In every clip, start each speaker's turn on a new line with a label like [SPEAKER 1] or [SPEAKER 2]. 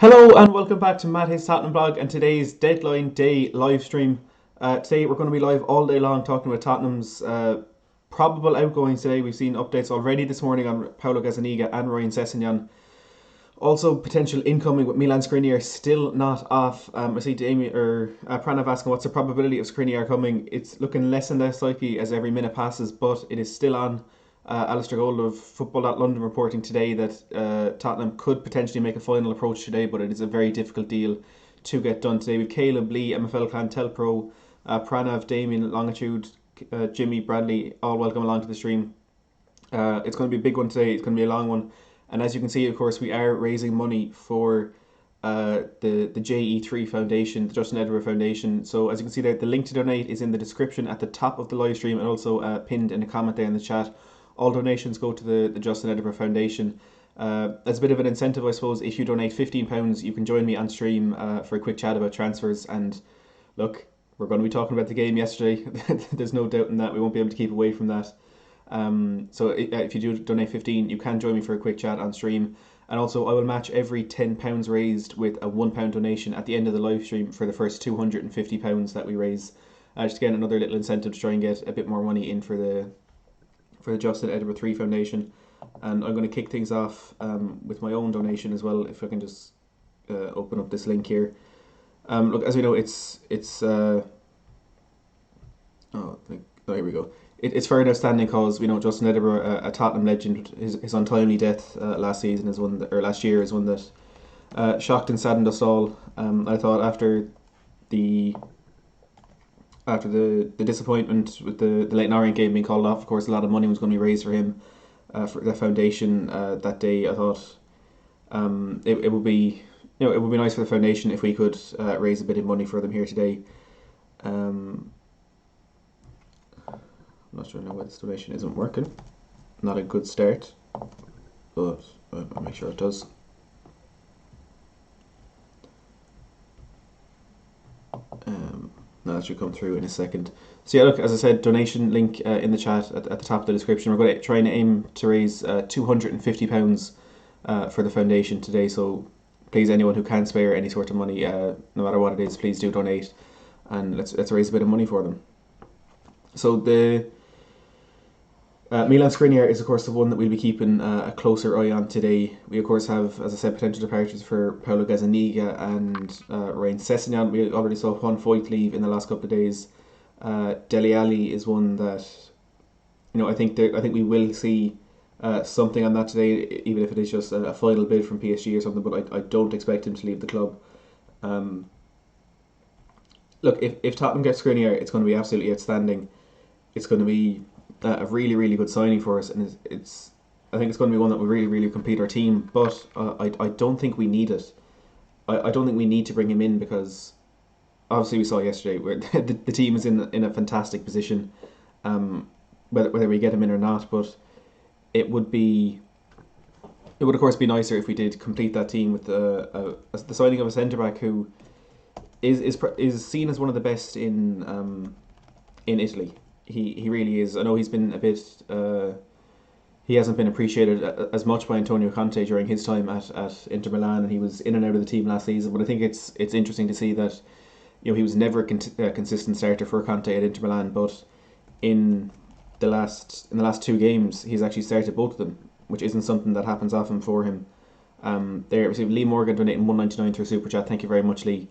[SPEAKER 1] Hello and welcome back to Matt His Tottenham blog and today's deadline day live stream. Today we're going to be live all day long talking about Tottenham's probable outgoings today. We've seen updates already this morning on Paulo Gazzaniga and Ryan Sessegnon. Also potential incoming with Milan Skriniar still not off. I see Pranav asking what's the probability of Skriniar coming. It's looking less and less likely as every minute passes, but it is still on. Alistair Gold of Football.London reporting today that Tottenham could potentially make a final approach today, but it is a very difficult deal to get done today. With Caleb, Lee, MFL Clan, Telpro, Pranav, Damien, Longitude, Jimmy, Bradley, all welcome along to the stream. It's going to be a big one today. It's going to be a long one. And as you can see, of course, we are raising money for the JE3 Foundation, the Justin Edinburgh Foundation. So as you can see there, the link to donate is in the description at the top of the live stream and also pinned in a comment there in the chat. All donations go to the Justin Edinburgh Foundation. As a bit of an incentive, I suppose, if you donate £15, you can join me on stream for a quick chat about transfers. And look, we're going to be talking about the game yesterday. There's no doubt in that. We won't be able to keep away from that. So if you do donate 15, you can join me for a quick chat on stream. And also, I will match every £10 raised with a £1 donation at the end of the live stream for the first £250 that we raise. Just again, another little incentive to try and get a bit more money in for the Justin Edinburgh 3 Foundation. And I'm going to kick things off with my own donation as well, if I can just open up this link here. Look, as we know, here we go. It's for an outstanding cause. We know Justin Edinburgh, a Tottenham legend. His untimely death last year is one that shocked and saddened us all. I thought after the disappointment with the Leyton Orient game being called off, of course, a lot of money was going to be raised for him for the foundation that day. I thought it would be nice for the foundation if we could raise a bit of money for them here today. I'm not sure now why this donation isn't working. Not a good start, but I'll make sure it does. Now that should come through in a second. So yeah, look, as I said, donation link in the chat at the top of the description. We're going to try and aim to raise £250 for the foundation today. So please, anyone who can spare any sort of money, no matter what it is, please do donate, and let's raise a bit of money for them. So the Milan Skriniar is, of course, the one that we'll be keeping a closer eye on today. We, of course, have, as I said, potential departures for Paulo Gazzaniga and Ryan Sessegnon. We already saw Juan Foyth leave in the last couple of days. Dele Alli is one that, I think we will see something on that today, even if it is just a final bid from PSG or something. But I don't expect him to leave the club. Look, if Tottenham gets Skriniar, it's going to be absolutely outstanding. It's going to be a really, really good signing for us, and I think it's going to be one that will really, really complete our team. But I don't think we need it. I don't think we need to bring him in because obviously we saw yesterday where the team is in a fantastic position, whether we get him in or not. But it would of course be nicer if we did complete that team with the signing of a centre back who is seen as one of the best in Italy. He really is. I know he's been a bit. He hasn't been appreciated as much by Antonio Conte during his time at Inter Milan, and he was in and out of the team last season. But I think it's interesting to see that he was never a consistent starter for Conte at Inter Milan. But in the last 2 games, he's actually started both of them, which isn't something that happens often for him. There, received Lee Morgan donating £1.99 through Super Chat. Thank you very much, Lee.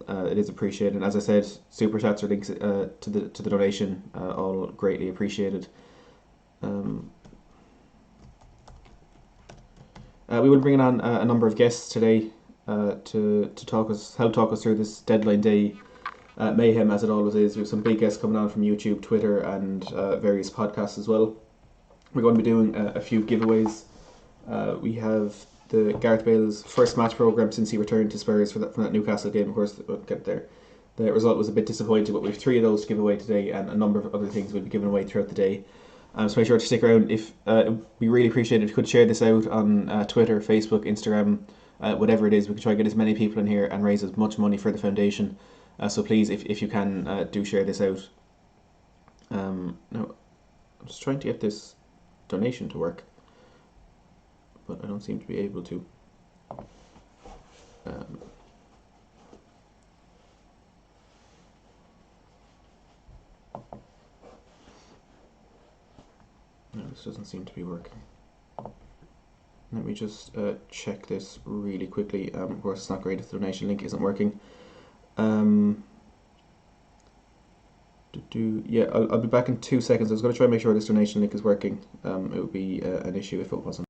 [SPEAKER 1] It is appreciated, and as I said, super chats are linked to the donation, all greatly appreciated. We will bring on a number of guests today to help talk us through this deadline day mayhem, as it always is. We have some big guests coming on from YouTube, Twitter, and various podcasts as well. We're going to be doing a few giveaways. We have the Gareth Bale's first match programme since he returned to Spurs from that Newcastle game. Of course, we'll get there. The result was a bit disappointing, but we have 3 of those to give away today, and a number of other things will be given away throughout the day. So make sure to stick around. We really appreciate it if you could share this out on Twitter, Facebook, Instagram, whatever it is. We can try and get as many people in here and raise as much money for the foundation. So please, if you can, do share this out. Now, I'm just trying to get this donation to work, but I don't seem to be able to. Um, no, this doesn't seem to be working. Let me just check this really quickly. Of course, it's not great if the donation link isn't working. Yeah, I'll be back in 2 seconds. I was going to try and make sure this donation link is working. It would be an issue if it wasn't.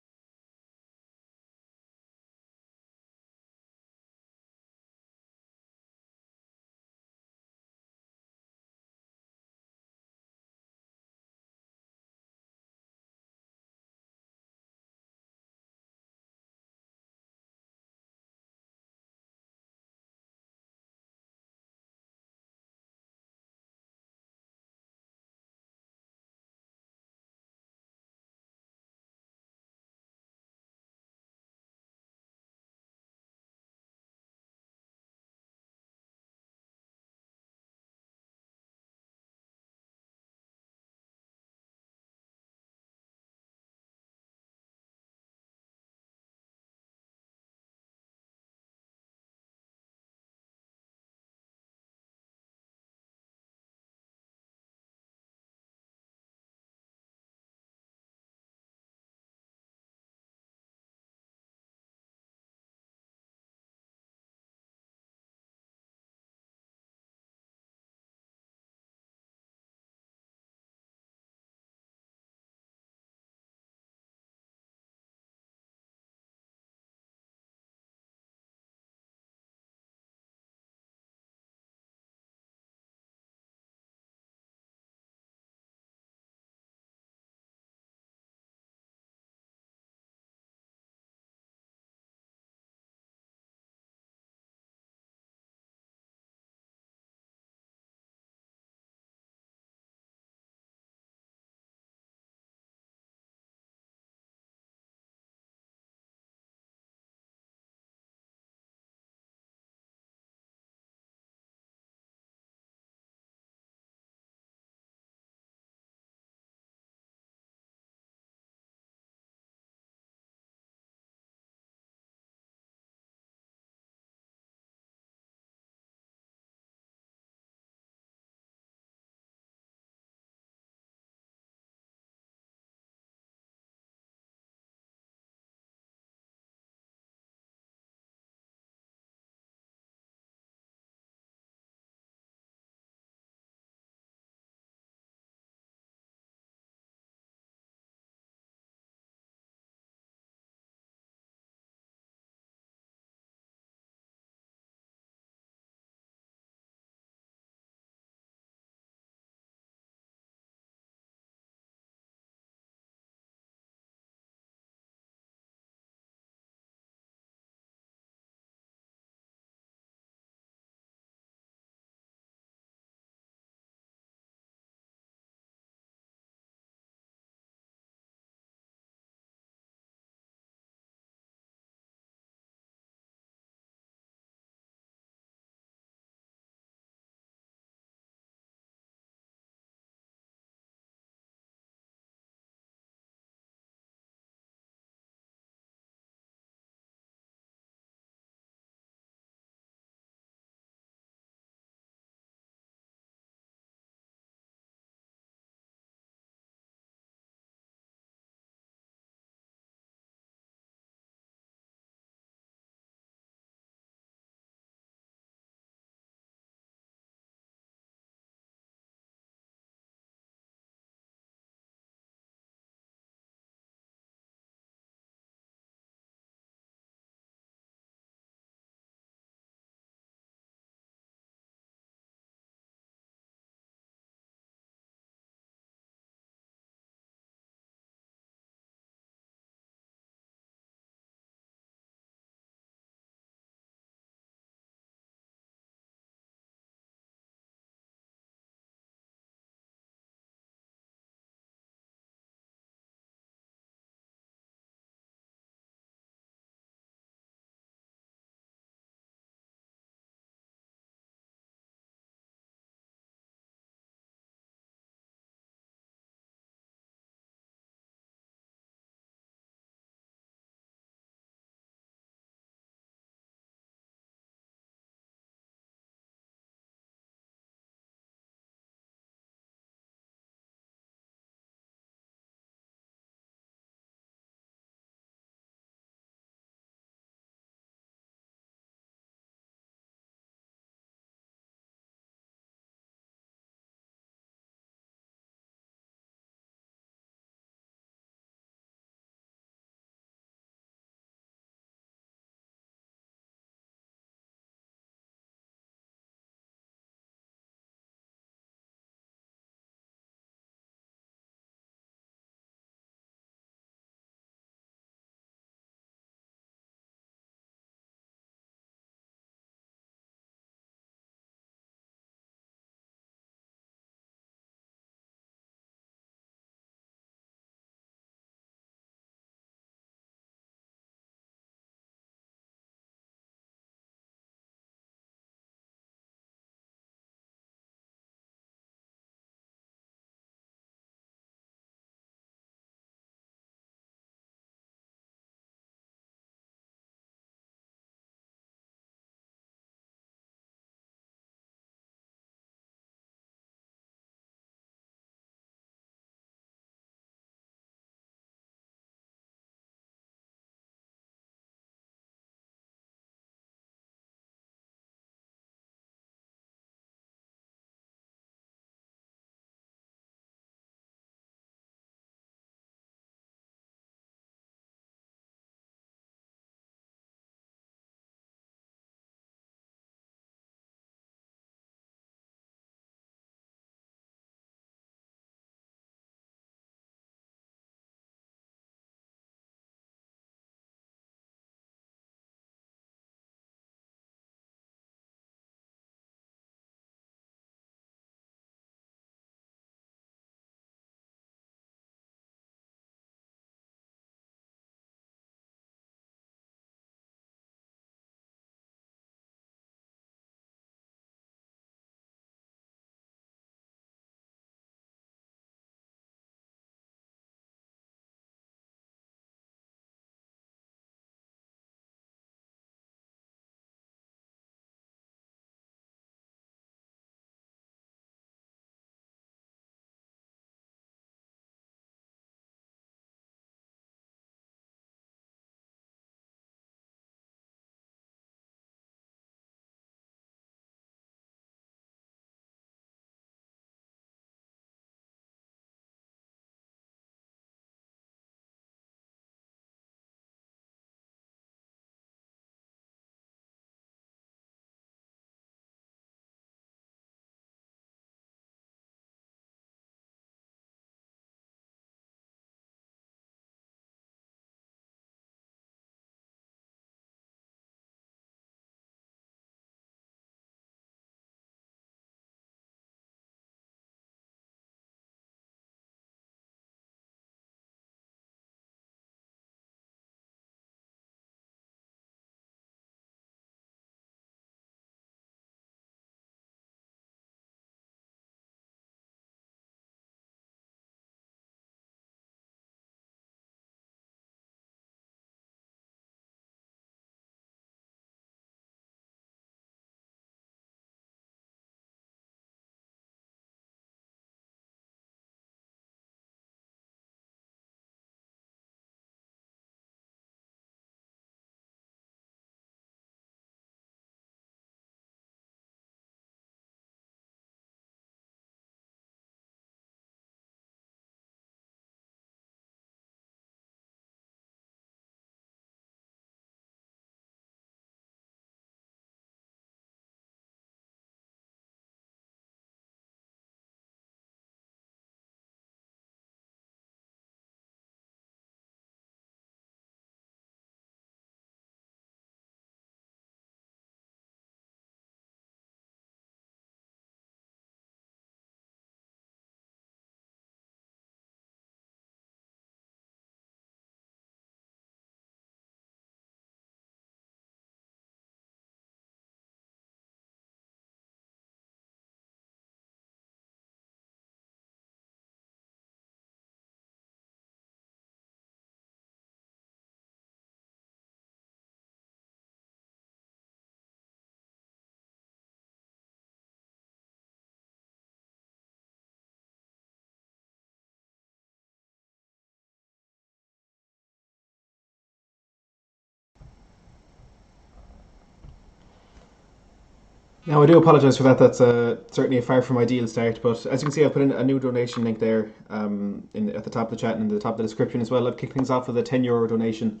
[SPEAKER 1] Now, I do apologise for that. That's certainly a far from ideal start. But as you can see, I've put in a new donation link there at the top of the chat and in the top of the description as well. I've kicked things off with a €10 donation.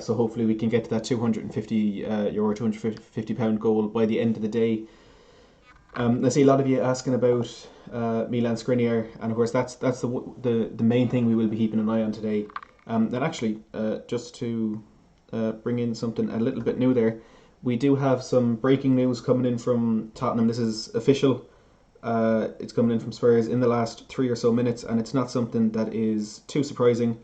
[SPEAKER 1] So hopefully we can get to that €250, £250 goal by the end of the day. I see a lot of you asking about Milan Skriniar, and of course that's the main thing we will be keeping an eye on today. And actually, just to bring in something a little bit new there, we do have some breaking news coming in from Tottenham. This is official. It's coming in from Spurs in the last 3 or so minutes, and it's not something that is too surprising.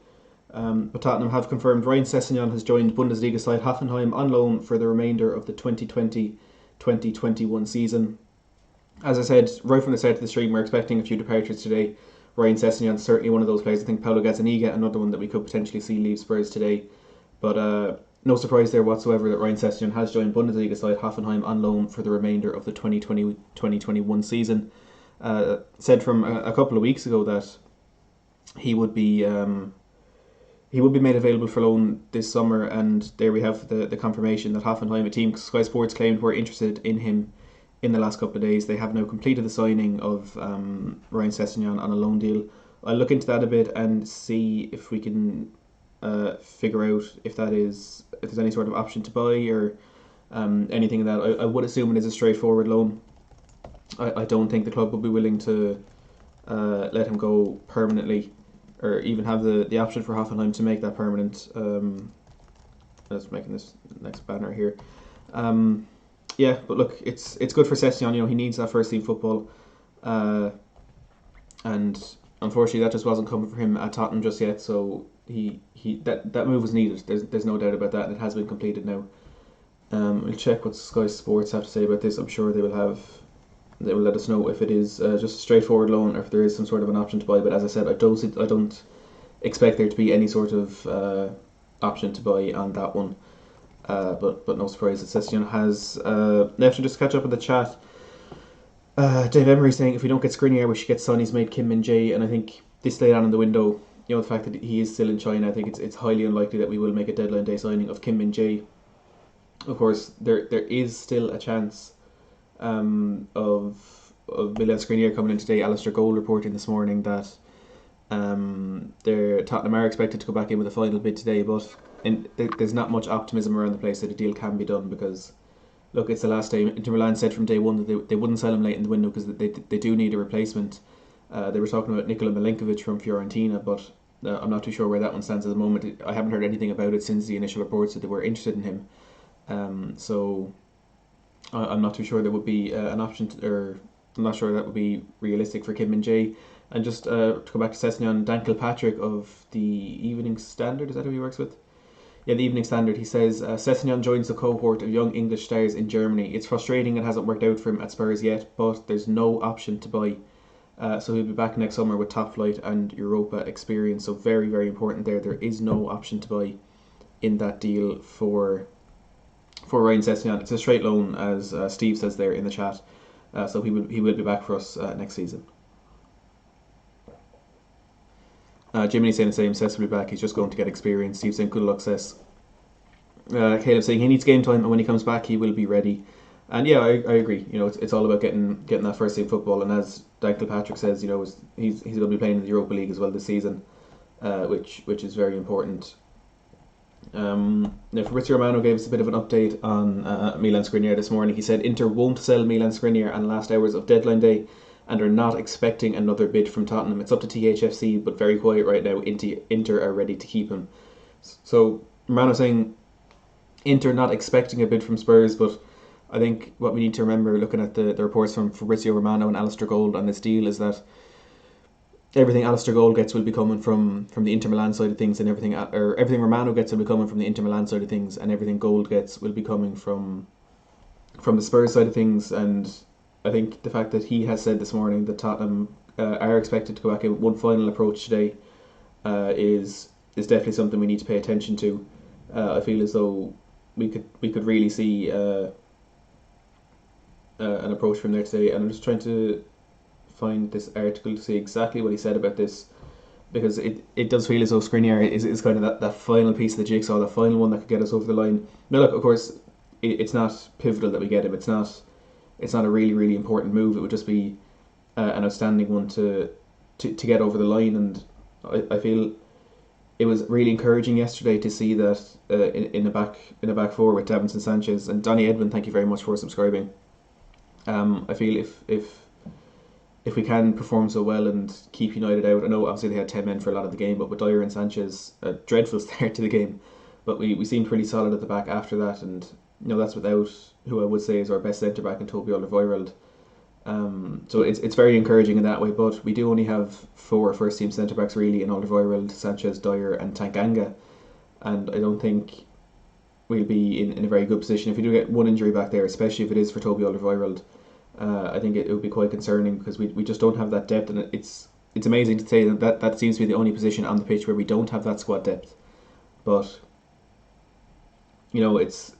[SPEAKER 1] But Tottenham have confirmed Ryan Sessegnon has joined Bundesliga side Hoffenheim on loan for the remainder of the 2020-2021 season. As I said, right from the start of the stream, we're expecting a few departures today. Ryan Sessegnon is certainly one of those players. I think Paulo Gazzaniga, another one that we could potentially see leave Spurs today. But no surprise there whatsoever that Ryan Sessegnon has joined Bundesliga side Hoffenheim on loan for the remainder of the 2020-2021 season. Said from a couple of weeks ago that he would be made available for loan this summer, and there we have the confirmation that Hoffenheim, a team Sky Sports claimed were interested in him in the last couple of days. They have now completed the signing of Ryan Sessegnon on a loan deal. I'll look into that a bit and see if we can figure out if there's any sort of option to buy or anything of that. I would assume it is a straightforward loan. I don't think the club would be willing to let him go permanently, or even have the option for Hoffenheim to make that permanent. Just making this next banner here. Yeah, but look, it's good for Sessegnon. He needs that first team football, and unfortunately that just wasn't coming for him at Tottenham just yet. So that move was needed. There's no doubt about that, and it has been completed now. We'll check what Sky Sports have to say about this. I'm sure they will let us know if it is just a straightforward loan or if there is some sort of an option to buy. But as I said, I don't expect there to be any sort of option to buy on that one. But no surprise that Sessegnon has left. And just catch up with the chat. Dave Emery saying if we don't get Skriniar, we should get Sonny's mate Kim Min-jae, and I think this lay down in the window. The fact that he is still in China, I think it's highly unlikely that we will make a deadline day signing of Kim Min-jae. Of course, there is still a chance of Milan Skriniar coming in today. Alistair Gold reporting this morning that Tottenham are expected to go back in with a final bid today, but there's not much optimism around the place that a deal can be done because, look, it's the last day. Inter Milan said from day one that they wouldn't sell him late in the window because they do need a replacement. They were talking about Nikola Milinkovic from Fiorentina, but I'm not too sure where that one stands at the moment. I haven't heard anything about it since the initial reports that they were interested in him. So I'm not too sure there would be an option, or I'm not sure that would be realistic for Kim Min-jae. And just to go back to Sessegnon, Dan Kilpatrick of the Evening Standard, is that who he works with? Yeah, the Evening Standard. He says Sessegnon joins the cohort of young English stars in Germany. It's frustrating it hasn't worked out for him at Spurs yet, but there's no option to buy. So he'll be back next summer with top flight and Europa experience. So very, very important there. There is no option to buy in that deal for Ryan Sessegnon. It's a straight loan, as Steve says there in the chat. So he will be back for us next season. Jimmy saying the same. Sess will be back. He's just going to get experience. Steve saying good luck, Sess. Caleb saying he needs game time, and when he comes back, he will be ready. And yeah, I agree. It's all about getting that first team football. And as Dan Kilpatrick says, he's going to be playing in the Europa League as well this season, which is very important. Now, Fabrizio Romano gave us a bit of an update on Milan Skriniar this morning. He said Inter won't sell Milan Skriniar on the last hours of deadline day, and are not expecting another bid from Tottenham. It's up to THFC, but very quiet right now. Inter are ready to keep him. So Romano saying Inter not expecting a bid from Spurs, but I think what we need to remember, looking at the reports from Fabrizio Romano and Alistair Gold on this deal, is that everything Alistair Gold gets will be coming from the Inter Milan side of things, and everything Romano gets will be coming from the Inter Milan side of things, and everything Gold gets will be coming from the Spurs side of things. And I think the fact that he has said this morning that Tottenham are expected to go back in with one final approach today is definitely something we need to pay attention to. I feel as though we could really see an approach from there today, and I'm just trying to find this article to see exactly what he said about this, because it does feel as though Skriniar is kind of that final piece of the jigsaw, the final one that could get us over the line. Now look, of course, it's not pivotal that we get him. It's not it's not a really, really important move. It would just be an outstanding one to get over the line. And I feel it was really encouraging yesterday to see that in a back four with Davinson Sanchez and Donny Edwin. Thank you very much for subscribing. I feel if we can perform so well and keep United out, I know obviously they had 10 men for a lot of the game, but with Dyer and Sanchez, a dreadful start to the game, but we seemed pretty solid at the back after that, and that's without who I would say is our best centre back in Toby Alderweireld. So it's very encouraging in that way, but we do only have 4 first team centre backs really in Alderweireld, Sanchez, Dyer, and Tanganga, and I don't think we'll be in a very good position if we do get one injury back there, especially if it is for Toby Alderweireld. I think it would be quite concerning because we just don't have that depth, and it's amazing to say that seems to be the only position on the pitch where we don't have that squad depth. But it's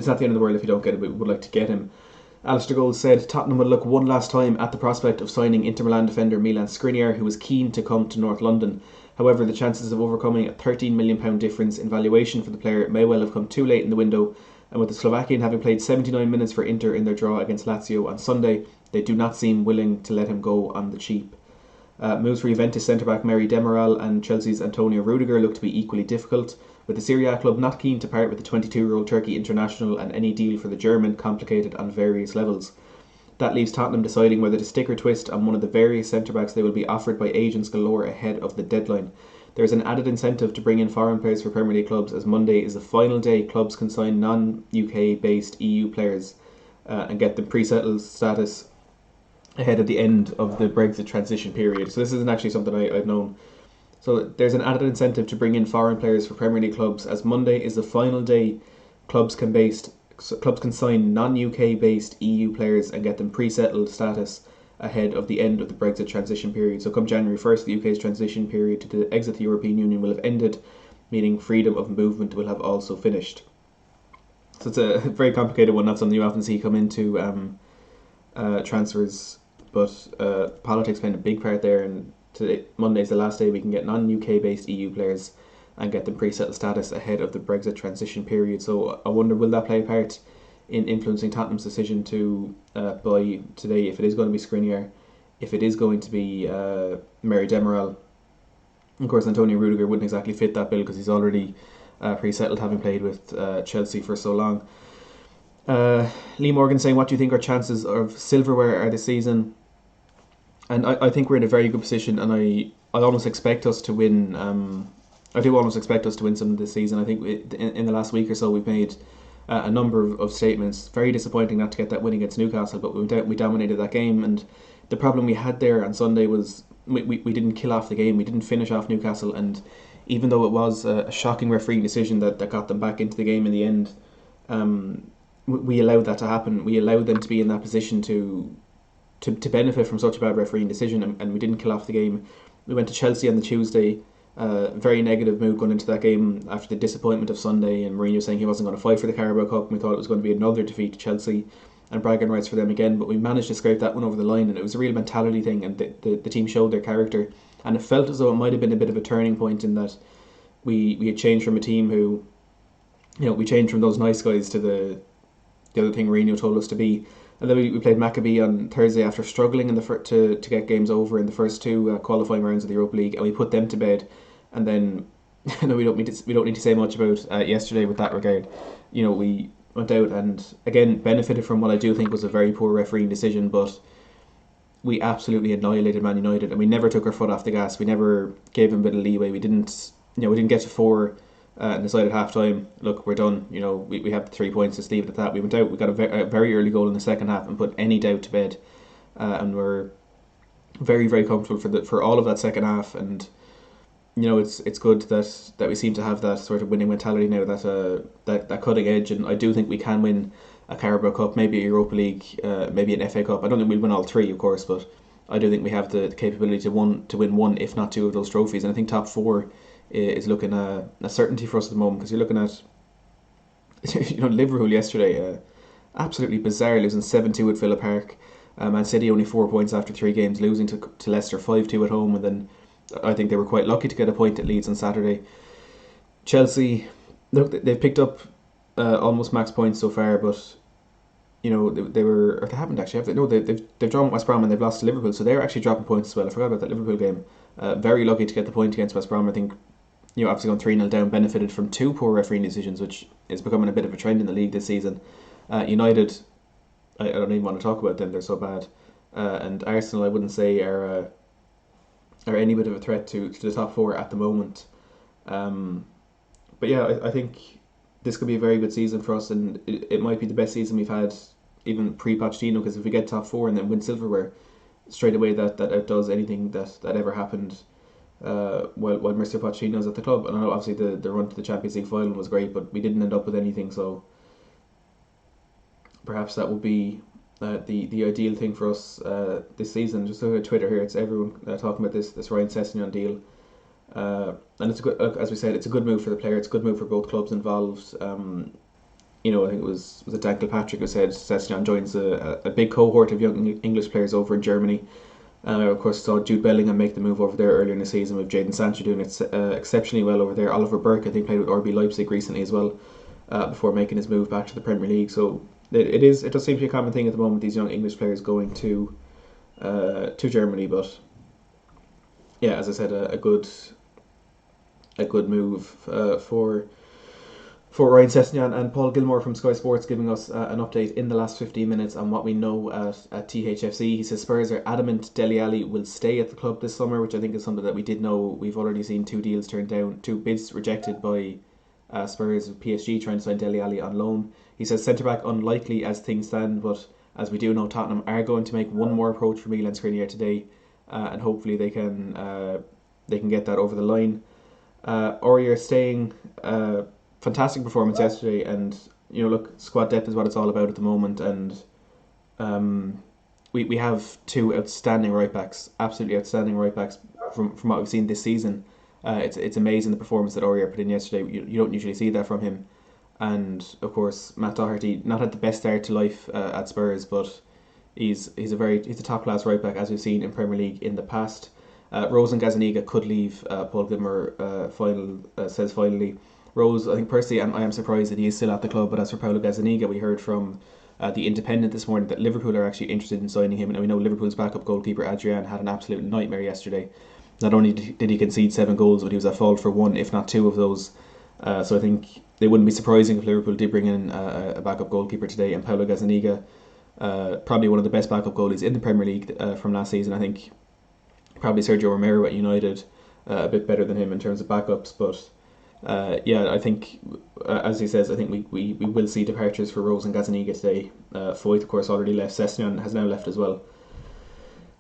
[SPEAKER 1] not the end of the world if you don't get it. We would like to get him. Alistair Gold said Tottenham would look one last time at the prospect of signing Inter Milan defender Milan Skriniar, who was keen to come to North London. However, the chances of overcoming a £13 million difference in valuation for the player may well have come too late in the window, and with the Slovakian having played 79 minutes for Inter in their draw against Lazio on Sunday, they do not seem willing to let him go on the cheap. Moves for Juventus centre-back Mary Demiral and Chelsea's Antonio Rudiger look to be equally difficult, with the Serie A club not keen to part with the 22-year-old Turkey international, and any deal for the German complicated on various levels. That leaves Tottenham deciding whether to stick or twist on one of the various centre-backs they will be offered by agents galore ahead of the deadline. There is an added incentive to bring in foreign players for Premier League clubs, as Monday is the final day clubs can sign non-UK based EU players and get them pre-settled status ahead of the end of the Brexit transition period. So this isn't actually something I've known. So there's an added incentive to bring in foreign players for Premier League clubs, as Monday is the final day clubs can sign non-UK based EU players and get them pre-settled status ahead of the end of the Brexit transition period. So come January 1st, the UK's transition period to exit the European Union will have ended, meaning freedom of movement will have also finished. So it's a very complicated one, not something you often see come into transfers, but politics playing a big part there, and today, Monday's the last day we can get non-UK based EU players and get them pre-settled status ahead of the Brexit transition period. So I wonder, will that play a part in influencing Tottenham's decision to buy today, if it is going to be Skriniar, if it is going to be Mary Demiral. Of course, Antonio Rudiger wouldn't exactly fit that bill because he's already pre-settled, having played with Chelsea for so long. Lee Morgan saying, what do you think our chances of silverware are this season? And I think we're in a very good position, and I almost expect us to win. I do almost expect us to win some this season. I think in the last week or so we've made a number of statements. Very disappointing not to get that win against Newcastle, but we dominated that game. And the problem we had there on Sunday was we didn't kill off the game. We didn't finish off Newcastle, and even though it was a shocking refereeing decision that got them back into the game in the end, we allowed that to happen. We allowed them to be in that position to benefit from such a bad refereeing decision, and we didn't kill off the game. We went to Chelsea on the Tuesday, very negative mood going into that game after the disappointment of Sunday, and Mourinho saying he wasn't going to fight for the Carabao Cup, and we thought it was going to be another defeat to Chelsea and bragging rights for them again, but we managed to scrape that one over the line, and it was a real mentality thing, and the team showed their character, and it felt as though it might have been a bit of a turning point in that we had changed from a team who, we changed from those nice guys to the other thing Mourinho told us to be. And then we played Maccabi on Thursday after struggling to get games over in the first two qualifying rounds of the Europa League, and we put them to bed. And then we don't need to say much about yesterday with that regard. We went out and again benefited from what I do think was a very poor refereeing decision, but we absolutely annihilated Man United, and we never took our foot off the gas. We never gave them a bit of leeway. We didn't get to 4. And decided half time, look, we're done. We have the 3 points. Just leave it at that. We went out. We got a very early goal in the second half and put any doubt to bed. And we're very, very comfortable for all of that second half. And it's good that we seem to have that sort of winning mentality now. That cutting edge. And I do think we can win a Carabao Cup, maybe a Europa League, maybe an FA Cup. I don't think we'll win all 3, of course, but I do think we have the capability to win 1, if not 2, of those trophies. And I think top 4 is looking a certainty for us at the moment, because you're looking at Liverpool yesterday, absolutely bizarre, losing 7-2 at Villa Park. Man City only 4 points after 3 games, losing to Leicester 5-2 at home, and then I think they were quite lucky to get a point at Leeds on Saturday. Chelsea, look, they've picked up almost max points so far, but they were, or they haven't actually, have they? No, they've drawn West Brom and they've lost to Liverpool, so they're actually dropping points as well. I forgot about that Liverpool game. Very lucky to get the point against West Brom. I think, obviously going 3-0 down, benefited from two poor refereeing decisions, which is becoming a bit of a trend in the league this season. United, I don't even want to talk about them, they're so bad. And Arsenal, I wouldn't say are any bit of a threat to the top four at the moment. But yeah, I think this could be a very good season for us, and it might be the best season we've had even pre-Pochettino, because if we get top four and then win silverware, straight away that outdoes anything that ever happened while Mr. Pochettino's at the club. And I know obviously the run to the Champions League final was great, but we didn't end up with anything, so perhaps that would be the ideal thing for us this season. Just look at Twitter here, it's everyone talking about this Ryan Sessegnon deal. And it's a good, as we said, it's a good move for the player. It's a good move for both clubs involved. I think it was it Dan Kilpatrick who said Sessegnon joins a big cohort of young English players over in Germany. Of course, saw Jude Bellingham make the move over there earlier in the season, with Jadon Sancho doing it exceptionally well over there. Oliver Burke, I think, played with RB Leipzig recently as well, before making his move back to the Premier League. So it does seem to be a common thing at the moment, these young English players going to Germany. But yeah, as I said, a good move for Ryan Sessegnon. And Paul Gilmore from Sky Sports giving us an update in the last 15 minutes on what we know at THFC. He says Spurs are adamant Dele Alli will stay at the club this summer, which I think is something that we did know. We've already seen two deals turned down, two bids rejected by Spurs, with PSG trying to sign Dele Alli on loan. He says centre-back unlikely as things stand, but as we do know, Tottenham are going to make one more approach for Milan Skriniar today, and hopefully they can get that over the line. Aurier staying, fantastic performance yesterday, and look, squad depth is what it's all about at the moment, and we have two outstanding right backs, absolutely outstanding right backs from what we've seen this season. It's amazing the performance that Aurier put in yesterday. You don't usually see that from him, and of course Matt Doherty not had the best start to life at Spurs, but he's a top class right back, as we've seen in Premier League in the past. Rose and Gazzaniga could leave. Paul Gilmer says finally. Rose, I think personally, I am surprised that he is still at the club. But as for Paulo Gazzaniga, we heard from the Independent this morning that Liverpool are actually interested in signing him. And we know Liverpool's backup goalkeeper Adrian had an absolute nightmare yesterday. Not only did he concede 7 goals, but he was at fault for 1, if not 2 of those. So I think it wouldn't be surprising if Liverpool did bring in a backup goalkeeper today. And Paulo Gazzaniga, probably one of the best backup goalies in the Premier League from last season. I think probably Sergio Romero at United, a bit better than him in terms of backups. But I think, as he says, I think we will see departures for Rose and Gazzaniga today. Foyth, of course, already left. Sessegnon has now left as well.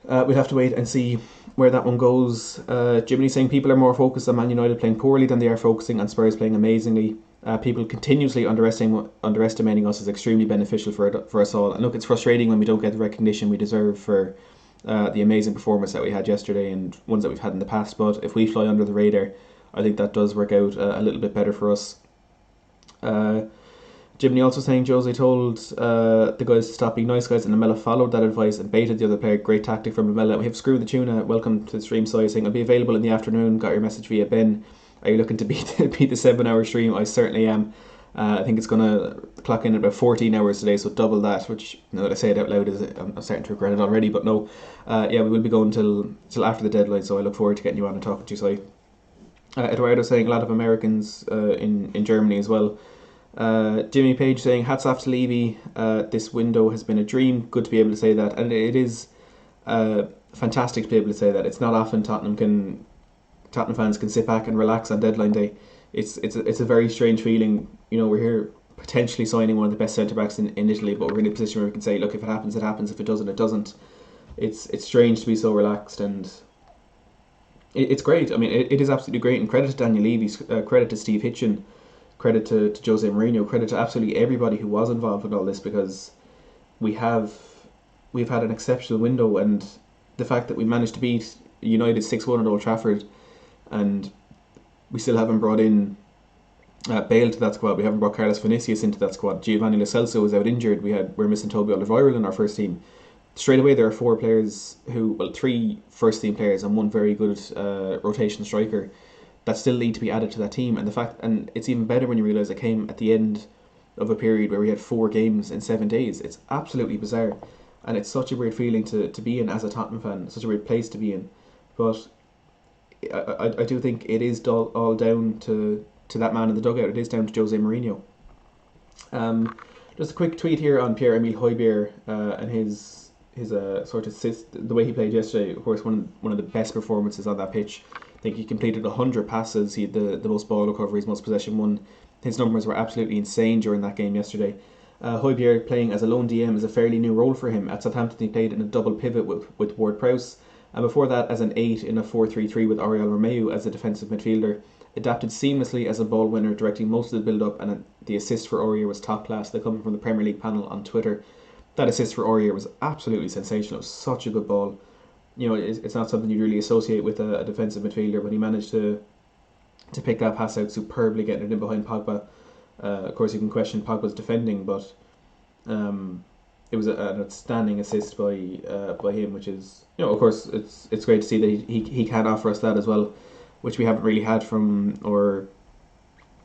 [SPEAKER 1] We'll have to wait and see where that one goes. Jimmy saying people are more focused on Man United playing poorly than they are focusing on Spurs playing amazingly. People continuously underestimating us is extremely beneficial for us all. And look, it's frustrating when we don't get the recognition we deserve for the amazing performance that we had yesterday and ones that we've had in the past. But if we fly under the radar, I think that does work out a little bit better for us. Jimmy also saying Jose told the guys to stop being nice guys, and Lamella followed that advice and baited the other player. Great tactic from Lamella. We have Screw the Tuna. Welcome to the stream, saying I'll be available in the afternoon. Got your message via Ben. Are you looking to beat the 7-hour stream? I certainly am. I think it's going to clock in at about 14 hours today, so double that, which, now that I say it out loud, I'm starting to regret it already, but no. We will be going till after the deadline, so I look forward to getting you on and talking to you, Si. Eduardo saying a lot of Americans in Germany as well. Jimmy Page saying hats off to Levy. This window has been a dream. Good to be able to say that, and it is fantastic to be able to say that. It's not often Tottenham fans can sit back and relax on deadline day. It's a very strange feeling. We're here potentially signing one of the best centre backs in Italy, but we're in a position where we can say, look, if it happens, it happens. If it doesn't, it doesn't. It's strange to be so relaxed, and it's great. I mean, it is absolutely great. And credit to Daniel Levy, credit to Steve Hitchen, credit to Jose Mourinho, credit to absolutely everybody who was involved with all this, because we've had an exceptional window, and the fact that we managed to beat United 6-1 at Old Trafford, and we still haven't brought in Bale to that squad. We haven't brought Carlos Vinicius into that squad. Giovanni Lo Celso was out injured. We're missing Toby Alderweireld in our first team. Straight away, there are 4 players 3 first team players and 1 very good rotation striker that still need to be added to that team. And it's even better when you realise it came at the end of a period where we had 4 games in 7 days. It's absolutely bizarre, and it's such a weird feeling to be in as a Tottenham fan. Such a weird place to be in, but I do think it is all down to that man in the dugout. It is down to Jose Mourinho. Just a quick tweet here on Pierre-Emile Højbjerg and his sort of assist, the way he played yesterday. Of course, one of the best performances on that pitch. I think he completed 100 passes. He had the most ball recoveries, most possession won. His numbers were absolutely insane during that game yesterday. Højbjerg playing as a lone DM is a fairly new role for him. At Southampton, he played in a double pivot with Ward-Prowse, and before that as an 8 in a 4-3-3 with Oriol Romeu as a defensive midfielder. Adapted seamlessly as a ball winner, directing most of the build-up, and the assist for Aurier was top class. They're coming from the Premier League panel on Twitter. That assist for Aurier was absolutely sensational. It was such a good ball. You know, it's not something you really associate with a defensive midfielder, but he managed to pick that pass out superbly, getting it in behind Pogba. Of course, you can question Pogba's defending, but it was an outstanding assist by him, which is, you know, of course, it's great to see that he can offer us that as well, which we haven't really had from our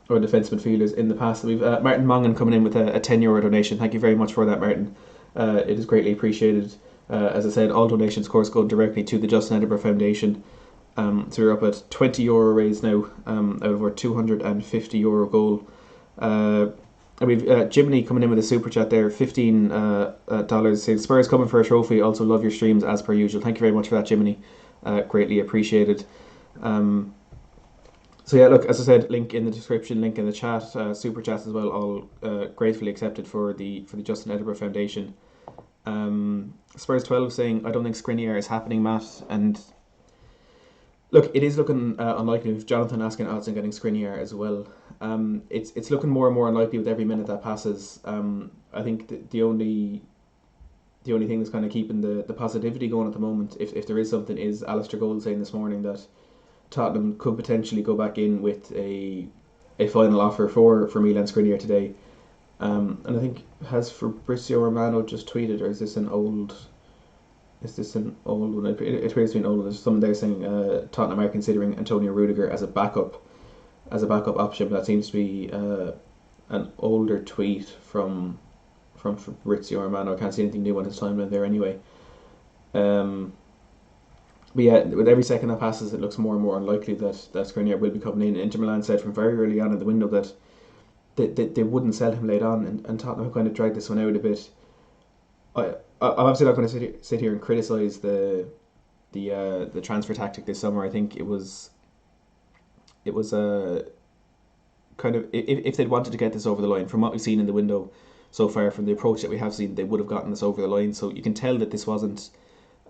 [SPEAKER 1] defence midfielders in the past. We've Martin Mongan coming in with a €10 donation. Thank you very much for that, Martin. It is greatly appreciated. As I said, all donations, of course, go directly to the Justin Edinburgh Foundation. So we're up at €20 raised now, out of our €250 goal. And we've Jiminy coming in with a super chat there, $15 saying Spurs coming for a trophy. Also love your streams as per usual. Thank you very much for that, Jiminy. Greatly appreciated. So yeah, look, as I said, link in the description, link in the chat, super chats as well, all gratefully accepted for the Justin Edinburgh Foundation. Spurs 12 saying, I don't think Skriniar is happening, Matt. And look, it is looking unlikely with Jonathan asking odds and getting Skriniar as well. It's looking more and more unlikely with every minute that passes. I think the only thing that's kind of keeping the positivity going at the moment, if there is something, is Alistair Gold saying this morning that Tottenham could potentially go back in with a final offer for Milan Skriniar today. And I think, has Fabrizio Romano just tweeted, or is this an old one? It appears to be an old one. There's someone there saying Tottenham are considering Antonio Rudiger as a backup option, but that seems to be an older tweet from Fabrizio Romano. I can't see anything new on his timeline there anyway. But yeah, with every second that passes, it looks more and more unlikely that Skriniar will be coming in. Inter Milan said from very early on in the window that they wouldn't sell him late on, and Tottenham have kind of dragged this one out a bit. I'm obviously not going to sit here and criticise the transfer tactic this summer. I think it was a kind of, if they'd wanted to get this over the line, from what we've seen in the window so far, from the approach that we have seen, they would have gotten this over the line. So you can tell that this wasn't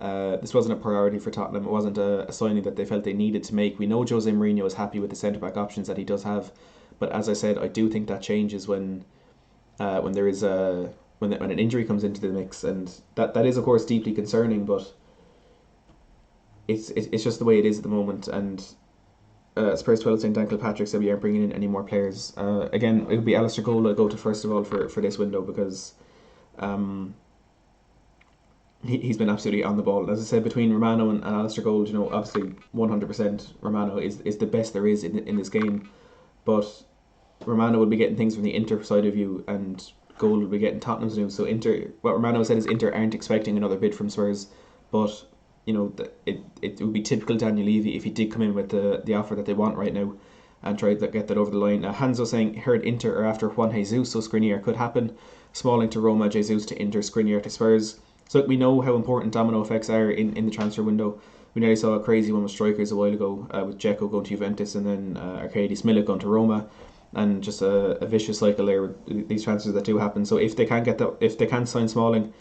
[SPEAKER 1] a priority for Tottenham. It wasn't a signing that they felt they needed to make. We know Jose Mourinho is happy with the centre-back options that he does have, but as I said, I do think that changes when there is when an injury comes into the mix, and that is of course deeply concerning. But it's just the way it is at the moment. And Spurs 12 saying Dan Kilpatrick said we aren't bringing in any more players. Again, it would be Alistair Gold I'll go to first of all for this window, because he's been absolutely on the ball. As I said, between Romano and Alistair Gold, you know, obviously 100% Romano is the best there is in this game. But Romano will be getting things from the Inter side of you, and Gold will be getting Tottenham's news. So Inter, what Romano said is Inter aren't expecting another bid from Spurs, but you know, it would be typical Daniel Levy if he did come in with the offer that they want right now and try to get that over the line. Hanzo saying, heard Inter are after Juan Jesus, so Skriniar could happen. Smalling to Roma, Jesus to Inter, Skriniar to Spurs. So we know how important domino effects are in the transfer window. We nearly saw a crazy one with strikers a while ago, with Dzeko going to Juventus and then Arkadiusz Milik going to Roma, and just a vicious cycle there with these transfers that do happen. So if they can sign Smalling,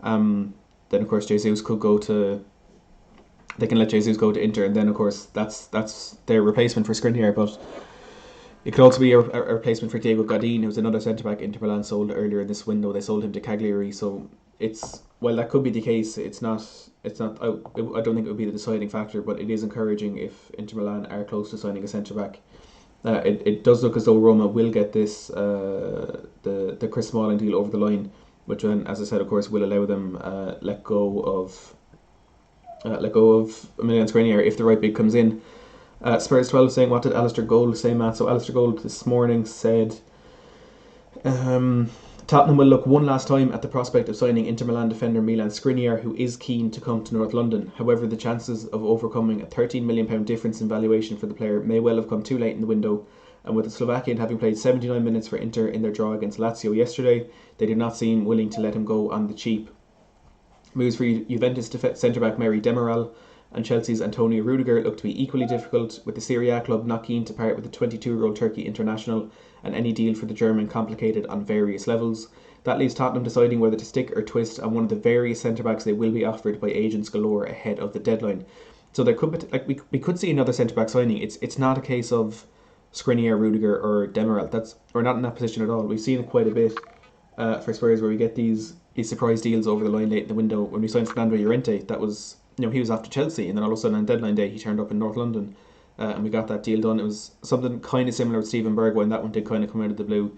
[SPEAKER 1] then of course Jesus could go to. They can let Jesus go to Inter, and then of course that's their replacement for Skriniar. But it could also be a replacement for Diego Godin, who's another centre back Inter Milan sold earlier in this window. They sold him to Cagliari, so while that could be the case, it's not. I don't think it would be the deciding factor, but it is encouraging if Inter Milan are close to signing a centre back. It does look as though Roma will get this the Chris Smalling deal over the line, which then, as I said, of course, will allow them let go of Milan Skriniar if the right bid comes in. Spurs 12 saying, what did Alistair Gold say, Matt? So Alistair Gold this morning said, Um, Tottenham will look one last time at the prospect of signing Inter Milan defender Milan Skriniar, who is keen to come to North London. However, the chances of overcoming a £13 million difference in valuation for the player may well have come too late in the window, and with the Slovakian having played 79 minutes for Inter in their draw against Lazio yesterday, they do not seem willing to let him go on the cheap. Moves for Juventus centre-back Mary Demiral and Chelsea's Antonio Rudiger look to be equally difficult, with the Serie A club not keen to part with the 22-year-old Turkey international, and any deal for the German complicated on various levels. That leaves Tottenham deciding whether to stick or twist on one of the various centre-backs they will be offered by agents galore ahead of the deadline. So there could be, we could see another centre-back signing. It's not a case of Skriniar, Rudiger or Demiral. We're not in that position at all. We've seen it quite a bit for Spurs, where we get these surprise deals over the line late in the window. When we signed Fernando Llorente, that was, he was off to Chelsea, and then all of a sudden on deadline day he turned up in North London, and we got that deal done. It was something kind of similar with Steven Bergwijn. That one did kind of come out of the blue.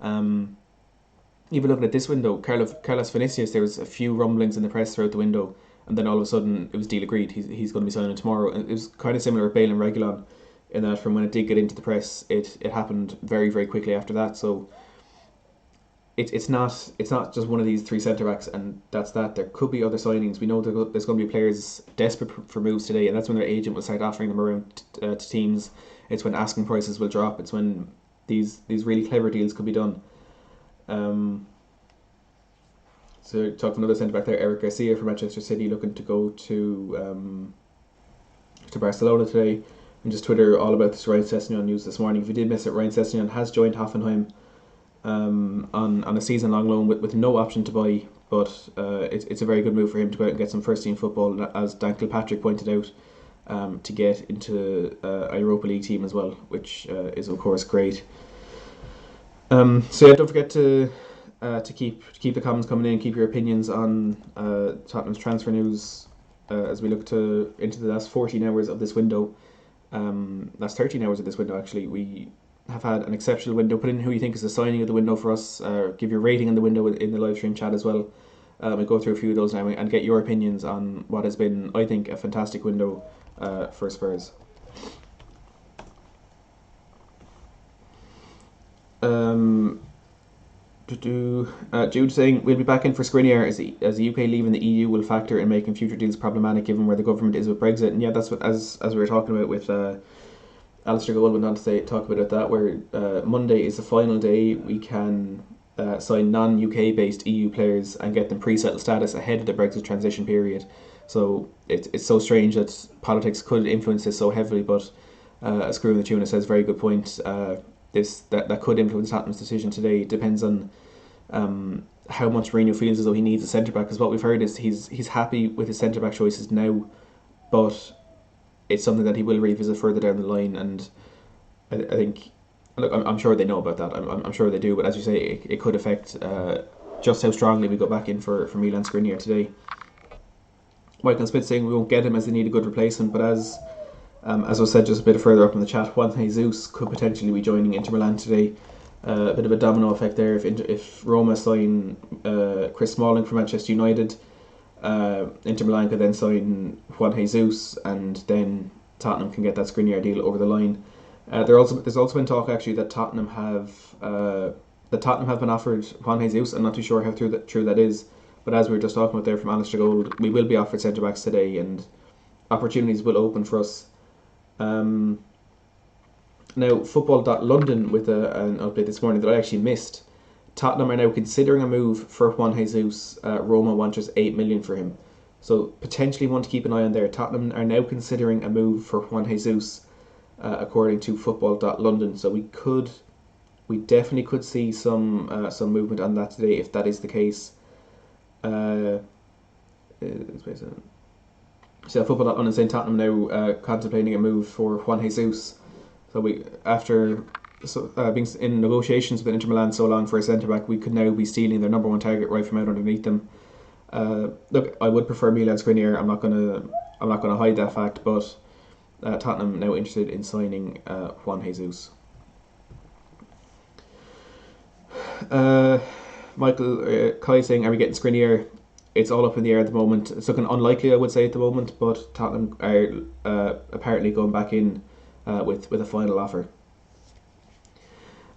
[SPEAKER 1] Even looking at this window, Carlos Vinicius, there was a few rumblings in the press throughout the window, and then all of a sudden it was deal agreed. He's going to be signing tomorrow. And it was kind of similar with Bale and Reguilon, in that from when it did get into the press, it happened very, very quickly after that. So it's not just one of these three centre backs, and that's that. There could be other signings. We know there's going to be players desperate for moves today, and that's when their agent will start offering them around to teams. It's when asking prices will drop. It's when these really clever deals could be done. So talking another centre back there, Eric Garcia from Manchester City, looking to go to Barcelona today. And just Twitter all about this Ryan Sessegnon news this morning. If you did miss it, Ryan Sessegnon has joined Hoffenheim on a season-long loan with no option to buy, but it's a very good move for him to go out and get some first-team football, as Dan Kilpatrick pointed out, to get into a Europa League team as well, which is of course great. So yeah, don't forget to keep the comments coming in, keep your opinions on Tottenham's transfer news as we look into the last 14 hours of this window. Last 13 hours of this window, actually. We have had an exceptional window. Put in who you think is the signing of the window for us. Give your rating on the window in the live stream chat as well. We'll go through a few of those now and get your opinions on what has been, I think, a fantastic window for Spurs. Jude saying we'll be back in for Skriniar as the UK leaving the EU will factor in making future deals problematic given where the government is with Brexit. And yeah, that's what as we were talking about with Alistair Gold went on to talk about that, where Monday is the final day we can sign non-UK based EU players and get them pre-settled status ahead of the Brexit transition period. So it's so strange that politics could influence this so heavily, but as Crew in the Tuna says, very good point. That could influence Tottenham's decision today. It depends on how much Mourinho feels as though he needs a centre back. Because what we've heard is he's happy with his centre back choices now, but it's something that he will revisit further down the line. And I think, look, I'm sure they know about that. I'm sure they do. But as you say, it could affect just how strongly we go back in for Milan Skriniar today. Michael Smith saying we won't get him as they need a good replacement, but as was said just a bit further up in the chat, Juan Jesus could potentially be joining Inter Milan today. A bit of a domino effect there. If Roma sign Chris Smalling from Manchester United, Inter Milan could then sign Juan Jesus, and then Tottenham can get that Skriniar deal over the line. There's also been talk actually that Tottenham have been offered Juan Jesus. I'm not too sure how true that is, but as we were just talking about there from Alistair Gold, we will be offered centre backs today, and opportunities will open for us. Now, Football.London with an update this morning that I actually missed. Tottenham are now considering a move for Juan Jesus. Roma want just $8 million for him, so potentially one to keep an eye on there. Tottenham are now considering a move for Juan Jesus, according to Football.London. So we definitely could see some movement on that today if that is the case. So Football.London saying Tottenham now contemplating a move for Juan Jesus. So after being in negotiations with Inter Milan so long for a centre back, we could now be stealing their number one target right from out underneath them. Look, I would prefer Milan Skriniar. I'm not gonna hide that fact, but Tottenham now interested in signing Juan Jesus. Michael Kai saying, are we getting Skriniar? It's all up in the air at the moment. It's looking unlikely, I would say, at the moment, but Tottenham are apparently going back in with a final offer.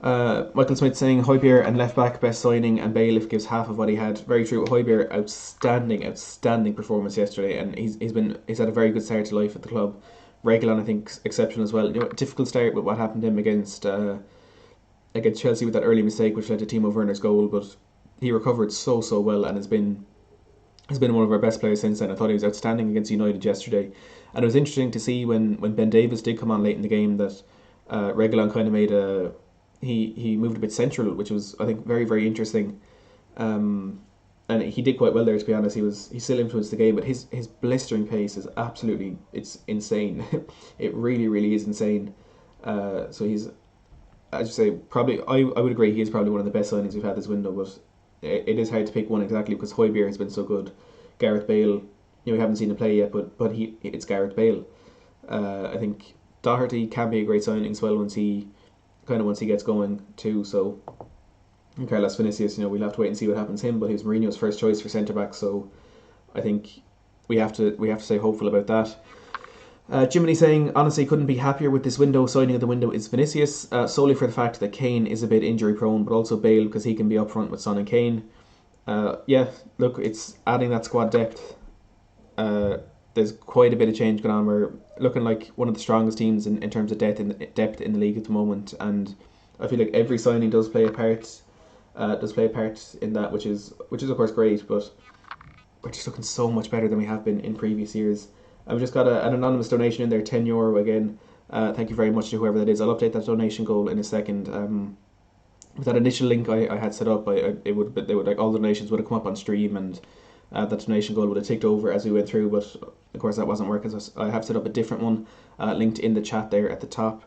[SPEAKER 1] Michael Smith saying Højbjerg and left back best signing, and Bale gives half of what he had. Very true. Højbjerg, outstanding performance yesterday, and he's had a very good start to life at the club. Reguilon, I think, exceptional as well. Difficult start with what happened to him against Chelsea with that early mistake, which led to Timo Werner's goal, but he recovered so well and has been one of our best players since then. I thought he was outstanding against United yesterday, and it was interesting to see when Ben Davies did come on late in the game that Reguilon kind of made he moved a bit central, which was, I think, very interesting. And he did quite well there, to be honest. He still influenced the game, but his blistering pace is it's insane. It really is insane. So he's, as you say, probably I would agree he is probably one of the best signings we've had this window, but it is hard to pick one exactly because Højbjerg has been so good. Gareth Bale, we haven't seen him play yet, but it's Gareth Bale. I think Doherty can be a great signing as well once he gets going too. So, and Carlos Vinicius, we'll have to wait and see what happens to him, but he was Mourinho's first choice for centre back, so I think we have to stay hopeful about that. Jiminy saying, honestly, couldn't be happier with this window. Signing of the window is Vinicius, solely for the fact that Kane is a bit injury prone, but also Bale because he can be up front with Son and Kane. Look, it's adding that squad depth. There's quite a bit of change going on. We're looking like one of the strongest teams in terms of depth in the league at the moment, and I feel like every signing does play a part. In that, which is of course great, but we're just looking so much better than we have been in previous years. And we just got an anonymous donation in there, €10 again. Thank you very much to whoever that is. I'll update that donation goal in a second. With that initial link I had set up, they would like all the donations would have come up on stream, and that donation goal would have ticked over as we went through. But of course that wasn't working, so I have set up a different one, linked in the chat there at the top.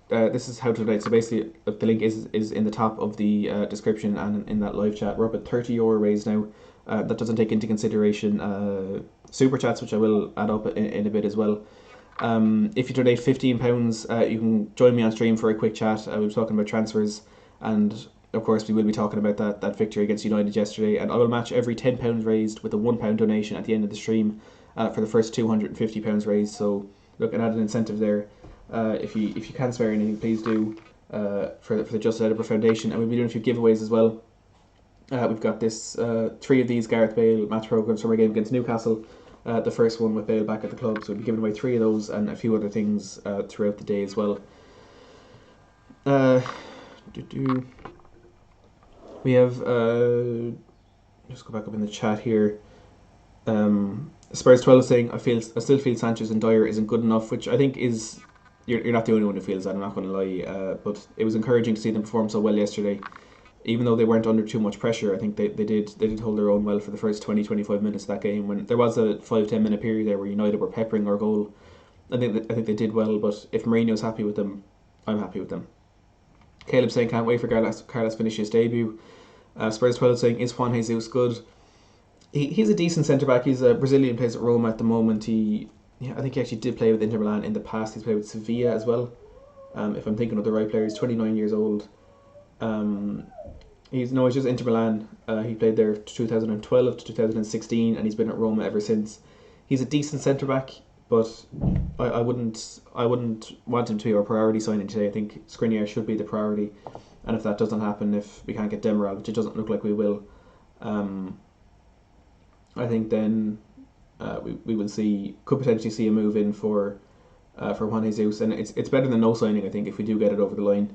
[SPEAKER 1] This is how to donate. So basically, the link is in the top of the description and in that live chat. We're up at €30 raised now. That doesn't take into consideration super chats, which I will add up in a bit as well. If you donate £15, you can join me on stream for a quick chat. We were talking about transfers, and of course we will be talking about that victory against United yesterday. And I will match every £10 raised with a £1 donation at the end of the stream for the first £250 raised. So look, an added incentive there. If you can spare anything, please do for the Justin Edinburgh Foundation, and we'll be doing a few giveaways as well. We've got this 3 of these Gareth Bale match programs from our game against Newcastle. The first one with Bale back at the club, so we'll be giving away 3 of those and a few other things throughout the day as well. We have just go back up in the chat here. Spurs 12 saying I still feel Sanchez and Dyer isn't good enough, which I think is. You're not the only one who feels that, I'm not going to lie, but it was encouraging to see them perform so well yesterday. Even though they weren't under too much pressure, I think they did hold their own well for the first 20-25 minutes of that game. When there was a 5-10 minute period there where United were peppering our goal, I think they did well. But if Mourinho's happy with them, I'm happy with them. Caleb saying can't wait for Carlos Vinicius' debut. Spurs 12 saying is Juan Jesus good? He's a decent centre back. He's a Brazilian, plays at Roma at the moment. I think he actually did play with Inter Milan in the past. He's played with Sevilla as well. If I'm thinking of the right player, he's 29 years old. He's just Inter Milan. He played there 2012 to 2016, and he's been at Roma ever since. He's a decent centre back, but I wouldn't want him to be our priority signing today. I think Skriniar should be the priority, and if that doesn't happen, if we can't get Demiral, which it doesn't look like we will, I think then we will could potentially see a move in for Juan Jesus, and it's better than no signing, I think, if we do get it over the line.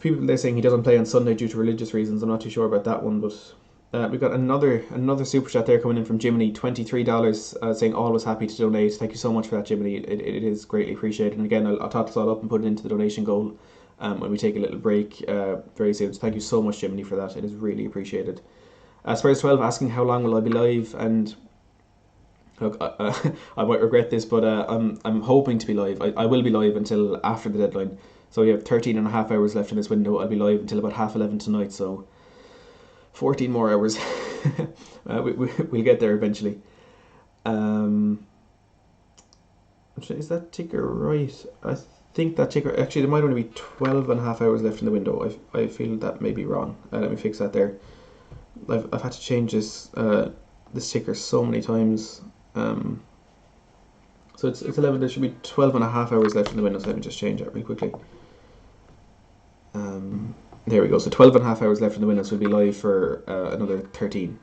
[SPEAKER 1] People they're saying he doesn't play on Sunday due to religious reasons. I'm not too sure about that one, but we've got another super chat there coming in from Jiminy, $23, saying always happy to donate. Thank you so much for that, Jiminy. It is greatly appreciated. And again, I'll top this all up and put it into the donation goal when we take a little break very soon. So thank you so much, Jiminy, for that. It is really appreciated. Spurs 12 asking how long will I be live, and look, I might regret this, but I'm hoping to be live. I will be live until after the deadline. So we have 13 and a half hours left in this window. I'll be live until about 11:30 tonight, so 14 more hours. We'll get there eventually. Is that ticker right? I think that ticker... Actually, there might only be 12 and a half hours left in the window. I feel that may be wrong. Let me fix that there. I've had to change this ticker so many times. So it's 11. There should be 12 and a half hours left in the window. So let me just change that really quickly. There we go. So 12 and a half hours left in the window. So we'll be live for another 13.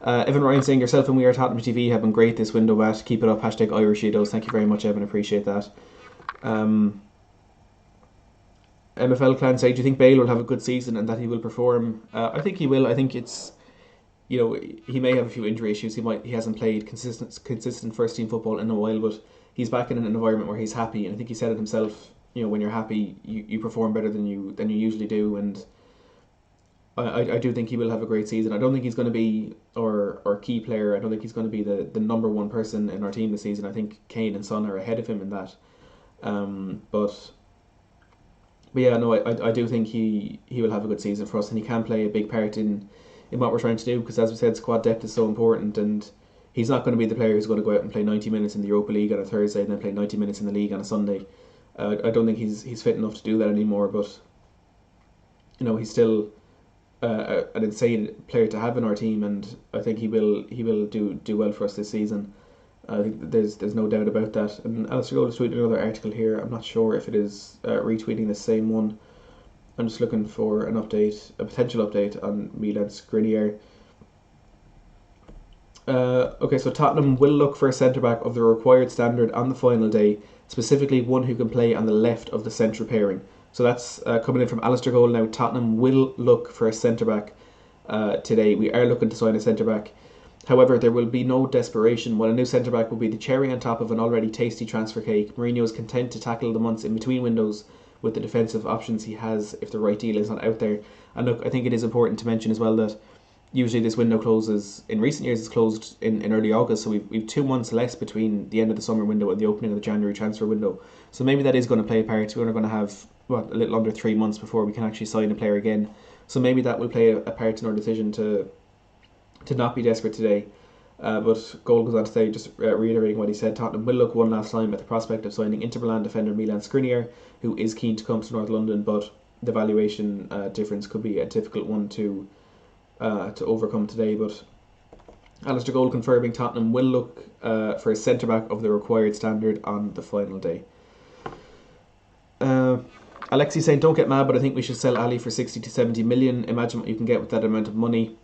[SPEAKER 1] Evan Ryan saying, yourself and we are Tottenham TV have been great this window, Matt. Keep it up. Hashtag Irish Edos. Thank you very much, Evan. Appreciate that. MFL Clan say, do you think Bale will have a good season and that he will perform? I think he will. I think it's, he may have a few injury issues. He hasn't played consistent first team football in a while, but he's back in an environment where he's happy, and I think he said it himself. When you're happy, you perform better than you usually do, and I do think he will have a great season. I don't think he's going to be our key player. I don't think he's going to be the number one person in our team this season. I think Kane and Son are ahead of him in that. But yeah, no, I do think he will have a good season for us, and he can play a big part in what we're trying to do, because as we said, squad depth is so important, and he's not going to be the player who's going to go out and play 90 minutes in the Europa League on a Thursday and then play 90 minutes in the league on a Sunday. I don't think he's fit enough to do that anymore, but he's still an insane player to have in our team, and I think he will do well for us this season. I think there's no doubt about that. And Alistair Gold has tweeted another article here. I'm not sure if it is retweeting the same one. I'm just looking for a potential update on Milan Skriniar. Okay, so Tottenham will look for a centre-back of the required standard on the final day, specifically one who can play on the left of the central pairing. So that's coming in from Alistair Gold. Now, Tottenham will look for a centre-back today. We are looking to sign a centre-back. However, there will be no desperation, while a new centre-back will be the cherry on top of an already tasty transfer cake. Mourinho is content to tackle the months in between windows with the defensive options he has if the right deal is not out there. And look, I think it is important to mention as well that usually this window closes, in recent years it's closed in early August, so we've 2 months less between the end of the summer window and the opening of the January transfer window. So maybe that is going to play a part. We're going to have a little under 3 months before we can actually sign a player again. So maybe that will play a part in our decision to not be desperate today. But Gold goes on to say, just reiterating what he said, Tottenham will look one last time at the prospect of signing Inter Milan defender Milan Skriniar, who is keen to come to North London, but the valuation difference could be a difficult one to overcome today. But Alistair Gold confirming Tottenham will look for a centre-back of the required standard on the final day. Alexi saying, don't get mad, but I think we should sell Ali for 60 to 70 million. Imagine what you can get with that amount of money.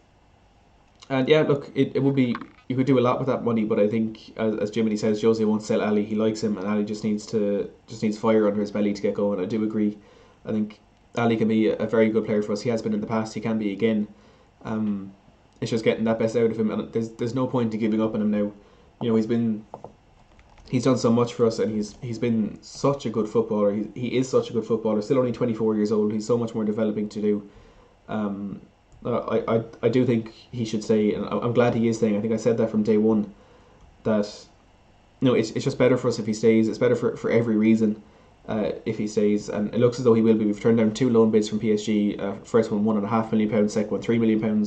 [SPEAKER 1] And yeah, look, it would be, you could do a lot with that money, but I think, as Jiminy says, Jose won't sell Ali. He likes him, and Ali just needs fire under his belly to get going. I do agree. I think Ali can be a very good player for us. He has been in the past. He can be again. It's just getting that best out of him, and there's no point in giving up on him now. He's done so much for us, and he's been such a good footballer. He is such a good footballer. Still only 24 years old. He's so much more developing to do. I do think he should stay, and I'm glad he is staying. I think I said that from day one, that it's just better for us if he stays. It's better for every reason if he stays, and it looks as though he will be. We've turned down 2 loan bids from PSG. First one £1.5 million, second one £3 million.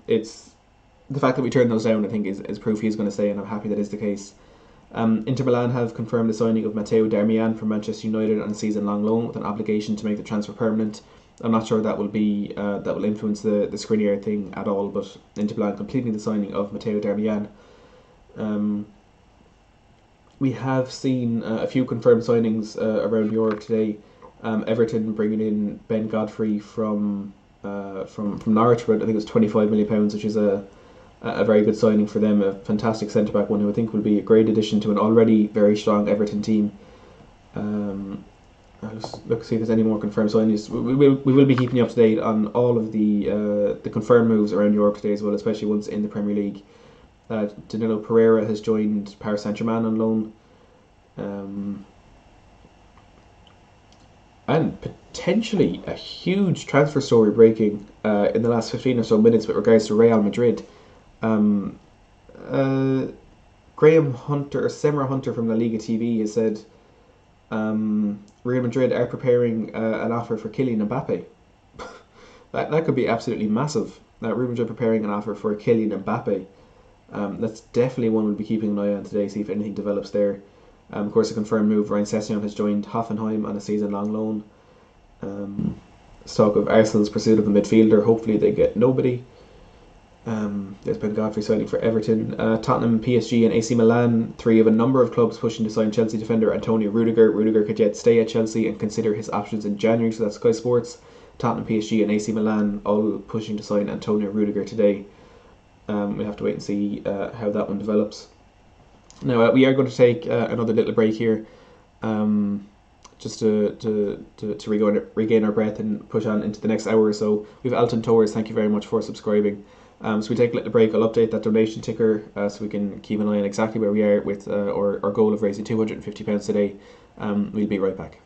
[SPEAKER 1] It's the fact that we turned those down, I think, is proof he's going to stay, and I'm happy that is the case. Inter Milan have confirmed the signing of Matteo Darmian from Manchester United on a season-long loan with an obligation to make the transfer permanent. I'm not sure that will influence the Skriniar thing at all, but Inter Milan completing the signing of Matteo Darmian. We have seen a few confirmed signings around Europe today. Everton bringing in Ben Godfrey from Norwich for, I think it was £25 million, which is a very good signing for them. A fantastic centre back, one who I think will be a great addition to an already very strong Everton team. I'll just look see if there's any more confirmed signings. We will be keeping you up to date on all of the confirmed moves around Europe today as well, especially ones in the Premier League. Danilo Pereira has joined Paris Saint-Germain on loan. And potentially a huge transfer story breaking in the last 15 or so minutes with regards to Real Madrid. Graham Hunter, or Semra Hunter from La Liga TV has said Real Madrid are preparing an offer for Kylian Mbappe. that could be absolutely massive. Real Madrid preparing an offer for Kylian Mbappe. That's definitely one we'll be keeping an eye on today, see if anything develops there. Of course, a confirmed move, Ryan Sessegnon has joined Hoffenheim on a season-long loan. Talk of Arsenal's pursuit of a midfielder. Hopefully they get nobody. There's Ben Godfrey signing for Everton. Tottenham, PSG, and AC Milan, three of a number of clubs pushing to sign Chelsea defender Antonio Rudiger. Rudiger could yet stay at Chelsea and consider his options in January, so that's Sky Sports. Tottenham, PSG, and AC Milan all pushing to sign Antonio Rudiger today. We have to wait and see how that one develops. Now, we are going to take another little break here. Just to regain our breath and push on into the next hour or so. We have Alton Torres, thank you very much for subscribing. So we take a little break. I'll update that donation ticker so we can keep an eye on exactly where we are with our goal of raising £250 today. We'll be right back.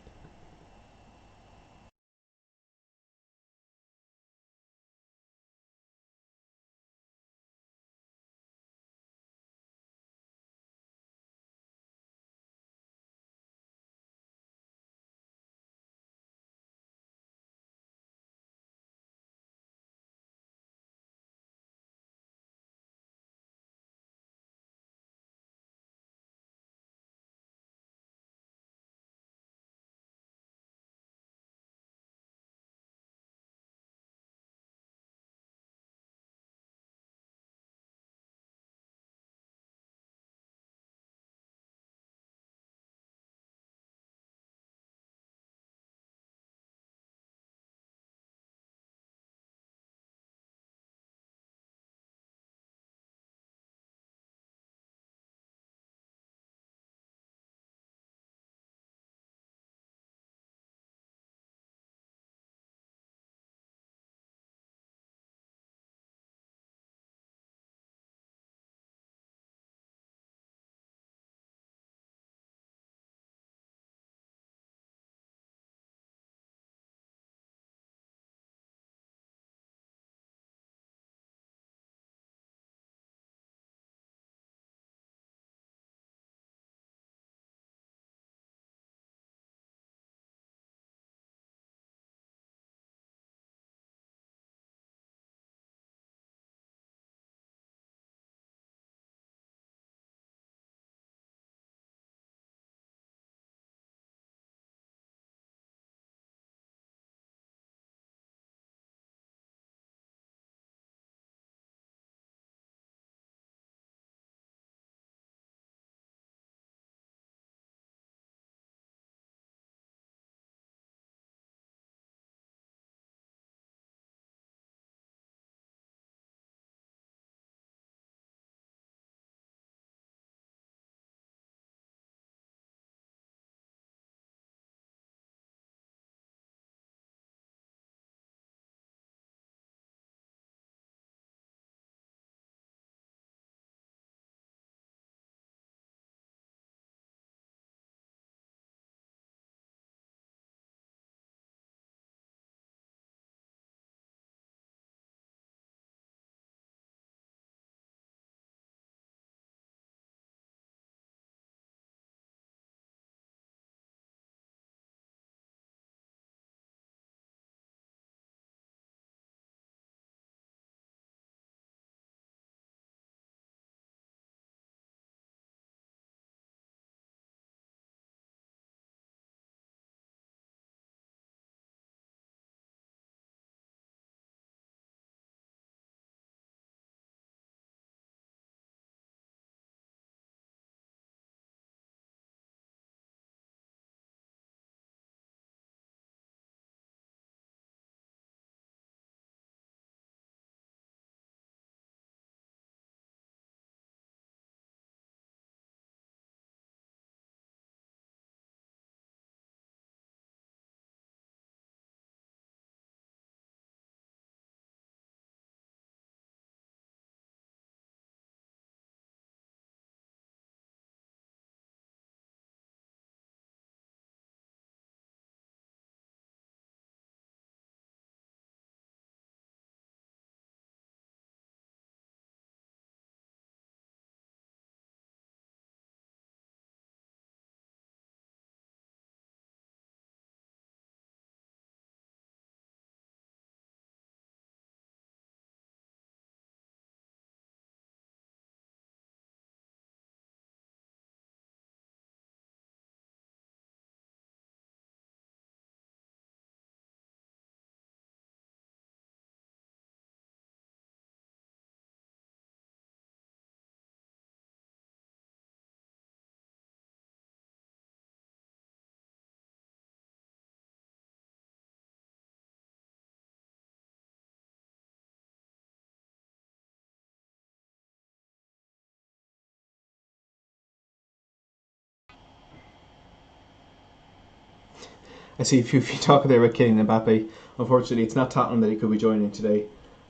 [SPEAKER 1] I see a few talk there about Kylian Mbappe. Unfortunately, it's not Tottenham that he could be joining today.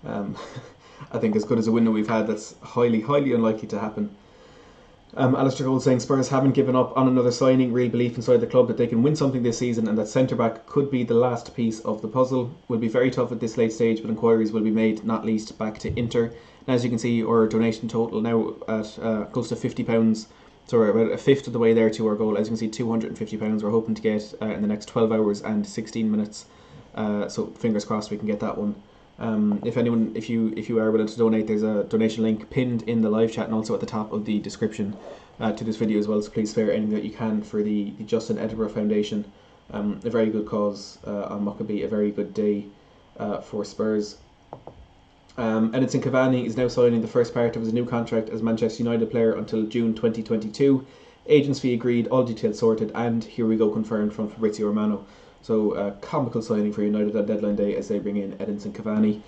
[SPEAKER 1] Um, I think as good as a window we've had, that's highly unlikely to happen. Alistair Gold saying Spurs haven't given up on another signing. Real belief inside the club that they can win something this season, and that centre back could be the last piece of the puzzle. Will be very tough at this late stage, but inquiries will be made, not least back to Inter. And as you can see, our donation total now at close to £50. So we're about a fifth of the way there to our goal. As you can see, £250 we're hoping to get in the next 12 hours and 16 minutes. So fingers crossed we can get that one. If you are willing to donate, there's a donation link pinned in the live chat and also at the top of the description to this video as well. So please spare anything that you can for the Justin Edinburgh Foundation. A very good cause on what could be a very good day for Spurs. Edinson Cavani is now signing the first part of his new contract as Manchester United player until June 2022. Agents fee agreed, all details sorted, and here we go, confirmed from Fabrizio Romano. So comical signing for United at deadline day as they bring in Edinson Cavani.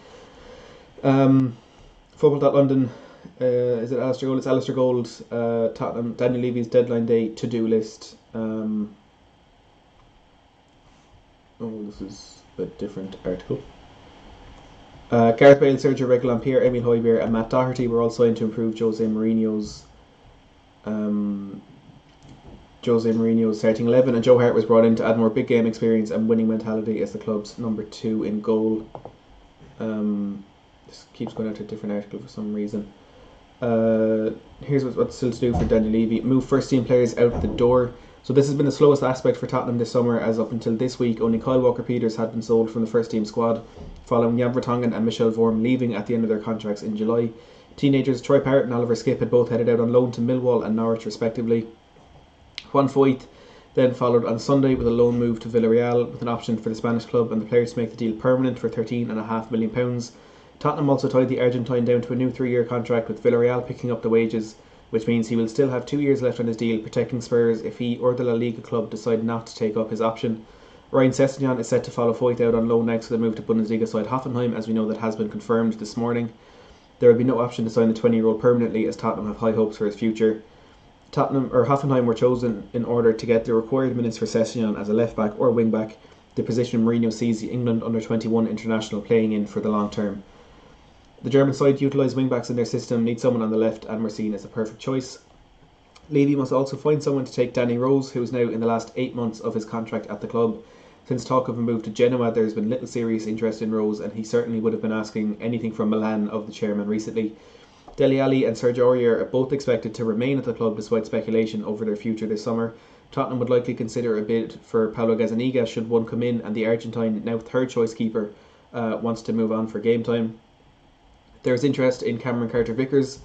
[SPEAKER 1] Football.London, is it Alistair Gold? It's Alistair Gold. Tottenham, Daniel Levy's deadline day to-do list. This is a different article. Gareth Bale, Sergio Reguilon, Pierre-Emile Højbjerg and Matt Doherty were all signed to improve Jose Mourinho's starting 11, and Joe Hart was brought in to add more big game experience and winning mentality as the club's number 2 in goal. This keeps going out to a different article for some reason. Here's what's still to do for Daniel Levy. Move first team players out the door. So this has been the slowest aspect for Tottenham this summer, as up until this week only Kyle Walker-Peters had been sold from the first team squad, following Jan Vertonghen and Michel Vorm leaving at the end of their contracts in July. Teenagers Troy Parrott and Oliver Skip had both headed out on loan to Millwall and Norwich respectively. Juan Foyth then followed on Sunday with a loan move to Villarreal with an option for the Spanish club and the players to make the deal permanent for £13.5 million. Tottenham also tied the Argentine down to a new 3-year contract with Villarreal picking up the wages, which means he will still have 2 years left on his deal, protecting Spurs if he or the La Liga club decide not to take up his option. Ryan Sessegnon is set to follow Foyth out on loan next with a move to Bundesliga side Hoffenheim, as we know that has been confirmed this morning. There will be no option to sign the 20-year-old permanently, as Tottenham have high hopes for his future. Hoffenheim were chosen in order to get the required minutes for Sessegnon as a left back or wing back, the position Mourinho sees the England under-21 international playing in for the long term. The German side utilise wing-backs in their system, need someone on the left, and were seen as a perfect choice. Levy must also find someone to take Danny Rose, who is now in the last 8 months of his contract at the club. Since talk of a move to Genoa, there has been little serious interest in Rose, and he certainly would have been asking anything from Milan of the chairman recently. Dele Alli and Sergio Aurier are both expected to remain at the club despite speculation over their future this summer. Tottenham would likely consider a bid for Paulo Gazzaniga should one come in, and the Argentine, now third choice keeper, wants to move on for game time. There is interest in Cameron Carter-Vickers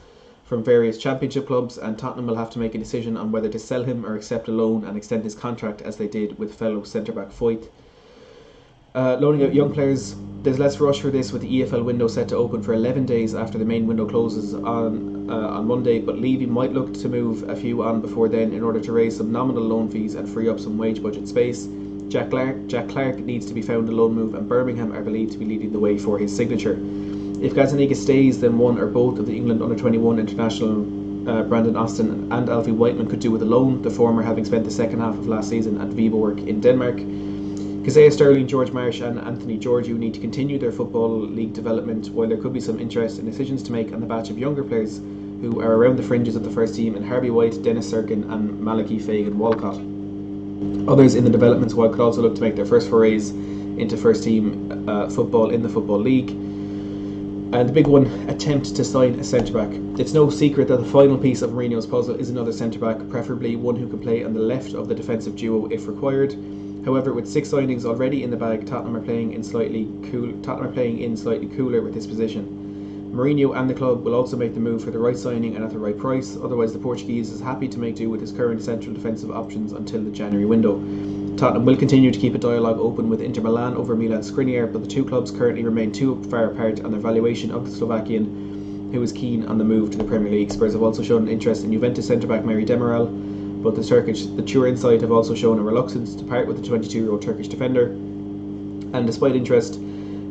[SPEAKER 1] from various championship clubs, and Tottenham will have to make a decision on whether to sell him or accept a loan and extend his contract as they did with fellow centre-back Foyth. Loaning out young players, there's less rush for this with the EFL window set to open for 11 days after the main window closes on Monday, but Levy might look to move a few on before then in order to raise some nominal loan fees and free up some wage budget space. Jack Clark needs to be found a loan move, and Birmingham are believed to be leading the way for his signature. If Gazzaniga stays, then one or both of the England under-21 international Brandon Austin and Alfie Whiteman could do with a loan, the former having spent the second half of last season at Viborg in Denmark. Kazea Sterling, George Marsh and Anthony Georgiou need to continue their Football League development, while there could be some interest in decisions to make on the batch of younger players who are around the fringes of the first team in Harvey White, Dennis Serkin and Malachy Fagan Walcott. Others in the development squad could also look to make their first forays into first team football in the Football League. And the big one, attempt to sign a centre-back. It's no secret that the final piece of Mourinho's puzzle is another centre-back, preferably one who can play on the left of the defensive duo if required. However, with 6 signings already in the bag, Tottenham are playing in slightly cooler with this position. Mourinho and the club will also make the move for the right signing and at the right price, otherwise the Portuguese is happy to make do with his current central defensive options until the January window. Tottenham will continue to keep a dialogue open with Inter Milan over Milan Skriniar, but the two clubs currently remain too far apart on their valuation of the Slovakian, who is keen on the move to the Premier League. Spurs have also shown an interest in Juventus centre-back Mary Demiral, but the Turin side have also shown a reluctance to part with the 22-year-old Turkish defender. And despite interest,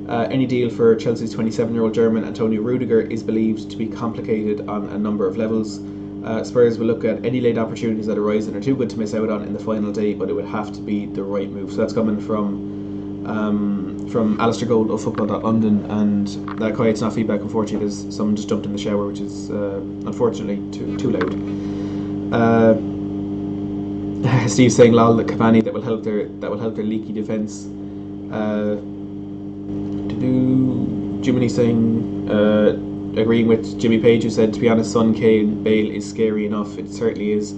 [SPEAKER 1] any deal for Chelsea's 27-year-old German Antonio Rudiger is believed to be complicated on a number of levels. Spurs will look at any late opportunities that arise and are too good to miss out on in the final day, but it would have to be the right move. So that's coming from Alistair Gold of Football.London, and that it's not feedback, unfortunately. There's someone just jumped in the shower, which is unfortunately too loud. Steve saying lol that Cavani that will help their leaky defence. Jiminy saying agreeing with Jimmy Page, who said, to be honest, Son, Kane, Bale is scary enough. It certainly is.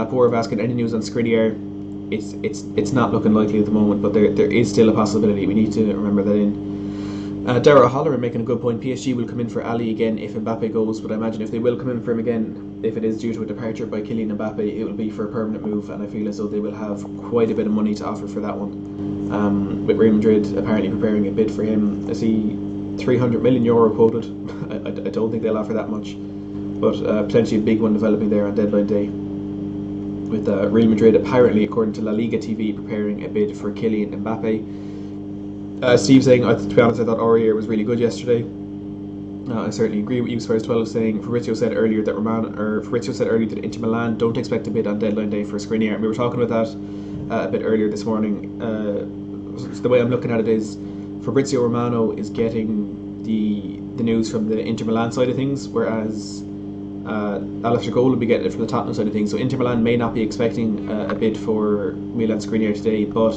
[SPEAKER 1] Poor of asking any news on Skriniar. It's not looking likely at the moment, but there is still a possibility. We need to remember that in. Dara O'Halloran making a good point. PSG will come in for Ali again if Mbappe goes, but I imagine if they will come in for him again, if it is due to a departure by Kylian Mbappe, it will be for a permanent move, and I feel as though they will have quite a bit of money to offer for that one. With Real Madrid apparently preparing a bid for him. I see €300 million quoted. I don't think they'll offer that much, but potentially a big one developing there on deadline day. With Real Madrid apparently, according to La Liga TV, preparing a bid for Kylian Mbappe. Steve saying, to be honest, I thought Aurier was really good yesterday. I certainly agree with you. Spurs 12 saying, Fabrizio said earlier that Inter Milan don't expect a bid on deadline day for Skriniar. We were talking about that a bit earlier this morning. The way I'm looking at it is Fabrizio Romano is getting the news from the Inter Milan side of things, whereas Alistair Gold will be getting it from the Tottenham side of things. So Inter Milan may not be expecting a bid for Milan Skriniar today, but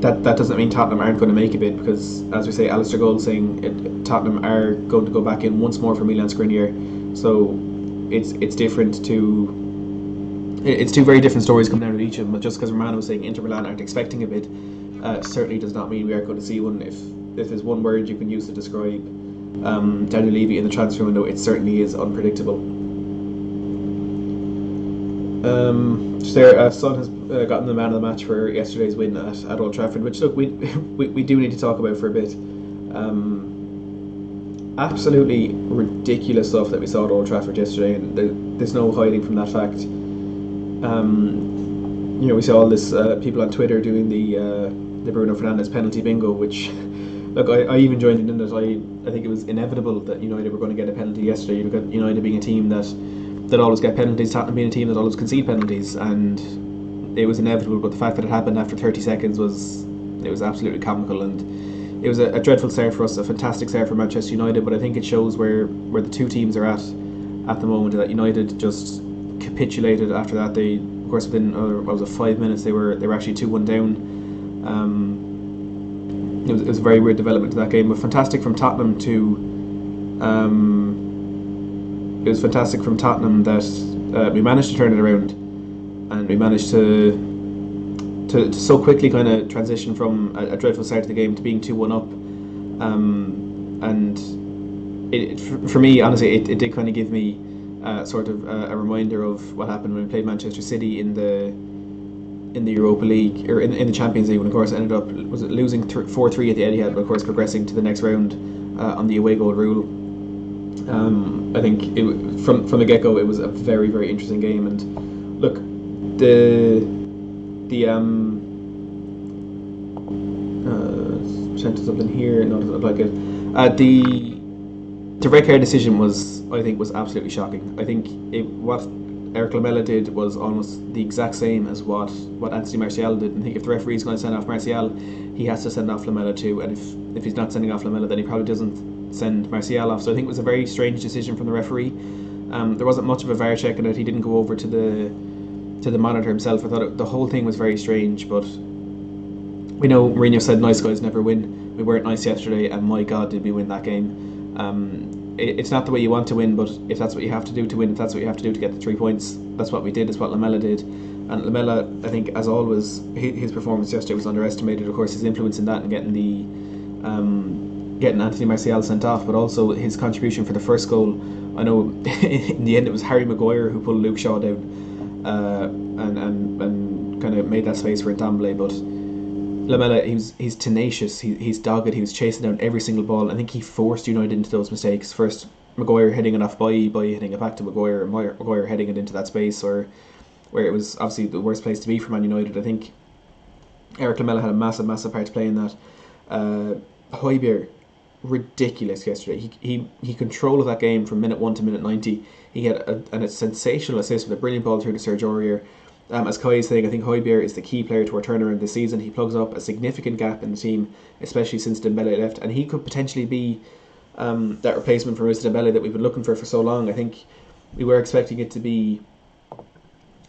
[SPEAKER 1] that doesn't mean Tottenham aren't going to make a bid, because, as we say, Alistair Gold saying Tottenham are going to go back in once more for Milan Skriniar. So it's different to. It's two very different stories coming out of each of them. But just because Romano was saying Inter Milan aren't expecting a bid, certainly does not mean we are going to see one. If there's one word you can use to describe Daniel Levy in the transfer window, it certainly is unpredictable. Son has gotten the man of the match for yesterday's win at Old Trafford, which, look, we do need to talk about for a bit. Absolutely ridiculous stuff that we saw at Old Trafford yesterday, and there's no hiding from that fact. We saw all this people on Twitter doing the Bruno Fernandes penalty bingo, which, look, I even joined in it. I think it was inevitable that United were going to get a penalty yesterday. You've got United being a team that always get penalties, Tottenham being a team that always concede penalties, and it was inevitable. But the fact that it happened after 30 seconds was absolutely comical, and it was a dreadful start for us, a fantastic start for Manchester United. But I think it shows where the two teams are at the moment. That United just capitulated after that. They, of course, within 5 minutes they were actually 2-1 down. It was a very weird development to that game, but fantastic from Tottenham to. It was fantastic from Tottenham that we managed to turn it around, and we managed to so quickly kind of transition from a dreadful start to the game to being 2-1 up. And for me, honestly, it did kind of give me sort of a reminder of what happened when we played Manchester City in the Europa League, or in the Champions League, when of course ended up losing 4-3 at the Etihad, but of course progressing to the next round on the away goal rule. I think from the get-go it was a very, very interesting game, and look, the sentence up in here, not like it. The red card decision was absolutely shocking. I think what Eric Lamela did was almost the exact same as what Anthony Martial did. And I think if the referee is going to send off Martial, he has to send off Lamela too. And if he's not sending off Lamela, then he probably doesn't send Martial off. So I think it was a very strange decision from the referee. There wasn't much of a VAR check in it. He didn't go over to the monitor himself. I thought the whole thing was very strange, but we know Mourinho said nice guys never win. We weren't nice yesterday, and my God, did we win that game. It's not the way you want to win, but if that's what you have to do to win, if that's what you have to do to get the 3 points, that's what we did. It's what Lamela did. And Lamela, I think, as always, his performance yesterday was underestimated. Of course, his influence in that and getting Anthony Martial sent off, but also his contribution for the first goal. I know in the end it was Harry Maguire who pulled Luke Shaw down and kind of made that space for Ndombele, but Lamela, he's tenacious, he's dogged, he was chasing down every single ball. I think he forced United into those mistakes. First, Maguire heading it off by hitting it back to Maguire, and Maguire heading it into that space where it was obviously the worst place to be for Man United. I think Eric Lamela had a massive part to play in that. Hojbjerg ridiculous yesterday. He controlled that game from minute 1 to minute 90. He had a sensational assist with a brilliant ball through to Serge Aurier. As Kai is saying, I think Højbjerg is the key player to our turnaround this season. He plugs up a significant gap in the team, especially since Dembele left, and he could potentially be that replacement for Moussa Dembele that we've been looking for so long. I think we were expecting it to be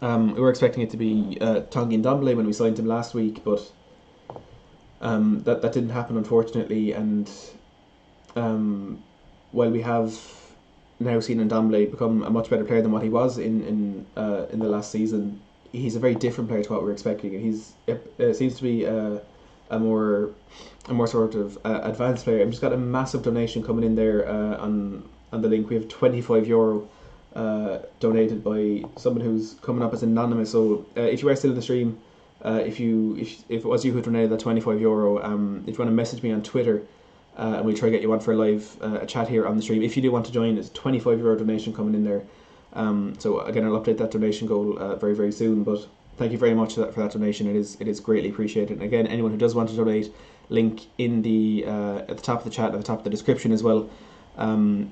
[SPEAKER 1] Tanguy Ndombele when we signed him last week, but that didn't happen, unfortunately. And while we have now seen Ndombele become a much better player than what he was in the last season, he's a very different player to what we were expecting. And seems to be a more sort of advanced player. I've just got a massive donation coming in there on the link. We have €25 donated by someone who's coming up as anonymous. So if you are still in the stream, if it was you who donated that €25, if you want to message me on Twitter, and we'll try to get you on for a live chat here on the stream. If you do want to join, it's a €25 donation coming in there. So again, I'll update that donation goal very, very soon. But thank you very much for that donation. It is greatly appreciated. And again, anyone who does want to donate, link in the at the top of the chat, at the top of the description as well.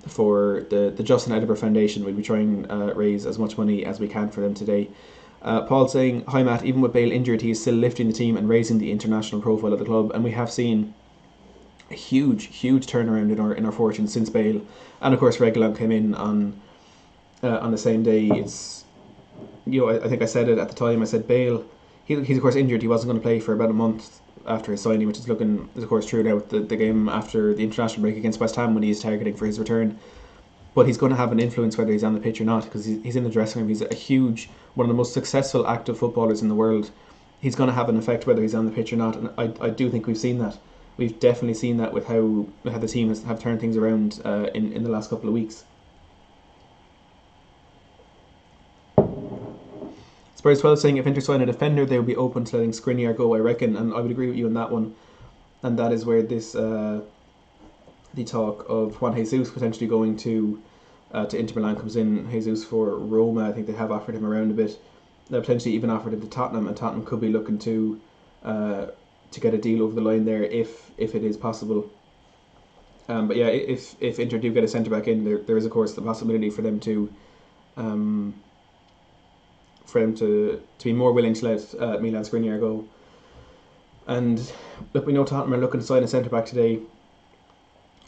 [SPEAKER 1] For the Justin Edinburgh Foundation, we'll be trying to raise as much money as we can for them today. Paul saying, hi Matt, even with Bale injured, he is still lifting the team and raising the international profile of the club, and we have seen a huge turnaround in our fortunes since Bale, and of course Reguilon came in on the same day. It's, I think I said it at the time. I said Bale, he's of course injured. He wasn't going to play for about a month after his signing, which is of course true now with the game after the international break against West Ham when he's targeting for his return. But he's going to have an influence whether he's on the pitch or not, because he's in the dressing room. He's one of the most successful active footballers in the world. He's going to have an effect whether he's on the pitch or not, and I do think we've seen that. We've definitely seen that with how the team have turned things around in the last couple of weeks. Spurs 12 saying, if Inter sign a defender, they would be open to letting Skriniar go, I reckon, and I would agree with you on that one. And that is where this the talk of Juan Jesus potentially going to Inter Milan comes in. Jesus for Roma, I think they have offered him around a bit. They potentially even offered him to Tottenham, and Tottenham could be looking to get a deal over the line there if it is possible. But yeah, if Inter do get a centre back in, there is of course the possibility for them to be more willing to let Milan Skriniar go. And look, we know Tottenham are looking to sign a centre back today.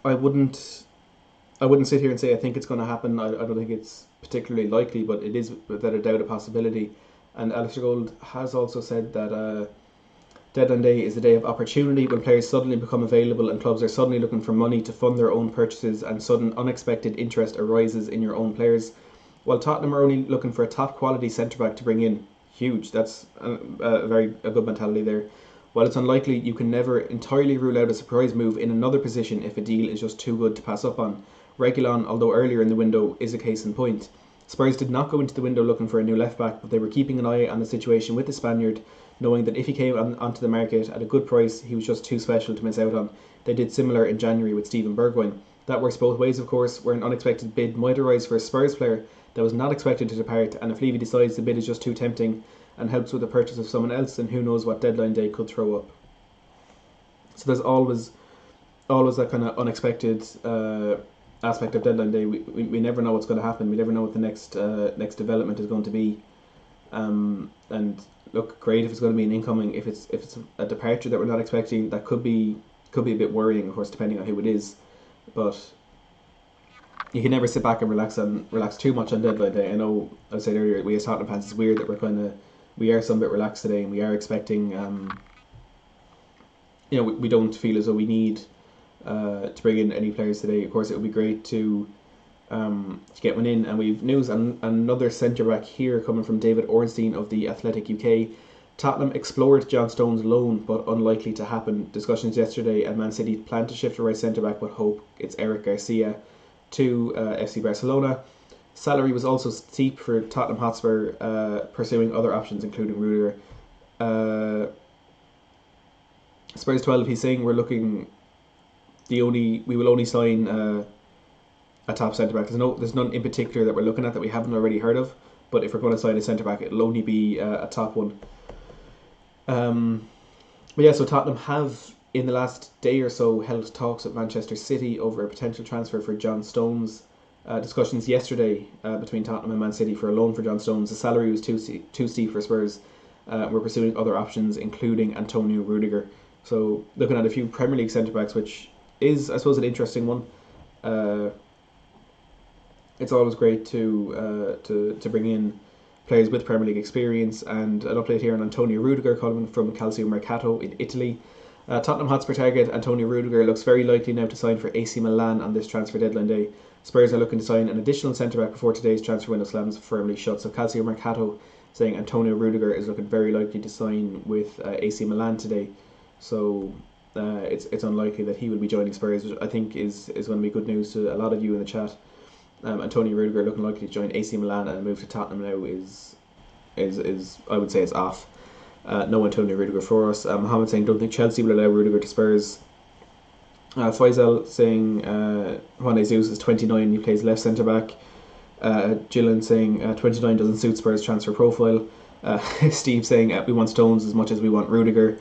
[SPEAKER 1] I wouldn't sit here and say I think it's going to happen. I don't think it's particularly likely, but it is without a doubt a possibility. And Alistair Gold has also said that deadline day is a day of opportunity when players suddenly become available and clubs are suddenly looking for money to fund their own purchases, and sudden unexpected interest arises in your own players. While Tottenham are only looking for a top quality centre back to bring in, huge. That's a good mentality there. While it's unlikely, you can never entirely rule out a surprise move in another position if a deal is just too good to pass up on. Reguilon, although earlier in the window, is a case in point. Spurs did not go into the window looking for a new left back, but they were keeping an eye on the situation with the Spaniard, knowing that if he came onto the market at a good price, he was just too special to miss out on. They did similar in January with Steven Bergwijn. That works both ways, of course, where an unexpected bid might arise for a Spurs player that was not expected to depart, and if Levy decides the bid is just too tempting and helps with the purchase of someone else, then who knows what deadline day could throw up. So there's always that kind of unexpected aspect of deadline day. We never know what's going to happen. We never know what the next development is going to be. And look, great if it's going to be an incoming. If it's a departure that we're not expecting, that could be a bit worrying, of course, depending on who it is. But you can never sit back and relax too much on deadline day. I know I said earlier, we as Tottenham fans, it's weird that we are some bit relaxed today, and we are expecting. We don't feel as though we need to bring in any players today. Of course, it would be great to get one in, and we've news on another centre back here coming from David Ornstein of the Athletic UK. Tottenham explored John Stones' loan, but unlikely to happen. Discussions yesterday, and Man City plan to shift to right centre back, but hope it's Eric Garcia to FC Barcelona. Salary was also steep for Tottenham Hotspur, pursuing other options including Rudiger. Spurs 12, he's saying we will only sign a top centre back. There's none in particular that we're looking at that we haven't already heard of, but if we're going to sign a centre back, it'll only be a top one. But yeah, so Tottenham have in the last day or so held talks with Manchester City over a potential transfer for John Stones. Discussions yesterday between Tottenham and Man City for a loan for John Stones. The salary was too steep for Spurs. We're pursuing other options, including Antonio Rudiger. So looking at a few Premier League centre backs, which is, I suppose, an interesting one. It's always great to bring in players with Premier League experience. And an update here on Antonio Rudiger, coming from Calcio Mercato in Italy. Tottenham Hotspur target Antonio Rudiger looks very likely now to sign for AC Milan on this transfer deadline day. Spurs are looking to sign an additional centre-back before today's transfer window slams firmly shut. So Calcio Mercato saying Antonio Rudiger is looking very likely to sign with AC Milan today. So it's unlikely that he will be joining Spurs, which I think is going to be good news to a lot of you in the chat. Antonio Rudiger looking likely to join AC Milan and move to Tottenham now is I would say it's off. No Antonio Rudiger for us. Mohammed saying don't think Chelsea will allow Rudiger to Spurs. Faisal saying Juan Jesus is 29, he plays left centre back. Gillen saying 29 doesn't suit Spurs transfer profile. Steve saying we want Stones as much as we want Rudiger.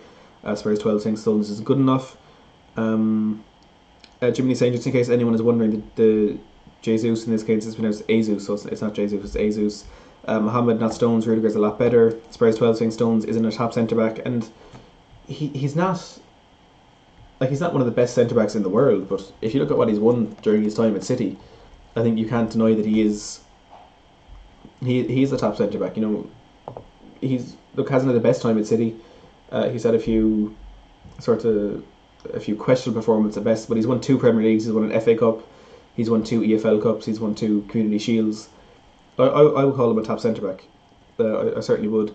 [SPEAKER 1] Spurs 12 saying Stones is good enough. Jimmy saying just in case anyone is wondering, the Jesus in this case is pronounced Jesus, so it's not Jesus, it's Jesus. Mohammed, not Stones. Rudiger's a lot better. Spurs 12 saying Stones isn't a top centre back, and he's not one of the best centre backs in the world. But if you look at what he's won during his time at City, I think you can't deny that he is a top centre back. You know, hasn't had the best time at City. He's had a few questionable performances at best, but he's won 2 Premier Leagues. He's won an FA Cup. He's won 2 EFL Cups. He's won 2 Community Shields. I would call him a top centre back. I certainly would.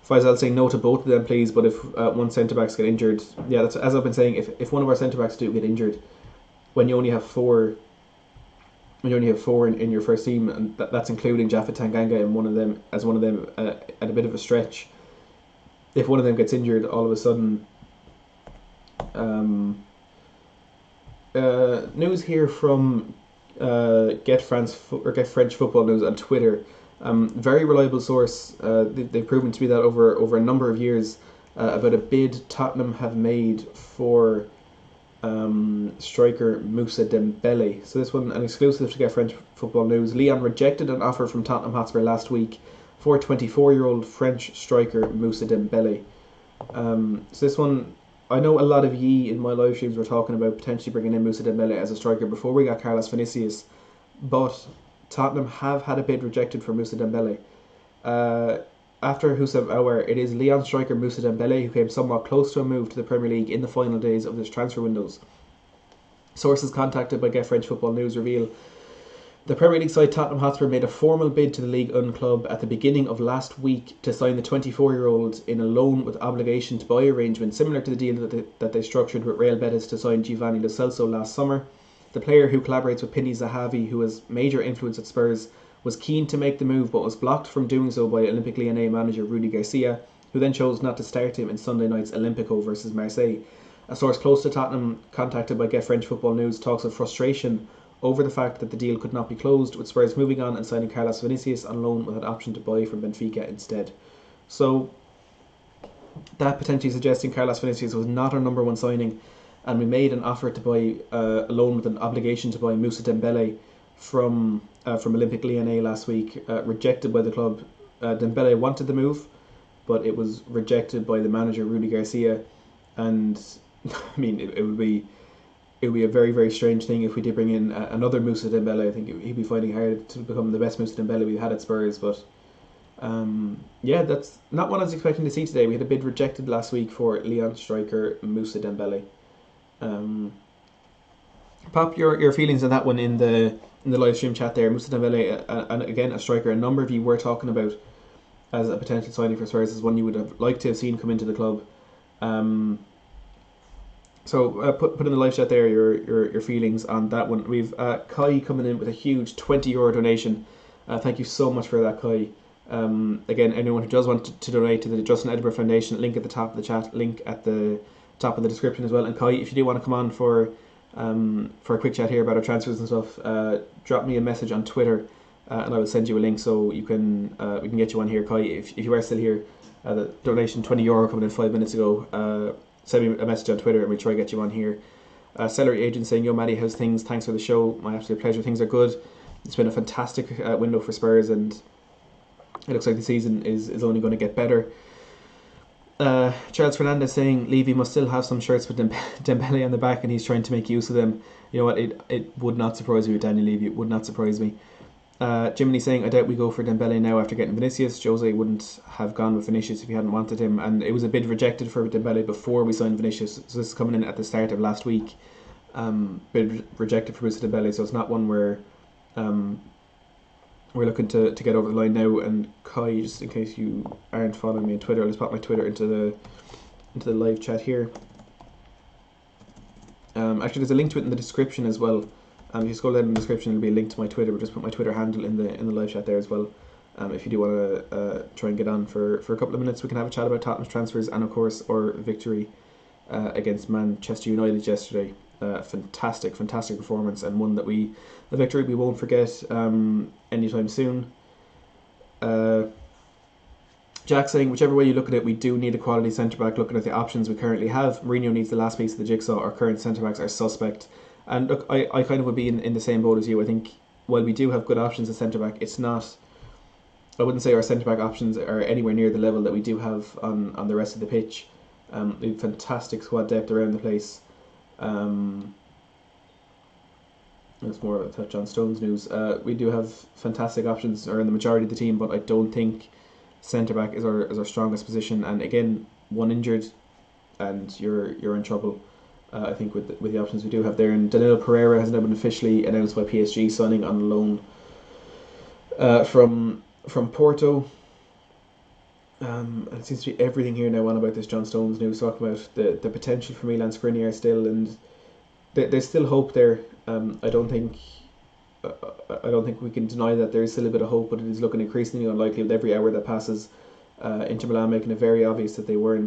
[SPEAKER 1] Faisal saying no to both of them, please. But if one centre backs get injured, yeah, that's as I've been saying. If one of our centre backs do get injured, when you only have 4 in your first team, and that's including Jaffa Tanganga and one of them at a bit of a stretch. If one of them gets injured, all of a sudden, news here from Get French Football News on Twitter. Very reliable source. They've proven to be that over a number of years. About a bid Tottenham have made for striker Moussa Dembele. So this one, an exclusive to Get French Football News. Lyon rejected an offer from Tottenham Hotspur last week for 24-year-old French striker Moussa Dembele. So this one, I know a lot of ye in my live streams were talking about potentially bringing in Moussa Dembele as a striker before we got Carlos Vinicius, but Tottenham have had a bid rejected for Moussa Dembele. After Hussein Aouar, it is Lyon striker Moussa Dembele who came somewhat close to a move to the Premier League in the final days of this transfer windows. Sources contacted by Get French Football News reveal the Premier League side Tottenham Hotspur made a formal bid to the Ligue 1 club at the beginning of last week to sign the 24-year-old in a loan with obligation to buy arrangement similar to the deal that they structured with Real Betis to sign Giovanni Lo Celso last summer. The player, who collaborates with Pini Zahavi, who has major influence at Spurs, was keen to make the move but was blocked from doing so by Olympique Lyonnais manager Rudy Garcia, who then chose not to start him in Sunday night's Olympico versus Marseille. A source close to Tottenham, contacted by Get French Football News, talks of frustration over the fact that the deal could not be closed, with Spurs moving on and signing Carlos Vinicius on loan with an option to buy from Benfica instead. So that potentially suggesting Carlos Vinicius was not our number one signing, and we made an offer to buy a loan with an obligation to buy Moussa Dembele from Olympique Lyonnais last week, rejected by the club. Dembele wanted the move, but it was rejected by the manager Rudy Garcia, and I mean it would be a very, very strange thing if we did bring in another Moussa Dembele. I think he'd be finding hard to become the best Moussa Dembele we've had at Spurs. But yeah, that's not what I was expecting to see today. We had a bid rejected last week for Lyon striker Moussa Dembele. Pop your feelings on that one in the live stream chat there. Moussa Dembele, and again a striker a number of you were talking about as a potential signing for Spurs, as one you would have liked to have seen come into the club. So put in the live chat there your feelings on that one. We've Kai coming in with a huge €20 donation. Thank you so much for that, Kai. Again, anyone who does want to donate to the Justin Edinburgh Foundation, link at the top of the chat, link at the top of the description as well. And Kai, if you do want to come on for a quick chat here about our transfers and stuff, drop me a message on Twitter, and I will send you a link so you can we can get you on here, Kai. If you are still here, the donation €20 coming in 5 minutes ago. send me a message on Twitter and we'll try to get you on here. Celery Agent saying, yo Maddie, how's things? Thanks for the show. My absolute pleasure. Things are good. It's been a fantastic window for Spurs, and it looks like the season is only going to get better. Charles Fernandez saying Levy must still have some shirts with Dembele on the back and he's trying to make use of them. You know what, it would not surprise me with Daniel Levy. It would not surprise me. Jiminy saying, I doubt we go for Dembele now after getting Vinicius. Jose wouldn't have gone with Vinicius if he hadn't wanted him, and it was a bid rejected for Dembele before we signed Vinicius, so this is coming in at the start of last week. Bid rejected for Mr. Dembele, so it's not one where we're looking to get over the line now. And Kai, just in case you aren't following me on Twitter, I'll just pop my Twitter into the live chat here. Actually, there's a link to it in the description as well. If you scroll down in the description, there'll be a link to my Twitter, but just put my Twitter handle in the live chat there as well. If you do want to try and get on for a couple of minutes, we can have a chat about Tottenham's transfers and, of course, our victory against Manchester United yesterday. Fantastic performance, and one that the victory we won't forget anytime soon. Jack saying, whichever way you look at it, we do need a quality centre-back. Looking at the options we currently have, Mourinho needs the last piece of the jigsaw. Our current centre-backs are suspect. And look, I kind of would be in the same boat as you. I think while we do have good options at centre-back, it's not... I wouldn't say our centre-back options are anywhere near the level that we do have on the rest of the pitch. We have fantastic squad depth around the place. That's more of a touch on Stone's news. We do have fantastic options around the majority of the team, but I don't think centre-back is our strongest position. And again, one injured and you're in trouble. I think with the options we do have there. And Danilo Pereira has now been officially announced by PSG, signing on loan from Porto. And it seems to be everything here now on about this John Stones news, talking about the potential for Milan Skriniar still, and there's still hope there. I don't think we can deny that there is still a bit of hope, but it is looking increasingly unlikely with every hour that passes. Inter Milan making it very obvious that they were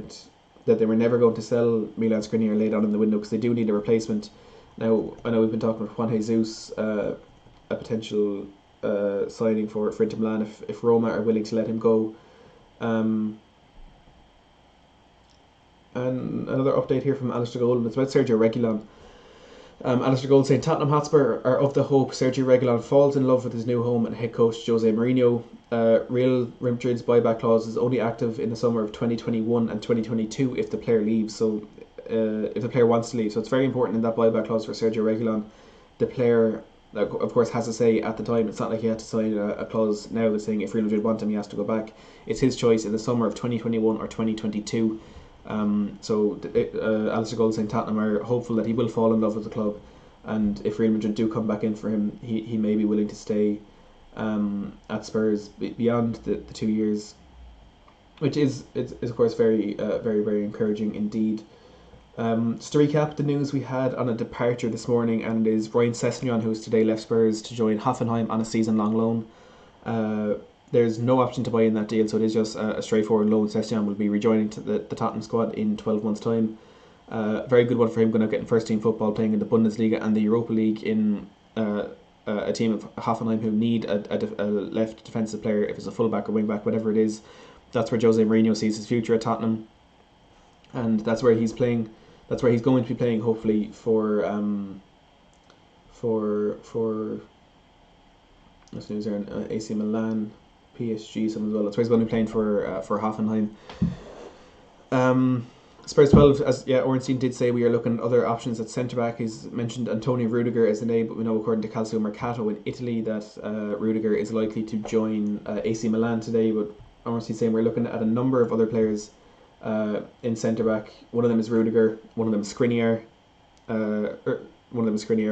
[SPEAKER 1] never going to sell Milan Skriniar late on in the window, because they do need a replacement. Now, I know we've been talking about Juan Jesus, a potential signing for Inter Milan if Roma are willing to let him go. And another update here from Alistair Gold, it's about Sergio Reguilon. Alistair Gold saying Tottenham Hotspur are of the hope Sergio Reguilon falls in love with his new home and head coach Jose Mourinho. Real Madrid's buyback clause is only active in the summer of 2021 and 2022 if the player leaves. So if the player wants to leave, so it's very important in that buyback clause for Sergio Reguilon. The player, of course, has to say at the time. It's not like he had to sign a clause now that's saying if Real Madrid want him, he has to go back. It's his choice in the summer of 2021 or 2022. So Alistair Gold saying Tottenham are hopeful that he will fall in love with the club, and if Real Madrid do come back in for him, he may be willing to stay at Spurs beyond the 2 years, which is of course very encouraging indeed. Just to recap the news we had on a departure this morning, and it is Ryan Sessegnon, who has today left Spurs to join Hoffenheim on a season-long loan. There's no option to buy in that deal, so it is just a straightforward loan. Sessegnon will be rejoining the Tottenham squad in 12 months' time. Very good one for him, going out getting first-team football, playing in the Bundesliga and the Europa League in a team of Hoffenheim who need a left defensive player, if it's a fullback or wing-back, whatever it is. That's where Jose Mourinho sees his future at Tottenham, and that's where he's playing. That's where he's going to be playing, hopefully, for what's the news there? AC Milan, PSG, some as well. That's where he's going to be playing for Hoffenheim. Spurs 12, as Ornstein did say, we are looking at other options at centre back. He's mentioned Antonio Rudiger as the name, but we know according to Calcio Mercato in Italy that Rudiger is likely to join AC Milan today. But Ornstein's saying we're looking at a number of other players in centre back. One of them is Rudiger. One of them is Skriniar.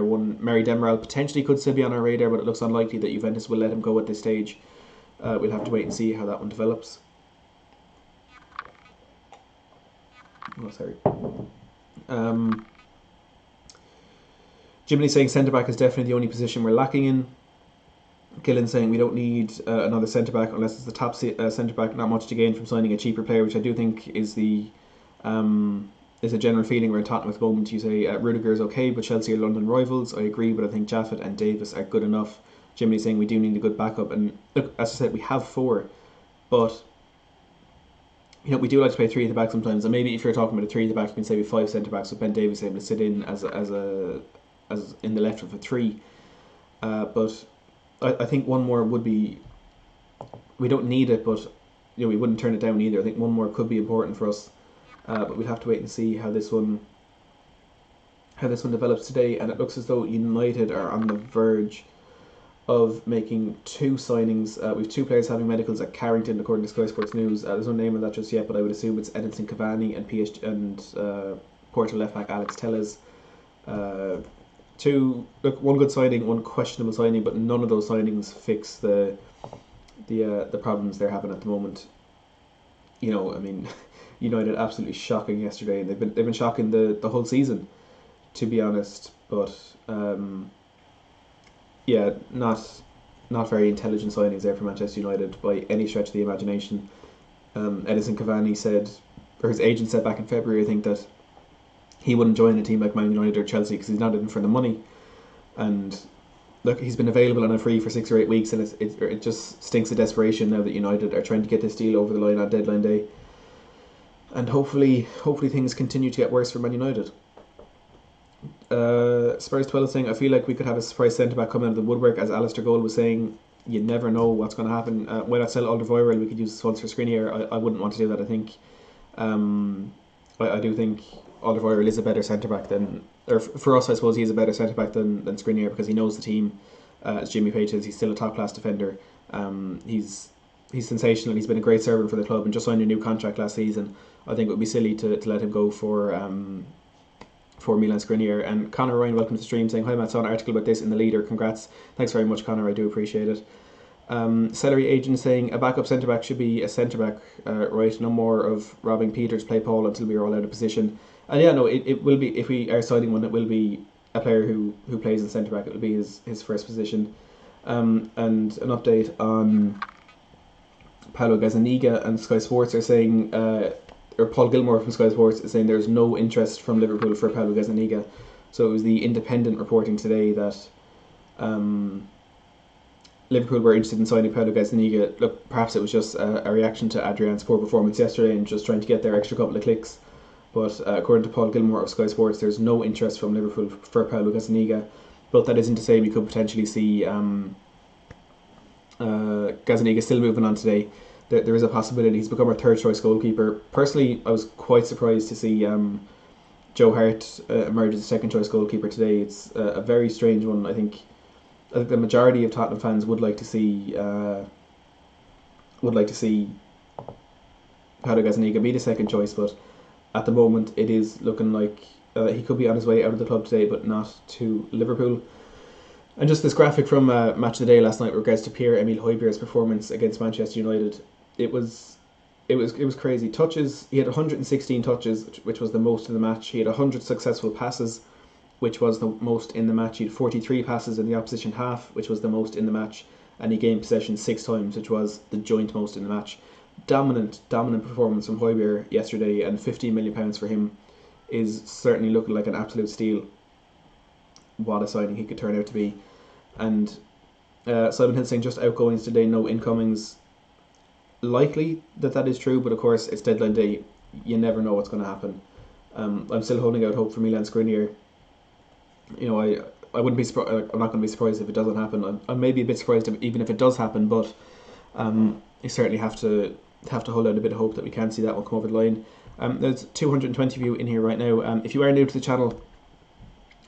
[SPEAKER 1] One Mary Demiral potentially could still be on our radar, but it looks unlikely that Juventus will let him go at this stage. We'll have to wait and see how that one develops. Oh, sorry. Jiminy saying centre back is definitely the only position we're lacking in. Gillen saying we don't need another centre back unless it's the top centre back. Not much to gain from signing a cheaper player, which I do think is a general feeling around Tottenham at the moment. You say Rudiger is okay, but Chelsea are London rivals. I agree, but I think Jaffet and Davis are good enough. Jiminy saying we do need a good backup, and look, as I said, we have four, but we do like to play three at the back sometimes, and maybe if you're talking about a three at the back, you can say we have five centre backs with Ben Davies able to sit in as in the left of a three. But I think one more would be. We don't need it, but we wouldn't turn it down either. I think one more could be important for us, but we'd have to wait and see how this one develops today. And it looks as though United are on the verge of making two signings. We have two players having medicals at Carrington, according to Sky Sports News. There's no name on that just yet, but I would assume it's Edinson Cavani and Porto left back Alex Telles. One good signing, one questionable signing, but none of those signings fix the problems they're having at the moment. United absolutely shocking yesterday, and they've been shocking the whole season, to be honest. But not very intelligent signings there for Manchester United by any stretch of the imagination. Edinson Cavani said, or his agent said back in February, I think, that he wouldn't join a team like Man United or Chelsea because he's not in for the money. And look, he's been available on a free for 6 or 8 weeks, and it just stinks of desperation now that United are trying to get this deal over the line on deadline day. And hopefully things continue to get worse for Man United. Spurs 12 saying, I feel like we could have a surprise centre-back coming out of the woodwork. As Alistair Gold was saying, you never know what's going to happen. Why not sell Alderweireld? We could use Swansea for Skriniar. I wouldn't want to do that. I think I do think Alderweireld is a better centre-back than, or for us I suppose he's a better centre-back than Skriniar, because he knows the team. As Jimmy Page says, he's still a top-class defender. He's sensational. He's been a great servant for the club and just signed a new contract last season. I think it would be silly to let him go for Milan Skriniar. And Conor Ryan, welcome to the stream, saying, hi Matt, saw an article about this in the Leader, congrats. Thanks very much, Conor, I do appreciate it. Celery Agent saying, a backup centre-back should be a centre-back, right? No more of robbing Peters, play Paul until we are all out of position. And it will be, if we are signing one, it will be a player who plays in centre-back. It will be his first position. And an update on Paulo Gazzaniga, and Sky Sports are saying, or Paul Gilmore from Sky Sports is saying there's no interest from Liverpool for Paulo Gazzaniga. So it was the Independent reporting today that Liverpool were interested in signing Paulo Gazzaniga. Look, perhaps it was just a reaction to Adrian's poor performance yesterday and just trying to get their extra couple of clicks. But according to Paul Gilmore of Sky Sports, there's no interest from Liverpool for Paulo Gazzaniga. But that isn't to say we could potentially see Gazzaniga still moving on today. There is a possibility he's become our third choice goalkeeper. Personally, I was quite surprised to see Joe Hart emerge as a second choice goalkeeper today. It's a very strange one. I think the majority of Tottenham fans would like to see Paulo Gazzaniga be the second choice, but at the moment it is looking like he could be on his way out of the club today, but not to Liverpool. And just this graphic from Match of the Day last night with regards to Pierre-Emile Højbjerg's performance against Manchester United. It was crazy. Touches, he had 116 touches, which was the most in the match. He had 100 successful passes, which was the most in the match. He had 43 passes in the opposition half, which was the most in the match. And he gained possession 6 times, which was the joint most in the match. Dominant performance from Højbjerg yesterday, and £15 million for him is certainly looking like an absolute steal. What a signing he could turn out to be. And Simon Hill saying, just outgoings today, no incomings. Likely that is true, but of course it's deadline day. You never know what's going to happen. I'm still holding out hope for Milan Skriniar. I wouldn't be surprised. I'm not going to be surprised if it doesn't happen. I'm maybe a bit surprised even if it does happen, but you certainly have to hold out a bit of hope that we can see that one come over the line. There's 220 of you in here right now. If you are new to the channel,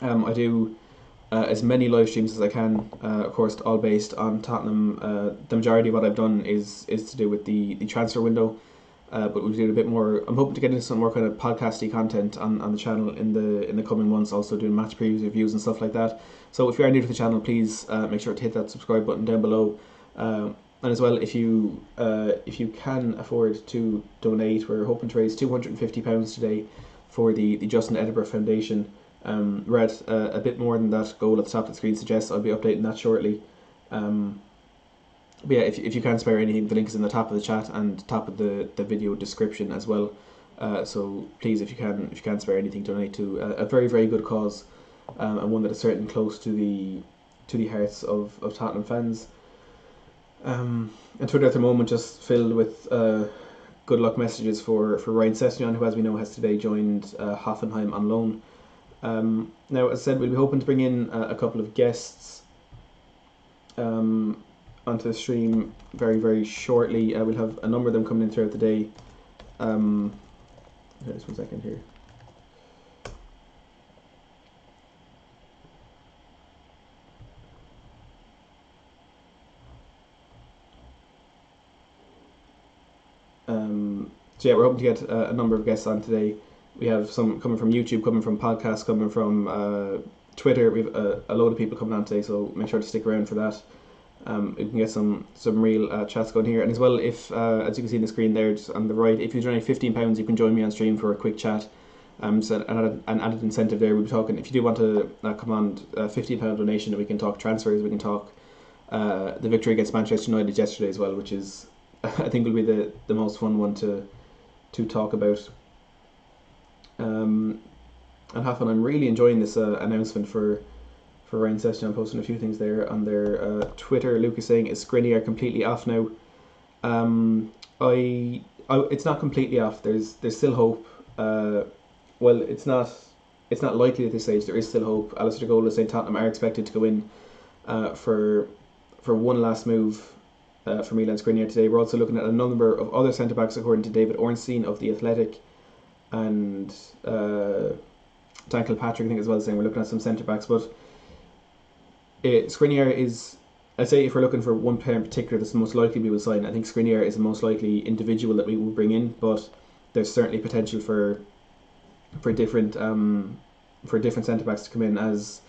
[SPEAKER 1] I do as many live streams as I can, of course, all based on Tottenham. The majority of what I've done is to do with the transfer window, but we'll do a bit more. I'm hoping to get into some more kind of podcasty content on the channel in the coming months, also doing match previews, reviews and stuff like that. So if you are new to the channel, please make sure to hit that subscribe button down below. And as well, if you can afford to donate, we're hoping to raise £250 today for the Justin Edinburgh Foundation. We're at a bit more than that goal at the top of the screen suggests. I'll be updating that shortly. But yeah, if you can spare anything, the link is in the top of the chat and top of the video description as well. So please, if you can spare anything, donate to a very, very good cause, and one that is certainly close to the hearts of Tottenham fans. And Twitter at the moment just filled with good good luck messages for Ryan Sessegnon, who, as we know, has today joined Hoffenheim on loan. Now, as I said, we'll be hoping to bring in a couple of guests onto the stream very, very shortly. We'll have a number of them coming in throughout the day. Just 1 second here. So yeah, we're hoping to get a number of guests on today. We have some coming from YouTube, coming from podcasts, coming from Twitter. We have a load of people coming on today, so make sure to stick around for that. We can get some real chats going here. And as well, if as you can see on the screen there, just on the right, if you donate £15, you can join me on stream for a quick chat. So an added incentive there. We'll be talking, if you do want to come on, £15 donation, we can talk transfers, we can talk the victory against Manchester United yesterday as well, which is, I think, will be the most fun one to talk about. And Halfon, I'm really enjoying this announcement for Ryan Sessegnon. I'm posting a few things there on their Twitter. Luke is saying, is Skriniar completely off now? It's not completely off. There's still hope. Well, it's not likely at this stage. There is still hope. Alistair Gold is saying Tottenham are expected to go in for one last move for Milan Skriniar today. We're also looking at a number of other centre backs, according to David Ornstein of The Athletic, and Dan Kilpatrick, I think, as well, saying we're looking at some centre backs. But Skriniar is, I'd say, if we're looking for one player in particular that's the most likely we will sign, I think Skriniar is the most likely individual that we will bring in. But there's certainly potential for different centre backs to come in. As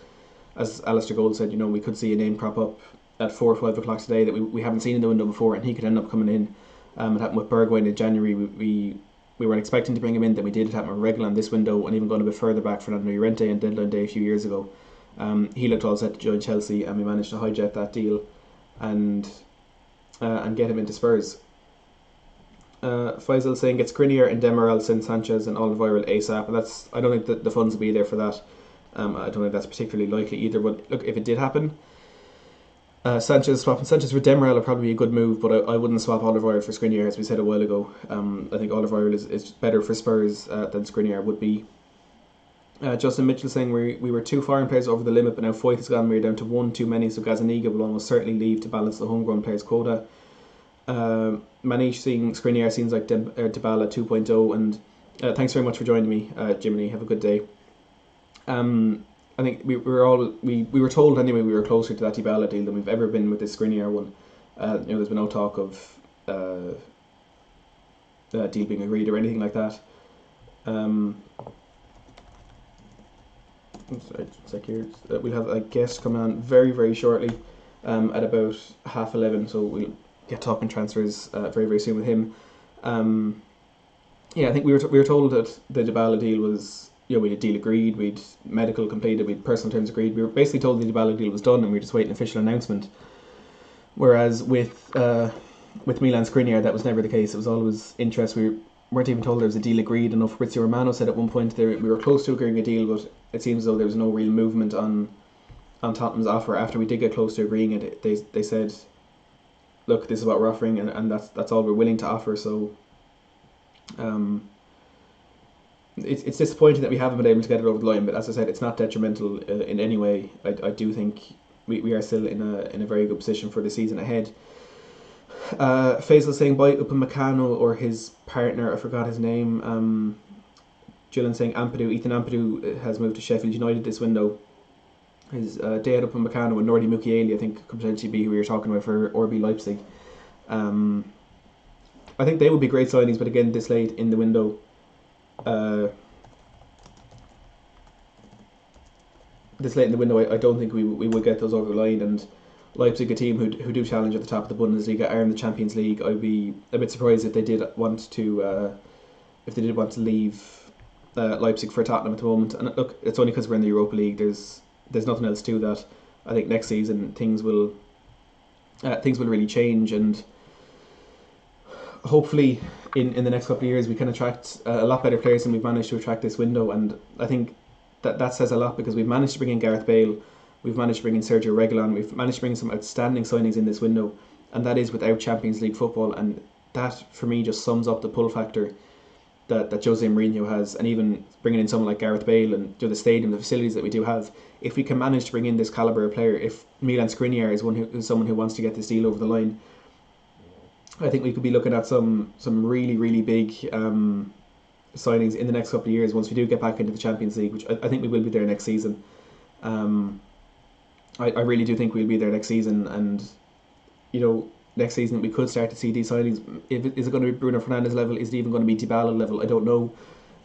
[SPEAKER 1] Alistair Gold said, we could see a name crop up at 4 or 5 o'clock today that we haven't seen in the window before, and he could end up coming in. It happened with Bergwijn in January. We weren't expecting to bring him in, then we did. It happened with Reguilon this window, and even going a bit further back, Fernando Llorente on deadline day a few years ago. He looked all set to join Chelsea, and we managed to hijack that deal and get him into Spurs. Faisal saying, get Skriniar and Demiral, send Sanchez and Alderweireld ASAP. And I don't think that the funds will be there for that. I don't think that's particularly likely either. But look, if it did happen, swapping Sanchez for Demiral would probably be a good move, but I wouldn't swap Alderweireld for Skriniar, as we said a while ago. I think Alderweireld is better for Spurs than Skriniar would be. Justin Mitchell saying we were 2 foreign players over the limit, but now Foyth has gone. We're down to 1 too many, so Gazzaniga will almost certainly leave to balance the homegrown players quota. Manish saying Skriniar seems like Dybala 2.0, and thanks very much for joining me, Jiminy. Have a good day. I think we were told anyway we were closer to that Dybala deal than we've ever been with this Skriniar one. There's been no talk of that deal being agreed or anything like that. Sorry, just a sec here. We'll have a guest coming on very, very shortly at about 11:30, so we'll get talking transfers very, very soon with him. I think we were told that the Dybala deal was, we had deal agreed, we'd medical completed, we'd personal terms agreed. We were basically told the Dybala deal was done, and we were just waiting an official announcement. Whereas with Milan Skriniar, that was never the case. It was always interest. We weren't even told there was a deal agreed. I know Fabrizio Romano said at one point we were close to agreeing a deal, but it seems as though there was no real movement on Tottenham's offer. After we did get close to agreeing it, they said, look, this is what we're offering, and that's all we're willing to offer. So it's disappointing that we haven't been able to get it over the line, but as I said, it's not detrimental in any way. I do think we are still in a very good position for the season ahead. Faisal saying buy Upamecano or his partner, I forgot his name. Gillian saying Ethan Ampadu has moved to Sheffield United this window. His Dayad Upamecano and Nordi Mukiele, I think, could potentially be who we were talking about for RB Leipzig. I think they would be great signings, but again, this late in the window, I don't think we would get those over the line. And Leipzig, a team who do challenge at the top of the Bundesliga, are in the Champions League. I'd be a bit surprised if they did want to leave Leipzig for Tottenham at the moment. And look, it's only because we're in the Europa League. There's nothing else to that. I think next season things will really change, and hopefully in the next couple of years we can attract a lot better players than we've managed to attract this window. And I think that says a lot, because we've managed to bring in Gareth Bale, we've managed to bring in Sergio Reguilon, we've managed to bring some outstanding signings in this window, and that is without Champions League football. And that for me just sums up the pull factor that Jose Mourinho has, and even bringing in someone like Gareth Bale and the stadium, the facilities that we do have. If we can manage to bring in this caliber of player, if Milan Skriniar is someone who wants to get this deal over the line, I think we could be looking at some really really big signings in the next couple of years once we do get back into the Champions League, which I think we will be there next season. Um, I really do think we'll be there next season, and next season we could start to see these signings. Is it going to be Bruno Fernandes level? Is it even going to be Dybala level? I don't know.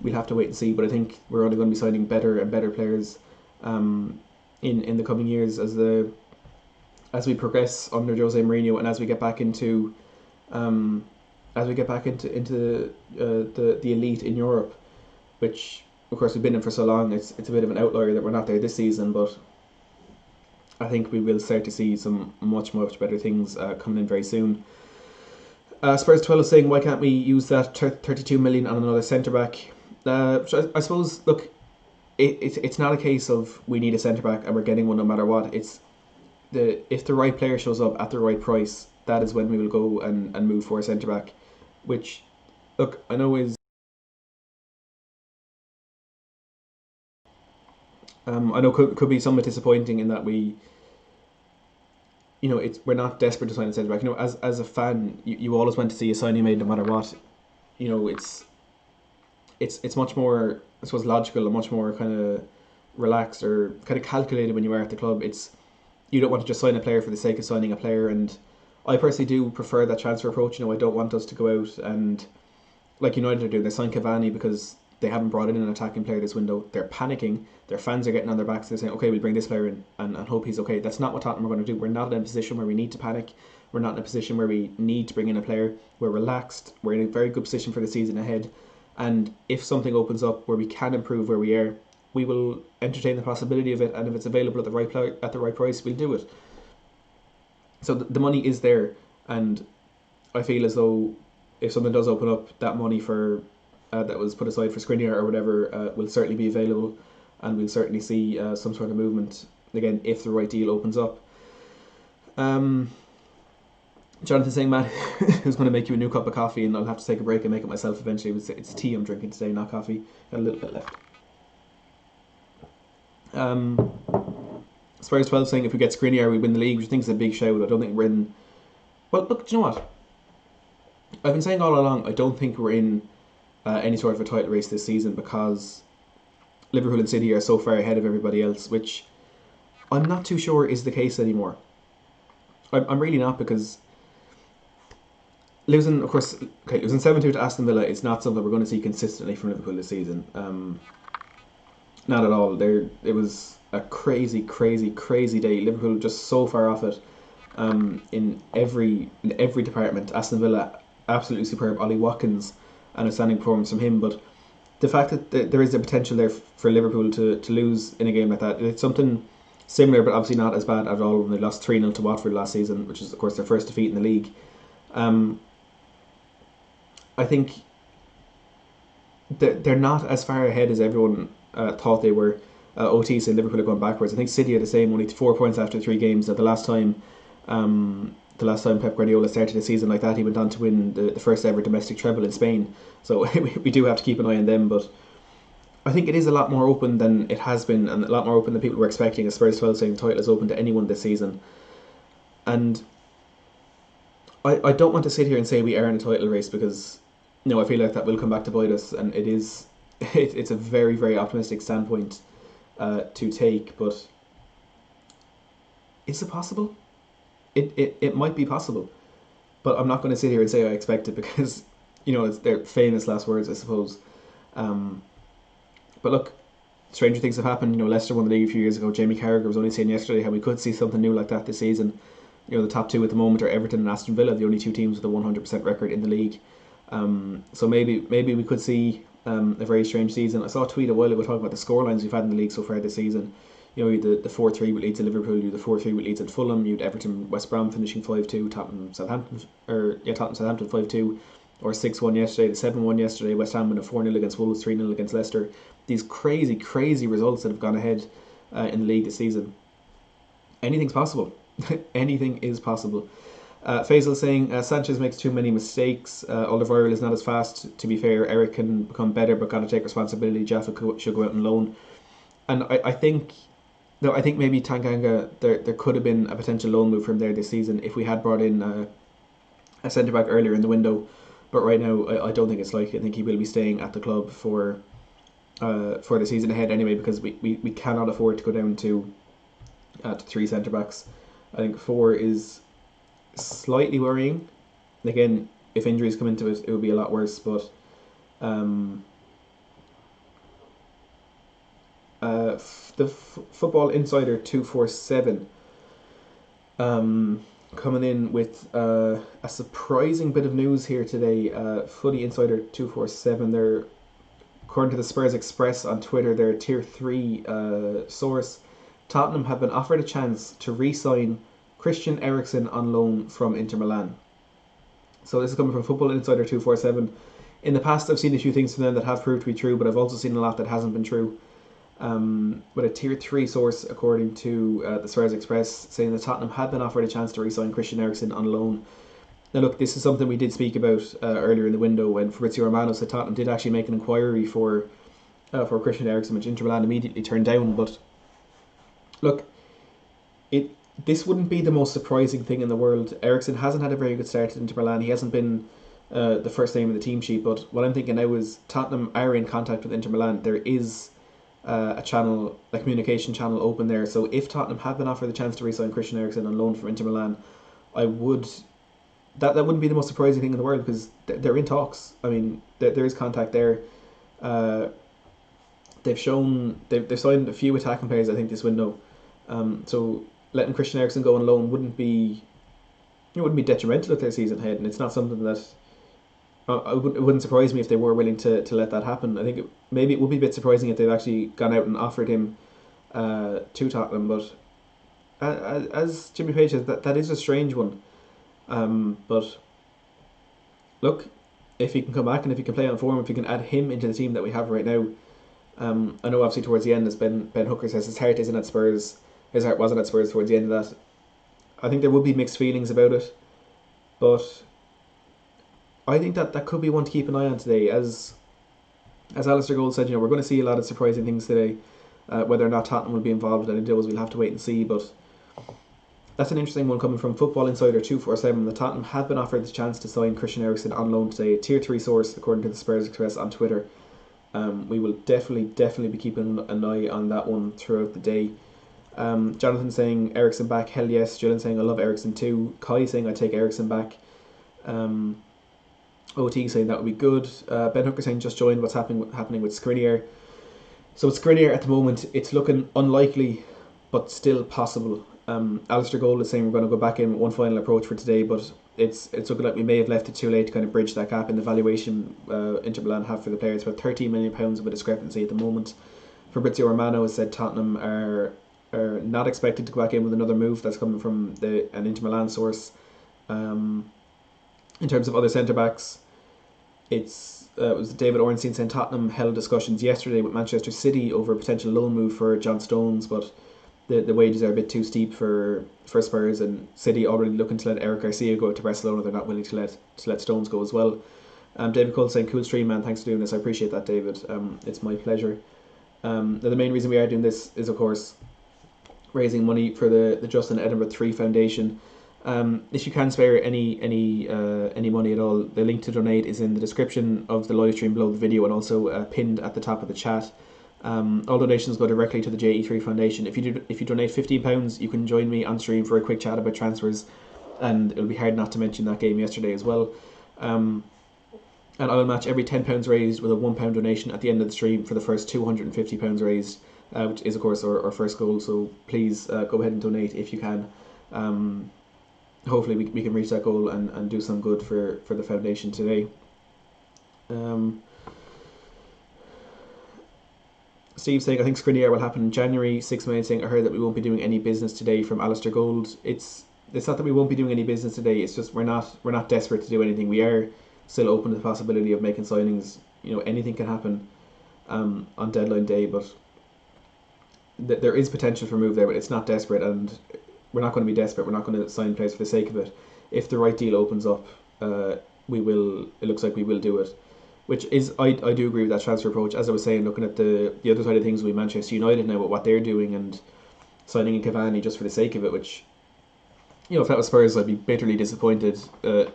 [SPEAKER 1] We'll have to wait and see. But I think we're only going to be signing better and better players in the coming years as we progress under Jose Mourinho, and as we get back into the elite in Europe, which of course we've been in for so long. It's a bit of an outlier that we're not there this season, but I think we will start to see some much better things coming in very soon. Spurs 12 is saying, why can't we use that 32 million on another centre back? So I suppose, look, it's not a case of we need a centre back and we're getting one no matter what. It's if the right player shows up at the right price, that is when we will go and move for a centre back, which, look, I know is I know could be somewhat disappointing in that we're not desperate to sign a centre back. As a fan, you always want to see a signing made no matter what. It's much more, I suppose, logical and much more kind of relaxed or kind of calculated when you are at the club. You don't want to just sign a player for the sake of signing a player, and I personally do prefer that transfer approach. I don't want us to go out and, like United are doing, they sign Cavani because they haven't brought in an attacking player this window. They're panicking. Their fans are getting on their backs. They're saying, okay, we'll bring this player in and hope he's okay. That's not what Tottenham are going to do. We're not in a position where we need to panic. We're not in a position where we need to bring in a player. We're relaxed. We're in a very good position for the season ahead. And if something opens up where we can improve where we are, we will entertain the possibility of it. And if it's available at the right price, we'll do it. So the money is there, and I feel as though if something does open up, that money for that was put aside for Skriniar or whatever will certainly be available, and we'll certainly see some sort of movement again if the right deal opens up. Jonathan saying, Matt, who's going to make you a new cup of coffee, and I'll have to take a break and make it myself eventually. It's tea I'm drinking today, not coffee. Got a little bit left. Spurs 12 saying, if we get Skriniar, we win the league, which I think is a big shout. I don't think we're in. Well, look, do you know what? I've been saying all along, I don't think we're in any sort of a title race this season because Liverpool and City are so far ahead of everybody else, which I'm not too sure is the case anymore. I'm really not, because losing 7-2 to Aston Villa is not something we're going to see consistently from Liverpool this season. Not at all. It was a crazy day. Liverpool just so far off it in every department. Aston Villa, absolutely superb. Ollie Watkins, an outstanding performance from him. But the fact that there is a potential there for Liverpool to lose in a game like that, it's something similar, but obviously not as bad at all when they lost 3-0 to Watford last season, which is of course their first defeat in the league. I think they're not as far ahead as everyone thought they were. OT said Liverpool are going backwards. I think City are the same, only 4 points after 3 games. The last time Pep Guardiola started a season like that, he went on to win the first ever domestic treble in Spain. So we do have to keep an eye on them, but I think it is a lot more open than it has been, and a lot more open than people were expecting. As Spurs 12 saying the title is open to anyone this season, and I don't want to sit here and say we are in a title race, because I feel like that will come back to bite us, and it's a very optimistic standpoint to take. But is it possible? It might be possible, but I'm not going to sit here and say I expect it, because it's their famous last words, I suppose. But look, stranger things have happened. Leicester won the league a few years ago. Jamie Carragher was only saying yesterday how we could see something new like that this season. The top 2 at the moment are Everton and Aston Villa, the only 2 teams with a 100% record in the league. So maybe we could see a very strange season. I saw a tweet a while ago talking about the scorelines we've had in the league so far this season. You had the 4-3 with Leeds at Liverpool, you had the 4-3 with Leeds at Fulham, you had Everton West Brom finishing 5-2, Tottenham Southampton 5-2, or 6-1 yesterday, the 7-1 yesterday, West Ham winning 4-0 against Wolves, 3-0 against Leicester. These crazy results that have gone ahead in the league this season. Anything's possible. Anything is possible. Faisal saying Sanchez makes too many mistakes. Alderweireld is not as fast. To be fair, Eric can become better, but got to take responsibility. Jaffa should go out on loan. And I think, no, I think maybe Tanganga, there could have been a potential loan move from there this season if we had brought in a centre back earlier in the window. But right now, I don't think it's likely. I think he will be staying at the club for the season ahead anyway, because we cannot afford to go down to 3 centre backs. I think 4 is slightly worrying. Again, if injuries come into it, it would be a lot worse. But the Football Insider 247 coming in with a surprising bit of news here today. Footy Insider 247, they're, according to the Spurs Express on Twitter, their Tier 3 source, Tottenham have been offered a chance to re-sign Christian Eriksen on loan from Inter Milan. So this is coming from Football Insider 247. In the past, I've seen a few things from them that have proved to be true, but I've also seen a lot that hasn't been true. With a Tier 3 source, according to the Spurs Express, saying that Tottenham had been offered a chance to re-sign Christian Eriksen on loan. Now look, this is something we did speak about earlier in the window when Fabrizio Romano said Tottenham did actually make an inquiry for Christian Eriksen, which Inter Milan immediately turned down. But look, this wouldn't be the most surprising thing in the world. Eriksen hasn't had a very good start at Inter Milan. He hasn't been the first name in the team sheet. But what I'm thinking now is Tottenham are in contact with Inter Milan. There is a channel, a communication channel open there. So if Tottenham had been offered the chance to re-sign Christian Eriksen on loan from Inter Milan, I would... That wouldn't be the most surprising thing in the world, because they're in talks. I mean, there is contact there. They've signed a few attacking players, I think, this window. So letting Christian Eriksen go on loan wouldn't be detrimental to their season ahead, and it's not something that it wouldn't surprise me if they were willing to let that happen. I think maybe it would be a bit surprising if they've actually gone out and offered him to Tottenham. But as Jimmy Page says, that is a strange one. But look, if he can come back and if he can play on form, if he can add him into the team that we have right now, I know obviously towards the end, as Ben Hooker says, his heart isn't at Spurs. His heart wasn't at Spurs towards the end of that. I think there would be mixed feelings about it, but I think that could be one to keep an eye on today. As Alistair Gold said, we're going to see a lot of surprising things today. Whether or not Tottenham will be involved in any of those, we'll have to wait and see. But that's an interesting one coming from Football Insider 247. The Tottenham have been offered the chance to sign Christian Eriksen on loan today. A Tier 3 source, according to the Spurs Express on Twitter. We will definitely be keeping an eye on that one throughout the day. Jonathan saying Eriksen back, hell yes. Julian saying I love Eriksen too. Kai saying I take Eriksen back. OT saying that would be good. Ben Hooker saying just joined, what's happening with Skriniar. So with Skriniar at the moment, it's looking unlikely, but still possible. Alistair Gold is saying we're going to go back in with one final approach for today, but it's looking like we may have left it too late to kind of bridge that gap in the valuation Inter Milan have for the players. About £13 million of a discrepancy at the moment. Fabrizio Romano has said Tottenham are not expected to go back in with another move. That's coming from an Inter Milan source. In terms of other centre backs, it was David Ornstein saying Tottenham held discussions yesterday with Manchester City over a potential loan move for John Stones, but the wages are a bit too steep for Spurs, and City already looking to let Eric Garcia go to Barcelona. They're not willing to let Stones go as well. David Cole saying cool stream, man, thanks for doing this. I appreciate that, David. It's my pleasure. The main reason we are doing this is, of course, raising money for the Justin Edinburgh 3 Foundation. If you can spare any money at all, the link to donate is in the description of the live stream below the video, and also pinned at the top of the chat. All donations go directly to the JE3 Foundation. If you donate £15, you can join me on stream for a quick chat about transfers, and it'll be hard not to mention that game yesterday as well. And I'll match every £10 raised with a £1 donation at the end of the stream for the first £250 raised, which is of course our first goal. So please go ahead and donate if you can. Hopefully we can reach that goal and do some good for the foundation today. Steve saying I think Skriniar will happen in January. 6 Million saying I heard that we won't be doing any business today from Alistair Gold. It's not that we won't be doing any business today. It's just we're not desperate to do anything. We are still open to the possibility of making signings. Anything can happen on deadline day, but there is potential for move there. But it's not desperate, and we're not going to be desperate. We're not going to sign players for the sake of it. if the right deal opens up, we will. It looks like we will do it. Which is, I do agree with that transfer approach. As I was saying, looking at the other side of things with Manchester United now, with what they're doing and signing in Cavani just for the sake of it, which, if that was Spurs, I'd be bitterly disappointed.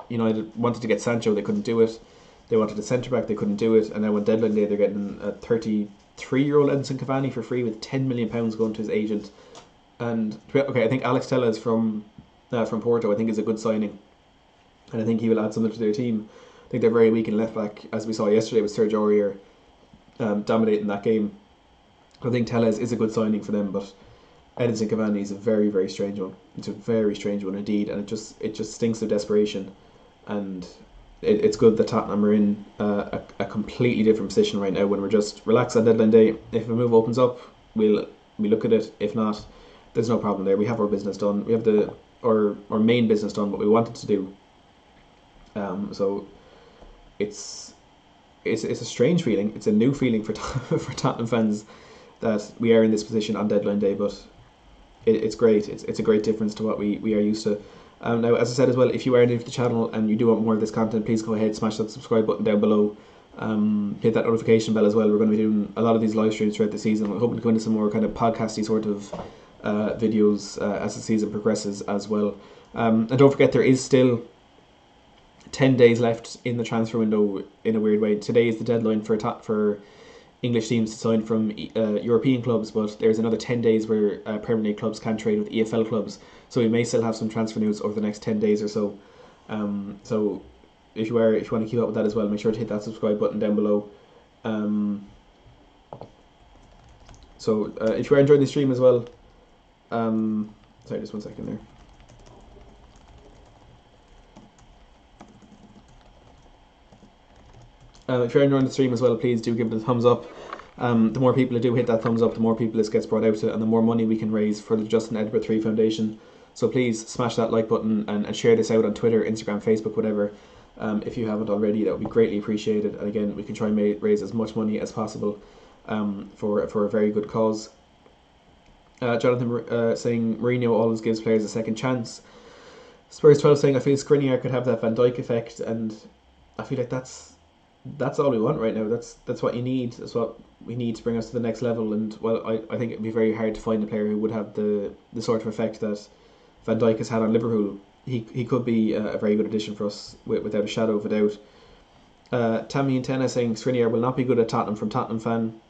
[SPEAKER 1] United wanted to get Sancho, they couldn't do it. They wanted a centre back, they couldn't do it. And now on deadline day, they're getting a 33-year-old Edinson Cavani for free with £10 million going to his agent. And okay, I think Alex Telles from Porto, I think is a good signing, and I think he will add something to their team. I think they're very weak in left back, as we saw yesterday with Serge Aurier dominating that game. I think Telles is a good signing for them, but Edinson Cavani is a very, very strange one. It's a very strange one indeed, and it just stinks of desperation. And it's good that Tottenham are in a completely different position right now when we're just relaxed on deadline day. If a move opens up, we look at it. If not, there's no problem there. We have our business done. We have our main business done, what we wanted to do. So it's a strange feeling. It's a new feeling for for Tottenham fans that we are in this position on deadline day, but it's great. It's a great difference to what we are used to. Now, as I said as well, if you are new to the channel and you do want more of this content, please go ahead, smash that subscribe button down below. Hit that notification bell as well. We're going to be doing a lot of these live streams throughout the season. We're hoping to go into some more kind of podcasty sort of videos as the season progresses as well. And don't forget, there is still 10 days left in the transfer window in a weird way. Today is the deadline for English teams to sign from European clubs, but there's another 10 days where Premier League clubs can trade with EFL clubs. So we may still have some transfer news over the next 10 days or so. So if you want to keep up with that as well, make sure to hit that subscribe button down below. So if you are enjoying the stream as well, sorry, just 1 second there. If you're enjoying the stream as well, please do give it a thumbs up. The more people that do hit that thumbs up, the more people this gets brought out to, and the more money we can raise for the Justin Edinburgh 3 Foundation. So please smash that like button and share this out on Twitter, Instagram, Facebook, whatever. If you haven't already, that would be greatly appreciated. And again, we can try and raise as much money as possible for a very good cause. Jonathan saying Mourinho always gives players a second chance. Spurs 12 saying I feel Skriniar could have that Van Dijk effect, and I feel like that's all we want right now. That's what you need. That's what we need to bring us to the next level. And well, I think it'd be very hard to find a player who would have the sort of effect that Van Dijk has had on Liverpool. He could be a very good addition for us without a shadow of a doubt. Tammy and Tenna saying Skriniar will not be good at Tottenham from Tottenham fan.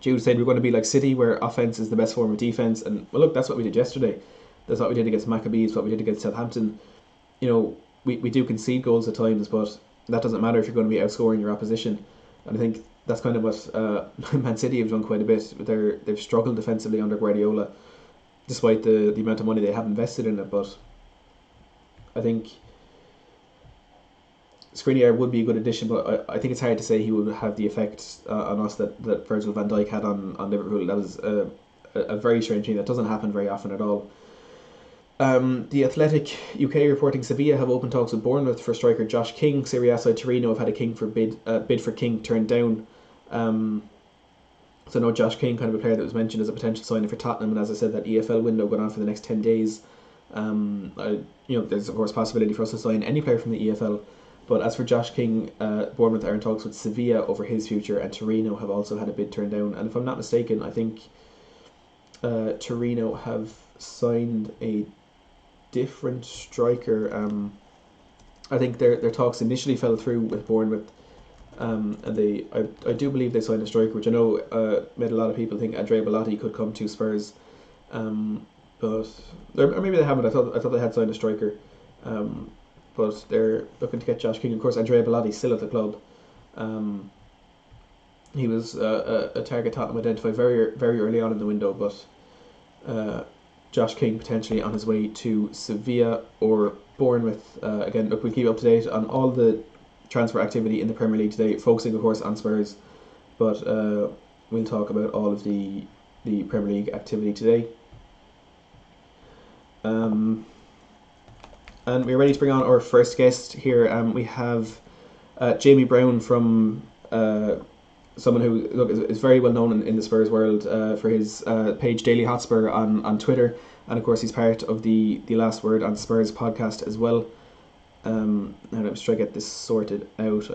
[SPEAKER 1] Jude said we're going to be like City, where offense is the best form of defense. And well, look, that's what we did yesterday. That's what we did against Maccabees. What we did against Southampton. We do concede goals at times, but that doesn't matter if you're going to be outscoring your opposition. And I think that's kind of what Man City have done quite a bit. They've struggled defensively under Guardiola, despite the amount of money they have invested in it. But I think Skriniar would be a good addition, but I think it's hard to say he would have the effect on us that Virgil van Dijk had on Liverpool. That was a very strange thing. That doesn't happen very often at all. The Athletic UK reporting Sevilla have open talks with Bournemouth for striker Josh King. Serie A side Torino have had a bid for King turned down. So no, Josh King, kind of a player that was mentioned as a potential signing for Tottenham, and as I said, that EFL window going on for the next 10 days. There's of course possibility for us to sign any player from the EFL. But as for Josh King, Bournemouth are in talks with Sevilla over his future, and Torino have also had a bid turned down. And if I'm not mistaken, I think Torino have signed a different striker. I think their talks initially fell through with Bournemouth, and I do believe they signed a striker, which I know made a lot of people think Andrea Bellotti could come to Spurs, but or maybe they haven't. I thought they had signed a striker, but they're looking to get Josh King. Of course, Andrea Bellotti still at the club. He was a target Tottenham identified very very early on in the window, but Josh King potentially on his way to Sevilla or Bournemouth. Again, look, we'll keep up to date on all the transfer activity in the Premier League today, focusing of course on Spurs, but we'll talk about all of the Premier League activity today. And we're ready to bring on our first guest here. We have Jamie Brown from someone who is very well known in the Spurs world for his page Daily Hotspur on Twitter. and of course he's part of the Last Word on Spurs podcast as well. Now let's try to get this sorted out.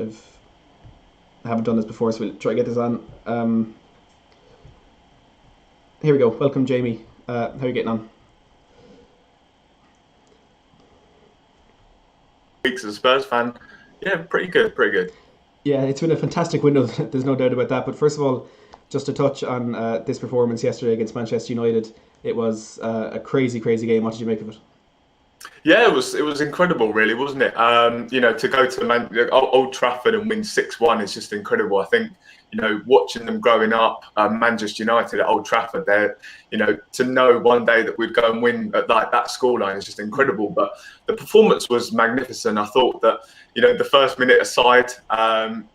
[SPEAKER 1] I haven't done this before, so we'll try to get this on. Here we go. Welcome, Jamie. How are you getting on?
[SPEAKER 2] Weeks as a Spurs fan, yeah, pretty good.
[SPEAKER 1] Yeah, it's been a fantastic window. There's no doubt about that. But first of all, just to touch on this performance yesterday against Manchester United, it was a crazy game. What did you make of it?
[SPEAKER 2] Yeah, it was incredible, really, wasn't it? To go to Old Trafford and win 6-1 is just incredible. I think, watching them growing up, Manchester United at Old Trafford, to know one day that we'd go and win at that scoreline is just incredible. But the performance was magnificent. I thought that, the first minute aside,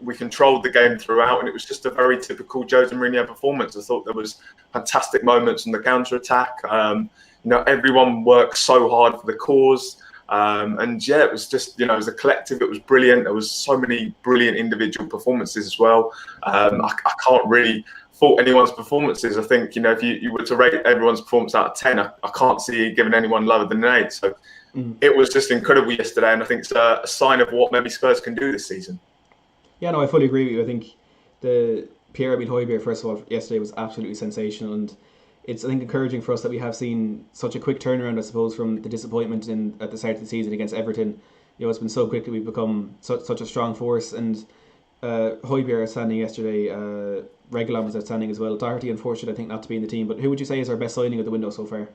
[SPEAKER 2] we controlled the game throughout, and it was just a very typical Jose Mourinho performance. I thought there was fantastic moments on the counter-attack. Everyone worked so hard for the cause. It was just, as a collective, it was brilliant. There was so many brilliant individual performances as well. I can't really fault anyone's performances. I think, if you were to rate everyone's performance out of 10, I can't see giving anyone lower than an 8. So it was just incredible yesterday. And I think it's a sign of what maybe Spurs can do this season.
[SPEAKER 1] Yeah, no, I fully agree with you. I think the Pierre-Emile Højbjerg, first of all, yesterday was absolutely sensational. And it's, I think, encouraging for us that we have seen such a quick turnaround, I suppose, from the disappointment at the start of the season against Everton. It's been so quick that we've become such a strong force. And Højbjerg outstanding yesterday. Reguilon was outstanding as well. Doherty, unfortunate, I think, not to be in the team. But who would you say is our best signing of the window so far?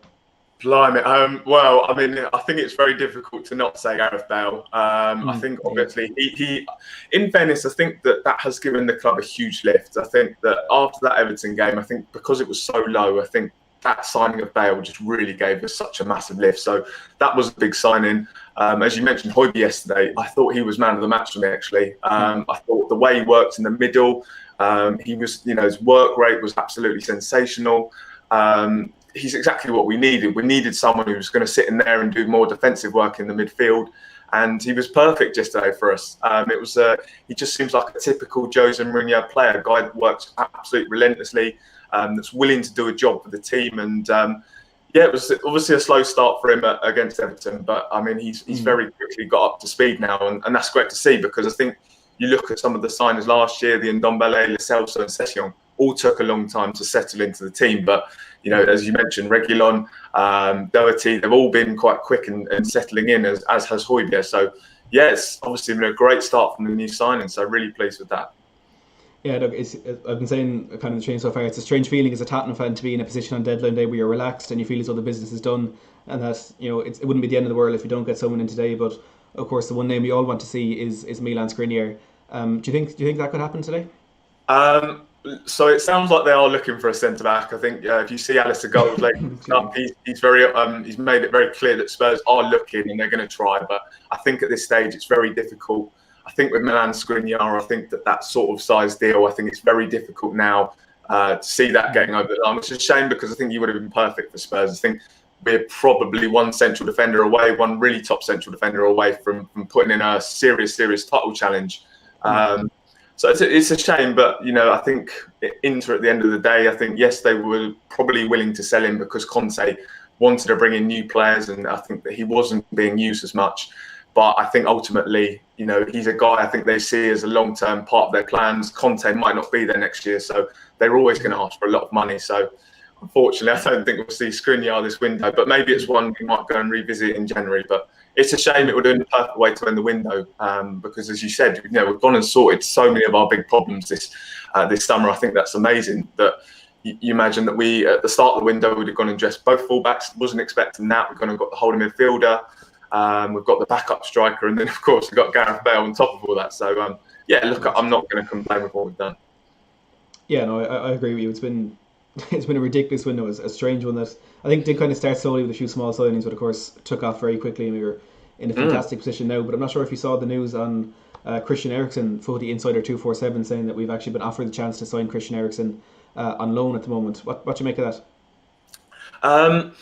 [SPEAKER 2] Blimey. I think it's very difficult to not say Gareth Bale. I think, obviously, he, in fairness, I think that has given the club a huge lift. I think that after that Everton game, I think because it was so low, I think that signing of Bale just really gave us such a massive lift. So that was a big signing. As you mentioned, Højbjerg yesterday, I thought he was man of the match for me, actually. I thought the way he worked in the middle, he was, his work rate was absolutely sensational. He's exactly what we needed. We needed someone who was going to sit in there and do more defensive work in the midfield, and he was perfect yesterday for us. He just seems like a typical Jose Mourinho player, a guy that works absolutely relentlessly, that's willing to do a job for the team. And it was obviously a slow start for him against Everton, but he's very quickly got up to speed now, and that's great to see, because I think you look at some of the signings last year, the Ndombele, Lo Celso and Sessegnon, all took a long time to settle into the team. But, as you mentioned, Reguilon, Doherty, they've all been quite quick and settling in, as has Højbjerg. So, it's obviously been a great start from the new signing. So, really pleased with that.
[SPEAKER 1] Yeah, look, I've been saying kind of the change so far. It's a strange feeling as a Tottenham fan to be in a position on deadline day where you're relaxed and you feel as though the business is done, and that it wouldn't be the end of the world if you don't get someone in today. But of course, the one name we all want to see is Milan Skriniar. Do you think that could happen today?
[SPEAKER 2] So it sounds like they are looking for a centre back. I think if you see Alistair Goldlake, he's made it very clear that Spurs are looking and they're going to try. But I think at this stage it's very difficult. I think with Milan Skriniar, I think that sort of size deal, I think it's very difficult now to see that getting over the line, which is a shame, because I think he would have been perfect for Spurs. I think we're probably one central defender away, one really top central defender away from putting in a serious title challenge. So it's a shame, but I think Inter at the end of the day, I think yes, they were probably willing to sell him because Conte wanted to bring in new players, and I think that he wasn't being used as much. But I think ultimately, he's a guy I think they see as a long-term part of their plans. Conte might not be there next year, so they're always going to ask for a lot of money. So unfortunately, I don't think we'll see Skriniar this window, but maybe it's one we might go and revisit in January. But it's a shame. It would have been the perfect way to end the window, because, as you said, we've gone and sorted so many of our big problems this summer. I think that's amazing. That you imagine that we, at the start of the window, would have gone and dressed both fullbacks. Wasn't expecting that. We've gone and got the holding midfielder. We've got the backup striker, and then of course we've got Gareth Bale on top of all that. So look, I'm not going to complain with what we've done.
[SPEAKER 1] Yeah, no, I agree with you. It's been a ridiculous window, a strange one that I think did kind of start slowly with a few small signings, but of course took off very quickly, and we were in a fantastic position now. But I'm not sure if you saw the news on Christian Eriksen, Footy Insider 247, saying that we've actually been offered the chance to sign Christian Eriksen on loan at the moment. What do you make of that?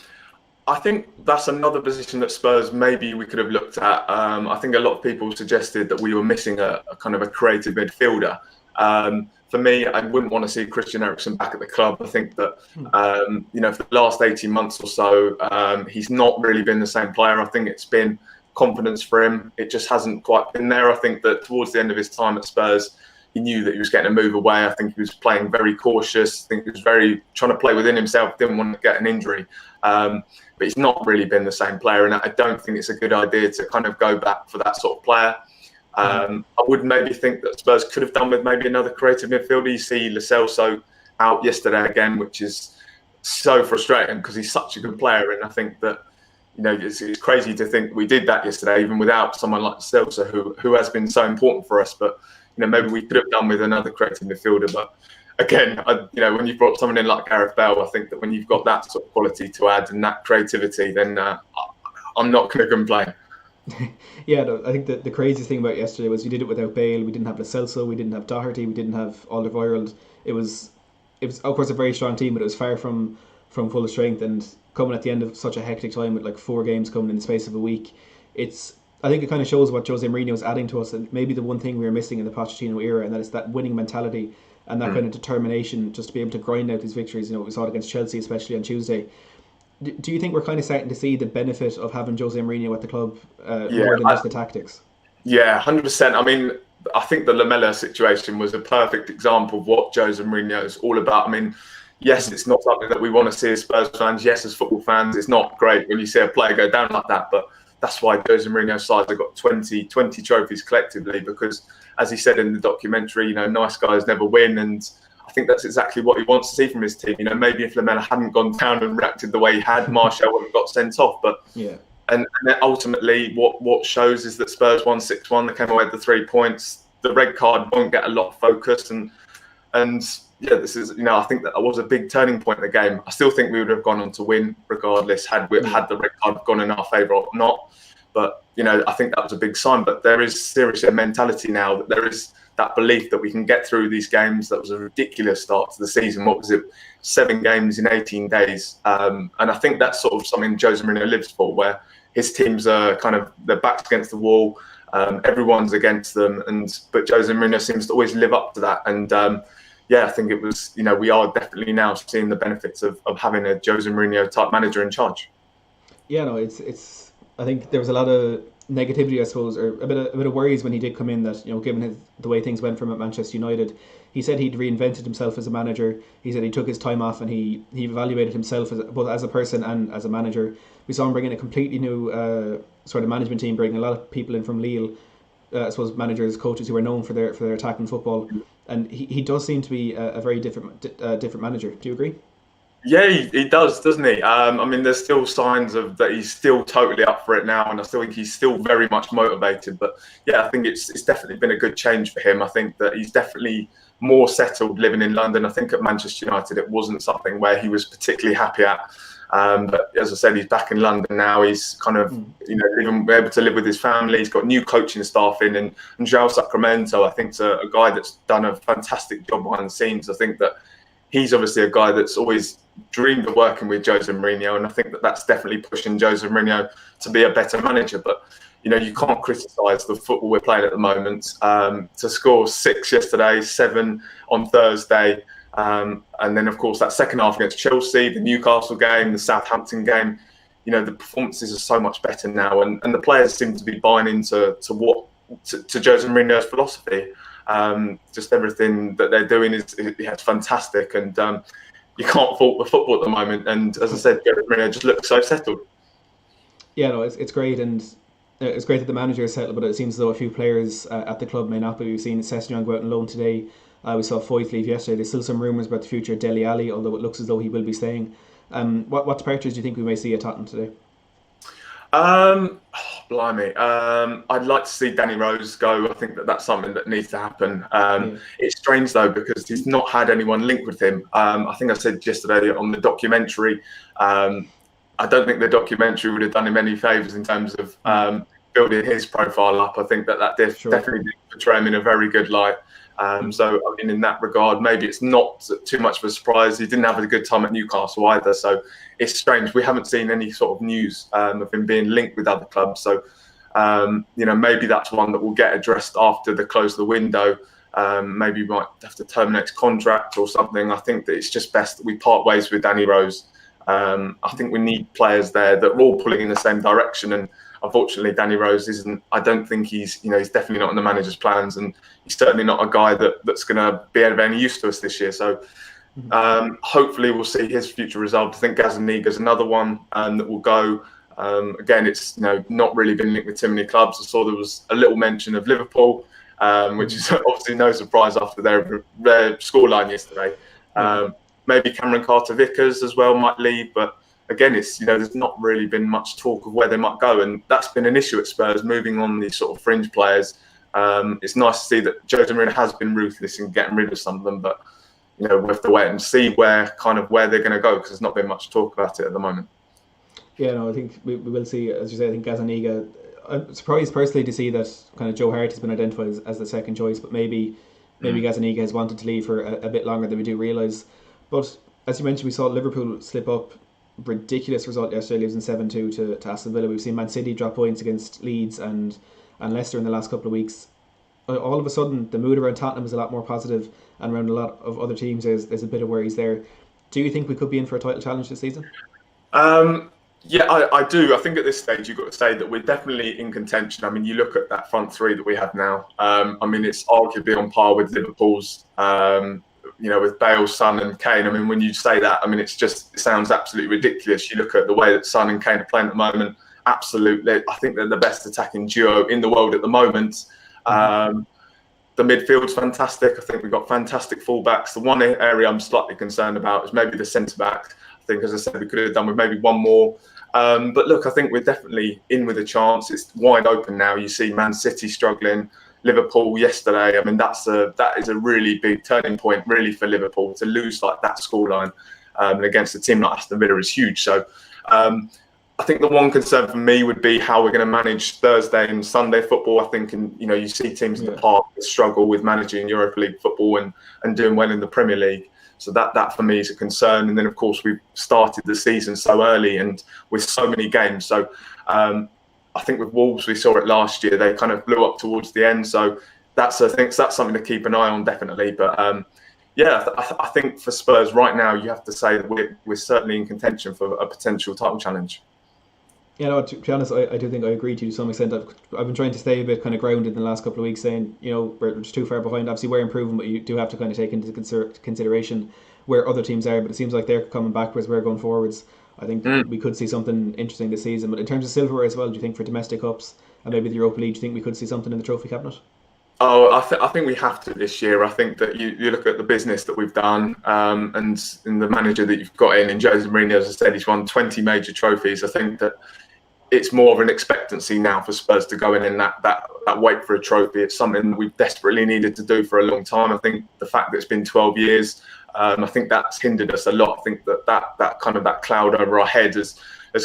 [SPEAKER 2] I think that's another position that Spurs maybe we could have looked at. I think a lot of people suggested that we were missing a kind of a creative midfielder. for me, I wouldn't want to see Christian Eriksen back at the club. I think that, for the last 18 months or so, he's not really been the same player. I think it's been confidence for him. It just hasn't quite been there. I think that towards the end of his time at Spurs, he knew that he was getting a move away. I think he was playing very cautious. I think he was very trying to play within himself, didn't want to get an injury. But he's not really been the same player. And I don't think it's a good idea to kind of go back for that sort of player. I would maybe think that Spurs could have done with maybe another creative midfielder. You see Lo Celso out yesterday again, which is so frustrating because he's such a good player. And I think that, it's crazy to think we did that yesterday, even without someone like Lo Celso, who has been so important for us. But, maybe we could have done with another creative midfielder. But again, when you brought someone in like Gareth Bale, I think that when you've got that sort of quality to add and that creativity, then I'm not going to complain.
[SPEAKER 1] Yeah, no, I think the craziest thing about yesterday was we did it without Bale. We didn't have Lo Celso, we didn't have Doherty, we didn't have Alderweireld. It was of course a very strong team, but it was far from full strength. And coming at the end of such a hectic time with like 4 games coming in the space of a week, I think it kind of shows what Jose Mourinho is adding to us, and maybe the one thing we were missing in the Pochettino era, and that is that winning mentality and that kind of determination just to be able to grind out these victories. We saw it against Chelsea, especially on Tuesday. Do you think we're kind of starting to see the benefit of having Jose Mourinho at the club more than just the tactics?
[SPEAKER 2] Yeah, 100%. I mean, I think the Lamela situation was a perfect example of what Jose Mourinho is all about. I mean, yes, it's not something that we want to see as Spurs fans. Yes, as football fans, it's not great when you see a player go down like that. But that's why Jose Mourinho's side have got 20 trophies collectively, because, as he said in the documentary, nice guys never win. And I think that's exactly what he wants to see from his team. Maybe if Lamela hadn't gone down and reacted the way he had, Martial wouldn't have got sent off. But
[SPEAKER 1] yeah.
[SPEAKER 2] And then ultimately, what shows is that Spurs won 6-1. They came away with the 3 points. The red card won't get a lot of focus, and yeah, this is I think that was a big turning point in the game. I still think we would have gone on to win regardless had the red card gone in our favour or not. But I think that was a big sign. But there is seriously a mentality now that there is that belief that we can get through these games. That was a ridiculous start to the season. What was it? 7 games in 18 days. And I think that's sort of something Jose Mourinho lives for, where his teams are kind of their backs against the wall. Everyone's against them, but Jose Mourinho seems to always live up to that. And I think it was we are definitely now seeing the benefits of having a Jose Mourinho type manager in charge.
[SPEAKER 1] Yeah, no, it's. I think there was a lot of negativity, I suppose, or a bit of worries when he did come in. That given the way things went for him at Manchester United, he said he'd reinvented himself as a manager. He said he took his time off and he evaluated himself both as a person and as a manager. We saw him bring in a completely new sort of management team, bringing a lot of people in from Lille. I suppose managers, coaches who are known for their attacking football, and he does seem to be a very different manager. Do you agree?
[SPEAKER 2] Yeah, he does, doesn't he? I mean, there's still signs of that he's still totally up for it now, and I still think he's still very much motivated. But yeah, I think it's definitely been a good change for him. I think that he's definitely more settled living in London. I think at Manchester United, it wasn't something where he was particularly happy at. But as I said, he's back in London now. He's kind of, able to live with his family. He's got new coaching staff in, and João Sacramento, I think, is a guy that's done a fantastic job behind the scenes. I think that he's obviously a guy that's always dreamed of working with Jose Mourinho, and I think that that's definitely pushing Jose Mourinho to be a better manager. But you can't criticise the football we're playing at the moment. To score 6 yesterday, 7 on Thursday. And then, of course, that second half against Chelsea, the Newcastle game, the Southampton game, the performances are so much better now. And the players seem to be buying into Jose Mourinho's philosophy. Just everything that they're doing is fantastic. And you can't fault the football at the moment. And as I said, Jose Mourinho just looks so settled.
[SPEAKER 1] Yeah, no, it's great. And it's great that the manager is settled, but it seems as though a few players at the club may not be. We've seen Sessegnon go out on loan today. We saw Foyth leave yesterday. There's still some rumours about the future of Dele Alli, although it looks as though he will be staying. What departures do you think we may see at Tottenham today?
[SPEAKER 2] Blimey. I'd like to see Danny Rose go. I think that's something that needs to happen. It's strange, though, because he's not had anyone linked with him. I think I said yesterday on the documentary, I don't think the documentary would have done him any favours in terms of building his profile up. I think that definitely did portray him in a very good light. So, I mean, in that regard, maybe it's not too much of a surprise. He didn't have a good time at Newcastle either. So it's strange. We haven't seen any sort of news of him being linked with other clubs. So, maybe that's one that will get addressed after the close of the window. maybe we might have to terminate his contract or something. I think that it's just best that we part ways with Danny Rose. I think we need players there that are all pulling in the same direction. And unfortunately, Danny Rose isn't. I don't think he's definitely not in the manager's plans, and he's certainly not a guy that's going to be of any use to us this year. So hopefully we'll see his future resolved. I think Gazzaniga is another one that will go. Again, it's not really been linked with too many clubs. I saw there was a little mention of Liverpool, which is obviously no surprise after their scoreline yesterday. Maybe Cameron Carter-Vickers as well might leave, but again, it's there's not really been much talk of where they might go, and that's been an issue at Spurs, moving on these sort of fringe players. It's nice to see that Jose Mourinho has been ruthless in getting rid of some of them, but we have to wait and see where they're going to go, because there's not been much talk about it at the moment.
[SPEAKER 1] Yeah, no, I think we will see. As you say, I think Gazzaniga. I'm surprised personally to see that kind of Joe Hart has been identified as the second choice, but maybe Gazzaniga has wanted to leave for a bit longer than we do realise. But as you mentioned, we saw Liverpool slip up. Ridiculous result yesterday, losing 7-2 to Aston Villa. We've seen Man City drop points against Leeds and Leicester in the last couple of weeks. All of a sudden, the mood around Tottenham is a lot more positive, and around a lot of other teams, there's a bit of worries there. Do you think we could be in for a title challenge this season?
[SPEAKER 2] Yeah, I do. I think at this stage you've got to say that we're definitely in contention. I mean, you look at that front three that we have now. I mean, it's arguably on par with Liverpool's. With Bale, Son, and Kane. I mean, when you say that, I mean, it sounds absolutely ridiculous. You look at the way that Son and Kane are playing at the moment. Absolutely, I think they're the best attacking duo in the world at the moment. The midfield's fantastic. I think we've got fantastic fullbacks. The one area I'm slightly concerned about is maybe the centre back. I think, as I said, we could have done with maybe one more. But look, I think we're definitely in with a chance. It's wide open now. You see Man City struggling. Liverpool yesterday, I mean, that is a really big turning point, really, for Liverpool to lose like that scoreline against a team like Aston Villa is huge. So I think the one concern for me would be how we're going to manage Thursday and Sunday football. I think, you see teams in the past struggle with managing Europa League football and doing well in the Premier League. So that for me is a concern. And then, of course, we've started the season so early and with so many games. So I think with Wolves, we saw it last year. They kind of blew up towards the end. So that's something to keep an eye on, definitely. But I think for Spurs right now, you have to say that we're certainly in contention for a potential title challenge.
[SPEAKER 1] Yeah, no, to be honest, I do think I agree to some extent. I've been trying to stay a bit kind of grounded in the last couple of weeks, saying, we're just too far behind. Obviously, we're improving, but you do have to kind of take into consideration where other teams are. But it seems like they're coming backwards, we're going forwards. I think we could see something interesting this season. But in terms of silverware as well, do you think for domestic cups and maybe the Europa League, do you think we could see something in the trophy cabinet?
[SPEAKER 2] Oh, I think we have to this year. I think that you look at the business that we've done and in the manager that you've got in Jose Mourinho, as I said, he's won 20 major trophies. I think that it's more of an expectancy now for Spurs to go in and that wait for a trophy. It's something that we've desperately needed to do for a long time. I think the fact that it's been 12 years, I think that's hindered us a lot. I think that kind of that cloud over our head has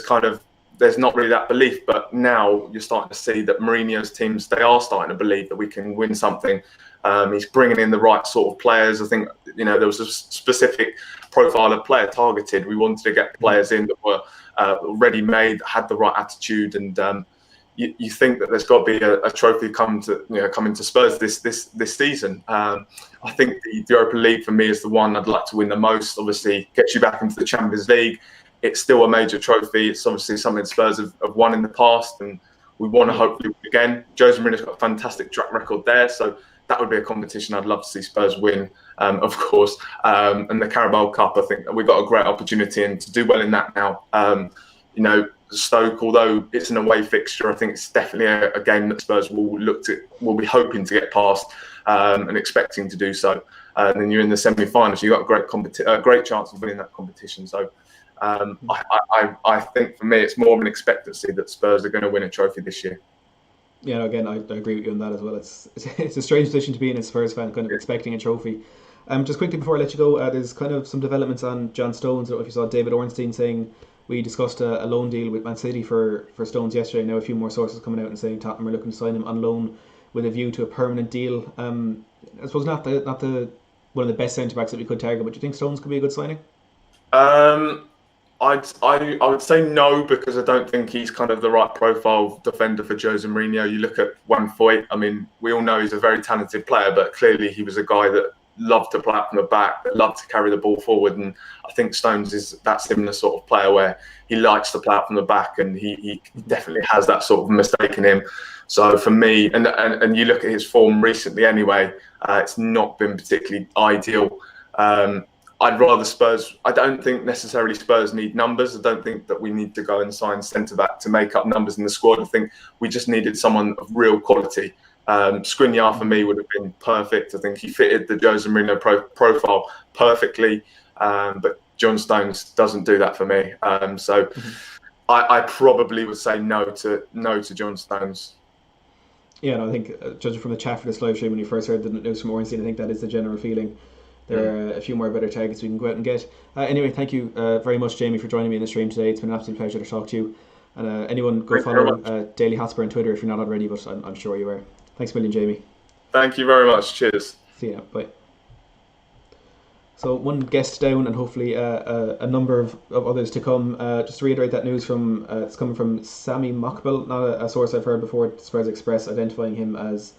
[SPEAKER 2] kind of, there's not really that belief. But now you're starting to see that Mourinho's teams, they are starting to believe that we can win something. He's bringing in the right sort of players. I think, there was a specific profile of player targeted. We wanted to get players in that were ready-made, had the right attitude, and you think that there's got to be a trophy coming to Spurs this season. I think the Europa League for me is the one I'd like to win the most. Obviously, gets you back into the Champions League. It's still a major trophy. It's obviously something Spurs have won in the past, and we want to hopefully win again. Jose Mourinho's got a fantastic track record there, so that would be a competition I'd love to see Spurs win, of course. And the Carabao Cup, I think that we've got a great opportunity and to do well in that now. Stoke, although it's an away fixture, I think it's definitely a game that Spurs will be hoping to get past and expecting to do so. And then you're in the semi-finals, you've got a great chance of winning that competition. So I think for me, it's more of an expectancy that Spurs are going to win a trophy this year.
[SPEAKER 1] Yeah, again, I agree with you on that as well. It's a strange position to be in as a Spurs fan, kind of expecting a trophy. Just quickly before I let you go, there's kind of some developments on John Stones. I don't know if you saw David Ornstein saying we discussed a loan deal with Man City for Stones yesterday. Now a few more sources coming out and saying Tottenham are looking to sign him on loan with a view to a permanent deal. I suppose not the one of the best centre backs that we could target, but do you think Stones could be a good signing?
[SPEAKER 2] I would say no, because I don't think he's kind of the right profile defender for Jose Mourinho. You look at Juan Foyth. I mean, we all know he's a very talented player, but clearly he was a guy that loved to play from the back, that loved to carry the ball forward. And I think Stones is that similar sort of player where he likes to play out from the back, and he definitely has that sort of mistake in him. So for me, and you look at his form recently anyway, it's not been particularly ideal. I'd rather Spurs. I don't think necessarily Spurs need numbers. I don't think that we need to go and sign centre back to make up numbers in the squad. I think we just needed someone of real quality. Skriniar for me would have been perfect. I think he fitted the Jose Mourinho profile perfectly, but John Stones doesn't do that for me. So I probably would say no to John Stones.
[SPEAKER 1] Yeah, no, I think judging from the chat for this live stream when you first heard the news from Ornstein, I think that is the general feeling. There are a few more better targets we can go out and get. Anyway, thank you very much, Jamie, for joining me in the stream today. It's been an absolute pleasure to talk to you. And anyone go follow Daily Hotspur on Twitter if you're not already, but I'm sure you are. Thanks a million, Jamie.
[SPEAKER 2] Thank you very much. Cheers.
[SPEAKER 1] See ya. Bye. So one guest down, and hopefully a number of others to come. Just to reiterate that news from it's coming from Sami Mokbel, not a source I've heard before. Spurs Express identifying him as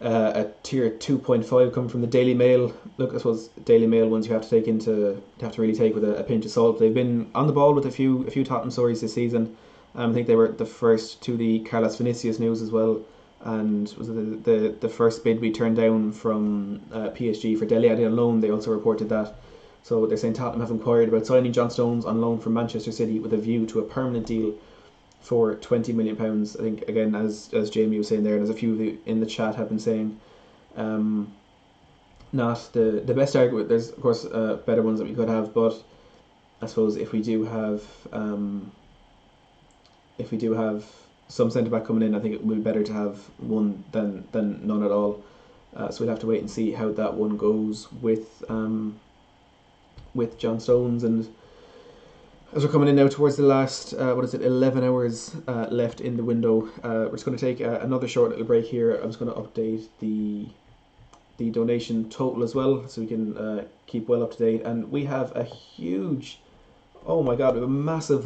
[SPEAKER 1] a tier 2.5 coming from the Daily Mail. Look, I suppose Daily Mail ones you have to really take with a pinch of salt. They've been on the ball with a few Tottenham stories this season. I think they were the first to the Carlos Vinicius news as well, and was it the first bid we turned down from PSG for Dele Alli on loan. They also reported that. So they're saying Tottenham have inquired about signing John Stones on loan from Manchester City with a view to a permanent deal for £20 million. I think, again, as Jamie was saying there, and as a few of you in the chat have been saying, not the best argument. There's of course better ones that we could have, but I suppose if we do have some centre back coming in, I think it would be better to have one than none at all. So we'll have to wait and see how that one goes with John Stones. And as we're coming in now towards the last 11 hours left in the window, we're just going to take another short little break here. I'm just going to update the donation total as well, so we can keep well up to date. And we have a huge, oh my god, we have a massive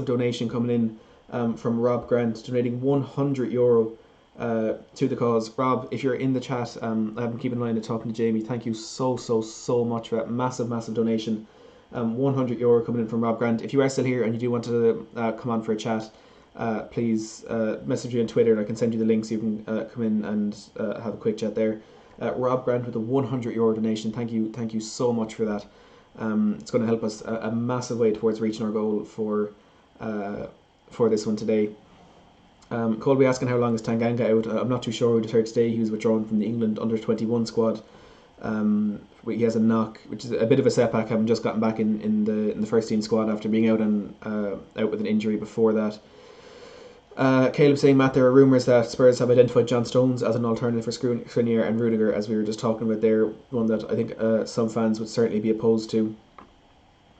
[SPEAKER 1] donation coming in from Rob Grant, donating €100 to the cause. Rob, if you're in the chat, I've been keeping an eye on it, talking to Jamie. Thank you so much for that massive donation. €100 coming in from Rob Grant. If you are still here and you do want to come on for a chat, please message me on Twitter and I can send you the link so you can come in and have a quick chat there. Rob Grant with a €100 donation. Thank you so much for that. It's going to help us a massive way towards reaching our goal for this one today. Colby asking how long is Tanganga out. I'm not too sure. We just heard today he was withdrawn from the England under-21 squad. He has a knock, which is a bit of a setback, having just gotten back in the first team squad after being out with an injury before that. Caleb saying, Matt, there are rumours that Spurs have identified John Stones as an alternative for Skriniar and Rudiger, as we were just talking about there. One that I think some fans would certainly be opposed to.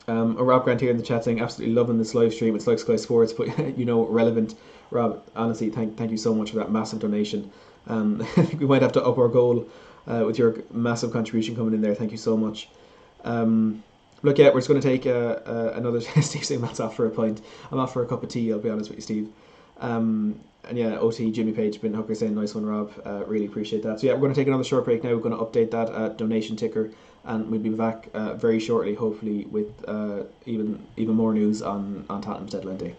[SPEAKER 1] Rob Grant here in the chat saying, absolutely loving this live stream. It's like Sky Sports, but relevant. Rob, honestly, thank you so much for that massive donation. I think we might have to up our goal with your massive contribution coming in there. Thank you so much. Look, yeah, we're just going to take another. Steve saying that's off for a pint. I'm off for a cup of tea, I'll be honest with you, Steve. And yeah, OT, Jimmy Page, Ben Hooker saying nice one, Rob. Really appreciate that. So yeah, we're going to take another short break now. We're going to update that donation ticker, and we'll be back very shortly, hopefully, with even more news on Tottenham's deadline day.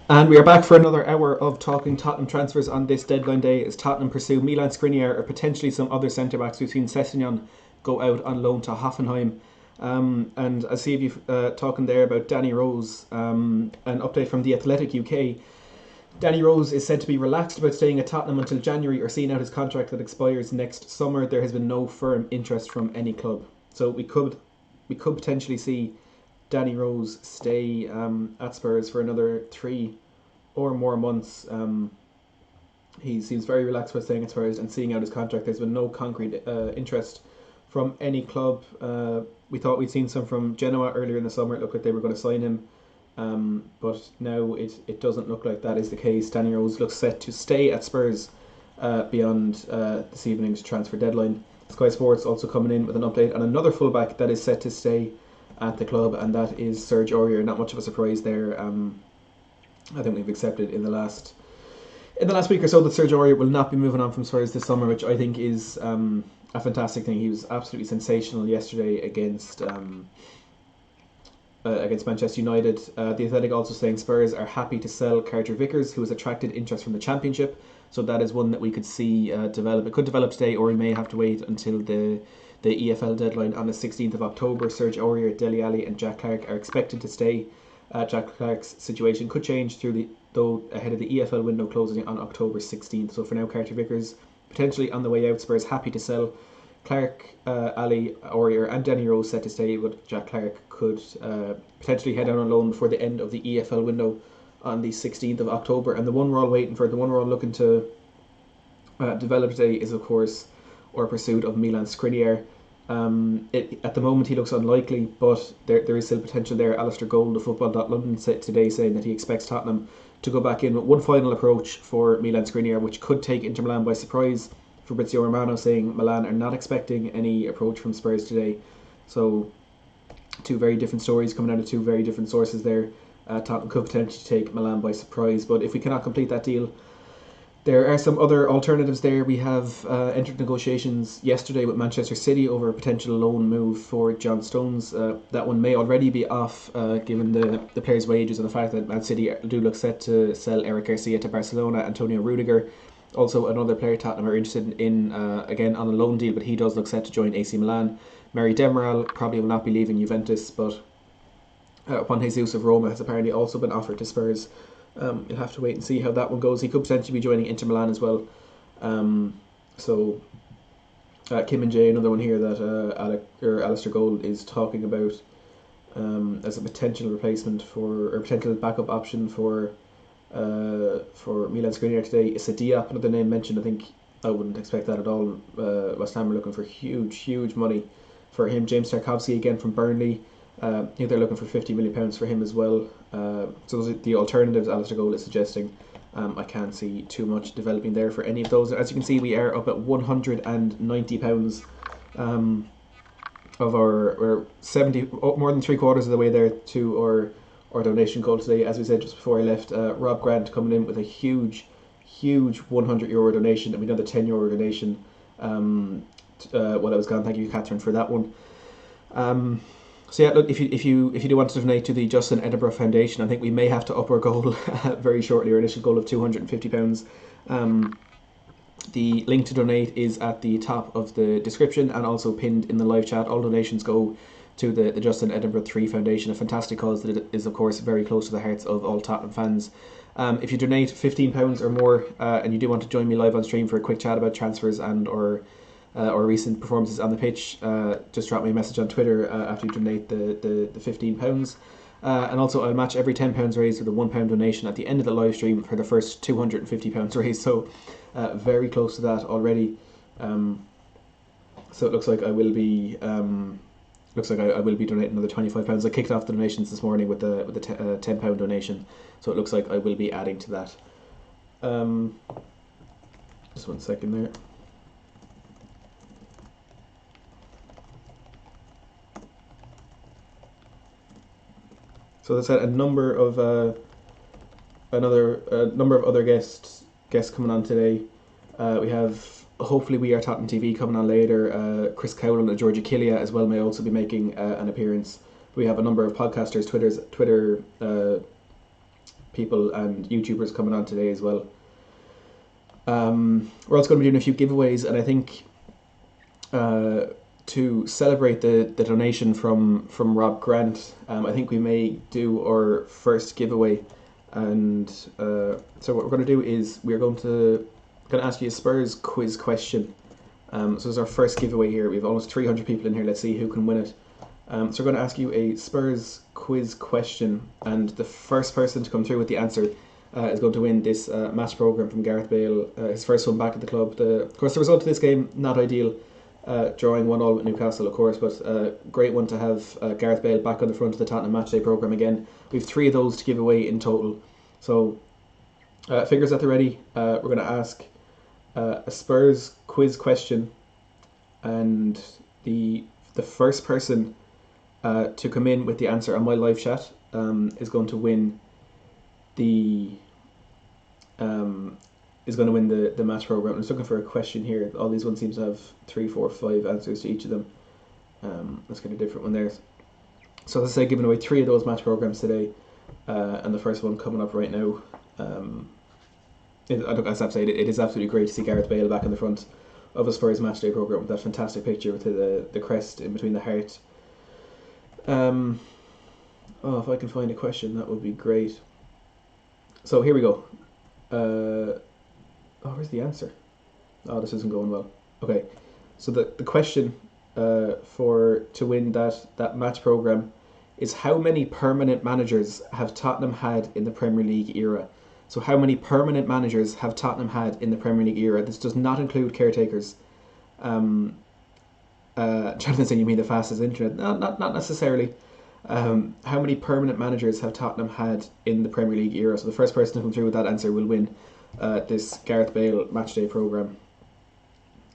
[SPEAKER 1] And we are back for another hour of talking Tottenham transfers on this deadline day as Tottenham pursue Milan Skriniar or potentially some other centre-backs. We've seen Sessegnon go out on loan to Hoffenheim. And I see you talking there about Danny Rose. An update from The Athletic UK. Danny Rose is said to be relaxed about staying at Tottenham until January or seeing out his contract that expires next summer. There has been no firm interest from any club. So we could potentially see Danny Rose stay at Spurs for another 3 or more months. He seems very relaxed about staying at Spurs and seeing out his contract. There's been no concrete interest from any club. We thought we'd seen some from Genoa earlier in the summer. It looked like they were going to sign him. But now it doesn't look like that is the case. Danny Rose looks set to stay at Spurs beyond this evening's transfer deadline. Sky Sports also coming in with an update on another fullback that is set to stay at the club, and that is Serge Aurier. Not much of a surprise there. I think we've accepted in the last week or so that Serge Aurier will not be moving on from Spurs this summer, which I think is a fantastic thing. He was absolutely sensational yesterday against Manchester United. The Athletic also saying Spurs are happy to sell Carter Vickers, who has attracted interest from the Championship. So that is one that we could see develop. It could develop today, or we may have to wait until the EFL deadline on the 16th of October. Serge Aurier, Dele Alli and Jack Clarke are expected to stay. Jack Clarke's situation could change though ahead of the EFL window closing on October 16th. So for now, Carter Vickers potentially on the way out. Spurs happy to sell. Clarke, Ali, Aurier and Danny Rose set to stay, but Jack Clarke could potentially head out on loan before the end of the EFL window on the 16th of October. And the one we're all waiting for, the one we're all looking to develop today is, of course, our pursuit of Milan Skriniar. At the moment he looks unlikely, but there is still potential there. Alistair Gold of Football.London said today saying that he expects Tottenham to go back in with one final approach for Milan Skriniar, which could take Inter Milan by surprise. Fabrizio Romano saying Milan are not expecting any approach from Spurs today. So two very different stories coming out of two very different sources there. Tottenham could potentially take Milan by surprise, but if we cannot complete that deal, there are some other alternatives there. We have entered negotiations yesterday with Manchester City over a potential loan move for John Stones. That one may already be off given the players' wages and the fact that Man City do look set to sell Eric Garcia to Barcelona. Antonio Rudiger, also another player Tottenham are interested in, again on a loan deal, but he does look set to join AC Milan. Mary Demiral probably will not be leaving Juventus, but Juan Jesus of Roma has apparently also been offered to Spurs. You'll have to wait and see how that one goes. He could potentially be joining Inter Milan as well. So Kim and Jay, another one here that Alistair Gold is talking about as a potential replacement for, or potential backup option for Milan Skriniar today. Issa Diop, another name mentioned. I think I wouldn't expect that at all. West Ham are looking for huge money for him. James Tarkowski again from Burnley. I think they're looking for £50 million for him as well. So those are the alternatives Alistair Gold is suggesting. I can't see too much developing there for any of those. As you can see, we are up at £190 of our 70, more than 3/4 of the way there to our donation goal today. As we said just before I left, Rob Grant coming in with a huge €100 donation, and another €10 donation while I was gone. Thank you, Catherine, for that one. So yeah, look, if you do want to donate to the Justin Edinburgh Foundation, I think we may have to up our goal very shortly. Our initial goal of £250. The link to donate is at the top of the description and also pinned in the live chat. All donations go to the Justin Edinburgh 3 Foundation, a fantastic cause that is, of course, very close to the hearts of all Tottenham fans. If you donate £15 or more and you do want to join me live on stream for a quick chat about transfers and or recent performances on the pitch, just drop me a message on Twitter after you donate the £15. And also I'll match every £10 raised with a £1 donation at the end of the live stream for the first £250 raised. So very close to that already. So it looks like I will be I will be donating another £25. I kicked off the donations this morning with the £10 donation, so it looks like I will be adding to that. Just 1 second there. So as I said, a number of other guests coming on today. We have, hopefully, We Are Tottenham TV coming on later. Chris Cowell and Georgia Killia as well may also be making an appearance. We have a number of podcasters, Twitter people and YouTubers coming on today as well. We're also going to be doing a few giveaways, and I think to celebrate the donation from Rob Grant, I think we may do our first giveaway. And so what we're going to do is we're going to ask you a Spurs quiz question. So this is our first giveaway here. We have almost 300 people in here. Let's see who can win it. So we're going to ask you a Spurs quiz question, and the first person to come through with the answer is going to win this match programme from Gareth Bale, his first one back at the club. Of course, the result of this game, not ideal, drawing 1-1 with Newcastle, of course, but great one to have Gareth Bale back on the front of the Tottenham matchday programme again. We have 3 of those to give away in total. So, fingers at the ready. We're going to ask a Spurs quiz question, and the first person to come in with the answer on my live chat is going to win the match program. I'm just looking for a question here. All these ones seem to have 3, 4, 5 answers to each of them. Let's get a different one there. So let's say giving away 3 of those match programs today, and the first one coming up right now. I have to say it is absolutely great to see Gareth Bale back in the front of a Spurs matchday program with that fantastic picture with the crest in between the heart. If I can find a question, that would be great. So here we go. Where's the answer? Oh, this isn't going well. Okay, so the question to win that match program is how many permanent managers have Tottenham had in the Premier League era? So how many permanent managers have Tottenham had in the Premier League era? This does not include caretakers. Jonathan saying you mean the fastest internet? No, not necessarily. How many permanent managers have Tottenham had in the Premier League era? So the first person to come through with that answer will win this Gareth Bale matchday programme.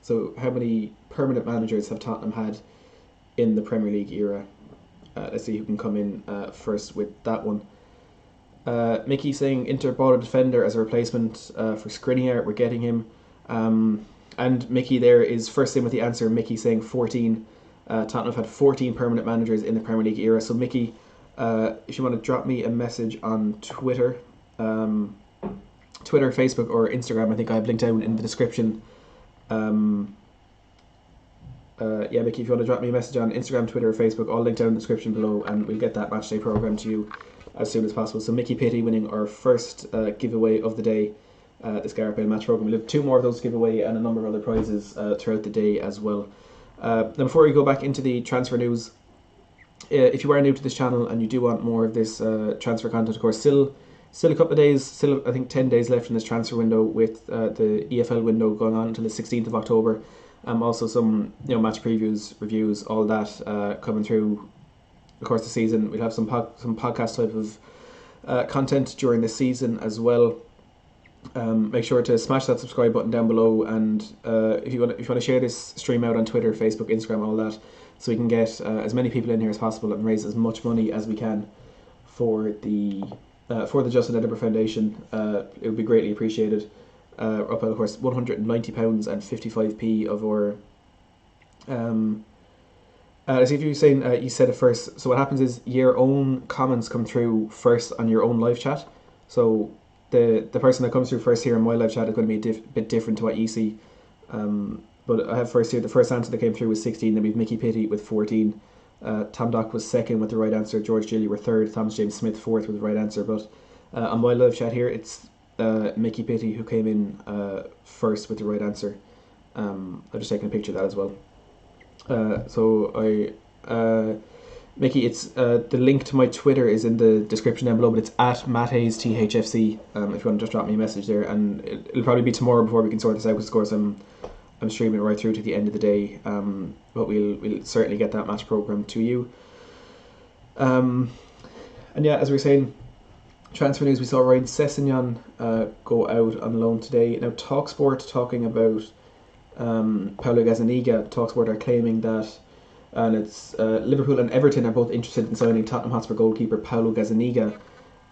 [SPEAKER 1] So how many permanent managers have Tottenham had in the Premier League era? Let's see who can come in first with that one. Mickey saying Inter bought a defender as a replacement for Skriniar. We're getting him. And Mickey there is first in with the answer. Mickey saying 14. Tottenham have had 14 permanent managers in the Premier League era. So Mickey, if you want to drop me a message on Twitter, Facebook or Instagram, I think I have linked down in the description. Mickey, if you want to drop me a message on Instagram, Twitter or Facebook, I'll link down in the description below, and we'll get that matchday programme to you as soon as possible. So Mickey Pitty winning our first giveaway of the day, this Gareth Bale match programme. We'll have 2 more of those to give away and a number of other prizes throughout the day as well. Now before we go back into the transfer news, if you are new to this channel and you do want more of this transfer content, of course, still a couple of days, still I think 10 days left in this transfer window, with the EFL window going on until the 16th of October. Also some match previews, reviews, all that coming through the course of the season. We'll have some podcast type of content during this season as well. Make sure to smash that subscribe button down below, and if you want to share this stream out on Twitter, Facebook, Instagram, all that, so we can get as many people in here as possible and raise as much money as we can for the Justin Edinburgh Foundation. It would be greatly appreciated. Up at, of course, £190 and 55p of our. As if you're saying you said it first. So what happens is your own comments come through first on your own live chat. So the person that comes through first here in my live chat is going to be a bit different to what you see. But I have first here. The first answer that came through was 16. Then we have Mickey Pitty with 14. Tom Dock was second with the right answer. George Gilly were third. Thomas James Smith fourth with the right answer. But on my live chat here, it's Mickey Pitty who came in first with the right answer. I've just taken a picture of that as well. Mickey, it's the link to my Twitter is in the description down below, but it's at MattHayesTHFC. If you want to just drop me a message there, and it'll probably be tomorrow before we can sort this out, because of course I'm streaming right through to the end of the day. But we'll certainly get that match program to you. And yeah, as we were saying, transfer news, we saw Ryan Sessegnon go out on loan today. Now TalkSport talking about Paulo Gazzaniga. TalkSport are claiming that, and it's Liverpool and Everton are both interested in signing Tottenham Hotspur goalkeeper Paulo Gazzaniga,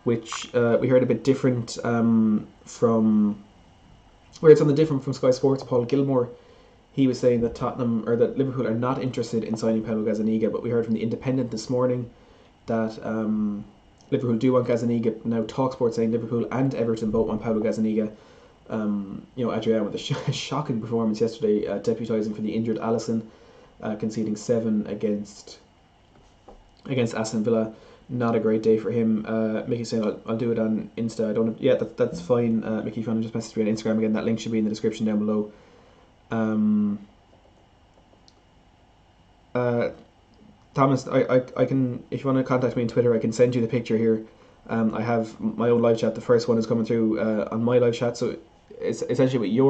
[SPEAKER 1] which we heard a bit different from where it's on the different from Sky Sports. Paul Gilmore, he was saying that that Liverpool are not interested in signing Paulo Gazzaniga, but we heard from the Independent this morning that Liverpool do want Gazzaniga. Now TalkSport saying Liverpool and Everton both want Paulo Gazzaniga. Adrian with a shocking performance yesterday, deputising for the injured Alisson, conceding 7 against Aston Villa. Not a great day for him. Mickey saying I'll do it on Insta. I don't. Yeah, that's fine. Mickey, if you want to just message me on Instagram again, that link should be in the description down below. Thomas, I can, if you want to contact me on Twitter, I can send you the picture here. I have my own live chat. The first one is coming through on my live chat. So it's essentially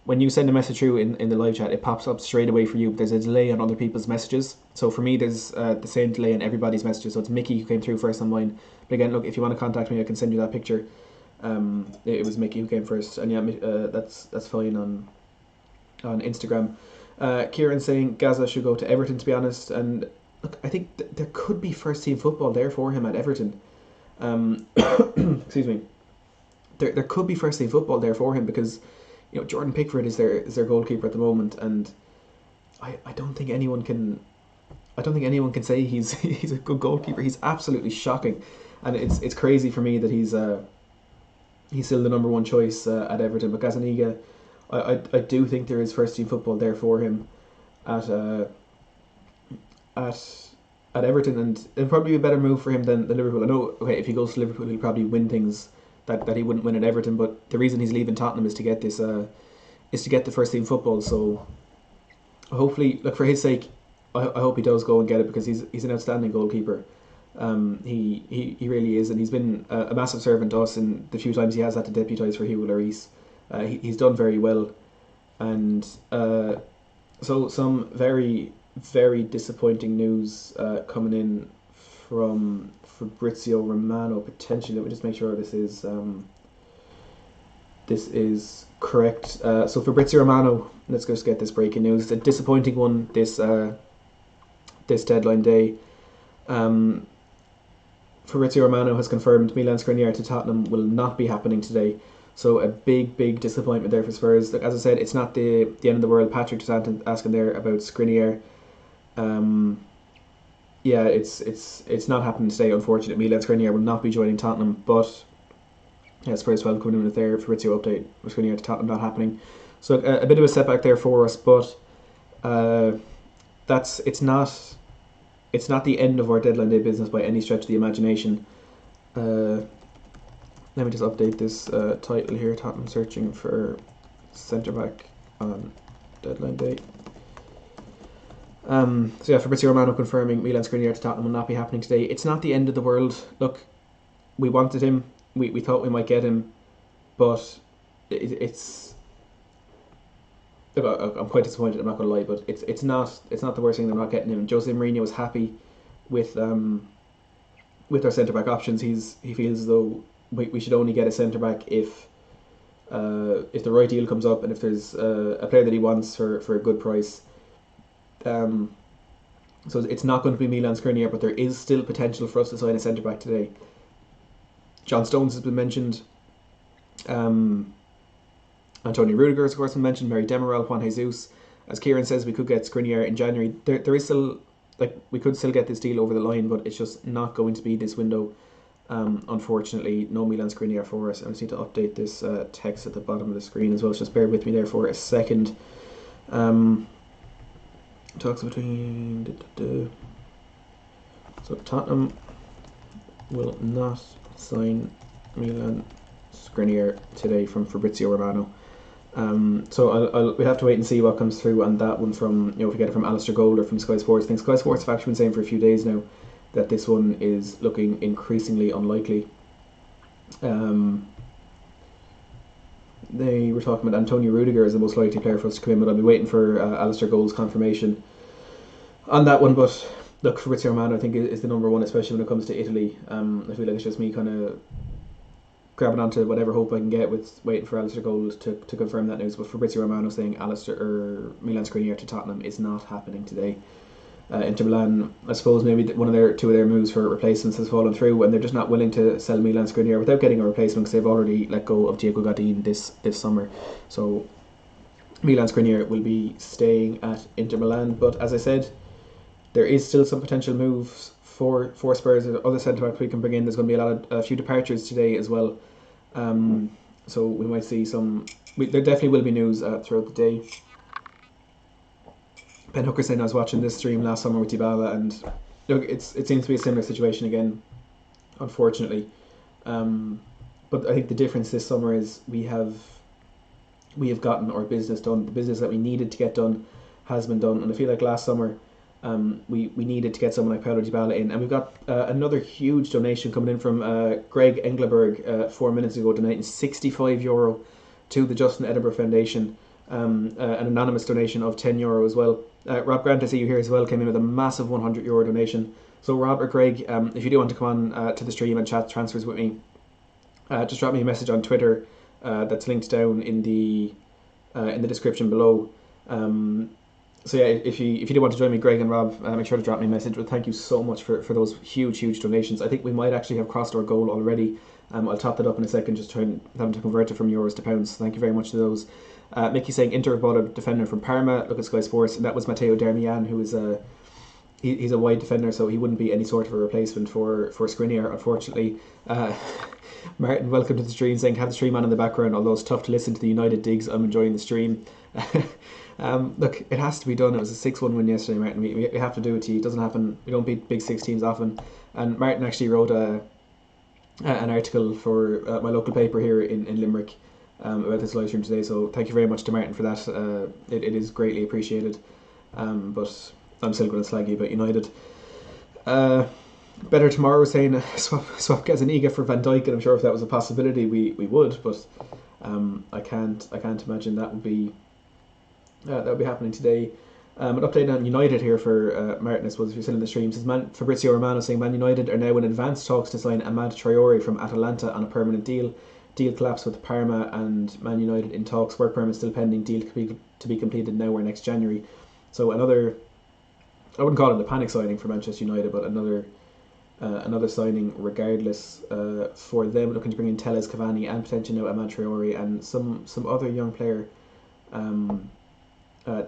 [SPEAKER 1] when you send a message through in the live chat, it pops up straight away for you. There's a delay on other people's messages. So for me, there's the same delay in everybody's messages. So it's Mickey who came through first on mine. But again, look, if you want to contact me, I can send you that picture. It was Mickey who came first, and yeah, that's fine on Instagram. Kieran saying Gaza should go to Everton, to be honest, and look, I think there could be first team football there for him at Everton. Excuse me. There could be first team football there for him because Jordan Pickford is their goalkeeper at the moment, and I don't think anyone can say he's a good goalkeeper. He's absolutely shocking, and it's crazy for me that he's still the number one choice at Everton. But Gazzaniga, I do think there is first team football there for him at Everton, and it'll probably be a better move for him than Liverpool. I know, okay, if he goes to Liverpool, he'll probably win things that he wouldn't win at Everton. But the reason he's leaving Tottenham is to get this is to get the first team football. So hopefully, look, for his sake, I hope he does go and get it, because he's an outstanding goalkeeper. He really is, and he's been a massive servant to us in the few times he has had to deputise for Hugo Lloris. He's done very well, and so some very, very disappointing news coming in from Fabrizio Romano, potentially. Let me just make sure this is correct. So Fabrizio Romano, let's just get this breaking news. It's a disappointing one this deadline day. Fabrizio Romano has confirmed Milan Skriniar to Tottenham will not be happening today. So a big disappointment there for Spurs. Look, as I said, it's not the end of the world. Patrick just asking there about Skriniar. Yeah, it's not happening today, unfortunately. Milan Skriniar will not be joining Tottenham, but yeah, Spurs 12 coming in with their Fabrizio update with Skriniar to Tottenham not happening. So a bit of a setback there for us, but it's not the end of our deadline day business by any stretch of the imagination. Let me just update this title here. Tottenham searching for centre back on deadline day. So yeah, Fabrizio Romano confirming Milan Skriniar to Tottenham will not be happening today. It's not the end of the world. Look, we wanted him. We thought we might get him, but it's. Look, I'm quite disappointed. I'm not going to lie, but it's not the worst thing. They're not getting him. Jose Mourinho was happy with our centre back options. He feels as though we should only get a centre back if the right deal comes up and if there's a player that he wants for a good price. So it's not going to be Milan Skriniar, but there is still potential for us to sign a centre back today. John Stones has been mentioned. Antonio Rudiger has of course been mentioned. Mary Demiral, Juan Jesus. As Kieran says, we could get Skriniar in January. There is still, we could still get this deal over the line, but it's just not going to be this window. Unfortunately, no Milan Skriniar for us. I just need to update this text at the bottom of the screen as well. So just bear with me there for a second. Talks between. So Tottenham will not sign Milan Skriniar today from Fabrizio Romano. So we have to wait and see what comes through on that one from, if we get it from Alistair Gold or from Sky Sports. I think Sky Sports have actually been saying for a few days now that this one is looking increasingly unlikely. They were talking about Antonio Rudiger as the most likely player for us to come in, but I'll be waiting for Alistair Gold's confirmation on that one. But look, Fabrizio Romano I think is the number one, especially when it comes to Italy. I feel like it's just me kind of grabbing onto whatever hope I can get with waiting for Alistair Gold to confirm that news. But Fabrizio Romano saying Milan Skriniar to Tottenham is not happening today. Inter Milan, I suppose maybe two of their moves for replacements has fallen through, and they're just not willing to sell Milan Skriniar without getting a replacement because they've already let go of Diego Godin this summer. So Milan Skriniar will be staying at Inter Milan. But as I said, there is still some potential moves for Spurs, other centre backs we can bring in. There's going to be a few departures today as well. So we might see some. There definitely will be news throughout the day. Ben Hooker saying I was watching this stream last summer with Dybala, and look, it seems to be a similar situation again, unfortunately. But I think the difference this summer is we have gotten our business done. The business that we needed to get done has been done, and I feel like last summer we needed to get someone like Paulo Dybala in, and we've got another huge donation coming in from Greg Engleberg 4 minutes ago, donating €65 to the Justin Edinburgh Foundation. An anonymous donation of €10 as well. Rob Grant, I see you here as well, came in with a massive €100 donation. So Rob or Greg, if you do want to come on to the stream and chat transfers with me, just drop me a message on Twitter. That's linked down in the description below. So yeah, if you do want to join me, Greg and Rob, make sure to drop me a message. But thank you so much for those huge donations. I think we might actually have crossed our goal already. I'll top that up in a second, just trying to convert it from euros to pounds. Thank you very much to those. Mickey saying Inter bought a defender from Parma. Look at Sky Sports, and that was Matteo Darmian, who is he's a wide defender, so he wouldn't be any sort of a replacement for Skriniar, unfortunately. Martin, welcome to the stream, saying have the stream on in the background, although it's tough to listen to the United digs. I'm enjoying the stream. Look, it has to be done. It was a 6-1 win yesterday, Martin. We have to do it to you. It doesn't happen. We don't beat big six teams often. And Martin actually wrote an article for my local paper here in Limerick about this live stream today, so thank you very much to Martin for that. It is greatly appreciated. But I'm still going to slag you about United. Better Tomorrow saying swap Gazzaniga for Van Dijk, and I'm sure if that was a possibility we would, but I can't imagine that would be happening today. An update on United here for Martin, I suppose, if you're still in the stream. Says Fabrizio Romano saying Man United are now in advanced talks to sign Amad Traore from Atalanta on a permanent deal. Deal collapsed with Parma and Man United in talks. Work permit still pending. Deal to be completed now or next January. So another, I wouldn't call it a panic signing for Manchester United, but another signing regardless for them, looking to bring in Telles, Cavani, and potentially now Amad Traore and some other young player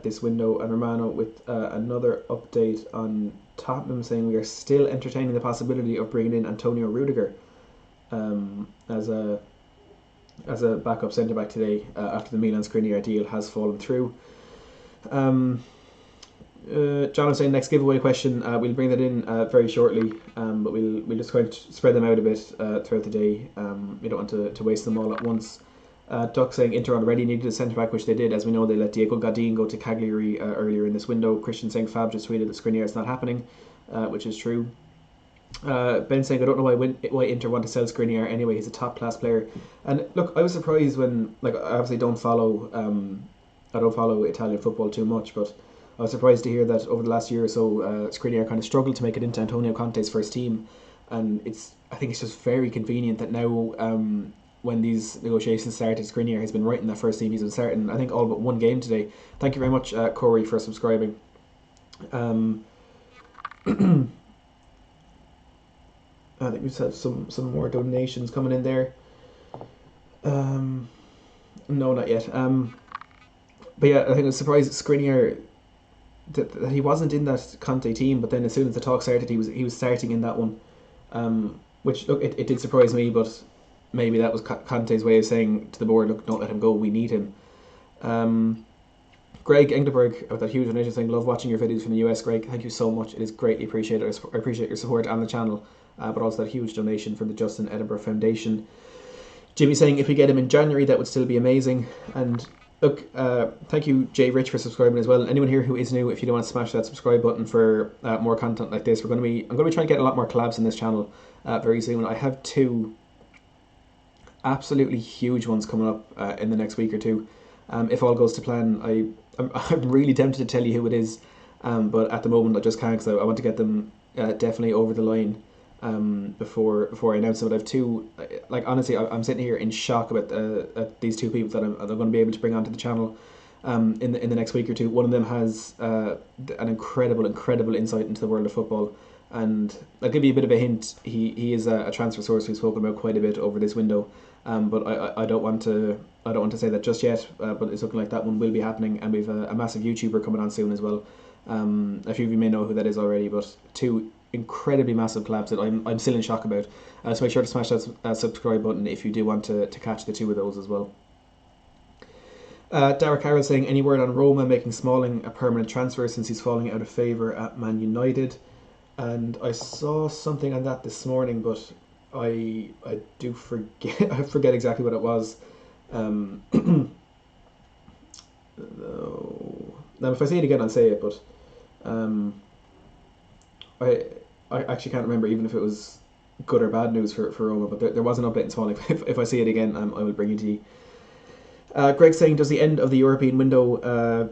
[SPEAKER 1] this window. And Romano with another update on Tottenham, saying we are still entertaining the possibility of bringing in Antonio Rudiger as a backup centre back today after the Milan Skriniar deal has fallen through. John was saying next giveaway question. We'll bring that in very shortly, but we'll just kind of spread them out a bit throughout the day. We don't want to waste them all at once. Duck saying Inter already needed a centre back, which they did. As we know, they let Diego Godin go to Cagliari earlier in this window. Christian saying Fab just tweeted that Skriniar is not happening, which is true. Ben saying I don't know why Inter want to sell Skriniar anyway. He's a top class player. And look, I was surprised when, like, I obviously don't follow Italian football too much, but I was surprised to hear that over the last year or so, Skriniar kind of struggled to make it into Antonio Conte's first team, and I think it's just very convenient that now, when these negotiations started, Skriniar has been right in that first team. He's been starting, I think, all but one game today. Thank you very much, Corey, for subscribing. I think we just have some more donations coming in there. No, not yet. But yeah, I think I was surprised Skriniar that he wasn't in that Conte team, but then as soon as the talk started, he was starting in that one. Which, look, it did surprise me, but maybe that was Conte's way of saying to the board, look, don't let him go, we need him. Greg Engleberg with that huge donation saying, love watching your videos from the US. Greg, thank you so much. It is greatly appreciated. I appreciate your support on the channel, but also that huge donation from the Justin Edinburgh Foundation. Jimmy saying, if we get him in January, that would still be amazing. And look, thank you, Jay Rich, for subscribing as well. And anyone here who is new, if you don't want to smash that subscribe button for more content like this, I'm going to be trying to get a lot more collabs in this channel very soon. I have two absolutely huge ones coming up in the next week or two. If all goes to plan, I'm really tempted to tell you who it is, but at the moment I just can't, because I want to get them definitely over the line before I announce them. But I have two, like, honestly, I'm sitting here in shock about these two people that I'm going to be able to bring onto the channel in the next week or two. One of them has an incredible insight into the world of football, and I'll give you a bit of a hint. He is a transfer source we've spoken about quite a bit over this window, but I don't want to say that just yet. But it's looking like that one will be happening, and we've a massive YouTuber coming on soon as well. A few of you may know who that is already, but two incredibly massive collabs that I'm still in shock about. So make sure to smash that subscribe button if you do want to catch the two of those as well. Derek Carroll saying, any word on Roma making Smalling a permanent transfer since he's falling out of favour at Man United? And I saw something on that this morning, but I do forget I forget exactly what it was. No. Now, if I see it again, I'll say it. But I actually can't remember even if it was good or bad news for Roma. But there was an update in Smalling. If I see it again, I will bring it to you. Greg saying, does the end of the European window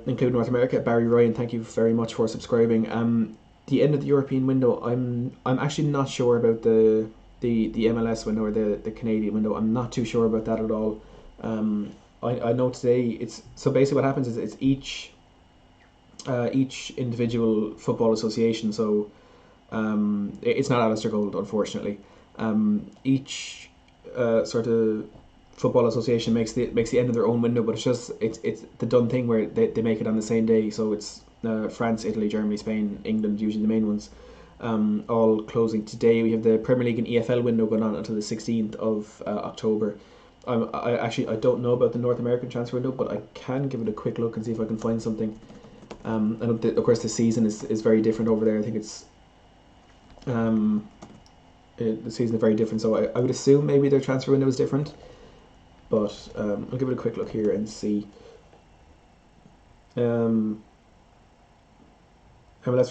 [SPEAKER 1] include North America? Barry Ryan, thank you very much for subscribing. The end of the European window, I'm actually not sure about the MLS window or the Canadian window. I'm not too sure about that at all. I know today it's so basically what happens is it's each individual football association. So it's not Alistair Gold, unfortunately. Each sort of football association makes the end of their own window, but it's the done thing where they make it on the same day. So it's France, Italy, Germany, Spain, England, usually the main ones, all closing today. We have the Premier League and EFL window going on until the 16th of October. I don't know about the North American transfer window, but I can give it a quick look and see if I can find something. And of course the season is very different over there. I think it's the season is very different, so I would assume maybe their transfer window is different. But I'll give it a quick look here and see. MLS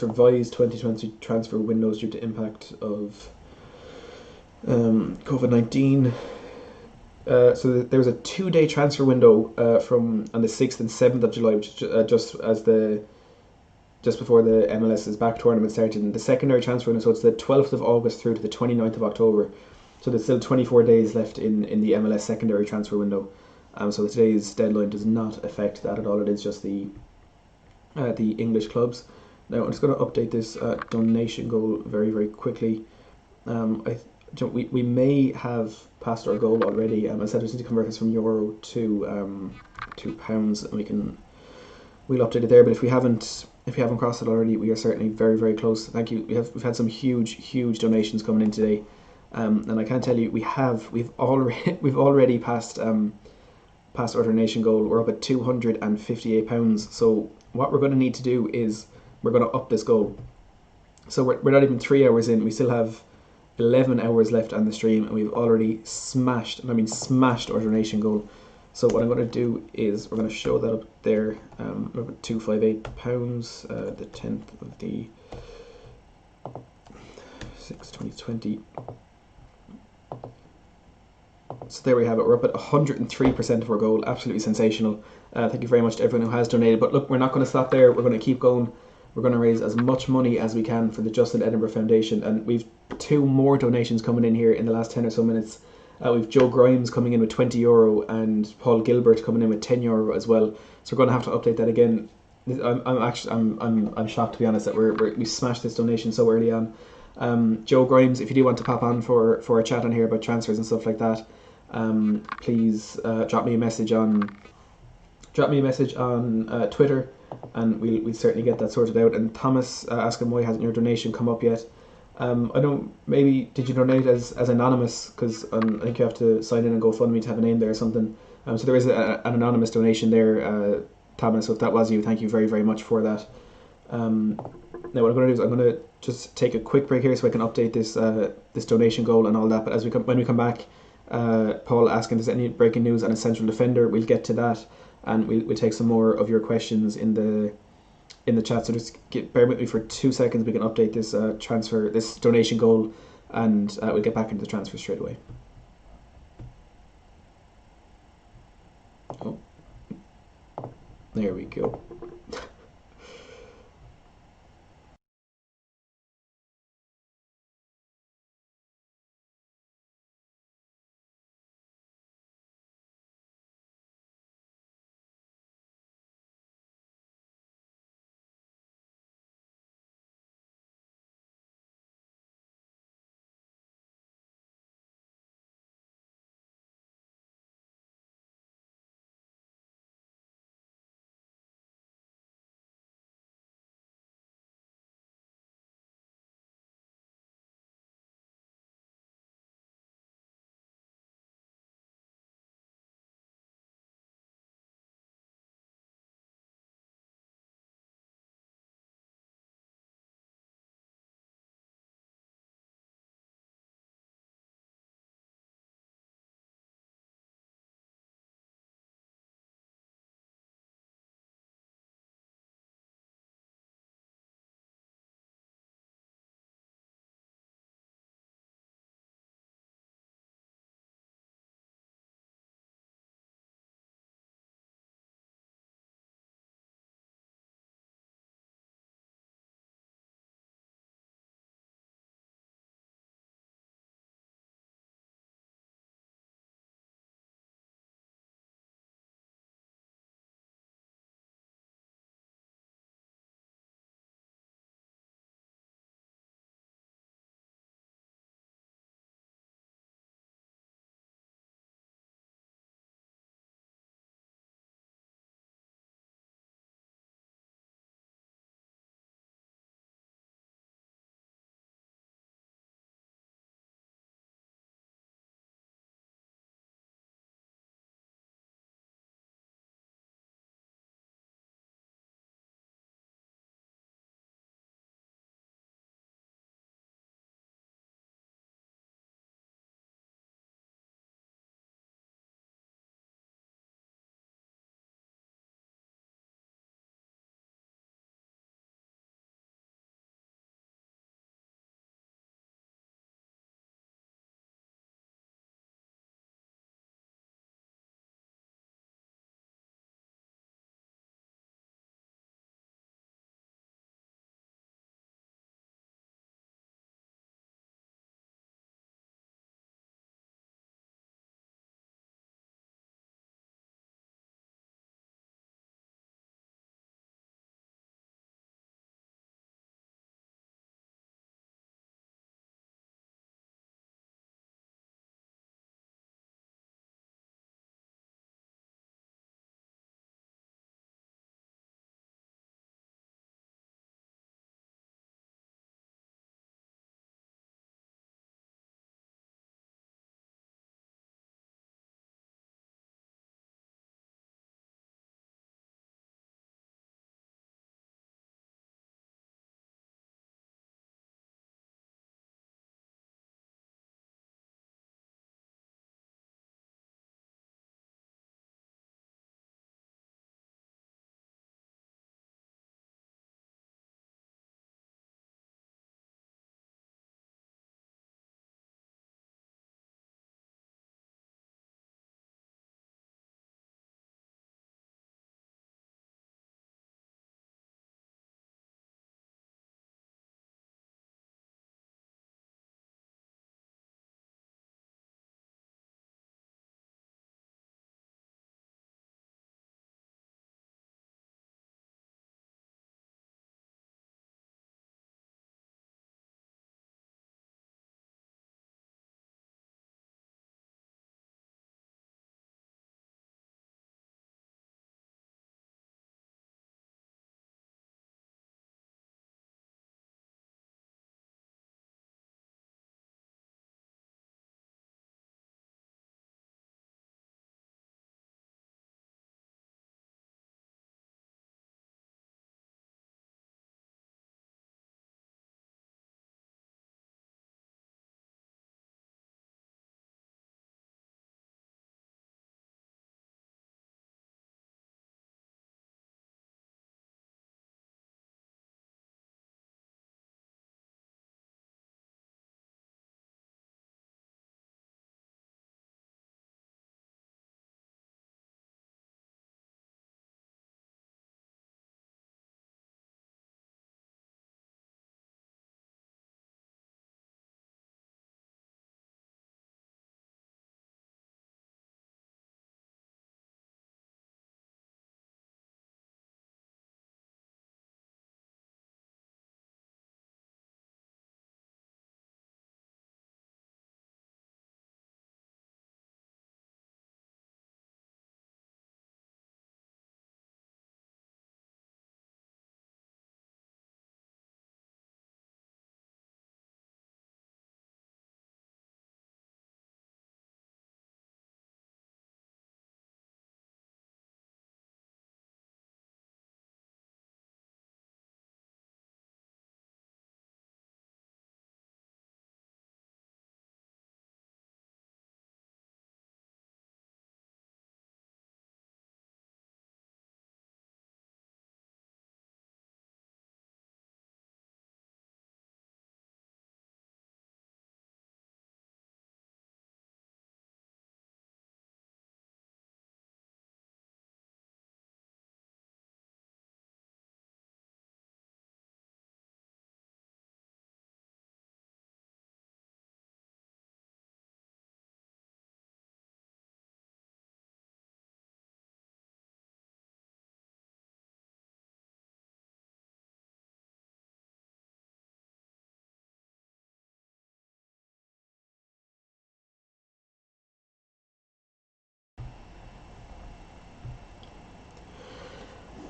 [SPEAKER 1] revised 2020 transfer windows due to impact of COVID-19. So there was a 2-day transfer window from on the 6th and 7th of July, which is just before the MLS's back tournament started. And the secondary transfer window, so it's the 12th of August through to the 29th of October. So there's still 24 days left in the MLS secondary transfer window. So today's deadline does not affect that at all. It is just the English clubs. Now I'm just going to update this donation goal very, very quickly. We may have passed our goal already. I said I just need to convert this from euro to pounds, and we'll update it there. But if we haven't crossed it already, we are certainly very, very close. Thank you. We've had some huge donations coming in today. And I can tell you, we've already passed our donation goal. We're up at £258. So what we're going to need to do is we're going to up this goal. So we're not even 3 hours in. We still have 11 hours left on the stream, and we've already smashed our donation goal. So what I'm going to do is we're going to show that up there. We're at £258, the 10th of the 6th, 2020. So there we have it. We're up at 103% of our goal. Absolutely sensational. Thank you very much to everyone who has donated. But look, we're not going to stop there. We're going to keep going. We're going to raise as much money as we can for the Justin Edinburgh Foundation. And we've 2 more donations coming in here in the last 10 or so minutes. We've Joe Grimes coming in with €20 and Paul Gilbert coming in with €10 as well. So we're going to have to update that again. I'm shocked, to be honest, that we smashed this donation so early on. Joe Grimes, if you do want to pop on for a chat on here about transfers and stuff like that, please drop me a message on Twitter, and we'll certainly get that sorted out. And Thomas asking, why hasn't your donation come up yet? I don't. Maybe did you donate as anonymous? Because I think you have to sign in and GoFundMe to have a name there or something. So there is an anonymous donation there, Thomas. So if that was you, thank you very, very much for that. Now what I'm going to do is I'm going to just take a quick break here so I can update this donation goal and all that. But when we come back, Paul asking if there's any breaking news on a central defender. We'll get to that, and we'll take some more of your questions in the chat. So just bear with me for 2 seconds. We can update this donation goal, and we'll get back into the transfer straight away. Oh, there we go.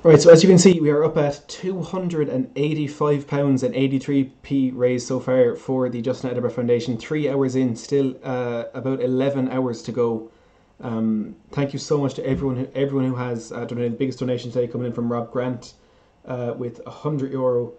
[SPEAKER 1] Right, so as you can see, we are up at £285 and 83p raised so far for the Justin Edinburgh Foundation. 3 hours in, still about 11 hours to go. Thank you so much to everyone who has donated. The biggest donation today coming in from Rob Grant with €100.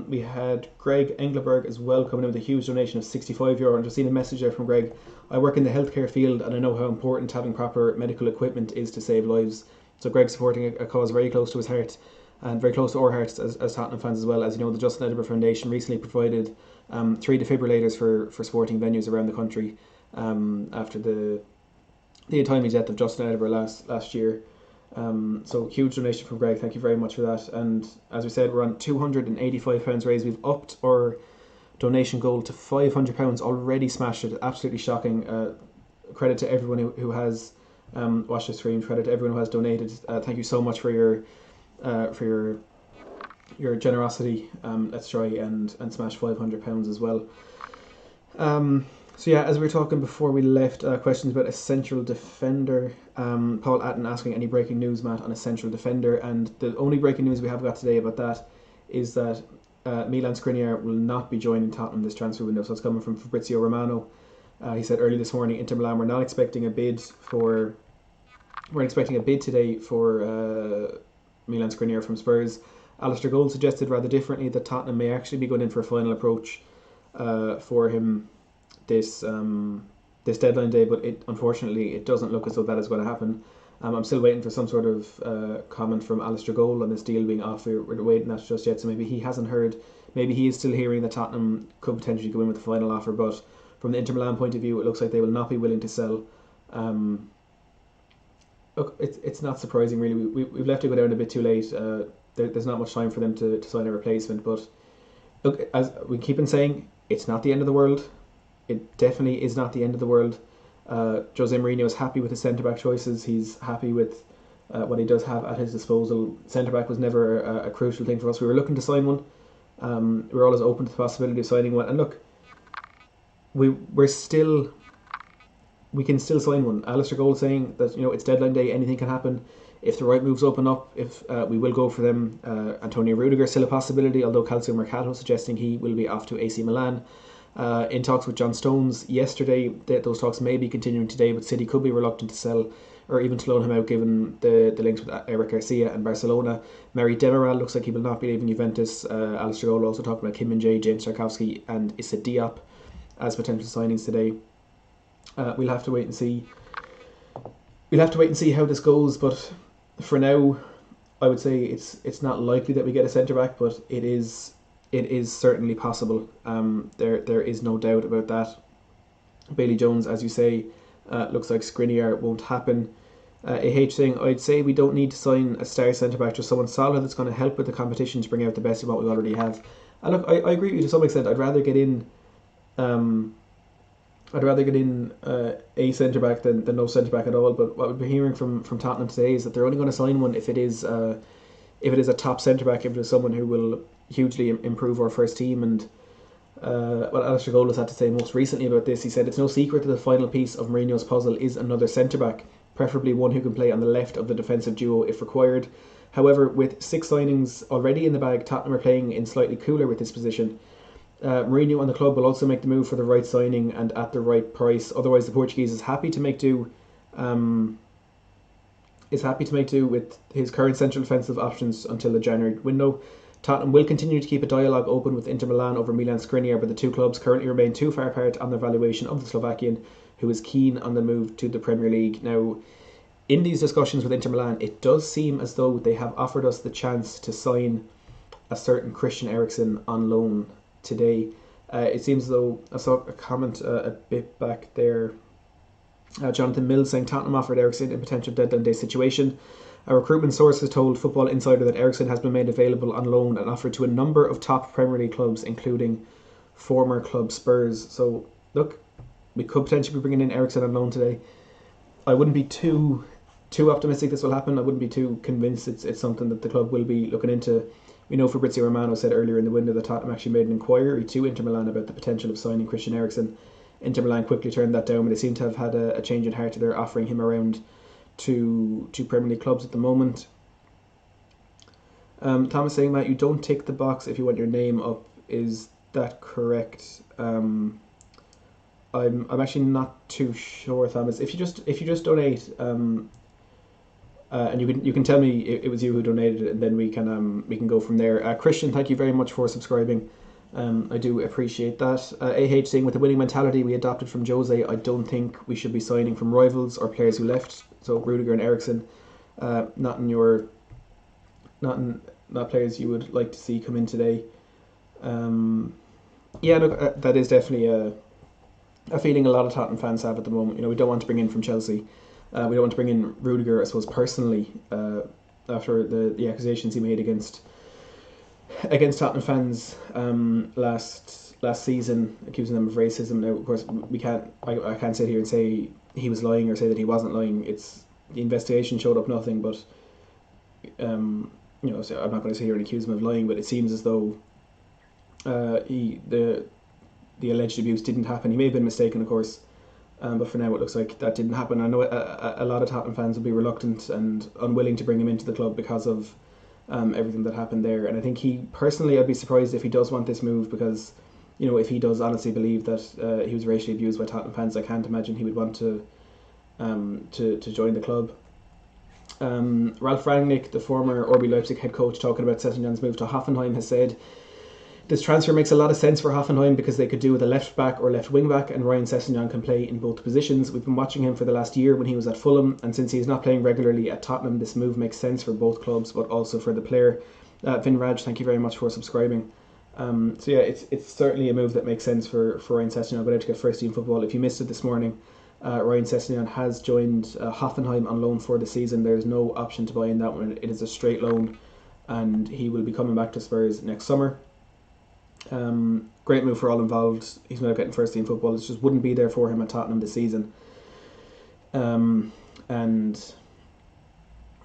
[SPEAKER 1] We had Greg Engelberg as well coming in with a huge donation of €65. And just seen a message there from Greg. I work in the healthcare field and I know how important having proper medical equipment is to save lives. So Greg's supporting a cause very close to his heart and very close to our hearts as Tottenham fans as well. As you know, the Justin Edinburgh Foundation recently provided 3 defibrillators for sporting venues around the country after the untimely death of Justin Edinburgh last year. So huge donation from Greg. Thank you very much for that. And as we said, we're on £285 raised. We've upped our donation goal to £500, already smashed it. Absolutely shocking. Credit to everyone who has watched the stream. Credit to everyone who has donated. Thank you so much for your generosity. Let's try and smash £500 as well. So yeah, as we were talking before we left, questions about a central defender. Paul Atten asking any breaking news, Matt, on a central defender, and the only breaking news we have got today about that is that Milan Skriniar will not be joining Tottenham this transfer window. So it's coming from Fabrizio Romano. He said early this morning, Inter Milan were not expecting a bid for. We're expecting a bid today for Milan Skriniar from Spurs. Alistair Gold suggested rather differently that Tottenham may actually be going in for a final approach for him this deadline day, but unfortunately it doesn't look as though that is going to happen. I'm still waiting for some sort of comment from Alistair Gold on this deal being off. We're waiting that just yet, so maybe he hasn't heard. Maybe he is still hearing that Tottenham could potentially go in with the final offer, but from the Inter Milan point of view, it looks like they will not be willing to sell. Look, it's not surprising really. We've left it go down a bit too late. There's not much time for them to sign a replacement, but look, as we keep on saying, it's not the end of the world. It definitely is not the end of the world. Jose Mourinho is happy with his centre-back choices. He's happy with what he does have at his disposal. Centre-back was never a crucial thing for us. We were looking to sign one. We were always open to the possibility of signing one. And look, we can still sign one. Alistair Gold saying that it's deadline day, anything can happen. If the right moves open up, if we will go for them. Antonio Rudiger still a possibility, although Calcio Mercato suggesting he will be off to AC Milan. In talks with John Stones yesterday, those talks may be continuing today, but City could be reluctant to sell or even to loan him out given the links with Eric Garcia and Barcelona. Mary Demiral looks like he will not be leaving Juventus. Alistair Gold also talking about Kim Min-jae, James Tarkowski and Issa Diop as potential signings today. We'll have to wait and see. We'll have to wait and see how this goes, but for now, I would say it's not likely that we get a centre back, but it is certainly possible. There is no doubt about that. Bailey Jones, as you say, looks like Skriniar won't happen. AH saying, I'd say we don't need to sign a star centre back, just someone solid that's going to help with the competition to bring out the best of what we already have. And look, I agree with you to some extent. I'd rather get in. A centre back than no centre back at all. But what we're hearing from Tottenham today is that they're only going to sign one if it is a top centre back, if it is someone who will hugely improve our first team. And what Alistair Gold has had to say most recently about this, he said it's no secret that the final piece of Mourinho's puzzle is another centre back, preferably one who can play on the left of the defensive duo if required. However, with 6 signings already in the bag, Tottenham are playing in slightly cooler with this position. Mourinho and the club will also make the move for the right signing and at the right price. Otherwise, the Portuguese is happy to make do. With his current central defensive options until the January window. Tottenham will continue to keep a dialogue open with Inter Milan over Milan Skriniar, but the two clubs currently remain too far apart on their valuation of the Slovakian, who is keen on the move to the Premier League. Now, in these discussions with Inter Milan, it does seem as though they have offered us the chance to sign a certain Christian Eriksen on loan today. It seems as though I saw a comment a bit back there. Jonathan Mills saying Tottenham offered Eriksen in a potential deadline day situation. A recruitment source has told Football Insider that Eriksen has been made available on loan and offered to a number of top Premier League clubs, including former club Spurs. So, look, we could potentially be bringing in Eriksen on loan today. I wouldn't be too optimistic this will happen. I wouldn't be too convinced it's something that the club will be looking into. We know Fabrizio Romano said earlier in the window that Tottenham actually made an inquiry to Inter Milan about the potential of signing Christian Eriksen. Inter Milan quickly turned that down, but they seem to have had a change in heart. They're offering him around to Premier League clubs at the moment. Thomas saying, Matt, you don't tick the box if you want your name up. Is that correct? I'm actually not too sure, Thomas. If you just donate, and you can tell me it was you who donated it, and then we can go from there. Christian, thank you very much for subscribing. I do appreciate that. AH saying, with the winning mentality we adopted from Jose, I don't think we should be signing from rivals or players who left. So Rudiger and Ericsson, not players you would like to see come in today. Yeah, look, that is definitely a feeling a lot of Tottenham fans have at the moment. We don't want to bring in from Chelsea. We don't want to bring in Rudiger, I suppose, personally, after the accusations he made against Tottenham fans last season, accusing them of racism. Now, of course, I can't sit here and say he was lying or say that he wasn't lying. The investigation showed up nothing, but so I'm not going to sit here and accuse him of lying. But it seems as though the alleged abuse didn't happen. He may have been mistaken, of course, but for now it looks like that didn't happen. I know a lot of Tottenham fans will be reluctant and unwilling to bring him into the club because of everything that happened there. And I think I'd be surprised if he does want this move, because if he does honestly believe that he was racially abused by Tottenham fans, I can't imagine he would want to join the club. Ralph Rangnick, the former RB Leipzig head coach, talking about Sessegnon's move to Hoffenheim, has said, this transfer makes a lot of sense for Hoffenheim because they could do with a left back or left wing back, and Ryan Sessegnon can play in both positions. We've been watching him for the last year when he was at Fulham, and since he is not playing regularly at Tottenham, this move makes sense for both clubs, but also for the player. Vin Raj, thank you very much for subscribing. So yeah, it's certainly a move that makes sense for Ryan Sessegnon, but to get first team football. If you missed it this morning, Ryan Sessegnon has joined Hoffenheim on loan for the season. There's no option to buy in that one. It is a straight loan, and he will be coming back to Spurs next summer. Great move for all involved. He's now getting first team football. It just wouldn't be there for him at Tottenham this season. And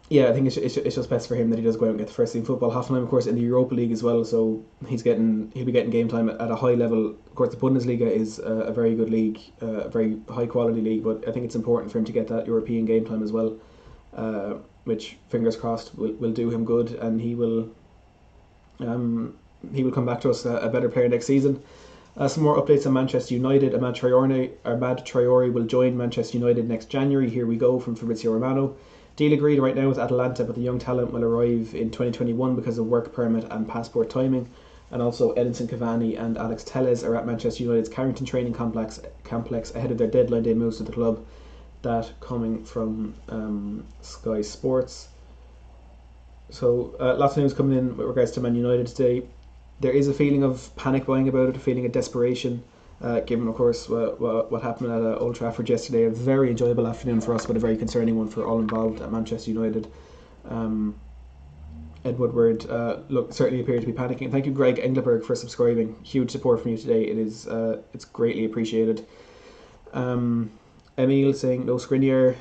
[SPEAKER 1] yeah, I think it's just best for him that he does go out and get the first team football. Hoffenheim, of course, in the Europa League as well, so he'll be getting game time at a high level. Of course, the Bundesliga is a very good league, a very high quality league, but I think it's important for him to get that European game time as well, which, fingers crossed, will do him good, and he will come back to us a better player next season. Some more updates on Manchester United. Amad Traore will join Manchester United next January. Here we go, from Fabrizio Romano. Deal agreed right now with Atalanta, but the young talent will arrive in 2021 because of work permit and passport timing. And also Edinson Cavani and Alex Telles are at Manchester United's Carrington training complex ahead of their deadline day moves to the club. That coming from Sky Sports. So lots of news coming in with regards to Man United today. There is a feeling of panic buying about it, a feeling of desperation, given, of course, what happened at Old Trafford yesterday. A very enjoyable afternoon for us, but a very concerning one for all involved at Manchester United. Ed Woodward certainly appeared to be panicking. Thank you, Greg Engelberg, for subscribing. Huge support from you today. It's greatly appreciated. Emil saying no Skriniar.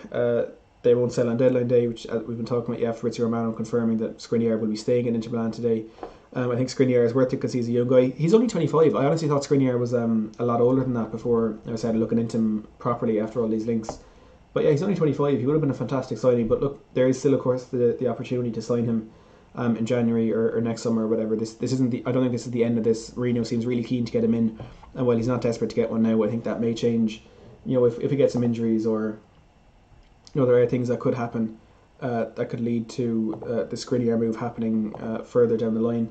[SPEAKER 1] They won't sell on deadline day, which we've been talking about. Yeah, Fabrizio Romano confirming that Skriniar will be staying in Inter Milan today. I think Skriniar is worth it because he's a young guy. He's only 25. I honestly thought Skriniar was a lot older than that before I started looking into him properly after all these links. But yeah, he's only 25. He would have been a fantastic signing. But look, there is still, of course, the opportunity to sign him in January or next summer or whatever. This isn't I don't think this is the end of this. Mourinho seems really keen to get him in, and while he's not desperate to get one now, I think that may change. If he gets some injuries or there are things that could happen that could lead to the Skriniar move happening further down the line.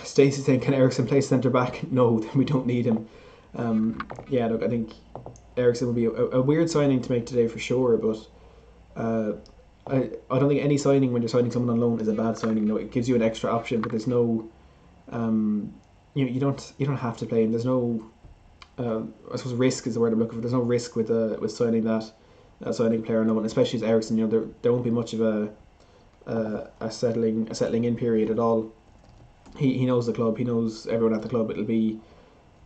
[SPEAKER 1] Stacey saying, can Ericsson play centre back? No, we don't need him. Look, I think Ericsson will be a weird signing to make today for sure, but I don't think any signing when you're signing someone on loan is a bad signing. It gives you an extra option, but there's no you don't have to play him. There's no I suppose risk is the word I'm looking for. There's no risk with signing signing a player on loan, especially as Ericsson. There won't be much of a settling in period at all. He knows the club. He knows everyone at the club. It'll be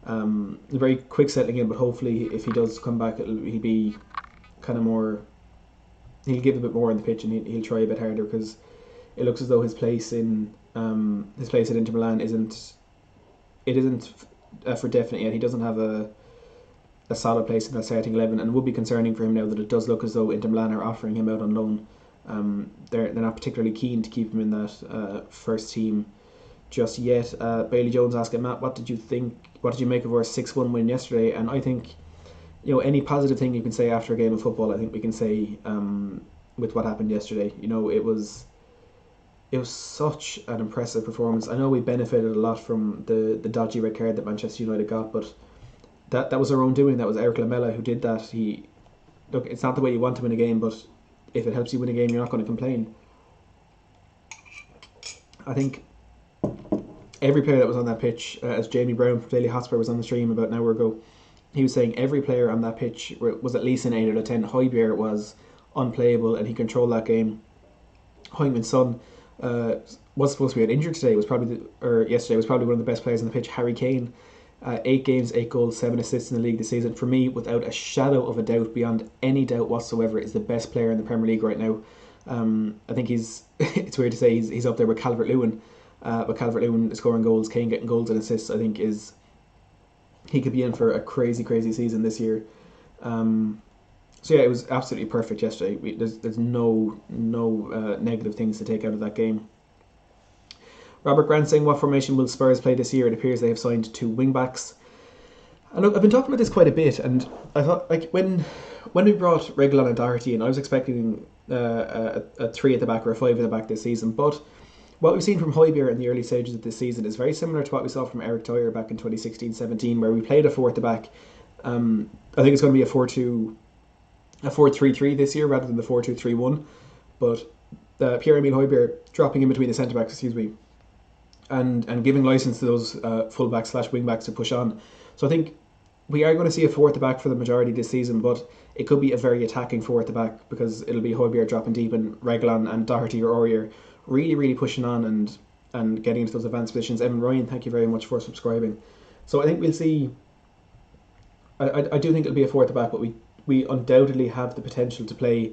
[SPEAKER 1] a very quick settling in, but hopefully, if he does come back, he'll be kind of more. He'll give a bit more on the pitch, and he'll try a bit harder, because it looks as though his place at Inter Milan isn't for definite yet. He doesn't have a solid place in that starting 11, and it would be concerning for him now that it does look as though Inter Milan are offering him out on loan. They're not particularly keen to keep him in that first team just yet. Bailey Jones asking, Matt, what did you think? What did you make of our 6-1 win yesterday? And I think, any positive thing you can say after a game of football, I think we can say with what happened yesterday. It was such an impressive performance. I know we benefited a lot from the dodgy red card that Manchester United got, but that was our own doing. That was Eric Lamela who did that. Look, it's not the way you want to win a game, but if it helps you win a game, you're not going to complain. I think every player that was on that pitch, as Jamie Brown from Daily Hotspur was on the stream about an hour ago, he was saying every player on that pitch was at least an 8 out of 10. Hojbjerg was unplayable and he controlled that game. Heung-min Son was supposed to be injured today. Yesterday was probably one of the best players on the pitch. Harry Kane, 8 games, 8 goals, 7 assists in the league this season. For me, without a shadow of a doubt, beyond any doubt whatsoever, is the best player in the Premier League right now. I think he's it's weird to say he's up there with Calvert-Lewin, but Calvert-Lewin scoring goals, Kane getting goals and assists, I think he could be in for a crazy season this year. So yeah, it was absolutely perfect yesterday. There's no negative things to take out of that game. Robert Grant saying, what formation will Spurs play this year? It appears they have signed 2 wing-backs. And look, I've been talking about this quite a bit, and I thought, when we brought Reguilon and Doherty in, I was expecting a 3 at the back or a 5 at the back this season, but what we've seen from Hojbjerg in the early stages of this season is very similar to what we saw from Eric Dyer back in 2016-17, where we played a 4 at the back. I think it's going to be a 4-3-3 this year rather than the 4-2-3-1, but Pierre-Emile Hojbjerg dropping in between the centre-backs, and giving licence to those full-backs / wing-backs to push on. So I think we are going to see a 4 at the back for the majority this season, but it could be a very attacking 4 at the back because it'll be Hojbjerg dropping deep and Reguilon and Doherty or Aurier really pushing on and getting into those advanced positions. Evan Ryan, thank you very much for subscribing. So I think we'll see. I do think it'll be a 4 at the back, but we undoubtedly have the potential to play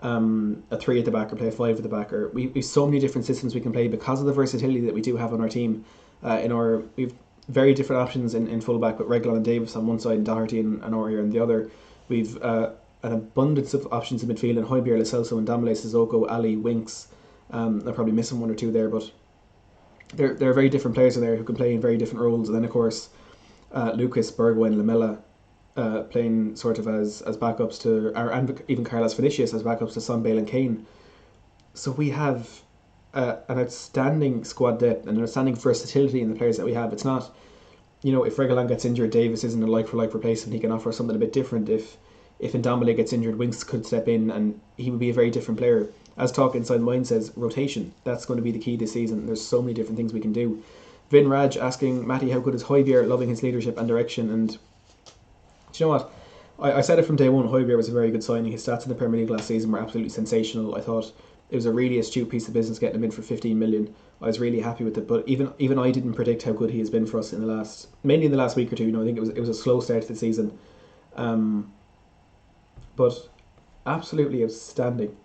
[SPEAKER 1] a 3 at the back or play a 5 at the back. Or we've so many different systems we can play because of the versatility that we do have on our team. We've very different options in fullback with Reguilon and Davis on one side and Doherty and Aurier on the other. We've an abundance of options in midfield in Hojbjerg, Lo Celso, and Ndombele, Sissoko, Ali, Winks. I'm probably missing 1 or 2 there, but there are very different players in there who can play in very different roles. And then of course Lucas, Bergwijn, Lamela playing sort of as backups to, and even Carlos Vinicius as backups to Son, Bale and Kane. So we have an outstanding squad depth and an outstanding versatility in the players that we have. It's not, if Reguilon gets injured, Davis isn't a like-for-like replacement. He can offer something a bit different. If Ndombele gets injured, Winks could step in and he would be a very different player. As Talk Inside Mind says, rotation. That's going to be the key this season. There's so many different things we can do. Vin Raj asking, Matty, how good is Hojbjerg, loving his leadership and direction? And do you know what? I said it from day one, Hojbjerg was a very good signing. His stats in the Premier League last season were absolutely sensational. I thought it was a really astute piece of business getting him in for 15 million. I was really happy with it, but even I didn't predict how good he has been for us mainly in the last week or two. I think it was a slow start to the season, but absolutely outstanding.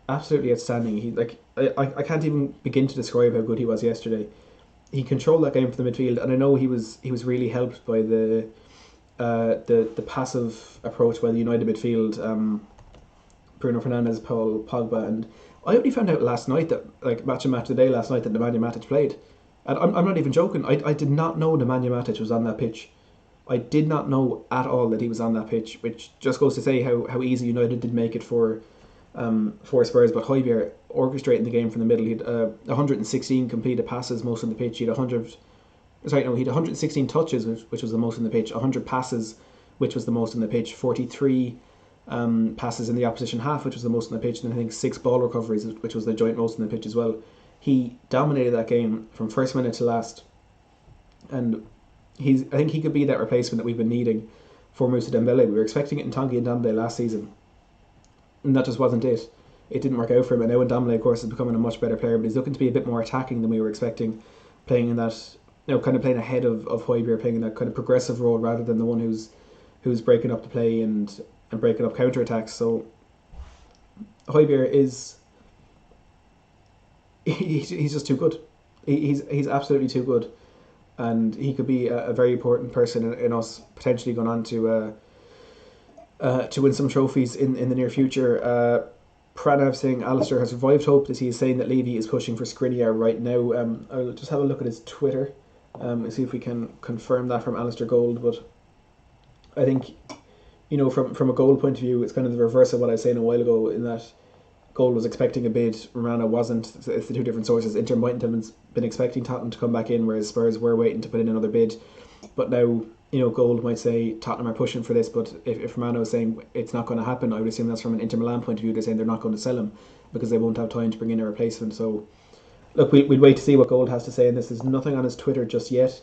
[SPEAKER 1] Absolutely outstanding. I can't even begin to describe how good he was yesterday. He controlled that game from the midfield, and I know he was really helped by the passive approach by the United midfield, Bruno Fernandes, Paul Pogba, and I only found out last night that match of the day last night that Nemanja Matic played, and I'm not even joking. I did not know Nemanja Matic was on that pitch. I did not know at all that he was on that pitch, which just goes to say how easy United did make it for Spurs. But Hojbjerg orchestrating the game from the middle. He had 116 completed passes, most on the pitch. He had 116 touches, which was the most on the pitch. 100 passes, which was the most on the pitch. 43 passes in the opposition half, which was the most on the pitch, and I think 6 ball recoveries, which was the joint most on the pitch as well. He dominated that game from first minute to last, and I think he could be that replacement that we've been needing for Moussa Dembele. We were expecting it in Tanguy Ndombele last season, and that just wasn't it. It didn't work out for him, and now Ndombele, of course, is becoming a much better player, but he's looking to be a bit more attacking than we were expecting, playing in that, kind of playing ahead of Hojbjerg, playing in that kind of progressive role rather than the one who's breaking up the play and breaking up counter-attacks. So Hojbjerg he's just too good. He's absolutely too good, and he could be a very important person in us potentially going on to win some trophies in the near future. Pranav saying Alistair has revived hope as he is saying that Levy is pushing for Skriniar right now. I'll just have a look at his Twitter and see if we can confirm that from Alistair Gold. But I think, from a Gold point of view, it's kind of the reverse of what I was saying a while ago, in that Gold was expecting a bid, Romano wasn't. It's the two different sources. Inter mightn't have been expecting Tottenham to come back in, whereas Spurs were waiting to put in another bid. But now, Gold might say Tottenham are pushing for this, but if Romano is saying it's not going to happen, I would assume that's from an Inter Milan point of view. They're saying they're not going to sell him because they won't have time to bring in a replacement. So, look, we'll wait to see what Gold has to say, and this is nothing on his Twitter just yet.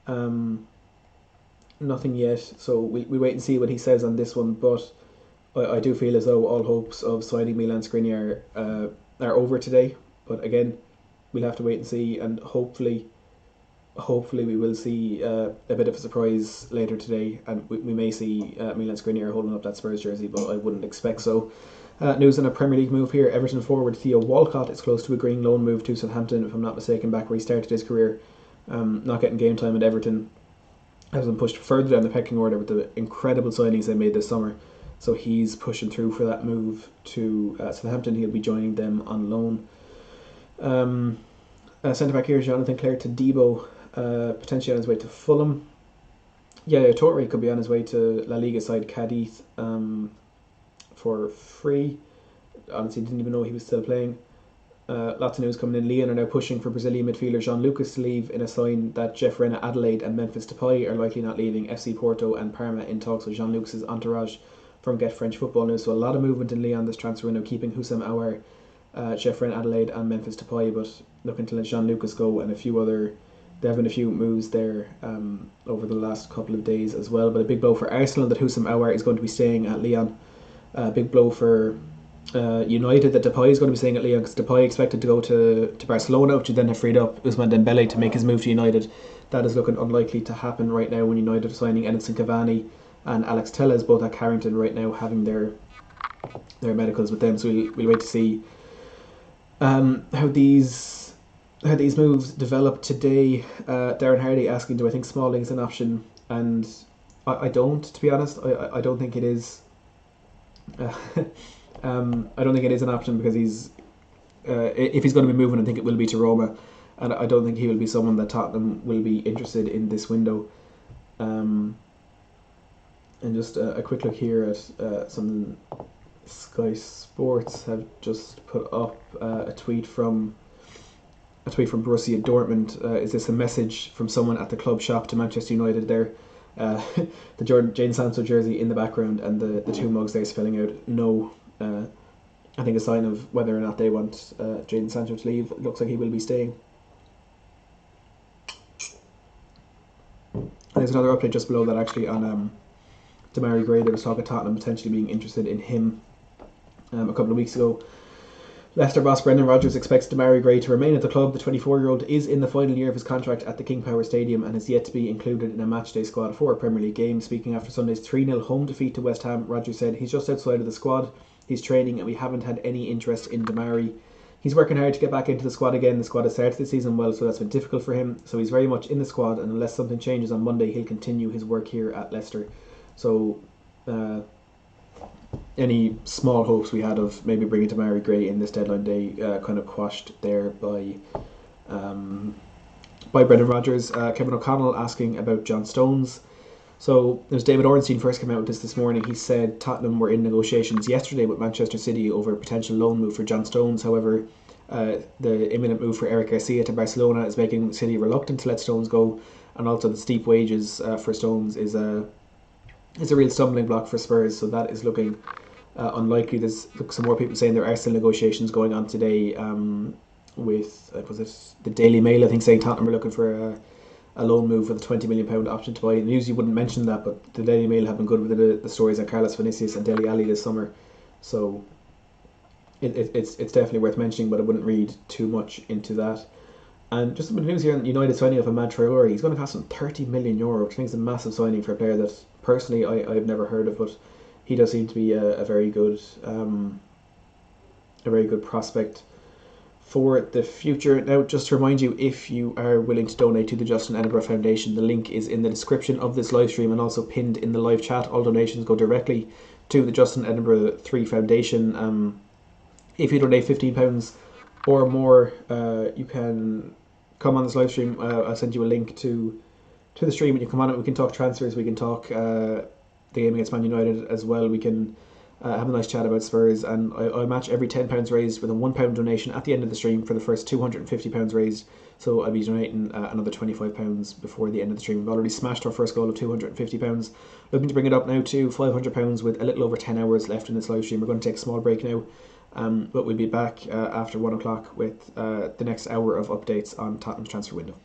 [SPEAKER 1] Nothing yet, so we wait and see what he says on this one, but I do feel as though all hopes of signing Milan Skriniar are over today. But again, we'll have to wait and see, and hopefully we will see a bit of a surprise later today, and we may see Milan Skriniar holding up that Spurs jersey, but I wouldn't expect so. News on a Premier League move here. Everton forward Theo Walcott is close to agreeing loan move to Southampton, if I'm not mistaken, back where he started his career. Not getting game time at Everton has been pushed further down the pecking order with the incredible signings they made this summer. So he's pushing through for that move to Southampton. He'll be joining them on loan. Centre back here, Jonathan Clare to Debo, potentially on his way to Fulham. Yeah, Torre could be on his way to La Liga side Cadiz for free. Honestly, didn't even know he was still playing. Lots of news coming in. Lyon are now pushing for Brazilian midfielder Jean Lucas to leave in a sign that Jeff Renna, Adelaide and Memphis Depay are likely not leaving. FC Porto and Parma in talks with Jean Lucas's entourage from Get French Football News. So a lot of movement in Lyon this transfer window, keeping Houssam Aouar, Jeff Renna, Adelaide and Memphis Depay, but looking to let Jean Lucas go, and there have been a few moves there over the last couple of days as well. But a big blow for Arsenal that Houssam Aouar is going to be staying at Lyon. Big blow for United that Depay is going to be staying at Lyon, because Depay expected to go to Barcelona, which would then have freed up Ousmane Dembele to make his move to United. That is looking unlikely to happen right now, when United are signing Edinson Cavani and Alex Telles, both at Carrington right now, having their medicals with them. So we'll wait to see how these moves develop today. Darren Hardy asking, do I think Smalling is an option? And I don't, to be honest. I don't think it is. I don't think it is an option, because if he's going to be moving, I think it will be to Roma, and I don't think he will be someone that Tottenham will be interested in this window. And just a quick look here at something Sky Sports have just put up, a tweet from Borussia Dortmund. Is this a message from someone at the club shop to Manchester United there? The Jadon Sancho jersey in the background, and the two mugs there spelling out no. I think a sign of whether or not they want Jadon Sancho to leave. It looks like he will be staying. There's another update just below that, actually, on Demarai Gray. There was talk of Tottenham potentially being interested in him a couple of weeks ago. Leicester boss Brendan Rodgers expects Demarai Gray to remain at the club. The 24-year-old is in the final year of his contract at the King Power Stadium and is yet to be included in a matchday squad for a Premier League game. Speaking after Sunday's 3-0 home defeat to West Ham, Rodgers said, he's just outside of the squad. He's training and we haven't had any interest in Demarai. He's working hard to get back into the squad again. The squad has started the season well, so that's been difficult for him. So he's very much in the squad, and unless something changes on Monday, he'll continue his work here at Leicester. So any small hopes we had of maybe bringing Demarai Gray in this deadline day kind of quashed there by Brendan Rodgers. Kevin O'Connell asking about John Stones. So there's David Ornstein first came out with this morning. He said Tottenham were in negotiations yesterday with Manchester City over a potential loan move for John Stones. However, the imminent move for Eric Garcia to Barcelona is making City reluctant to let Stones go, and also the steep wages for Stones is a real stumbling block for Spurs. So that is looking unlikely. There's some more people saying there are still negotiations going on today with was it the Daily Mail, I think, saying Tottenham are looking for a loan move with a £20 million option to buy. And usually wouldn't mention that, but the Daily Mail have been good with the stories on Carlos Vinicius and Dele Alli this summer, so it's definitely worth mentioning, but I wouldn't read too much into that. And just some news here on United signing of Amad Traore. He's going to cost them €30 million, which I think is a massive signing for a player that personally I've never heard of, but he does seem to be a very good prospect for the future. Now, just to remind you, if you are willing to donate to the Justin Edinburgh Foundation, the link is in the description of this live stream and also pinned in the live chat. All donations go directly to the Justin Edinburgh 3 Foundation. If you donate £15 or more, you can come on this live stream. I'll send you a link to the stream, and you come on it. We can talk transfers. We can talk the game against Man United as well. We can have a nice chat about Spurs, and I match every £10 raised with a £1 donation at the end of the stream for the first £250 raised. So I'll be donating another £25 before the end of the stream. We've already smashed our first goal of £250. Looking to bring it up now to £500 with a little over 10 hours left in this live stream. We're going to take a small break now, but we'll be back after 1 o'clock with the next hour of updates on Tottenham's transfer window.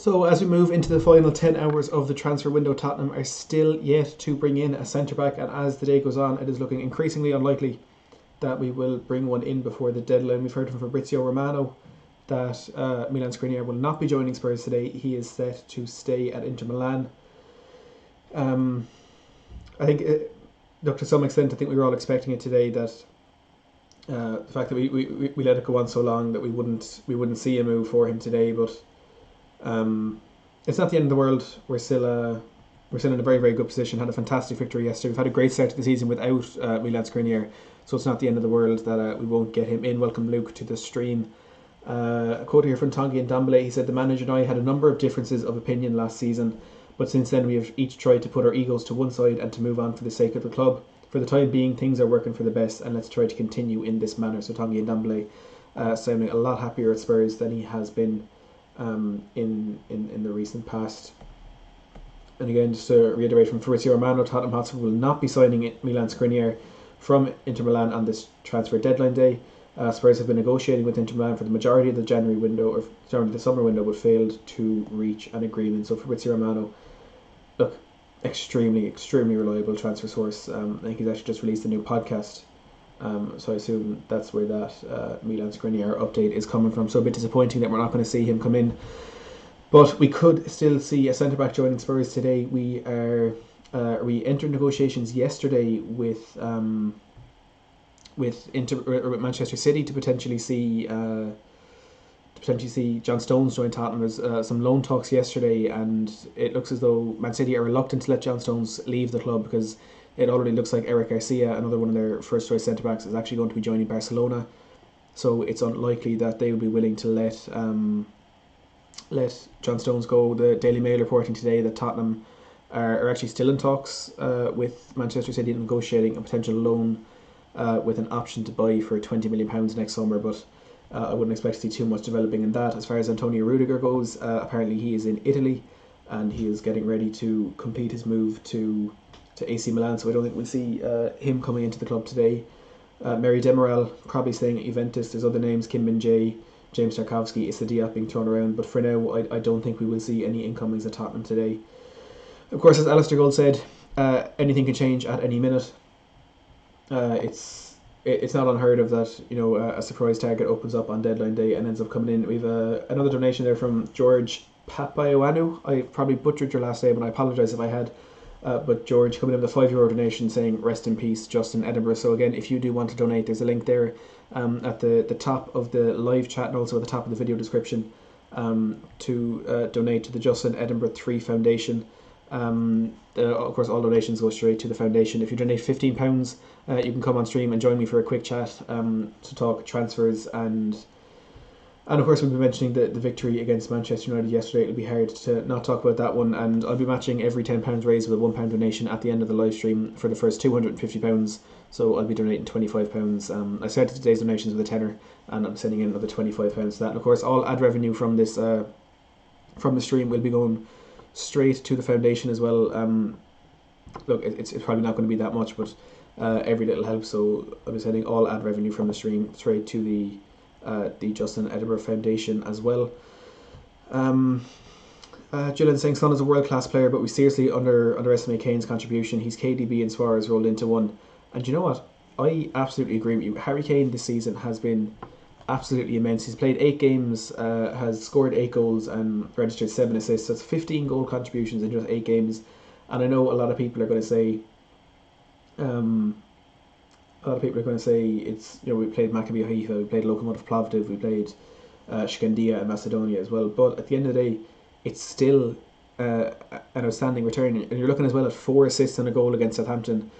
[SPEAKER 1] So as we move into the final 10 hours of the transfer window, Tottenham are still yet to bring in a centre-back, and as the day goes on, it is looking increasingly unlikely that we will bring one in before the deadline. We've heard from Fabrizio Romano that Milan Skriniar will not be joining Spurs today. He is set to stay at Inter Milan. I think, look, to some extent, I think we were all expecting it today that the fact that we let it go on so long that we wouldn't see a move for him today, but it's not the end of the world. We're still in a very, very good position. Had a fantastic victory yesterday. We've had a great start to the season without Milan Skriniar, so it's not the end of the world that we won't get him in. Welcome Luke to the stream. A quote here from Tanguy Ndombele. He said, "The manager and I had a number of differences of opinion last season, but since then we have each tried to put our egos to one side and to move on for the sake of the club. For the time being, things are working for the best, and let's try to continue in this manner." So Tanguy Ndombele sounding a lot happier at Spurs than he has been in the recent past. And again, just to reiterate from Fabrizio Romano, Tottenham Hotspur will not be signing Milan Skriniar from Inter Milan on this transfer deadline day. Spurs have been negotiating with Inter Milan for the majority of the January window, or the summer window, but failed to reach an agreement. So Fabrizio Romano, look, extremely reliable transfer source. I think he's actually just released a new podcast. So I assume that's where that Milan Skriniar update is coming from. So a bit disappointing that we're not going to see him come in. But we could still see a centre-back joining Spurs today. We entered negotiations yesterday with Manchester City to potentially see John Stones join Tottenham. There's some loan talks yesterday, and it looks as though Man City are reluctant to let John Stones leave the club because it already looks like Eric Garcia, another one of their first choice centre backs, is actually going to be joining Barcelona. So it's unlikely that they would be willing to let John Stones go. The Daily Mail reporting today that Tottenham are actually still in talks with Manchester City, negotiating a potential loan with an option to buy for £20 million next summer, but I wouldn't expect to see too much developing in that. As far as Antonio Rudiger goes, apparently he is in Italy and he is getting ready to complete his move to AC Milan, so I don't think we'll see him coming into the club today. Mary Demiral probably staying at Juventus. There's other names, Kim Min-jae, James Tarkowski, Issa Diop being thrown around, but for now I don't think we will see any incomings at Tottenham today. Of course, as Alistair Gold said, anything can change at any minute. It's not unheard of that a surprise target opens up on deadline day and ends up coming in. We've another donation there from George Papaioannou. I probably butchered your last name and I apologise if I had. But George coming in with a €5 donation saying rest in peace Justin Edinburgh. So again, if you do want to donate, there's a link there at the top of the live chat and also at the top of the video description to donate to the Justin Edinburgh 3 Foundation. Of course, all donations go straight to the foundation. If you donate £15, you can come on stream and join me for a quick chat to talk transfers and of course we'll be mentioning the victory against Manchester United yesterday. It'll be hard to not talk about that one, and I'll be matching every £10 raised with a £1 donation at the end of the live stream for the first £250. So I'll be donating £25. I started today's donations with a tenner, and I'm sending in another £25 to that. And of course, all ad revenue from this from the stream will be going straight to the foundation as well. Look, it's probably not going to be that much, but every little helps. So I'll be sending all ad revenue from the stream straight to the Justin Edinburgh Foundation as well. Julian saying Son is a world-class player, but we seriously underestimate Kane's contribution. He's KDB and Suarez rolled into one. And you know what? I absolutely agree with you. Harry Kane this season has been absolutely immense. He's played 8 games, has scored 8 goals and registered 7 assists. That's 15 goal contributions in just 8 games. And I know a lot of people are going to say it's, we played Maccabi Haifa, we played Lokomotiv Plovdiv, we played Shkandia and Macedonia as well, but at the end of the day it's still an outstanding return. And you're looking as well at 4 assists and a goal against Southampton,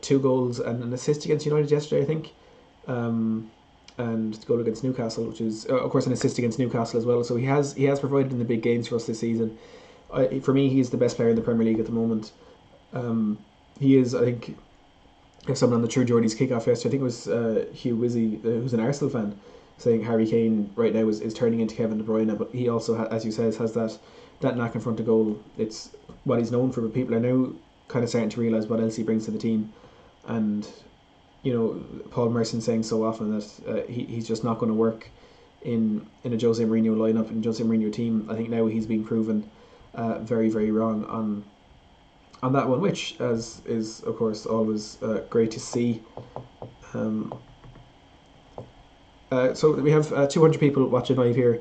[SPEAKER 1] 2 goals and an assist against United yesterday I think, and the goal against Newcastle, which is of course an assist against Newcastle as well. So he has provided in the big games for us this season. For me, he's the best player in the Premier League at the moment. He is, I think, someone on the True Geordies kickoff yesterday, I think it was Hugh Wizzy, who's an Arsenal fan, saying Harry Kane right now is turning into Kevin De Bruyne, but he also, as you said, has that knack in front of goal. It's what he's known for, but people are now kind of starting to realise what else he brings to the team. And Paul Merson saying so often that he's just not going to work in a Jose Mourinho lineup and Jose Mourinho team. I think now he's been proven very, very wrong on that one, which is of course always great to see. So we have 200 people watching live here.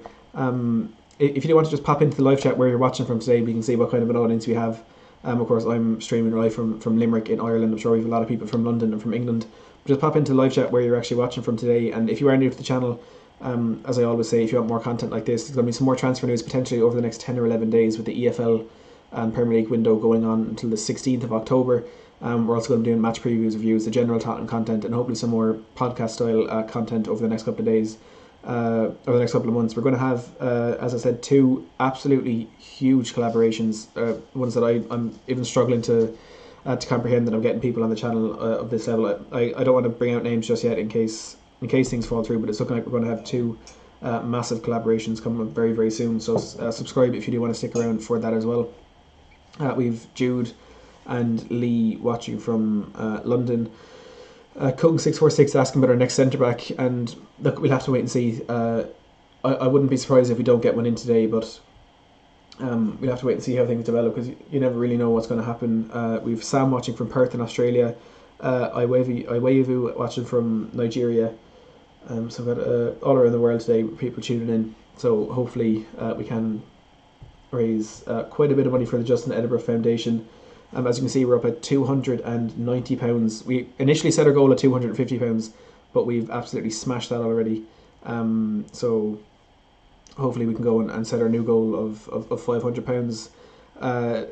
[SPEAKER 1] If you do want to just pop into the live chat where you're watching from today, we can see what kind of an audience we have. Of course, I'm streaming live from Limerick in Ireland. I'm sure we have a lot of people from London and from England. But just pop into the live chat where you're actually watching from today. And if you are new to the channel, as I always say, if you want more content like this, there's going to be some more transfer news potentially over the next 10 or 11 days with the EFL and Premier League window going on until the 16th of October. We're also going to be doing match previews, reviews, the general Tottenham content, and hopefully some more podcast style content over the next couple of days, over the next couple of months. We're going to have, as I said, 2 absolutely huge collaborations, ones that I'm even struggling to comprehend that I'm getting people on the channel of this level. I don't want to bring out names just yet in case things fall through, but it's looking like we're going to have 2 massive collaborations coming up very, very soon. So subscribe if you do want to stick around for that as well. We've Jude and Lee watching from London. Kung646 asking about our next centre back, and look, we'll have to wait and see. I wouldn't be surprised if we don't get one in today, but we'll have to wait and see how things develop, because you never really know what's going to happen. We've Sam watching from Perth in Australia. Iwevu watching from Nigeria. So we've got all around the world today, people tuning in. So hopefully we can raise quite a bit of money for the Justin Edinburgh Foundation. As you can see, we're up at £290. We initially set our goal at £250, but we've absolutely smashed that already. So hopefully we can go and set our new goal of £500.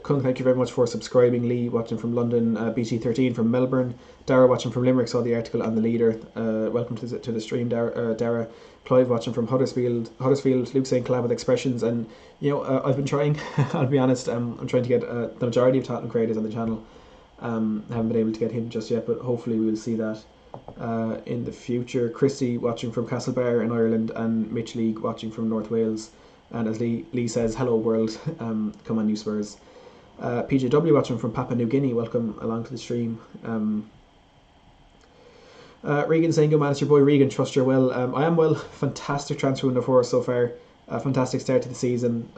[SPEAKER 1] Kung, thank you very much for subscribing. Lee watching from London, BT13 from Melbourne, Dara watching from Limerick, saw the article on the leader. Welcome to the stream, Dara. Clive watching from Huddersfield, Luke saying collab with expressions, and I've been trying. I'll be honest, I'm trying to get the majority of Tottenham creators on the channel. Haven't been able to get him just yet, but hopefully we will see that in the future. Christy watching from Castlebar in Ireland, and Mitch League watching from North Wales. And as Lee says, hello world, come on you Spurs. PJW watching from Papua New Guinea, welcome along to the stream. Regan saying, good man, it's your boy Regan, trust you're well. I am well. Fantastic transfer window for us so far. Fantastic start to the season.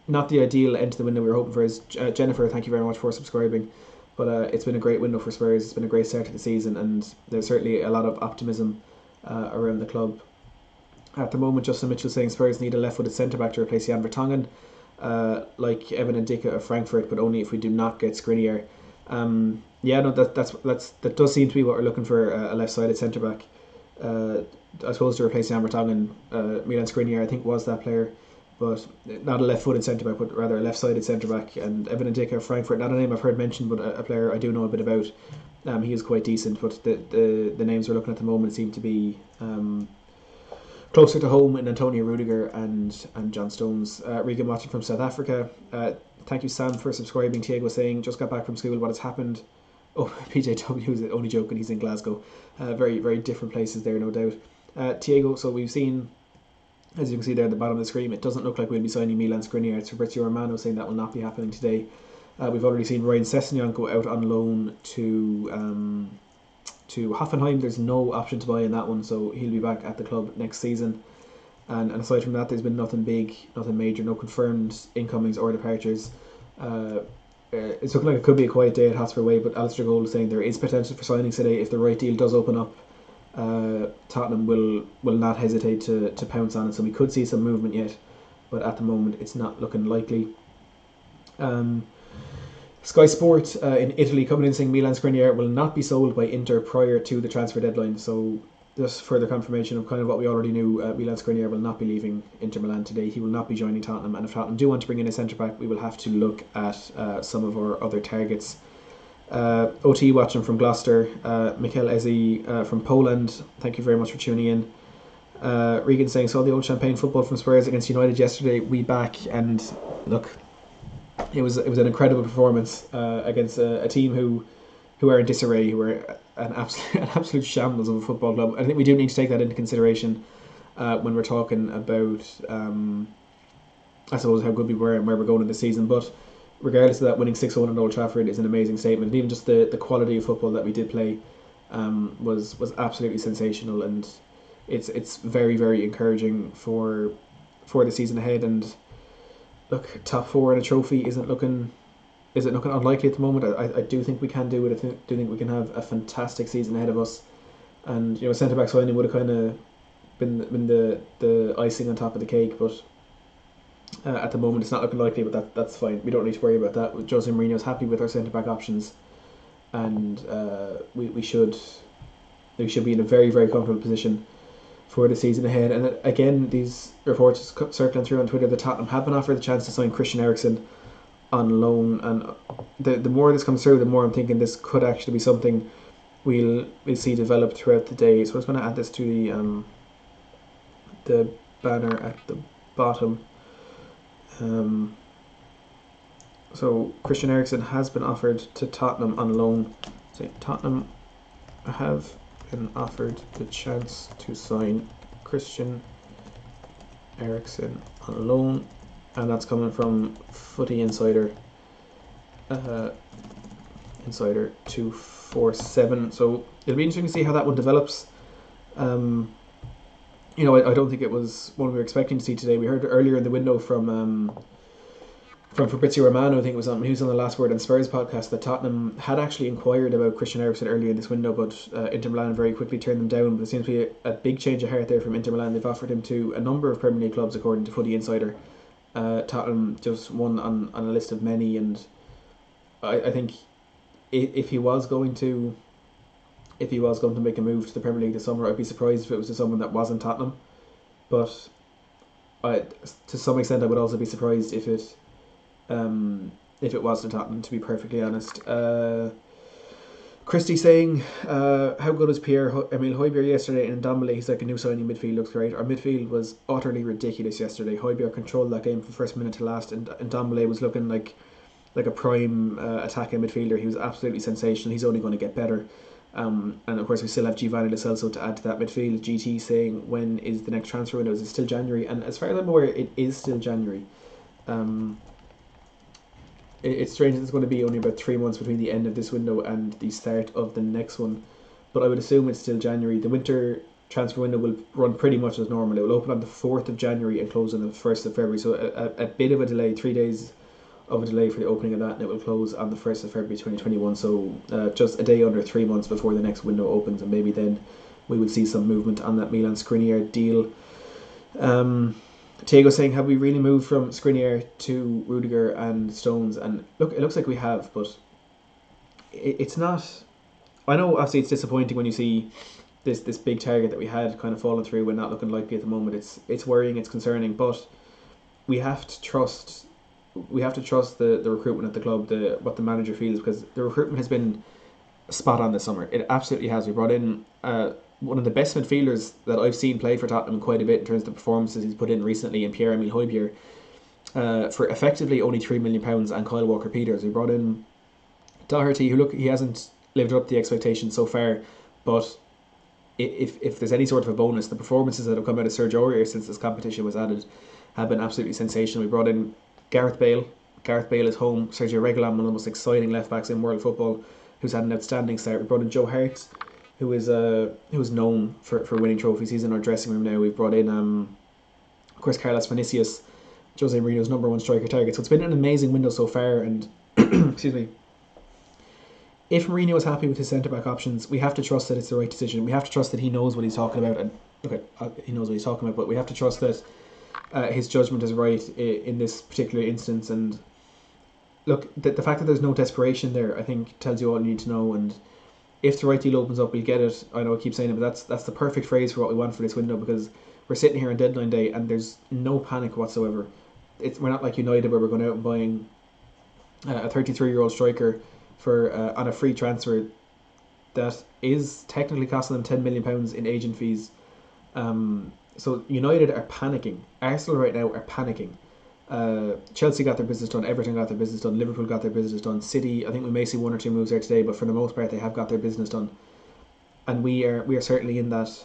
[SPEAKER 1] Not the ideal end to the window we were hoping for. Jennifer, thank you very much for subscribing. But it's been a great window for Spurs. It's been a great start to the season, and there's certainly a lot of optimism around the club. At the moment, Justin Mitchell saying Spurs need a left-footed centre-back to replace Jan Vertonghen, like Evan Ndicka of Frankfurt, but only if we do not get Skriniar. That does seem to be what we're looking for, a left-sided centre-back. I suppose to replace Jan Vertonghen, Milan Skriniar I think was that player, but not a left-footed centre-back, but rather a left-sided centre-back. And Evan Ndicka of Frankfurt, not a name I've heard mentioned, but a player I do know a bit about. He is quite decent, but the names we're looking at the moment seem to be closer to home in Antonio Rudiger and John Stones. Regan watching from South Africa. Thank you, Sam, for subscribing. Tiago saying, just got back from school, what has happened? Oh, PJW is only joking, he's in Glasgow. Very, very different places there, no doubt. Tiago, so we've seen, as you can see there at the bottom of the screen, it doesn't look like we'll be signing Milan Skriniar. It's Fabrizio Romano saying that will not be happening today. We've already seen Ryan Sessegnon go out on loan to Hoffenheim. There's no option to buy in that one, so he'll be back at the club next season. And aside from that, there's been nothing big, nothing major, no confirmed incomings or departures. It's looking like it could be a quiet day at Hotspur Way, but Alistair Gold is saying there is potential for signings today if the right deal does open up. Tottenham will not hesitate to pounce on it, so we could see some movement yet, but at the moment it's not looking likely. Sky Sport in Italy coming in saying Milan Skriniar will not be sold by Inter prior to the transfer deadline. So just further confirmation of kind of what we already knew. Milan Skriniar will not be leaving Inter Milan today. He will not be joining Tottenham, and if Tottenham do want to bring in a centre back, we will have to look at some of our other targets. OT watching from Gloucester, Mikel Ezi from Poland, thank you very much for tuning in. Regan saying, saw the old champagne football from Spurs against United yesterday, we back, and look, it was an incredible performance against a team who are in disarray, who are an absolute shambles of a football club. I think we do need to take that into consideration when we're talking about, I suppose, how good we were and where we're going in the season. But regardless of that, winning 6-1 at Old Trafford is an amazing statement. And even just the quality of football that we did play was absolutely sensational. And it's very, very encouraging for the season ahead. And look, top four in a trophy isn't looking unlikely at the moment. I do think we can do it. I do think we can have a fantastic season ahead of us. And centre back signing would have kind of been the icing on top of the cake, but at the moment it's not looking likely. But that's fine. We don't need to worry about that. Jose Mourinho's happy with our centre back options, and we should be in a very, very comfortable position for the season ahead. And again, these reports circling through on Twitter that Tottenham have been offered the chance to sign Christian Eriksen on loan, and the more this comes through, the more I'm thinking this could actually be something we'll see develop throughout the day. So I'm just going to add this to the banner at the bottom. So Christian Eriksen has been offered to Tottenham on loan. So Tottenham have been offered the chance to sign Christian Eriksen on loan, and that's coming from Footy Insider. Insider 247. So it'll be interesting to see how that one develops. I don't think it was one we were expecting to see today. We heard earlier in the window from Fabrizio Romano, I think it was he was on the Last Word on Spurs podcast, that Tottenham had actually inquired about Christian Eriksen earlier in this window, but Inter Milan very quickly turned them down. But it seems to be a big change of heart there from Inter Milan. They've offered him to a number of Premier League clubs, according to Footy Insider. Tottenham just one on a list of many, and I think if he was going to make a move to the Premier League this summer, I'd be surprised if it was to someone that wasn't Tottenham. But to some extent, I would also be surprised if it was to Tottenham, to be perfectly honest. Christie saying, how good was Pierre-Emile Højbjerg yesterday in Ndombele? He's like, a new signing midfield, looks great. Our midfield was utterly ridiculous yesterday. Højbjerg controlled that game from first minute to last, and Ndombele was looking like a prime attacking midfielder. He was absolutely sensational. He's only going to get better. And of course we still have Giovanni Lo Celso to add to that midfield. GT saying, when is the next transfer window? Is it still January? And as far as I'm aware, it is still January. It's strange that it's going to be only about 3 months between the end of this window and the start of the next one, but I would assume it's still January. The winter transfer window will run pretty much as normal. It will open on the 4th of January and close on the 1st of February, so a bit of a delay, 3 days of a delay for the opening of that, and it will close on the 1st of February 2021, so just a day under 3 months before the next window opens, and maybe then we would see some movement on that Milan Skriniar deal. Diego saying, have we really moved from Skriniar to Rudiger and Stones? And look, it looks like we have, but it's not. I know obviously it's disappointing when you see this big target that we had kind of falling through and not looking likely at the moment. It's worrying, it's concerning, but we have to trust the recruitment at the club, what the manager feels, because the recruitment has been spot on this summer. It absolutely has. We brought in one of the best midfielders that I've seen play for Tottenham quite a bit in terms of the performances he's put in recently, in Pierre-Emile Højbjerg, for effectively only £3 million, and Kyle Walker-Peters. We brought in Doherty, who he hasn't lived up to the expectations so far, but if there's any sort of a bonus, the performances that have come out of Serge Aurier since this competition was added have been absolutely sensational. We brought in Gareth Bale. Gareth Bale is home. Sergio Reguilon, one of the most exciting left backs in world football, who's had an outstanding start. We brought in Joe Hart, who is known for winning trophies. He's in our dressing room now. We've brought in, of course, Carlos Vinicius, Jose Mourinho's #1 striker target. So it's been an amazing window so far. And excuse me, if Mourinho is happy with his centre back options, we have to trust that it's the right decision. We have to trust that he knows what he's talking about. And he knows what he's talking about, but we have to trust that his judgment is right in this particular instance. And look, the fact that there's no desperation there, I think, tells you all you need to know. And if the right deal opens up, we'll get it. I know I keep saying it, but that's the perfect phrase for what we want for this window, because we're sitting here on deadline day and there's no panic whatsoever. We're not like United, where we're going out and buying a 33-year-old striker for on a free transfer that is technically costing them £10 million in agent fees. So United are panicking. Arsenal right now are panicking. Chelsea got their business done. Everton got their business done. Liverpool got their business done. City, I think we may see 1 or 2 moves there today, but for the most part they have got their business done. And we are certainly in that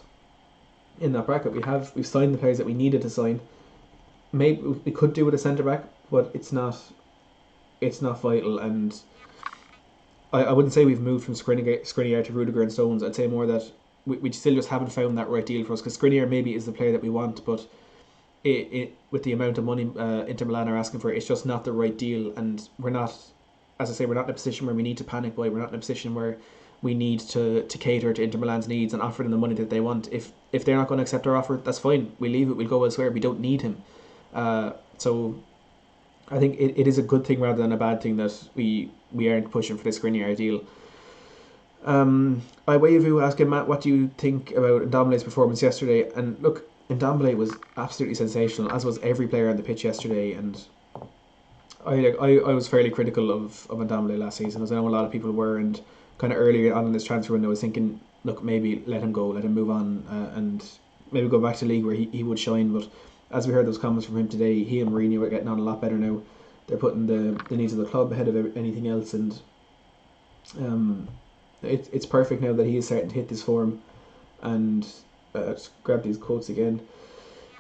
[SPEAKER 1] bracket. We've signed the players that we needed to sign. Maybe we could do with a centre back, but it's not vital. And I wouldn't say we've moved from Skriniar to Rudiger and Stones. I'd say more that we still just haven't found that right deal for us. Because Skriniar maybe is the player that we want, but with the amount of money Inter Milan are asking for, it's just not the right deal. And we're not, as I say, we're not in a position where we need to panic buy. We're not in a position where we need to cater to Inter Milan's needs and offer them the money that they want. If they're not going to accept our offer, that's fine. We leave it. We'll go elsewhere. We don't need him. So I think it is a good thing rather than a bad thing that we aren't pushing for this Skriniar deal. I wave you asking Matt, what do you think about Ndombele's performance yesterday? And look, Ndombele was absolutely sensational, as was every player on the pitch yesterday. And I was fairly critical of Ndombele last season, as I know a lot of people were. And kind of earlier on in this transfer window, I was thinking, look, maybe let him go, let him move on, and maybe go back to league where he would shine. But as we heard those comments from him today, he and Mourinho are getting on a lot better now. They're putting the needs of the club ahead of anything else, and it's perfect now that he is starting to hit this form. And just grab these quotes again.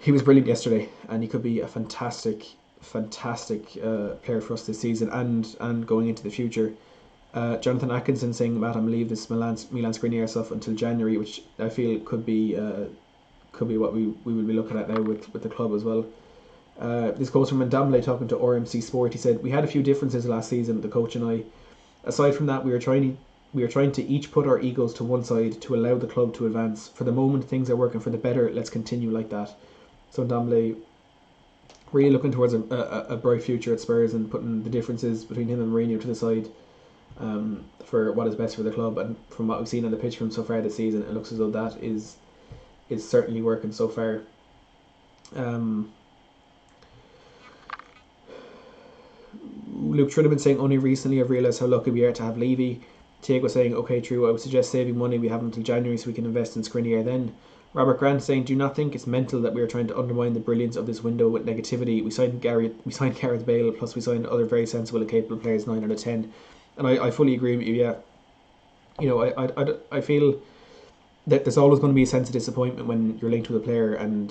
[SPEAKER 1] He was brilliant yesterday, and he could be a fantastic player for us this season and going into the future. Jonathan Atkinson saying, Matt, I'm leave this Milan Skriniar stuff until January, which I feel could be what we will be looking at now with the club as well. This goes from Ndombele talking to RMC Sport. He said, we had a few differences last season, the coach and I. Aside from that, we are trying to each put our egos to one side to allow the club to advance. For the moment, things are working for the better. Let's continue like that. So Ndombele really looking towards a bright future at Spurs and putting the differences between him and Mourinho to the side for what is best for the club. And from what we've seen on the pitch from so far this season, it looks as though that is certainly working so far. Luke Trudman saying, only recently I've realised how lucky we are to have Levy. Diego saying, okay, true, I would suggest saving money we have until January so we can invest in Skriniar then. Robert Grant saying, do you not think it's mental that we are trying to undermine the brilliance of this window with negativity? We signed Gareth Bale, plus we signed other very sensible and capable players, 9 out of 10. And I fully agree with you, yeah. You know, I feel that there's always going to be a sense of disappointment when you're linked with a player, and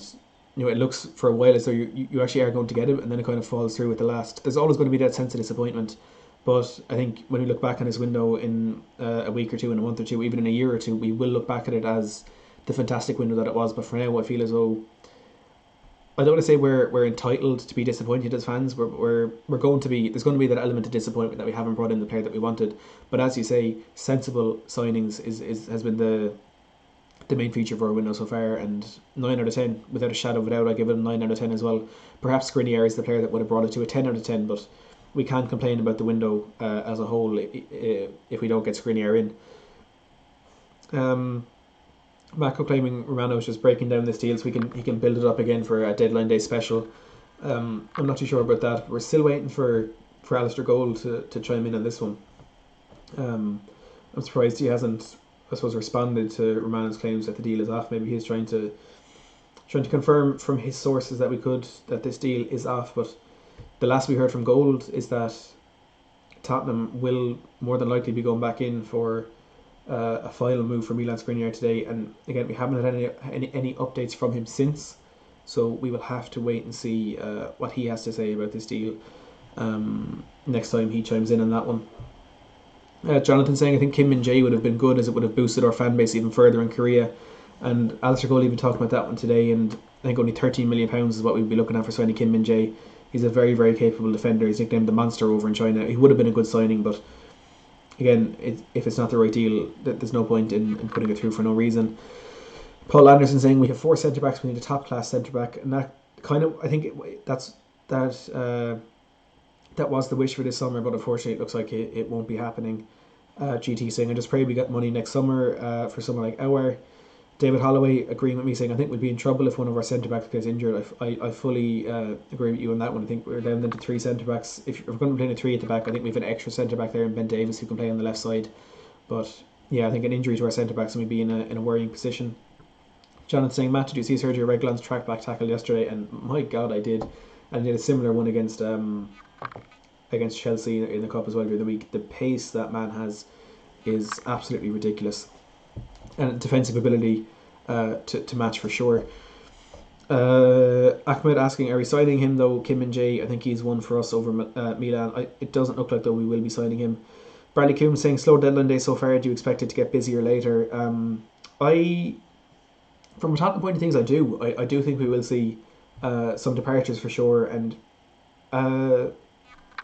[SPEAKER 1] you know it looks for a while as though you actually are going to get him, and then it kind of falls through at the last. There's always going to be that sense of disappointment. But I think when we look back on his window in a week or two, in a month or two, even in a year or two, we will look back at it as the fantastic window that it was. But for now, I feel as though, I don't want to say we're entitled to be disappointed as fans. We're going to be, there's going to be that element of disappointment that we haven't brought in the player that we wanted. But as you say, sensible signings has been the main feature of our window so far, and 9 out of 10 without a shadow of a doubt. I give it a 9 out of 10 as well. Perhaps Skriniar is the player that would have brought it to a 10 out of 10, but we can't complain about the window as a whole if we don't get Skriniar in. Mako claiming Romano is just breaking down this deal so he can build it up again for a deadline day special. I'm not too sure about that. We're still waiting for Alistair Gold to chime in on this one. I'm surprised he hasn't, I suppose, responded to Romano's claims that the deal is off. Maybe he's trying to confirm from his sources that this deal is off. But the last we heard from Gold is that Tottenham will more than likely be going back in for a final move for Milan Skriniar today. And again, we haven't had any updates from him since, so we will have to wait and see what he has to say about this deal next time he chimes in on that one. Jonathan saying, I think Kim Min-jae would have been good, as it would have boosted our fan base even further in Korea. And Alistair Gold even talked about that one today, and I think only £13 million is what we'd be looking at for signing Kim Min-jae. He's a very, very capable defender. He's nicknamed the Monster over in China. He would have been a good signing, but again, if it's not the right deal, there's no point in putting it through for no reason. Paul Anderson saying, we have 4 centre-backs, we need a top-class centre-back. And that kind of, I think that was the wish for this summer, but unfortunately it looks like it won't be happening. GT saying, I just pray we get money next summer for someone like Auer. David Holloway agreeing with me, saying, I think we'd be in trouble if one of our centre-backs gets injured. I fully agree with you on that one. I think we're down to 3 centre-backs. If we're going to play a 3 at the back, I think we have an extra centre-back there in Ben Davis who can play on the left side. But yeah, I think an injury to our centre-backs and we'd be in a worrying position. Jonathan saying, Matt, did you see Sergio Reguilon's track back tackle yesterday? And my God, I did. And I did a similar one against Chelsea in the Cup as well during the week. The pace that man has is absolutely ridiculous, and defensive ability to match for sure. Ahmed asking, are we signing him though? Kim Min-jae, I think he's one for us over Milan. It doesn't look like though we will be signing him. Bradley Coombs saying, slow deadline day so far, do you expect it to get busier later? I, from a Tottenham point of things, I do think we will see some departures for sure, uh,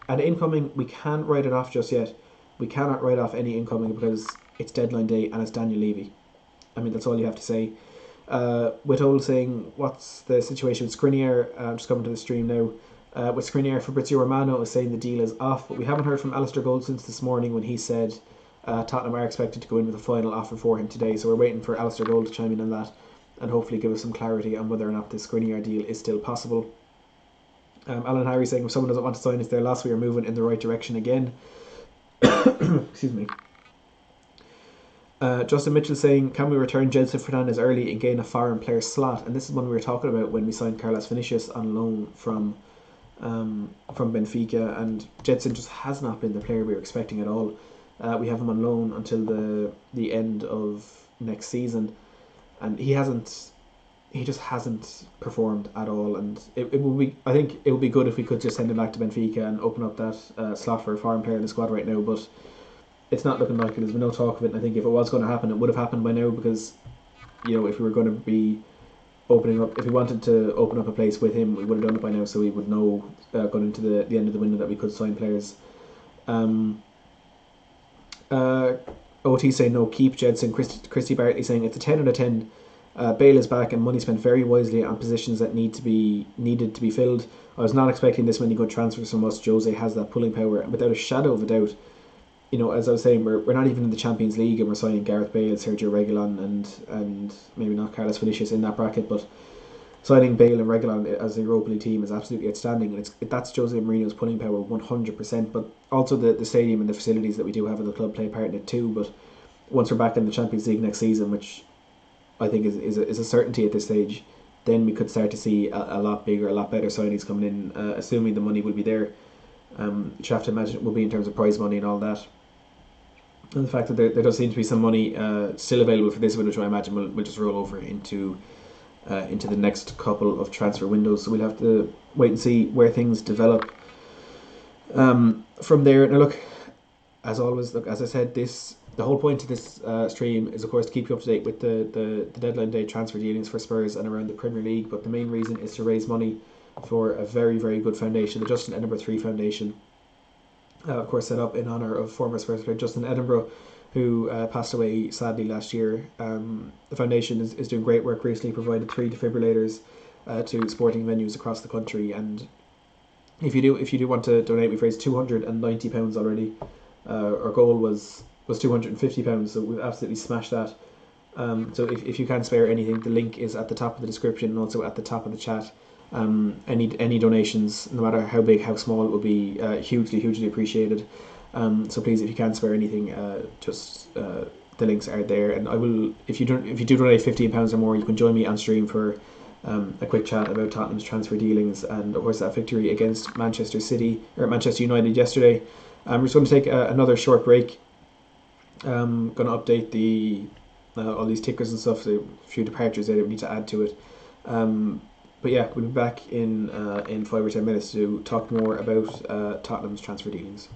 [SPEAKER 1] and incoming we can't write it off just yet. We cannot write off any incoming because it's deadline day and it's Daniel Levy. I mean, that's all you have to say. With Old saying, what's the situation with Skriniar? I'm just coming to the stream now. With Skriniar, Fabrizio Romano is saying the deal is off, but we haven't heard from Alistair Gold since this morning when he said Tottenham are expected to go in with a final offer for him today. So we're waiting for Alistair Gold to chime in on that and hopefully give us some clarity on whether or not the Skriniar deal is still possible. Alan Harry saying, if someone doesn't want to sign us their loss, we are moving in the right direction again. Excuse me. Justin Mitchell saying, can we return Jedson Fernandez early and gain a foreign player slot? And this is one we were talking about when we signed Carlos Vinicius on loan from Benfica, and Jedson just has not been the player we were expecting at all. We have him on loan until the end of next season, and he just hasn't performed at all. And it will be, I think it would be good if we could just send him back to Benfica and open up that slot for a foreign player in the squad right now, but it's not looking like it. There's been no talk of it, and I think if it was going to happen, it would have happened by now because, if we were going to be opening up, if we wanted to open up a place with him, we would have done it by now, so we would know going into the end of the window that we could sign players. OT saying no, keep Jedson. Christy Bartley saying it's a 10 out of 10. Bale is back and money spent very wisely on positions that needed to be filled. I was not expecting this many good transfers from us. Jose has that pulling power, and without a shadow of a doubt, as I was saying, we're not even in the Champions League, and we're signing Gareth Bale, Sergio Reguilon, and maybe not Carlos Vinicius in that bracket, but signing Bale and Reguilon as a Europa League team is absolutely outstanding, and that's Jose Mourinho's pulling power 100%. But also the stadium and the facilities that we do have at the club play a part in it too. But once we're back in the Champions League next season, which I think is a certainty at this stage, then we could start to see a lot bigger, a lot better signings coming in, assuming the money will be there. You have to imagine it will be in terms of prize money and all that. And the fact that there does seem to be some money still available for this window, which I imagine will just roll over into the next couple of transfer windows. So we'll have to wait and see where things develop from there. Now, look, as always, as I said, the whole point of this stream is, of course, to keep you up to date with the deadline day transfer dealings for Spurs and around the Premier League. But the main reason is to raise money for a very, very good foundation, the Justin Edinburgh 3 Foundation. Of course, set up in honour of former Spurs player Justin Edinburgh, who passed away sadly last year. The foundation is doing great work. Recently provided 3 defibrillators to sporting venues across the country, and if you do want to donate, we've raised £290 already. Our goal was £250, so we've absolutely smashed that. So if you can spare anything, the link is at the top of the description and also at the top of the chat. Any donations, no matter how big, how small, it will be hugely appreciated. So please, if you can spare anything, just the links are there. And I will, if you do donate £15 or more, you can join me on stream for a quick chat about Tottenham's transfer dealings and of course that victory against Manchester United yesterday. We're just going to take another short break. Going to update all these tickers and stuff. So a few departures there that we need to add to it. But yeah, we'll be back in 5 or 10 minutes to talk more about Tottenham's transfer dealings.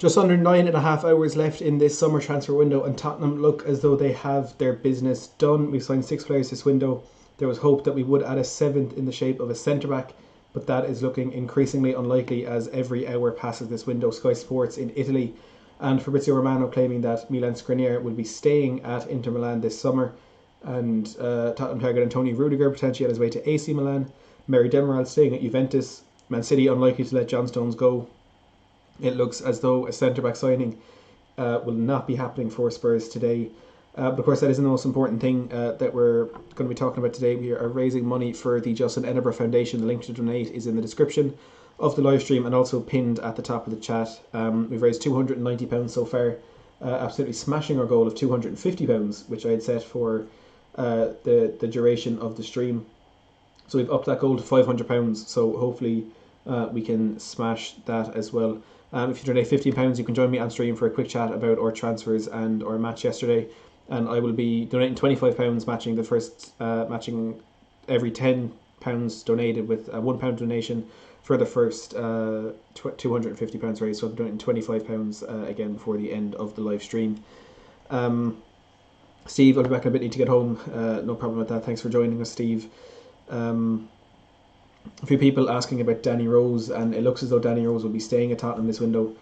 [SPEAKER 1] Just under 9.5 hours left in this summer transfer window, and Tottenham look as though they have their business done. We've signed 6 players this window. There was hope that we would add a 7th in the shape of a centre-back, but that is looking increasingly unlikely as every hour passes this window. Sky Sports in Italy and Fabrizio Romano claiming that Milan Skriniar will be staying at Inter Milan this summer, and Tottenham target Antonio Rudiger potentially on his way to AC Milan. Mary Demiral staying at Juventus. Man City unlikely to let John Stones go. It looks as though a centre-back signing will not be happening for Spurs today. But of course, that isn't the most important thing that we're going to be talking about today. We are raising money for the Justin Edinburgh Foundation. The link to donate is in the description of the live stream and also pinned at the top of the chat. We've raised £290 so far, absolutely smashing our goal of £250, which I had set for the duration of the stream. So we've upped that goal to £500, so hopefully we can smash that as well. If you donate £15, you can join me on stream for a quick chat about our transfers and our match yesterday. And I will be donating £25, matching the first, matching every £10 donated with a £1 donation for the first £250 raised. So I'm donating £25 again before the end of the live stream. Steve, I'll be back in a bit. Need to get home. No problem with that. Thanks for joining us, Steve. A few people asking about Danny Rose, and it looks as though Danny Rose will be staying at Tottenham this window.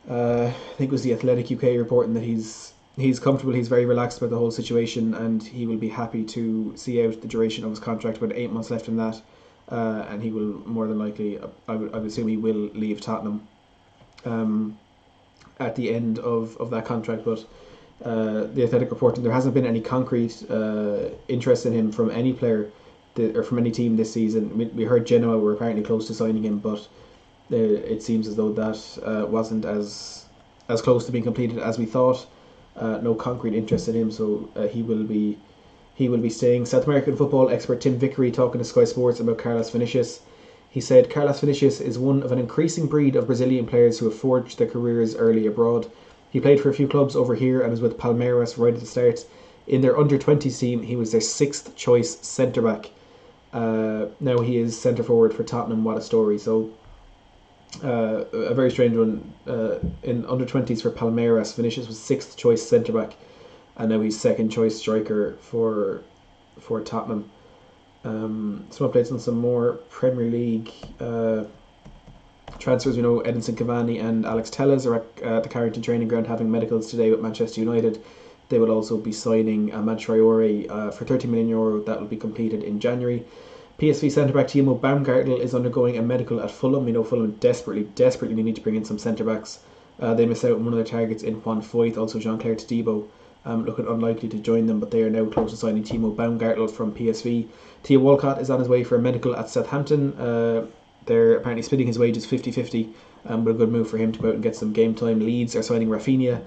[SPEAKER 1] I think it was the Athletic UK reporting that he's comfortable, he's very relaxed about the whole situation, and he will be happy to see out the duration of his contract with 8 months left in that. And he will more than likely, I would assume he will leave Tottenham at the end of that contract. But the Athletic reporting there hasn't been any concrete interest in him from any player or from any team this season. We heard Genoa were apparently close to signing him, but it seems as though that wasn't as close to being completed as we thought. No concrete interest in him, so he will be staying. South American football expert Tim Vickery talking to Sky Sports about Carlos Vinicius. He said Carlos Vinicius is one of an increasing breed of Brazilian players who have forged their careers early abroad. He played for a few clubs over here and was with Palmeiras right at the start. In their under-20s team, he was their 6th choice centre-back. Now he is centre forward for Tottenham. What a story. So a very strange one. In under-20s for Palmeiras, Vinicius was 6th choice centre-back, and now he's 2nd choice striker for Tottenham. Some updates on some more Premier League transfers. We know Edinson Cavani and Alex Telles are at the Carrington training ground having medicals today with Manchester United. They will also be signing Ahmad Traore for €30 million. That will be completed in January. PSV centre-back Timo Baumgartel is undergoing a medical at Fulham. We know Fulham desperately need to bring in some centre-backs. They missed out on one of their targets in Juan Foyth, also Jean-Claire Todibo, looking unlikely to join them, but they are now close to signing Timo Baumgartel from PSV. Theo Walcott is on his way for a medical at Southampton. They're apparently splitting his wages 50-50, but a good move for him to go out and get some game time. Leeds are signing Rafinha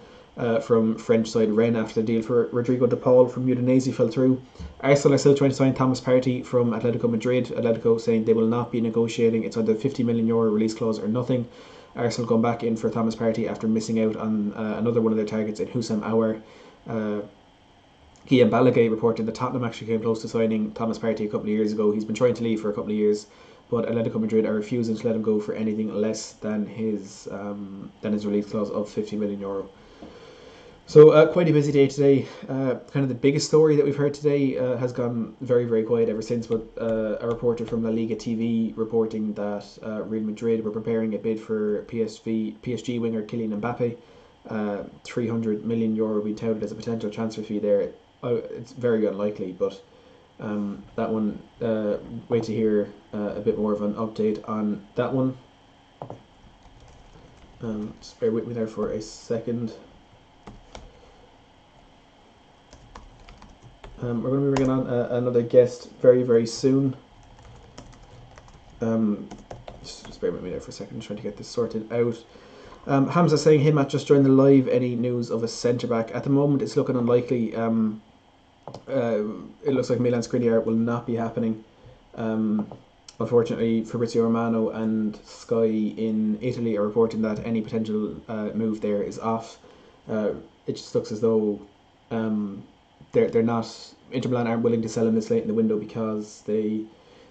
[SPEAKER 1] from French side Rennes after the deal for Rodrigo de Paul from Udinese fell through. Arsenal are still trying to sign Thomas Partey from Atletico Madrid. Atletico saying they will not be negotiating. It's either €50 million release clause or nothing. Arsenal gone back in for Thomas Partey after missing out on another one of their targets in Houssam Aouar. Guillaume Balaguer reported that Tottenham actually came close to signing Thomas Partey a couple of years ago. He's been trying to leave for a couple of years, but Atletico Madrid are refusing to let him go for anything less than his release clause of €50 million. So quite a busy day today. Kind of the biggest story that we've heard today has gone very, very quiet ever since, but a reporter from La Liga TV reporting that Real Madrid were preparing a bid for PSG winger Kylian Mbappe. €300 million being touted as a potential transfer fee there. It's very unlikely, but that one, wait to hear a bit more of an update on that one. Just bear with me there for a second. We're going to be bringing on another guest very, very soon. Just bear with me there for a second, trying to get this sorted out. Hamza saying, hey Matt, just joined the live. Any news of a centre-back? At the moment, it's looking unlikely. It looks like Milan Skriniar will not be happening. Unfortunately, Fabrizio Romano and Sky in Italy are reporting that any potential move there is off. It just looks as though they're not. Inter Milan aren't willing to sell him this late in the window because they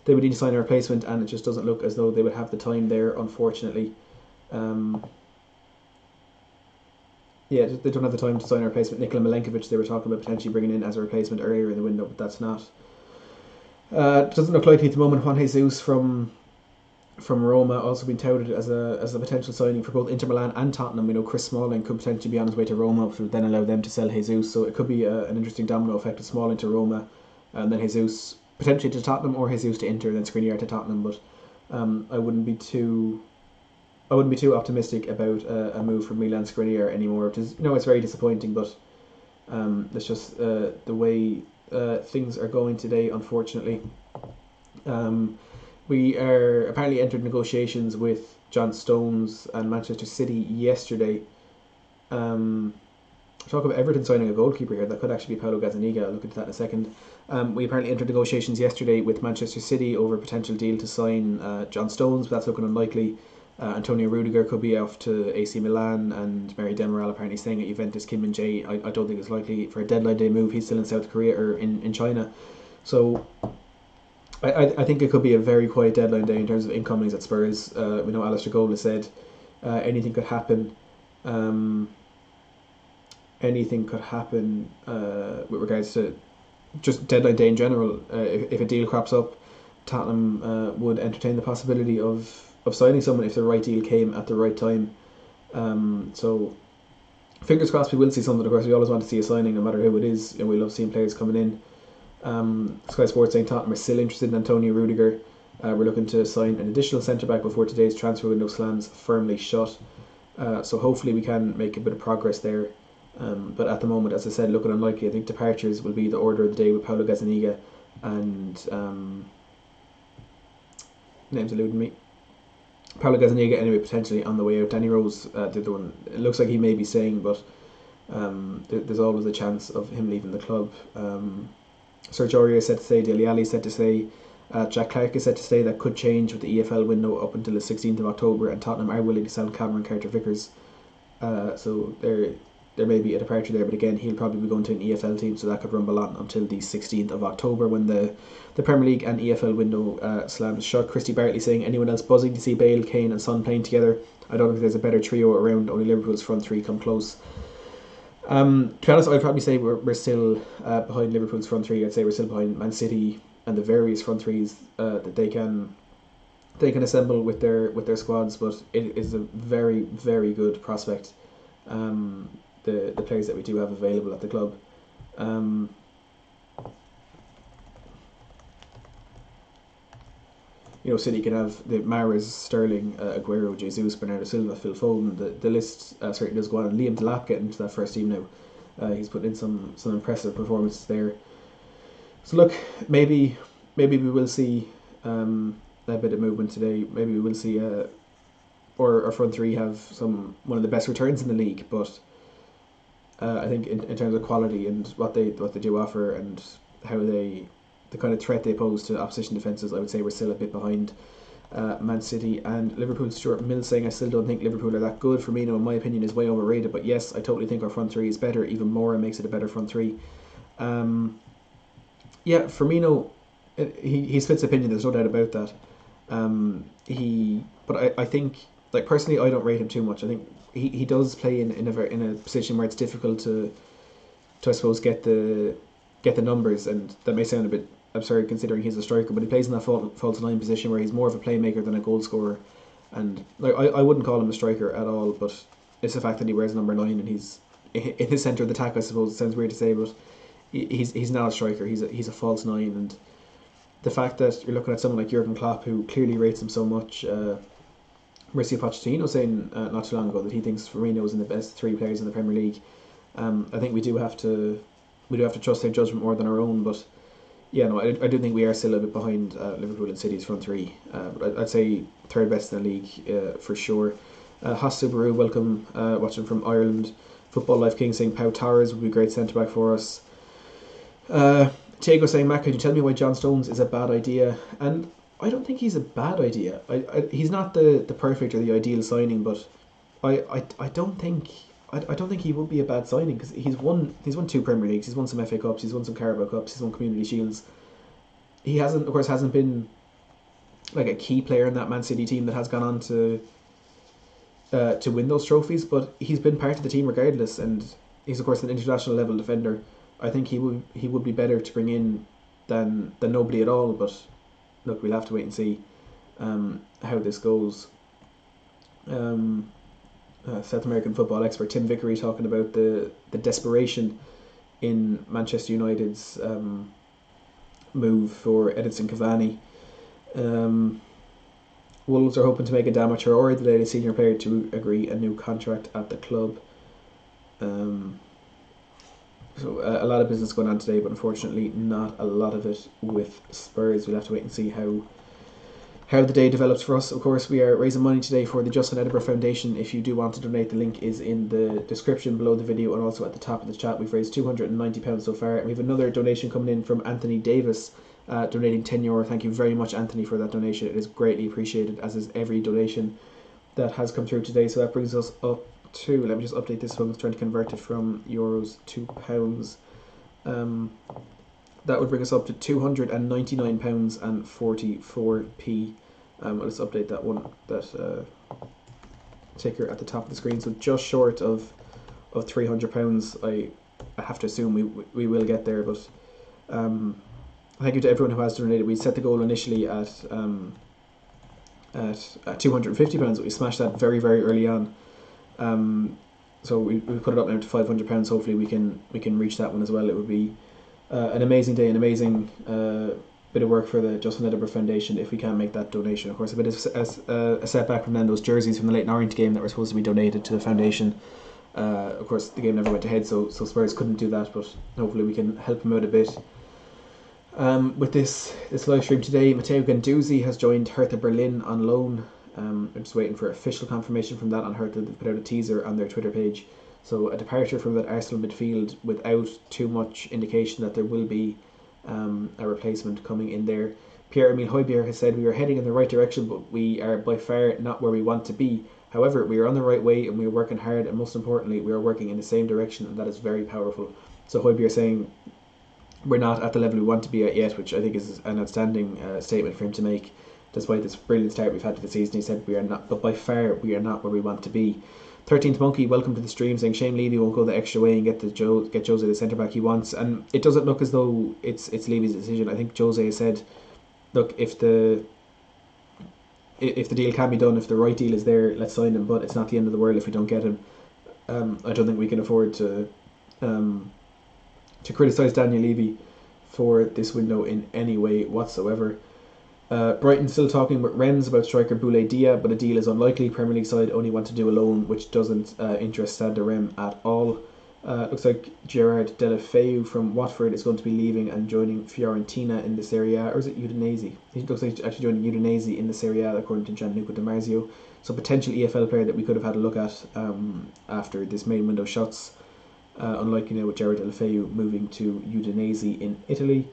[SPEAKER 1] would need to sign a replacement, and it just doesn't look as though they would have the time there, unfortunately. Yeah, they don't have the time to sign a replacement. Nikola Milenkovic, they were talking about potentially bringing in as a replacement earlier in the window, but that's not. Doesn't look likely at the moment. Juan Jesus from Roma also been touted as a potential signing for both Inter Milan and Tottenham. We know Chris Smalling could potentially be on his way to Roma, which would then allow them to sell Jesus. So it could be an interesting domino effect of Smalling to Roma, and then Jesus potentially to Tottenham, or Jesus to Inter, then Skriniar to Tottenham. But I wouldn't be too optimistic about a move from Milan Skriniar anymore, which is it's very disappointing, but it's just the way things are going today, unfortunately. We are apparently entered negotiations with John Stones and Manchester City yesterday. Talk about Everton signing a goalkeeper here. That could actually be Paulo Gazzaniga. I'll look into that in a second. We apparently entered negotiations yesterday with Manchester City over a potential deal to sign John Stones, but that's looking unlikely. Antonio Rudiger could be off to AC Milan, and Mary Demiral apparently staying at Juventus. Kim Min-jae, I don't think it's likely for a deadline day move. He's still in South Korea or in China. So I think it could be a very quiet deadline day in terms of incomings at Spurs. We know Alistair Gold has said anything could happen. Anything could happen with regards to just deadline day in general. If a deal crops up, Tottenham would entertain the possibility of signing someone if the right deal came at the right time. So fingers crossed we will see something. Of course, we always want to see a signing, no matter who it is, and we love seeing players coming in. Sky Sports saying Tottenham are still interested in Antonio Rudiger. We're looking to sign an additional centre back before today's transfer window slams firmly shut. So hopefully we can make a bit of progress there. But at the moment, as I said, looking unlikely. I think departures will be the order of the day with Paulo Gazzaniga and names eluding me. Paulo Gazzaniga anyway potentially on the way out. Danny Rose did the one. It looks like he may be staying, but there's always a chance of him leaving the club. Serge Aurier is said to stay. Dele Alli is said to stay. Jack Clark is said to stay. That could change with the EFL window up until the 16th of October, and Tottenham are willing to sell Cameron Carter-Vickers. So there may be a departure there, but again, he'll probably be going to an EFL team, so that could rumble on until the 16th of October when the Premier League and EFL window slams shut. Christy Bartley saying, anyone else buzzing to see Bale, Kane and Son playing together? I don't think there's a better trio around, only Liverpool's front three come close. To be honest, I'd probably say we're still behind Liverpool's front three. I'd say we're still behind Man City and the various front threes that they can assemble with their squads, but it is a very, very good prospect. The players that we do have available at the club. City can have the Mahrez, Sterling, Aguero, Jesus, Bernardo Silva, Phil Foden. The list certainly does go on. And Liam Delap getting into that first team now. He's put in some impressive performances there. So look, maybe we will see a bit of movement today. Maybe we will see or our front three have one of the best returns in the league. But I think in terms of quality and what they do offer and how the kind of threat they pose to opposition defences, I would say we're still a bit behind Man City and Liverpool. Stuart Mills saying, I still don't think Liverpool are that good. Firmino, in my opinion, is way overrated, but yes, I totally think our front three is better. Even more, it makes it a better front three. Firmino, he splits opinion, there's no doubt about that. But I think, like, personally, I don't rate him too much. I think he does play in a position where it's difficult to I suppose get the numbers, and that may sound a bit absurd considering he's a striker, but he plays in that false nine position where he's more of a playmaker than a goal scorer. And like I wouldn't call him a striker at all, but it's the fact that he wears number 9 and he's in the centre of the attack. I suppose it sounds weird to say, but he's not a striker. He's a false 9, and the fact that you're looking at someone like Jurgen Klopp, who clearly rates him so much. Mauricio Pochettino saying not too long ago that he thinks Firmino is in the best 3 players in the Premier League. I think we do have to trust their judgment more than our own, but yeah, no, I do think we are still a bit behind Liverpool and City's front three. But I'd say third best in the league for sure. Haas Subaru, welcome, watching from Ireland. Football Life King saying Pau Torres would be a great centre back for us. Diego saying, Matt, could you tell me why John Stones is a bad idea? And I don't think he's a bad idea. He's not the perfect or the ideal signing, but I don't think he would be a bad signing because he's won 2 Premier Leagues, he's won some FA Cups, he's won some Carabao Cups, he's won Community Shields. He hasn't been like a key player in that Man City team that has gone on to to win those trophies, but he's been part of the team regardless, and he's of course an international level defender. I think he would be better to bring in than nobody at all. But look, we'll have to wait and see how this goes. South American football expert Tim Vickery talking about the desperation in Manchester United's move for Edinson Cavani. Wolves are hoping to make Adama Traore, the latest senior player, to agree a new contract at the club. So a lot of business going on today, but unfortunately not a lot of it with Spurs. We'll have to wait and see how the day develops for us. Of course, we are raising money today for the Justin Edinburgh Foundation. If you do want to donate, the link is in the description below the video and also at the top of the chat. We've raised £290 so far, and we have another donation coming in from Anthony Davis, donating €10. Thank you very much, Anthony, for that donation. It is greatly appreciated, as is every donation that has come through today. So that brings us up to, let me just update this one. I was trying to convert it from euros to pounds. That would bring us up to £299.44. I'll just update that one, that ticker at the top of the screen. So just short of £300. I have to assume we will get there, but thank you to everyone who has donated. We set the goal initially at £250, but we smashed that very, very early on. So we put it up now to £500. Hopefully we can reach that one as well. It would be an amazing day, an amazing bit of work for the Justin Edinburgh Foundation if we can make that donation. Of course, a bit of a setback from then, those jerseys from the Leyton Orient game that were supposed to be donated to the foundation. Of course, the game never went ahead, so Spurs couldn't do that, but hopefully we can help him out a bit. With this live stream today, Matteo Guendouzi has joined Hertha Berlin on loan. I'm just waiting for official confirmation from that on Hertha. They put out a teaser on their Twitter page. So a departure from that Arsenal midfield without too much indication that there will be a replacement coming in there. Pierre-Emile Højbjerg has said, "We are heading in the right direction, but we are by far not where we want to be. However, we are on the right way and we are working hard, and most importantly, we are working in the same direction, and that is very powerful." So Højbjerg saying we're not at the level we want to be at yet, which I think is an outstanding statement for him to make. Despite this brilliant start we've had to the season, he said we are not, but by far we are not where we want to be. 13th Monkey, welcome to the stream, saying Shane Levy won't go the extra way and get Jose the centre back he wants, and it doesn't look as though it's Levy's decision. I think Jose has said, look, if the deal can be done, if the right deal is there, let's sign him, but it's not the end of the world if we don't get him. I don't think we can afford to criticise Daniel Levy for this window in any way whatsoever. Brighton still talking with Rennes about striker Boulaye Dia, but a deal is unlikely. Premier League side only want to do a loan, which doesn't interest Stade de Rennes at all. Looks like Gerard Deulofeu from Watford is going to be leaving and joining Fiorentina in the Serie A, or is it Udinese? He looks like he's actually joining Udinese in the Serie A, according to Gianluca Di Marzio. So potential EFL player that we could have had a look at after this main window shuts. Unlikely now with Gerard Deulofeu moving to Udinese in Italy.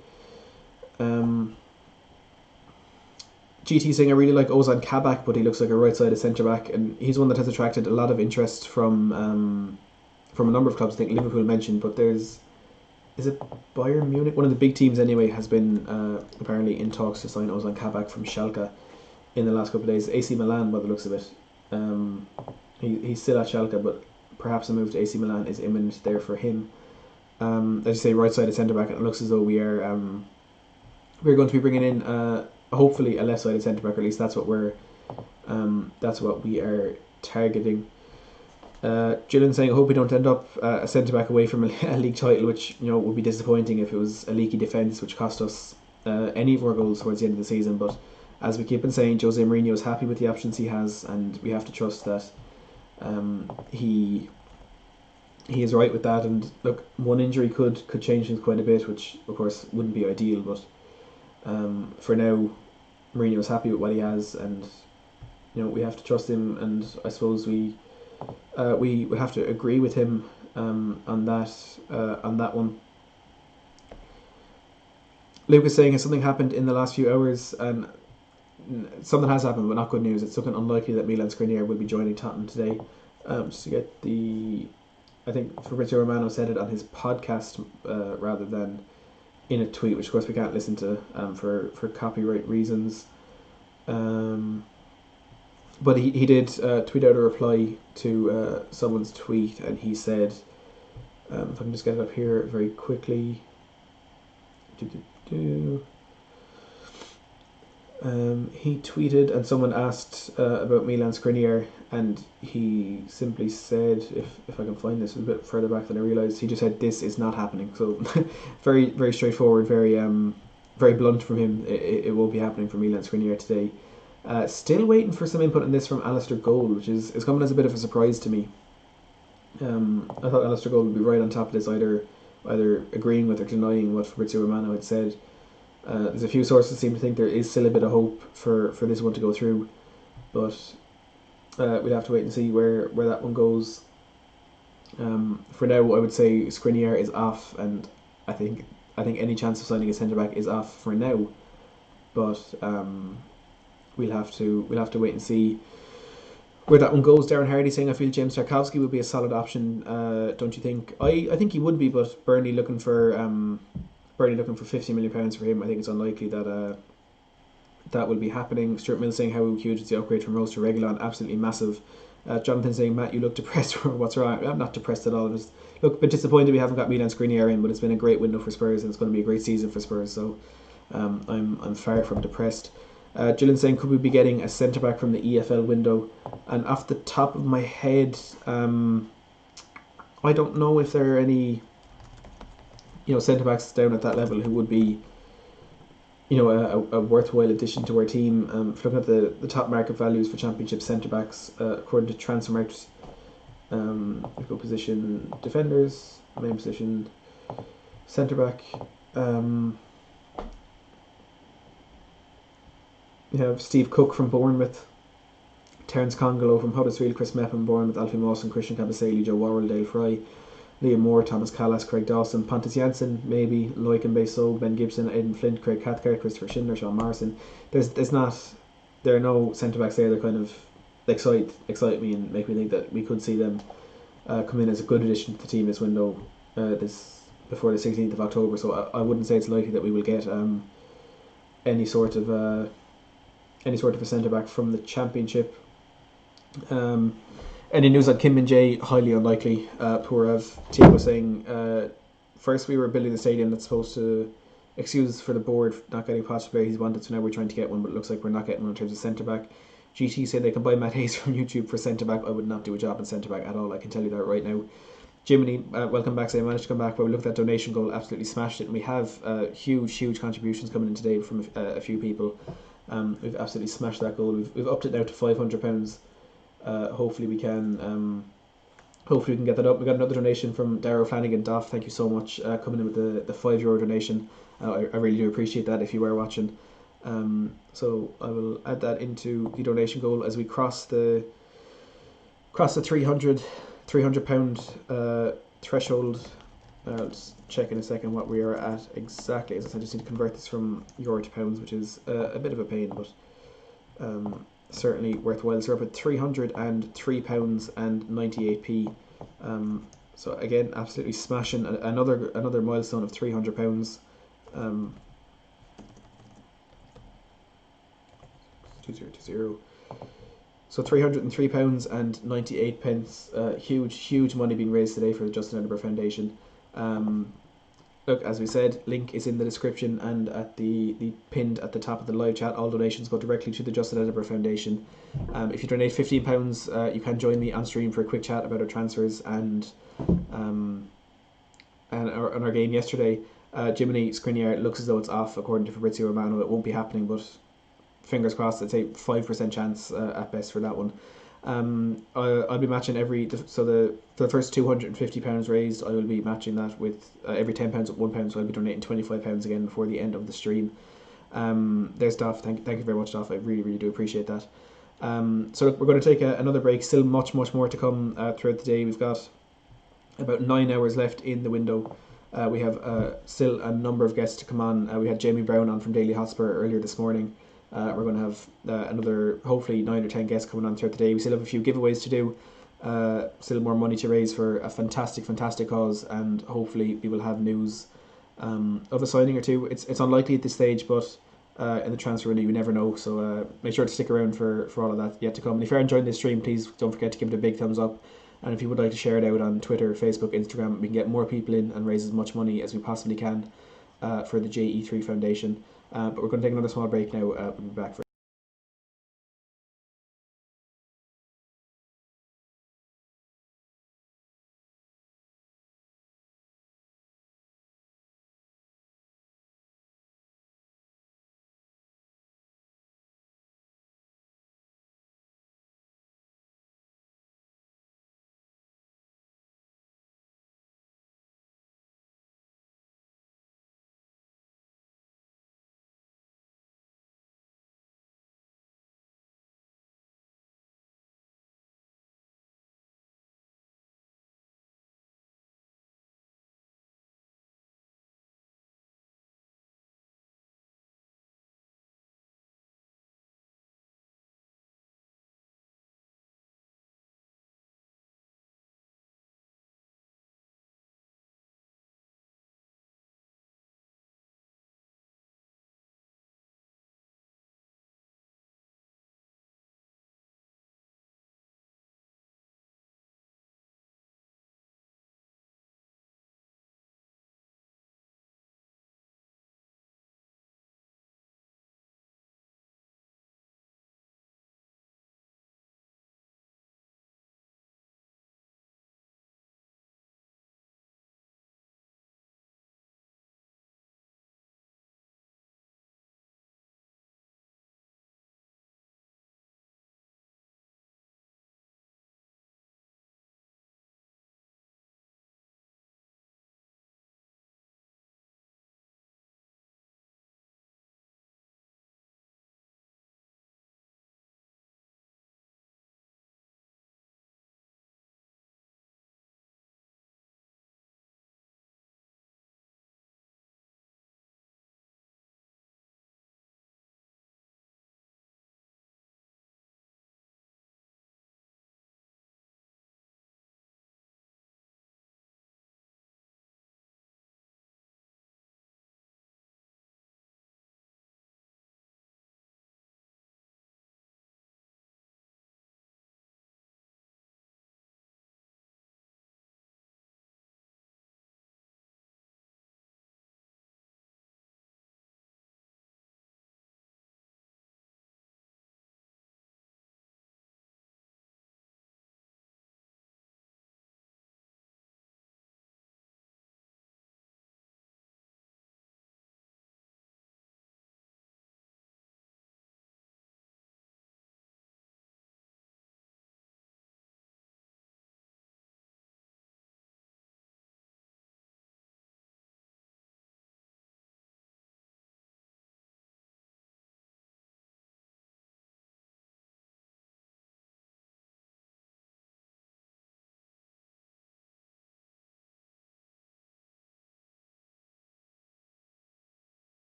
[SPEAKER 1] GT saying, I really like Ozan Kabak, but he looks like a right-sided centre-back, and he's one that has attracted a lot of interest from a number of clubs. I think Liverpool mentioned, but is it Bayern Munich? One of the big teams anyway has been apparently in talks to sign Ozan Kabak from Schalke in the last couple of days. AC Milan, by the looks of it. He's still at Schalke, but perhaps a move to AC Milan is imminent there for him. As you say, right-sided centre-back, and it looks as though we're going to be bringing in hopefully a left-sided centre-back, or at least that's what we are targeting. Gillian saying, I hope we don't end up a centre-back away from a league title, which would be disappointing if it was a leaky defence, which cost us any of our goals towards the end of the season. But as we keep on saying, Jose Mourinho is happy with the options he has, and we have to trust that he is right with that. And look, one injury could change things quite a bit, which of course wouldn't be ideal, but for now Mourinho is happy with what he has, and we have to trust him, and I suppose we have to agree with him on that one. Luke is saying, has something happened in the last few hours? And something has happened, but not good news. It's looking unlikely that Milan Skriniar will be joining Tottenham today. Just to get I think Fabrizio Romano said it on his podcast rather than in a tweet, which of course we can't listen to for copyright reasons. But he did tweet out a reply to someone's tweet, and he said, if I can just get it up here very quickly. He tweeted, and someone asked about Milan Skriniar, and he simply said, if I can find this a bit further back than I realised, he just said, "This is not happening." So very, very straightforward, very very blunt from him. It won't be happening for Milan Skriniar today. Still waiting for some input on this from Alistair Gold, which is coming as a bit of a surprise to me. I thought Alistair Gold would be right on top of this, either agreeing with or denying what Fabrizio Romano had said. There's a few sources seem to think there is still a bit of hope for this one to go through, but we'll have to wait and see where that one goes. For now, I would say Skriniar is off, and I think any chance of signing a centre back is off for now. But we'll have to wait and see where that one goes. Darren Hardy saying, "I feel James Tarkowski would be a solid option. Don't you think?" I think he would be, but Burnley looking for £50 million for him. I think it's unlikely that that will be happening. Stuart Mills saying, "How huge is the upgrade from Rose to Reguilon?" Absolutely massive. Jonathan saying, "Matt, you look depressed." What's wrong? I'm not depressed at all. I'm just a bit disappointed we haven't got Milan Skriniar in, but it's been a great window for Spurs, and it's going to be a great season for Spurs. So I'm far from depressed. Gillian saying, "Could we be getting a centre back from the EFL window?" And off the top of my head, I don't know if there are any centre backs down at that level who would be a worthwhile addition to our team. If looking at the top market values for Championship centre backs, according to Transfermarkt, we go position defenders, main position centre back. We have Steve Cook from Bournemouth, Terence Congolo from Huddersfield, Chris Mepham, Bournemouth, Alfie Mawson, Christian Kabasele, Joe Worrell, Dale Fry, Liam Moore, Thomas Callas, Craig Dawson, Pontus Janssen, maybe, Loic Mbeso, Ben Gibson, Aidan Flint, Craig Cathcart, Christopher Schindler, Sean Morrison. There are no centre backs there that kind of excite me and make me think that we could see them come in as a good addition to the team this window, before the 16th of October. So I wouldn't say it's likely that we will get any sort of a centre back from the Championship. Any news on Kim Min-jae? Highly unlikely. Purav Tiago saying, first we were building the stadium that's supposed to excuse for the board not getting a possible player he's wanted, so now we're trying to get one, but it looks like we're not getting one in terms of centre back. GT said they can buy Matt Hayes from YouTube for centre back. I would not do a job in centre back at all, I can tell you that right now. Jiminy, welcome back. Saying I managed to come back, but we looked at that donation goal, absolutely smashed it, and we have huge contributions coming in today from a few people. We've absolutely smashed that goal. We've upped it now to £500. Hopefully we can get that up. We got another donation from Darrow Flanagan. Doff, thank you so much, coming in with the €5 donation. I really do appreciate that if you were watching. So I will add that into the donation goal as we cross the £300 threshold. I'll just check in a second what we are at exactly. As I said, I just need to convert this from euro to pounds, which is a bit of a pain, but certainly worthwhile. So we're up at £303.98. So again, absolutely smashing another milestone of £300. 2020. So £303.98. Huge money being raised today for the Justin Edinburgh Foundation. Look, as we said, link is in the description and at the pinned at the top of the live chat. All donations go directly to the Justin Edinburgh Foundation. If you donate £15, you can join me on stream for a quick chat about our transfers and our game yesterday. Jiminy Skriniar looks as though it's off, according to Fabrizio Romano. It won't be happening, but fingers crossed. I'd say 5% chance at best for that one. I'll be matching the first £250 raised. I will be matching that with every £10 at £1, so I'll be donating £25 again before the end of the stream. There's Doff. Thank you very much, Doff. I really do appreciate that. So look, we're going to take another break. Still much more to come throughout the day. We've got about 9 hours left in the window. We have still a number of guests to come on. We had Jamie Brown on from Daily Hotspur earlier this morning. We're going to have another, hopefully 9 or 10 guests coming on throughout the day. We still have a few giveaways to do, still more money to raise for a fantastic cause, and hopefully we will have news of a signing or two. It's unlikely at this stage, but in the transfer window. You never know. So make sure to stick around for all of that yet to come. And if you're enjoying this stream, please don't forget to give it a big thumbs up. And if you would like to share it out on Twitter, Facebook, Instagram, we can get more people in and raise as much money as we possibly can for the JE3 Foundation. But we're going to take another small break now. We'll be back for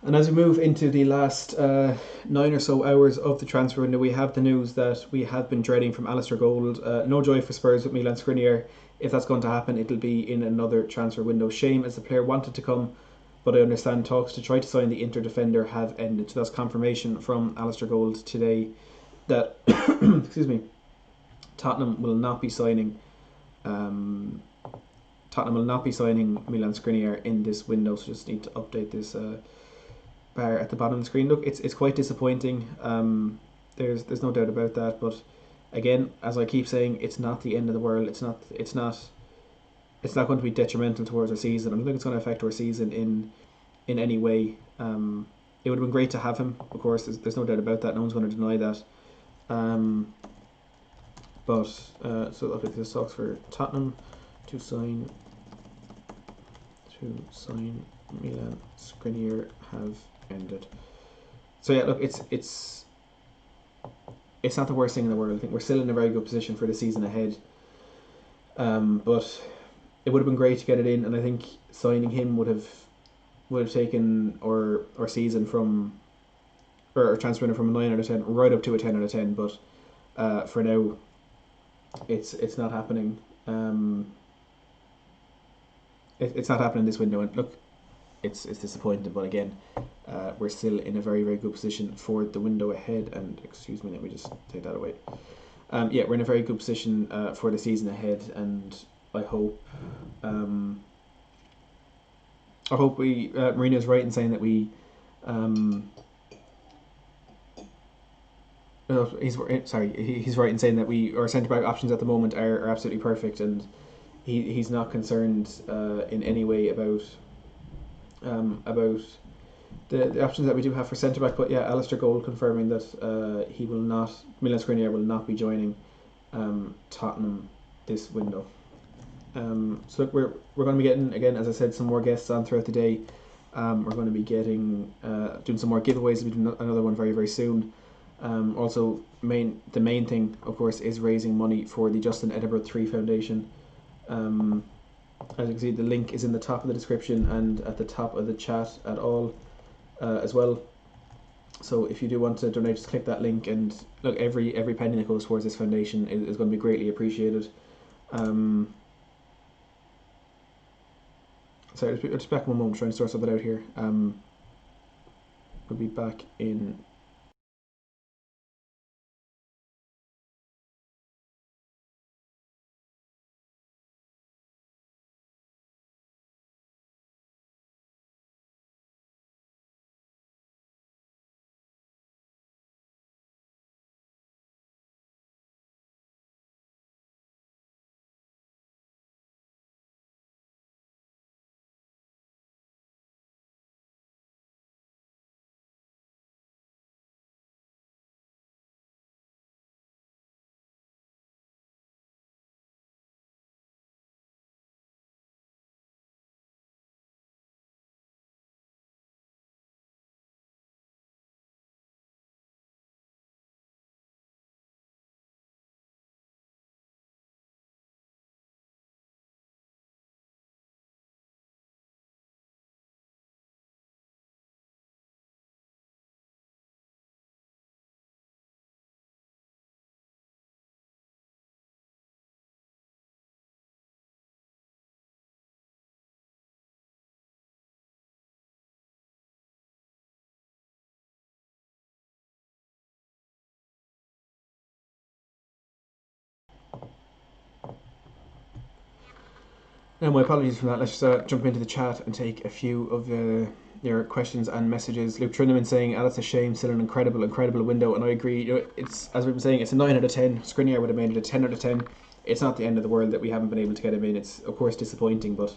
[SPEAKER 1] And as we move into the last 9 or so hours of the transfer window, we have the news that we have been dreading from Alistair Gold. No joy for Spurs with Milan Skriniar. If that's going to happen, it'll be in another transfer window. Shame, as the player wanted to come, but I understand talks to try to sign the Inter defender have ended. So that's confirmation from Alistair Gold today that excuse me, Tottenham will not be signing. Tottenham will not be signing Milan Skriniar in this window. So just need to update this. Bar at the bottom of the screen. Look, it's quite disappointing. There's no doubt about that. But again, as I keep saying, it's not the end of the world. It's not going to be detrimental towards our season. I don't think it's going to affect our season in any way. It would have been great to have him. Of course, there's no doubt about that. No one's going to deny that. But so look at this talks for Tottenham to sign Milan Skriniar have ended. So yeah, look, it's not the worst thing in the world. I think we're still in a very good position for the season ahead. But it would have been great to get it in, and I think signing him would have taken our season from or transferring it from a 9 out of 10 right up to a 10 out of 10. But for now, it's not happening. It's not happening this window, and look, it's disappointing, but again, we're still in a very, very good position for the window ahead. And excuse me, let me just take that away. Yeah, we're in a very good position for the season ahead, and I hope we Mourinho's right in saying that we he's right in saying that our centre back options at the moment are absolutely perfect, and he's not concerned in any way about the options that we do have for centre back. But yeah, Alistair Gold confirming that Milan Skriniar will not be joining Tottenham this window. So look, we're going to be getting, again, as I said, some more guests on throughout the day. We're going to be getting doing some more giveaways. We'll be doing another one very, very soon. Also, the main thing, of course, is raising money for the Justin Edinburgh 3 Foundation. As you can see, the link is in the top of the description and at the top of the chat at all as well. So if you do want to donate, just click that link, and look, every penny that goes towards this foundation is going to be greatly appreciated. Sorry, I'll just back one moment, trying to sort something out here. We'll be back in. Now, my apologies for that. Let's just jump into the chat and take a few of your questions and messages. Luke Trinneman saying, "That's a shame. Still an incredible window," and I agree. It's, as we've been saying, it's a 9 out of 10. Skriniar would have made it a 10 out of 10. It's not the end of the world that we haven't been able to get him in. It's of course disappointing, but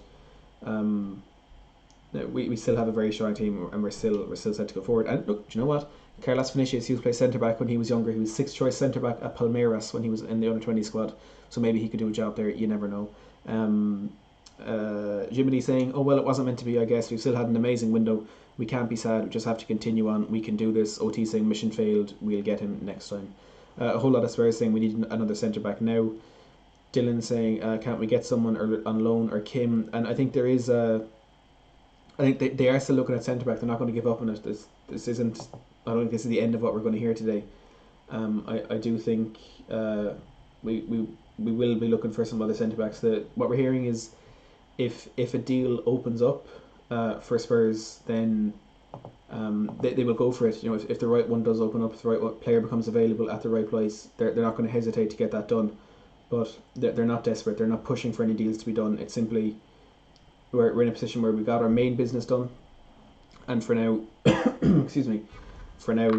[SPEAKER 1] we still have a very strong team, and we're still set to go forward. And look, do you know what? Carlos Vinicius used to play centre back when he was younger. He was 6th choice centre back at Palmeiras when he was in the under-20 squad. So maybe he could do a job there. You never know. Jiminy saying, "Oh well, it wasn't meant to be. I guess we've still had an amazing window. We can't be sad. We just have to continue on. We can do this." OT saying, "Mission failed. We'll get him next time." A whole lot of Spurs saying we need another centre back now. Dylan saying, "Can't we get someone on loan or Kim?" And I think there is I think they are still looking at centre back. They're not going to give up on it. This isn't. I don't think this is the end of what we're going to hear today. I do think we will be looking for some other centre backs. What we're hearing is if a deal opens up for Spurs, then they will go for it. You know, if the right one does open up, if the right player becomes available at the right price, they're not going to hesitate to get that done. But they're not desperate. They're not pushing for any deals to be done. It's simply we're in a position where we got our main business done, and for now, excuse me, for now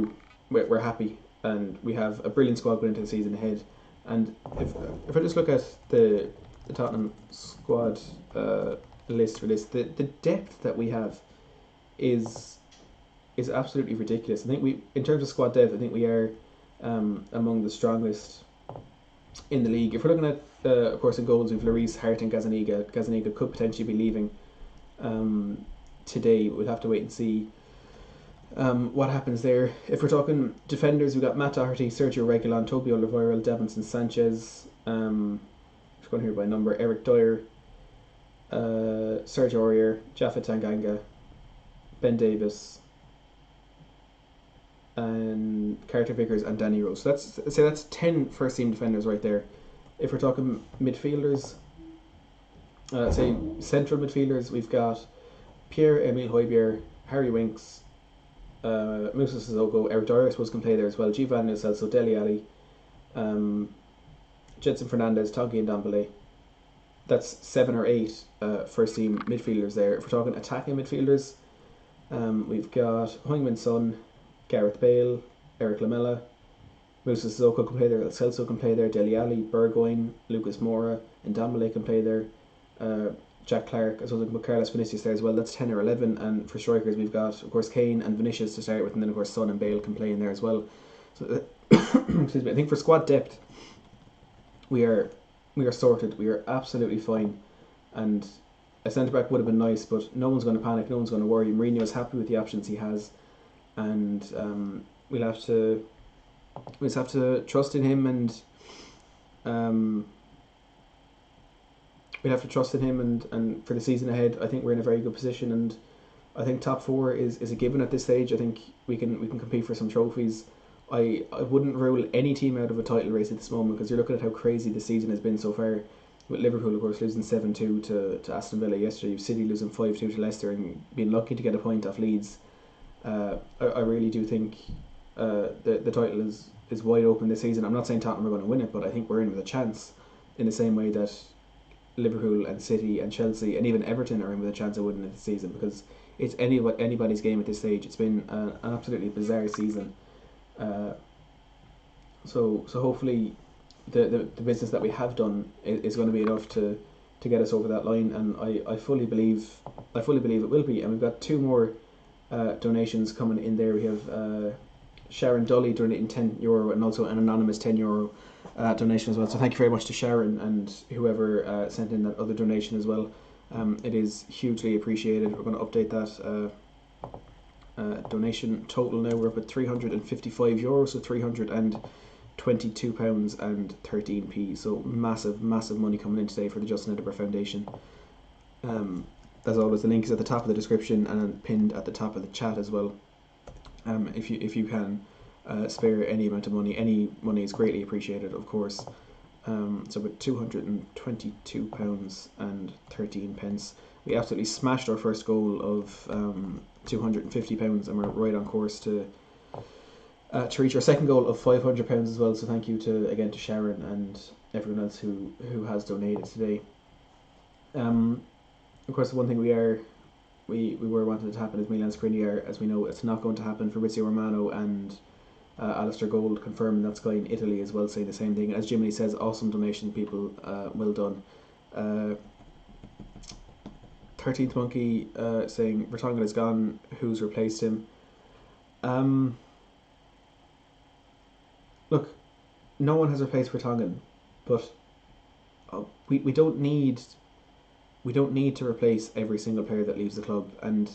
[SPEAKER 1] we're happy, and we have a brilliant squad going into the season ahead. And if I just look at the Tottenham squad list for this, the depth that we have is absolutely ridiculous. I think we, in terms of squad depth, I think we are among the strongest in the league. If we're looking at, of course, in goals, we've Lloris, Hart, and Gazzaniga. Gazzaniga could potentially be leaving today. We'll have to wait and see what happens there. If we're talking defenders, we've got Matt Doherty, Sergio Reguilon, Toby Alderweireld, Davinson Sanchez. Just going here by number: Eric Dyer, Sergio Aurier, Jaffa Tanganga, Ben Davis, and Carter Vickers and Danny Rose. So that's 10 first team defenders right there. If we're talking midfielders, say central midfielders, we've got Pierre-Emile Højbjerg, Harry Winks, Moussa Sissoko, Eric Dyer I suppose can play there as well, Giovanni Lo Celso, Dele Alli, Jedson Fernandez, Tonki and Ndombele. That's 7 or 8 first team midfielders there. If we're talking attacking midfielders, we've got Heung-min Son, Gareth Bale, Eric Lamela, Moussa Sissoko can play there, Lo Celso can play there, Dele Alli, Burgoyne, Lucas Moura, and Ndombele can play there. Jack Clark, as well as Carlos Vinicius there as well. That's 10 or 11. And for strikers, we've got, of course, Kane and Vinicius to start with, and then, of course, Son and Bale can play in there as well. So, excuse me. I think for squad depth, we are sorted. We are absolutely fine. And a centre back would have been nice, but no one's going to panic. No one's going to worry. Mourinho is happy with the options he has, and we'll just have to trust in him and. We'd have to trust in him, and for the season ahead, I think we're in a very good position, and I think top 4 is a given at this stage. I think we can compete for some trophies. I wouldn't rule any team out of a title race at this moment, because you're looking at how crazy the season has been so far. With Liverpool, of course, losing 7-2 to Aston Villa yesterday, City losing 5-2 to Leicester, and being lucky to get a point off Leeds. I really do think the title is wide open this season. I'm not saying Tottenham are going to win it, but I think we're in with a chance, in the same way that Liverpool and City and Chelsea and even Everton are in with a chance of winning it this season, because it's anybody's game at this stage. It's been an absolutely bizarre season. So hopefully the business that we have done is going to be enough to get us over that line, and I fully believe it will be. And we've got 2 more donations coming in there. We have Sharon Dully donating €10 and also an anonymous €10 donation as well. So thank you very much to Sharon and whoever sent in that other donation as well. It is hugely appreciated. We're going to update that donation total now. We're up at €355, so £322 and 13p. So massive money coming in today for the Justin Edinburgh Foundation. As always, the link is at the top of the description and pinned at the top of the chat as well. If you can spare any amount of money, any money is greatly appreciated, of course. So with £222 and 13p, we absolutely smashed our first goal of £250, and we're right on course to reach our second goal of £500 as well. So thank you to Sharon and everyone else who has donated today. Of course, the one thing we were wanting to happen is Milan Skriniar. As we know, it's not going to happen. Fabrizio Romano and Alistair Gold confirming that Sky in Italy as well say the same thing. As Jimmy says, awesome donation, people. Well done. 13th Monkey saying Vertonghen is gone. Who's replaced him? Look, no one has replaced Vertonghen, but we don't need to replace every single player that leaves the club. And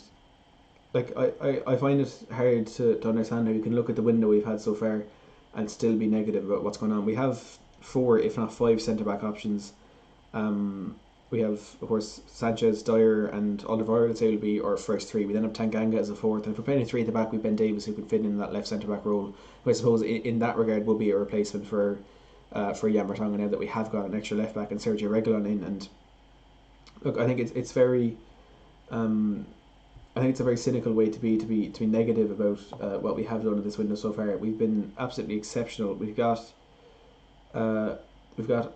[SPEAKER 1] like I find it hard to understand how you can look at the window we've had so far and still be negative about what's going on. We have 4, if not 5, centre back options. we have, of course, Sanchez, Dyer, and Alderweireld, I'd say, will be our first three. We then have Tanganga as a fourth, and if we're playing a three at the back, we've Ben Davis, who could fit in that left centre back role, who I suppose in that regard will be a replacement for Jan Vertonghen, now that we have got an extra left back and Sergio Reguilon in. And look, I think it's very. I think it's a very cynical way to be negative about what we have done in this window so far. We've been absolutely exceptional. We've got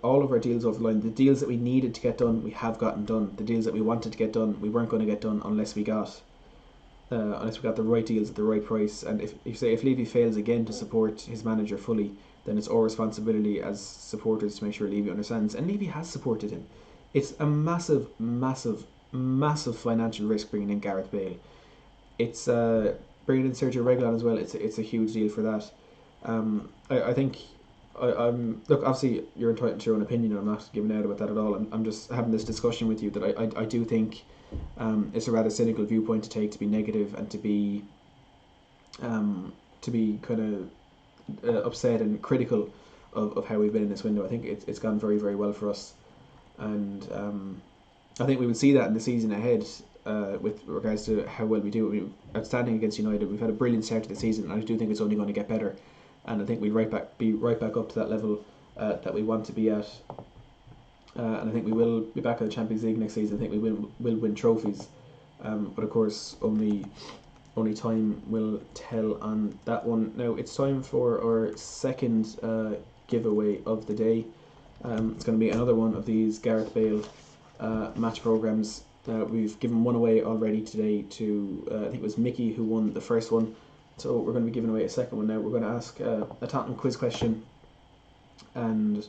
[SPEAKER 1] all of our deals over the line. The deals that we needed to get done, we have gotten done. The deals that we wanted to get done, we weren't going to get done unless we got the right deals at the right price. And if Levy fails again to support his manager fully, then it's our responsibility as supporters to make sure Levy understands. And Levy has supported him. It's a massive, massive, massive financial risk bringing in Gareth Bale. It's bringing in Sergio Reguilon as well. It's a huge deal for that. I think I'm look. Obviously, you're entitled to your own opinion. I'm not giving out about that at all. I'm just having this discussion with you that I do think it's a rather cynical viewpoint to take, to be negative and to be kind of upset and critical of how we've been in this window. I think it's gone very, very well for us, and I think we would see that in the season ahead with regards to how well we do. Outstanding against United. We've had a brilliant start to the season, and I do think it's only going to get better. And I think we'll be right back up to that level that we want to be at. And I think we will be back in the Champions League next season. I think we will win trophies. But of course, only time will tell on that one. Now it's time for our second giveaway of the day. It's going to be another one of these Gareth Bale match programs. We've given one away already today to I think it was Mickey who won the first one. So we're going to be giving away a second one now. We're going to ask a Tottenham quiz question, and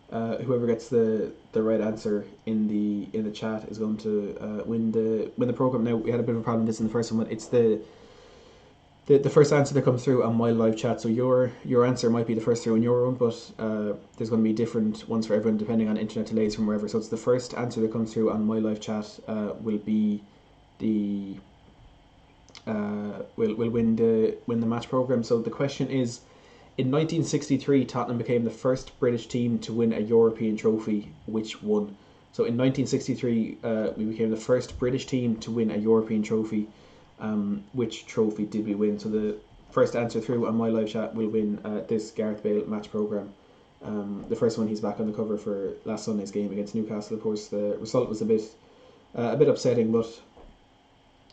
[SPEAKER 1] whoever gets the right answer in the chat is going to win the program. Now we had a bit of a problem with this in the first one, but it's the first answer that comes through on my live chat. So your answer might be the first through on your own, but there's going to be different ones for everyone depending on internet delays from wherever. So it's the first answer that comes through on my live chat will be the will win the match program. So the question is: in 1963, Tottenham became the first British team to win a European trophy. Which one? So in 1963, we became the first British team to win a European trophy. Which trophy did we win? So the first answer through on my live chat will win this Gareth Bale match program. The first one, he's back on the cover for last Sunday's game against Newcastle. Of course, the result was a bit upsetting, but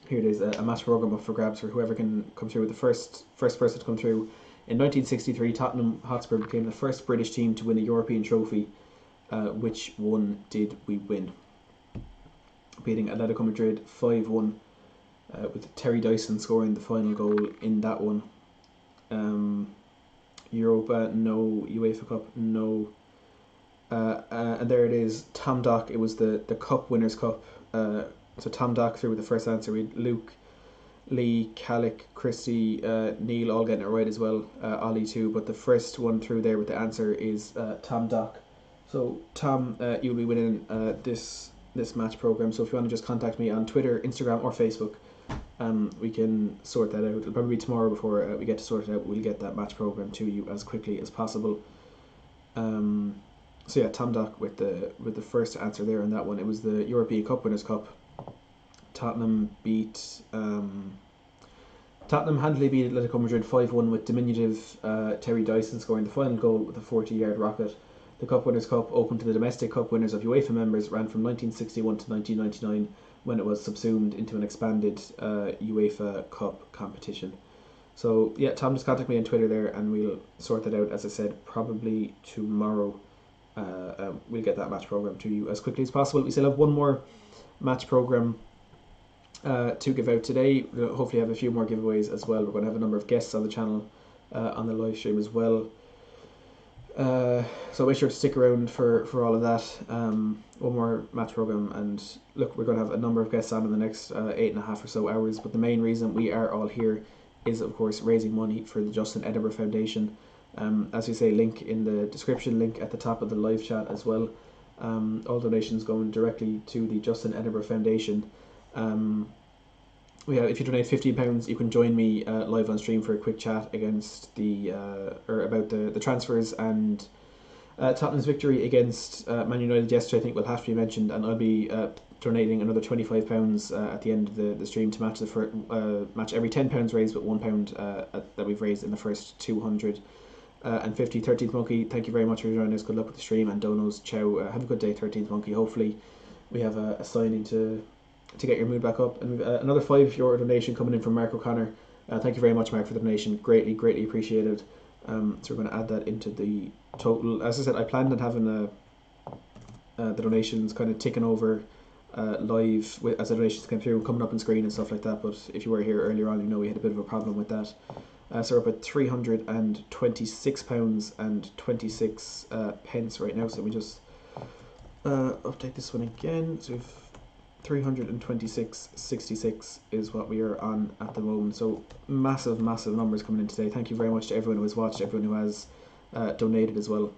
[SPEAKER 1] here it is, a match program up for grabs for whoever can come through with the first person to come through. In 1963, Tottenham Hotspur became the first British team to win a European trophy. Which one did we win? Beating Atletico Madrid 5-1, with Terry Dyson scoring the final goal in that one. Europa, no. UEFA Cup, no. And there it is, Tom Dock. It was the Cup Winners' Cup. So Tom Dock through with the first answer. We had Luke, Lee, Calic, Christy, Neil all getting it right as well. Ollie too. But the first one through there with the answer is Tom Dock. So Tom, you'll be winning this match program. So if you want to just contact me on Twitter, Instagram, or Facebook, we can sort that out. It'll probably be tomorrow before we get to sort it out. We'll get that match program to you as quickly as possible. So yeah, Tom Dock with the first answer there on that one. It was the European Cup Winners' Cup. Tottenham handily beat Atletico Madrid 5-1 with diminutive Terry Dyson scoring the final goal with a 40-yard rocket. The Cup Winners' Cup, open to the domestic cup winners of UEFA members, ran from 1961 to 1999 when it was subsumed into an expanded UEFA Cup competition. So yeah, Tom, just contact me on Twitter there and we'll sort that out. As I said, probably tomorrow we'll get that match program to you as quickly as possible. We still have one more match program to give out today. We'll hopefully have a few more giveaways as well. We're going to have a number of guests on the channel on the live stream as well. So make sure to stick around for all of that. One more match program, and look, we're going to have a number of guests on in the next 8.5 or so hours. But the main reason we are all here is, of course, raising money for the Justin Edinburgh Foundation. As you say, link in the description, link at the top of the live chat as well. All donations going directly to the Justin Edinburgh Foundation. If you donate £15, you can join me live on stream for a quick chat against about the transfers and Tottenham's victory against Man United yesterday, I think, will have to be mentioned, and I'll be donating another £25 at the end of the stream to match match every £10 raised with £1 that we've raised in the first 200. And 50 13th Monkey, thank you very much for joining us. Good luck with the stream. And Donos, ciao. Have a good day, 13th Monkey. Hopefully, we have a signing to get your mood back up. And we've another €5 donation coming in from Mark O'Connor. Thank you very much, Mark, for the donation. Greatly appreciated. So we're going to add that into the total. As I said, I planned on having the donations kind of ticking over live as the donations came through, coming up on screen and stuff like that. But if you were here earlier on, you know we had a bit of a problem with that. So we're up at £326 and 26 pence right now. So we just update this one again. So we've 326.66 is what we are on at the moment. So massive numbers coming in today. Thank you very much to everyone who has watched, everyone who has donated as well.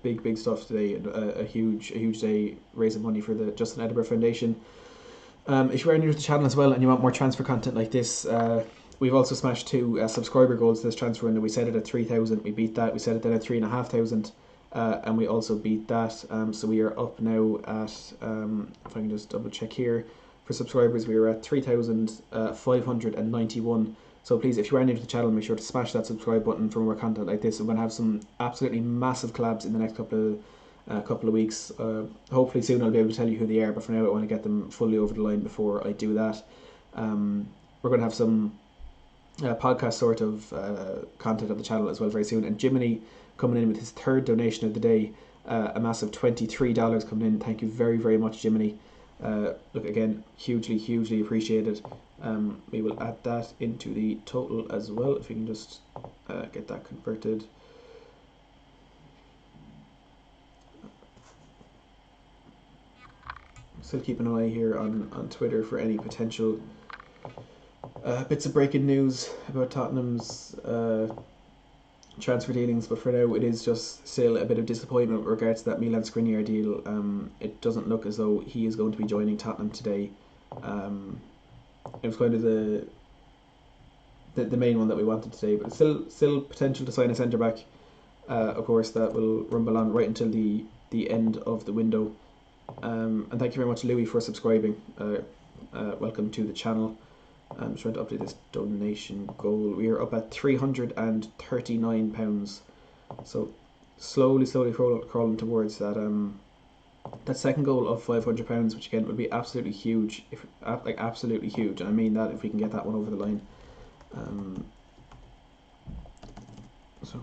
[SPEAKER 1] Big stuff today. A huge day raising money for the Justin Edinburgh Foundation. If you are new to the channel as well and you want more transfer content like this, we've also smashed 2 subscriber goals this transfer window. We set it at 3,000. We beat that. We set it then at 3,500. And we also beat that. So we are up now at, if I can just double check here, for subscribers we are at 3,591. So please, if you are new to the channel, make sure to smash that subscribe button for more content like this. We're going to have some absolutely massive collabs in the next couple of weeks. Hopefully soon I'll be able to tell you who they are, but for now I want to get them fully over the line before I do that. We're going to have some podcast sort of content on the channel as well very soon. And Jiminy coming in with his 3rd donation of the day, a massive $23 coming in. Thank you very much, Jiminy. Look, again, hugely appreciated. We will add that into the total as well, if we can just get that converted. Still keep an eye here on Twitter for any potential bits of breaking news about Tottenham's transfer dealings, but for now it is just still a bit of disappointment with regards to that Milan Skriniar deal. It doesn't look as though he is going to be joining Tottenham today. It was kind of the main one that we wanted today, but still potential to sign a centre back. Of course, that will rumble on right until the end of the window. And thank you very much, Louis, for subscribing. Welcome to the channel. I'm trying to update this donation goal. We are up at £339. So slowly crawling towards that second goal of £500, which again would be absolutely huge, absolutely huge, and I mean that, if we can get that one over the line. So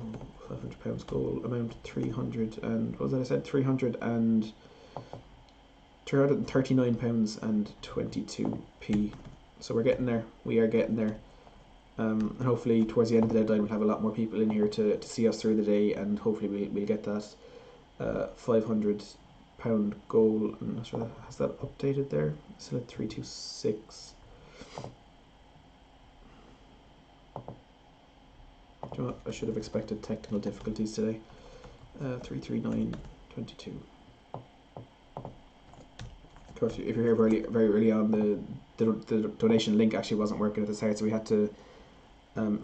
[SPEAKER 1] £500 goal amount 300 and what was that I said? £339 and 22p. So we're getting there. We are getting there. And hopefully towards the end of the deadline we'll have a lot more people in here to see us through the day, and hopefully we'll get that £500 goal. I'm not sure, has that updated there? Still at 326. Do you know what? I should have expected technical difficulties today. 339.22. Of course, if you're here very early on, the donation link actually wasn't working at the start, so we had to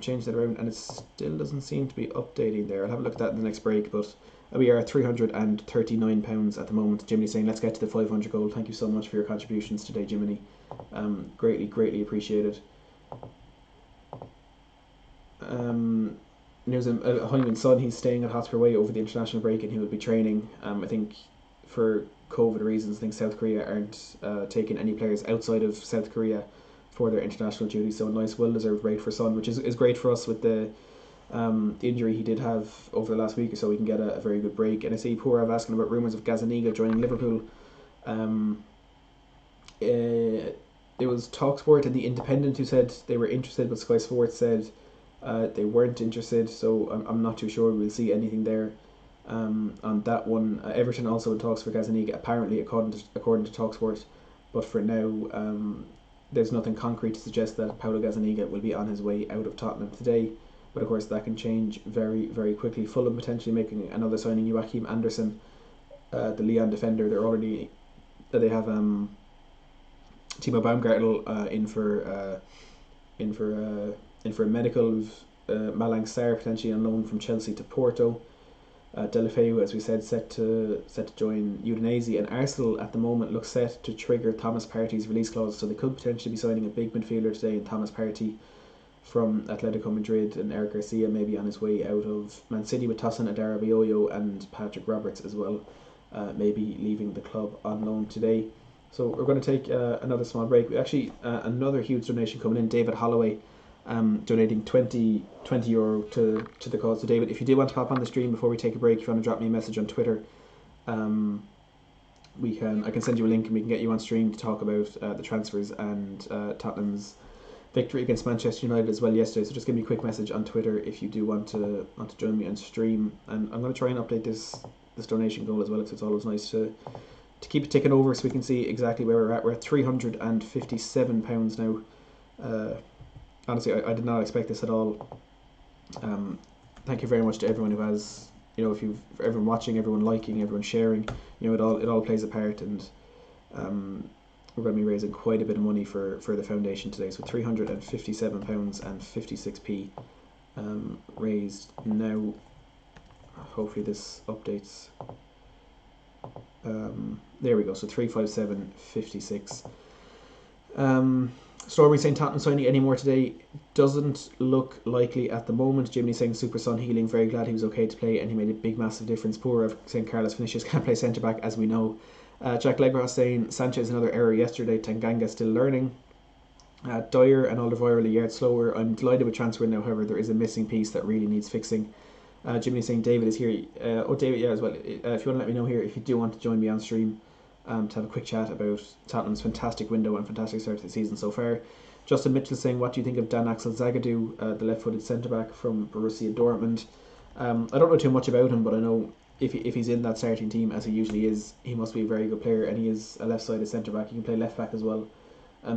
[SPEAKER 1] change that around, and it still doesn't seem to be updating there. I'll have a look at that in the next break, but we are at £339 at the moment. Jiminy saying, let's get to the 500 goal. Thank you so much for your contributions today, Jiminy. Greatly appreciated. News of Hyman's son, he's staying at Hotspur Way over the international break, and he will be training. I think for COVID reasons, I think South Korea aren't taking any players outside of South Korea for their international duty. So a nice, well-deserved break for Son, which is great for us with the injury he did have over the last week or so. We can get a very good break. And I see Pourav asking about rumours of Gazzaniga joining Liverpool. It was TalkSport and The Independent who said they were interested, but Sky Sports said they weren't interested. So I'm not too sure we'll see anything there. On that one, Everton also in talks for Gazzaniga, apparently according to TalkSport, but for now there's nothing concrete to suggest that Paulo Gazzaniga will be on his way out of Tottenham today, but of course that can change very quickly. Fulham potentially making another signing, Joachim Andersen, the Lyon defender. They have Timo Baumgartel in for a medical. Malang Sarr potentially on loan from Chelsea to Porto. Delafeu, as we said, set to join Udinese, and Arsenal at the moment looks set to trigger Thomas Partey's release clause, so they could potentially be signing a big midfielder today in Thomas Partey from Atletico Madrid, and Eric Garcia maybe on his way out of Man City with Tosin Adarabioyo and Patrick Roberts as well, maybe leaving the club on loan today. So we're going to take another small break. We actually another huge donation coming in. David Holloway donating €20 to the cause. So David, if you do want to pop on the stream before we take a break, if you want to drop me a message on Twitter, I can send you a link and we can get you on stream to talk about the transfers and Tottenham's victory against Manchester United as well yesterday. So just give me a quick message on Twitter if you do want to join me on stream. And I'm going to try and update this donation goal as well, because it's always nice to keep it ticking over so we can see exactly where we're at. We're at £357 now. Honestly, I did not expect this at all. Thank you very much to everyone who has, for everyone watching, everyone liking, everyone sharing. It all plays a part, and we're going to be raising quite a bit of money for the foundation today. So £357.56 raised now. Hopefully this updates. There we go. So 357.56. Stormy saying Tottenham signing any more today doesn't look likely at the moment. Jimmy saying Super Son healing, very glad he was okay to play and he made a big massive difference. Poor saying Carlos Vinicius can't play centre back as we know. Jack Legros saying Sanchez another error yesterday. Tanganga still learning. Dyer and Alderweireld a yard slower. I'm delighted with transfer now. However, there is a missing piece that really needs fixing. Jimmy saying David is here. David, yeah, as well. If you want to let me know here, if you do want to join me on stream to have a quick chat about Tottenham's fantastic window and fantastic start to the season so far. Justin Mitchell saying, what do you think of Dan Axel Zagadou, the left-footed centre-back from Borussia Dortmund? I don't know too much about him, but I know if he's in that starting team, as he usually is, he must be a very good player, and he is a left-sided centre-back. He can play left-back as well.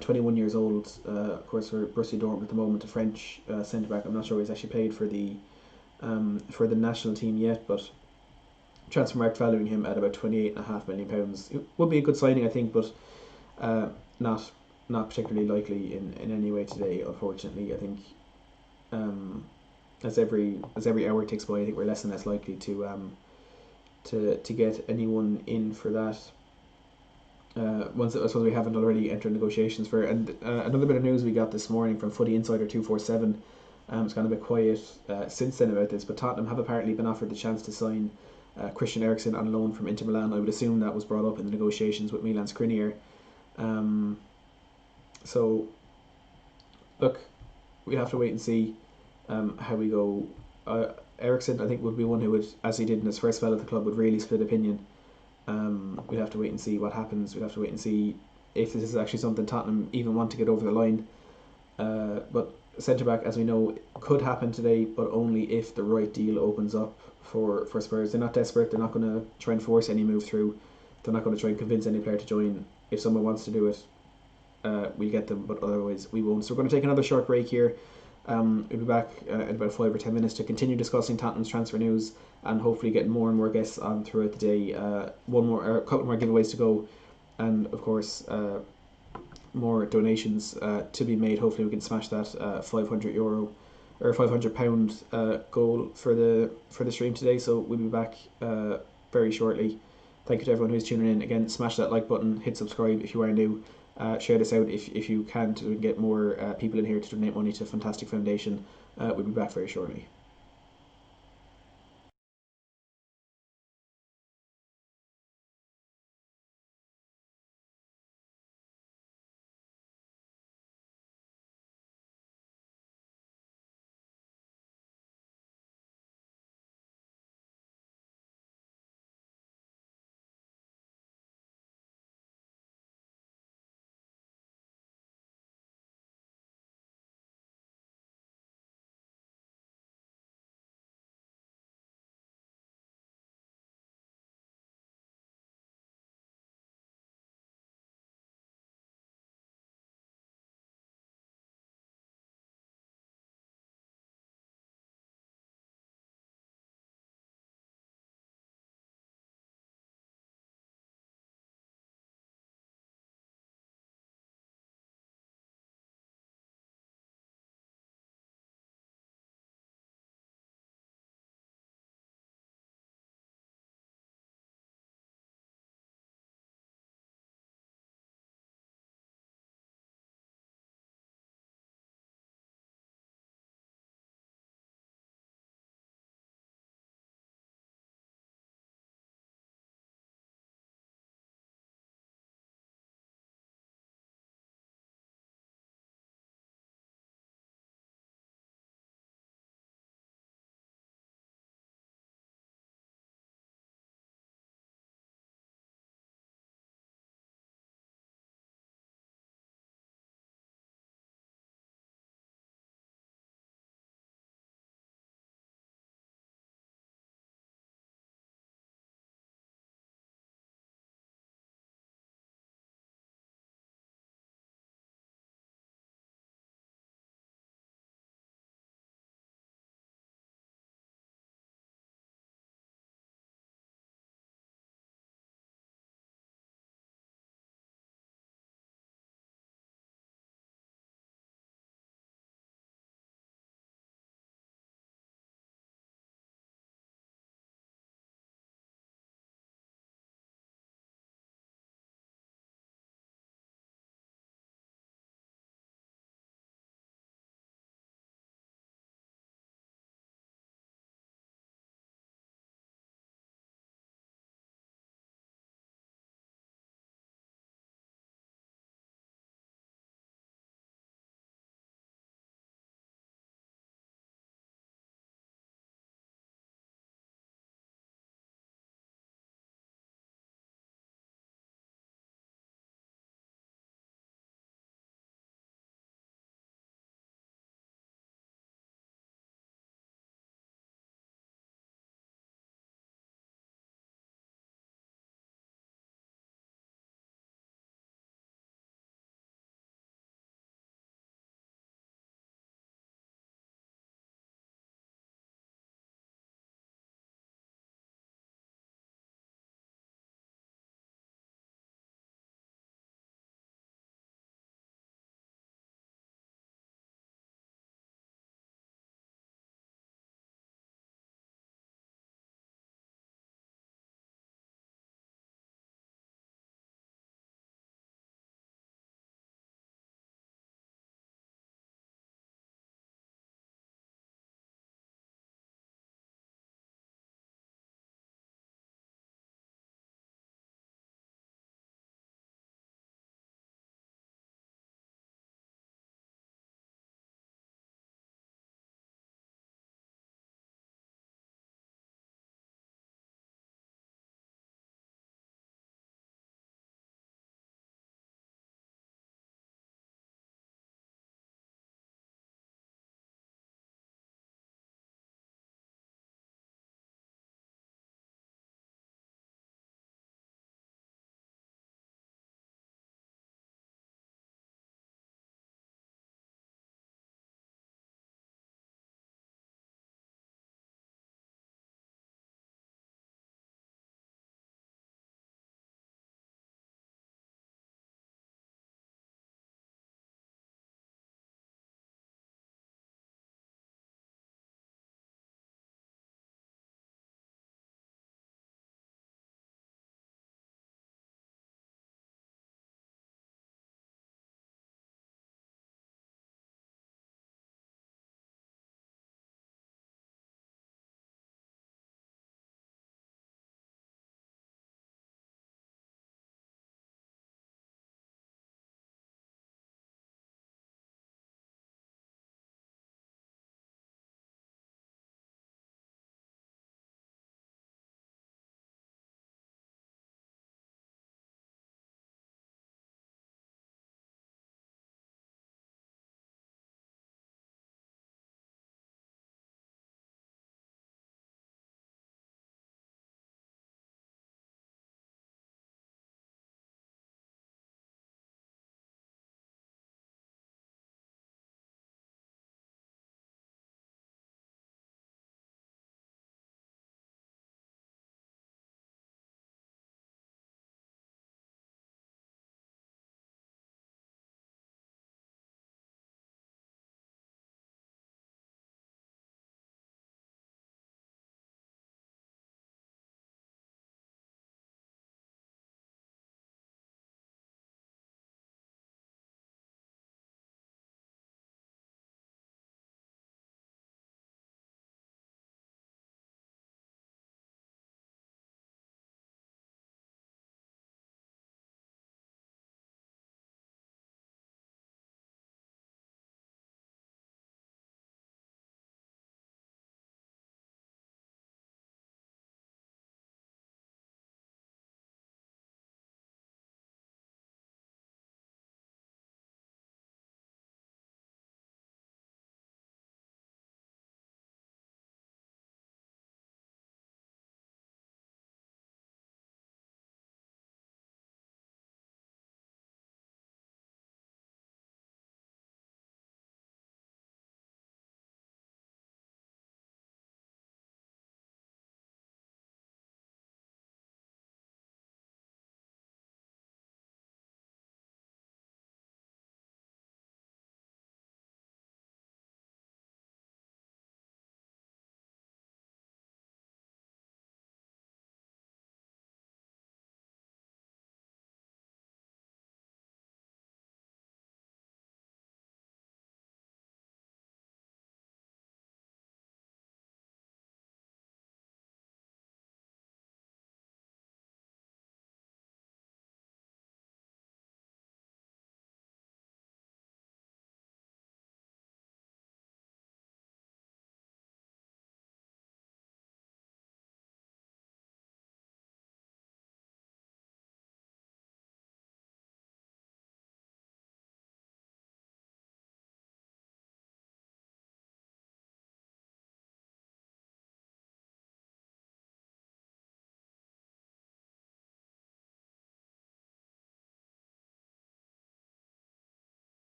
[SPEAKER 1] 21 years old, of course, for Borussia Dortmund at the moment, a French centre-back. I'm not sure he's actually played for the national team yet, but transfer market valuing him at about £28.5 million. It would be a good signing, I think, but not particularly likely in any way today, unfortunately. I think as every hour ticks by, I think we're less and less likely to get anyone in for that. Once I suppose we haven't already entered negotiations for. And another bit of news we got this morning from Footy Insider 247. It's gone a bit quiet since then about this, but Tottenham have apparently been offered the chance to sign Christian Eriksen on loan from Inter Milan. I would assume that was brought up in the negotiations with Milan Skriniar. So, look, we'll have to wait and see how we go. Eriksen, I think, would be one who would, as he did in his first spell at the club, would really split opinion. We'll have to wait and see what happens. We'll have to wait and see if this is actually something Tottenham even want to get over the line. But centre-back, as we know, could happen today, but only if the right deal opens up for Spurs. They're not desperate. They're not going to try and force any move through. They're not going to try and convince any player to join. If someone wants to do it, we'll get them, but otherwise we won't. So we're going to take another short break here. We'll be back in about 5 or 10 minutes to continue discussing Tottenham's transfer news and hopefully get more and more guests on throughout the day. A couple more giveaways to go, and of course more donations to be made. Hopefully we can smash that €500 or £500 goal for the stream today. So we'll be back very shortly. Thank you to everyone who's tuning in. Again, smash that like button, hit subscribe if you are new. Share this out if you can to get more people in here to donate money to Fantastic Foundation. We'll be back very shortly.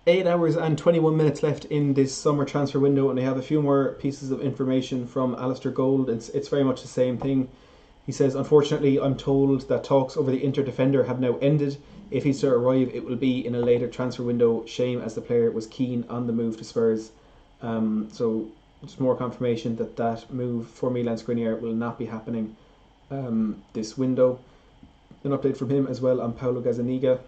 [SPEAKER 1] 8 hours and 21 minutes left in this summer transfer window, and I have a few more pieces of information from Alistair Gold. It's very much the same thing. He says, unfortunately, I'm told that talks over the Inter defender have now ended. If he's to arrive, it will be in a later transfer window. Shame, as the player was keen on the move to Spurs. So just more confirmation that that move for Milan Skriniar will not be happening this window. An update from him as well on Paulo Gazzaniga.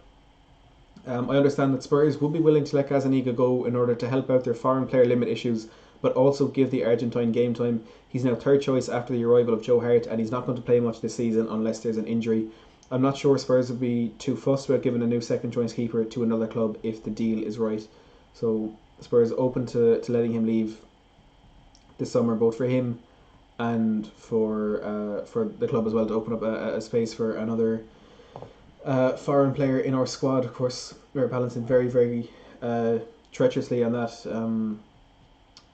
[SPEAKER 1] I understand that Spurs would be willing to let Gazzaniga go in order to help out their foreign player limit issues, but also give the Argentine game time. He's now third choice after the arrival of Joe Hart, and he's not going to play much this season unless there's an injury. I'm not sure Spurs would be too fussed about giving a new second choice keeper to another club if the deal is right. So Spurs open to letting him leave this summer, both for him and for the club as well, to open up a space for another foreign player in our squad. Of course, we're balancing very, very treacherously on that.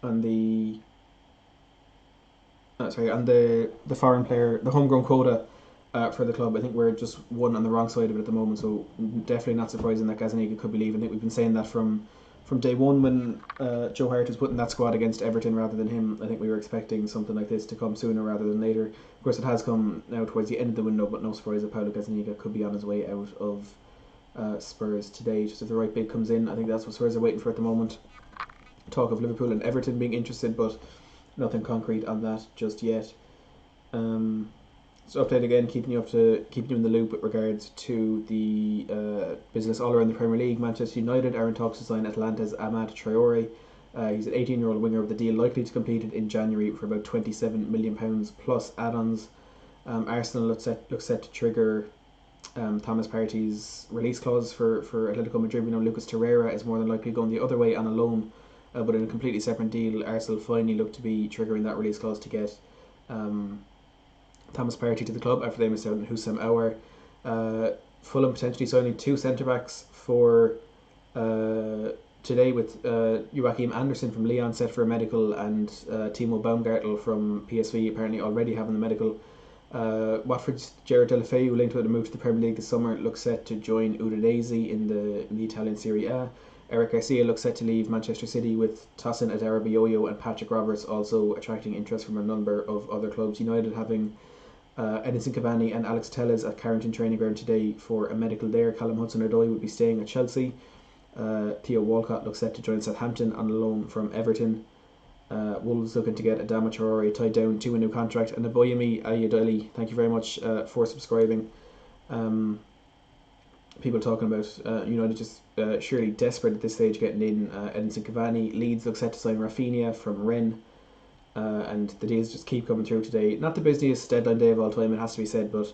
[SPEAKER 1] On the foreign player, the homegrown quota for the club. I think we're just one on the wrong side of it at the moment. So definitely not surprising that Gazzaniga could be leaving. I think we've been saying that from day one when Joe Hart was putting that squad against Everton rather than him. I think we were expecting something like this to come sooner rather than later. Of course, it has come now towards the end of the window, but no surprise that Paulo Gazzaniga could be on his way out of Spurs today. Just if the right bid comes in, I think that's what Spurs are waiting for at the moment. Talk of Liverpool and Everton being interested, but nothing concrete on that just yet. So update again, keeping you in the loop with regards to the business all around the Premier League. Manchester United are in talks to sign Atlanta's Amad Traore. He's an 18-year-old winger with the deal likely to complete in January for about £27 million plus add-ons. Arsenal looks set to trigger Thomas Partey's release clause for Atletico Madrid. We know Lucas Torreira is more than likely going the other way on a loan, but in a completely separate deal. Arsenal finally look to be triggering that release clause to get Thomas Partey to the club after they missed out on Houssam Aouar. Fulham potentially signing two centre-backs for today, with Joachim Andersen from Lyon set for a medical, and Timo Baumgartel from PSV apparently already having the medical. Watford's Jared Deulofeu, linked with a move to the Premier League this summer, looks set to join Udinese in the Italian Serie A. Eric Garcia looks set to leave Manchester City, with Tosin Adarabioyo and Patrick Roberts also attracting interest from a number of other clubs. United having Edinson Cavani and Alex Telles at Carrington training ground today for a medical there. Callum Hudson-Odoi would be staying at Chelsea. Theo Walcott looks set to join Southampton on loan from Everton. Wolves looking to get Adama Traore tied down to a new contract. And Aboyemi Ayodele, thank you very much for subscribing. People talking about United just surely desperate at this stage getting in Edinson Cavani. Leeds look set to sign Rafinha from Rennes. And the deals just keep coming through today. Not the busiest deadline day of all time, it has to be said, but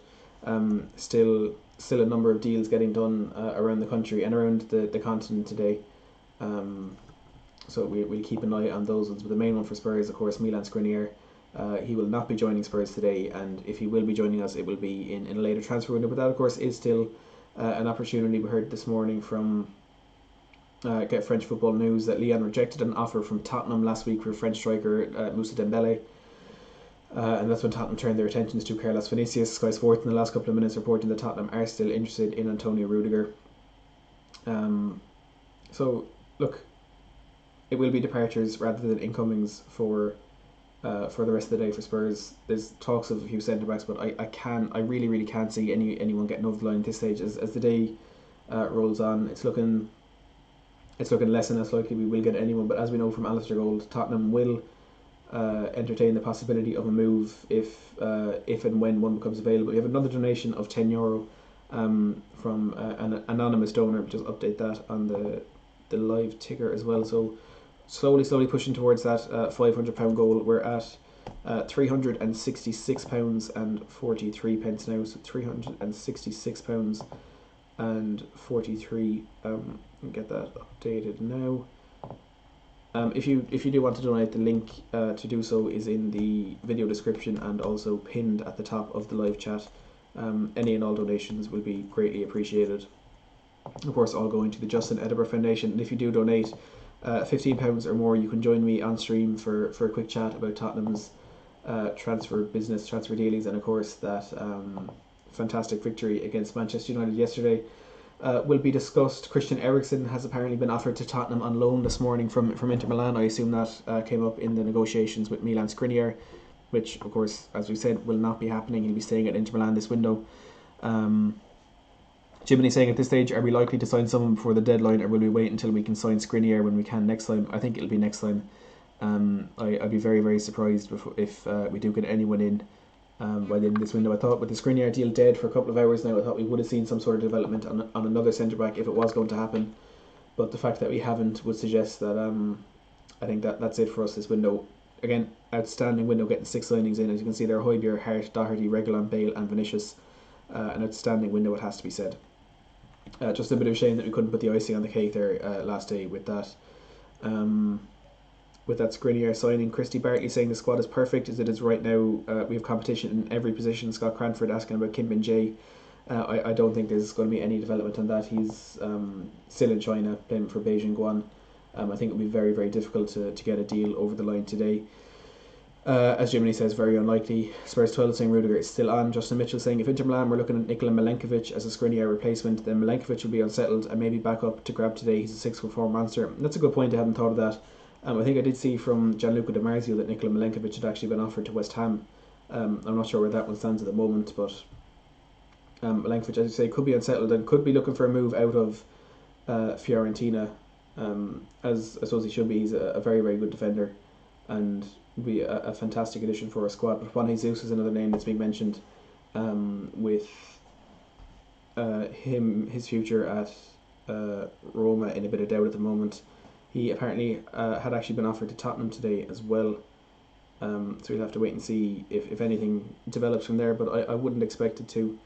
[SPEAKER 1] still a number of deals getting done around the country and around the continent today. So we'll keep an eye on those ones. But the main one for Spurs, of course, Milan Skriniar. He will not be joining Spurs today, and if he will be joining us, it will be in a later transfer window. But that, of course, is still an opportunity. We heard this morning from Get French Football News that Lyon rejected an offer from Tottenham last week for French striker Moussa Dembele. And that's when Tottenham turned their attentions to Carlos Vinicius. Sky Sports in the last couple of minutes reporting that Tottenham are still interested in Antonio Rudiger. So, look, it will be departures rather than incomings for the rest of the day for Spurs. There's talks of a few centre-backs, but I really can't see anyone getting over the line at this stage. As the day rolls on, it's looking less and less likely we will get anyone. But as we know from Alistair Gold, Tottenham will entertain the possibility of a move if and when one becomes available. We have another donation of €10 from an anonymous donor. Just update that on the live ticker as well. So slowly pushing towards that £500 goal. We're at £366 and 43 pence now. So £366 and 43. Get that updated now. If you do want to donate, the link to do so is in the video description and also pinned at the top of the live chat. Any and all donations will be greatly appreciated. Of course, all going to the Justin Edinburgh Foundation. And if you do donate £15 or more, you can join me on stream for a quick chat about Tottenham's transfer business, transfer dealings, and of course that fantastic victory against Manchester United yesterday. will be discussed. Christian Eriksen has apparently been offered to Tottenham on loan this morning from Inter Milan. I assume that came up in the negotiations with Milan Skriniar, which, of course, as we said, will not be happening. He'll be staying at Inter Milan this window. Jiminy saying, at this stage, are we likely to sign someone before the deadline, or will we wait until we can sign Skriniar when we can next time? I think it'll be next time. I'd be very, very surprised if we do get anyone in by the end of this window. I thought with the Skriniar deal dead for a couple of hours now, I thought we would have seen some sort of development on another centre-back if it was going to happen. But the fact that we haven't would suggest that I think that's it for us this window. Again, outstanding window, getting 6 signings in. As you can see there, Højbjerg, Hart, Doherty, Reguilon, Bale and Vinicius. An outstanding window, it has to be said. Just a bit of a shame that we couldn't put the icing on the cake there last day with that. With that Skriniar signing. Christy Bartley saying the squad is perfect as it is right now. We have competition in every position. Scott Cranford asking about Kim Min-jae. I don't think there's going to be any development on that. He's still in China playing for Beijing Guan. I think it'll be very, very difficult to get a deal over the line today. As Jiminy says, very unlikely. Spurs 12 saying Rudiger is still on. Justin Mitchell saying if Inter Milan were looking at Nikola Milenkovic as a Skriniar replacement, then Milenkovic will be unsettled and maybe back up to grab today. He's a 6'4" monster. That's a good point. I hadn't thought of that. I think I did see from Gianluca Di Marzio that Nikola Milenkovic had actually been offered to West Ham. I'm not sure where that one stands at the moment, but Milenkovic, as you say, could be unsettled and could be looking for a move out of Fiorentina, as I suppose he should be. He's a very, very good defender and be a fantastic addition for our squad. But Juan Jesus is another name that's being mentioned with his future at Roma in a bit of doubt at the moment. He apparently had actually been offered to Tottenham today as well. So we'll have to wait and see if anything develops from there. But I wouldn't expect it to.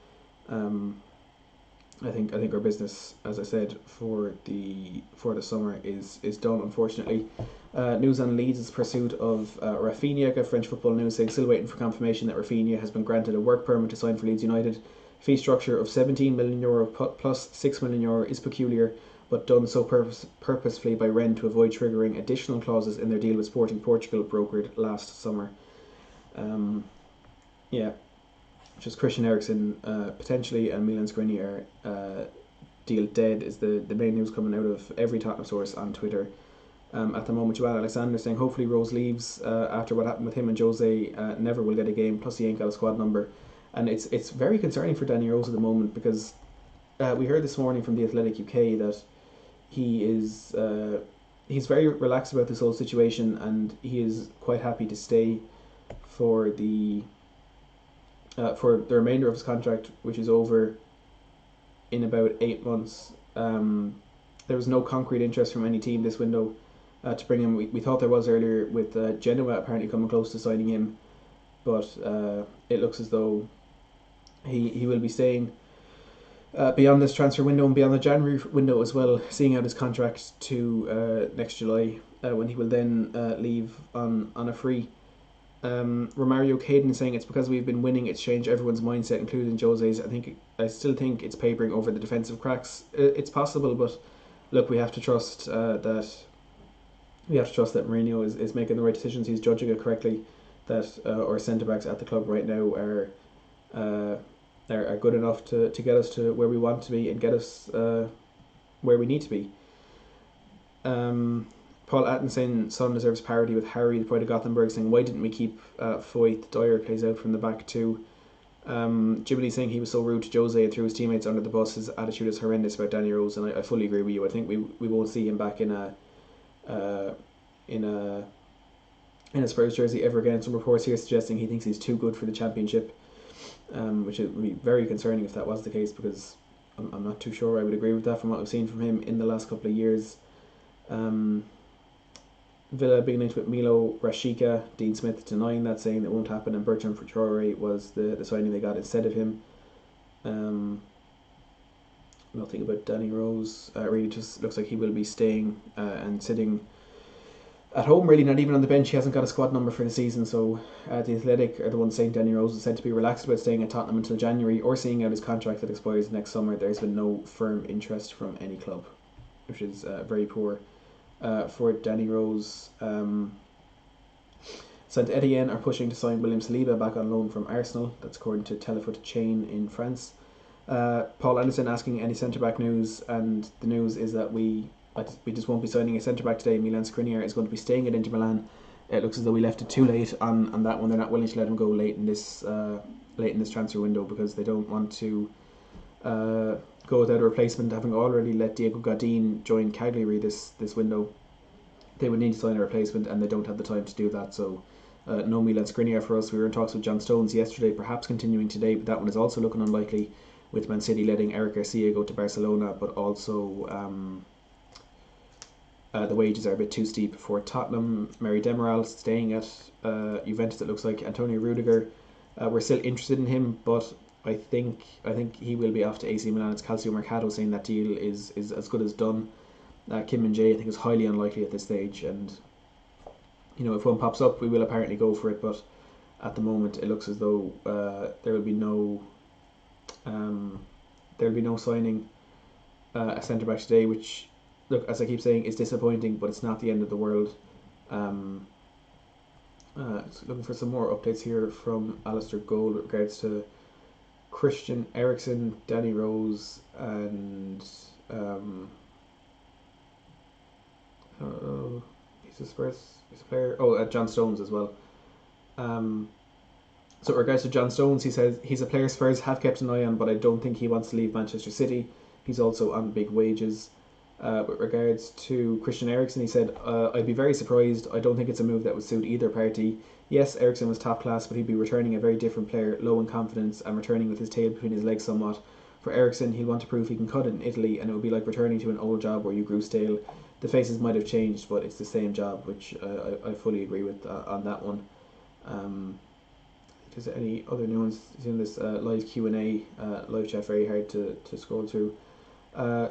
[SPEAKER 1] I think our business, as I said, for the summer is done, unfortunately. News on Leeds' pursuit of Rafinha. Got French Football News saying still waiting for confirmation that Rafinha has been granted a work permit to sign for Leeds United. Fee structure of €17 million plus €6 million is peculiar, but done so purposefully by Rennes to avoid triggering additional clauses in their deal with Sporting Portugal brokered last summer. Just Christian Eriksen potentially and Milan Skriniar deal dead is the main news coming out of every Tottenham source on Twitter. At the moment, Joel Alexander saying hopefully Rose leaves after what happened with him and Jose. Never will get a game, plus he ain't got a squad number. And it's very concerning for Danny Rose at the moment because we heard this morning from the Athletic UK that he's very relaxed about this whole situation and he is quite happy to stay for the remainder of his contract, which is over in about 8 months. There was no concrete interest from any team this window to bring him. We thought there was earlier with Genoa apparently coming close to signing him, but it looks as though he will be staying beyond this transfer window and beyond the January window as well, seeing out his contract to next July when he will then leave on a free. Romario Caden saying it's because we've been winning, it's changed everyone's mindset, including Jose's. I still think it's papering over the defensive cracks. It's possible, but look, we have to trust that Mourinho is making the right decisions. He's judging it correctly. That our centre backs at the club right now are good enough to get us to where we want to be and get us where we need to be. Paul Atten saying Son deserves parity with Harry, the pride of Gothenburg, saying why didn't we keep Foyth? Dyer plays out from the back too. Ghibli saying he was so rude to Jose and threw his teammates under the bus. His attitude is horrendous about Danny Rose, and I fully agree with you. I think we won't see him back in a Spurs jersey ever again. Some reports here suggesting he thinks he's too good for the Championship, which would be very concerning if that was the case, because I'm not too sure I would agree with that from what I've seen from him in the last couple of years. Villa being linked with Milo Rashica, Dean Smith denying that, saying that won't happen, and Bertrand Traore was the signing they got instead of him. Nothing about Danny Rose. Really just looks like he will be staying and sitting at home, really, not even on the bench. He hasn't got a squad number for the season, so the Athletic are the ones saying Danny Rose is said to be relaxed about staying at Tottenham until January or seeing out his contract that expires next summer. There's been no firm interest from any club, which is very poor for Danny Rose. Saint Etienne are pushing to sign William Saliba back on loan from Arsenal. That's according to Telefoot Chain in France. Paul Anderson asking any centre back news, and the news is that we just won't be signing a centre back today. Milan Skriniar is going to be staying at Inter Milan. It looks as though we left it too late on that one. They're not willing to let him go late in this transfer window because they don't want to go without a replacement. Having already let Diego Godin join Cagliari this window, they would need to sign a replacement, and they don't have the time to do that. So no Milan Skriniar for us. We were in talks with John Stones yesterday, perhaps continuing today, but that one is also looking unlikely, with Man City letting Eric Garcia go to Barcelona, but also the wages are a bit too steep for Tottenham. Mary Demiral staying at Juventus. It looks like Antonio Rudiger. We're still interested in him, but I think he will be off to AC Milan. It's Calcio Mercato saying that deal is as good as done. Kim and Jay I think is highly unlikely at this stage, and if one pops up, we will apparently go for it. But at the moment, it looks as though there will be no signing a centre back today, which, look, as I keep saying, is disappointing, but it's not the end of the world. Looking for some more updates here from Alistair Gold with regards to Christian Eriksen, Danny Rose, and he's a player. Oh, John Stones as well. So, with regards to John Stones, he says he's a player Spurs have kept an eye on, but I don't think he wants to leave Manchester City. He's also on big wages. With regards to Christian Eriksen, he said, I'd be very surprised. I don't think it's a move that would suit either party. Yes, Eriksen was top class, but he'd be returning a very different player, low in confidence and returning with his tail between his legs somewhat. For Eriksen, he'll want to prove he can cut it in Italy, and it would be like returning to an old job where you grew stale. The faces might have changed, but it's the same job, which I fully agree with on that one. If there's any other nuance in this live Q&A, live chat, very hard to scroll through.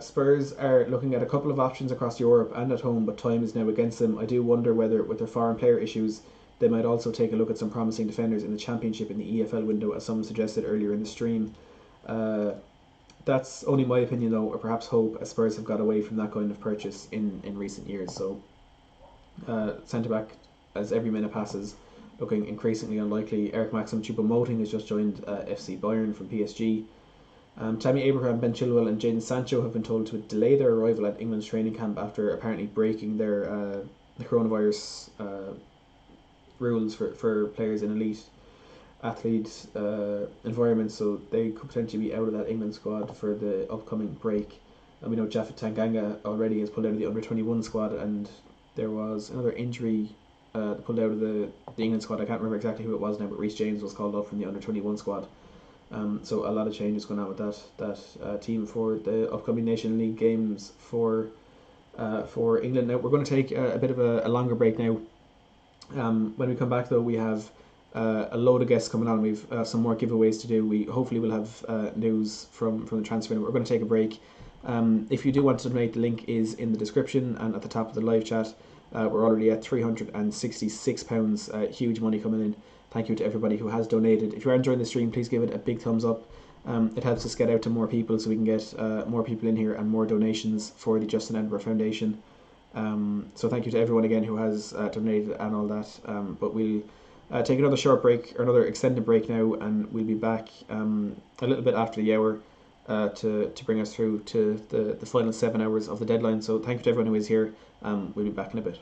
[SPEAKER 1] Spurs are looking at a couple of options across Europe and at home, but time is now against them. I do wonder whether, with their foreign player issues, they might also take a look at some promising defenders in the Championship in the EFL window, as someone suggested earlier in the stream. That's only my opinion, though, or perhaps hope, as Spurs have got away from that kind of purchase in recent years. So, centre back, as every minute passes, looking increasingly unlikely. Eric Maxim Choupo-Moting has just joined FC Bayern from PSG. Tammy Abraham, Ben Chilwell and Jadon Sancho have been told to delay their arrival at England's training camp after apparently breaking the coronavirus rules for players in elite athlete environments, so they could potentially be out of that England squad for the upcoming break. And we know Japhet Tanganga already has pulled out of the under-21 squad, and there was another injury pulled out of the England squad. I can't remember exactly who it was now, but Reece James was called up from the under-21 squad. So a lot of changes going on with that team for the upcoming Nation League games for England. Now we're going to take a bit of a longer break now. When we come back, though, we have a load of guests coming on. We've some more giveaways to do. We hopefully will have news from the transfer window. We're going to take a break. If you do want to donate, the link is in the description and at the top of the live chat. We're already at £366. Huge money coming in. Thank you to everybody who has donated. If you are enjoying the stream, please give it a big thumbs up. It helps us get out to more people, so we can get more people in here and more donations for the Justin Edinburgh Foundation. So thank you to everyone again who has donated and all that. But we'll take another short break, or another extended break now, and we'll be back a little bit after the hour to bring us through to the final 7 hours of the deadline. So thank you to everyone who is here. We'll be back in a bit.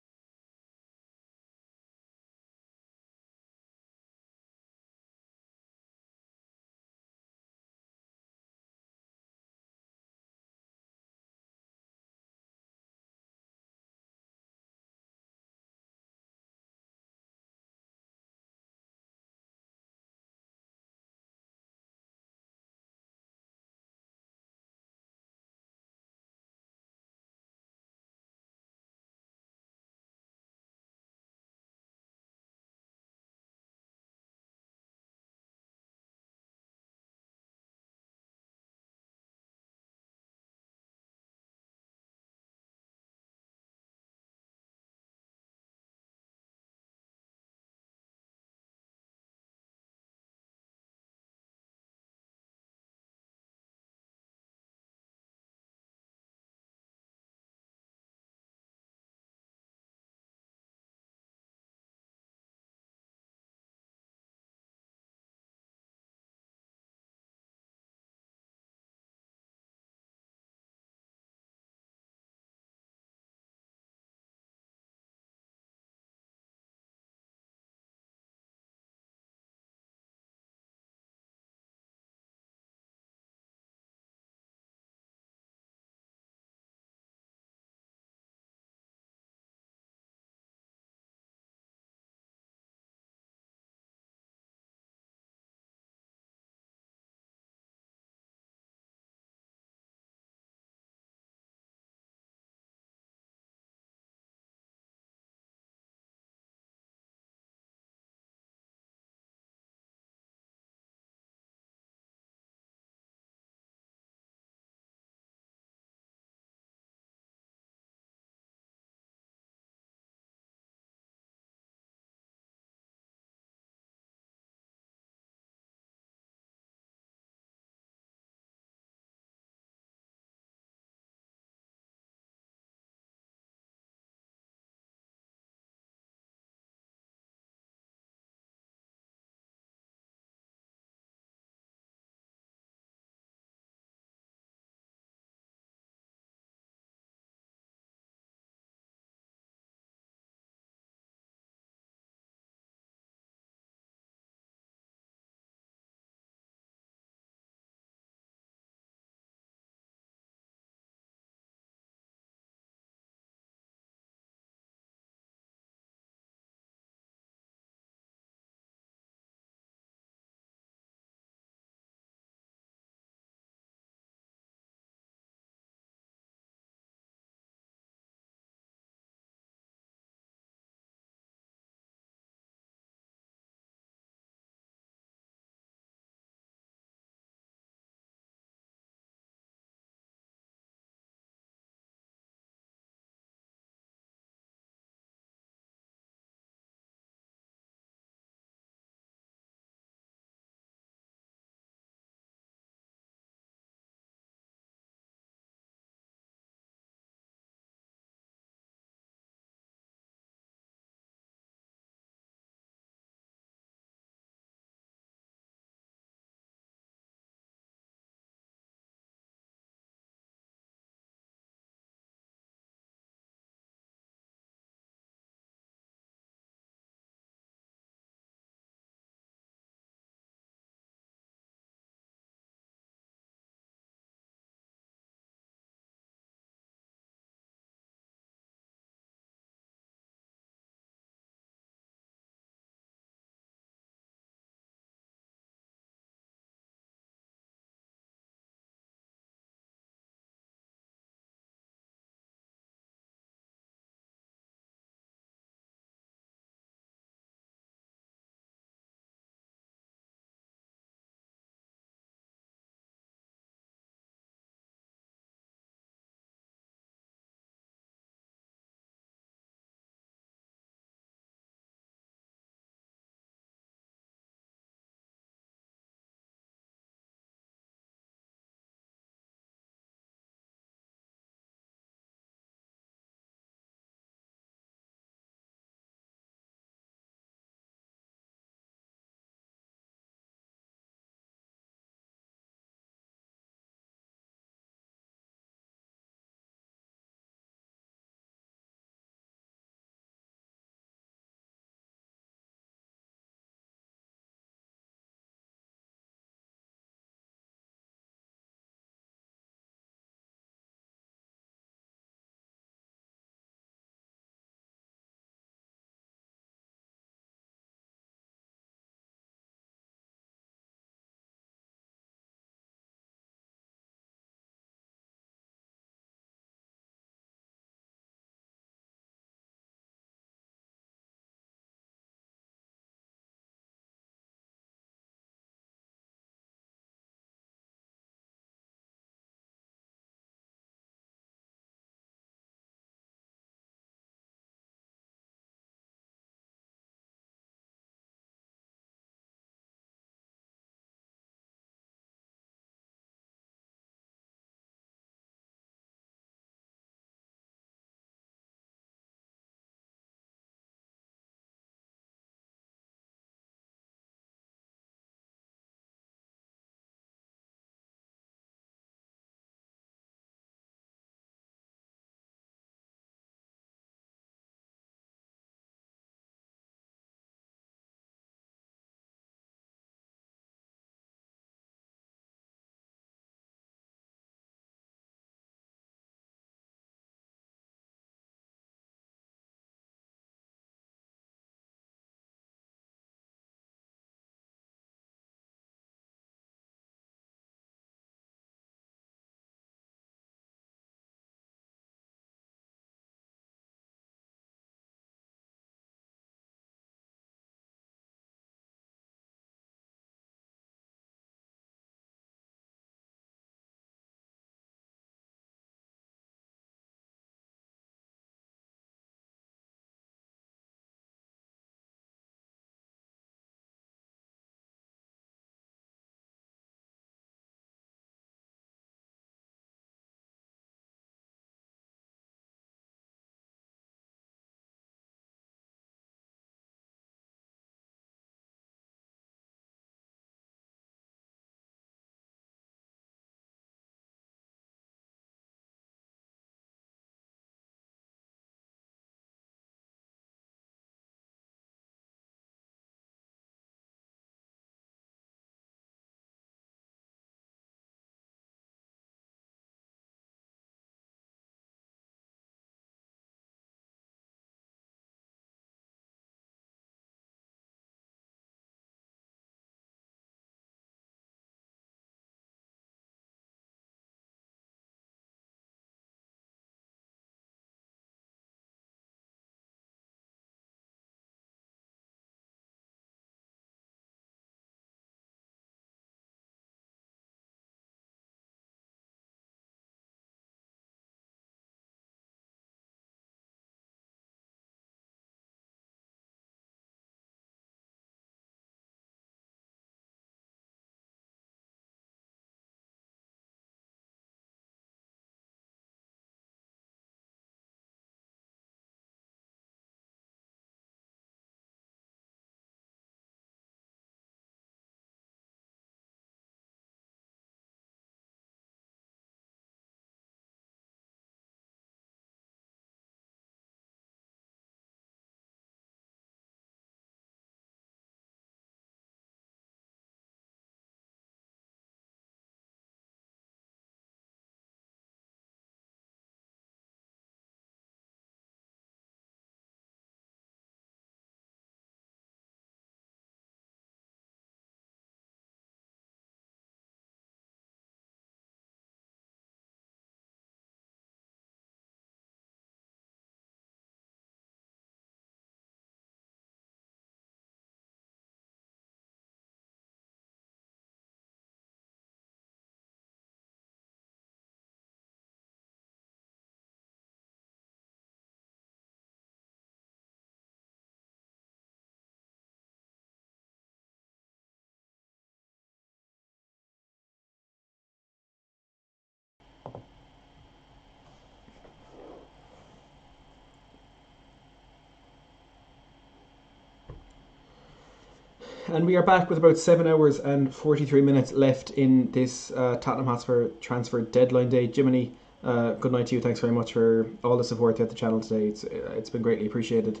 [SPEAKER 1] And we are back with about 7 hours and 43 minutes left in this Tottenham Hotspur transfer deadline day. Jiminy, good night to you. Thanks very much for all the support at the channel today. It's been greatly appreciated.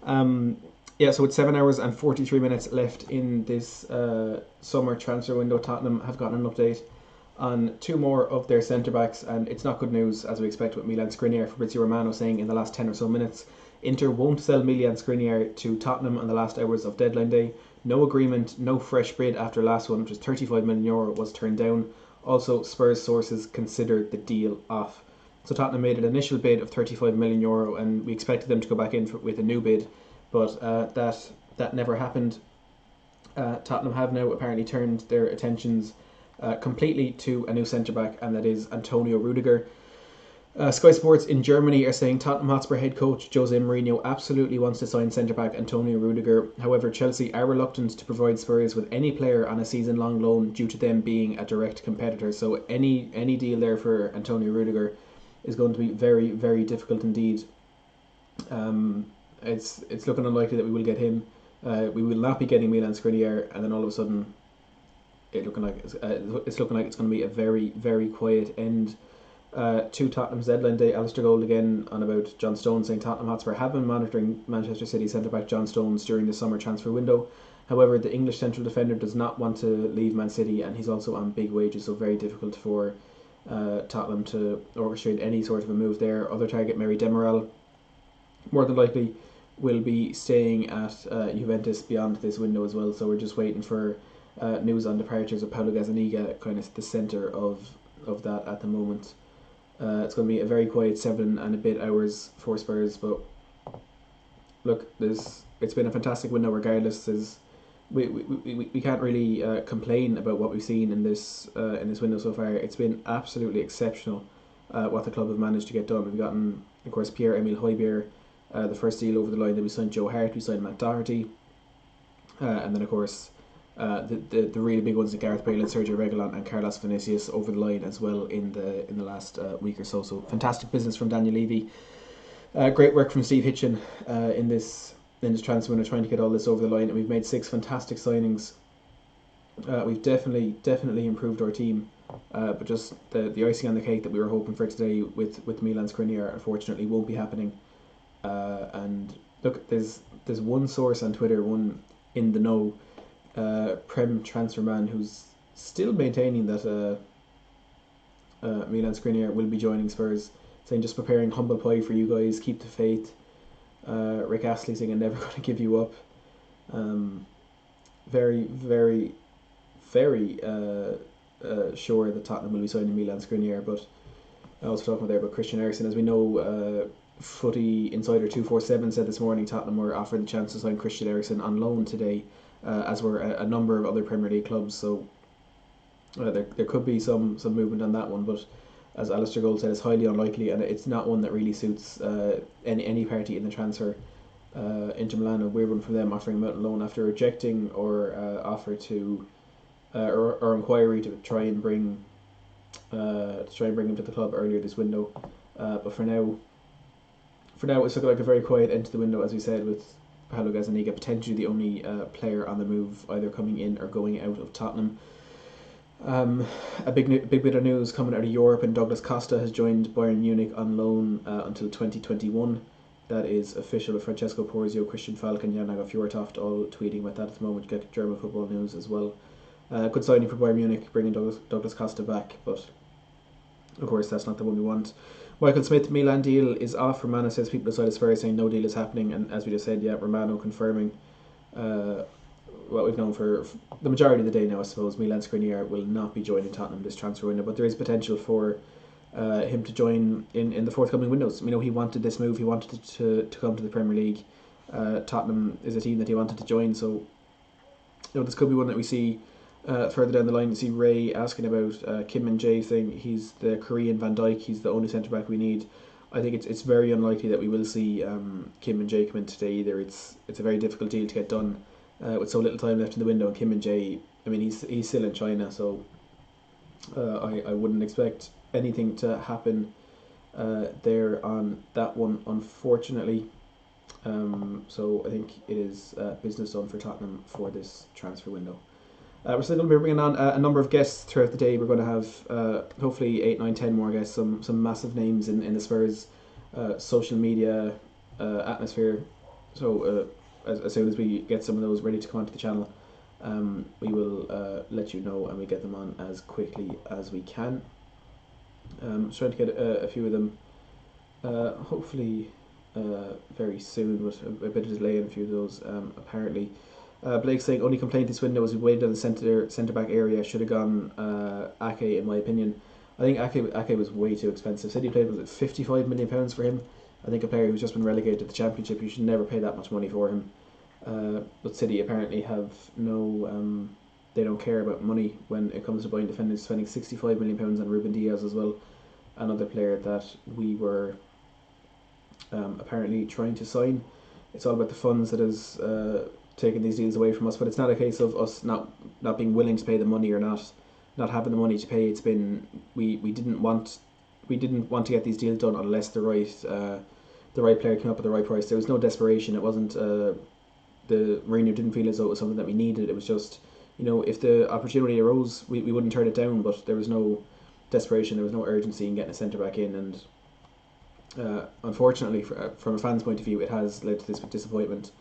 [SPEAKER 1] So it's 7 hours and 43 minutes left in this summer transfer window. Tottenham have gotten an update on two more of their centre backs, and it's not good news as we expect with Milan Skriniar. Fabrizio Romano saying in the last 10 or so minutes, Inter won't sell Milan Skriniar to Tottenham on the last hours of deadline day. No agreement, no fresh bid after last one, which was €35 million, was turned down. Also, Spurs sources considered the deal off. So Tottenham made an initial bid of €35 million, and we expected them to go back in with a new bid, but that never happened. Tottenham have now apparently turned their attentions completely to a new centre-back, and that is Antonio Rudiger. Sky Sports in Germany are saying Tottenham Hotspur head coach Jose Mourinho absolutely wants to sign centre-back Antonio Rudiger. However, Chelsea are reluctant to provide Spurs with any player on a season-long loan due to them being a direct competitor. So any deal there for Antonio Rudiger is going to be very, very difficult indeed. It's looking unlikely that we will get him. We will not be getting Milan Skriniar, and then all of a sudden it's looking like it's going to be a very, very quiet end to Tottenham's deadline day. Alistair Gold again on about John Stones, saying Tottenham Hotspur have been monitoring Manchester City centre-back John Stones during the summer transfer window. However, the English central defender does not want to leave Man City, and he's also on big wages, so very difficult for Tottenham to orchestrate any sort of a move there. Other target, Mary Demiral, more than likely will be staying at Juventus beyond this window as well, so we're just waiting for news on departures of Paulo Gazzaniga, kind of the centre of that at the moment. It's going to be a very quiet 7 and a bit hours for Spurs, but look, it's been a fantastic window regardless. We can't really complain about what we've seen in this window so far. It's been absolutely exceptional what the club have managed to get done. We've gotten, of course, Pierre-Emile Højbjerg, the first deal over the line. Then we signed Joe Hart, we signed Matt Doherty, and then of course the really big ones are Gareth Bale and Sergio Reguilon and Carlos Vinicius over the line as well in the last week or so. So fantastic business from Daniel Levy. Great work from Steve Hitchen in this transfer window, trying to get all this over the line, and we've made 6 fantastic signings. We've definitely improved our team, but just the icing on the cake that we were hoping for today with Milan Skriniar unfortunately won't be happening. And look, there's one source on Twitter, one in the know, Prem transfer man, who's still maintaining that Milan Skriniar will be joining Spurs, saying just preparing humble pie for you guys, keep the faith. Rick Astley saying I'm never going to give you up. Very, very, very sure that Tottenham will be signing Milan Skriniar, but I was talking there about Christian Eriksen. As we know, Footy Insider 247 said this morning Tottenham were offered the chance to sign Christian Eriksen on loan today, as were a number of other Premier League clubs. So there could be some movement on that one, but as Alistair Gold said, it's highly unlikely, and it's not one that really suits any party in the transfer. Inter Milan, a weird one from them, offering him out on loan after rejecting or offer to or inquiry to try and bring him to the club earlier this window. But for now, it's looking like a very quiet end to the window, as we said, with Paulo Gazzaniga potentially the only player on the move, either coming in or going out of Tottenham. A big bit of news coming out of Europe, and Douglas Costa has joined Bayern Munich on loan until 2021. That is official, with Francesco Porzio, Christian Falk and Jan-Naga Fjortoft all tweeting about that at the moment. Get German football news as well. Good signing for Bayern Munich, bringing Douglas Costa back, but of course that's not the one we want. Michael Smith, Milan deal is off. Romano says people outside of Spurs saying no deal is happening, and as we just said, Romano confirming what we've known for the majority of the day now, I suppose. Milan Skriniar will not be joining Tottenham this transfer window, but there is potential for him to join in the forthcoming windows. You know, he wanted this move, he wanted to come to the Premier League. Tottenham is a team that he wanted to join, so this could be one that we see further down the line. You see Ray asking about Kim Min-jae, saying he's the Korean Van Dijk, he's the only centre back we need. I think it's very unlikely that we will see Kim Min-jae come in today either. It's a very difficult deal to get done with so little time left in the window. And Kim Min-jae, I mean, he's still in China, so I wouldn't expect anything to happen there on that one, unfortunately. So I think it is business done for Tottenham for this transfer window. We're still going to be bringing on a number of guests throughout the day. We're going to have hopefully 8, 9, 10 more guests, some massive names in the Spurs social media atmosphere. So as soon as we get some of those ready to come onto the channel, we will let you know and we get them on as quickly as we can. Trying to get a few of them hopefully very soon, with a bit of delay in a few of those apparently. Blake saying only complaint this window was we waited on the centre back area. Should have gone Ake in my opinion. I think Ake was way too expensive. City played was it £55 million for him. I think a player who's just been relegated to the Championship, you should never pay that much money for him. But City apparently have no, they don't care about money when it comes to buying defenders. Spending £65 million on Ruben Diaz as well, another player that we were apparently trying to sign. It's all about the funds that has taken these deals away from us, but it's not a case of us not being willing to pay the money or not having the money to pay. It's been we didn't want to get these deals done unless the right player came up at the right price. There was no desperation. It wasn't the Mourinho didn't feel as though it was something that we needed. It was just, if the opportunity arose, we wouldn't turn it down, but there was no desperation, there was no urgency in getting a centre back in, and unfortunately from a fan's point of view, it has led to this disappointment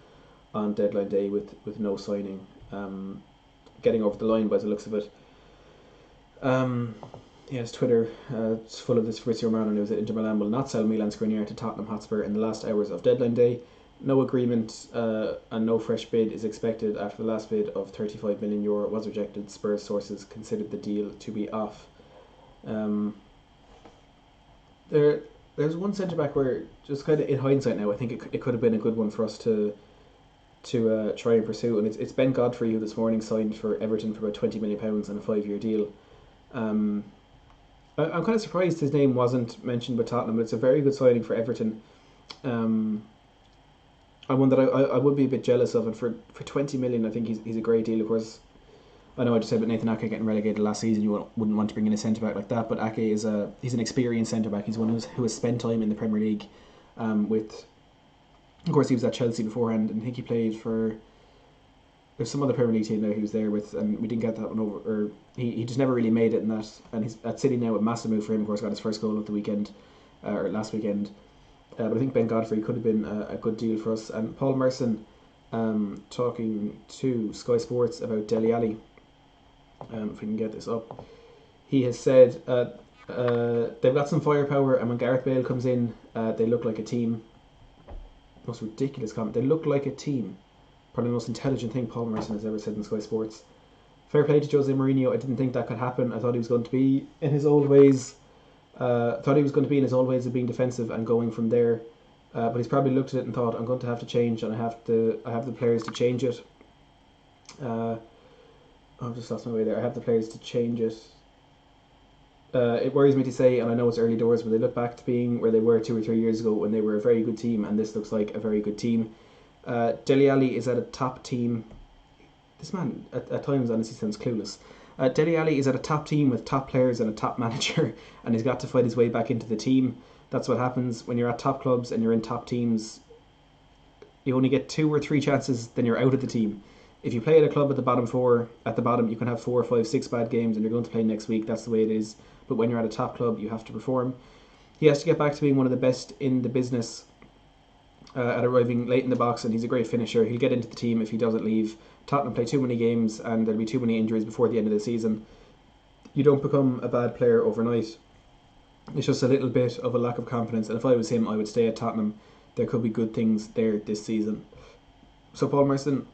[SPEAKER 1] on deadline day with no signing getting over the line by the looks of it. Yes, Twitter it's full of this Fabrizio Romano news that Inter Milan will not sell Milan Skriniar to Tottenham Hotspur in the last hours of deadline day. No agreement and no fresh bid is expected after the last bid of €35 million was rejected. Spurs sources considered the deal to be off. There's one centre back where, just kind of in hindsight now, I think it could have been a good one for us to try and pursue, and it's Ben Godfrey, who this morning signed for Everton for about £20 million on a 5-year deal. I'm kind of surprised his name wasn't mentioned with Tottenham, but it's a very good signing for Everton. And one that I would be a bit jealous of, and for £20 million I think he's a great deal. Of course, I know I just said about Nathan Ake getting relegated last season, you wouldn't want to bring in a centre back like that, but Ake he's an experienced centre back. He's one who has spent time in the Premier League. Of course, he was at Chelsea beforehand, and I think he played for, there's some other Premier League team now he was there with, and we didn't get that one over, or he just never really made it in that. And he's at City now, a massive move for him. Of course, got his first goal of the weekend, or last weekend. But I think Ben Godfrey could have been a good deal for us. And Paul Merson, talking to Sky Sports about Dele Alli, if we can get this up, he has said they've got some firepower, and when Gareth Bale comes in, they look like a team. Most ridiculous comment. They look like a team. Probably the most intelligent thing Paul Merson has ever said in Sky Sports. Fair play to Jose Mourinho. I didn't think that could happen. I thought he was going to be in his old ways. Of being defensive and going from there. But he's probably looked at it and thought, I'm going to have to change, and I have the players to change it. I've just lost my way there. I have the players to change it. It worries me to say, and I know it's early doors, but they look back to being where they were 2 or 3 years ago when they were a very good team, and this looks like a very good team. Dele Alli is at a top team. This man at times honestly sounds clueless. Dele Alli is at a top team with top players and a top manager, and he's got to fight his way back into the team. That's what happens when you're at top clubs and you're in top teams. You only get 2 or 3 chances, then you're out of the team. If you play at a club at the bottom, you can have 4, 5, 6 bad games, and you're going to play next week. That's the way it is. But when you're at a top club, you have to perform. He has to get back to being one of the best in the business at arriving late in the box, and he's a great finisher. He'll get into the team if he doesn't leave. Tottenham play too many games, and there'll be too many injuries before the end of the season. You don't become a bad player overnight. It's just a little bit of a lack of confidence, and if I was him, I would stay at Tottenham. There could be good things there this season. So Paul Merson,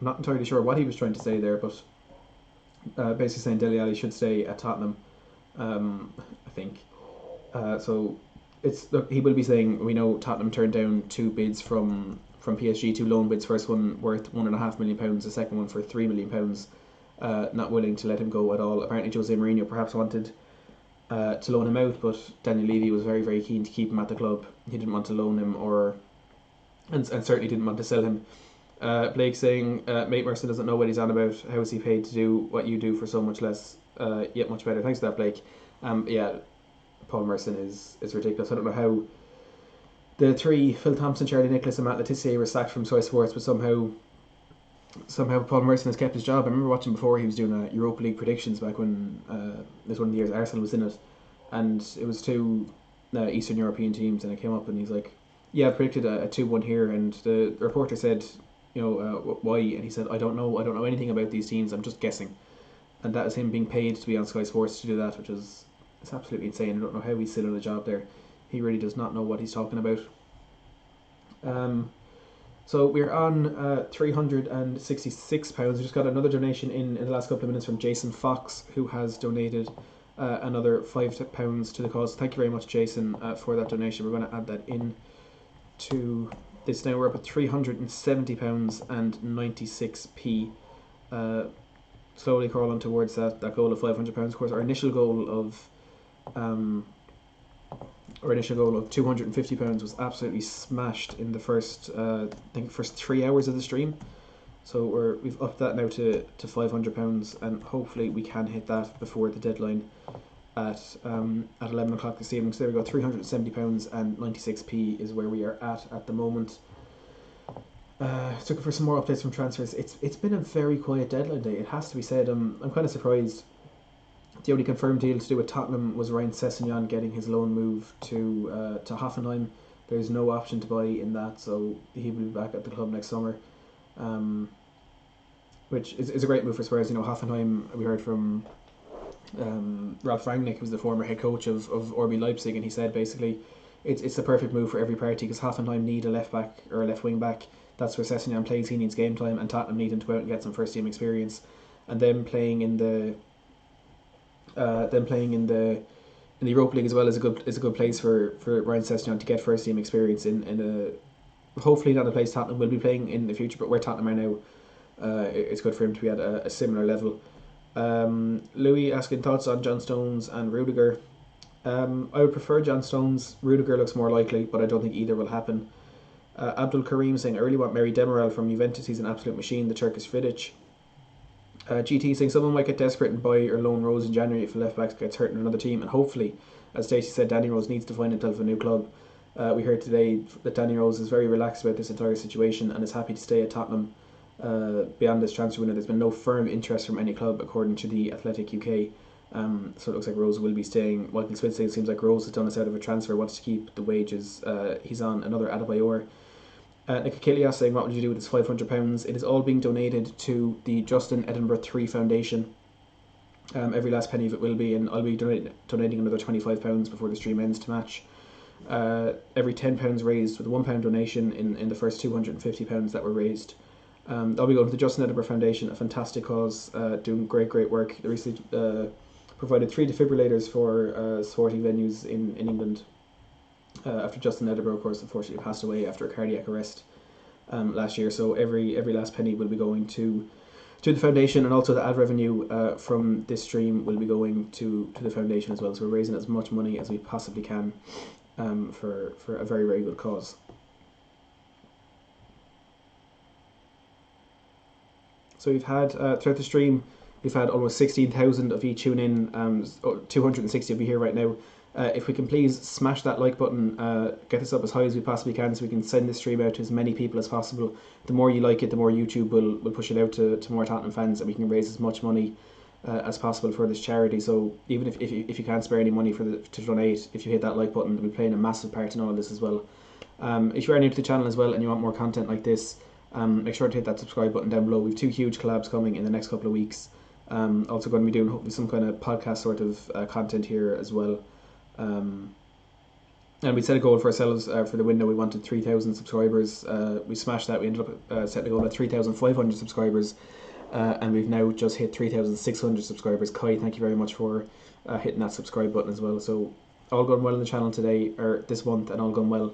[SPEAKER 1] I'm not entirely sure what he was trying to say there, but basically saying Dele Alli should stay at Tottenham, I think. So he will be saying, we know Tottenham turned down 2 bids from PSG, 2 loan bids. First one worth £1.5 million, the second one for £3 million. Not willing to let him go at all. Apparently Jose Mourinho perhaps wanted to loan him out, but Daniel Levy was very, very keen to keep him at the club. He didn't want to loan him and certainly didn't want to sell him. Blake saying, Mate Merson doesn't know what he's on about. How is he paid to do what you do for so much less, yet much better? Thanks for that, Blake. Yeah, Paul Merson is ridiculous. I don't know The three, Phil Thompson, Charlie Nicholas, and Matt Letizia, were sacked from Sky Sports, but somehow Paul Merson has kept his job. I remember watching before he was doing Europa League predictions back when it was one of the years Arsenal was in it, and it was two Eastern European teams, and it came up, and he's like, "Yeah, I predicted a 2-1 here," and the reporter said, "Why?" And he said, "I don't know anything about these teams. I'm just guessing," and that is him being paid to be on Sky Sports to do that, which is it's absolutely insane. I don't know how he's still in a job there. He really does not know what he's talking about. So we're on £366. We just got another donation in the last couple of minutes from Jason Fox, who has donated another £5 to the cause. Thank you very much, Jason, for that donation. We're going to add that in to this now. We're up at £370 and 96p. Slowly crawling towards that goal of £500. Of course, our initial goal of £250 was absolutely smashed in the first 3 hours of the stream. So we've upped that now to £500, and hopefully we can hit that before the deadline at 11 o'clock this evening. So there we go, £370 and 96p is where we are at the moment. Looking for some more updates from transfers. It's been a very quiet deadline day, it has to be said. I'm kind of surprised. The only confirmed deal to do with Tottenham was Ryan Sessegnon getting his loan move to Hoffenheim. There's no option to buy in that, so he will be back at the club next summer, which is a great move for Spurs. Hoffenheim, we heard from Ralf Rangnick, who's the former head coach of RB Leipzig, and he said basically it's the perfect move for every party, because Hoffenheim need a left back or a left wing back. That's where Sessegnon plays. He needs game time, and Tottenham need him to go out and get some first team experience. And them playing in the Europa League as well is a good place for Ryan Sessegnon to get first team experience in a hopefully not a place Tottenham will be playing in the future, but where Tottenham are now, it's good for him to be at a similar level. Louis asking thoughts on John Stones and Rudiger. I would prefer John Stones. Rudiger looks more likely, but I don't think either will happen. Abdul Karim saying, I really want Mary Demiral from Juventus. He's an absolute machine, the Turkish Vidic. GT saying, someone might get desperate and buy or loan Rose in January if the left back gets hurt in another team, and hopefully, as Stacey said, Danny Rose needs to find himself a new club. We heard today that Danny Rose is very relaxed about this entire situation and is happy to stay at Tottenham beyond this transfer window. There's been no firm interest from any club according to the Athletic UK, so it looks like Rose will be staying. Michael Smith says it seems like Rose has done us out of a transfer, wants to keep the wages he's on. Another Adebayor. Nick Achilles saying, what would you do with this £500? It is all being donated to the Justin Edinburgh 3 Foundation. Every last penny of it will be, and I'll be donating another £25 before the stream ends to match. Every £10 raised with a £1 donation in the first £250 that were raised. I'll be going to the Justin Edinburgh Foundation, a fantastic cause, doing great work. They recently provided 3 defibrillators for sporting venues in England. After Justin Edinburgh, of course, unfortunately passed away after a cardiac arrest last year. So every last penny will be going to the foundation, and also the ad revenue from this stream will be going to the foundation as well. So we're raising as much money as we possibly can for a very good cause. So we've had throughout the stream, we've had almost 16,000 of you tune in, 260 of you here right now. If we can please smash that like button, get this up as high as we possibly can so we can send this stream out to as many people as possible. The more you like it, the more YouTube will push it out to more Tottenham fans, and we can raise as much money as possible for this charity. So even if you can't spare any money to donate, if you hit that like button, we'll be playing a massive part in all of this as well. If you are new to the channel as well and you want more content like this, make sure to hit that subscribe button down below. We have 2 huge collabs coming in the next couple of weeks. Also going to be doing hopefully some kind of podcast sort of content here as well. And we set a goal for ourselves for the window. We wanted 3,000 subscribers. We smashed that. We ended up setting a goal at 3,500 subscribers, and we've now just hit 3,600 subscribers. Kai, thank you very much for hitting that subscribe button as well. So all going well on the channel today, or this month, and all going well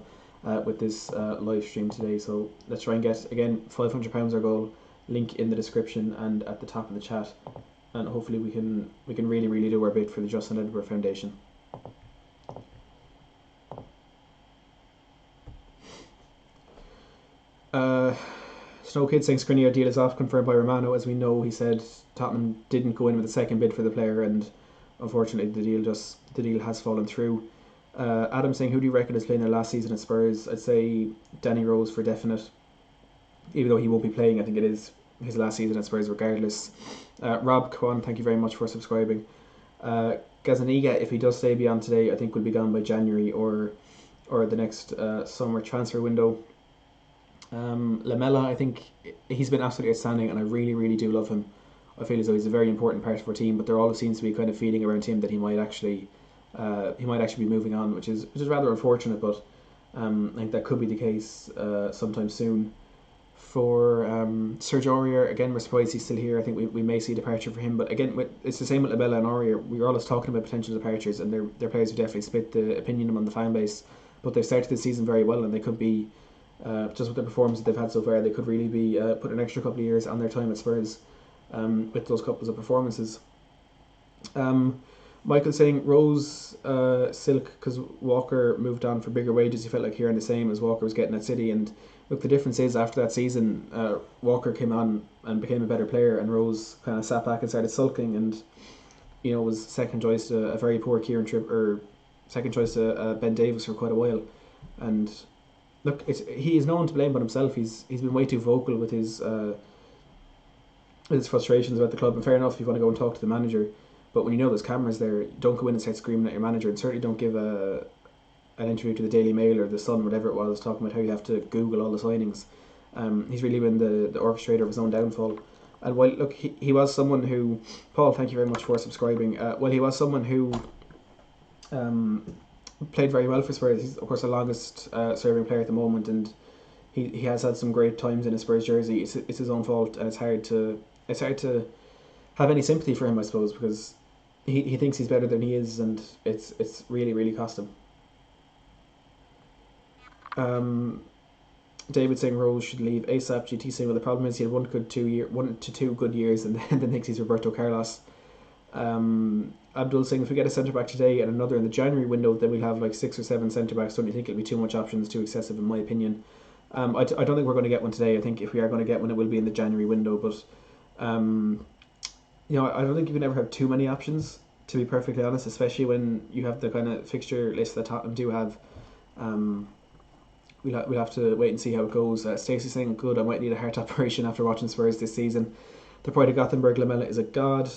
[SPEAKER 1] with this live stream today. So let's try and get, again, £500 our goal. Link in the description and at the top of the chat, and hopefully we can really do our bit for the Justin Edinburgh Foundation. Snow Kid saying Skriniar deal is off, confirmed by Romano. As we know, he said Tottenham didn't go in with a second bid for the player, and unfortunately the deal has fallen through. Adam saying, who do you reckon is playing their last season at Spurs? I'd say Danny Rose for definite. Even though he won't be playing, I think it is his last season at Spurs regardless. Rob Kwan, thank you very much for subscribing. Gazzaniga, if he does stay beyond today, I think will be gone by January or the next summer transfer window. Lamela, I think he's been absolutely outstanding, and I really, really do love him. I feel as though he's a very important part of our team, but there always seems to be kind of feeling around him that he might actually be moving on, which is rather unfortunate. But I think that could be the case sometime soon. For Serge Aurier, again, we're surprised he's still here. I think we may see a departure for him, but again, it's the same with Lamela and Aurier. We're always talking about potential departures, and they're players who definitely split the opinion among the fan base. But they've started the season very well, and they could be just with the performances they've had so far, they could really be put an extra couple of years on their time at Spurs with those couples of performances. Michael saying Rose Silk because Walker moved on for bigger wages. He felt like hearing the same as Walker was getting at City. And look, the difference is after that season, Walker came on and became a better player, and Rose kind of sat back and started sulking, and was second choice to a very poor Kieran Tripp, or second choice to Ben Davies for quite a while. And look, he is no one to blame but himself. He's been way too vocal with his frustrations about the club. And fair enough, if you want to go and talk to the manager. But when you know there's cameras there, don't go in and start screaming at your manager, and certainly don't give an interview to the Daily Mail or the Sun, whatever it was, talking about how you have to Google all the signings. He's really been the orchestrator of his own downfall. And while, look, he was someone who... Paul, thank you very much for subscribing. Well, he was someone who played very well for Spurs. He's, of course, the longest serving player at the moment, and he has had some great times in a Spurs jersey. It's his own fault, and it's hard to have any sympathy for him, I suppose, because he thinks he's better than he is, and it's really, really cost him. David saying Rose should leave ASAP. GT saying, well, the problem is he had 1 to 2 good years, and then thinks he's Roberto Carlos. Abdul saying, if we get a centre back today and another in the January window, then we'll have like 6 or 7 centre backs. Don't you think it'll be too much options, too excessive, in my opinion? I don't think we're going to get one today. I think if we are going to get one, it will be in the January window. But I don't think you can ever have too many options, to be perfectly honest, especially when you have the kind of fixture list that Tottenham do have. We'll have to wait and see how it goes. Stacey saying, good, I might need a heart operation after watching Spurs this season. The pride of Gothenburg, Lamela is a god.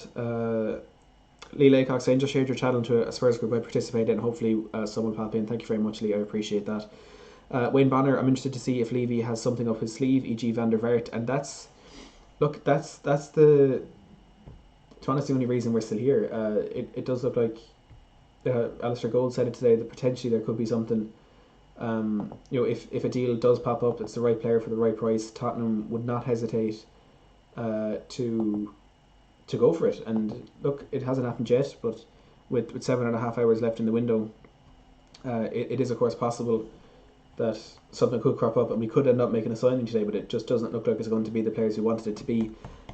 [SPEAKER 1] Lee Laycock saying, just shared your channel to a Spurs group I participate in. Hopefully someone will pop in. Thank you very much, Lee. I appreciate that. Wayne Bonner, I'm interested to see if Levy has something up his sleeve, e.g. Van der Vaart. And that's the... To be honest, the only reason we're still here. It does look like Alistair Gold said it today that potentially there could be something. If a deal does pop up, it's the right player for the right price. Tottenham would not hesitate to go for it. And look, it hasn't happened yet, but with 7.5 hours left in the window, it is of course possible that something could crop up, and we could end up making a signing today. But it just doesn't look like it's going to be the players who wanted it to be.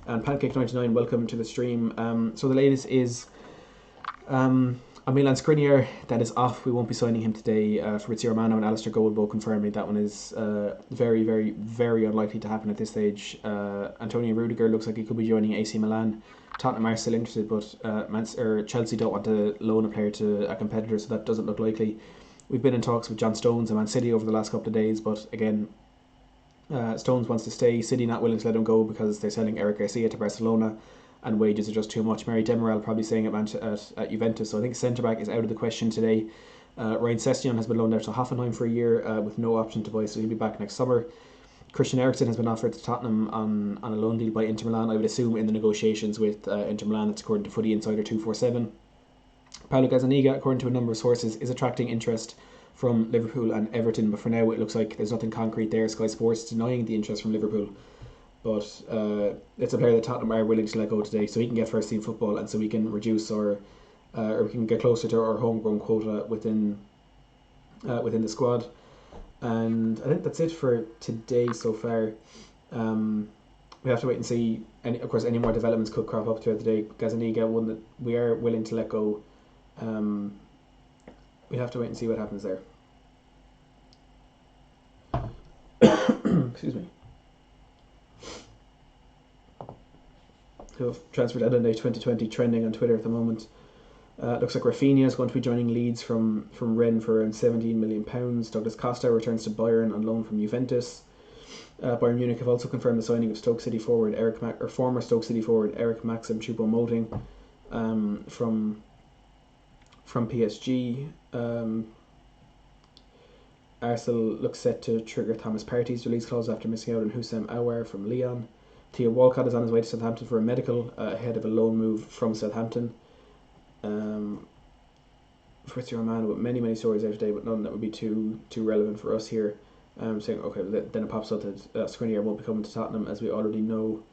[SPEAKER 1] And Pancake99, welcome to the stream. So the latest is Milan Skriniar, that is off. We won't be signing him today. Fabrizio Romano and Alistair Gold both confirming that one is very, very, very unlikely to happen at this stage. Antonio Rudiger looks like he could be joining AC Milan. Tottenham are still interested, but Chelsea don't want to loan a player to a competitor, so that doesn't look likely. We've been in talks with John Stones and Man City over the last couple of days, but again, Stones wants to stay. City not willing to let him go because they're selling Eric Garcia to Barcelona, and wages are just too much. Mary Demiral probably staying at Juventus, so I think centre back is out of the question today. Ryan Sessegnon has been loaned out to Hoffenheim for a year with no option to buy, so he'll be back next summer. Christian Eriksen has been offered to Tottenham on a loan deal by Inter Milan, I would assume in the negotiations with Inter Milan. That's according to Footy Insider 247. Paulo Gazzaniga, according to a number of sources, is attracting interest from Liverpool and Everton, but for now it looks like there's nothing concrete there. Sky Sports denying the interest from Liverpool, but it's a player that Tottenham are willing to let go today, so he can get first team football, and so we can reduce or we can get closer to our homegrown quota within the squad. And I think that's it for today so far. We have to wait and see. Of course, any more developments could crop up throughout the day. Gazzaniga, one that we are willing to let go. We have to wait and see what happens there. Excuse me. So transfer deadline day 2020 trending on Twitter at the moment. Looks like Rafinha is going to be joining Leeds from Rennes for around £17 million. Douglas Costa returns to Bayern on loan from Juventus. Bayern Munich have also confirmed the signing of Stoke City forward former Stoke City forward Eric Maxim Choupo-Moting from PSG. Arsenal looks set to trigger Thomas Partey's release clause after missing out on Houssem Aouar from Lyon. Theo Walcott is on his way to Southampton for a medical ahead of a loan move from Southampton. Fabrizio Romano with many stories out today, but none that would be too relevant for us here. Saying okay, then it pops out that Skriniar won't be coming to Tottenham, as we already know.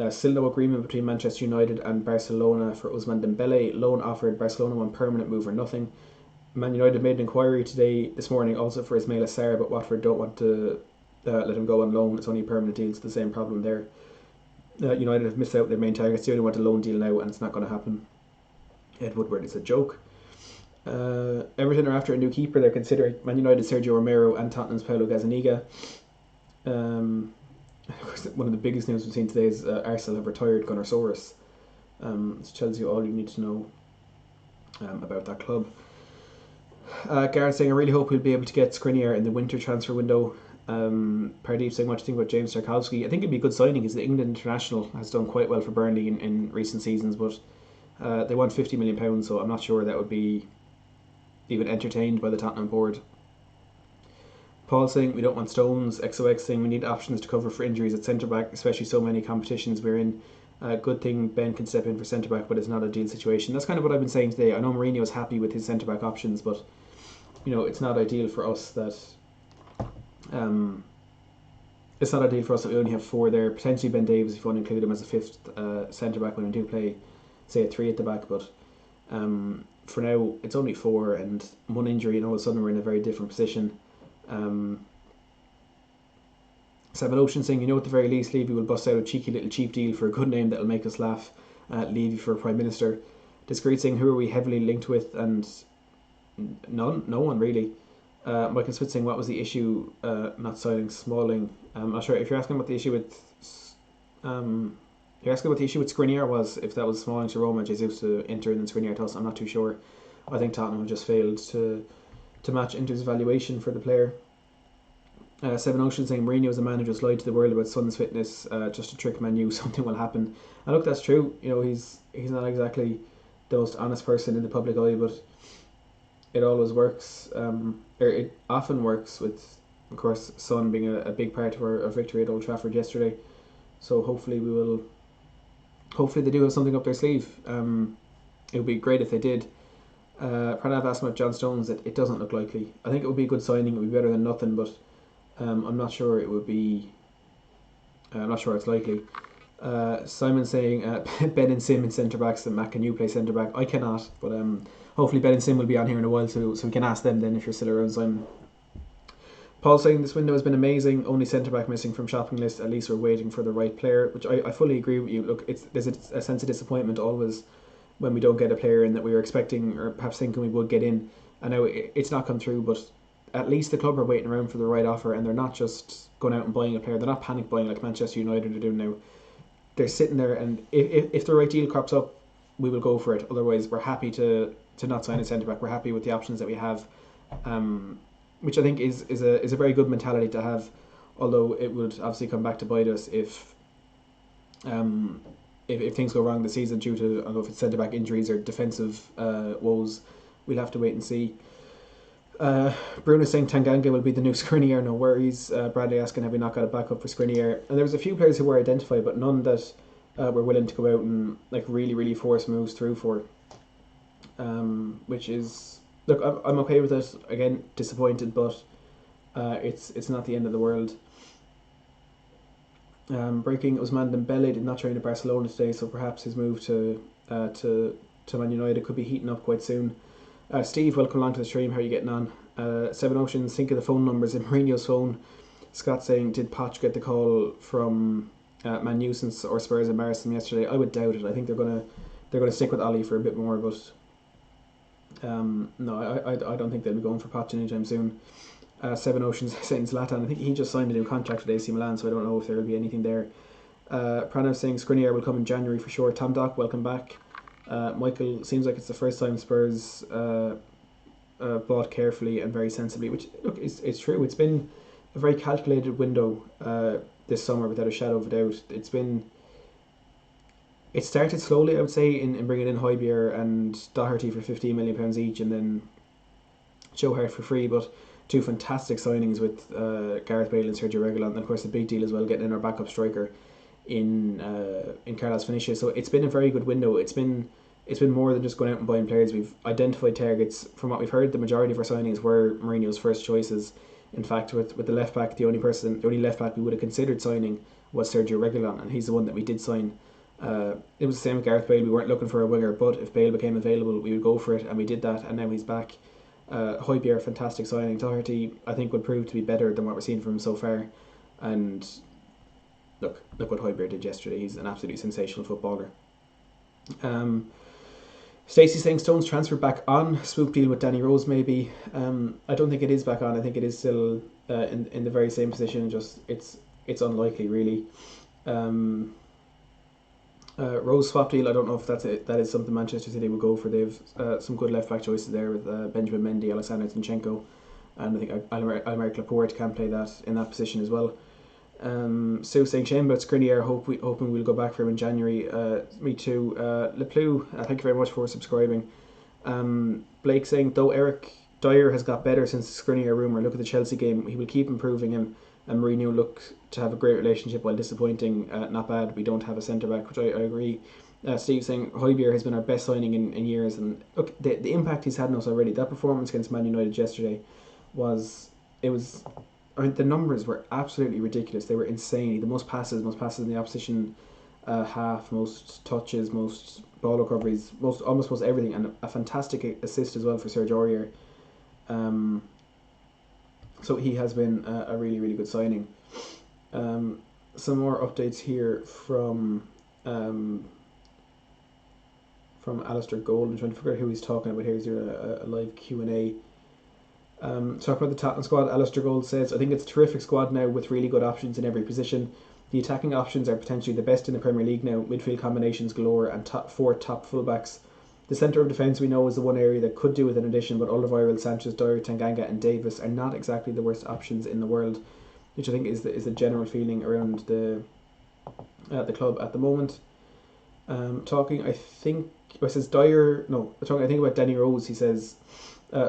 [SPEAKER 1] Still no agreement between Manchester United and Barcelona for Ousmane Dembele. Loan offered, Barcelona want permanent move or nothing. Man United made an inquiry this morning also for Ismaila Sarr, but Watford don't want to let him go on loan. It's only a permanent deal. It's the same problem there. United have missed out their main targets. They only want a loan deal now, and it's not going to happen. Ed Woodward is a joke. Everton are after a new keeper. They're considering Man United Sergio Romero and Tottenham's Paulo Gazzaniga. One of the biggest news we've seen today is Arsenal have retired Gunnar Soros. It tells you all you need to know about that club. Gareth saying, I really hope we'll be able to get Skriniar in the winter transfer window. Pardeep saying, what do you think about James Tarkowski? I think it'd be a good signing because the England international has done quite well for Burnley in recent seasons, but they want £50 million, so I'm not sure that would be even entertained by the Tottenham board. Paul saying, we don't want Stones. XOX saying, we need options to cover for injuries at centre-back, especially so many competitions we're in. Good thing Ben can step in for centre-back, but it's not a deal situation. That's kind of what I've been saying today. I know Mourinho is happy with his centre-back options, but it's not ideal for us that we only have 4 there. Potentially Ben Davies, if you want to include him as a 5th centre-back when we do play, say, a 3 at the back, but for now it's only 4, and one injury and all of a sudden we're in a very different position. Seven Ocean saying, at the very least Levy will bust out a cheeky little cheap deal for a good name that'll make us laugh. Levy for Prime Minister. Discreet saying, who are we heavily linked with? And no one really. Michael Switz saying, what was the issue not signing Smalling? I'm not sure if you're asking what the issue with Skriniar was, if that was Smalling to Roma, Jesus to Inter and then Skriniar to us. I'm not too sure. I think Tottenham have just failed to match Inter's valuation for the player. Seven Ocean saying, Mourinho is a man who just lied to the world about Son's fitness just to trick Man U. Something will happen. And look, that's true. He's not exactly the most honest person in the public eye, but it always works. It often works with, of course, Son being a big part of our victory at Old Trafford yesterday. So hopefully they do have something up their sleeve. It would be great if they did. Pranav asked about John Stones. It doesn't look likely. I think it would be a good signing. It would be better than nothing, but I'm not sure it would be. I'm not sure it's likely. Simon saying Ben and Sim in centre backs and Matt, can you play centre back? I cannot, but hopefully Ben and Sim will be on here in a while, so we can ask them then if you're still around, Simon. Paul saying this window has been amazing. Only centre back missing from shopping list. At least we're waiting for the right player, which I fully agree with you. Look, there's a sense of disappointment always when we don't get a player in that we were expecting or perhaps thinking we would get in, and now it's not come through. But at least the club are waiting around for the right offer, and they're not just going out and buying a player. They're not panic buying like Manchester United are doing now. They're sitting there, and if the right deal crops up, we will go for it. Otherwise, we're happy to not sign a centre back. We're happy with the options that we have, which I think is a very good mentality to have. Although it would obviously come back to bite us if things go wrong this season due to, I don't know if it's centre back injuries or defensive woes. We'll have to wait and see. Bruno saying Tanganga will be the new Skriniar, no worries. Bradley asking, have we not got a backup for Skriniar? And there was a few players who were identified, but none that were willing to go out and really force moves through for. Which is, look, I'm okay with it. Again, disappointed, but it's not the end of the world. Breaking, Ousmane Dembele did not train at Barcelona today, so perhaps his move to Man United could be heating up quite soon. Steve, welcome along to the stream. How are you getting on? Seven Oceans, think of the phone numbers in Mourinho's phone. Scott saying, did Poch get the call from Man U since or Spurs embarrassed him yesterday? I would doubt it. I think they're gonna stick with Ollie for a bit more, but no, I don't think they'll be going for Poch anytime soon. Seven Oceans saying Zlatan, I think he just signed a new contract with AC Milan, so I don't know if there will be anything there. Pranav saying Skriniar will come in January for sure. Tom Dock, welcome back. Michael, seems like it's the first time Spurs bought carefully and very sensibly, which look it's true. It's been a very calculated window this summer, without a shadow of a doubt. It started slowly, I would say, in bringing in Højbjerg and Doherty for £15 million each, and then Joe Hart for free. But two fantastic signings with Gareth Bale and Sergio Reguilon, and of course the big deal as well, getting in our backup striker in Carlos Vinicius. So it's been a very good window. It's been more than just going out and buying players. We've identified targets. From what we've heard, the majority of our signings were Mourinho's first choices. In fact, with the left back, the only left back we would have considered signing was Sergio Reguilon, and he's the one that we did sign. It was the same with Gareth Bale. We weren't looking for a winger, but if Bale became available, we would go for it, and we did that, and now he's back. Højbjerg, fantastic signing. Doherty, I think, would prove to be better than what we're seeing from him so far. And look what Højbjerg did yesterday. He's an absolutely sensational footballer. Stacey saying Stones transfer back on. Swoop deal with Danny Rose maybe. I don't think it is back on. I think it is still in the very same position. Just it's unlikely really. Rose swap deal, I don't know if that is something Manchester City would go for. They've some good left back choices there with Benjamin Mendy, Alexander Zinchenko, and I think Aymeric Laporte can play that in that position as well. Sue saying shame about Skriniar, hoping we'll go back for him in January. Me too. Leplu, thank you very much for subscribing. Blake saying though Eric Dyer has got better since the Skriniar rumour, look at the Chelsea game, he will keep improving him, and Mourinho looked to have a great relationship while disappointing. Not bad. We don't have a centre back, which I agree. Steve saying Højbjerg has been our best signing in years, and look, the impact he's had on us already. That performance against Man United yesterday the numbers were absolutely ridiculous. They were insane. The most passes in the opposition half, most touches, most ball recoveries, almost everything, and a fantastic assist as well for Serge Aurier. So he has been a really, really good signing. Some more updates here from Alistair Gold. I'm trying to figure out who he's talking about here. He's doing a live Q&A. Talk about the Tottenham squad. Alistair Gold says, I think it's a terrific squad now with really good options in every position. The attacking options are potentially the best in the Premier League now. Midfield combinations galore and four top fullbacks. The centre of defence we know is the one area that could do with an addition, but Alderweireld, Sanchez, Dyer, Tanganga and Davis are not exactly the worst options in the world, which I think is the general feeling around the club at the moment. Talking about Danny Rose, he says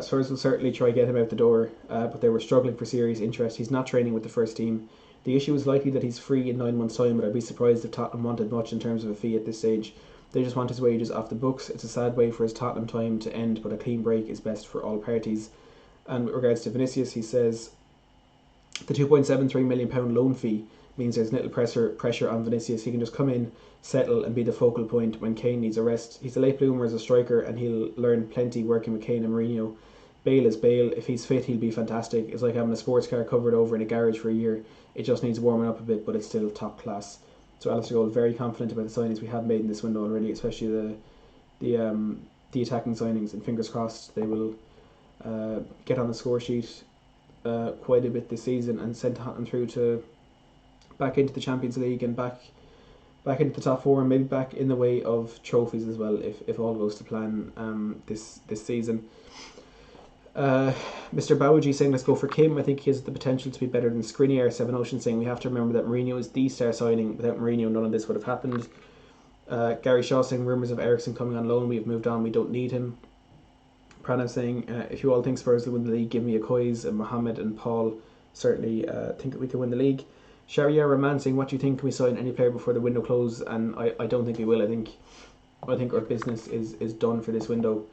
[SPEAKER 1] Spurs will certainly try to get him out the door, but they were struggling for serious interest. He's not training with the first team. The issue is likely that he's free in 9 months' time, but I'd be surprised if Tottenham wanted much in terms of a fee at this stage. They just want his wages off the books. It's a sad way for his Tottenham time to end, but a clean break is best for all parties. And with regards to Vinicius, he says the £2.73 million loan fee means there's little pressure on Vinicius. He can just come in, settle and be the focal point when Kane needs a rest. He's a late bloomer as a striker and he'll learn plenty working with Kane and Mourinho. Bale is Bale. If he's fit, he'll be fantastic. It's like having a sports car covered over in a garage for a year. It just needs warming up a bit, but it's still top class. So Alistair Gold, very confident about the signings we have made in this window already, especially the attacking signings, and fingers crossed they will get on the score sheet quite a bit this season and send Tottenham through to back into the Champions League and back into the top four, and maybe back in the way of trophies as well if all goes to plan this season. Mr. Bawaji saying let's go for Kim. I think he has the potential to be better than Skriniar. Seven Ocean saying we have to remember that Mourinho is the star signing. Without Mourinho none of this would have happened. Gary Shaw saying rumours of Ericsson coming on loan. We have moved on, we don't need him. Pranav saying if you all think Spurs will win the league, give me a Coys. And Mohammed and Paul certainly think that we can win the league. Sharia Rahman saying what do you think, can we sign any player before the window closes? And I don't think we will. I think our business is done for this window,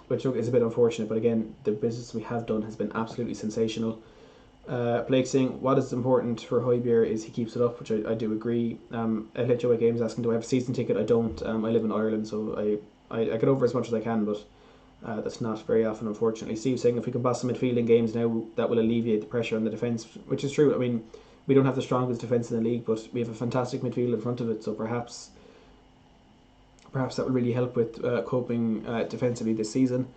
[SPEAKER 1] which is a bit unfortunate, but again the business we have done has been absolutely sensational. Blake saying what is important for Højbjerg is he keeps it up, which I do agree. Elliot Joey Games asking do I have a season ticket? I don't. I live in Ireland, so I get over as much as I can, but that's not very often, unfortunately. Steve saying if we can pass some midfielding games now, that will alleviate the pressure on the defence, which is true. I mean, we don't have the strongest defence in the league, but we have a fantastic midfield in front of it, so perhaps that will really help with coping defensively this season.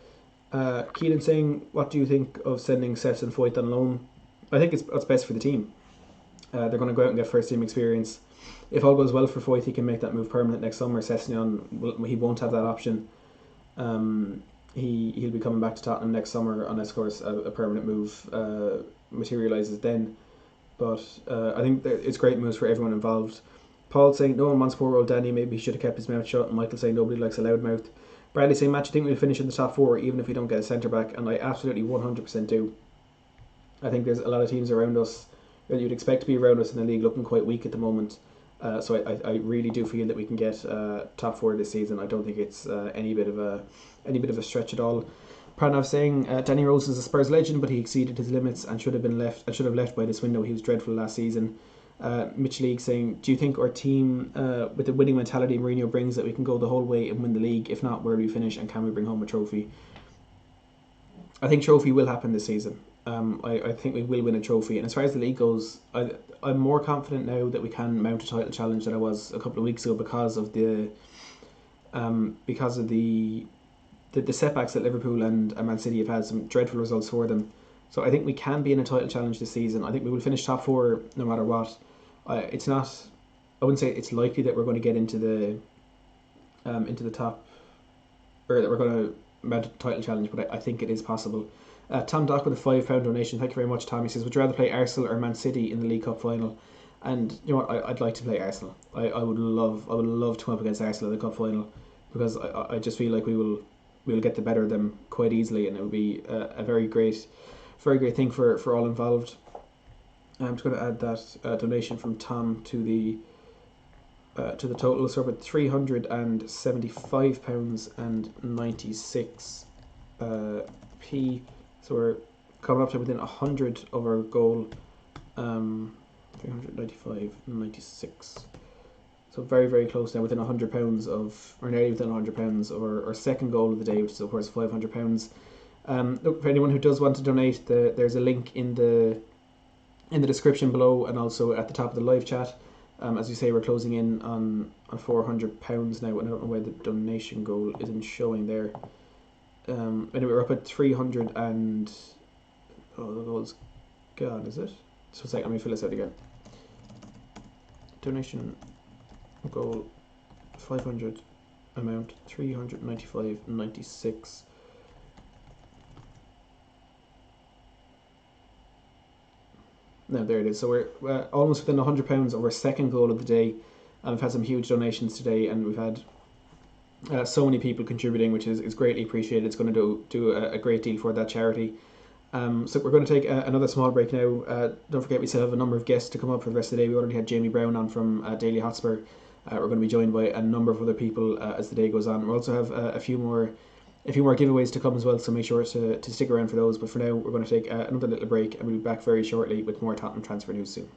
[SPEAKER 1] Keelan saying, what do you think of sending Sess and Foyth on loan? I think it's best for the team. They're going to go out and get first team experience. If all goes well for Foyth, he can make that move permanent next summer. Sessegnon, he won't have that option. He'll be coming back to Tottenham next summer unless, of course, a permanent move materialises then. But I think it's great moves for everyone involved. Paul saying no one wants poor old Danny. Maybe he should have kept his mouth shut. And Michael saying nobody likes a loud mouth. Bradley saying, Matt, you think we'll finish in the top four even if we don't get a centre back? And I absolutely 100% do. I think there's a lot of teams around us that you'd expect to be around us in the league looking quite weak at the moment. So I really do feel that we can get top four this season. I don't think it's any bit of a stretch at all. Pranav saying Danny Rose is a Spurs legend, but he exceeded his limits and should have left by this window. He was dreadful last season. Mitch League saying, do you think our team with the winning mentality Mourinho brings that we can go the whole way and win the league? If not, where do we finish and can we bring home a trophy? I think trophy will happen this season. I think we will win a trophy. And as far as the league goes, I'm more confident now that we can mount a title challenge than I was a couple of weeks ago because of the setbacks that Liverpool and Man City have had, some dreadful results for them. So I think we can be in a title challenge this season. I think we will finish top four no matter what. It's not. I wouldn't say it's likely that we're going to get into the top, or that we're going to mount a title challenge, but I think it is possible. Tom Dock with a £5 donation. Thank you very much, Tom. He says, would you rather play Arsenal or Man City in the League Cup final? And you know what? I'd like to play Arsenal. I would love to come up against Arsenal in the cup final because I just feel like we'll get the better of them quite easily, and it would be a very great thing for all involved. I'm just going to add that donation from Tom to the total. So about £375.96 p. So we're coming up to within 100 of our goal. 395.96. So very, very close now, within £100 of, or nearly within £100 of our second goal of the day, which is of course £500. Look, for anyone who does want to donate, there's a link in the description below and also at the top of the live chat. As you say, we're closing in on £400 now, and I don't know why the donation goal isn't showing there. Anyway, we're up at 300 and the goal's gone, is it? Just a second, let me fill this out again. Donation goal 500, amount 395.96. Now there it is. So we're almost within £100 of our second goal of the day. We've had some huge donations today, and we've had so many people contributing, which is greatly appreciated. It's going to do a great deal for that charity. So we're going to take another small break now. Don't forget, we still have a number of guests to come up for the rest of the day. We already had Jamie Brown on from Daily Hotspur. We're going to be joined by a number of other people as the day goes on. We'll also have a few more giveaways to come as well, so make sure to stick around for those. But for now, we're going to take another little break, and we'll be back very shortly with more Tottenham transfer news soon.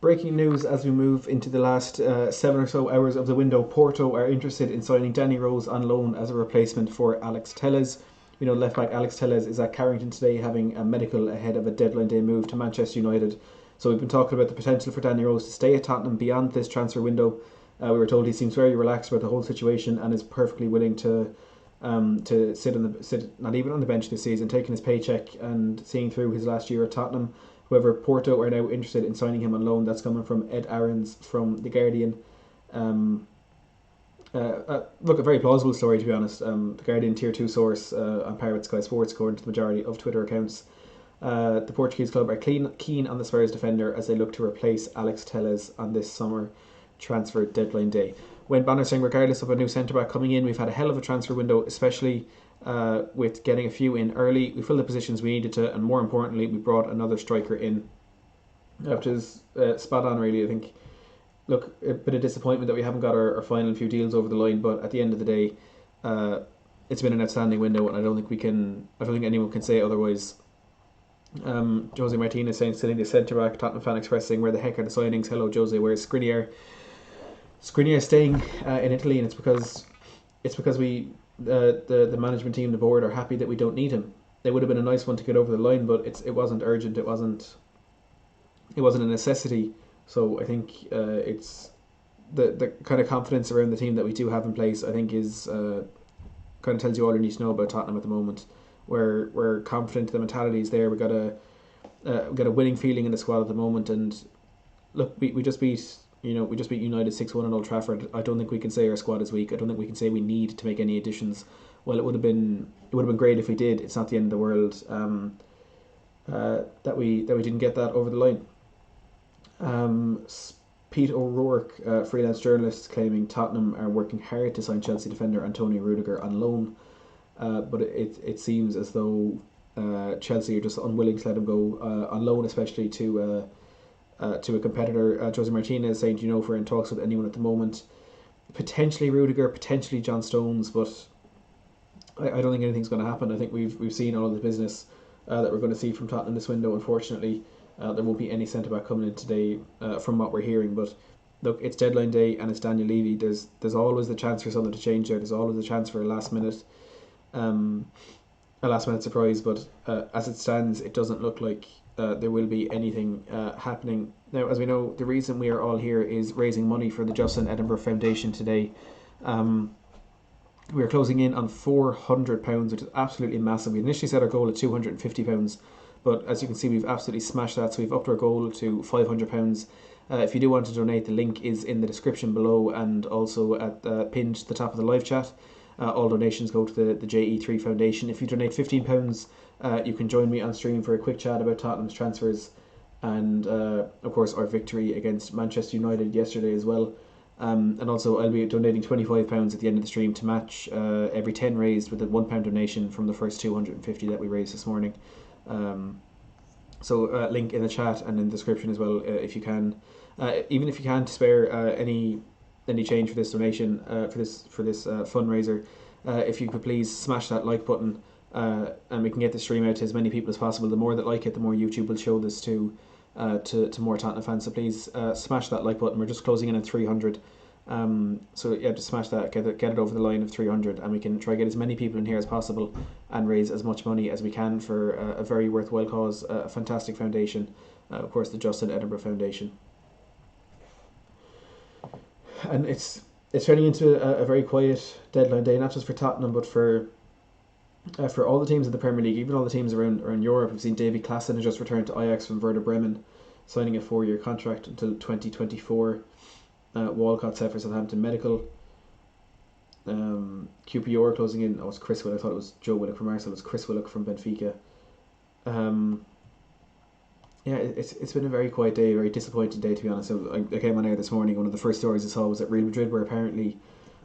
[SPEAKER 1] breaking news as we move into the last 7 or so hours of the window. Porto are interested in signing Danny Rose on loan as a replacement for Alex Telles. We know left back Alex Telles is at Carrington today having a medical ahead of a deadline day move to Manchester United. So we've been talking about the potential for Danny Rose to stay at Tottenham beyond this transfer window. We were told he seems very relaxed about the whole situation and is perfectly willing to sit not even on the bench this season, taking his paycheck and seeing through his last year at Tottenham. However, Porto are now interested in signing him on loan. That's coming from Ed Aarons from The Guardian. Look, a very plausible story, to be honest. The Guardian Tier 2 source on par with Sky Sports, according to the majority of Twitter accounts. The Portuguese club are keen on the Spurs defender as they look to replace Alex Telles on this summer transfer deadline day. When Banner saying, regardless of a new centre-back coming in, we've had a hell of a transfer window, especially with getting a few in early. We filled the positions we needed to, and more importantly, we brought another striker in. Which is spot on, really. I think, look, a bit of disappointment that we haven't got our final few deals over the line, but at the end of the day, it's been an outstanding window, and I don't think anyone can say otherwise. Jose Martinez saying, sitting the centre-back, Tottenham fan express saying, where the heck are the signings? Hello, Jose, where's Skriniar? Skriniar is staying in Italy, and it's because we the management team, the board, are happy that we don't need him. It would have been a nice one to get over the line, but it wasn't urgent. It wasn't a necessity. So I think it's the kind of confidence around the team that we do have in place. I think is kind of tells you all you need to know about Tottenham at the moment. We're confident. The mentality is there. We got a winning feeling in the squad at the moment. And look, we just beat United 6-1 at Old Trafford. I don't think we can say our squad is weak. I don't think we can say we need to make any additions. Well, it would have been great if we did. It's not the end of the world that we didn't get that over the line. Pete O'Rourke, freelance journalist, claiming Tottenham are working hard to sign Chelsea defender Antonio Rudiger on loan, but it seems as though Chelsea are just unwilling to let him go on loan, especially to a competitor. Jose Martinez saying, if we're in talks with anyone at the moment, potentially Rudiger, potentially John Stones, but I don't think anything's going to happen. I think we've seen all of the business that we're going to see from Tottenham this window. Unfortunately, there won't be any centre back coming in today, from what we're hearing. But look, it's deadline day and it's Daniel Levy. There's always the chance for something to change there. There's always the chance for a last minute surprise. But as it stands, it doesn't look like there will be anything happening. Now, as we know, the reason we are all here is raising money for the Justin Edinburgh Foundation today. We are closing in on £400, which is absolutely massive. We initially set our goal at £250, but as you can see, we've absolutely smashed that. So we've upped our goal to £500. If you do want to donate, the link is in the description below and also at pinned to the top of the live chat. All donations go to the JE3 Foundation. If you donate £15, you can join me on stream for a quick chat about Tottenham's transfers and, of course, our victory against Manchester United yesterday as well. And also, I'll be donating £25 at the end of the stream to match every 10 raised with a £1 donation from the first 250 that we raised this morning. So link in the chat and in the description as well, if you can. Even if you can't spare any change for this donation, for this fundraiser, if you could please smash that like button, and we can get the stream out to as many people as possible. The more that like it, the more YouTube will show this to more Tottenham fans. So please smash that like button. We're just closing in at 300. So yeah, just smash that, get it over the line of 300, and we can try to get as many people in here as possible and raise as much money as we can for a very worthwhile cause, a fantastic foundation, of course, the Justin Edinburgh Foundation. And it's turning into a very quiet deadline day, not just for Tottenham, but for all the teams in the Premier League, even all the teams around Europe. We've seen Davy Klaassen has just returned to Ajax from Werder Bremen, signing a 4-year contract until 2024. Walcott set for Southampton Medical. QPR closing in. Oh, it's Chris Willock. I thought it was Joe Willock from Arsenal. It was Chris Willock from Benfica. Yeah, it's been a very quiet day, a very disappointing day, to be honest. So I came on air this morning. One of the first stories I saw was that Real Madrid were apparently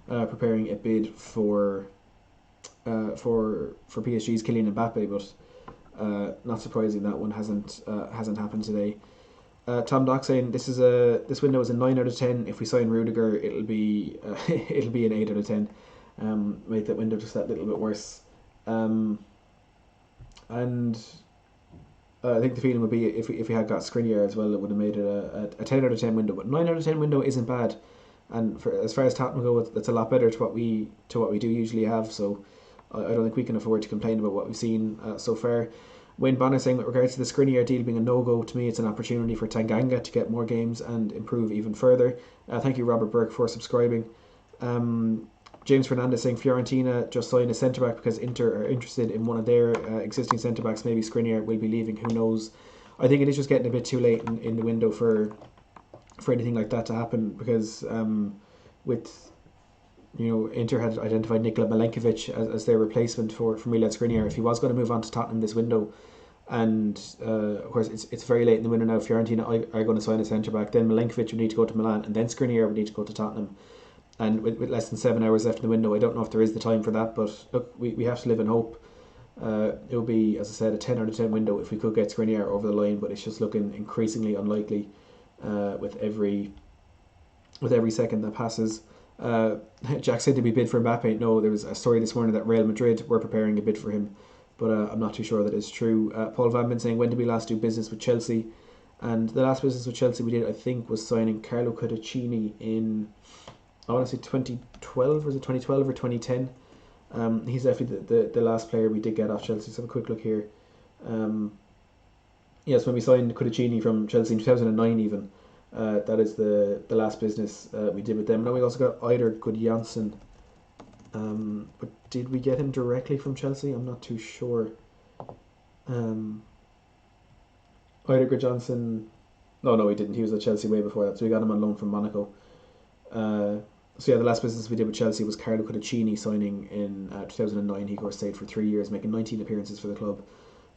[SPEAKER 1] preparing a bid for PSG's Kylian Mbappe, but not surprising that one hasn't happened today. Tom Dock saying this window is a 9 out of 10. If we sign Rudiger, it'll be an 8 out of 10. Make that window just that little bit worse. And I think the feeling would be if we had got Skriniar as well, it would have made it a 10 out of 10 window. But 9 out of 10 window isn't bad, and for as far as Tottenham go, that's a lot better to what we do usually have. So I don't think we can afford to complain about what we've seen so far. Wayne Bonner saying with regards to the Skriniar deal being a no-go, to me it's an opportunity for Tanganga to get more games and improve even further. Thank you Robert Burke for subscribing. James Fernandez saying Fiorentina just signed a centre-back because Inter are interested in one of their existing centre-backs. Maybe Skriniar will be leaving, who knows. I think it is just getting a bit too late in the window for anything like that to happen, because with Inter had identified Nikola Milenkovic as their replacement for Milan Skriniar if he was going to move on to Tottenham this window. And of course it's very late in the window now. Fiorentina are going to sign a centre-back, then Milenkovic would need to go to Milan, and then Skriniar would need to go to Tottenham. And with less than 7 hours left in the window, I don't know if there is the time for that, but look, we have to live in hope. It would be, as I said, a 10 out of 10 window if we could get Skriniar over the line, but it's just looking increasingly unlikely with every second that passes. Jack said, did we bid for Mbappe? No, there was a story this morning that Real Madrid were preparing a bid for him, but I'm not too sure that is true. Paul Van Ben saying, when did we last do business with Chelsea? And the last business with Chelsea we did, I think, was signing Carlo Cudicini in, I want to say 2012, was it 2012 or 2010? He's definitely the last player we did get off Chelsea. Let's have a quick look here. Yes, when we signed Cudicini from Chelsea in 2009 even. That is the last business we did with them. Now we also got Eidur Gudjohnsen. But did we get him directly from Chelsea? I'm not too sure. Eidur Gudjohnsen... No, we didn't. He was at Chelsea way before that. So we got him on loan from Monaco. So yeah, the last business we did with Chelsea was Carlo Cudicini signing in 2009. He of course stayed for 3 years, making 19 appearances for the club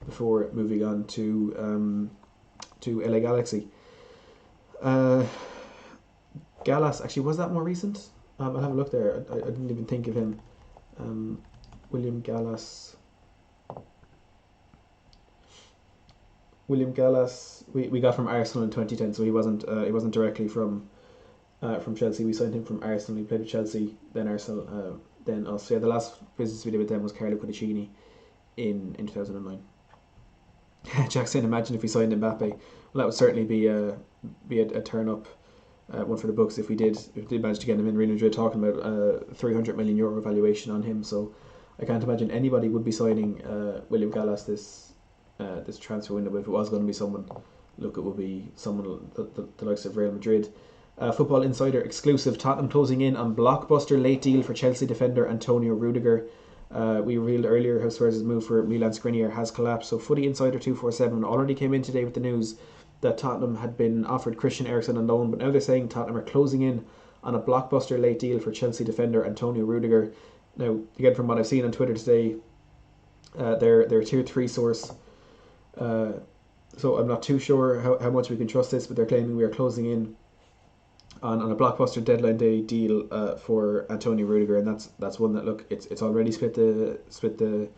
[SPEAKER 1] before moving on to LA Galaxy. Gallas, actually, was that more recent? I'll have a look there. I didn't even think of him. William Gallas. We got from Arsenal in 2010, so he wasn't directly from Chelsea. We signed him from Arsenal. He played with Chelsea, then Arsenal, then us. So yeah, the last business we did with them was Carlo Cudicini in 2009. Jack said, imagine if we signed Mbappe. Well, that would certainly be a turn up one for the books if we did manage to get him in. Real Madrid talking about €300 million valuation on him, so I can't imagine anybody would be signing William Gallas this transfer window. But if it was going to be someone, look, it would be someone the likes of Real Madrid. Football Insider exclusive: Tottenham closing in on blockbuster late deal for Chelsea defender Antonio Rudiger. We revealed earlier how Spurs' move for Milan Skriniar has collapsed. So Footy Insider 247 already came in today with the news that Tottenham had been offered Christian Eriksen on loan, but now they're saying Tottenham are closing in on a blockbuster late deal for Chelsea defender Antonio Rudiger. Now, again, from what I've seen on Twitter today, they're a tier 3 source, so I'm not too sure how much we can trust this, but they're claiming we are closing in on a blockbuster deadline day deal for Antonio Rudiger, and that's one that, look, it's already split the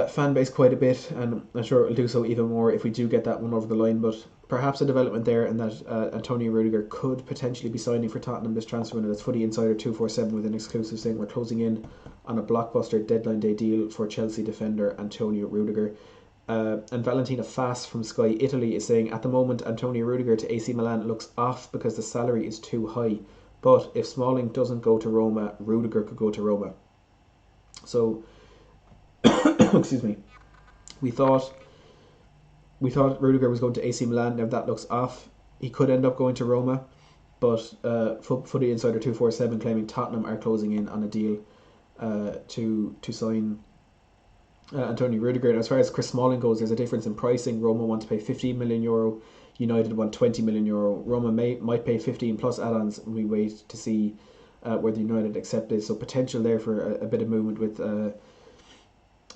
[SPEAKER 1] fan base quite a bit, and I'm sure it'll do so even more if we do get that one over the line. But perhaps a development there, and that Antonio Rudiger could potentially be signing for Tottenham this transfer window. That's Footy Insider 247 with an exclusive saying we're closing in on a blockbuster deadline day deal for Chelsea defender Antonio Rudiger. And Valentina Fass from Sky Italy is saying, at the moment Antonio Rudiger to AC Milan looks off because the salary is too high, but if Smalling doesn't go to Roma, Rudiger could go to Roma. So excuse me, we thought Rudiger was going to AC Milan. Now that looks off. He could end up going to Roma, but Footy Insider 247 claiming Tottenham are closing in on a deal to sign Antonio Rudiger. And as far as Chris Smalling goes, there's a difference in pricing. Roma want to pay €15 million. United want €20 million. Roma might pay 15 plus add-ons. We wait to see whether United accept this. So potential there for a bit of movement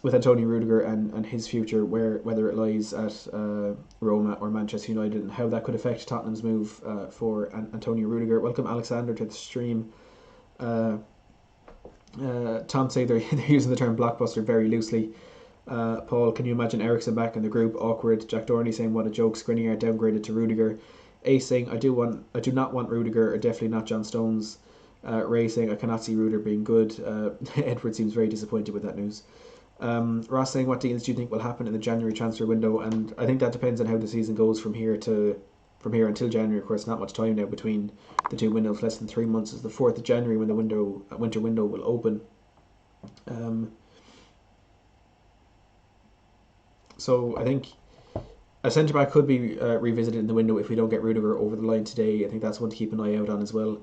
[SPEAKER 1] with Antonio Rudiger and his future, whether it lies at Roma or Manchester United, and how that could affect Tottenham's move for Antonio Rudiger. Welcome Alexander to the stream. Tom say they're using the term blockbuster very loosely. Paul, can you imagine Eriksen back in the group? Awkward. Jack Dorney saying what a joke. Skriniar downgraded to Rudiger. Ace saying I do not want Rudiger, or definitely not John Stones. Ray saying I cannot see Rudiger being good. Edward seems very disappointed with that news. Ross saying, what deals do you think will happen in the January transfer window? And I think that depends on how the season goes from here until January. Of course, not much time now between the two windows. Less than 3 months. Is the 4th of January when the winter window will open. So I think a centre back could be revisited in the window if we don't get Rudiger over the line today. I think that's one to keep an eye out on as well.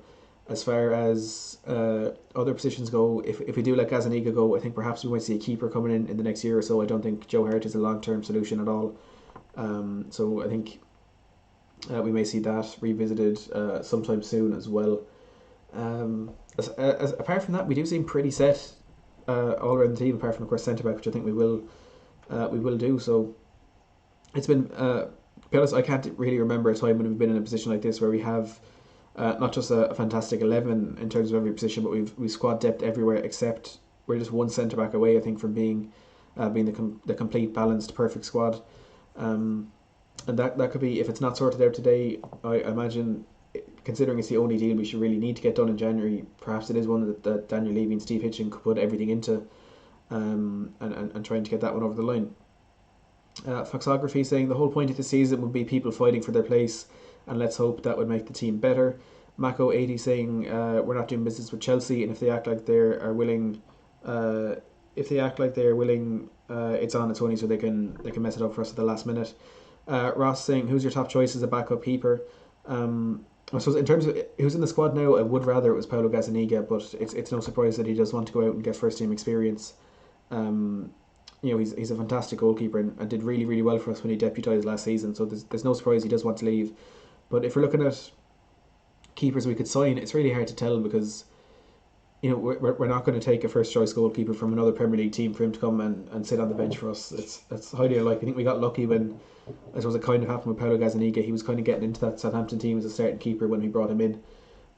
[SPEAKER 1] As far as other positions go, if we do let Gazzaniga go, I think perhaps we might see a keeper coming in the next year or so. I don't think Joe Hart is a long-term solution at all. So I think we may see that revisited sometime soon as well. Apart from that, we do seem pretty set all around the team, apart from, of course, centre-back, which I think we will do. So it's been, to be honest, I can't really remember a time when we've been in a position like this where we have not just a fantastic 11 in terms of every position, but we've squad depth everywhere, except we're just one centre back away, I think, from being the complete, balanced, perfect squad. And that could be, if it's not sorted out today, I imagine, considering it's the only deal we should really need to get done in January, perhaps it is one that Daniel Levy and Steve Hitchen could put everything into, and trying to get that one over the line. Foxography saying the whole point of the season would be people fighting for their place, and let's hope that would make the team better. Mako80 saying we're not doing business with Chelsea, and if they act like they are willing, it's on its only, so they can mess it up for us at the last minute. Ross saying, who's your top choice as a backup keeper? I suppose in terms of who's in the squad now, I would rather it was Paulo Gazzaniga, but it's no surprise that he does want to go out and get first team experience. He's a fantastic goalkeeper and did really, really well for us when he deputised last season, so there's no surprise he does want to leave. But if we're looking at keepers we could sign, it's really hard to tell, because we're not going to take a first choice goalkeeper from another Premier League team for him to come and sit on the bench for us. That's highly unlikely. I think we got lucky when, I suppose, it kind of happened with Paulo Gazzaniga. He was kind of getting into that Southampton team as a starting keeper when we brought him in,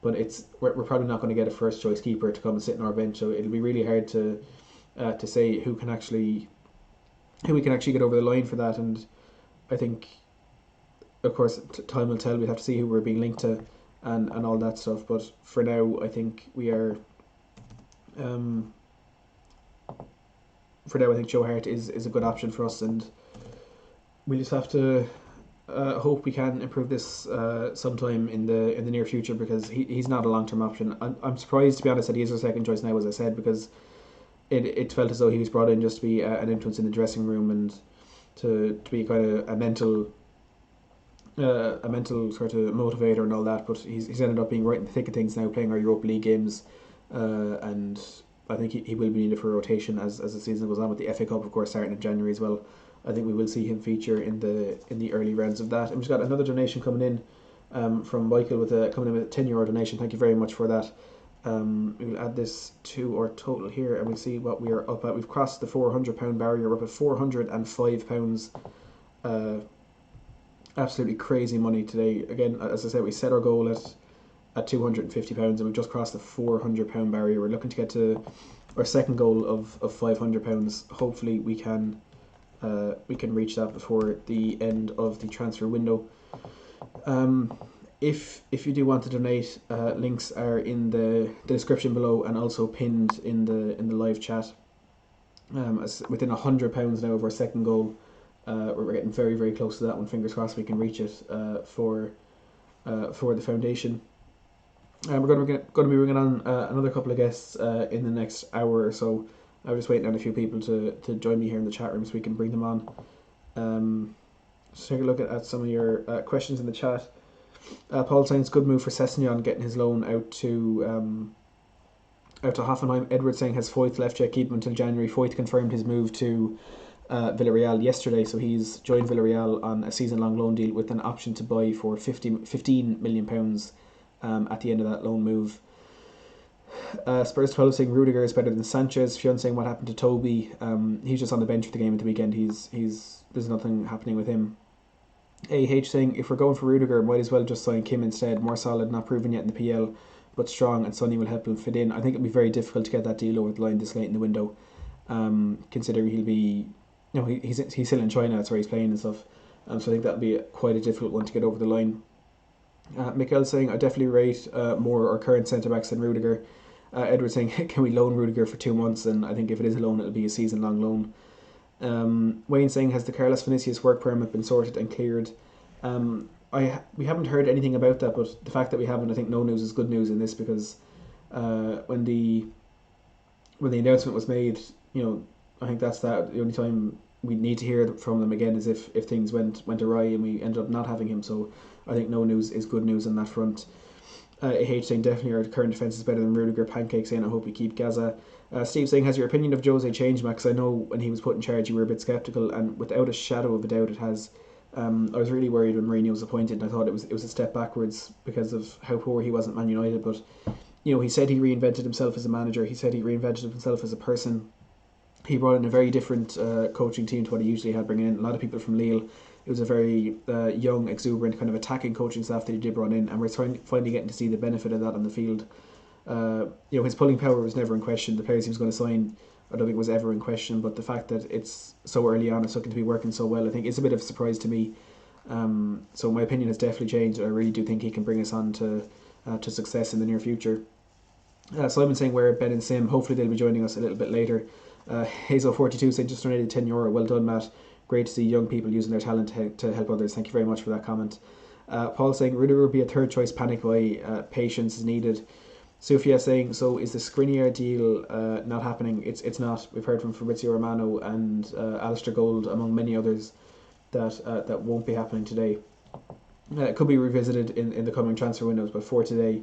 [SPEAKER 1] but we're probably not going to get a first choice keeper to come and sit on our bench. So it'll be really hard to say who we can actually get over the line for that. And I think, of course, time will tell. We'll have to see who we're being linked to and all that stuff. But for now, I think we are. For now, I think Joe Hart is a good option for us, and we just have to hope we can improve this sometime in the near future, because he's not a long term option. I'm surprised, to be honest, that he is our second choice now, as I said, because it felt as though he was brought in just to be an influence in the dressing room and to be kind of a mental sort of motivator and all that. But he's ended up being right in the thick of things now, playing our Europa League games, and I think he will be needed for rotation as the season goes on, with the FA Cup, of course, starting in January as well. I think we will see him feature in the early rounds of that. And we've got another donation coming in from Michael coming in with a €10 donation. Thank you very much for that. We'll add this to our total here, and we'll see what we are up at. We've crossed the £400 barrier. We're up at £405. Absolutely crazy money today. Again, as I said, we set our goal at £250, and we've just crossed the £400 barrier. We're looking to get to our second goal of £500. Hopefully we can reach that before the end of the transfer window. If you do want to donate, links are in the description below and also pinned in the live chat. Within £100 now of our second goal, we're getting very, very close to that one. Fingers crossed we can reach it for the foundation. We're going to be bringing on another couple of guests in the next hour or so. I'm just waiting on a few people to join me here in the chat room so we can bring them on. Just take a look at some of your questions in the chat. Paul saying it's a good move for Sessegnon, getting his loan out to Hoffenheim. Edward saying, has Foyth left yet? Keep him until January. Foyth confirmed his move to Villarreal yesterday, so he's joined Villarreal on a season-long loan deal with an option to buy for £15 million at the end of that loan move. Spurs 12 saying Rudiger is better than Sanchez. Fionn saying, what happened to Toby? He's just on the bench for the game at the weekend. There's nothing happening with him. AH saying, if we're going for Rudiger, might as well just sign Kim instead. More solid, not proven yet in the PL, but strong, and Sonny will help him fit in. I think it'll be very difficult to get that deal over the line this late in the window, considering he'll be, he's still in China, that's where he's playing and stuff. So I think that'll be quite a difficult one to get over the line. Mikhail saying, I definitely rate more our current centre backs than Rudiger. Edward saying, can we loan Rudiger for 2 months? And I think if it is a loan, it'll be a season-long loan. Wayne saying, has the Carlos Vinicius work permit been sorted and cleared? We haven't heard anything about that, but the fact that we haven't, I think no news is good news in this, because when the announcement was made, I think that's that. The only time we need to hear from them again is if things went awry and we ended up not having him. So I think no news is good news on that front. AH saying, definitely our current defence is better than Rudiger. Pancake saying, I hope we keep Gaza. Steve saying, has your opinion of Jose changed, Max? I know when he was put in charge you were a bit sceptical, and without a shadow of a doubt it has. I was really worried when Mourinho was appointed, and I thought it was a step backwards because of how poor he was at Man United. But he said he reinvented himself as a manager. He said he reinvented himself as a person. He brought in a very different coaching team to what he usually had, bringing in a lot of people from Lille. It was a very young, exuberant, kind of attacking coaching staff that he did bring in, and we're finally getting to see the benefit of that on the field. His pulling power was never in question. The players he was going to sign, I don't think was ever in question, but the fact that it's so early on, it's looking to be working so well, I think is a bit of a surprise to me. So my opinion has definitely changed. I really do think he can bring us on to success in the near future. Simon saying, where Ben and Sim, hopefully they'll be joining us a little bit later. Hazel42 saying, just donated €10. Well done, Matt. Great to see young people using their talent to help others. Thank you very much for that comment. Paul saying, Rudiger would be a third choice panic buy. Patience is needed. Sofia saying, so is the Skriniar deal not happening? It's not. We've heard from Fabrizio Romano and Alistair Gold, among many others, that won't be happening today. It could be revisited in the coming transfer windows, but for today,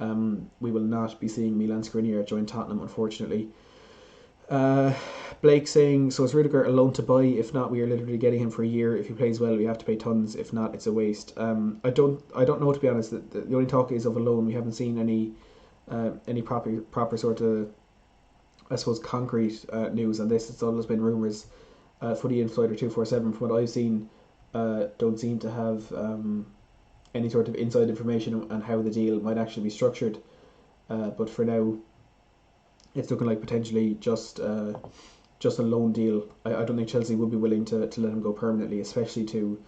[SPEAKER 1] we will not be seeing Milan Skriniar join Tottenham, unfortunately. Blake saying, so is Rudiger a loan to buy? If not, we are literally getting him for a year. If he plays well, we have to pay tons. If not, it's a waste. I don't know, to be honest. The only talk is of a loan. We haven't seen any proper sort of, I suppose, concrete news on this. It's always been rumours. Footy Insider 247, from what I've seen, don't seem to have any sort of inside information on how the deal might actually be structured. But for now, it's looking like potentially just a loan deal. I don't think Chelsea would be willing to let him go permanently, especially to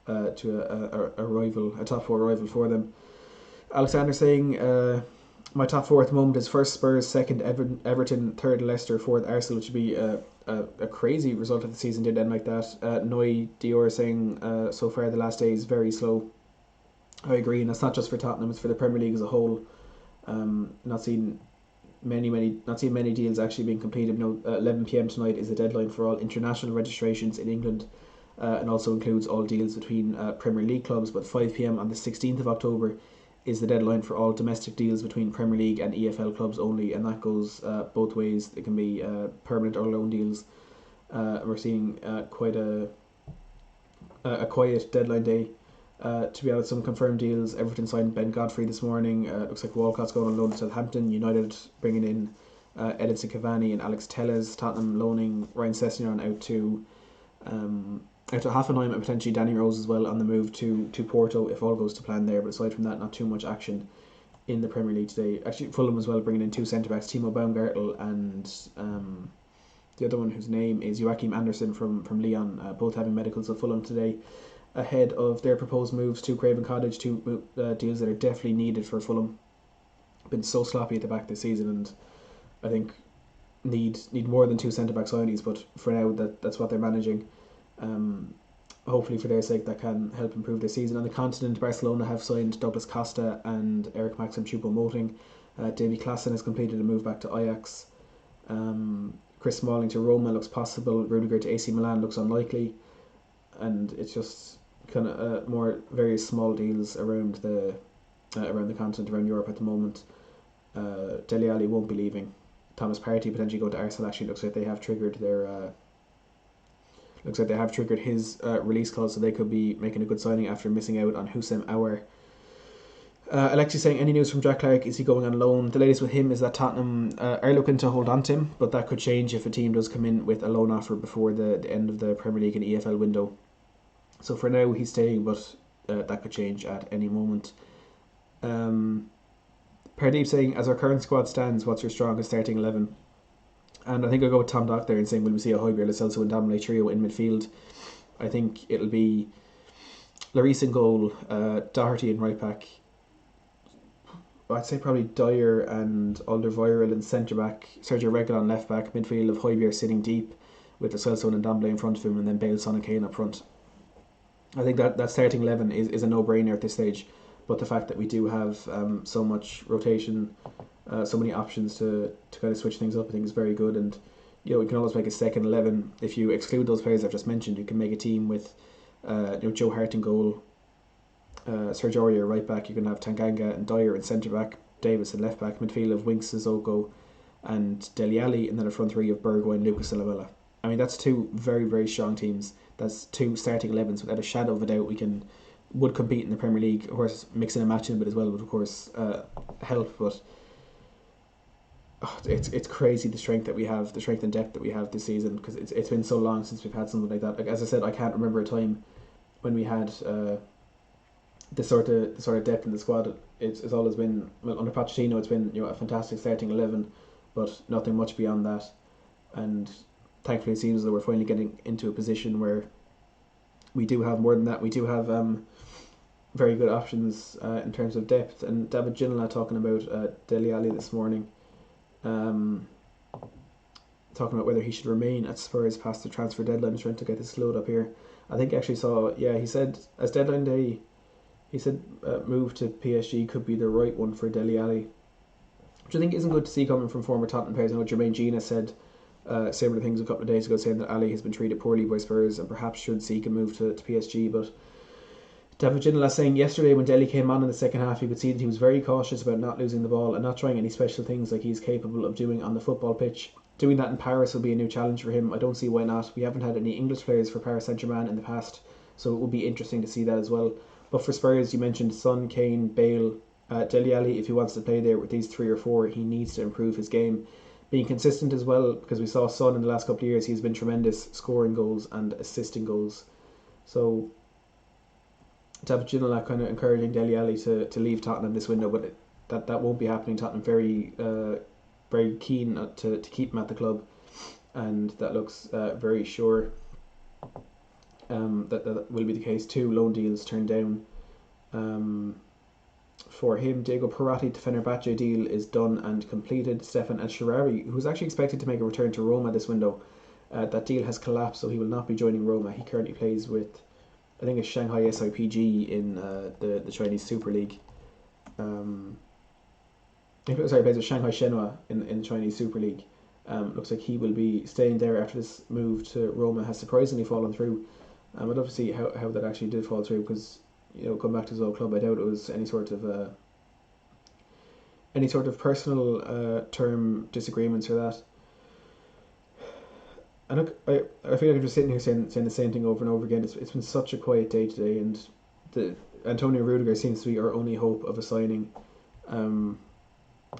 [SPEAKER 1] a rival, a top four rival for them. Alexander saying, my top four at the moment is first Spurs, second Everton, third Leicester, fourth Arsenal, which would be a crazy result if the season did end like that. Noi Dior saying, so far the last day is very slow. I agree, and that's not just for Tottenham, it's for the Premier League as a whole. Not seeing many deals actually being completed. 11 p.m. tonight is the deadline for all international registrations in England, and also includes all deals between Premier League clubs. But 5 p.m. on the 16th of October is the deadline for all domestic deals between Premier League and EFL clubs only, and that goes both ways. It can be permanent or loan deals. We're seeing quite a quiet deadline day. To be honest, some confirmed deals. Everton signed Ben Godfrey this morning. Looks like Walcott's going on loan to Southampton. United bringing in Edinson Cavani and Alex Telles. Tottenham loaning Ryan Sessegnon out to Hoffenheim, and potentially Danny Rose as well on the move to Porto if all goes to plan there. But aside from that, not too much action in the Premier League today. Actually, Fulham as well bringing in two centre backs, Timo Baumgartel and the other one whose name is Joachim Andersen from Lyon. Both having medicals of Fulham today, ahead of their proposed moves to Craven Cottage, two deals that are definitely needed for Fulham. Been so sloppy at the back this season, and I think need more than two centre back signings. But for now, that's what they're managing. Hopefully, for their sake, that can help improve their season. On the continent, Barcelona have signed Douglas Costa and Eric Maxim Choupo-Moting. Davy Klaassen has completed a move back to Ajax. Chris Smalling to Roma looks possible. Rudiger to AC Milan looks unlikely. And it's just kind of more various small deals around the continent, around Europe at the moment. Dele Alli won't be leaving. Thomas Partey potentially going to Arsenal. Actually, looks like they have triggered his release clause, so they could be making a good signing after missing out on Houssem Aouar. Alexi saying, any news from Jack Clarke? Is he going on loan? The latest with him is that Tottenham are looking to hold on to him, but that could change if a team does come in with a loan offer before the end of the Premier League and EFL window. So for now he's staying, but that could change at any moment. Pardeep saying, as our current squad stands, what's your strongest starting 11? And I think I'll go with Tom Dock there and saying, will we see a Højbjerg, Lo Celso and Dominic trio in midfield? I think it'll be Lloris in goal, Doherty in right back. I'd say probably Dyer and Alderweireld in centre back, Sergio Reguilon left back, midfield of Højbjerg sitting deep with Svensson and Dembele in front of him, and then Bale, Son and Kane up front. I think that starting 11 is a no-brainer at this stage, but the fact that we do have so much rotation, so many options to kind of switch things up, I think is very good. And we can always make a second 11 if you exclude those players I've just mentioned. You can make a team with Joe Hart in goal, Serge Aurier right back. You can have Tanganga and Dyer in centre back, Davis in left back, midfield of Winks, Sissoko and Dele Alli, and then a front three of Bergwijn and Lucas Silva. I mean, that's two very, very strong teams. That's two starting 11s without a shadow of a doubt would compete in the Premier League. Of course, mixing and matching a bit as well would of course help, but it's crazy the strength that we have, the strength and depth that we have this season, because it's been so long since we've had something like that. Like, as I said, I can't remember a time when we had the sort of depth in the squad. It's always been, well, under Pochettino it's been a fantastic starting 11, but nothing much beyond that. And thankfully it seems as though we're finally getting into a position where we do have more than that. We do have very good options in terms of depth. And David Ginola talking about Dele Alli this morning, talking about whether he should remain at Spurs past the transfer deadline. I'm trying to get this load up here. I think I actually saw, he said as deadline day, he said move to PSG could be the right one for Dele Alli, which I think isn't good to see coming from former Tottenham players. I know Jermaine Gina said similar things a couple of days ago, saying that Ali has been treated poorly by Spurs and perhaps should seek a move to PSG. But David Ginola saying yesterday when Dele came on in the second half, you could see that he was very cautious about not losing the ball and not trying any special things like he's capable of doing on the football pitch. Doing that in Paris will be a new challenge for him. I don't see why not. We haven't had any English players for Paris Saint-Germain in the past, so it would be interesting to see that as well. But for Spurs, you mentioned Son, Kane, Bale, Dele Alli. If he wants to play there with these three or four, he needs to improve his game, being consistent as well, because we saw Son in the last couple of years, he's been tremendous scoring goals and assisting goals. So David Ginola kind of encouraging Dele Alli to leave Tottenham this window, but that won't be happening. Tottenham very keen to keep him at the club, and that looks very sure that will be the case. 2 loan deals turned down for him. Diego Perotti to Fenerbahce deal is done and completed. Stefan El-Shaarawy, who's actually expected to make a return to Roma this window, that deal has collapsed, so he will not be joining Roma. He currently plays with, I think it's Shanghai SIPG in the Chinese Super League. He plays with Shanghai Shenhua in the Chinese Super League. Looks like he will be staying there after this move to Roma has surprisingly fallen through. I'd love to see how that actually did fall through, because come back to his old club. I doubt it was any sort of personal term disagreements or that. And look, I feel like I'm just sitting here saying the same thing over and over again. It's been such a quiet day today, and the Antonio Rudiger seems to be our only hope of a signing,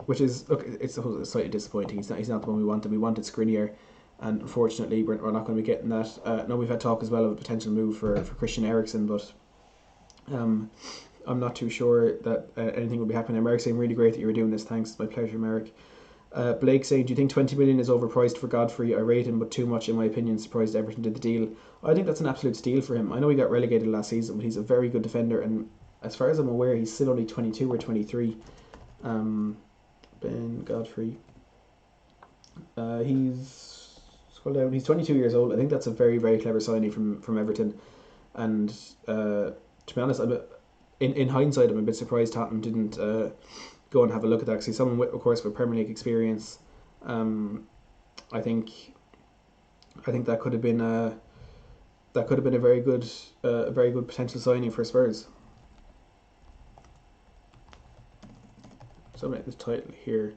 [SPEAKER 1] which is, look, it's slightly disappointing. He's not the one we wanted. We wanted Skriniar, and unfortunately we're not going to be getting that. Now we've had talk as well of a potential move for Christian Eriksen, but I'm not too sure that anything will be happening. Merrick saying, really great that you were doing this. Thanks, it's my pleasure, Merrick. Blake saying, do you think 20 million is overpriced for Godfrey? I rate him, but too much in my opinion. Surprised Everton did the deal. I think that's an absolute steal for him. I know he got relegated last season, but he's a very good defender, and as far as I'm aware, he's still only 22 or 23. Ben Godfrey, he's 22 years old. I think that's a very, very clever signing from Everton, and to be honest, in hindsight, I'm a bit surprised Tottenham didn't go and have a look at that. Because someone with, of course, with Premier League experience, I think that could have been a very good potential signing for Spurs. So I'll make this title here.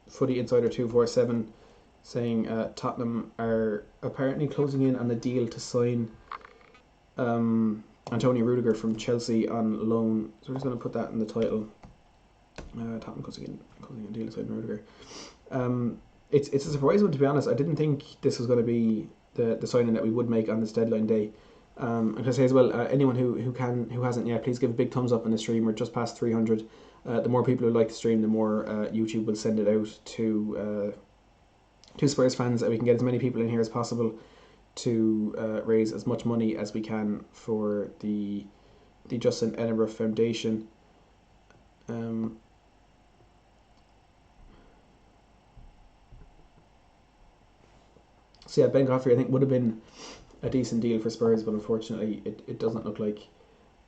[SPEAKER 1] Footy Insider 247 saying Tottenham are apparently closing in on a deal to sign Antonio Rudiger from Chelsea on loan. So we're just going to put that in the title. Tottenham closing in a deal to sign Rudiger. It's a surprise one, to be honest. I didn't think this was going to be the signing that we would make on this deadline day. And I say as well, anyone who hasn't yet, please give a big thumbs up on the stream. We're just past 300. The more people who like the stream, the more YouTube will send it out to Spurs fans, and we can get as many people in here as possible. to raise as much money as we can for the Justin Edinburgh Foundation. So yeah, Ben Godfrey I think would have been a decent deal for Spurs, but unfortunately it doesn't look like,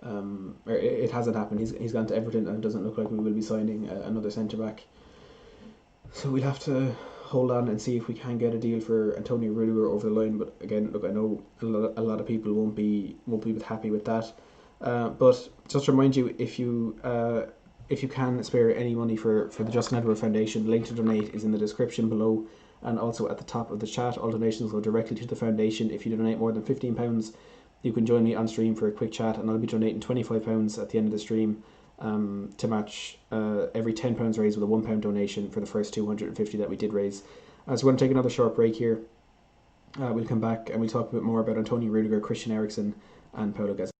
[SPEAKER 1] or it hasn't happened. He's gone to Everton, and it doesn't look like we will be signing another centre back. So we'll have to hold on and see if we can get a deal for Antonio Rudiger over the line. But again, look, I know a lot of people won't be happy with that. But just to remind you, if you can spare any money for the Justin Edinburgh Foundation, the link to donate is in the description below, and also at the top of the chat. All donations go directly to the foundation. If you donate more than £15, you can join me on stream for a quick chat, and I'll be donating £25 at the end of the stream, to match every £10 raised with a £1 donation for the first 250 that we did raise. So we're going to take another short break here. We'll come back and we'll talk a bit more about Antonio Rudiger, Christian Eriksen, and Paulo Gazzaniga.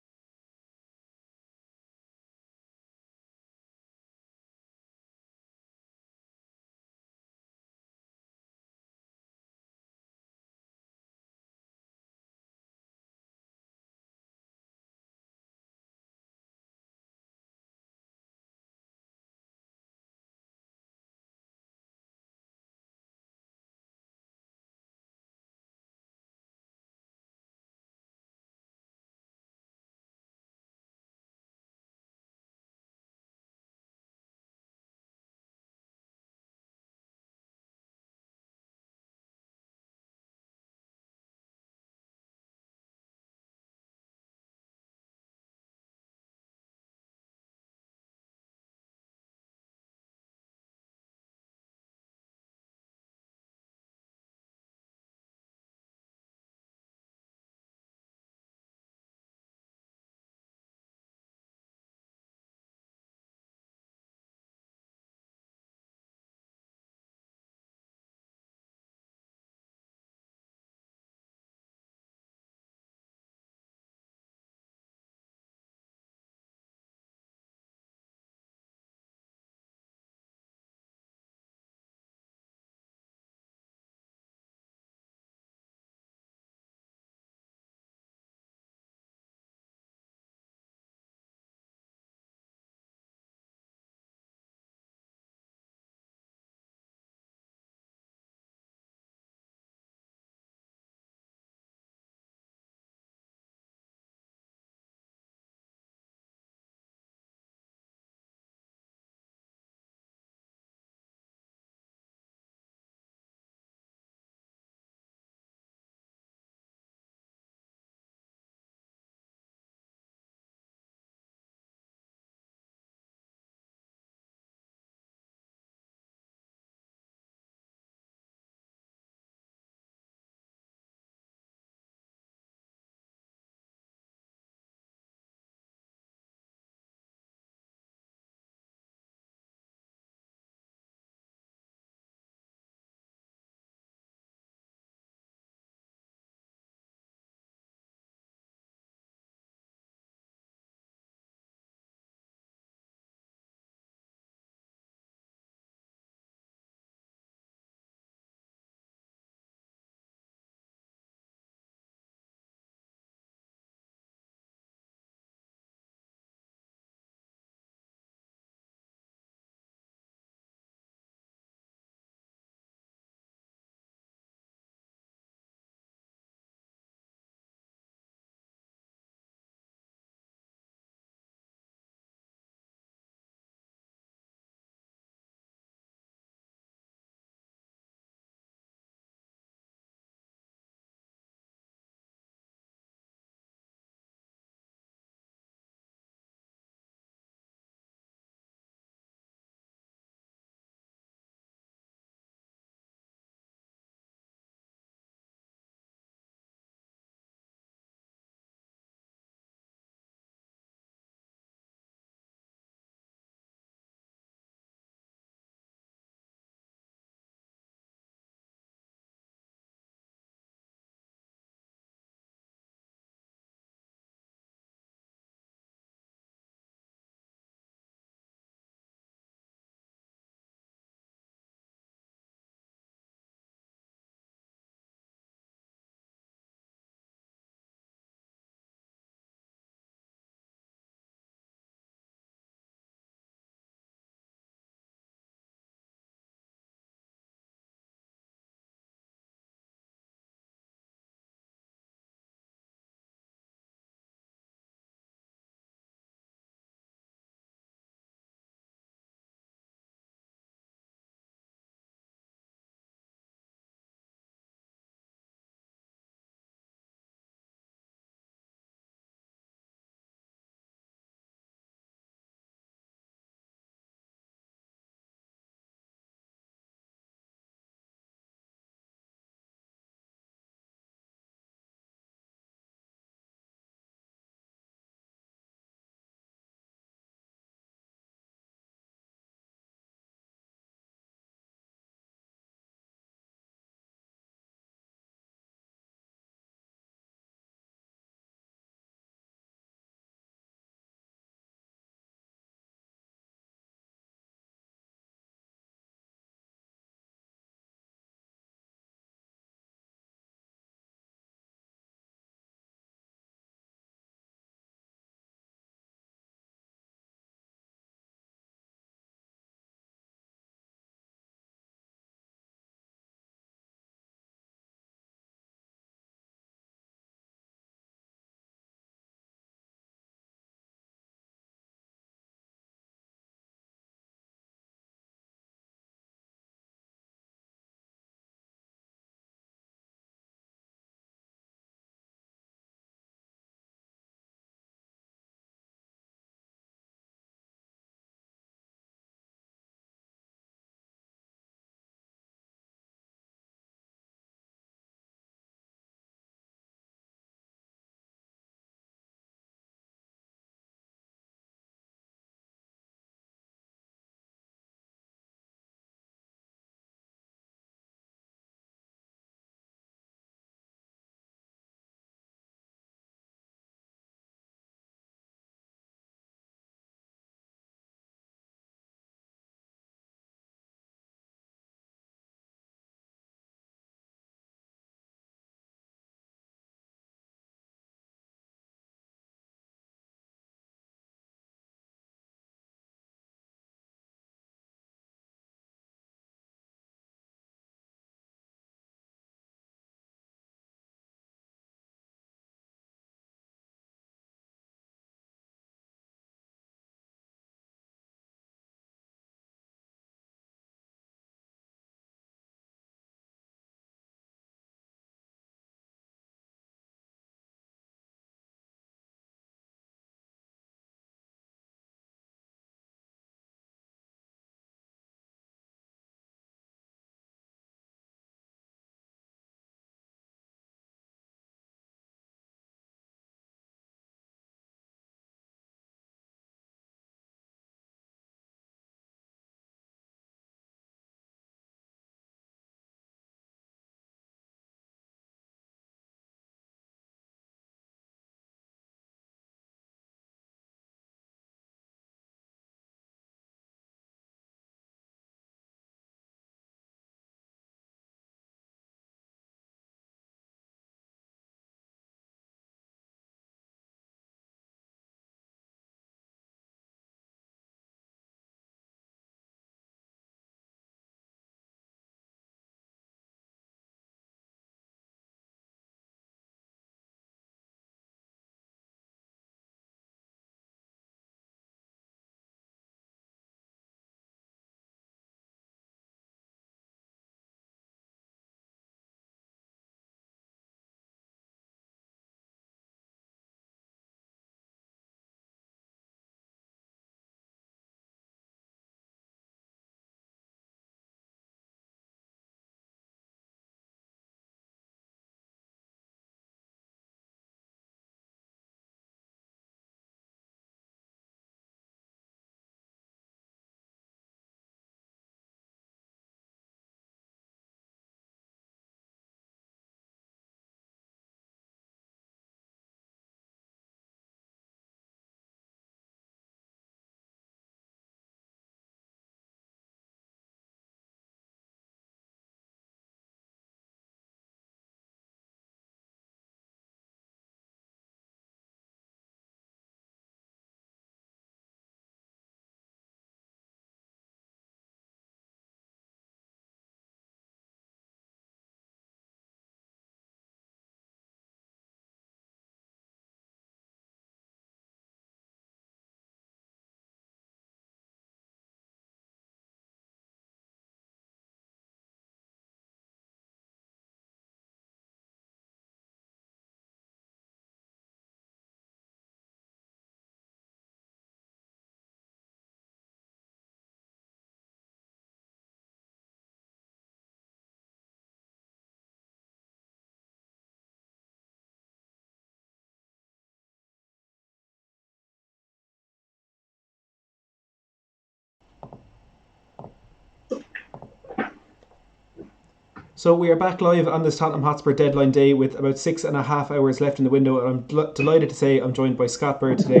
[SPEAKER 1] So we are back live on this Tottenham Hotspur deadline day with about 6.5 hours left in the window, and I'm delighted to say I'm joined by Scott Bird today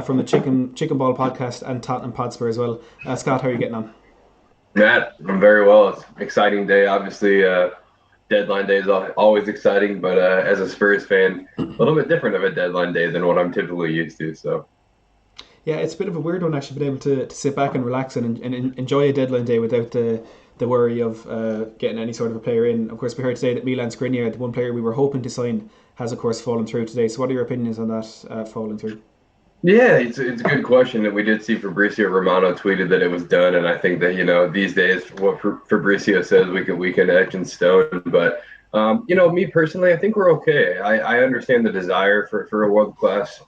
[SPEAKER 1] from the Chicken Ball podcast and Tottenham Hotspur as well. Scott, how are you getting on?
[SPEAKER 3] Matt, I'm very well. It's an exciting day. Obviously, deadline day is always exciting, but as a Spurs fan, a little bit different of a deadline day than what I'm typically used to. So,
[SPEAKER 1] yeah, it's a bit of a weird one actually, being able to sit back and relax and enjoy a deadline day without the worry of getting any sort of a player in. Of course, we heard today that Milan Skriniar, the one player we were hoping to sign, has of course fallen through today. So what are your opinions on that falling through?
[SPEAKER 3] yeah, it's a good question. That we did see Fabrizio Romano tweeted that it was done, and I think that these days what Fabrizio says we can etch in stone. But me personally, I think we're okay. I understand the desire for a world class.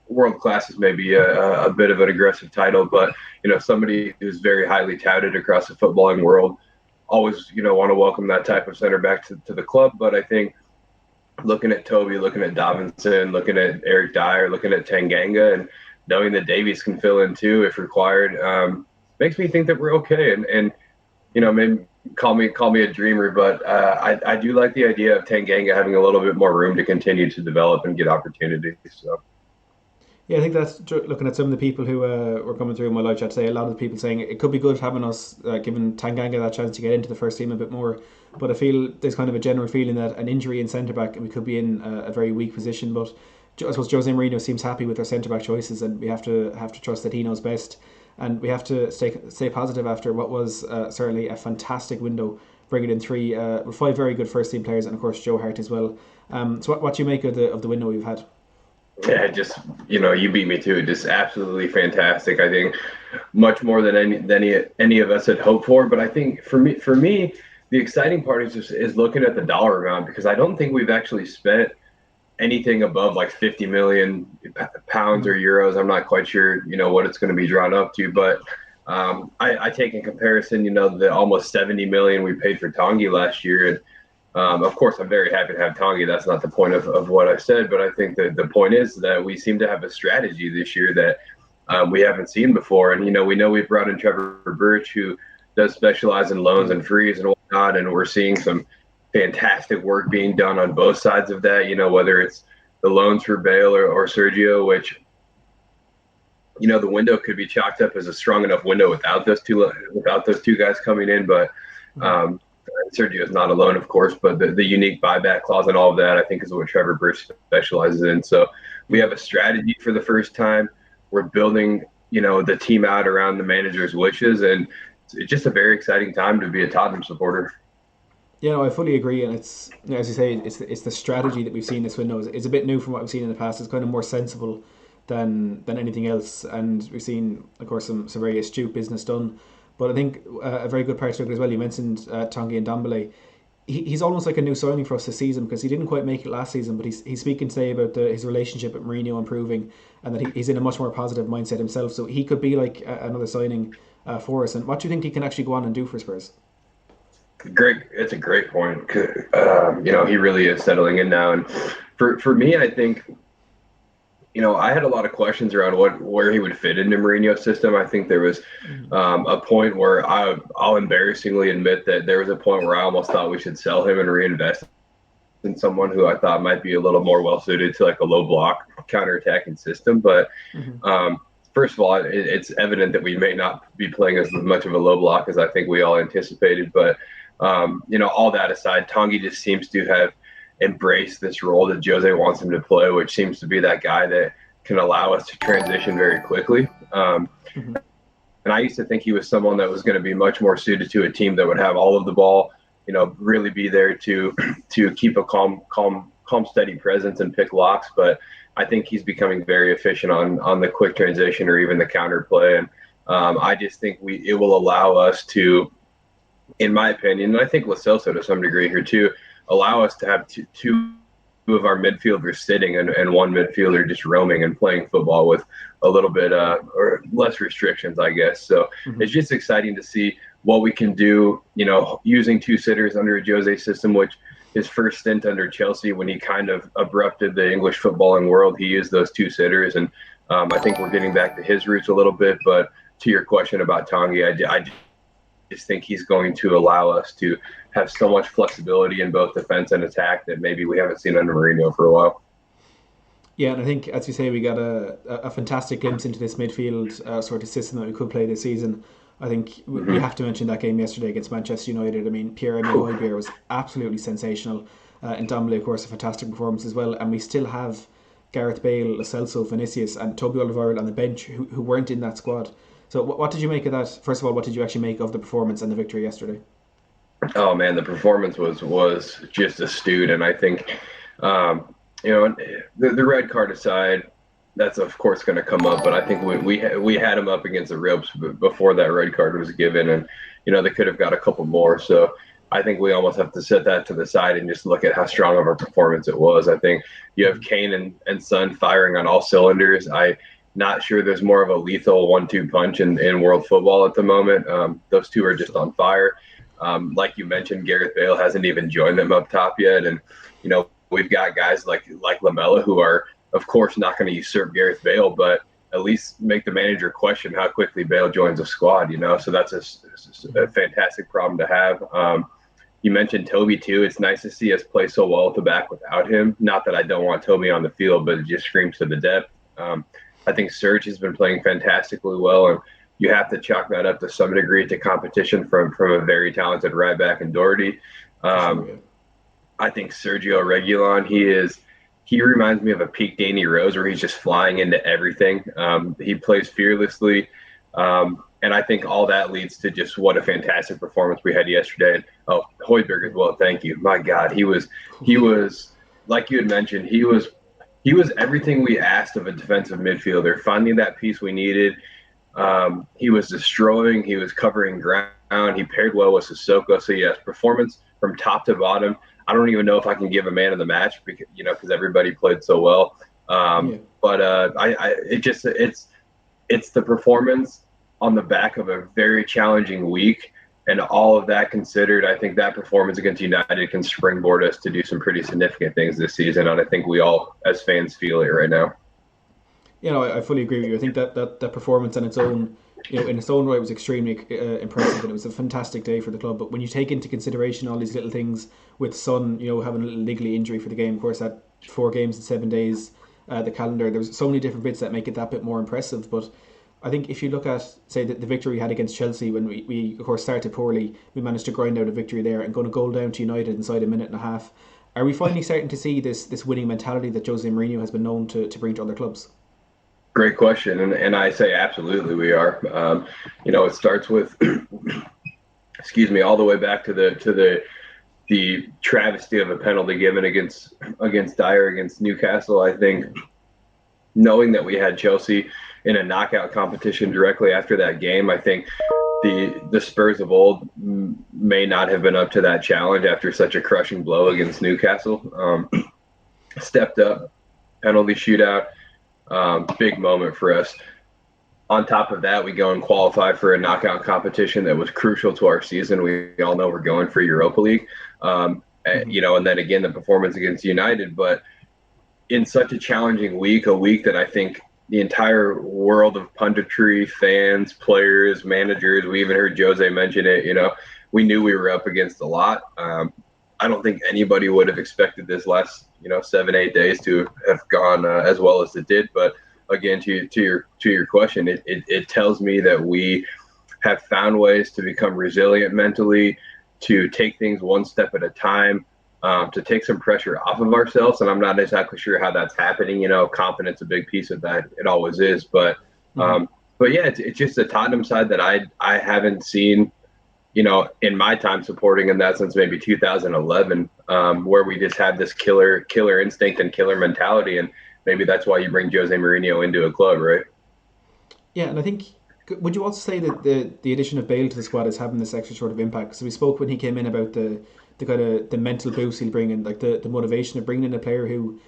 [SPEAKER 3] World class is maybe a bit of an aggressive title, but somebody who's very highly touted across the footballing world always want to welcome that type of center back to the club. But I think looking at Toby, looking at Davinson, looking at Eric Dyer, looking at Tanganga, and knowing that Davies can fill in too if required, makes me think that we're okay. And maybe call me a dreamer, but I do like the idea of Tanganga having a little bit more room to continue to develop and get opportunities. So.
[SPEAKER 1] Yeah, I think that's looking at some of the people who were coming through in my live chat today. A lot of the people saying it could be good having us giving Tanganga that chance to get into the first team a bit more. But I feel there's kind of a general feeling that an injury in centre back and we could be in a very weak position. But I suppose Jose Mourinho seems happy with our centre back choices, and we have to trust that he knows best. And we have to stay positive after what was certainly a fantastic window, bringing in five very good first team players, and of course Joe Hart as well. So what do you make of the window we've had?
[SPEAKER 3] Yeah, just you beat me to it. Just absolutely fantastic. I think much more than any of us had hoped for. But I think for me, the exciting part is looking at the dollar amount, because I don't think we've actually spent anything above like 50 million pounds or euros. I'm not quite sure what it's going to be drawn up to, but I take in comparison the almost 70 million we paid for Tanguy last year. And of course, I'm very happy to have Tanguy. That's not the point of what I said, but I think that the point is that we seem to have a strategy this year that we haven't seen before. And, we know we've brought in Trevor Birch, who does specialize in loans and frees and whatnot, and we're seeing some fantastic work being done on both sides of that, whether it's the loans for Bale or Sergio, which, the window could be chalked up as a strong enough window without those two guys coming in. But Sergio is not alone, of course, but the unique buyback clause and all of that, I think, is what Trevor Birch specializes in. So we have a strategy for the first time. We're building, the team out around the manager's wishes, and it's just a very exciting time to be a Tottenham supporter.
[SPEAKER 1] Yeah, no, I fully agree, and it's, as you say, it's the strategy that we've seen this window. It's a bit new from what we've seen in the past. It's kind of more sensible than anything else, and we've seen, of course, some very astute business done. But I think a very good part to it as well. You mentioned Tanguy and Ndombele. He's almost like a new signing for us this season, because he didn't quite make it last season, but he's speaking today about his relationship with Mourinho improving, and that he's in a much more positive mindset himself. So he could be like another signing for us. And what do you think he can actually go on and do for Spurs?
[SPEAKER 3] It's a great point. He really is settling in now, and for me, I think. I had a lot of questions around where he would fit into Mourinho's system. I think there was a point where I'll embarrassingly admit that there was a point where I almost thought we should sell him and reinvest in someone who I thought might be a little more well suited to like a low block counterattacking system. But first of all, it's evident that we may not be playing as much of a low block as I think we all anticipated. But all that aside, Tanguy just seems to have embrace this role that Jose wants him to play, which seems to be that guy that can allow us to transition very quickly. And I used to think he was someone that was going to be much more suited to a team that would have all of the ball, really be there to keep a calm, steady presence and pick locks. But I think he's becoming very efficient on the quick transition or even the counter play. And I just think it will allow us to, in my opinion, and I think Lo Celso to some degree here too, allow us to have two of our midfielders sitting and one midfielder just roaming and playing football with a little bit or less restrictions, I guess. So it's just exciting to see what we can do, using two sitters under a Jose system, which his first stint under Chelsea, when he kind of abrupted the English footballing world, he used those two sitters. And I think we're getting back to his roots a little bit. But to your question about Tanguy, I just think he's going to allow us to have so much flexibility in both defense and attack that maybe we haven't seen under Mourinho for a while.
[SPEAKER 1] Yeah, and I think, as you say, we got a fantastic glimpse into this midfield sort of system that we could play this season. I think we have to mention that game yesterday against Manchester United. I mean, Pierre-Emile Højbjerg was absolutely sensational, and Dombele, of course, a fantastic performance as well. And we still have Gareth Bale, Lo Celso, Vinicius, and Toby Alderweireld on the bench who weren't in that squad. So what did you make of that? First of all, what did you actually make of the performance and the victory yesterday?
[SPEAKER 3] Oh man, the performance was just astute, and I think the red card aside, that's of course going to come up, but I think we had him up against the ropes before that red card was given, and they could have got a couple more. So I think we almost have to set that to the side and just look at how strong of a performance it was. I think you have Kane and Son firing on all cylinders. I'm not sure there's more of a lethal 1-2 punch in world football at the moment. Those two are just on fire. Like you mentioned, Gareth Bale hasn't even joined them up top yet, and we've got guys like Lamela who are, of course, not going to usurp Gareth Bale, but at least make the manager question how quickly Bale joins a squad. So that's a fantastic problem to have. You mentioned Toby too. It's nice to see us play so well at the back without him. Not that I don't want Toby on the field, but it just screams to the depth. I think Serge has been playing fantastically well, and you have to chalk that up to some degree to competition from a very talented right back in Doherty. I think Sergio Reguilon, he reminds me of a peak Danny Rose where he's just flying into everything. He plays fearlessly. And I think all that leads to just what a fantastic performance we had yesterday. Oh, Højbjerg as well. Thank you. My God, he was like you had mentioned, he was everything we asked of a defensive midfielder, finding that piece we needed. He was destroying. He was covering ground. He paired well with Sissoko. So yes, performance from top to bottom. I don't even know if I can give a man of the match because everybody played so well. But it's the performance on the back of a very challenging week, and all of that considered, I think that performance against United can springboard us to do some pretty significant things this season, and I think we all as fans feel it right now.
[SPEAKER 1] I fully agree with you. I think that performance on its own, in its own right, was extremely impressive, and it was a fantastic day for the club. But when you take into consideration all these little things with Son, having a little niggly injury for the game, of course, that 4 games in 7 days, the calendar, there's so many different bits that make it that bit more impressive. But I think if you look at, say, the victory we had against Chelsea, when we of course started poorly, we managed to grind out a victory there and going to goal down to United inside a minute and a half. Are we finally starting to see this winning mentality that Jose Mourinho has been known to bring to other clubs?
[SPEAKER 3] Great question, and I say absolutely we are. It starts with, excuse me, all the way back to the travesty of a penalty given against Dyer against Newcastle. I think knowing that we had Chelsea in a knockout competition directly after that game, I think the Spurs of old may not have been up to that challenge after such a crushing blow against Newcastle. Stepped up, penalty shootout. Big moment for us. On top of that, we go and qualify for a knockout competition that was crucial to our season. We all know we're going for Europa League, and then again the performance against United. But in such a challenging week, a week that I think the entire world of punditry, fans, players, managers, we even heard Jose mention it. We knew we were up against a lot. I don't think anybody would have expected this last 7-8 days to have gone as well as it did. But again, to your question, it tells me that we have found ways to become resilient mentally, to take things one step at a time, to take some pressure off of ourselves. And I'm not exactly sure how that's happening. Confidence a big piece of that. It always is. But yeah, it's just a Tottenham side that I haven't seen in my time supporting in that since maybe 2011, where we just have this killer instinct and killer mentality. And maybe that's why you bring Jose Mourinho into a club, right?
[SPEAKER 1] Yeah, and I think, would you also say that the addition of Bale to the squad is having this extra sort of impact? So we spoke when he came in about the kind of the mental boost he'll bring in, like the motivation of bringing in a player who,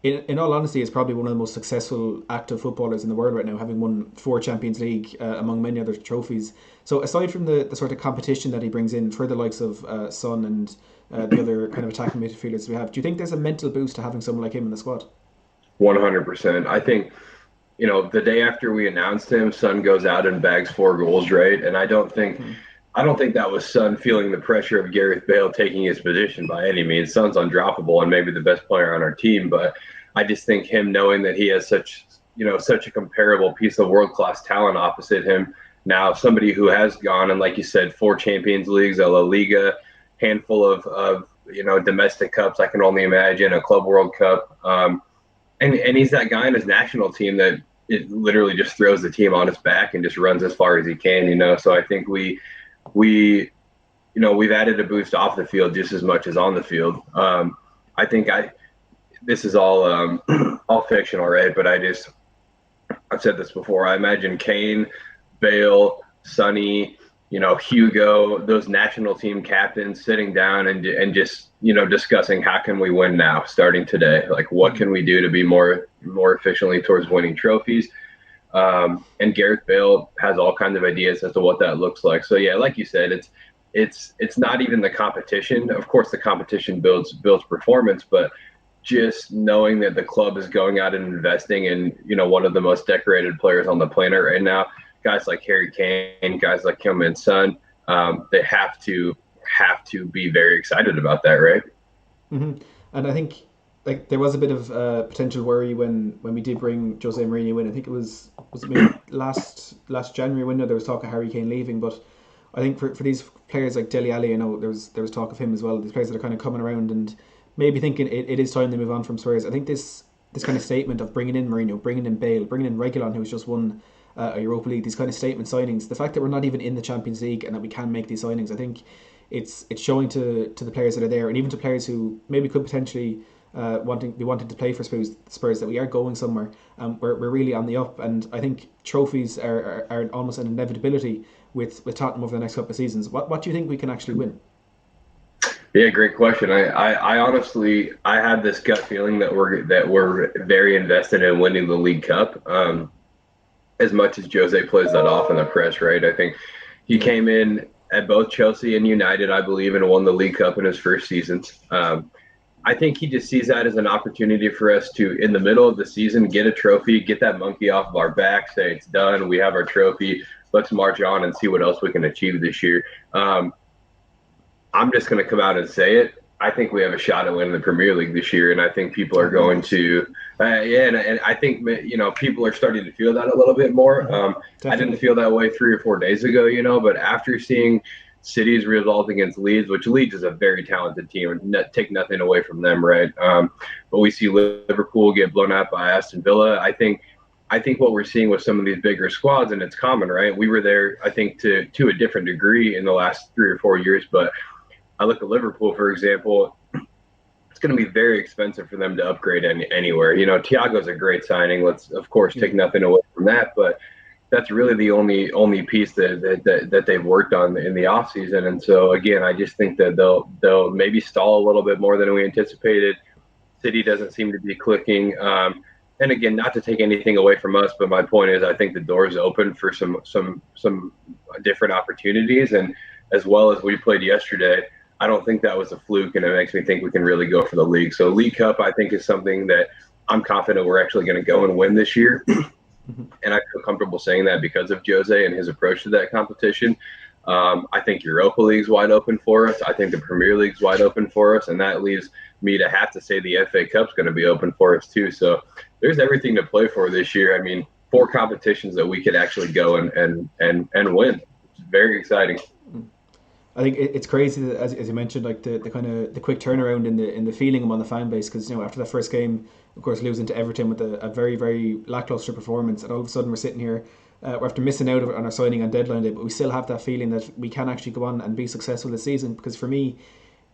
[SPEAKER 1] in all honesty, is probably one of the most successful active footballers in the world right now, having won 4 Champions League among many other trophies. So aside from the sort of competition that he brings in for the likes of Son and the other kind of attacking midfielders we have, do you think there's a mental boost to having someone like him in the squad?
[SPEAKER 3] 100%. I think, the day after we announced him, Son goes out and bags 4 goals, right? And I don't think I don't think that was Son feeling the pressure of Gareth Bale taking his position by any means. Son's undroppable and maybe the best player on our team, but I just think him knowing that he has such a comparable piece of world-class talent opposite him now, somebody who has gone and, like you said, 4 Champions Leagues, a La Liga, handful of domestic cups. I can only imagine a Club World Cup, and he's that guy in his national team that it literally just throws the team on his back and just runs as far as he can. So I think we've added a boost off the field just as much as on the field. I think this is all all fictional, right? But I've said this before. I imagine Kane, Bale, Sonny, Hugo, those national team captains sitting down and just discussing how can we win now, starting today. Like, what can we do to be more efficiently towards winning trophies? And Gareth Bale has all kinds of ideas as to what that looks like. So yeah, like you said, it's not even the competition. Of course, the competition builds performance, but just knowing that the club is going out and investing in one of the most decorated players on the planet right now, guys like Harry Kane, guys like Heung-min Son, they have to be very excited about that, right?
[SPEAKER 1] Mm-hmm. And I think there was a bit of potential worry when we did bring Jose Mourinho in. I think it was maybe last January window there was talk of Harry Kane leaving, but I think for these players like Dele Alli, there was talk of him as well. These players that are kind of coming around and maybe thinking it is time to move on from Spurs. I think this kind of statement of bringing in Mourinho, bringing in Bale, bringing in Reguilon, who's just won a Europa League, these kind of statement signings, the fact that we're not even in the Champions League and that we can make these signings, I think it's showing to the players that are there, and even to players who maybe could potentially wanting to play for Spurs that we are going somewhere. We're really on the up, and I think trophies are almost an inevitability with Tottenham over the next couple of seasons. What do you think we can actually win?
[SPEAKER 3] Yeah, great question. I honestly had this gut feeling that we're very invested in winning the League Cup. As much as Jose plays that off in the press, right? I think he came in at both Chelsea and United, I believe, and won the League Cup in his first seasons. I think he just sees that as an opportunity for us to, in the middle of the season, get a trophy, get that monkey off of our back, say it's done, we have our trophy, let's march on and see what else we can achieve this year. I'm just going to come out and say it. I think we have a shot at winning the Premier League this year, and I think people are going to, and I think people are starting to feel that a little bit more. I didn't feel that way 3 or 4 days ago, but after seeing City's result against Leeds, which Leeds is a very talented team, and take nothing away from them, right? But we see Liverpool get blown out by Aston Villa. I think what we're seeing with some of these bigger squads, and it's common, right? We were there, I think, to a different degree in the last 3 or 4 years, but I look at Liverpool, for example. It's going to be very expensive for them to upgrade anywhere. Thiago's a great signing. Let's, of course, take nothing away from that, but that's really the only piece that they've worked on in the offseason. And so, again, I just think that they'll maybe stall a little bit more than we anticipated. City doesn't seem to be clicking. And again, not to take anything away from us, but my point is I think the door is open for some different opportunities. And as well as we played yesterday, I don't think that was a fluke, and it makes me think we can really go for the league. So League Cup, I think, is something that I'm confident we're actually going to go and win this year. And I feel comfortable saying that because of Jose and his approach to that competition. I think Europa League's wide open for us. I think the Premier League's wide open for us, and that leaves me to have to say the FA Cup's going to be open for us too. So there's everything to play for this year. I mean, 4 competitions that we could actually go and win. It's very exciting.
[SPEAKER 1] I think it's crazy that, as you mentioned, like the kind of the quick turnaround in the feeling among the fan base, because after that first game, of course, losing to Everton with a very, very lackluster performance, and all of a sudden we're sitting here, we're after missing out on our signing on deadline day, but we still have that feeling that we can actually go on and be successful this season. Because for me,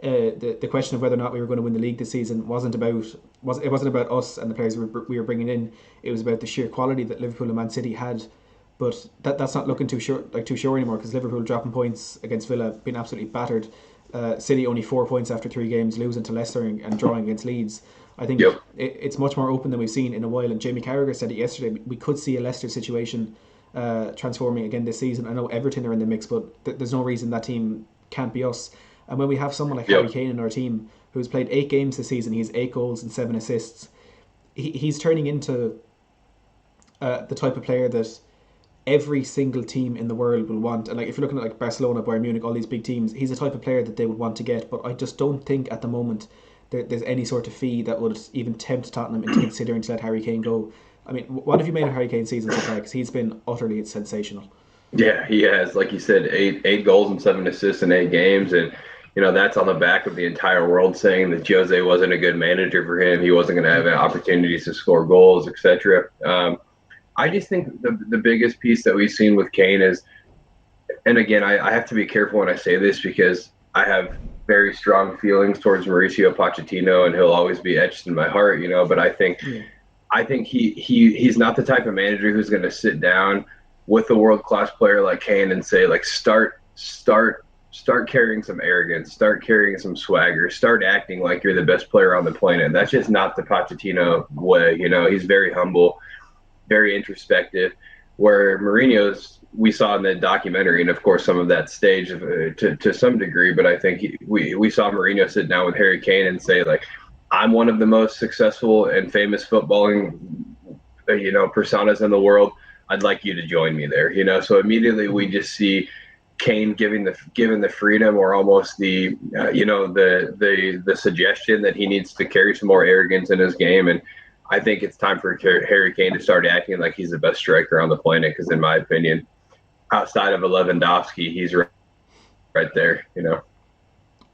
[SPEAKER 1] the question of whether or not we were going to win the league this season wasn't about us and the players we were bringing in. It was about the sheer quality that Liverpool and Man City had. But that's not looking too sure anymore, because Liverpool dropping points against Villa, being absolutely battered. City only 4 points after 3 games, losing to Leicester and drawing against Leeds. I think it's much more open than we've seen in a while. And Jamie Carragher said it yesterday. We could see a Leicester situation transforming again this season. I know Everton are in the mix, but there's no reason that team can't be us. And when we have someone like Harry Kane in our team, who's played 8 games this season, he has 8 goals and 7 assists. He's turning into the type of player that every single team in the world will want. And like if you're looking at like Barcelona, Bayern Munich, all these big teams, he's the type of player that they would want to get. But I just don't think at the moment there's any sort of fee that would even tempt Tottenham into considering to let Harry Kane go. I mean, what have you made of Harry Kane's season so far? Because he's been utterly sensational.
[SPEAKER 3] Yeah, he has, like you said, eight goals and 7 assists in 8 games, and that's on the back of the entire world saying that Jose wasn't a good manager for him. He wasn't going to have opportunities to score goals, etc. I just think the biggest piece that we've seen with Kane is, and again, I have to be careful when I say this because I have very strong feelings towards Mauricio Pochettino, and he'll always be etched in my heart, But I think he's not the type of manager who's going to sit down with a world-class player like Kane and say, like, start carrying some arrogance, start carrying some swagger, start acting like you're the best player on the planet. That's just not the Pochettino way. He's very humble, very introspective, where Mourinho's, we saw in the documentary, and of course some of that stage to some degree, but I think we saw Mourinho sit down with Harry Kane and say, like, I'm one of the most successful and famous footballing personas in the world. I'd like you to join me there, So immediately we just see Kane given the freedom, or almost the suggestion that he needs to carry some more arrogance in his game. And I think it's time for Harry Kane to start acting like he's the best striker on the planet. Because in my opinion, outside of Lewandowski, he's right there,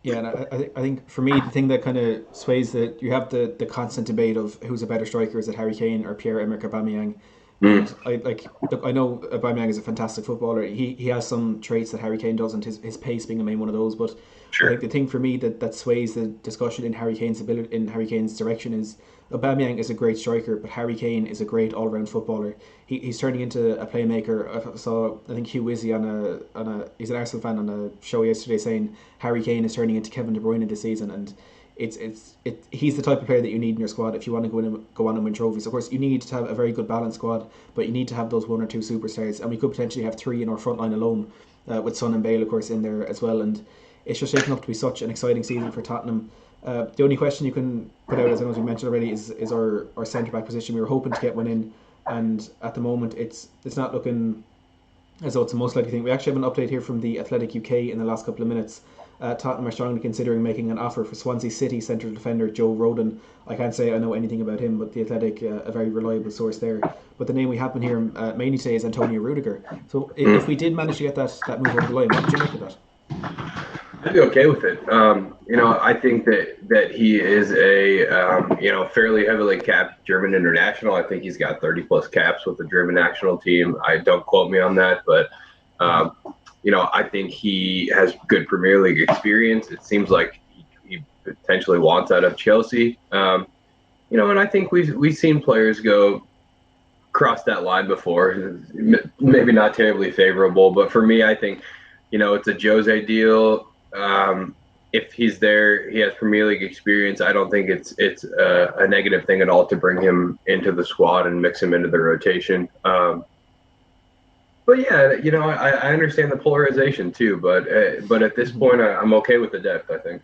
[SPEAKER 1] Yeah, and I think for me, the thing that kind of sways that you have the constant debate of who's a better striker, is it Harry Kane or Pierre-Emerick Aubameyang? And I know Aubameyang is a fantastic footballer. He has some traits that Harry Kane doesn't. His pace being the main one of those. But
[SPEAKER 3] sure.
[SPEAKER 1] I think the thing for me that sways the discussion in Harry Kane's direction is Aubameyang is a great striker, but Harry Kane is a great all-round footballer. He's turning into a playmaker. I think Hugh Wizzy he's an Arsenal fan on a show yesterday saying Harry Kane is turning into Kevin De Bruyne this season, and he's the type of player that you need in your squad if you want to go on and win trophies. Of course, you need to have a very good balanced squad, but you need to have those one or two superstars, and we could potentially have 3 in our front line alone, with Son and Bale, of course, in there as well. And it's just shaping up to be such an exciting season for Tottenham. The only question you can put out, as I know we mentioned already, is our centre back position. We were hoping to get one in, and at the moment it's not looking as though it's the most likely thing. We actually have an update here from the Athletic UK in the last couple of minutes. Tottenham are strongly considering making an offer for Swansea City central defender Joe Rodon. I can't say I know anything about him, but the Athletic, a very reliable source there. But the name we have been hearing mainly today is Antonio Rudiger. So if we did manage to get that move over the line, what would you make of that?
[SPEAKER 3] I'd be okay with it. I think that he is a fairly heavily capped German international. I think he's got 30 plus caps with the German national team. Don't quote me on that, but I think he has good Premier League experience. It seems like he potentially wants out of Chelsea. And I think we've seen players go cross that line before. Maybe not terribly favorable, but for me, I think it's a Jose deal. If he's there, he has Premier League experience. I don't think it's a negative thing at all to bring him into the squad and mix him into the rotation. But yeah, I understand the polarization too. But at this point, I'm okay with the depth, I think.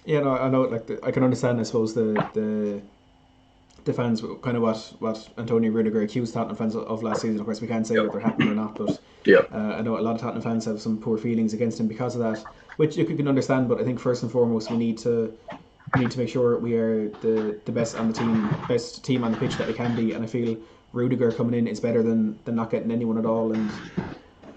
[SPEAKER 1] Yeah, no, I know. Like I can understand, I suppose the fans kind of what Antonio Rudiger accused Tottenham fans of last season. Of course, we can't say whether it happened or not, but I know a lot of Tottenham fans have some poor feelings against him because of that, which you can understand. But I think first and foremost, we need to make sure we are the best on the team, best team on the pitch that we can be. And I feel Rudiger coming in is better than not getting anyone at all. And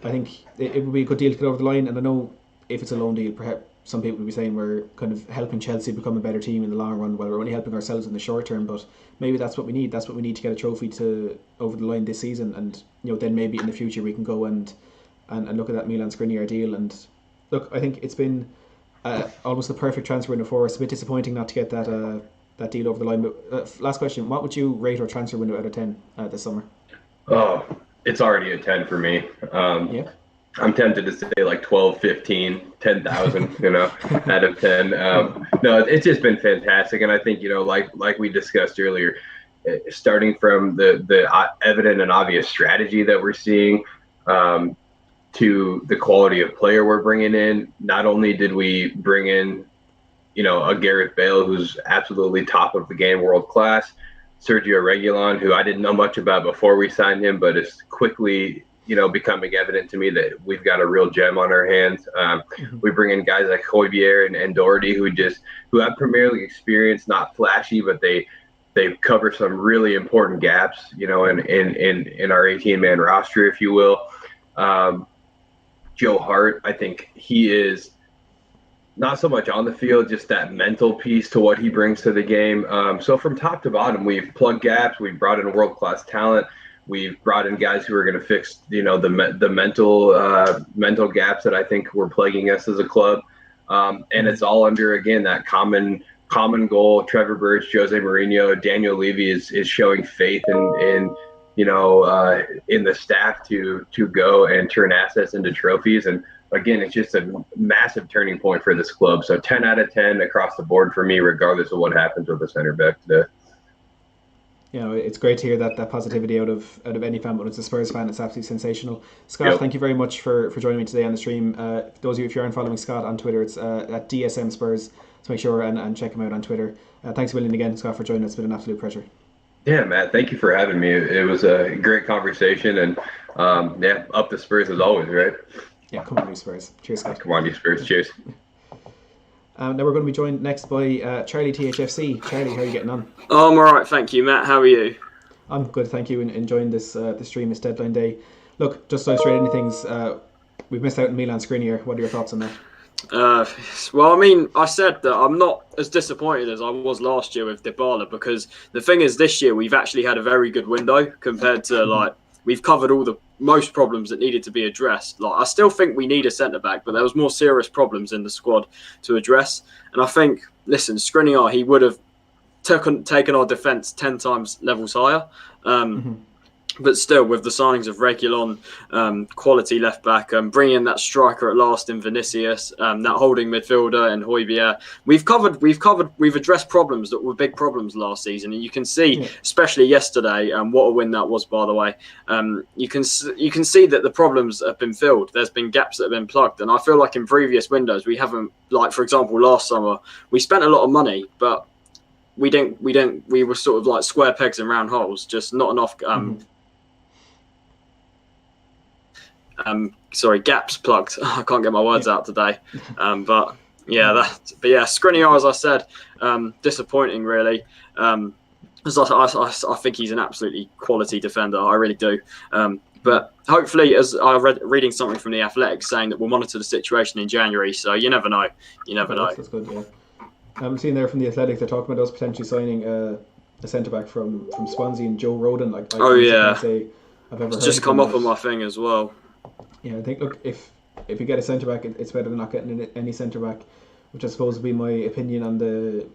[SPEAKER 1] I think it would be a good deal to get over the line. And I know if it's a loan deal, perhaps some people will be saying we're kind of helping Chelsea become a better team in the long run, while we're only helping ourselves in the short term. But maybe that's what we need. That's what we need to get a trophy to over the line this season, and then maybe in the future we can go and look at that Milan Skriniar deal. And look, I think it's been almost the perfect transfer window for us. A bit disappointing not to get that deal over the line. But last question: what would you rate our transfer window out of 10 this summer?
[SPEAKER 3] Oh, it's already a 10 for me.
[SPEAKER 1] Yeah.
[SPEAKER 3] I'm tempted to say like 12, 15, 10,000, out of 10. No, it's just been fantastic. And I think, like we discussed earlier, starting from the evident and obvious strategy that we're seeing to the quality of player we're bringing in. Not only did we bring in, a Gareth Bale who's absolutely top of the game, world class, Sergio Reguilon, who I didn't know much about before we signed him, but it's quickly, becoming evident to me that we've got a real gem on our hands. We bring in guys like Højbjerg and Doherty, who have Premier League experience, not flashy, but they cover some really important gaps, in our 18-man roster, if you will. Joe Hart, I think he is not so much on the field, just that mental piece to what he brings to the game. So from top to bottom, we've plugged gaps. We've brought in world-class talent. We've brought in guys who are going to fix, the mental gaps that I think were plaguing us as a club. And it's all under, again, that common goal. Trevor Birch, Jose Mourinho, Daniel Levy is showing faith in the staff to go and turn assets into trophies. And again, it's just a massive turning point for this club. So 10 out of 10 across the board for me, regardless of what happens with the center back today.
[SPEAKER 1] It's great to hear that positivity out of any fan, but it's a Spurs fan, it's absolutely sensational. Scott, Thank you very much for joining me today on the stream. Those of you, if you aren't following Scott on Twitter, it's at DSM Spurs. So make sure and check him out on Twitter. Thanks a million again, Scott, for joining us. It's been an absolute pleasure.
[SPEAKER 3] Yeah, Matt, thank you for having me. It was a great conversation, and up the Spurs as always, right?
[SPEAKER 1] Yeah, come on, you Spurs. Cheers, Scott.
[SPEAKER 3] Come on, you Spurs. Cheers.
[SPEAKER 1] Now we're going to be joined next by Charlie THFC. Charlie, how are you getting on?
[SPEAKER 4] Oh, I'm all right, thank you, Matt. How are you?
[SPEAKER 1] I'm good, thank you, and enjoying this stream, this deadline day. Look, just to dive straight into things, we've missed out on Milan Skriniar. What are your thoughts on that?
[SPEAKER 4] Well, I mean, I said that I'm not as disappointed as I was last year with Dybala, because the thing is, this year we've actually had a very good window compared to we've covered all the most problems that needed to be addressed. I still think we need a centre back, but there was more serious problems in the squad to address. And I think, listen, Skriniar, he would have taken our defence 10 times levels higher. But still, with the signings of Reguilon, quality left back, bringing in that striker at last in Vinicius, that holding midfielder and Højbjerg, we've addressed problems that were big problems last season, and you can see, especially yesterday, what a win that was, by the way. You can see that the problems have been filled. There's been gaps that have been plugged, and I feel like in previous windows we haven't, for example, last summer we spent a lot of money, but we were sort of like square pegs in round holes, just not enough. Gaps plugged. I can't get my words out today. Skriniar, as I said, disappointing really. As I think he's an absolutely quality defender. I really do. But hopefully, as I reading something from the Athletic saying that we'll monitor the situation in January. So you never know. You never know.
[SPEAKER 1] That's good. Yeah. I'm seeing there from the Athletic, they're talking about us potentially signing a centre back from Swansea and Joe Rodon. I can't say I've ever
[SPEAKER 4] it's just come up on my thing as well.
[SPEAKER 1] Yeah, I think, look, if you get a centre back, it's better than not getting any centre back, which I suppose would be my opinion on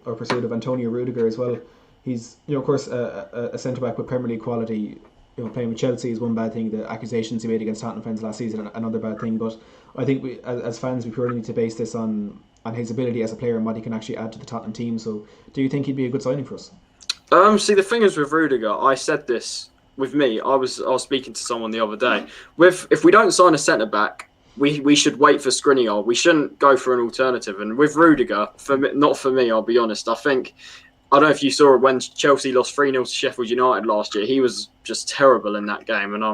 [SPEAKER 1] our pursuit of Antonio Rudiger as well. He's, of course, a centre back with Premier League quality. Playing with Chelsea is one bad thing. The accusations he made against Tottenham fans last season, another bad thing. But I think we, as fans, we purely need to base this on his ability as a player and what he can actually add to the Tottenham team. So, do you think he'd be a good signing for us?
[SPEAKER 4] See, the thing is with Rudiger, I said this. With me, I was speaking to someone the other day. If we don't sign a centre back, we should wait for Skriniar. We shouldn't go for an alternative. And with Rudiger, not for me, I'll be honest. I don't know if you saw it when Chelsea lost 3-0 to Sheffield United last year. He was just terrible in that game, and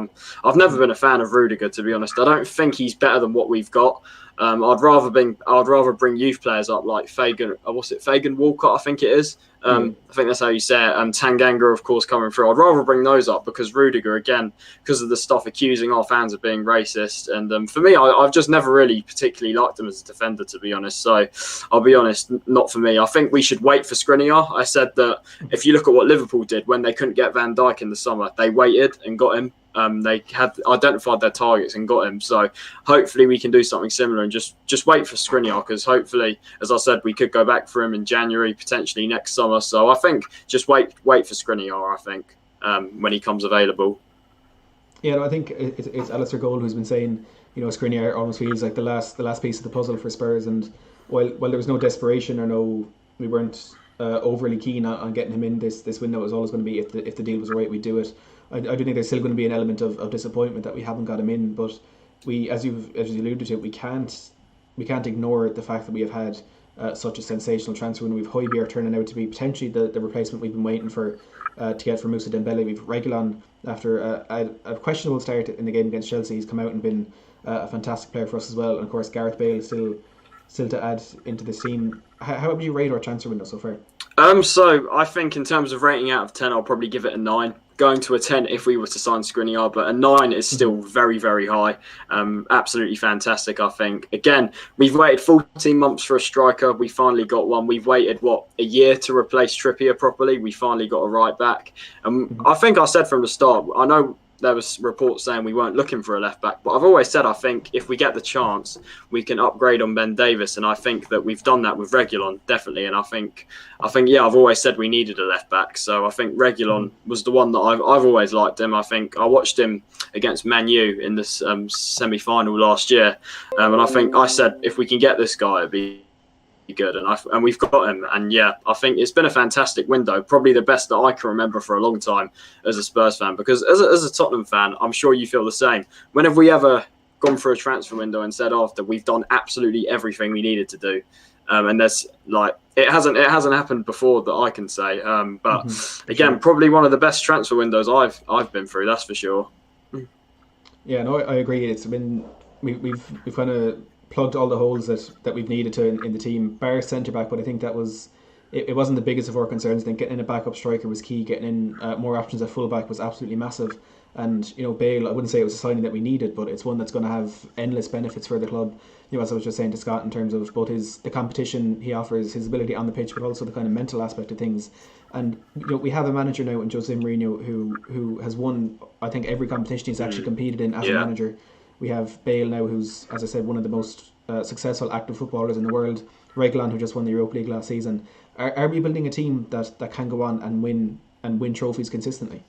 [SPEAKER 4] I've never been a fan of Rudiger, to be honest. I don't think he's better than what we've got. I'd rather bring youth players up like Fagan Walcott, I think it is. I think that's how you say it. Tanganga, of course, coming through. I'd rather bring those up, because Rudiger, again, because of the stuff accusing our fans of being racist. And for me, I've just never really particularly liked him as a defender, to be honest. So I'll be honest, not for me. I think we should wait for Skriniar. I said that if you look at what Liverpool did when they couldn't get Van Dijk in the summer, they waited and got him. They had identified their targets and got him. So hopefully we can do something similar and just wait for Skriniar, because hopefully, as I said, we could go back for him in January, potentially next summer. So I think just wait for Skriniar, I think, when he comes available.
[SPEAKER 1] Yeah, no, I think it's Alistair Gold who's been saying, Skriniar almost feels like the last piece of the puzzle for Spurs. And while there was no desperation we weren't overly keen on getting him in this window, it was always going to be if the deal was right, we'd do it. I do think there's still going to be an element of disappointment that we haven't got him in, but we, as you alluded to, we can't ignore the fact that we have had such a sensational transfer. And we've Højbjerg turning out to be potentially the replacement we've been waiting for to get for Moussa Dembele. We've Reguilon, after a questionable start in the game against Chelsea, he's come out and been a fantastic player for us as well. And of course, Gareth Bale still to add into this team. How would you rate our transfer window so far?
[SPEAKER 4] So I think in terms of rating out of 10, I'll probably give it a 9. Going to a 10 if we were to sign Skriniar, but a 9 is still very, very high. Absolutely fantastic, I think. Again, we've waited 14 months for a striker. We finally got one. We've waited, a year to replace Trippier properly. We finally got a right back. I think I said from the start, I know there was reports saying we weren't looking for a left back, but I've always said I think if we get the chance, we can upgrade on Ben Davies, and I think that we've done that with Reguilon definitely. And I think yeah, I've always said we needed a left back, so I think Reguilon was the one that I've always liked him. I think I watched him against Man U in this semi-final last year, and I think I said if we can get this guy, it'd be good, and we've got him. And yeah, I think it's been a fantastic window, probably the best that I can remember for a long time as a Spurs fan, because as a Tottenham fan, I'm sure you feel the same. When have we ever gone for a transfer window and said after we've done absolutely everything we needed to do? And there's it hasn't happened before that I can say, but again, probably one of the best transfer windows I've been through, that's for sure.
[SPEAKER 1] Yeah, no, I agree. It's been we've kind of plugged all the holes that we've needed to in the team, bar centre back, but I think that was it wasn't the biggest of our concerns. I think getting in a backup striker was key. Getting in more options at full back was absolutely massive. And Bale, I wouldn't say it was a signing that we needed, but it's one that's going to have endless benefits for the club. As I was just saying to Scott, in terms of both the competition he offers, his ability on the pitch, but also the kind of mental aspect of things. And we have a manager now in Jose Mourinho who has won, I think, every competition he's actually competed in as a manager. We have Bale now, who's, as I said, one of the most successful active footballers in the world. Reguilon, who just won the Europa League last season. Are we building a team that can go on and win trophies consistently?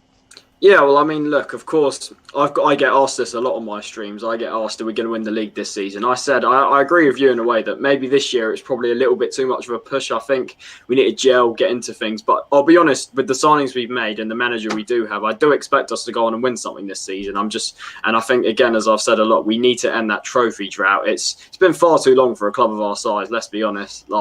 [SPEAKER 4] Yeah, well, I mean, look, of course, I get asked this a lot on my streams. I get asked, are we going to win the league this season? I said, I agree with you in a way that maybe this year it's probably a little bit too much of a push. I think we need to gel, get into things. But I'll be honest, with the signings we've made and the manager we do have, I do expect us to go on and win something this season. And I think, again, as I've said a lot, we need to end that trophy drought. It's been far too long for a club of our size, let's be honest.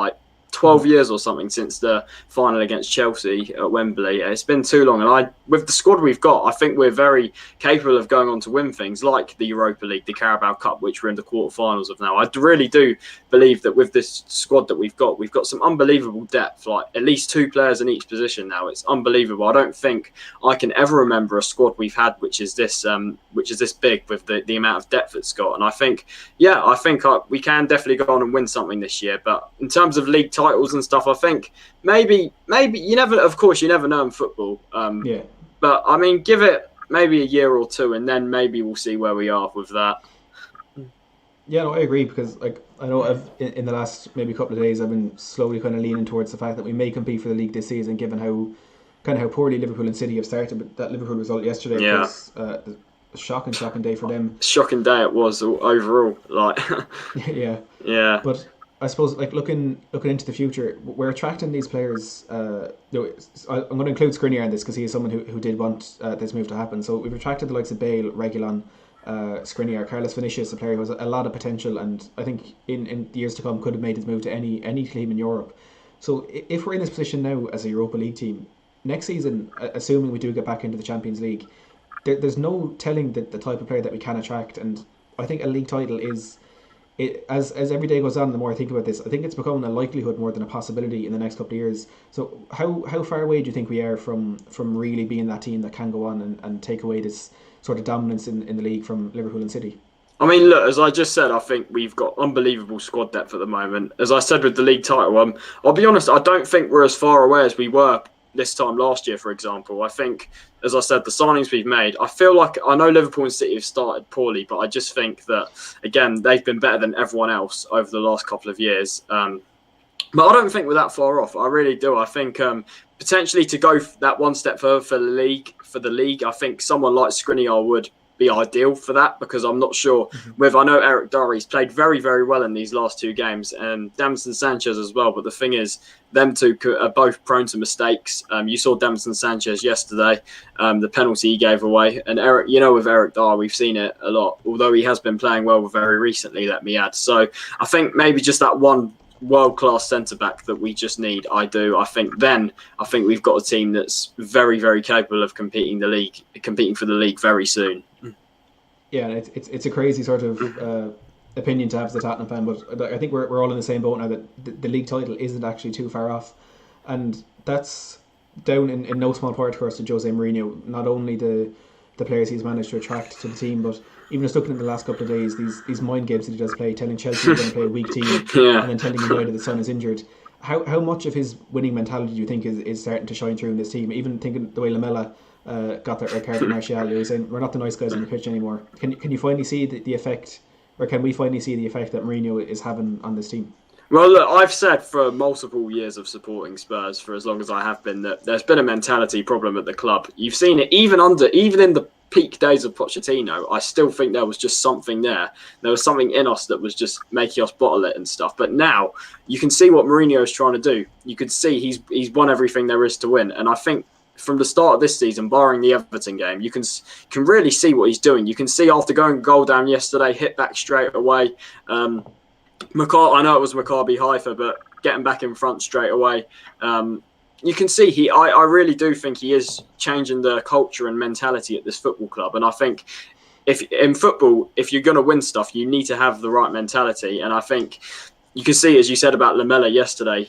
[SPEAKER 4] 12 years or something since the final against Chelsea at Wembley. It's been too long, and with the squad we've got, I think we're very capable of going on to win things like the Europa League, the Carabao Cup, which we're in the quarterfinals of now. I really do believe that with this squad that we've got some unbelievable depth, at least 2 players in each position now. It's unbelievable. I don't think I can ever remember a squad we've had which is this big with the amount of depth it's got. And I think we can definitely go on and win something this year. But in terms of league titles and stuff, I think maybe you never know in football. But I mean, give it maybe a year or two, and then maybe we'll see where we are with that.
[SPEAKER 1] Yeah, no, I agree, because I know in the last maybe couple of days I've been slowly kind of leaning towards the fact that we may compete for the league this season, given how poorly Liverpool and City have started. But that Liverpool result yesterday was a shocking day for them.
[SPEAKER 4] Shocking day it was overall.
[SPEAKER 1] Yeah. But I suppose, looking into the future, we're attracting these players. I'm going to include Skriniar in this because he is someone who did want this move to happen. So we've attracted the likes of Bale, Reguilon, Skriniar, Carlos Vinicius, a player who has a lot of potential, and I think in the years to come could have made his move to any team in Europe. So if we're in this position now as a Europa League team, next season, assuming we do get back into the Champions League, there's no telling the type of player that we can attract. And I think a league title is... As every day goes on, the more I think about this, I think it's becoming a likelihood more than a possibility in the next couple of years. So how far away do you think we are from really being that team that can go on and take away this sort of dominance in the league from Liverpool and City?
[SPEAKER 4] I mean, look, as I just said, I think we've got unbelievable squad depth at the moment. As I said with the league title, I'll be honest, I don't think we're as far away as we were this time last year, for example. I think, as I said, the signings we've made, I feel like, I know Liverpool and City have started poorly, but I just think that, again, they've been better than everyone else over the last couple of years. But I don't think we're that far off. I really do. I think potentially to go that one step further for the league, I think someone like Skriniar would be ideal for that, because I'm not sure I know Eric Dier's played very, very well in these last 2 games, and Davinson Sanchez as well. But the thing is, them two are both prone to mistakes. You saw Davinson Sanchez yesterday, the penalty he gave away. And Eric, with Eric Dier, we've seen it a lot, although he has been playing well very recently, let me add. So I think maybe just that one world-class centre-back that we just need. I think we've got a team that's very, very capable of competing for the league very soon.
[SPEAKER 1] Yeah, and it's a crazy sort of opinion to have as a Tottenham fan, but I think we're all in the same boat now that the league title isn't actually too far off, and that's down in no small part, of course, to Jose Mourinho. Not only the players he's managed to attract to the team, but even just looking at the last couple of days, these mind games that he does play, telling Chelsea they're going to play a weak team, and then telling United the son is injured. How much of his winning mentality do you think is starting to shine through in this team? Even thinking the way Lamela got that red card for Martial, he was saying we're not the nice guys on the pitch anymore. Can you finally see the effect, or can we finally see the effect that Mourinho is having on this team?
[SPEAKER 4] Well, look, I've said for multiple years of supporting Spurs, for as long as I have been, that there's been a mentality problem at the club. You've seen it even in the peak days of Pochettino. I still think there was just something there. There was something in us that was just making us bottle it and stuff. But now you can see what Mourinho is trying to do. You can see he's won everything there is to win. And I think from the start of this season, barring the Everton game, you can really see what he's doing. You can see after going goal down yesterday, hit back straight away. I know it was Maccabi Haifa, but getting back in front straight away. You can see I really do think he is changing the culture and mentality at this football club. And I think if you're going to win stuff, you need to have the right mentality. And I think you can see, as you said about Lamela yesterday,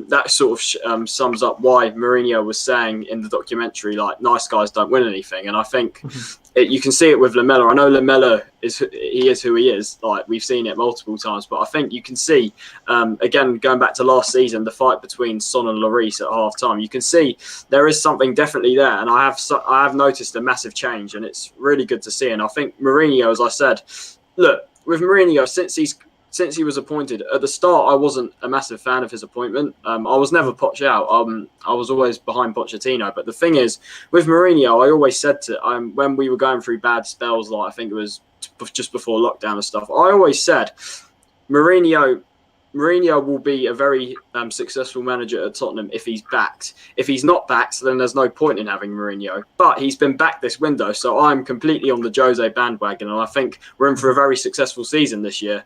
[SPEAKER 4] that sort of sums up why Mourinho was saying in the documentary, like, nice guys don't win anything. And I think you can see it with Lamela. I know Lamela is who he is. Like, we've seen it multiple times, but I think you can see, again, going back to last season, the fight between Son and Lloris at half time, you can see there is something definitely there. And I have noticed a massive change, and it's really good to see. And I think Mourinho, as I said, look, with Mourinho, since he was appointed, at the start, I wasn't a massive fan of his appointment. I was never Poch out. I was always behind Pochettino. But the thing is, with Mourinho, I always said when we were going through bad spells, like I think it was just before lockdown and stuff, I always said Mourinho will be a very successful manager at Tottenham if he's backed. If he's not backed, then there's no point in having Mourinho. But he's been backed this window, so I'm completely on the Jose bandwagon, and I think we're in for a very successful season this year.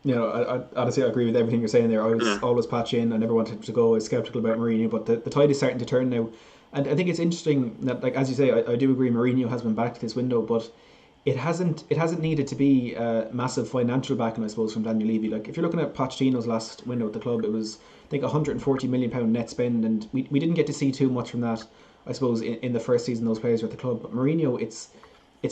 [SPEAKER 1] You know, I honestly agree with everything you're saying there. I was always patchy in. I never wanted him to go. I was sceptical about Mourinho, but the tide is starting to turn now. And I think it's interesting that, like, as you say, I do agree Mourinho has been backed this window, but it hasn't needed to be a massive financial backing, I suppose, from Daniel Levy. Like, if you're looking at Pochettino's last window at the club, it was, I think, £140 million net spend, and we didn't get to see too much from that, I suppose, in the first season those players were at the club. But Mourinho, it's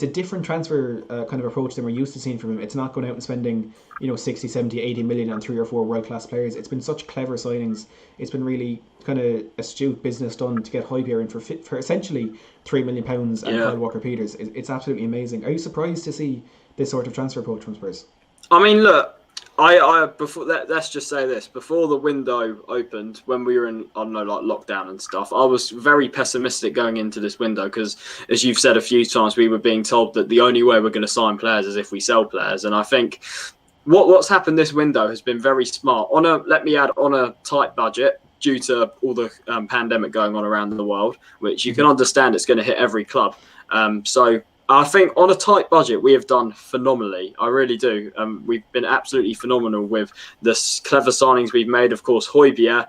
[SPEAKER 1] a different transfer kind of approach than we're used to seeing from him. It's not going out and spending, 60, 70, 80 million on 3 or 4 world-class players. It's been such clever signings. It's been really kind of astute business done to get Hojbjerg in for essentially £3 million and Kyle Walker-Peters. It's absolutely amazing. Are you surprised to see this sort of transfer approach from Spurs?
[SPEAKER 4] I mean, look, let's just say this. Before the window opened, when we were in, I don't know, like lockdown and stuff, I was very pessimistic going into this window because, as you've said a few times, we were being told that the only way we're going to sign players is if we sell players. And I think what's happened this window has been very smart. On a tight budget, due to all the pandemic going on around the world, which you can understand it's going to hit every club. So I think on a tight budget, we have done phenomenally. I really do. We've been absolutely phenomenal with the clever signings we've made. Of course, Hojbjerg.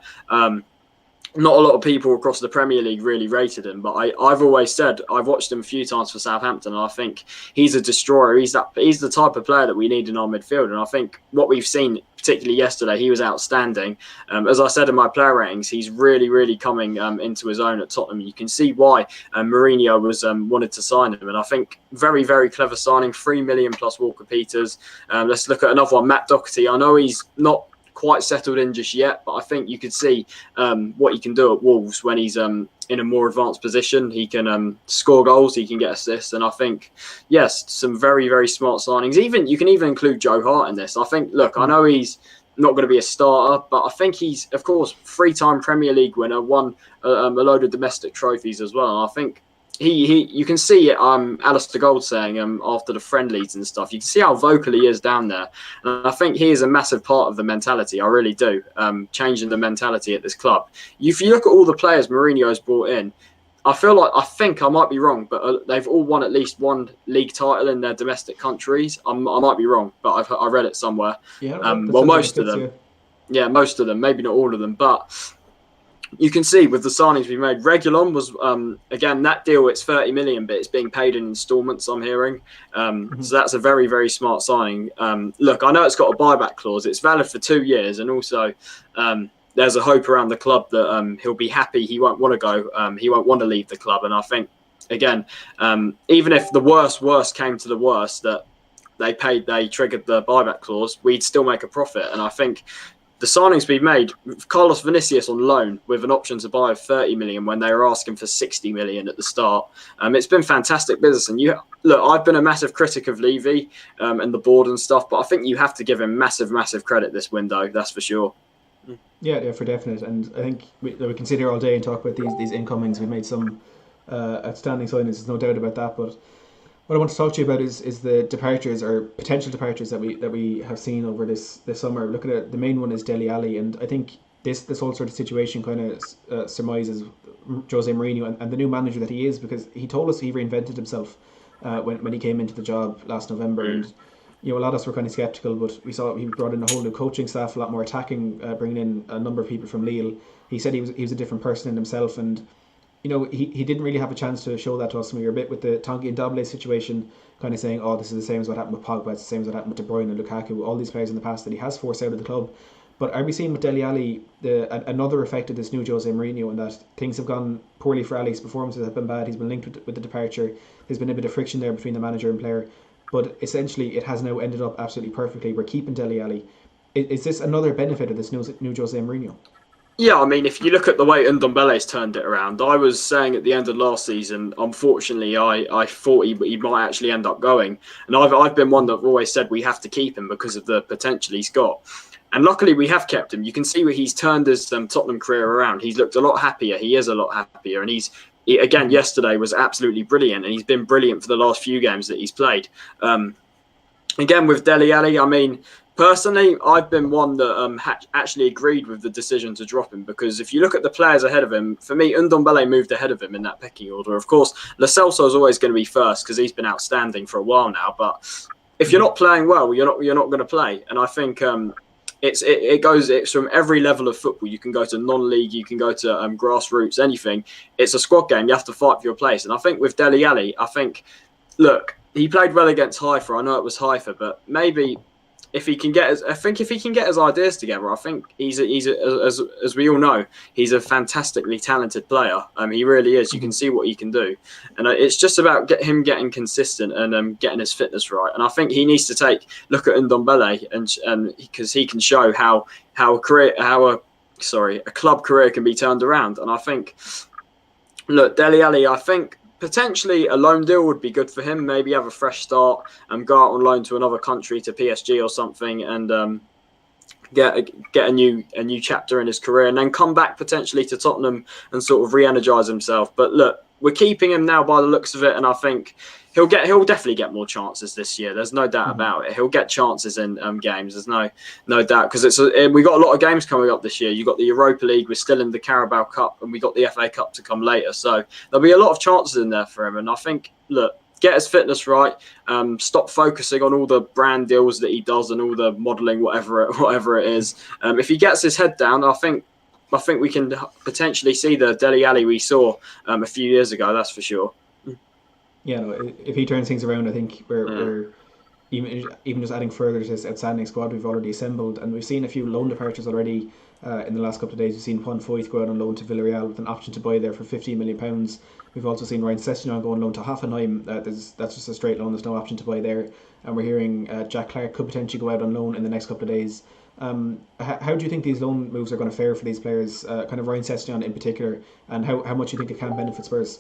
[SPEAKER 4] Not a lot of people across the Premier League really rated him, but I've always said I've watched him a few times for Southampton, and I think he's a destroyer. He's the type of player that we need in our midfield, and I think what we've seen, particularly yesterday, he was outstanding. As I said in my player ratings, he's really, really coming into his own at Tottenham. You can see why Mourinho was wanted to sign him, and I think very, very clever signing. 3 million plus Walker Peters. Let's look at another one, Matt Doherty. I know he's not quite settled in just yet, but I think you could see what he can do at Wolves when he's in a more advanced position. He can score goals, he can get assists, and I think, yes, some very, very smart signings. You can even include Joe Hart in this. I think, look, I know he's not going to be a starter, but I think he's, of course, 3-time Premier League winner, won a load of domestic trophies as well. And I think you can see Alistair Gold saying after the friendlies and stuff, you can see how vocal he is down there. And I think he is a massive part of the mentality. I really do. Changing the mentality at this club. If you look at all the players Mourinho's brought in, I think I might be wrong, but they've all won at least one league title in their domestic countries. I might be wrong, but I read it somewhere.
[SPEAKER 1] Yeah,
[SPEAKER 4] most of them. Yeah, most of them, maybe not all of them, but you can see with the signings we made, Reguilon was, again, that deal, it's 30 million, but it's being paid in installments, I'm hearing. So that's a very, very smart signing. Look, I know it's got a buyback clause. It's valid for 2 years. And also there's a hope around the club that he'll be happy. He won't want to go. He won't want to leave the club. And I think, again, even if the worst came to the worst, that they triggered the buyback clause, we'd still make a profit. And I think the signings we've made, Carlos Vinicius on loan with an option to buy of 30 million when they were asking for 60 million at the start. It's been fantastic business. And look, I've been a massive critic of Levy and the board and stuff, but I think you have to give him massive credit this window. That's for sure.
[SPEAKER 1] Yeah, for definite. And I think we can sit here all day and talk about these incomings. We've made some outstanding signings. There's no doubt about that. But what I want to talk to you about is the departures or potential departures that we have seen over this summer. Look at it. The main one is Dele Alli, and I think this whole sort of situation kind of surmises Jose Mourinho and the new manager that he is, because he told us he reinvented himself when he came into the job last November. And a lot of us were kind of skeptical, but we saw he brought in a whole new coaching staff, a lot more attacking, bringing in a number of people from Lille. He said he was a different person in himself, and he didn't really have a chance to show that to us. We were a bit with the Tanguy and Doble situation, kind of saying, oh, this is the same as what happened with Pogba, it's the same as what happened with De Bruyne and Lukaku, all these players in the past that he has forced out of the club. But are we seeing with Dele Alli another effect of this new Jose Mourinho, and that things have gone poorly for Ali, his performances have been bad, he's been linked with the departure, there's been a bit of friction there between the manager and player, but essentially it has now ended up absolutely perfectly. We're keeping Dele Alli. Is this another benefit of this new Jose Mourinho? Yeah,
[SPEAKER 4] I mean, if you look at the way Ndombele's turned it around, I was saying at the end of last season, unfortunately, I thought he might actually end up going. And I've been one that always said we have to keep him because of the potential he's got. And luckily, we have kept him. You can see where he's turned his Tottenham career around. He's looked a lot happier. He is a lot happier. And he again, yesterday was absolutely brilliant. And he's been brilliant for the last few games that he's played. Again, with Dele Alli, I mean, personally, I've been one that actually agreed with the decision to drop him, because if you look at the players ahead of him, for me, Ndombele moved ahead of him in that pecking order. Of course, Lo Celso is always going to be first because he's been outstanding for a while now. But if you're not playing well, you're not going to play. And I think it's from every level of football. You can go to non-league, you can go to grassroots, anything. It's a squad game. You have to fight for your place. And I think with Dele Alli, look, he played well against Haifa. I know it was Haifa, but maybe if he can get his ideas together, I think he's as we all know, he's a fantastically talented player. He really is. You can see what he can do, and it's just about him getting consistent and getting his fitness right. And I think he needs to look at Ndombele and because he can show how a club career can be turned around. And I think, look, Dele Alli, I think potentially a loan deal would be good for him. Maybe have a fresh start and go out on loan to another country, to PSG or something, and get a new chapter in his career, and then come back potentially to Tottenham and sort of re-energise himself. But look, we're keeping him now by the looks of it, and I think he'll definitely get more chances this year. There's no doubt about it. He'll get chances in games. There's no doubt, because we got a lot of games coming up this year. You got the Europa League. We're still in the Carabao Cup, and we got the FA Cup to come later. So there'll be a lot of chances in there for him. And I think, look, get his fitness right. Stop focusing on all the brand deals that he does and all the modelling, whatever it is. If he gets his head down, I think we can potentially see the Dele Alli we saw a few years ago. That's for sure.
[SPEAKER 1] Yeah, no, if he turns things around, I think we're even just adding further to this outstanding squad we've already assembled, and we've seen a few loan departures already in the last couple of days. We've seen Juan Foyth go out on loan to Villarreal with an option to buy there for £15 million. We've also seen Ryan Sessegnon go on loan to Hoffenheim. That's just a straight loan. There's no option to buy there. And we're hearing Jack Clark could potentially go out on loan in the next couple of days. How do you think these loan moves are going to fare for these players, kind of Ryan Sessegnon in particular, and how much you think it can benefit Spurs?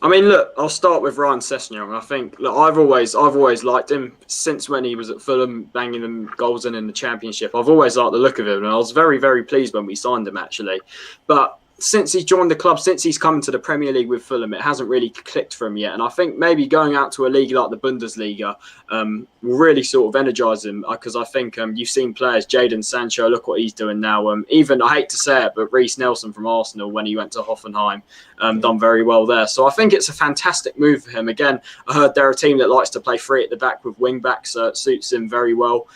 [SPEAKER 4] I mean, look, I'll start with Ryan Sessegnon. I think, look, I've always liked him since when he was at Fulham, banging them goals in the Championship. I've always liked the look of him, and I was very, very pleased when we signed him, actually. But since he's joined the club, since he's come to the Premier League with Fulham, it hasn't really clicked for him yet. And I think maybe going out to a league like the Bundesliga will really sort of energise him, because I think you've seen players, Jadon Sancho, look what he's doing now. Even, I hate to say it, but Reece Nelson from Arsenal, when he went to Hoffenheim, done very well there. So I think it's a fantastic move for him. Again, I heard they're a team that likes to play free at the back with wing backs, so it suits him very well.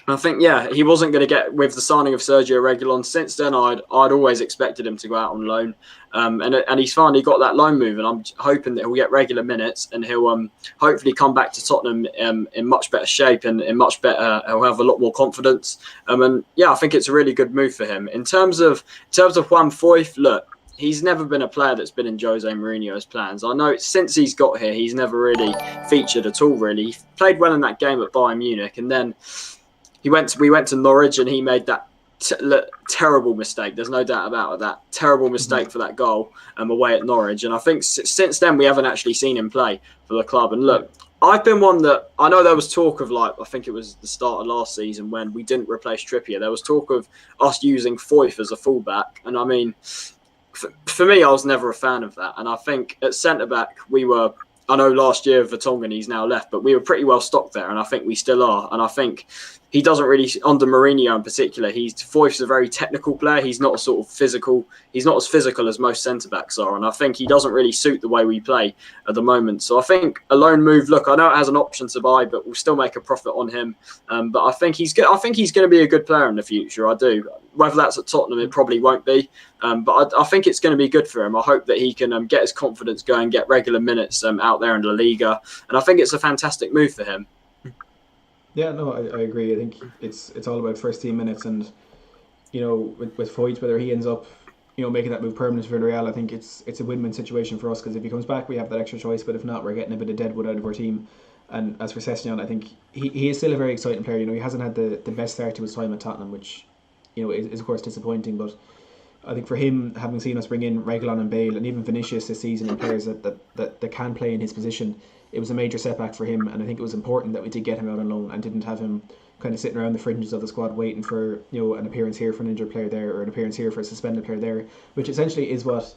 [SPEAKER 4] I think, yeah, he wasn't going to get with the signing of Sergio Reguilon. Since then, I'd always expected him to go out on loan, and he's finally got that loan move, and I'm hoping that he'll get regular minutes and he'll hopefully come back to Tottenham in much better shape and in much better. He'll have a lot more confidence, and yeah, I think it's a really good move for him. In terms of Juan Foyth, look. He's never been a player that's been in Jose Mourinho's plans. I know since he's got here, he's never really featured at all, really. He played well in that game at Bayern Munich, and then we went to Norwich and he made that terrible mistake. There's no doubt about it, that terrible mistake for that goal away at Norwich. And I think since then we haven't actually seen him play for the club. And look, I've been one that I know there was talk of, like, I think it was the start of last season when we didn't replace Trippier. There was talk of us using Foyth as a fullback. And I mean, for me, I was never a fan of that. And I think at centre-back, I know last year Vertonghen, he's now left, but we were pretty well stocked there, and I think we still are. And I think he doesn't really, under Mourinho in particular, Foyth's a very technical player. He's not he's not as physical as most centre-backs are. And I think he doesn't really suit the way we play at the moment. So I think a loan move, look, I know it has an option to buy, but we'll still make a profit on him. But I think he's going to be a good player in the future. I do. Whether that's at Tottenham, it probably won't be. But I think it's going to be good for him. I hope that he can get his confidence going, get regular minutes out there in La Liga. And I think it's a fantastic move for him.
[SPEAKER 1] Yeah, no, I agree. I think it's all about first team minutes, and with Foyth, whether he ends up making that move permanent for Villarreal, I think it's a win-win situation for us, because if he comes back, we have that extra choice. But if not, we're getting a bit of deadwood out of our team. And as for Sessegnon, I think he is still a very exciting player. He hasn't had the best start to his time at Tottenham, which is of course disappointing. But I think for him, having seen us bring in Reguilon and Bale and even Vinicius this season, and players that can play in his position, it was a major setback for him. And I think it was important that we did get him out on loan and didn't have him kind of sitting around the fringes of the squad waiting for an appearance here for an injured player there, or an appearance here for a suspended player there, which essentially is what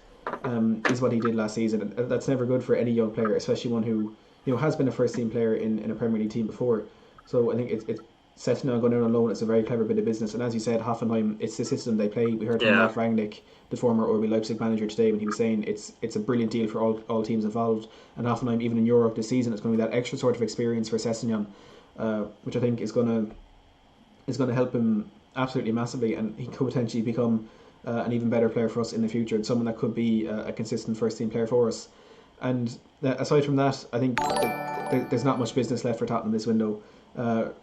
[SPEAKER 1] he did last season. And that's never good for any young player, especially one who has been a first team player in a Premier League team before. So I think it's Sessegnon going out on loan. It's a very clever bit of business. And as you said, Hoffenheim, it's the system they play. We heard from Ralf Rangnick, the former RB Leipzig manager, today, when he was saying it's a brilliant deal for all teams involved. And Hoffenheim, even in Europe this season, it's going to be that extra sort of experience for Sessegnon, which I think is going to help him absolutely massively, and he could potentially become an even better player for us in the future, and someone that could be a consistent first team player for us. And aside from that, I think there's not much business left for Tottenham this window.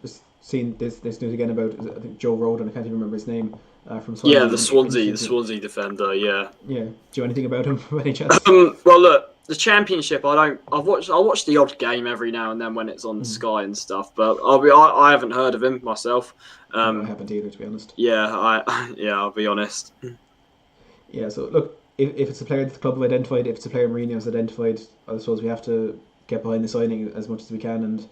[SPEAKER 1] Just seeing this news again about, I think, Joe Rodon, I can't even remember his name, from Swansea.
[SPEAKER 4] Yeah, the Swansea defender. Yeah.
[SPEAKER 1] Yeah. Do you know anything about him by any chance?
[SPEAKER 4] Well, look, the Championship, I watch the odd game every now and then when it's on Sky and stuff, but I haven't heard of him myself.
[SPEAKER 1] I haven't either, to be honest.
[SPEAKER 4] Yeah, I'll be honest.
[SPEAKER 1] Yeah. So look, if it's a player that the club have identified, if it's a player Mourinho's identified, I suppose we have to get behind the signing as much as we can. And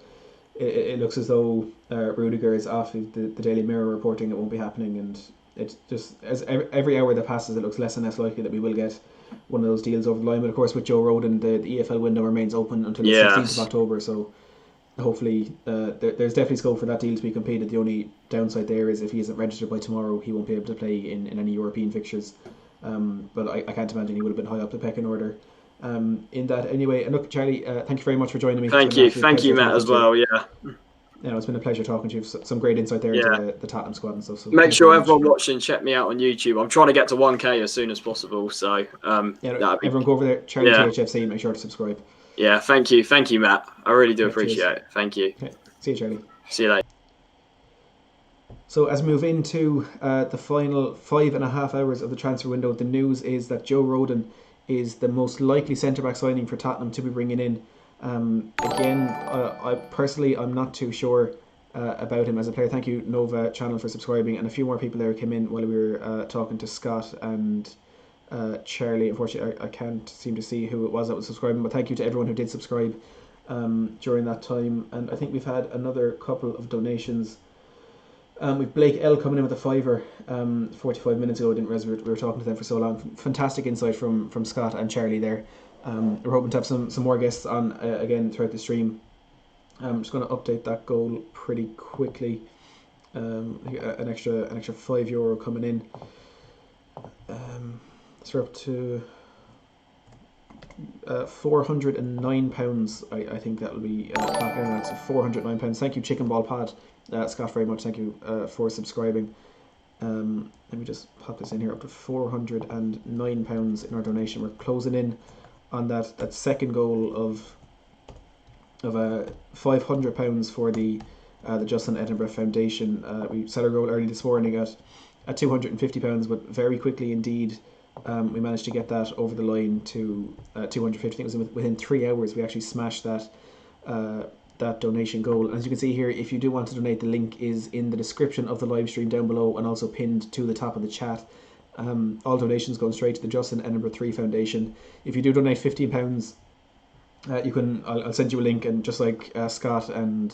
[SPEAKER 1] it looks as though Rudiger is off. The Daily Mirror reporting it won't be happening, and it's just, as every hour that passes, it looks less and less likely that we will get one of those deals over the line. But of course, with Joe Rodon, the EFL window remains open until the 16th of October, so hopefully there's definitely scope for that deal to be completed. The only downside there is if he isn't registered by tomorrow, he won't be able to play in any European fixtures. But I can't imagine he would have been high up the pecking order in that anyway. And look, Charlie, thank you very much for joining me.
[SPEAKER 4] Thank you, Matt, as well. Yeah.
[SPEAKER 1] It's been a pleasure talking to you. Some great insight there into the Tottenham squad and stuff. So
[SPEAKER 4] make sure everyone watching, check me out on YouTube. I'm trying to get to 1K as soon as possible. So
[SPEAKER 1] everyone go over there, Charlie THFC, and make sure to subscribe.
[SPEAKER 4] Yeah, thank you, Matt. I really do appreciate it. Thank you.
[SPEAKER 1] Okay. See you, Charlie.
[SPEAKER 4] See you later.
[SPEAKER 1] So as we move into the final 5.5 hours of the transfer window, the news is that Joe Rodon is the most likely centre-back signing for Tottenham to be bringing in. Again, I'm not too sure about him as a player. Thank you, Nova Channel, for subscribing, and a few more people there came in while we were talking to Scott and Charlie. Unfortunately, I can't seem to see who it was that was subscribing, but thank you to everyone who did subscribe during that time. And I think we've had another couple of donations. We've Blake L coming in with a fiver 45 minutes ago. I didn't realize we were talking to them for so long. Fantastic insight from Scott and Charlie there. We're hoping to have some more guests on again throughout the stream. I'm just going to update that goal pretty quickly. An extra €5 coming in. So we're up to £409. I think that will be happening. That's £409. Thank you, Chicken Ball Pad. Scott, very much thank you for subscribing. Let me just pop this in here, up to £409 in our donation. We're closing in on that second goal of £500 for the Justin Edinburgh Foundation. We set our goal early this morning at £250, but very quickly indeed we managed to get that over the line to 250. I think it was within 3 hours we actually smashed that donation goal. And as you can see here, if you do want to donate, the link is in the description of the live stream down below and also pinned to the top of the chat. All donations going straight to the Justin Edinburgh 3 Foundation. If you do donate £15, you can. I'll send you a link, and just like Scott and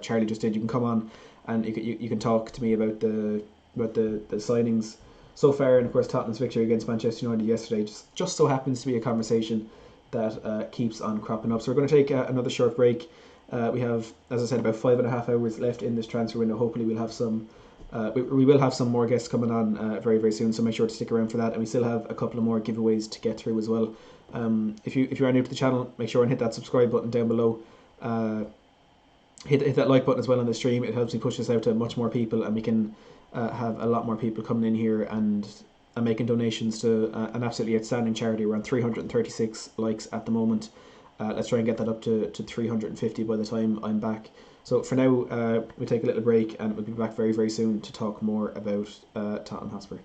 [SPEAKER 1] Charlie just did, you can come on and you can talk to me about the signings so far, and of course Tottenham's victory against Manchester United yesterday just so happens to be a conversation that keeps on cropping up. So we're going to take another short break. We have, as I said, about 5.5 hours left in this transfer window. Hopefully we'll have some we will have some more guests coming on very, very soon, so make sure to stick around for that. And we still have a couple of more giveaways to get through as well. If you are new to the channel, make sure and hit that subscribe button down below. Hit that like button as well on the stream. It helps me push this out to much more people, and we can have a lot more people coming in here and making donations to an absolutely outstanding charity. We're on 336 likes at the moment. Let's try and get that up to 350 by the time I'm back. So for now, we'll take a little break, and we'll be back very, very soon to talk more about Tottenham Hotspur.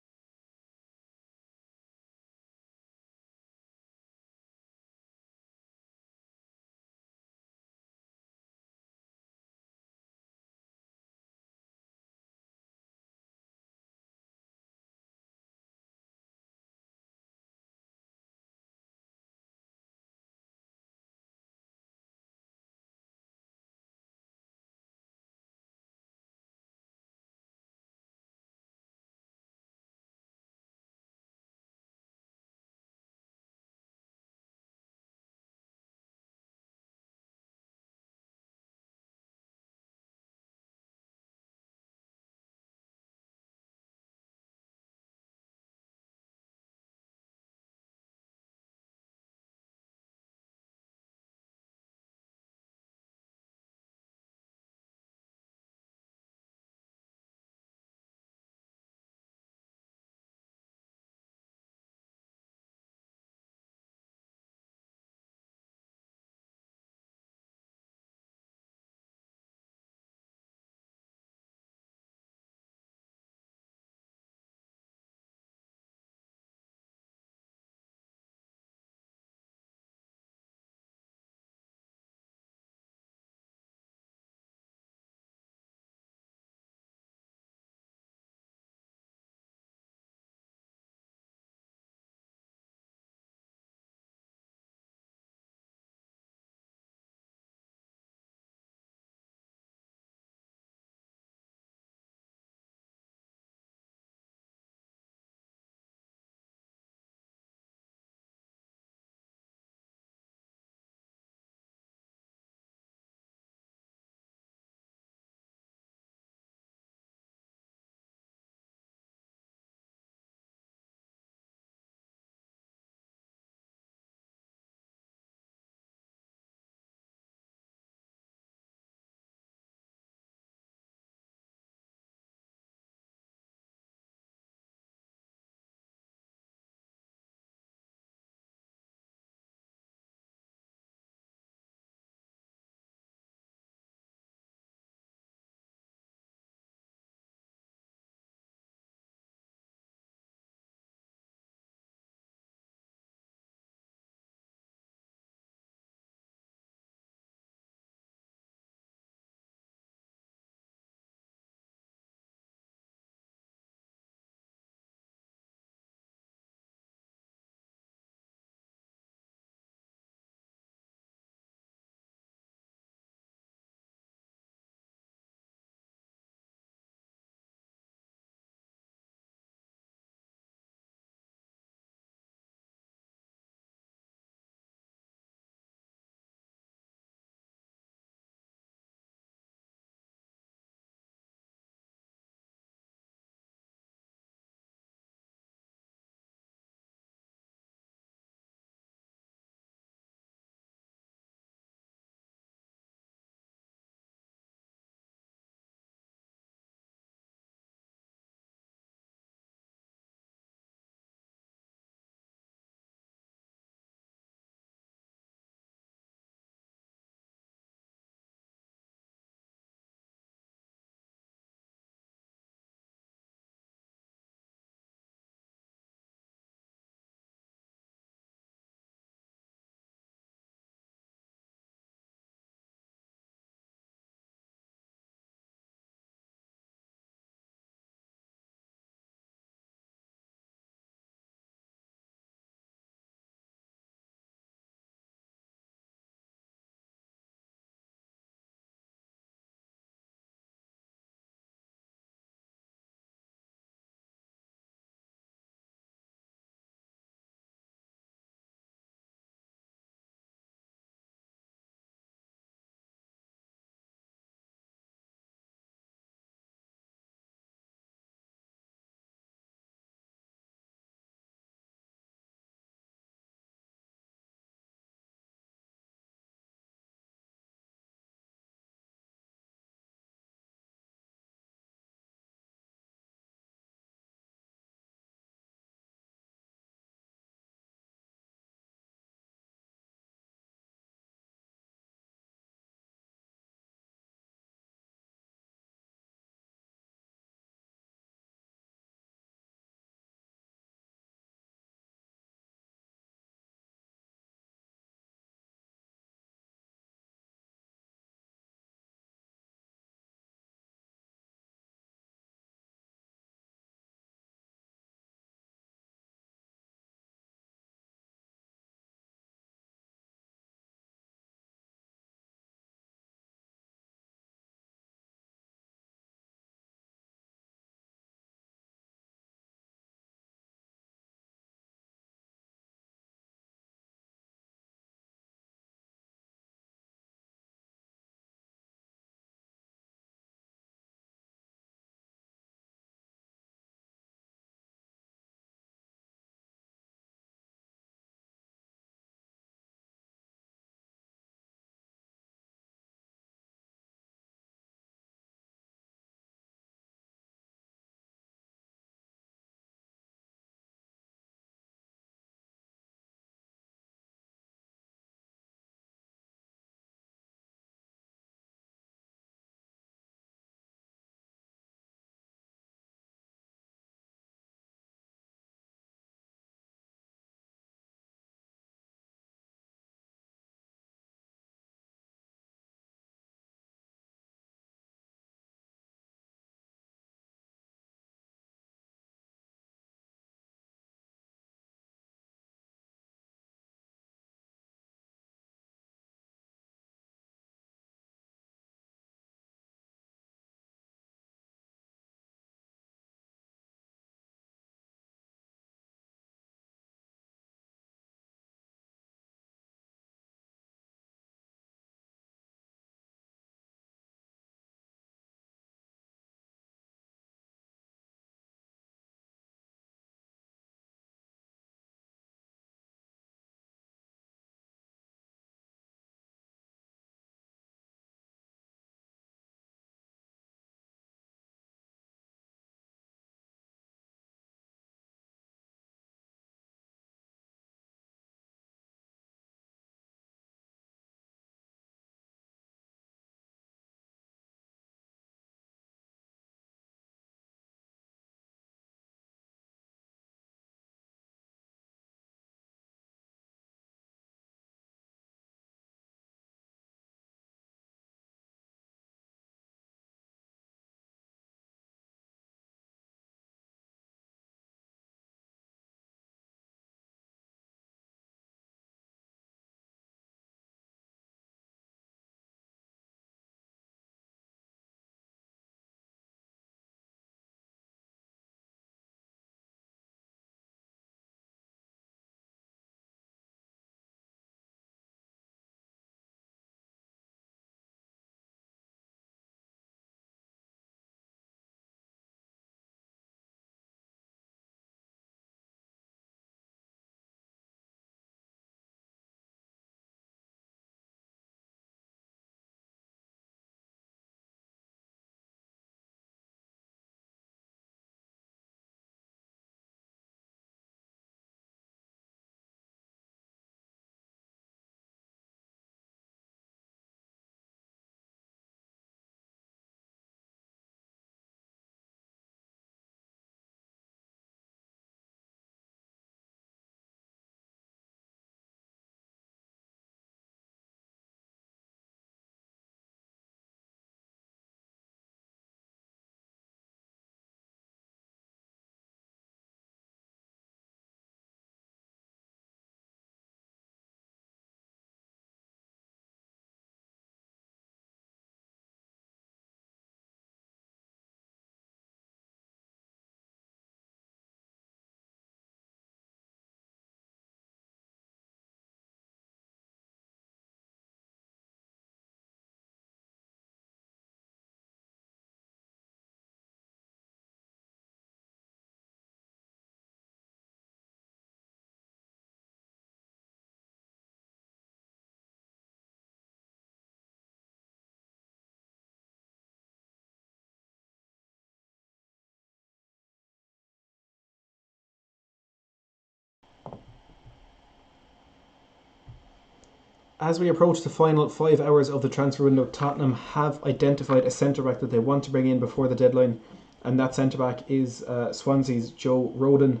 [SPEAKER 1] as we approach the final 5 hours of the transfer window, Tottenham have identified a centre-back that they want to bring in before the deadline, and that centre-back is Swansea's Joe Rodon.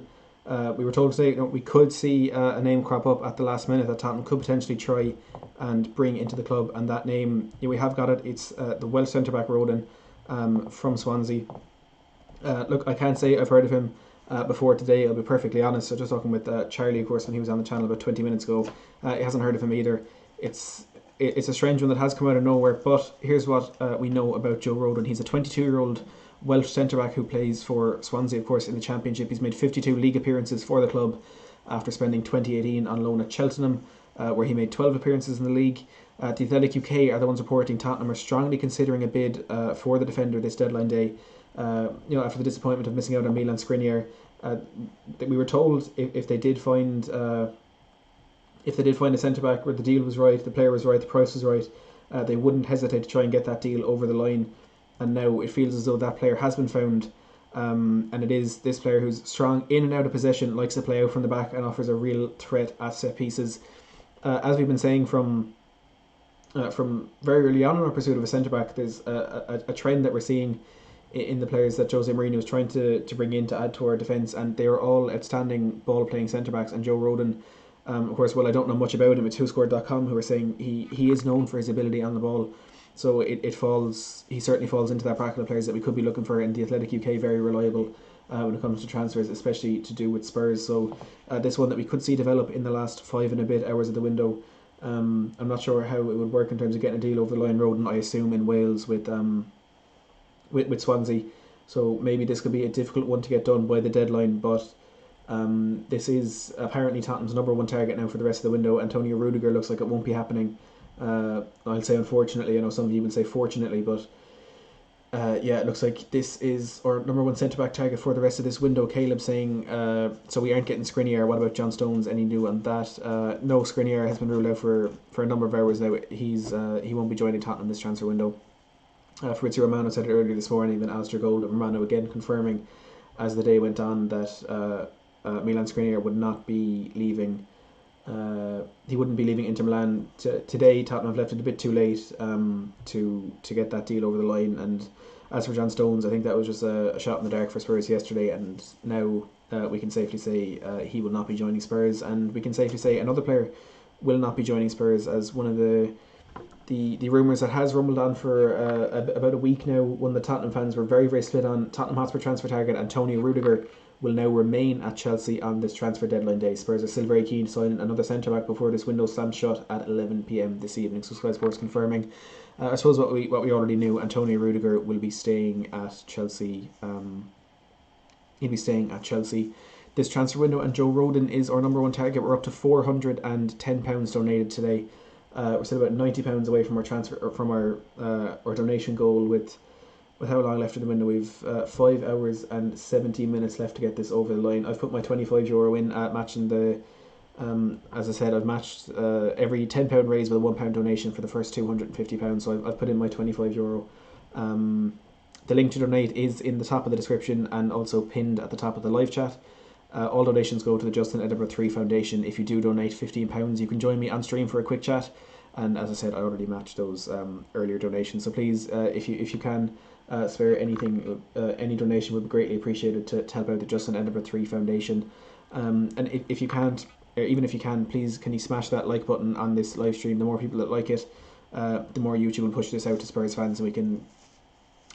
[SPEAKER 1] We were told today we could see a name crop up at the last minute that Tottenham could potentially try and bring into the club, and that name, we have got it. It's the Welsh centre-back Rodon from Swansea. Look, I can't say I've heard of him before today, I'll be perfectly honest. So just talking with Charlie, of course, when he was on the channel about 20 minutes ago, he hasn't heard of him either. It's a strange one that has come out of nowhere, but here's what we know about Joe Rodon. He's a 22-year-old Welsh centre-back who plays for Swansea, of course, in the Championship. He's made 52 league appearances for the club after spending 2018 on loan at Cheltenham, where he made 12 appearances in the league. The Athletic UK are the ones reporting Tottenham are strongly considering a bid for the defender this deadline day. After the disappointment of missing out on Milan Skriniar, we were told if they did find a centre back where the deal was right, the player was right, the price was right, they wouldn't hesitate to try and get that deal over the line. And now it feels as though that player has been found, and it is this player who's strong in and out of possession, likes to play out from the back, and offers a real threat at set pieces. As we've been saying from very early on in our pursuit of a centre back, there's a trend that we're seeing in the players that Jose Mourinho is trying to bring in to add to our defence, and they're all outstanding ball playing centre backs. And Joe Rodon, of course, well, I don't know much about him. It's WhoScored.com who are saying he is known for his ability on the ball. So he certainly falls into that bracket of players that we could be looking for, and the Athletic UK very reliable when it comes to transfers, especially to do with Spurs. So this one that we could see develop in the last 5 and a bit hours of the window. I'm not sure how it would work in terms of getting a deal over the line. Rodon, I assume, in Wales with Swansea. So maybe this could be a difficult one to get done by the deadline, but this is apparently Tottenham's number one target now for the rest of the window. Antonio Rudiger looks like it won't be happening. I'll say unfortunately. I know some of you will say fortunately, but it looks like this is our number one centre-back target for the rest of this window. Caleb saying, so we aren't getting Skriniar. What about John Stones? Any new on that? No, Skriniar has been ruled out for a number of hours now. He won't be joining Tottenham this transfer window. Fabrizio Romano said it earlier this morning, then Alistair Gold and Romano again confirming as the day went on that Milan Skriniar would not be leaving. He wouldn't be leaving Inter Milan today. Tottenham have left it a bit too late to get that deal over the line. And as for John Stones, I think that was just a shot in the dark for Spurs yesterday, and now we can safely say he will not be joining Spurs, and we can safely say another player will not be joining Spurs, as one of the rumours that has rumbled on for about a week now, one that Tottenham fans were very, very split on. Tottenham Hotspur transfer target Antonio Rudiger will now remain at Chelsea on this transfer deadline day. Spurs are still very keen to sign another centre-back before this window slams shut at 11 p.m. this evening. So Sky Sports confirming. I suppose what we already knew, Antonio Rudiger will be staying at Chelsea. He'll be staying at Chelsea this transfer window, and Joe Rodon is our number one target. We're up to £410 donated today. We're still about £90 away from our transfer, or from our donation goal. With how long left in the window? We've 5 hours and 17 minutes left to get this over the line. I've put my €25 in at matching the. As I said, I've matched every £10 raise with a £1 donation for the first £250. So I've put in my €25. The link to donate is in the top of the description and also pinned at the top of the live chat. All donations go to the Justin Edinburgh 3 Foundation. If you do donate £15, you can join me on stream for a quick chat. And as I said, I already matched those earlier donations. So please, if you can spare anything, any donation would be greatly appreciated to help out the Justin Edinburgh 3 Foundation. And if you can't, even if you can, please can you smash that like button on this live stream? The more people that like it, the more YouTube will push this out to Spurs fans, and we can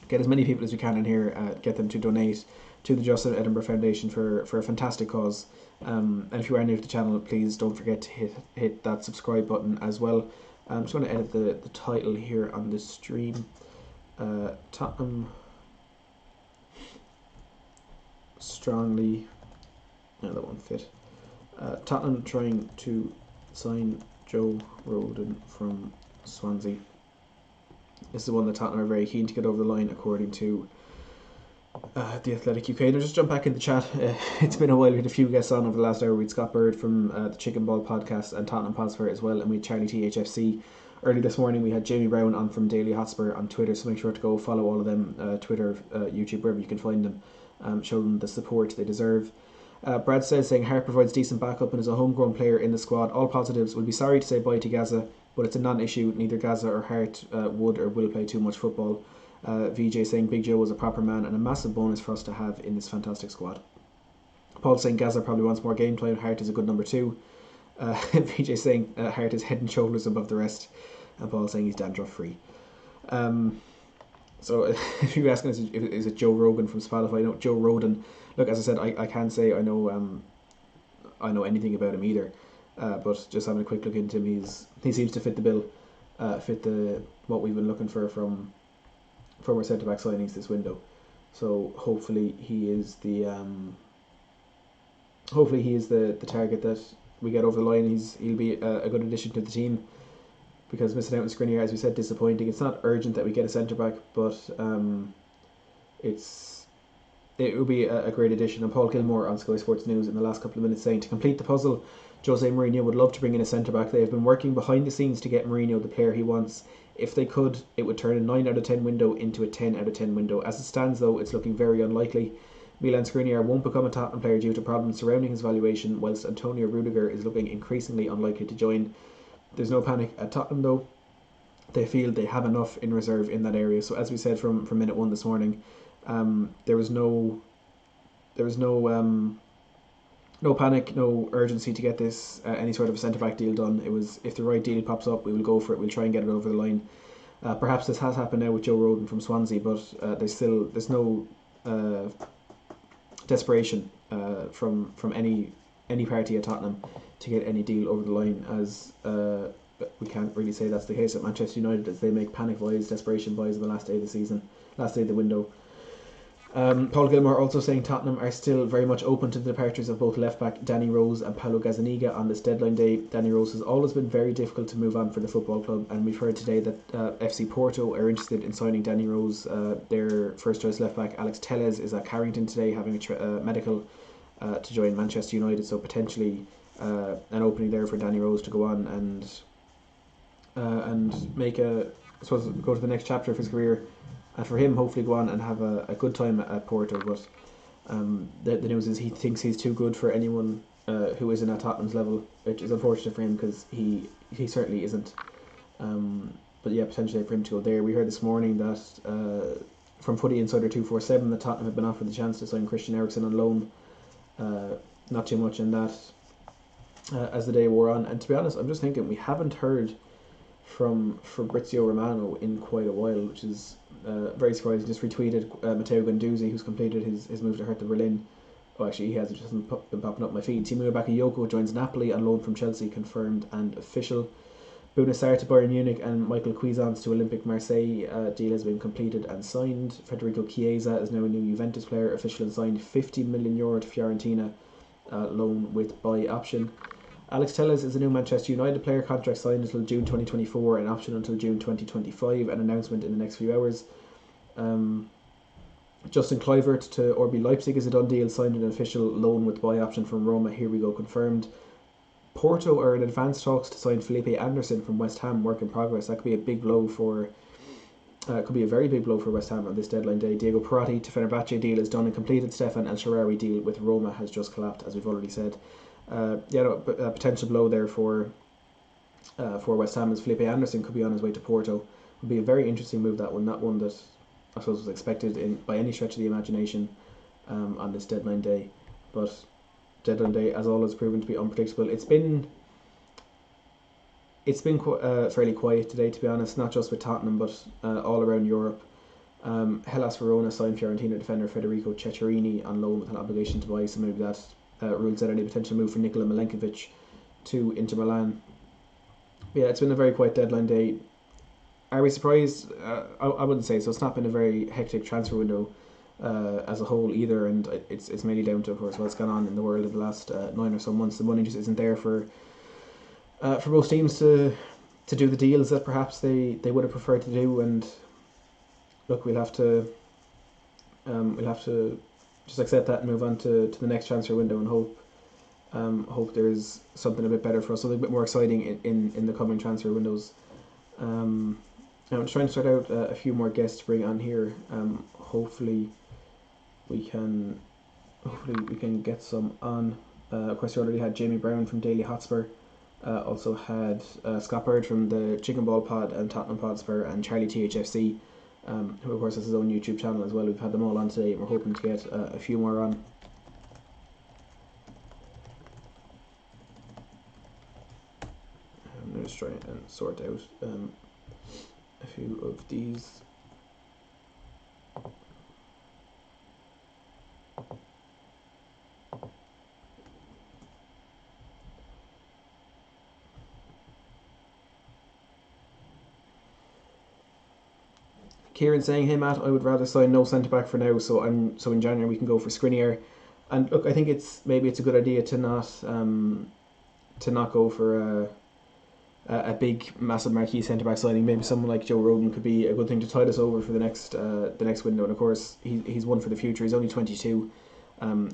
[SPEAKER 1] get as many people as we can in here, get them to donate to the Justin Edinburgh Foundation for a fantastic cause. And if you are new to the channel, please don't forget to hit that subscribe button as well. I'm just going to edit the title here on this stream. Tottenham strongly, no, that won't fit. Tottenham trying to sign Joe Rodon from Swansea. This is the one that Tottenham are very keen to get over the line, according to the Athletic UK. Now just jump back in the chat. It's been a while. We had a few guests on over the last hour. We had Scott Bird from the Chicken Ball podcast and Tottenham Hotspur as well, and we had Charlie THFC. Early this morning we had Jamie Brown on from Daily Hotspur on Twitter, so make sure to go follow all of them, Twitter, YouTube, wherever you can find them. Show them the support they deserve. Brad says, saying Hart provides decent backup and is a homegrown player in the squad. All positives. We'll be sorry to say bye to Gaza. but it's a non-issue. Neither Gaza or Hart would or will play too much football. VJ saying Big Joe was a proper man and a massive bonus for us to have in this fantastic squad. Paul saying Gaza probably wants more game time. Hart is a good number 2. VJ saying Hart is head and shoulders above the rest, and Paul saying he's dandruff free. So if you're asking, is it Joe Rogan from Spotify? No, Joe Rodon. Look, as I said, I can't say I know anything about him either. But just having a quick look into him, he seems to fit the bill, fit what we've been looking for from our centre back signings this window. So hopefully he is the target that we get over the line. He'll be a good addition to the team, because missing out on Skriniar, as we said, disappointing. It's not urgent that we get a centre back, but it will be a great addition. And Paul Gilmore on Sky Sports News in the last couple of minutes saying, to complete the puzzle, Jose Mourinho would love to bring in a centre back. They have been working behind the scenes to get Mourinho the player he wants. If they could, it would turn a 9 out of 10 window into a 10 out of 10 window. As it stands, though, it's looking very unlikely. Milan Skriniar won't become a Tottenham player due to problems surrounding his valuation, whilst Antonio Rudiger is looking increasingly unlikely to join. There's no panic at Tottenham, though. They feel they have enough in reserve in that area. So as we said from minute 1 this morning, there was no panic, no urgency to get this any sort of centre back deal done. It was, if the right deal pops up, we will go for it. We'll try and get it over the line. Perhaps this has happened now with Joe Rodon from Swansea, but there's no desperation from any party at Tottenham to get any deal over the line, as we can't really say that's the case at Manchester United, as they make panic buys, desperation buys in the last day of the season, last day of the window. Paul Gilmore also saying Tottenham are still very much open to the departures of both left-back Danny Rose and Paulo Gazzaniga on this deadline day. Danny Rose has always been very difficult to move on for the football club, and we've heard today that FC Porto are interested in signing Danny Rose. Their first-choice left-back Alex Telles is at Carrington today having a medical to join Manchester United, so potentially an opening there for Danny Rose to go on and make go to the next chapter of his career. And for him, hopefully go on and have a good time at Porto. But the news is he thinks he's too good for anyone who isn't at Tottenham's level, which is unfortunate for him, because he certainly isn't. But yeah, potentially for him to go there. We heard this morning that from Footy Insider 247 that Tottenham have been offered the chance to sign Christian Eriksen on loan. Not too much in that as the day wore on. And to be honest, I'm just thinking we haven't heard from Fabrizio Romano in quite a while, which is very surprising. Just retweeted Matteo Guendouzi, who's completed his move to Hertha Berlin. Oh, actually, he has. It just hasn't been popping up my feed. Timu Bakayoko joins Napoli on loan from Chelsea, confirmed and official. Bouna Sarr to Bayern Munich and Michael Cuisance to Olympique Marseille. Deal has been completed and signed. Federico Chiesa is now a new Juventus player, official and signed. €50 million to Fiorentina, loan with buy option. Alex Telles is a new Manchester United player, contract signed until June 2024 and option until June 2025, an announcement in the next few hours. Justin Kluivert to RB Leipzig is a done deal, signed an official loan with buy option from Roma, here we go, confirmed. Porto are in advanced talks to sign Felipe Anderson from West Ham, work in progress. That could be a big blow could be a very big blow for West Ham on this deadline day. Diego Perotti to Fenerbahce deal is done and completed. Stefan El Shaarawy deal with Roma has just collapsed, as we've already said. A potential blow there for West Ham, as Felipe Anderson could be on his way to Porto. Would be a very interesting move, that one. Not one that I suppose was expected by any stretch of the imagination on this deadline day. But deadline day, as always, proven to be unpredictable. It's been fairly quiet today, to be honest. Not just with Tottenham, but all around Europe. Hellas Verona signed Fiorentina defender Federico Ceccherini on loan with an obligation to buy, so maybe that rules out any potential move for Nikola Milenkovic to Inter Milan. Yeah, it's been a very quiet deadline day. Are we surprised? I wouldn't say so. It's not been a very hectic transfer window as a whole either, and it's mainly down to, of course, what's gone on in the world in the last 9 or so months. The money just isn't there for most teams to do the deals that perhaps they would have preferred to do. And look, we'll have to just accept that and move on to the next transfer window and hope there's something a bit better for us, something a bit more exciting in the coming transfer windows. I'm just trying to sort out a few more guests to bring on here. Hopefully we can get some on. Of course, we already had Jamie Brown from Daily Hotspur Also had Scott Bird from the Chicken Ball Pod and Tottenham Hotspur and Charlie THFC, who of course has his own YouTube channel as well. We've had them all on today, and we're hoping to get a few more on. I'm going to try and sort out a few of these. Kieran saying, "Hey Matt, I would rather sign no centre back for now. So in January we can go for Skriniar." And look, I think it's a good idea to not go for a big, massive marquee centre back signing. Maybe someone like Joe Rodon could be a good thing to tide us over for the next window. And of course, he's one for the future. He's only 22,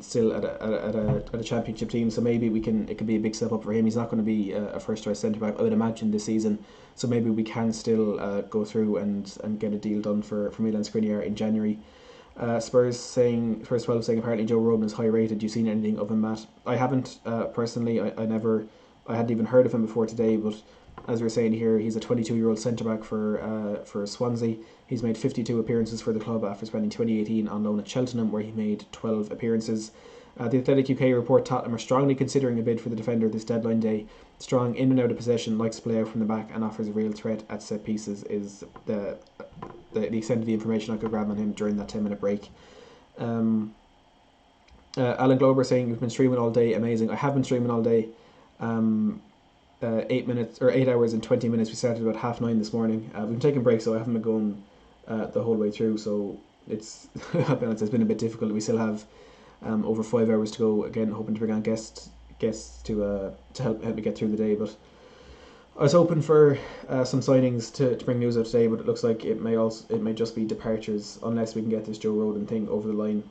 [SPEAKER 1] still at a championship team. So maybe it could be a big step up for him. He's not going to be a first choice centre back, I would imagine, this season. So maybe we can still go through and get a deal done for Milan Skriniar in January. Spurs 12 saying apparently Joe Rodon is high rated. You seen anything of him, Matt? I haven't personally. I hadn't even heard of him before today, but as we were saying here, he's a 22-year-old centre-back for Swansea. He's made 52 appearances for the club after spending 2018 on loan at Cheltenham, where he made 12 appearances. The Athletic UK report Tottenham are strongly considering a bid for the defender this deadline day. Strong in and out of possession, likes to play out from the back, and offers a real threat at set pieces is the extent of the information I could grab on him during that 10-minute break. Alan Glover saying, "You've been streaming all day, amazing." I have been streaming all day. 8 hours and 20 minutes. We started about 9:30 this morning. We've been taking breaks, so I haven't been going the whole way through. So it's I'll be honest, it's been a bit difficult. We still have over 5 hours to go. Again, hoping to bring on guests to help me get through the day. But I was hoping for some signings to bring news out today, but it looks like it may just be departures unless we can get this Joe Rodon thing over the line.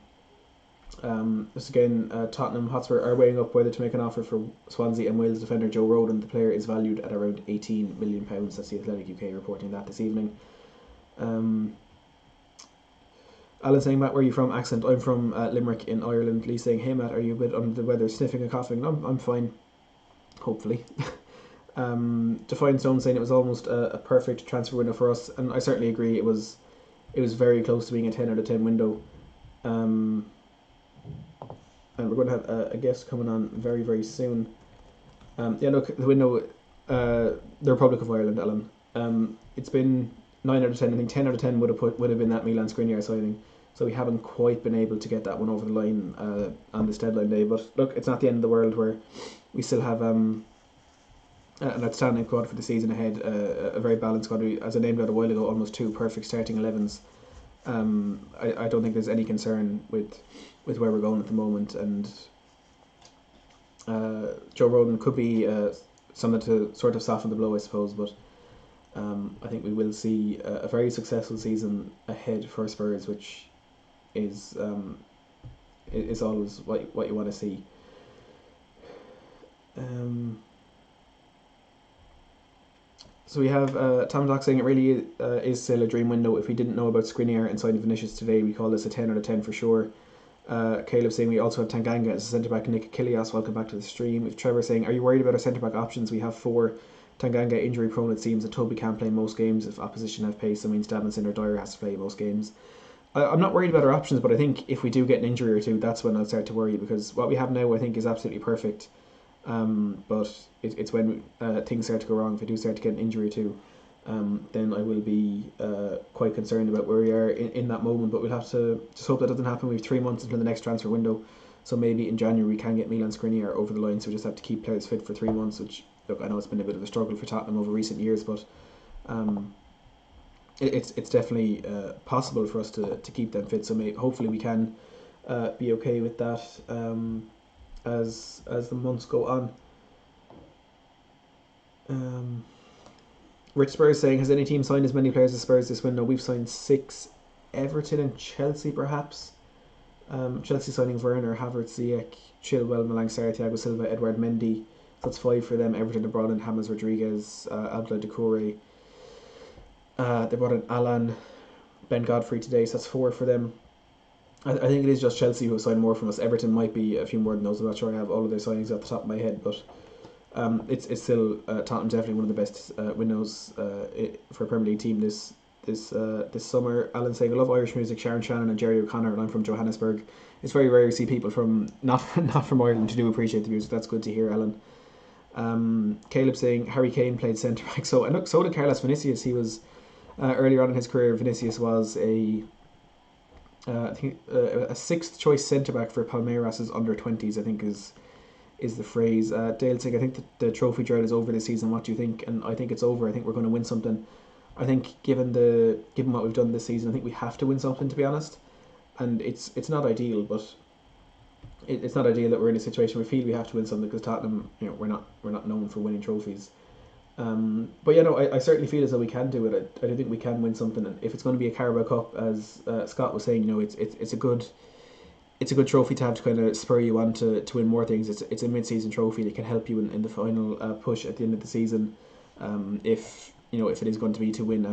[SPEAKER 1] Just again, Tottenham Hotspur are weighing up whether to make an offer for Swansea and Wales defender Joe Rodon. The player is valued at around £18 million. That's the Athletic UK reporting that this evening. Alan saying, "Matt, where are you from?" Accent. I'm from Limerick in Ireland. Lee saying, "Hey Matt, are you a bit under the weather, sniffing and coughing?" I'm fine, hopefully. Define Stone saying it was almost a perfect transfer window for us, and I certainly agree. It was very close to being a 10 out of 10 window. And we're going to have a guest coming on very, very soon. Look, the window, the Republic of Ireland, Alan. It's been 9 out of 10. I think 10 out of 10 would have been that Milan Skriniar signing. So we haven't quite been able to get that one over the line on this deadline day. But look, it's not the end of the world, where we still have an outstanding squad for the season ahead. A very balanced squad. As I named out a while ago, almost 2 perfect starting 11s. I don't think there's any concern with where we're going at the moment, and Joe Rodon could be something to sort of soften the blow, I suppose. But I think we will see a very successful season ahead for Spurs, which is always what you want to see. So we have Tom Dock saying it really is still a dream window. If we didn't know about Skriniar and signing Vinicius today, we call this a 10 out of 10 for sure. Caleb saying we also have Tanganga as a centre-back, Nick Kilias, welcome back to the stream. If Trevor saying, "Are you worried about our centre-back options? We have 4. Tanganga injury prone, it seems that Toby can't play most games. If opposition have pace, that means Davinson or Dyer has to play most games." I'm not worried about our options, but I think if we do get an injury or two, that's when I'll start to worry, because what we have now I think is absolutely perfect. But it's when things start to go wrong. If we do start to get an injury or two, then I will be quite concerned about where we are in that moment. But we'll have to just hope that doesn't happen. We have 3 months until the next transfer window, so maybe in January we can get Milan Skriniar over the line. So we just have to keep players fit for 3 months, which, look, I know it's been a bit of a struggle for Tottenham over recent years, but it's definitely possible for us to keep them fit. So hopefully we can be okay with that as the months go on. Rich Spurs saying, "Has any team signed as many players as Spurs this window?" We've signed 6. Everton and Chelsea perhaps. Chelsea signing Werner, Havertz, Ziyech, Chilwell, Malang Sarr, Thiago Silva, Edouard Mendy. So that's 5 for them. Everton have brought in James Rodriguez, Abdullah Doucouré. They brought in Alan, Ben Godfrey today, so that's 4 for them. I think it is just Chelsea who have signed more from us. Everton might be a few more than those. I'm not sure I have all of their signings off the top of my head, but It's still Tottenham's definitely one of the best windows for a Premier League team this summer. Alan saying, I love Irish music, Sharon Shannon and Jerry O'Connor, and I'm from Johannesburg. It's very rare to see people from not from Ireland who do appreciate the music. That's good to hear, Alan. Caleb saying Harry Kane played centre back. So and look, so did Carlos Vinicius. He was earlier on in his career. Vinicius was I think a sixth choice centre back for Palmeiras's under 20s. I think is the phrase. Dale saying I think the trophy drought is over this season. What do you think? And I think it's over. I think we're going to win something. I think given what we've done this season, I think we have to win something, to be honest. And it's not ideal, but it's not ideal that we're in a situation where we feel we have to win something because Tottenham, we're not known for winning trophies. But I certainly feel as though we can do it. I do think we can win something, and if it's going to be a Carabao Cup, as Scott was saying, it's a good trophy to have to kind of spur you on to win more things. It's a mid-season trophy that can help you in the final push at the end of the season. If it is going to be to win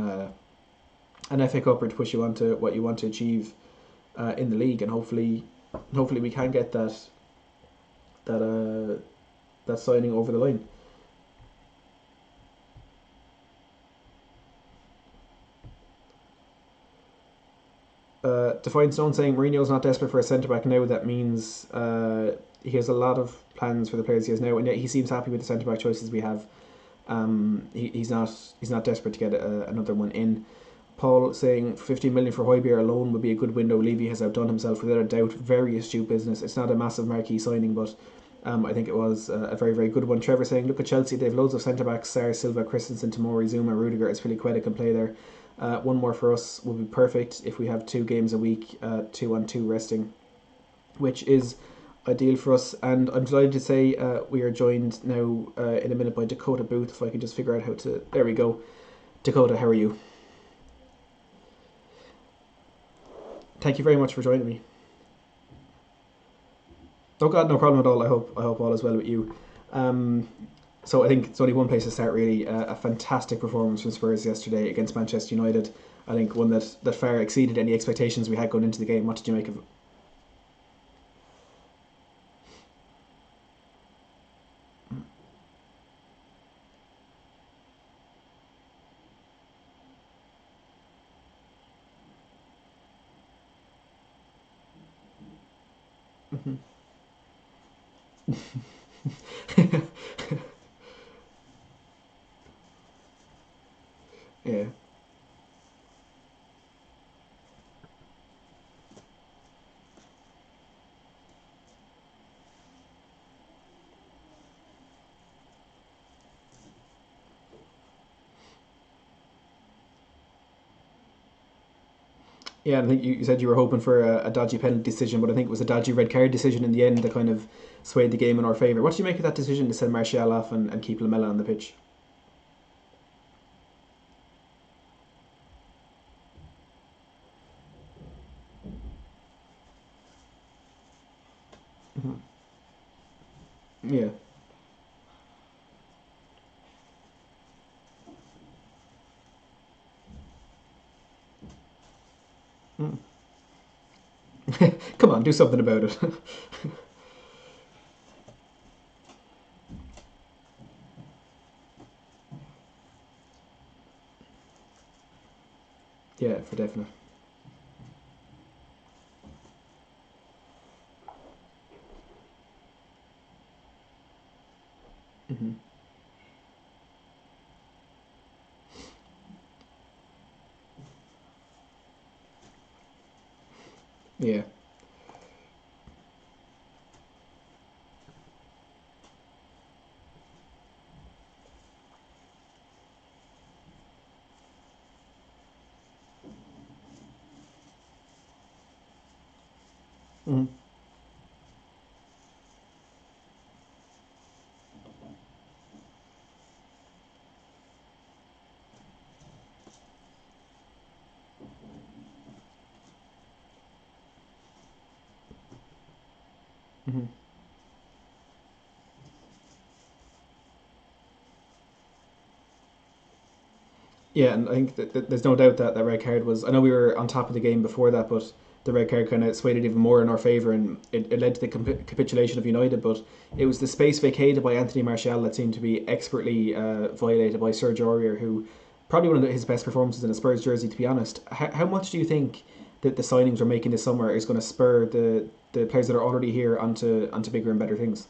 [SPEAKER 1] an FA Cup or to push you on to what you want to achieve in the league, and hopefully we can get that signing over the line. Defiant Stone saying Mourinho's not desperate for a centre back now. That means he has a lot of plans for the players he has now, and yet he seems happy with the centre back choices we have. He's not desperate to get another one in. Paul saying 15 million for Højbjerg alone would be a good window. Levy has outdone himself without a doubt. Very astute business. It's not a massive marquee signing, but I think it was a very, very good one. Trevor saying, look at Chelsea, they have loads of centre backs: Sarr, Silva, Christensen, Tomori, Zuma, Rudiger, Azpilicueta can play there. One more for us would be perfect if we have 2 games a week, 2-on-2 resting, which is ideal for us. And I'm delighted to say we are joined now in a minute by Dakota Booth. If I can just figure out how to... There we go. Dakota, how are you? Thank you very much for joining me. Oh God, no problem at all. I hope all is well with you. So I think it's only one place to start, really. A fantastic performance from Spurs yesterday against Manchester United. I think one that far exceeded any expectations we had going into the game. What did you make of it? Yeah. Yeah, I think you said you were hoping for a dodgy penalty decision, but I think it was a dodgy red card decision in the end that kind of swayed the game in our favour. What do you make of that decision to send Martial off and keep Lamela on the pitch? Yeah. Come on, do something about it. Yeah, for definite. Hmm. Yeah. Hmm. Hmm. Yeah, and I think that there's no doubt that red card was... I know we were on top of the game before that, but the red card kind of swayed it even more in our favour, and it led to the capitulation of United. But it was the space vacated by Anthony Martial that seemed to be expertly violated by Serge Aurier, who probably one of his best performances in a Spurs jersey, to be honest. How much do you think that the signings we're making this summer is going to spur the players that are already here onto bigger and better things?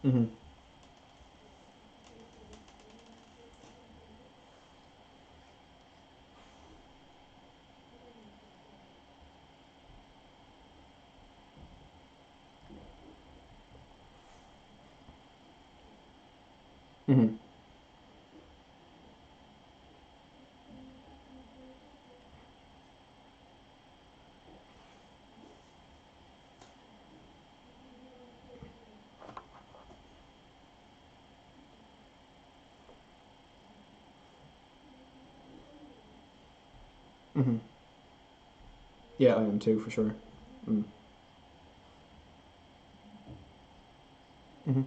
[SPEAKER 1] Mm-hmm. Mm-hmm. Mm-hmm. Yeah, I am too, for sure. Mm. Mm-hmm.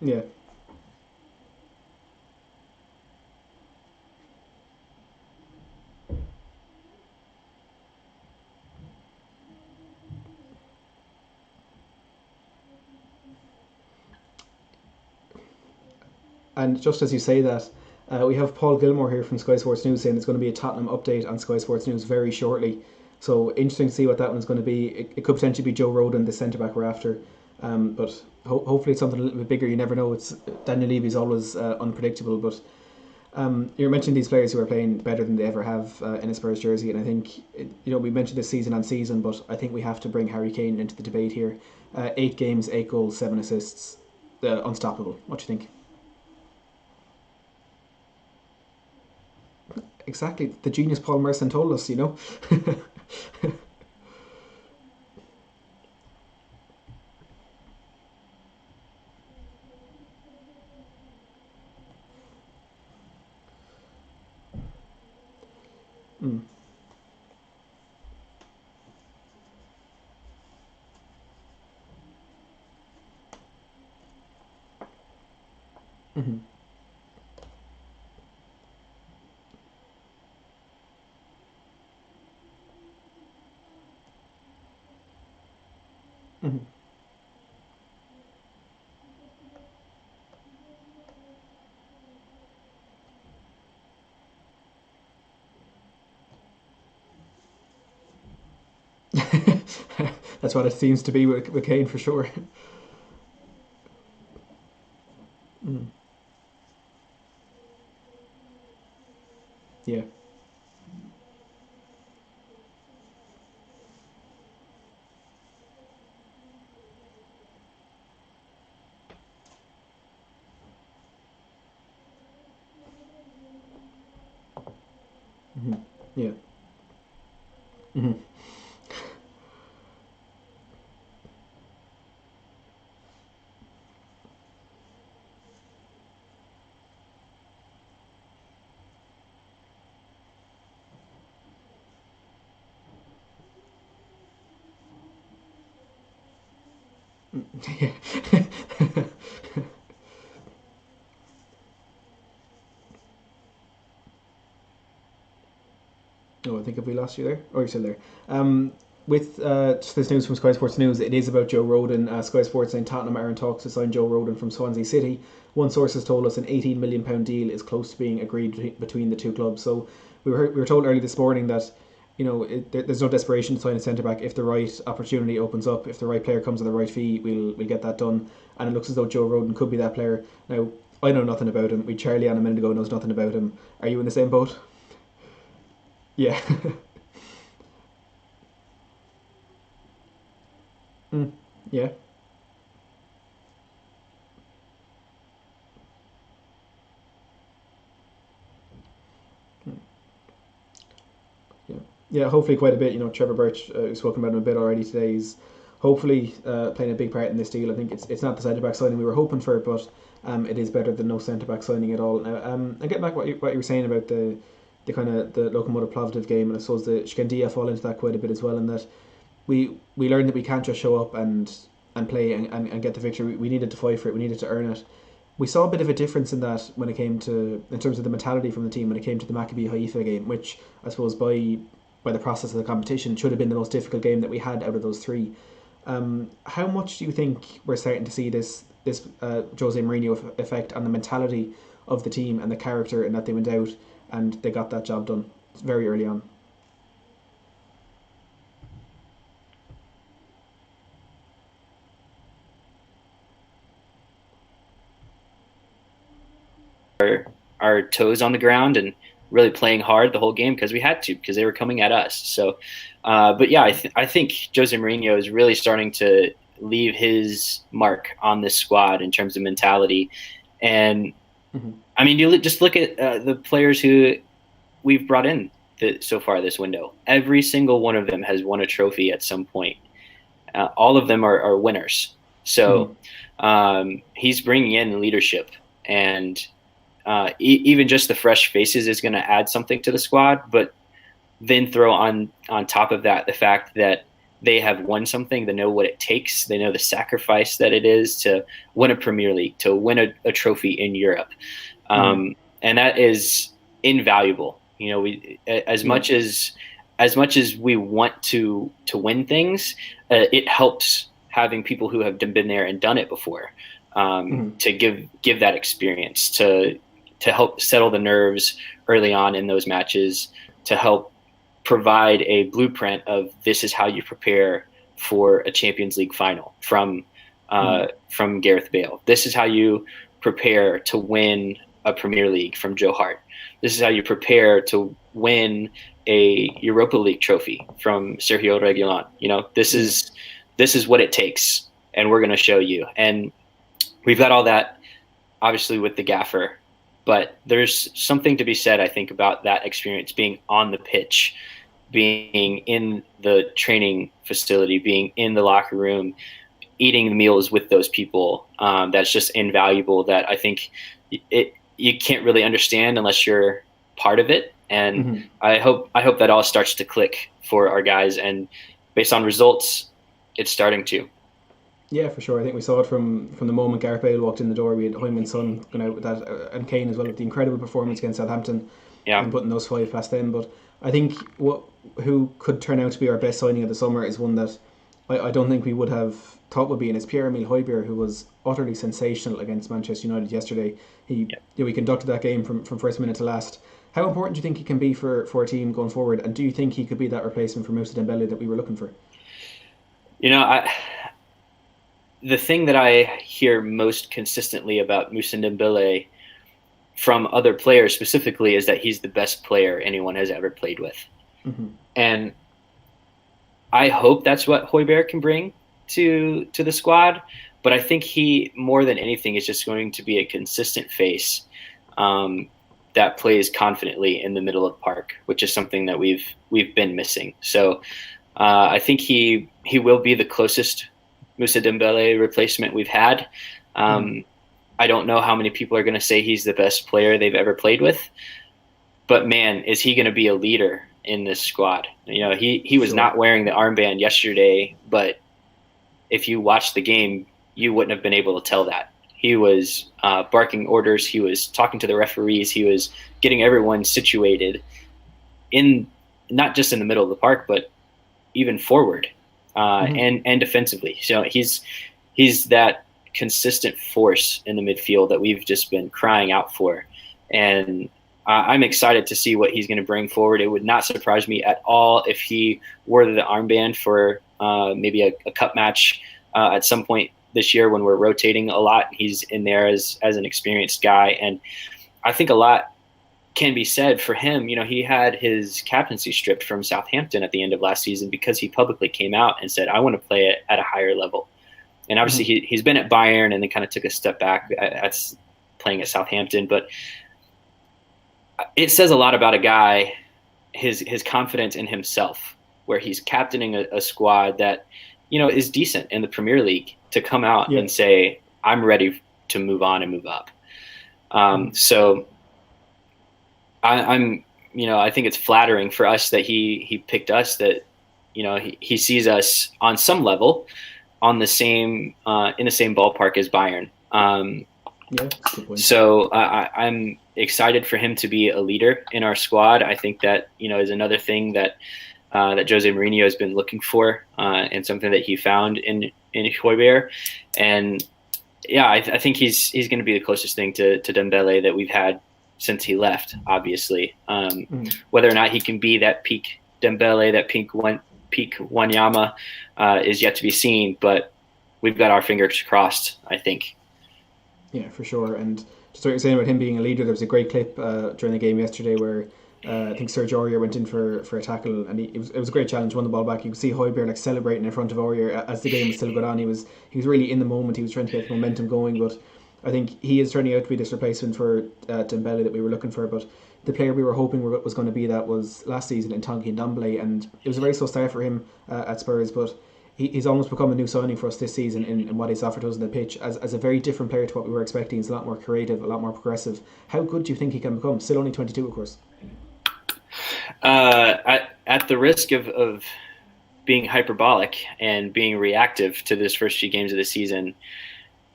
[SPEAKER 1] Yeah. And just as you say that, we have Paul Gilmore here from Sky Sports News saying there's going to be a Tottenham update on Sky Sports News very shortly. So interesting to see what that one's going to be. It could potentially be Joe Rodon, the centre back we're after, but hopefully it's something a little bit bigger. You never know. It's Daniel Levy's always unpredictable, but you mentioned these players who are playing better than they ever have in a Spurs jersey, and I think we mentioned this season on season, but I think we have to bring Harry Kane into the debate here. 8 games, 8 goals, 7 assists, unstoppable. What do you think? Exactly, the genius Paul Merson told us, Mm. Mm-hmm. Mm-hmm. That's what it seems to be with Kane for sure. Mm. Yeah. Mm-hmm. Yeah. Mm-hmm. Yeah. Oh, I think have we lost you there? Oh, you're still there. With just this news from Sky Sports News, it is about Joe Rodon. Sky Sports saying Tottenham are in talks to sign Joe Rodon from Swansea City. One source has told us an £18 million deal is close to being agreed between the two clubs. So we were told early this morning that there's no desperation to sign a centre back. If the right opportunity opens up, if the right player comes at the right fee, we'll get that done. And it looks as though Joe Rodon could be that player. Now, I know nothing about him. Charlie on a minute ago knows nothing about him. Are you in the same boat? Yeah. Mm, yeah. Yeah, hopefully quite a bit. You know, Trevor Birch, we've spoken about him a bit already today, is hopefully playing a big part in this deal. I think it's not the centre back signing we were hoping for, but it is better than no centre back signing at all. Now, and getting back what you were saying about the kind of the Lokomotiv Plovdiv game, and I suppose the Shkendia fall into that quite a bit as well. In that we learned that we can't just show up and play and get the victory. We needed to fight for it. We needed to earn it. We saw a bit of a difference in that when it came to, in terms of the mentality from the team, when it came to the Maccabi Haifa game, which I suppose by the process of the competition should have been the most difficult game that we had out of those three. How much do you think we're starting to see this Jose Mourinho effect on the mentality of the team and the character, and that they went out and they got that job done very early on?
[SPEAKER 5] Our toes on the ground and really playing hard the whole game because we had to, because they were coming at us. So, but yeah, I think Jose Mourinho is really starting to leave his mark on this squad in terms of mentality. And I mean, you just look at the players who we've brought in so far this window. Every single one of them has won a trophy at some point. All of them are winners. So he's bringing in leadership, and even just the fresh faces is going to add something to the squad. But then throw on top of that the fact that they have won something. They know what it takes. They know the sacrifice that it is to win a Premier League, to win a trophy in Europe, and that is invaluable. You know, we as much as we want to win things, it helps having people who have been there and done it before, to give that experience, to help settle the nerves early on in those matches, to help provide a blueprint of this is how you prepare for a Champions League final from Gareth Bale. This is how you prepare to win a Premier League from Joe Hart. This is how you prepare to win a Europa League trophy from Sergio Reguilon. You know, this is what it takes, and we're going to show you. And we've got all that, obviously, with the gaffer. But there's something to be said, I think, about that experience, being on the pitch, being in the training facility, being in the locker room, eating meals with those people. That's just invaluable, that I think you can't really understand unless you're part of it. And I hope that all starts to click for our guys. And based on results, it's starting to.
[SPEAKER 1] Yeah, for sure. I think we saw it from the moment Gareth Bale walked in the door. We had Heung-min Son going out with that, and Kane as well, with the incredible performance against Southampton, and putting those 5 past them. But I think who could turn out to be our best signing of the summer is one that I don't think we would have thought would be, and it's Pierre-Emile Højbjerg, who was utterly sensational against Manchester United yesterday. He conducted that game from first minute to last. How important do you think he can be for a team going forward, and do you think he could be that replacement for Moussa Dembele that we were looking for?
[SPEAKER 5] You know, the thing that I hear most consistently about Moussa Dembele from other players specifically is that he's the best player anyone has ever played with. And I hope that's what Højbjerg can bring to the squad. But I think he, more than anything, is just going to be a consistent face that plays confidently in the middle of the park, which is something that we've been missing. So I think he will be the closest Moussa Dembele replacement we've had. I don't know how many people are going to say he's the best player they've ever played with, but man, is he going to be a leader in this squad? You know, he was not wearing the armband yesterday, but if you watched the game, you wouldn't have been able to tell that. He was barking orders. He was talking to the referees. He was getting everyone situated in, not just in the middle of the park, but even forward. And defensively. So he's that consistent force in the midfield that we've just been crying out for. And I'm excited to see what he's going to bring forward. It would not surprise me at all if he wore the armband for maybe a cup match at some point this year when we're rotating a lot. He's in there as an experienced guy. And I think a lot can be said for him. You know, he had his captaincy stripped from Southampton at the end of last season because he publicly came out and said, I want to play it at a higher level. And obviously he's been at Bayern and then kind of took a step back at playing at Southampton. But it says a lot about a guy his confidence in himself, where he's captaining a squad that, is decent in the Premier League, to come out and say, I'm ready to move on and move up. So I'm I think it's flattering for us that he picked us, that, he sees us on some level on the same, in the same ballpark as Bayern. So I'm excited for him to be a leader in our squad. I think that, is another thing that Jose Mourinho has been looking for, and something that he found in Hotspur. And I think he's going to be the closest thing to Dembele that we've had since he left, obviously. Whether or not he can be that peak Dembele, that peak Wanyama, is yet to be seen, but we've got our fingers crossed, I think.
[SPEAKER 1] Yeah, for sure. And just what you're saying about him being a leader, there was a great clip during the game yesterday where I think Serge Aurier went in for a tackle, and it was a great challenge, won the ball back. You could see Hojbjerg celebrating in front of Aurier as the game was still going on. He was really in the moment. He was trying to get the momentum going, but I think he is turning out to be this replacement for Dembele that we were looking for. But the player we were hoping was going to be that was last season in Tanguy Ndombele, and it was a very slow start for him at Spurs, but he's almost become a new signing for us this season in what he's offered us on the pitch as a very different player to what we were expecting. He's a lot more creative, a lot more progressive. How good do you think he can become? Still only 22, of course.
[SPEAKER 5] At the risk of being hyperbolic and being reactive to this first few games of the season,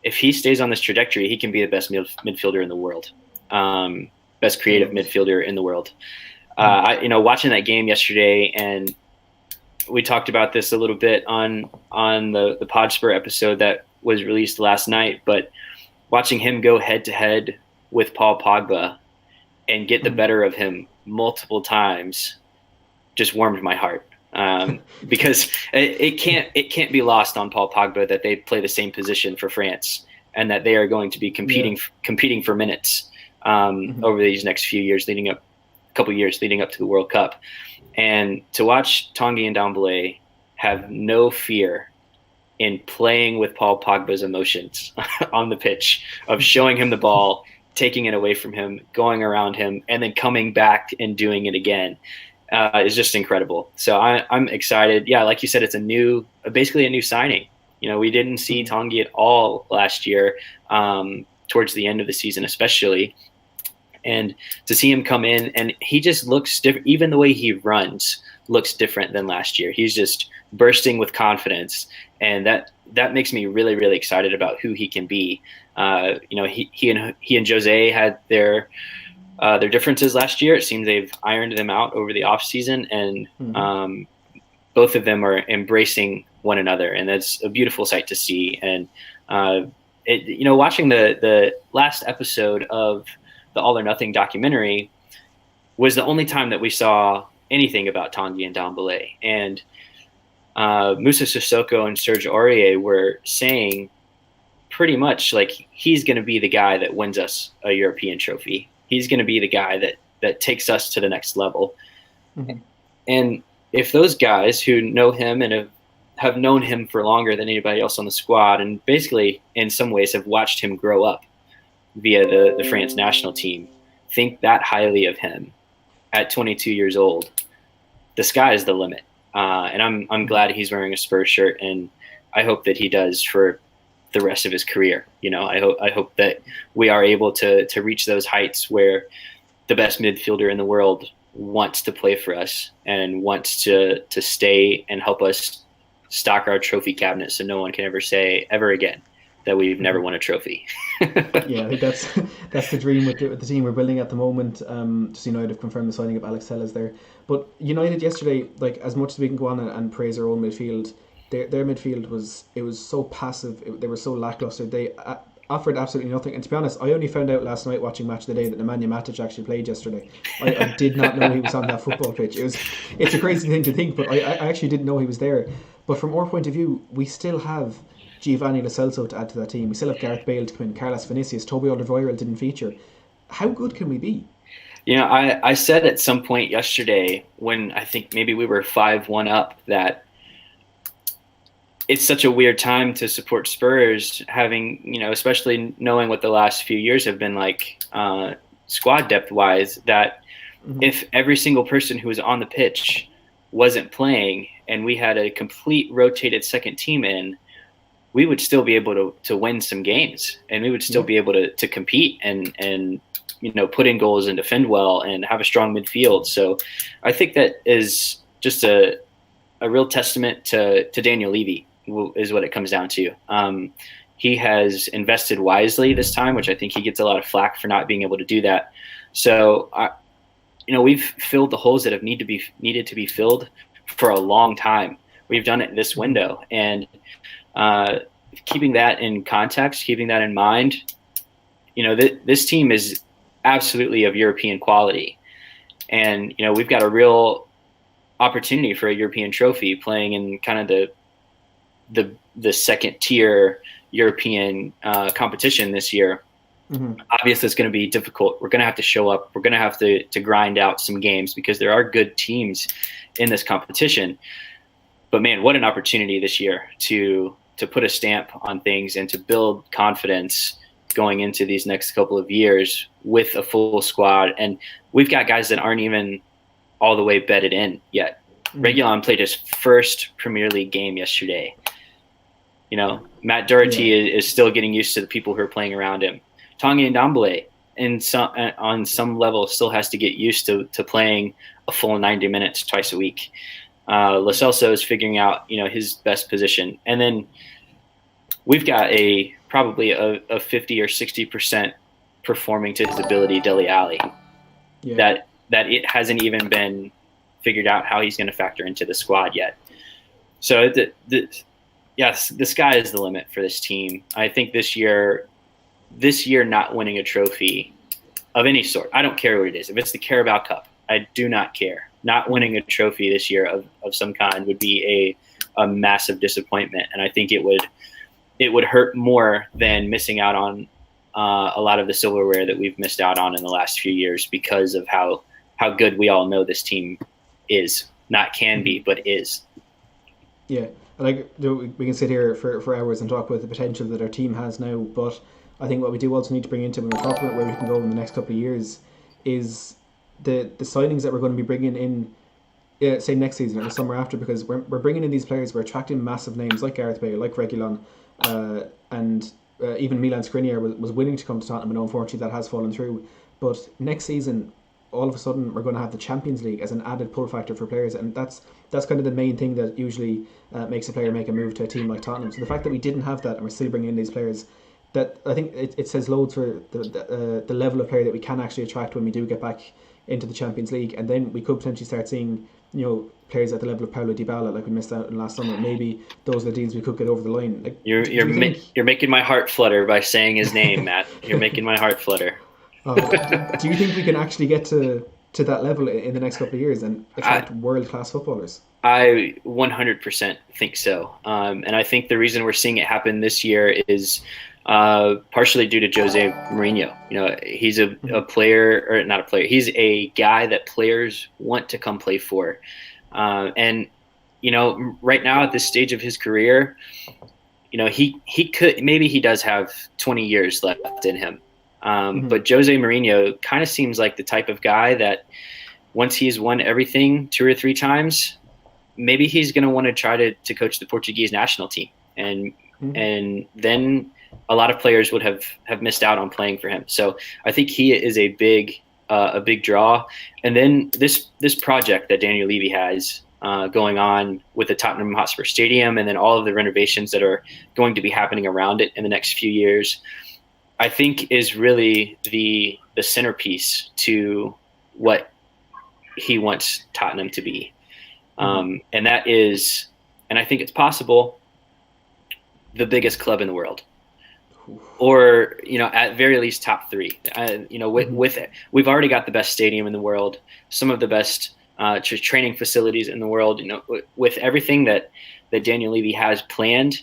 [SPEAKER 5] if he stays on this trajectory, he can be the best midfielder in the world, best creative midfielder in the world. Watching that game yesterday, and we talked about this a little bit on the Hotspur episode that was released last night, but watching him go head to head with Paul Pogba and get the better of him multiple times just warmed my heart, because it can't be lost on Paul Pogba that they play the same position for France and that they are going to be competing for minutes over these next few years, couple years leading up to the World Cup. And to watch Tanguy Ndombele have no fear in playing with Paul Pogba's emotions on the pitch, of showing him the ball, taking it away from him, going around him, and then coming back and doing it again, is just incredible. So I'm excited. Yeah, like you said, it's basically a new signing. We didn't see Tanguy at all last year, towards the end of the season especially. And to see him come in, and he just looks different. Even the way he runs looks different than last year. He's just bursting with confidence, and that makes me really, really excited about who he can be. He and Jose had their differences last year. It seems they've ironed them out over the off season, and both of them are embracing one another, and that's a beautiful sight to see. And watching the last episode of the All or Nothing documentary was the only time that we saw anything about Tanguy Ndombele. And Moussa Sissoko and Serge Aurier were saying pretty much like he's going to be the guy that wins us a European trophy. He's going to be the guy that takes us to the next level. And if those guys who know him and have known him for longer than anybody else on the squad, and basically in some ways have watched him grow up via the France national team, think that highly of him at 22 years old, the sky is the limit. And I'm glad he's wearing a Spurs shirt, and I hope that he does for the rest of his career. I hope that we are able to reach those heights where the best midfielder in the world wants to play for us and wants to stay and help us stock our trophy cabinet, so no one can ever say ever again that we've never won a trophy.
[SPEAKER 1] Yeah, I think that's the dream with the team we're building at the moment. Just United have confirmed the signing of Alex Telles there. But United yesterday, like, as much as we can go on and praise our own midfield, their midfield was so passive. They were so lackluster. They offered absolutely nothing. And to be honest, I only found out last night watching Match of the Day that Nemanja Matic actually played yesterday. I did not know he was on that football pitch. It's a crazy thing to think, but I actually didn't know he was there. But from our point of view, we still have Giovanni Lo Celso to add to that team. We still have Gareth Bale to come in, Carlos Vinicius, Toby Alderweireld didn't feature. How good can we be?
[SPEAKER 5] I said at some point yesterday, when I think maybe we were 5-1 up, that it's such a weird time to support Spurs, having, especially knowing what the last few years have been like, squad depth wise, that if every single person who was on the pitch wasn't playing and we had a complete rotated second team in, we would still be able to win some games, and we would still be able to compete and put in goals and defend well and have a strong midfield. So I think that is just a real testament to Daniel Levy is what it comes down to. He has invested wisely this time, which I think he gets a lot of flack for not being able to do that. So, we've filled the holes that have needed to be filled for a long time. We've done it this window, and keeping that in context, keeping that in mind, this team is absolutely of European quality, and we've got a real opportunity for a European trophy playing in kind of the second tier European competition this year. Obviously, it's going to be difficult. We're going to have to show up. We're going to have to grind out some games because there are good teams in this competition. But man, what an opportunity this year to put a stamp on things and to build confidence going into these next couple of years with a full squad. And we've got guys that aren't even all the way bedded in yet. Reguilon played his first Premier League game yesterday. Matt Doherty is still getting used to the people who are playing around him. Tanguy Ndombele, on some level, still has to get used to playing a full 90 minutes twice a week. Lo Celso is figuring out, his best position. And then we've got probably a 50 or 60% performing to his ability Dele Alli. That it hasn't even been figured out how he's going to factor into the squad yet. So yes, the sky is the limit for this team. I think this year not winning a trophy of any sort, I don't care what it is. If it's the Carabao Cup, I do not care. Not winning a trophy this year of some kind would be a massive disappointment, and I think it would hurt more than missing out on a lot of the silverware that we've missed out on in the last few years because of how good we all know this team is. Not can be, but is.
[SPEAKER 1] Yeah, we can sit here for hours and talk about the potential that our team has now, but I think what we do also need to bring into when we're talking about where we can go in the next couple of years is the signings that we're going to be bringing in, say next season or the summer after, because we're bringing in these players, we're attracting massive names like Gareth Bale, like Reguilon, and even Milan Skriniar was willing to come to Tottenham, and unfortunately that has fallen through. But next season, all of a sudden, we're going to have the Champions League as an added pull factor for players, and that's kind of the main thing that usually makes a player make a move to a team like Tottenham. So the fact that we didn't have that and we're still bringing in these players, that I think it says loads for the level of player that we can actually attract when we do get back into the Champions League, and then we could potentially start seeing players at the level of Paulo Dybala like we missed out on last summer. Maybe those are the deals we could get over the line. Like,
[SPEAKER 5] you're making my heart flutter by saying his name, Matt. You're making my heart flutter.
[SPEAKER 1] Do you think we can actually get to that level in the next couple of years and attract world-class footballers?
[SPEAKER 5] I 100% think so. And I think the reason we're seeing it happen this year is partially due to Jose Mourinho. He's a player, or not a player. He's a guy that players want to come play for. And right now at this stage of his career, he could, maybe he does have 20 years left in him. But Jose Mourinho kind of seems like the type of guy that once he's won everything 2 or 3 times, maybe he's going to want to try to coach the Portuguese national team. And then a lot of players would have missed out on playing for him. So I think he is a big draw. And then this project that Daniel Levy has going on with the Tottenham Hotspur Stadium, and then all of the renovations that are going to be happening around it in the next few years, I think is really the centerpiece to what he wants Tottenham to be. And that is, and I think it's possible, the biggest club in the world. Or, at very least top 3. With it, we've already got the best stadium in the world, some of the best training facilities in the world. With everything that Daniel Levy has planned,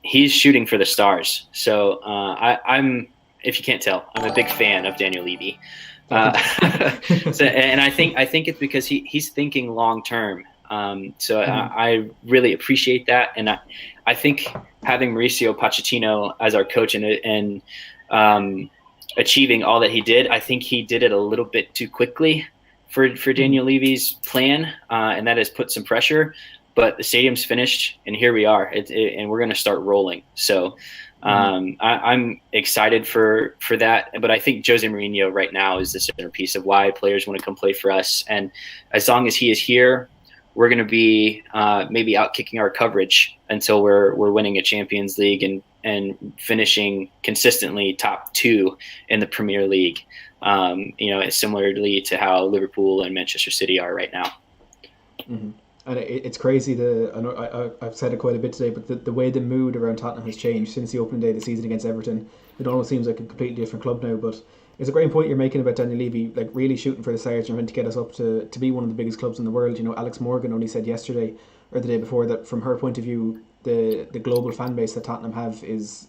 [SPEAKER 5] he's shooting for the stars. So I'm, if you can't tell, I'm a big fan of Daniel Levy. And I think it's because he's thinking long term. I really appreciate that, and I think having Mauricio Pochettino as our coach and achieving all that he did. I think he did it a little bit too quickly for Daniel Levy's plan, and that has put some pressure. But the stadium's finished, and here we are, and we're going to start rolling. So I'm excited for that. But I think Jose Mourinho right now is the centerpiece of why players want to come play for us. And as long as he is here, we're going to be maybe out kicking our coverage until we're winning a Champions League and finishing consistently top 2 in the Premier League. Similarly to how Liverpool and Manchester City are right now.
[SPEAKER 1] Mm-hmm. And it's crazy. I've said it quite a bit today, but the way the mood around Tottenham has changed since the opening day of the season against Everton. It almost seems like a completely different club now. But it's a great point you're making about Daniel Levy, like really shooting for the stars and to get us up to be one of the biggest clubs in the world. Alex Morgan only said yesterday or the day before that from her point of view, the global fan base that Tottenham have is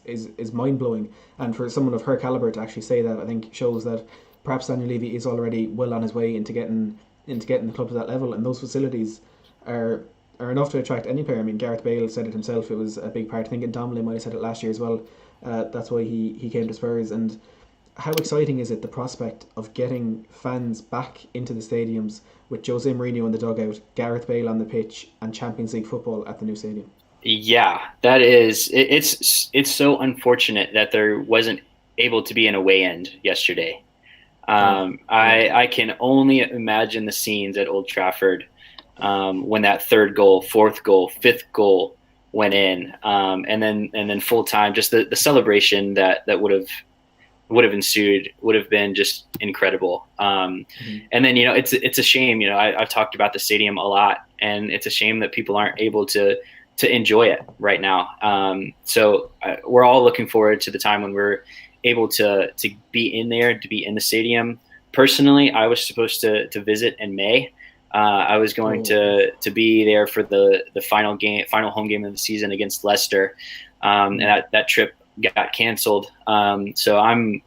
[SPEAKER 1] mind blowing. And for someone of her caliber to actually say that, I think shows that perhaps Daniel Levy is already well on his way into getting the club to that level. And those facilities are enough to attract any player. I mean, Gareth Bale said it himself. It was a big part. I think Domley might have said it last year as well. That's why he came to Spurs. And how exciting is it, the prospect of getting fans back into the stadiums with Jose Mourinho in the dugout, Gareth Bale on the pitch, and Champions League football at the new stadium?
[SPEAKER 5] Yeah, that is. It's so unfortunate that there wasn't able to be an away end yesterday. I can only imagine the scenes at Old Trafford when that third goal, fourth goal, fifth goal went in, and then full time. Just the celebration that would have ensued would have been just incredible. And then it's a shame. I've talked about the stadium a lot, and it's a shame that people aren't able to enjoy it right now. So we're all looking forward to the time when we're able to be in there, to be in the stadium. Personally, I was supposed to visit in May. I was going to be there for the final home game of the season against Leicester, and that trip got canceled. So I'm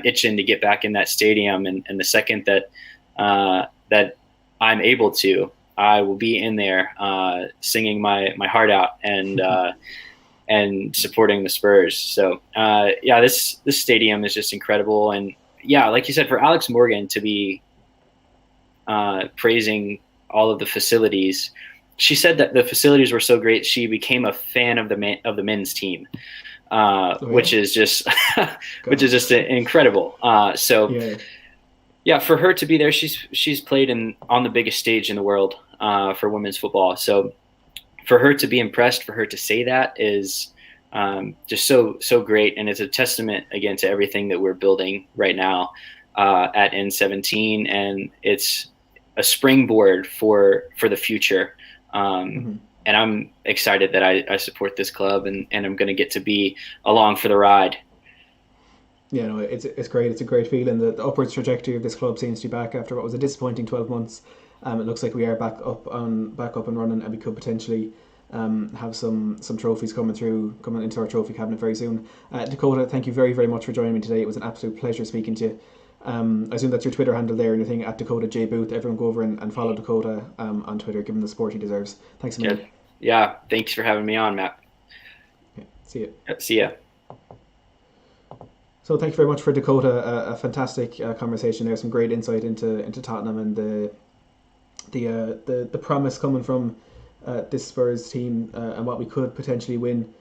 [SPEAKER 5] itching to get back in that stadium, and the second that I'm able to, I will be in there singing my heart out and supporting the Spurs. So this stadium is just incredible, and like you said, for Alex Morgan to be praising all of the facilities. She said that the facilities were so great she became a fan of the men's team, which is just incredible. For her to be there, she's played on the biggest stage in the world for women's football. So for her to be impressed, for her to say that is just so great, and it's a testament again to everything that we're building right now at N17, and it's a springboard for the future. And I'm excited that I support this club, and I'm going to get to be along for the ride.
[SPEAKER 1] Yeah, no, it's great. It's a great feeling. The upwards trajectory of this club seems to be back after what was a disappointing 12 months. It looks like we are back up and running, and we could potentially have some trophies coming into our trophy cabinet very soon. Dakota, thank you very, very much for joining me today. It was an absolute pleasure speaking to you. I assume that's your Twitter handle there and your thing at Dakota J Booth. Everyone go over and follow Dakota on Twitter. Give him the support he deserves. Thanks a million.
[SPEAKER 5] Yeah, thanks for having me on, Matt.
[SPEAKER 1] Okay, see you.
[SPEAKER 5] See ya.
[SPEAKER 1] So thank you very much for Dakota. A fantastic conversation there. Some great insight into Tottenham and the promise coming from this Spurs team and what we could potentially win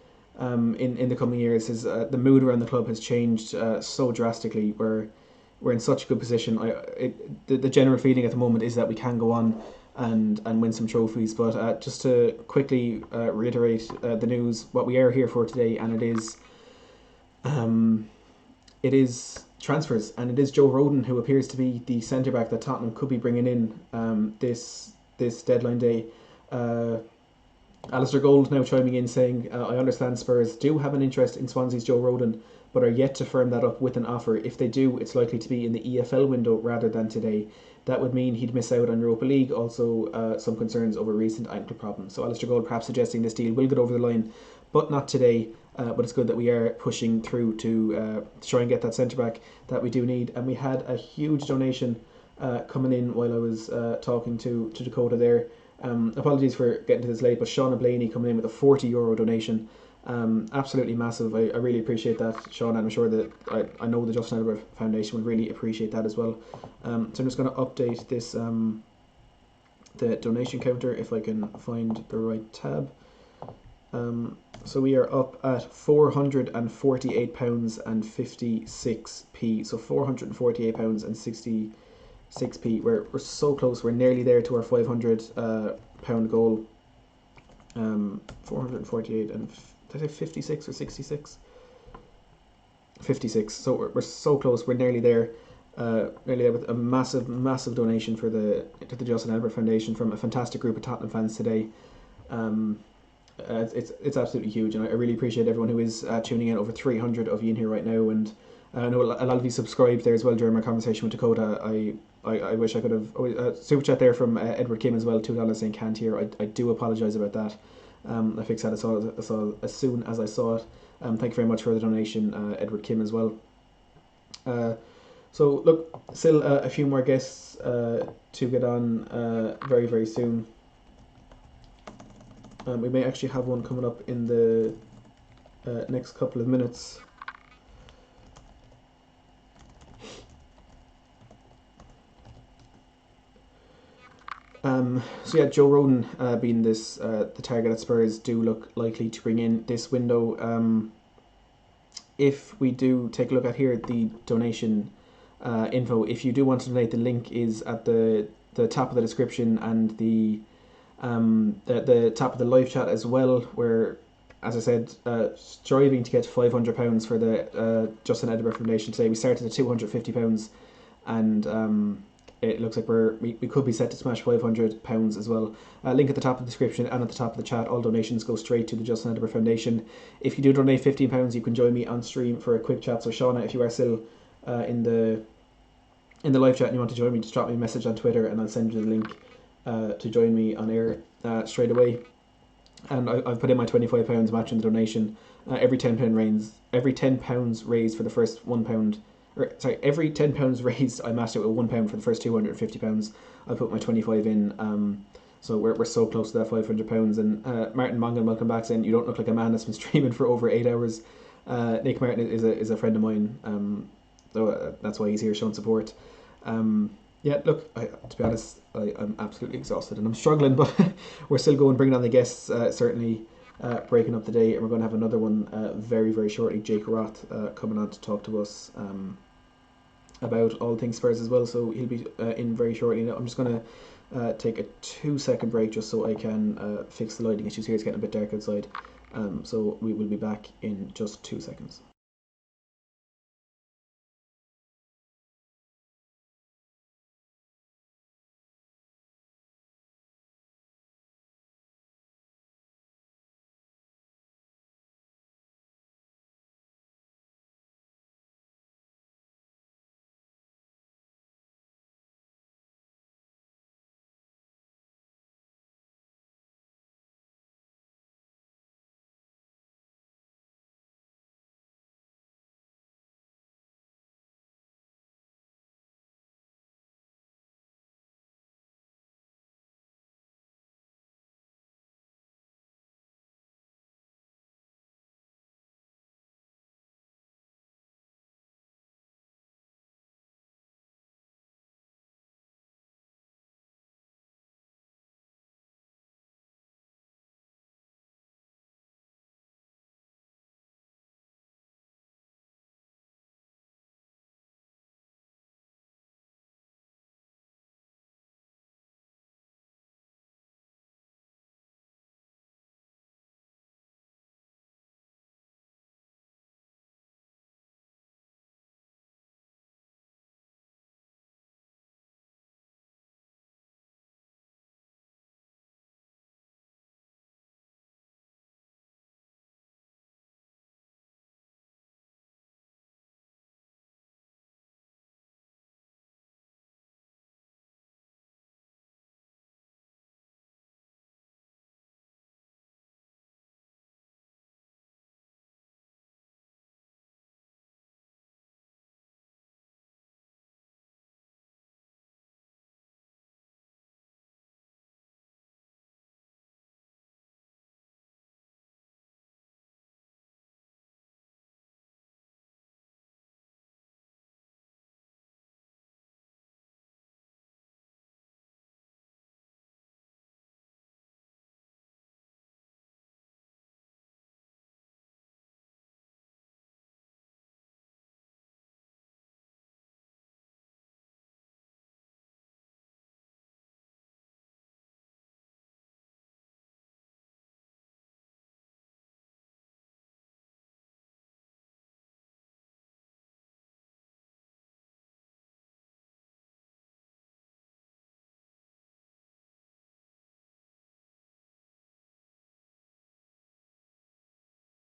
[SPEAKER 1] in the coming years. Is the mood around the club has changed so drastically. We're in such a good position. The general feeling at the moment is that we can go on and win some trophies. But just to quickly reiterate the news, what we are here for today, and it is transfers, and it is Joe Rodon who appears to be the centre back that Tottenham could be bringing in this deadline day. Alistair Gold now chiming in saying, I understand Spurs do have an interest in Swansea's Joe Rodon, but are yet to firm that up with an offer. If they do, it's likely to be in the EFL window rather than today. That would mean he'd miss out on Europa League. Also, some concerns over recent ankle problems. So Alistair Gold perhaps suggesting this deal will get over the line, but not today. But it's good that we are pushing through to try and get that centre-back that we do need. And we had a huge donation coming in while I was talking to Dakota there. Apologies for getting to this late, but Shauna Blaney coming in with a €40 donation. Absolutely massive. I really appreciate that, Sean, and I'm sure that I know the Justin Edinburgh Foundation would really appreciate that as well. So I'm just going to update this the donation counter if I can find the right tab. So we are up at £448.56p. So £448.66p. We're so close. We're nearly there to our £500 goal. 448 and did I say 56 or 66? 56. So we're so close. We're nearly there. Nearly there with a massive donation to the Justin Edinburgh Foundation from a fantastic group of Tottenham fans today. It's absolutely huge, and I really appreciate everyone who is tuning in. Over 300 of you in here right now, and I know a lot of you subscribed there as well during my conversation with Dakota. I wish I could have super chat there from Edward Kim as well, $2 saying can't hear. I do apologise about that. I fixed that as soon as I saw it. Thank you very much for the donation, Edward Kim as well. So look, still a few more guests to get on very soon. We may actually have one coming up in the next couple of minutes. So yeah, Joe Rodon being this the target that Spurs do look likely to bring in this window. If we do take a look at here the donation info, if you do want to donate, the link is at the top of the description and the top of the live chat as well, where, as I said, striving to get £500 for the Justin Edinburgh Foundation today. We started at £250 and it looks like we could be set to smash £500 as well. Link at the top of the description and at the top of the chat. All donations go straight to the Justin Edinburgh Foundation. If you do donate £15, you can join me on stream for a quick chat. So Shauna, if you are still in the live chat and you want to join me, just drop me a message on Twitter and I'll send you the link to join me on air straight away. And I've put in my £25 matching the donation. Every £10 raised for the first £1. Every £10 raised, I matched it with £1 for the first £250. I put my 25 in. So we're so close to that £500. And Martin Mongan, welcome back, saying you don't look like a man that's been streaming for over 8 hours. Nick Martin is a friend of mine, so that's why he's here showing support. Yeah, look, to be honest, I'm absolutely exhausted and I'm struggling, but we're still going, bringing on the guests, certainly breaking up the day, and we're going to have another one very shortly. Jake Roth coming on to talk to us about all things Spurs as well, so he'll be in very shortly. Now, I'm just going to take a 2-second break just so I can fix the lighting issues here. It's getting a bit dark outside, so we will be back in just 2 seconds.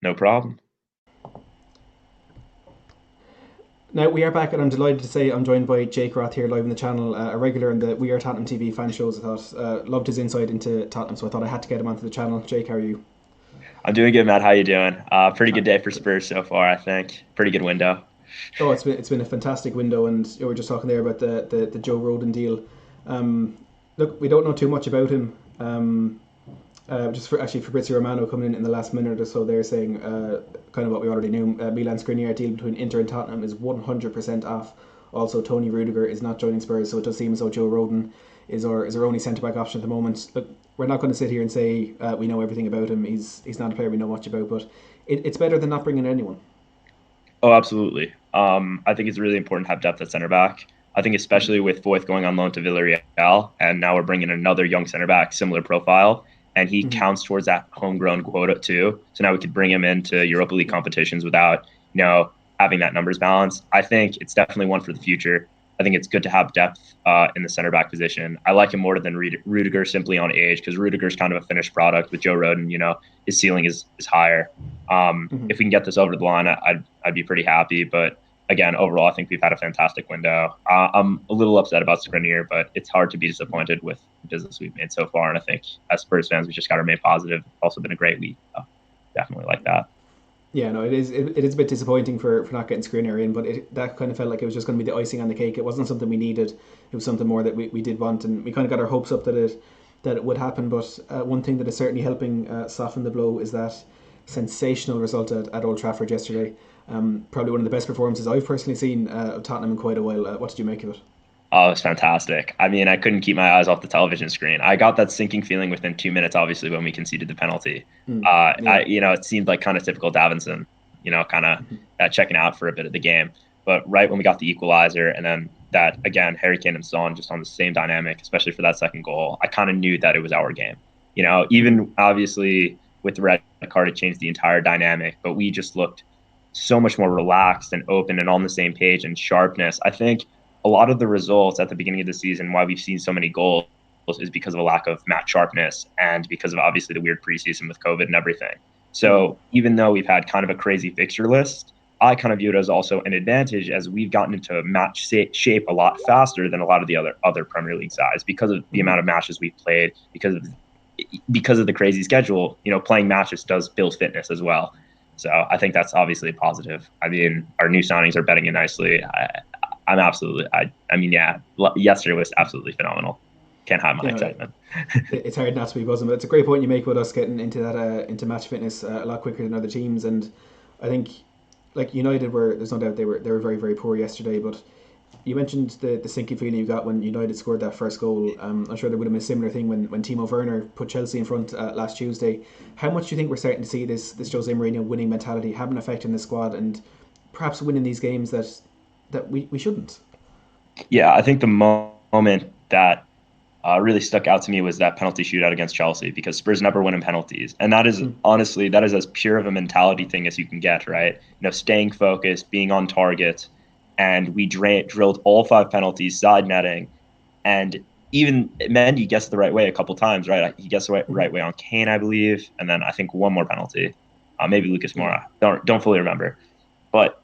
[SPEAKER 6] No problem.
[SPEAKER 1] Now we are back, and I'm delighted to say I'm joined by Jake Roth here live on the channel, a regular in the We Are Tottenham TV fan shows. I thought loved his insight into Tottenham, so I thought I had to get him onto the channel. Jake, how are you?
[SPEAKER 6] I'm doing good, Matt. How you doing? Pretty good day for Spurs so far, I think. Pretty good window.
[SPEAKER 1] Oh, it's been a fantastic window, and we were just talking there about the Joe Rodon deal. Look, we don't know too much about him. Just for Fabrizio Romano coming in the last minute or so, they're saying kind of what we already knew. Milan Skriniar deal between Inter and Tottenham is 100% off. Also, Tony Rudiger is not joining Spurs, so it does seem as though Joe Rodon is our only centre back option at the moment. Look, we're not going to sit here and say we know everything about him. He's not a player we know much about, but it's better than not bringing anyone.
[SPEAKER 6] Oh, absolutely. I think it's really important to have depth at center back. I think especially with Foyth going on loan to Villarreal, and now we're bringing another young center back, similar profile, and he counts towards that homegrown quota too. So now we could bring him into Europa League competitions without, having that numbers balance. I think it's definitely one for the future. I think it's good to have depth in the center back position. I like him more than Rudiger simply on age, because Rudiger's kind of a finished product. With Joe Rodon, his ceiling is higher. If we can get this over the line, I'd be pretty happy. But again, overall, I think we've had a fantastic window. I'm a little upset about Skriniar, but it's hard to be disappointed with the business we've made so far. And I think as Spurs fans, we just got to remain positive. It's also been a great week. Definitely like that.
[SPEAKER 1] Yeah, no, it is a bit disappointing for not getting Skriniar in, but that kind of felt like it was just going to be the icing on the cake. It wasn't something we needed. It was something more that we did want, and we kind of got our hopes up that it would happen. But one thing that is certainly helping soften the blow is that sensational result at Old Trafford yesterday. Probably one of the best performances I've personally seen of Tottenham in quite a while. What did you make of it?
[SPEAKER 6] Oh, it was fantastic. I mean, I couldn't keep my eyes off the television screen. I got that sinking feeling within 2 minutes, obviously, when we conceded the penalty. Yeah. It seemed like kind of typical Davinson, kind of checking out for a bit of the game. But right when we got the equalizer, and then that, again, Harry Kane and Son just on the same dynamic, especially for that second goal, I kind of knew that it was our game. Even obviously with the red card, it changed the entire dynamic, but we just looked so much more relaxed and open and on the same page and sharpness. I think a lot of the results at the beginning of the season, why we've seen so many goals, is because of a lack of match sharpness and because of obviously the weird preseason with COVID and everything. So even though we've had kind of a crazy fixture list, I kind of view it as also an advantage, as we've gotten into match shape a lot faster than a lot of the other Premier League sides because of the amount of matches we've played, because of the crazy schedule. Playing matches does build fitness as well. So I think that's obviously a positive. I mean, our new signings are betting in nicely. Yesterday was absolutely phenomenal. Can't hide my excitement.
[SPEAKER 1] It's hard not to be buzzing, but it's a great point you make about us getting into that into match fitness a lot quicker than other teams. And I think, like United there's no doubt they were very, very poor yesterday. But you mentioned the sinking feeling you got when United scored that first goal. I'm sure there would have been a similar thing when Timo Werner put Chelsea in front last Tuesday. How much do you think we're starting to see this Jose Mourinho winning mentality have an effect in the squad, and perhaps winning these games that we shouldn't?
[SPEAKER 6] Yeah, I think the moment that really stuck out to me was that penalty shootout against Chelsea, because Spurs never win in penalties. And that is honestly, that is as pure of a mentality thing as you can get, right? Staying focused, being on target. And we drilled all 5 penalties, side netting. And even Mendy guessed the right way a couple times, right? He guessed the right way on Kane, I believe. And then I think one more penalty, maybe Lucas Moura. Don't fully remember. But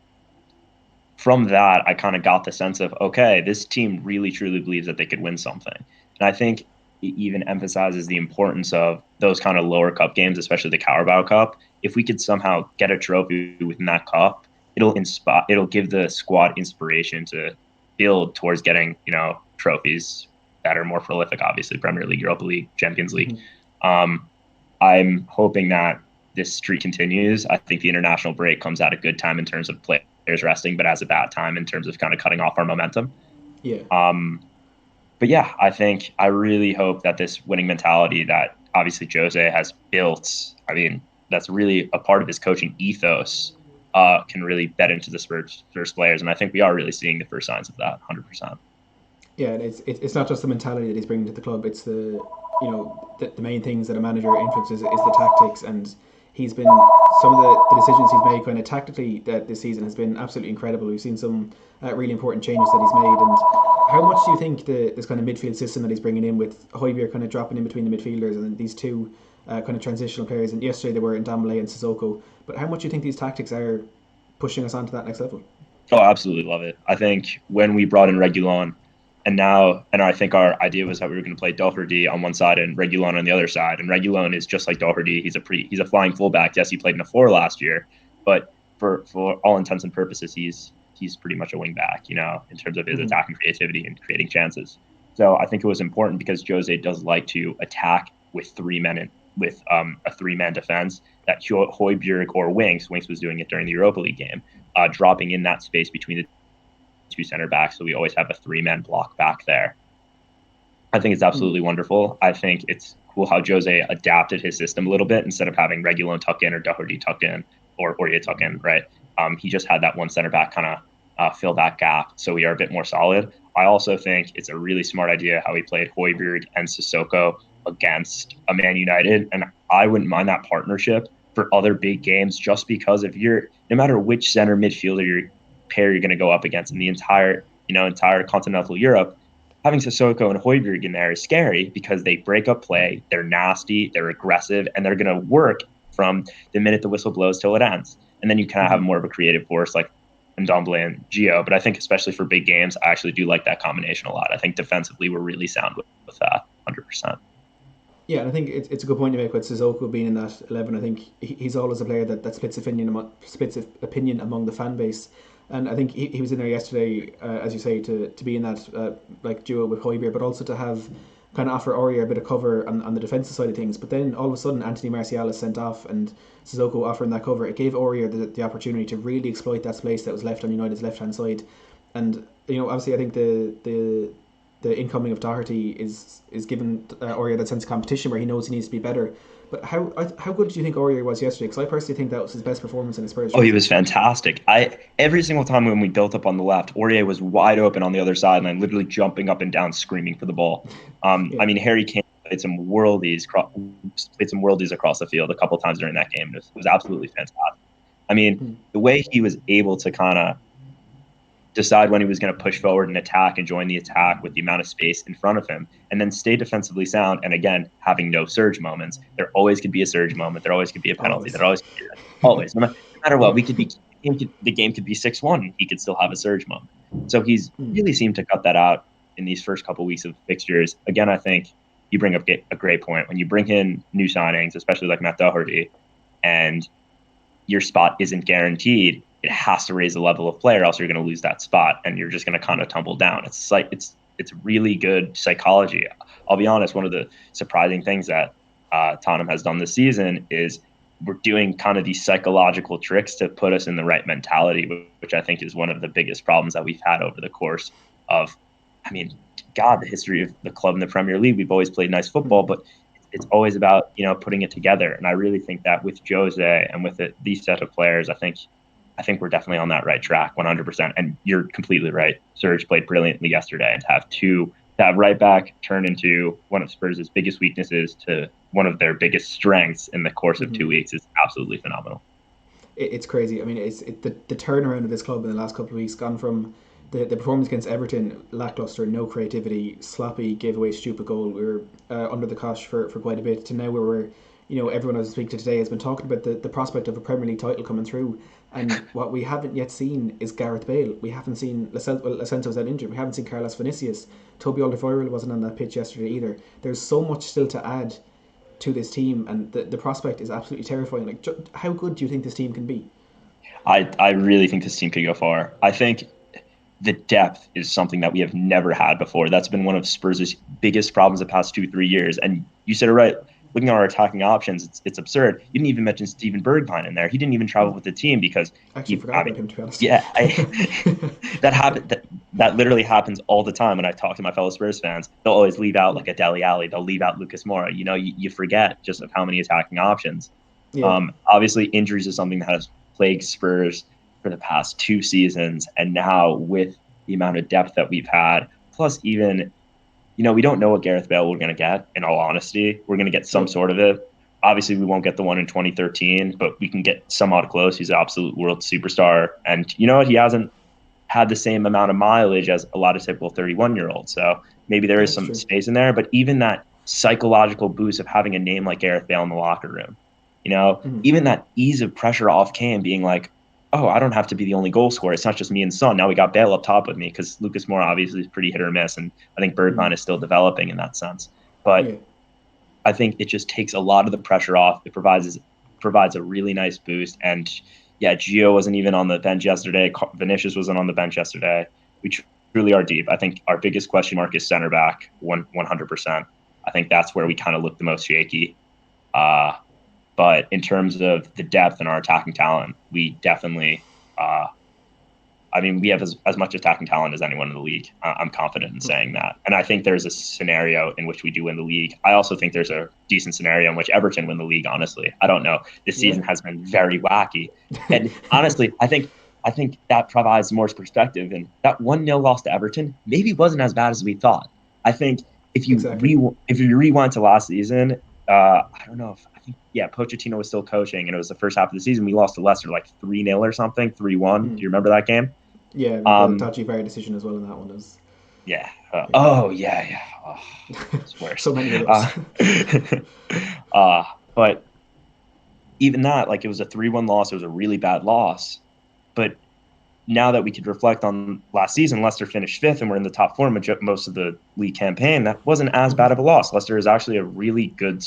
[SPEAKER 6] from that, I kind of got the sense of, okay, this team really, truly believes that they could win something. And I think it even emphasizes the importance of those kind of lower cup games, especially the Carabao Cup. If we could somehow get a trophy within that cup, it'll give the squad inspiration to build towards getting, trophies that are more prolific, obviously, Premier League, Europa League, Champions League. I'm hoping that this streak continues. I think the international break comes at a good time in terms of players resting, but as a bad time in terms of kind of cutting off our momentum.
[SPEAKER 1] Yeah.
[SPEAKER 6] But yeah, I really hope that this winning mentality that obviously Jose has built, I mean, that's really a part of his coaching ethos, can really bet into the Spurs players. And I think we are really seeing the first signs of that, 100%.
[SPEAKER 1] Yeah, and it's not just the mentality that he's bringing to the club. It's the main things that a manager influences is the tactics, and he's been, some of the decisions he's made kind of tactically this season has been absolutely incredible. We've seen some really important changes that he's made. And how much do you think this kind of midfield system that he's bringing in, with Højbjerg kind of dropping in between the midfielders, and these two kind of transitional players. And yesterday they were in Dembele and Sissoko. But how much do you think these tactics are pushing us on to that next level?
[SPEAKER 6] Oh, absolutely love it. I think when we brought in Reguilon, and I think our idea was that we were going to play Doherty on one side and Reguilon on the other side. And Reguilon is just like Doherty. He's a flying fullback. Yes, he played in a 4 last year, but for all intents and purposes, he's pretty much a wing back, in terms of his attacking creativity and creating chances. So I think it was important because Jose does like to attack with 3 men with a 3-man defense that Højbjerg or Winks was doing it during the Europa League game, dropping in that space between the 2 center backs. So we always have a 3-man block back there. I think it's absolutely wonderful. I think it's cool how Jose adapted his system a little bit instead of having Reguilon tuck in or Doherty tuck in or Aurier tuck in, right? He just had that one center back kind of fill that gap. So we are a bit more solid. I also think it's a really smart idea how he played Højbjerg and Sissoko against a Man United. And I wouldn't mind that partnership for other big games, just because no matter which center midfielder you're going to go up against in the entire continental Europe, having Sissoko and Højbjerg in there is scary because they break up play, they're nasty, they're aggressive, and they're going to work from the minute the whistle blows till it ends. And then you kind of have more of a creative force like Ndombele and Gio. But I think especially for big games, I actually do like that combination a lot. I think defensively we're really sound with that 100%.
[SPEAKER 1] Yeah, and I think it's a good point to make with Sissoko being in that 11. I think he's always a player that splits opinion among the fan base. And I think he was in there yesterday, as you say, to be in that like duo with Højbjerg, but also to have kind of offer Aurier a bit of cover on the defensive side of things. But then all of a sudden, Anthony Martial is sent off and Sissoko offering that cover. It gave Aurier the opportunity to really exploit that space that was left on United's left-hand side. And, obviously I think the incoming of Doherty is given Aurier that sense of competition where he knows he needs to be better. But how good do you think Aurier was yesterday? Because I personally think that was his best performance in his Spurs.
[SPEAKER 6] Oh, he was fantastic. Every single time when we built up on the left, Aurier was wide open on the other sideline, literally jumping up and down, screaming for the ball. Yeah. I mean, Harry Kane played some worldies across the field a couple of times during that game. It was absolutely fantastic. I mean, the way he was able to kind of decide when he was going to push forward and attack and join the attack with the amount of space in front of him, and then stay defensively sound. And again, having no surge moments. There always could be a surge moment. There always could be a penalty. Always. No matter what, the game could be 6-1. He could still have a surge moment. So he's really seemed to cut that out in these first couple of weeks of fixtures. Again, I think you bring up a great point. When you bring in new signings, especially like Matt Doherty, and your spot isn't guaranteed, it has to raise the level of play, or else you're going to lose that spot and you're just going to kind of tumble down. It's like it's really good psychology. I'll be honest, one of the surprising things that Tottenham has done this season is we're doing kind of these psychological tricks to put us in the right mentality, which I think is one of the biggest problems that we've had over the course of, the history of the club in the Premier League. We've always played nice football, but it's always about, putting it together. And I really think that with Jose and with these set of players, I think we're definitely on that right track, 100%. And you're completely right. Serge played brilliantly yesterday, and to have right back turn into one of Spurs' biggest weaknesses to one of their biggest strengths in the course of 2 weeks is absolutely phenomenal.
[SPEAKER 1] It's crazy. I mean, the turnaround of this club in the last couple of weeks, gone from the performance against Everton, lackluster, no creativity, sloppy, gave away stupid goal. We were under the cosh for quite a bit, to now where we're, everyone I was speaking to today has been talking about the prospect of a Premier League title coming through. And what we haven't yet seen is Gareth Bale. We haven't seen Lacento's out injured. We haven't seen Carlos Vinicius. Toby Alderweireld wasn't on that pitch yesterday either. There's so much still to add to this team, and the prospect is absolutely terrifying. Like, how good do you think this team can be?
[SPEAKER 6] I really think this team could go far. I think the depth is something that we have never had before. That's been one of Spurs' biggest problems the past 2-3 years. And you said it right. Looking at our attacking options, it's absurd. You didn't even mention Steven Bergwijn in there. He didn't even travel with the team because
[SPEAKER 1] he forgot about him, to be honest.
[SPEAKER 6] Yeah, that happened. That literally happens all the time when I talk to my fellow Spurs fans. They'll always leave out like a Dele Alli. They'll leave out Lucas Moura. You forget just of how many attacking options. Yeah. Obviously, injuries is something that has plagued Spurs for the past 2 seasons, and now with the amount of depth that we've had, plus even. We don't know what Gareth Bale we're going to get, in all honesty. We're going to get some sort of it. Obviously, we won't get the one in 2013, but we can get somewhat close. He's an absolute world superstar. And you know what? He hasn't had the same amount of mileage as a lot of typical 31-year-olds. So maybe there is some space in there. But even that psychological boost of having a name like Gareth Bale in the locker room. Even that ease of pressure off Kane being like, oh, I don't have to be the only goal scorer. It's not just me and Son. Now we got Bale up top with me, because Lucas Moura obviously is pretty hit or miss, and I think Bergwijn is still developing in that sense. But I think it just takes a lot of the pressure off. It provides a really nice boost. And yeah, Gio wasn't even on the bench yesterday. Vinicius wasn't on the bench yesterday. We truly are deep. I think our biggest question mark is center back, 100%. I think that's where we kind of look the most shaky. But in terms of the depth in our attacking talent, we definitely, we have as much attacking talent as anyone in the league. I'm confident in saying that. And I think there's a scenario in which we do win the league. I also think there's a decent scenario in which Everton win the league, honestly. I don't know. This season has been very wacky. And honestly, I think that provides more perspective. And that 1-0 loss to Everton maybe wasn't as bad as we thought. I think if you rewind to last season, I don't know if Pochettino was still coaching, and it was the first half of the season. We lost to Leicester like 3-0 or something, 3-1. Do you remember that game?
[SPEAKER 1] Yeah, the dodgy VAR decision as well in that one is.
[SPEAKER 6] Yeah. Oh, it's worse.
[SPEAKER 1] So many of those.
[SPEAKER 6] But even that, like, it was a 3-1 loss. It was a really bad loss. But now that we could reflect on last season, Leicester finished 5th and we're in the top 4 most of the league campaign. That wasn't as bad of a loss. Leicester is actually a really good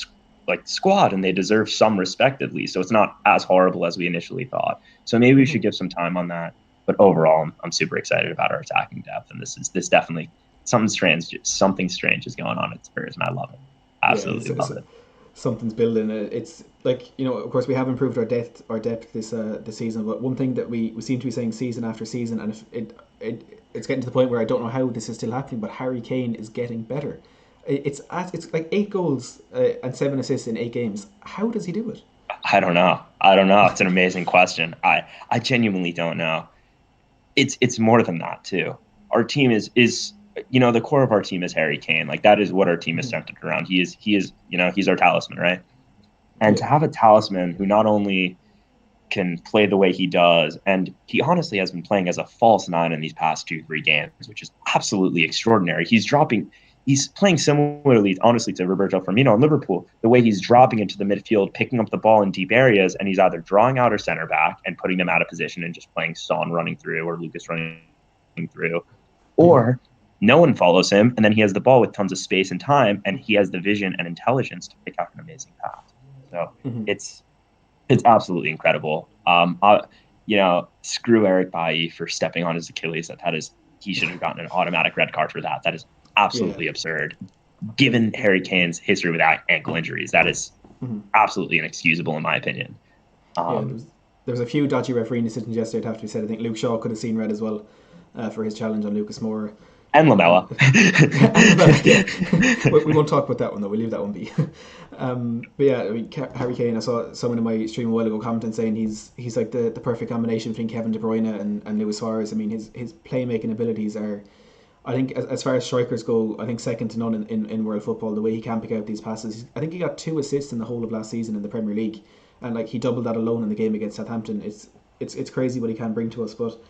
[SPEAKER 6] squad, and they deserve some respect at least. So it's not as horrible as we initially thought. So maybe we should give some time on that. But overall, I'm super excited about our attacking depth, and this definitely something strange is going on at Spurs, and I love it. Absolutely love it.
[SPEAKER 1] Something's building. It's like, of course we have improved our depth this season, but one thing that we seem to be saying season after season, and it's getting to the point where I don't know how this is still happening, but Harry Kane is getting better. It's like 8 goals and 7 assists in 8 games. How does he do it?
[SPEAKER 6] I don't know. It's an amazing question. I genuinely don't know. It's more than that too. Our team is the core of our team is Harry Kane. Like, that is what our team is centered around. He is he's our talisman, right? And to have a talisman who not only can play the way he does, and he honestly has been playing as a false 9 in these past 2-3 games, which is absolutely extraordinary. He's playing similarly, honestly, to Roberto Firmino in Liverpool, the way he's dropping into the midfield, picking up the ball in deep areas, and he's either drawing out our center back and putting them out of position and just playing Son running through or Lucas running through, or no one follows him, and then he has the ball with tons of space and time, and he has the vision and intelligence to pick out an amazing pass. So it's absolutely incredible. Screw Eric Bailly for stepping on his Achilles. He should have gotten an automatic red card for that. That is absolutely absurd. Given Harry Kane's history with ankle injuries, that is absolutely inexcusable in my opinion.
[SPEAKER 1] There was a few dodgy refereeing decisions yesterday, it have to be said. I think Luke Shaw could have seen red as well for his challenge on Lucas Moura.
[SPEAKER 6] And Lamella.
[SPEAKER 1] We won't talk about that one though. We'll leave that one be. But yeah, Harry Kane, I saw someone in my stream a while ago commenting saying he's like the perfect combination between Kevin De Bruyne and Luis Suarez. I mean, his playmaking abilities are, I think, as far as strikers go, I think second to none in world football. The way he can pick out these passes, I think he got 2 assists in the whole of last season in the Premier League, and like he doubled that alone in the game against Southampton. It's crazy what he can bring to us. But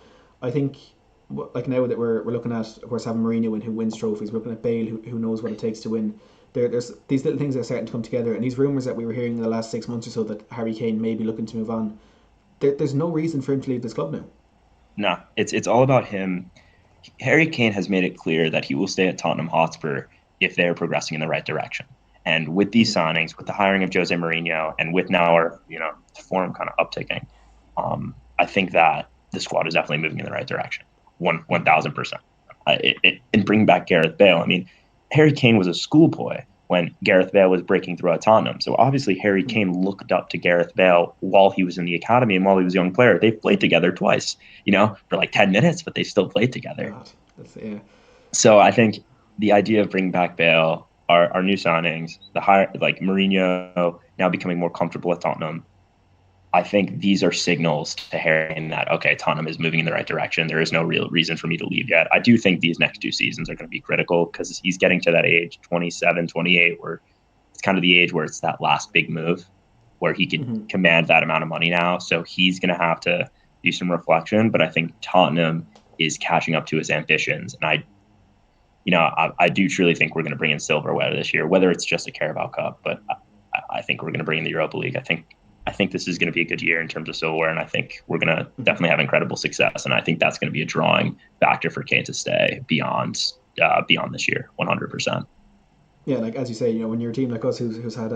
[SPEAKER 1] I think, like, now that we're looking at, of course, having Mourinho who wins trophies, we're looking at Bale who knows what it takes to win. There's these little things that are starting to come together, and these rumours that we were hearing in the last 6 months or so that Harry Kane may be looking to move on. There's no reason for him to leave this club now.
[SPEAKER 6] No, it's all about him. Harry Kane has made it clear that he will stay at Tottenham Hotspur if they are progressing in the right direction. And with these signings, with the hiring of Jose Mourinho, and with now our form kind of upticking, I think that the squad is definitely moving in the right direction. 1,000%. And bring back Gareth Bale. I mean, Harry Kane was a schoolboy when Gareth Bale was breaking through at Tottenham. So obviously Harry Kane looked up to Gareth Bale while he was in the academy and while he was a young player. They played together twice, for like 10 minutes, but they still played together. So I think the idea of bringing back Bale, our new signings, like Mourinho now becoming more comfortable at Tottenham, I think these are signals to Harry in that, okay, Tottenham is moving in the right direction. There is no real reason for me to leave yet. I do think these next 2 seasons are going to be critical because he's getting to that age, 27, 28, where it's kind of the age where it's that last big move where he can command that amount of money now. So he's going to have to do some reflection. But I think Tottenham is catching up to his ambitions. And I do truly think we're going to bring in silverware this year, whether it's just a Carabao Cup, but I think we're going to bring in the Europa League. I think this is going to be a good year in terms of silverware, and I think we're going to definitely have incredible success. And I think that's going to be a drawing factor for Kane to stay beyond this year, 100%.
[SPEAKER 1] Yeah, like as you say, when you're a team like us who's had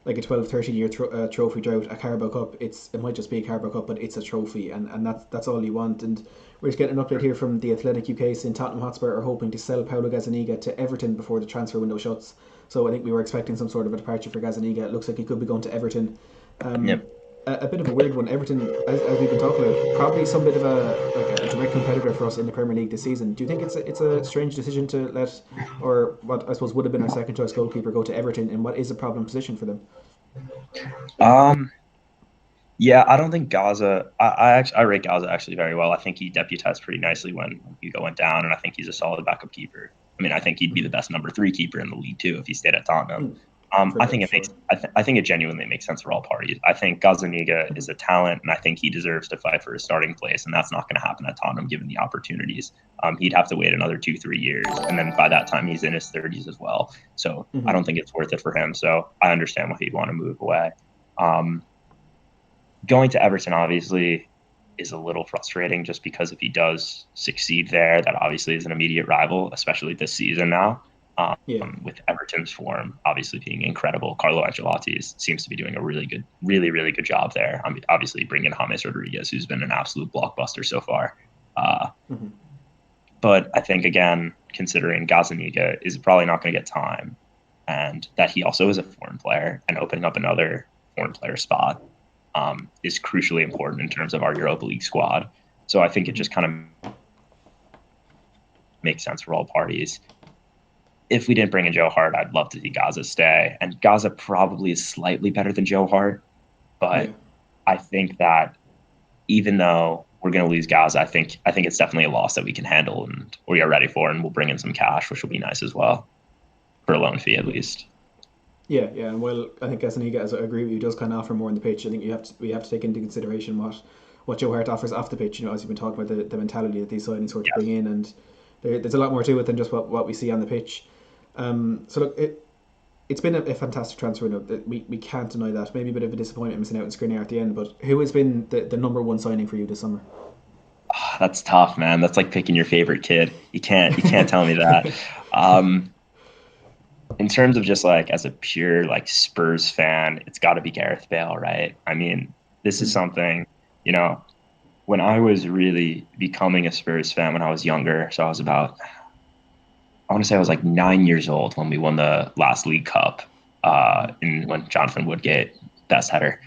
[SPEAKER 1] like a 12, 13 year trophy drought, a Carabao Cup, it might just be a Carabao Cup, but it's a trophy, and that's all you want. And we're just getting an update here from the Athletic UK saying Tottenham Hotspur are hoping to sell Paulo Gazzaniga to Everton before the transfer window shuts. So I think we were expecting some sort of a departure for Gazzaniga. It looks like he could be going to Everton.
[SPEAKER 6] Yep.
[SPEAKER 1] A bit of a weird one. Everton, as we've been talking about, probably some bit of a direct competitor for us in the Premier League this season. Do you think it's a strange decision to let, or what I suppose would have been our second choice goalkeeper, go to Everton, and what is a problem position for them?
[SPEAKER 6] Yeah, I don't think Gaza. I rate Gaza actually very well. I think he deputized pretty nicely when Hugo went down, and I think he's a solid backup keeper. I mean, I think he'd be the best number 3 keeper in the league too if he stayed at Tottenham. I think it genuinely makes sense for all parties. I think Gazzaniga is a talent, and I think he deserves to fight for a starting place, and that's not going to happen at Tottenham given the opportunities. He'd have to wait another 2-3 years, and then by that time he's in his 30s as well. So I don't think it's worth it for him. So I understand why he'd want to move away. Going to Everton obviously is a little frustrating just because if he does succeed there, that obviously is an immediate rival, especially this season now. With Everton's form obviously being incredible. Carlo Ancelotti seems to be doing a really good job there. I mean, obviously bringing in James Rodriguez, who's been an absolute blockbuster so far. But I think, again, considering Gazzaniga is probably not going to get time, and that he also is a foreign player, and opening up another foreign player spot is crucially important in terms of our Europa League squad. So I think it just kind of makes sense for all parties. If we didn't bring in Joe Hart, I'd love to see Gaza stay. And Gaza probably is slightly better than Joe Hart. But I think that even though we're going to lose Gaza, I think it's definitely a loss that we can handle and we are ready for, and we'll bring in some cash, which will be nice as well, for a loan fee at least.
[SPEAKER 1] Yeah, and well, I think Gazzaniga, as I agree with you, does kind of offer more on the pitch. I think we have to take into consideration what Joe Hart offers off the pitch. As you've been talking about the mentality that these signings sort of bring in, and there's a lot more to it than just what we see on the pitch. So look, it's been a fantastic transfer. We can't deny that. Maybe a bit of a disappointment missing out on Skriniar at the end, but who has been the number one signing for you this summer?
[SPEAKER 6] Oh, that's tough, man. That's like picking your favorite kid. You can't tell me that. In terms of just like as a pure like Spurs fan, it's got to be Gareth Bale, right? I mean, this is something, when I was really becoming a Spurs fan when I was younger, so I was about, I want to say I was like 9 years old when we won the last League Cup, when Jonathan Woodgate, best header.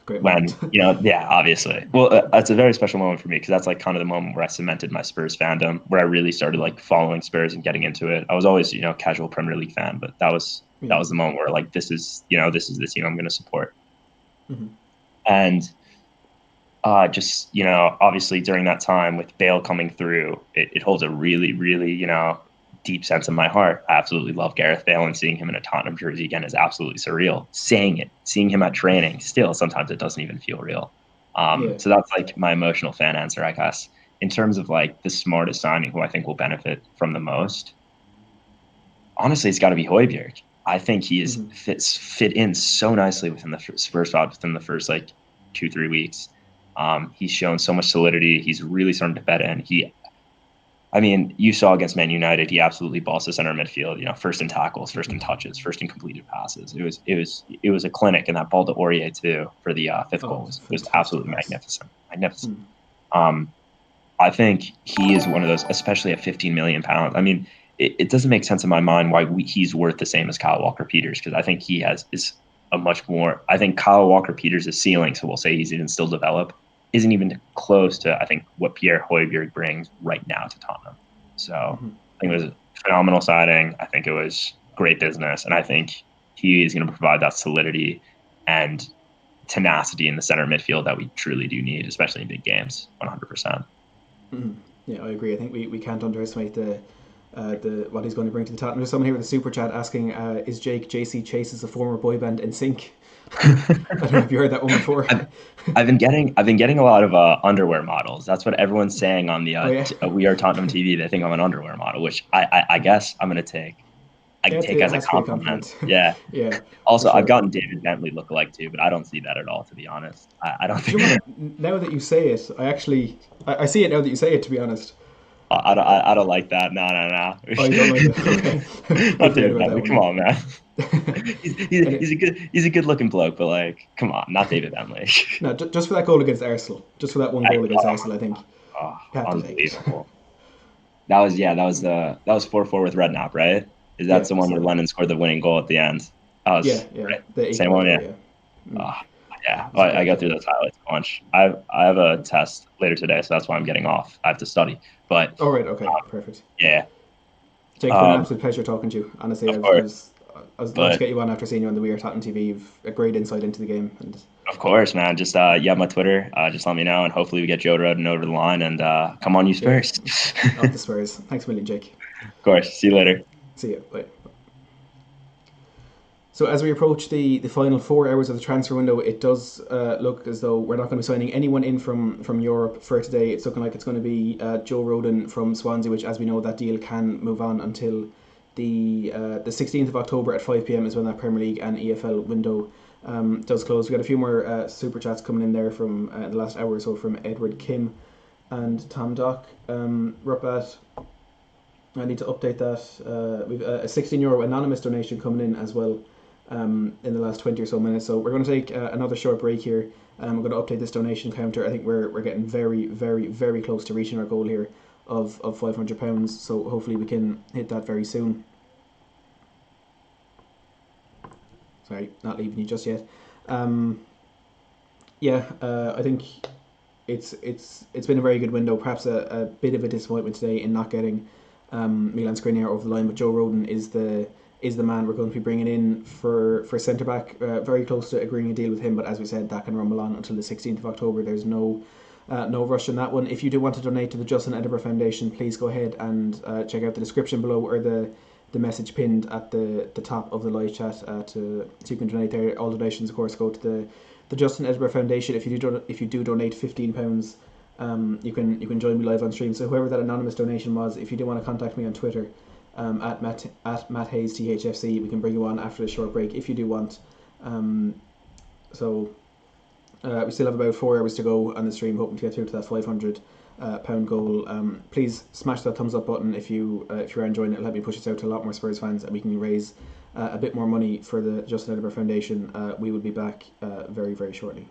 [SPEAKER 1] Great
[SPEAKER 6] when,
[SPEAKER 1] moment.
[SPEAKER 6] obviously. Well, that's a very special moment for me because that's like kind of the moment where I cemented my Spurs fandom, where I really started like following Spurs and getting into it. I was always, casual Premier League fan, but that was the moment where like, this is the team I'm going to support. And obviously during that time with Bale coming through, it holds a really, really, deep sense in my heart. I absolutely love Gareth Bale, and seeing him in a Tottenham jersey again is absolutely surreal. Seeing him at training, still sometimes it doesn't even feel real. So that's like my emotional fan answer, I guess. In terms of like the smartest signing, who I think will benefit from the most, honestly, it's got to be Højbjerg. I think he is fit in so nicely within the Spurs squad within the first like 2-3 weeks. He's shown so much solidity. He's really starting to bed in. You saw against Man United, he absolutely bossed the center midfield. First in tackles, first in touches, first in completed passes. It was a clinic, and that ball to Aurier too for the fifth goal was absolutely magnificent. I think he is one of those, especially at £15 million. I mean, it doesn't make sense in my mind why he's worth the same as Kyle Walker-Peters, because I think he is a much more. I think Kyle Walker-Peters' ceiling, so we'll say he's even still develop, isn't even close to, I think, what Pierre Højbjerg brings right now to Tottenham. So I think it was a phenomenal signing. I think it was great business. And I think he is going to provide that solidity and tenacity in the center midfield that we truly do need, especially in big games, 100%.
[SPEAKER 1] Yeah, I agree. I think we can't underestimate what he's going to bring to the Tottenham. There's someone here with a super chat asking, is Jake JC Chase's a former boy band in sync? I don't know if you heard that one before.
[SPEAKER 6] I've been getting a lot of underwear models. That's what everyone's saying on the
[SPEAKER 1] Oh yeah,
[SPEAKER 6] We Are Tottenham TV. They think I'm an underwear model, which I guess I'm gonna take. I
[SPEAKER 1] yeah,
[SPEAKER 6] take
[SPEAKER 1] it
[SPEAKER 6] as a
[SPEAKER 1] has to be a
[SPEAKER 6] compliment.
[SPEAKER 1] compliment.
[SPEAKER 6] Yeah.
[SPEAKER 1] Yeah, for
[SPEAKER 6] Also, I've
[SPEAKER 1] sure.
[SPEAKER 6] gotten David Bentley lookalike too, but I don't see that at all, to be honest. I don't
[SPEAKER 1] Do you know
[SPEAKER 6] think.
[SPEAKER 1] what? Now that you say it, I see it now that you say it. To be honest,
[SPEAKER 6] I don't like that. No, no,
[SPEAKER 1] oh, you don't like it? Okay,
[SPEAKER 6] no.
[SPEAKER 1] we'll
[SPEAKER 6] Not
[SPEAKER 1] forget
[SPEAKER 6] David
[SPEAKER 1] about that
[SPEAKER 6] Bentley.
[SPEAKER 1] one
[SPEAKER 6] Come
[SPEAKER 1] then.
[SPEAKER 6] on, man.
[SPEAKER 1] And
[SPEAKER 6] He's a good looking bloke, but like, come on, not David Bentley.
[SPEAKER 1] no, just for that goal against Arsenal, just for that one
[SPEAKER 6] I,
[SPEAKER 1] goal against Arsenal, I think
[SPEAKER 6] oh,
[SPEAKER 1] you have to take it.
[SPEAKER 6] unbelievable. That was 4-4 with Redknapp, right? Is that
[SPEAKER 1] Yeah,
[SPEAKER 6] the one where
[SPEAKER 1] so
[SPEAKER 6] Lennon scored the winning goal at the end? That
[SPEAKER 1] yeah,
[SPEAKER 6] was
[SPEAKER 1] yeah,
[SPEAKER 6] right.
[SPEAKER 1] the
[SPEAKER 6] Same
[SPEAKER 1] equaliser.
[SPEAKER 6] one, yeah.
[SPEAKER 1] Yeah, mm,
[SPEAKER 6] Oh, yeah.
[SPEAKER 1] it's a
[SPEAKER 6] I
[SPEAKER 1] great
[SPEAKER 6] go through
[SPEAKER 1] goal.
[SPEAKER 6] those highlights a bunch. I have a test later today, so that's why I'm getting off. I have to study. But
[SPEAKER 1] All right, okay, perfect.
[SPEAKER 6] yeah.
[SPEAKER 1] Jake, it's been an absolute pleasure talking to you. Honestly,
[SPEAKER 6] Of course.
[SPEAKER 1] I was glad to
[SPEAKER 6] But
[SPEAKER 1] get you on after seeing you on the We Are Tottenham TV. You've a great insight into the game, and
[SPEAKER 6] of course, man. Just you have my Twitter. Just let me know, and hopefully we get Joe Rodon over the line. And come on, you
[SPEAKER 1] yeah,
[SPEAKER 6] Spurs.
[SPEAKER 1] up the Spurs. Thanks a million, Jake.
[SPEAKER 6] Of course. See you later.
[SPEAKER 1] See you. Bye. So as we approach the final 4 hours of the transfer window, it does look as though we're not going to be signing anyone in from Europe for today. It's looking like it's going to be Joe Rodon from Swansea, which, as we know, that deal can move on until the 16th of October at 5 p.m. is when that Premier League and EFL window does close. We got a few more super chats coming in there from the last hour or so from Edward Kim and Tom Dock. Rupat, I need to update that. We've a €16 anonymous donation coming in as well in the last 20 or so minutes. So we're going to take another short break here. We're going to update this donation counter. I think we're getting very, very, very close to reaching our goal here of £500. So hopefully we can hit that very soon. Sorry, not leaving you just yet. I think it's been a very good window. Perhaps a bit of a disappointment today in not getting Milan Skriniar over the line, but Joe Rodon is the man we're going to be bringing in for centre back. Very close to agreeing a deal with him, but as we said, that can rumble on until the 16th of October. There's no rush in that one. If you do want to donate to the Justin Edinburgh Foundation, please go ahead and check out the description below or the message pinned at the top of the live chat so you can donate there. All donations, of course, go to the Justin Edinburgh Foundation. If you do donate £15, you can join me live on stream. So whoever that anonymous donation was, if you do want to contact me on Twitter at Matt Hayes THFC, we can bring you on after the short break if you do want. We still have about 4 hours to go on the stream, hoping to get through to that £500 goal. Please smash that thumbs up button if you are enjoying it. It'll help me push us out to a lot more Spurs fans, and we can raise a bit more money for the Justin Edinburgh Foundation. We will be back very, very shortly.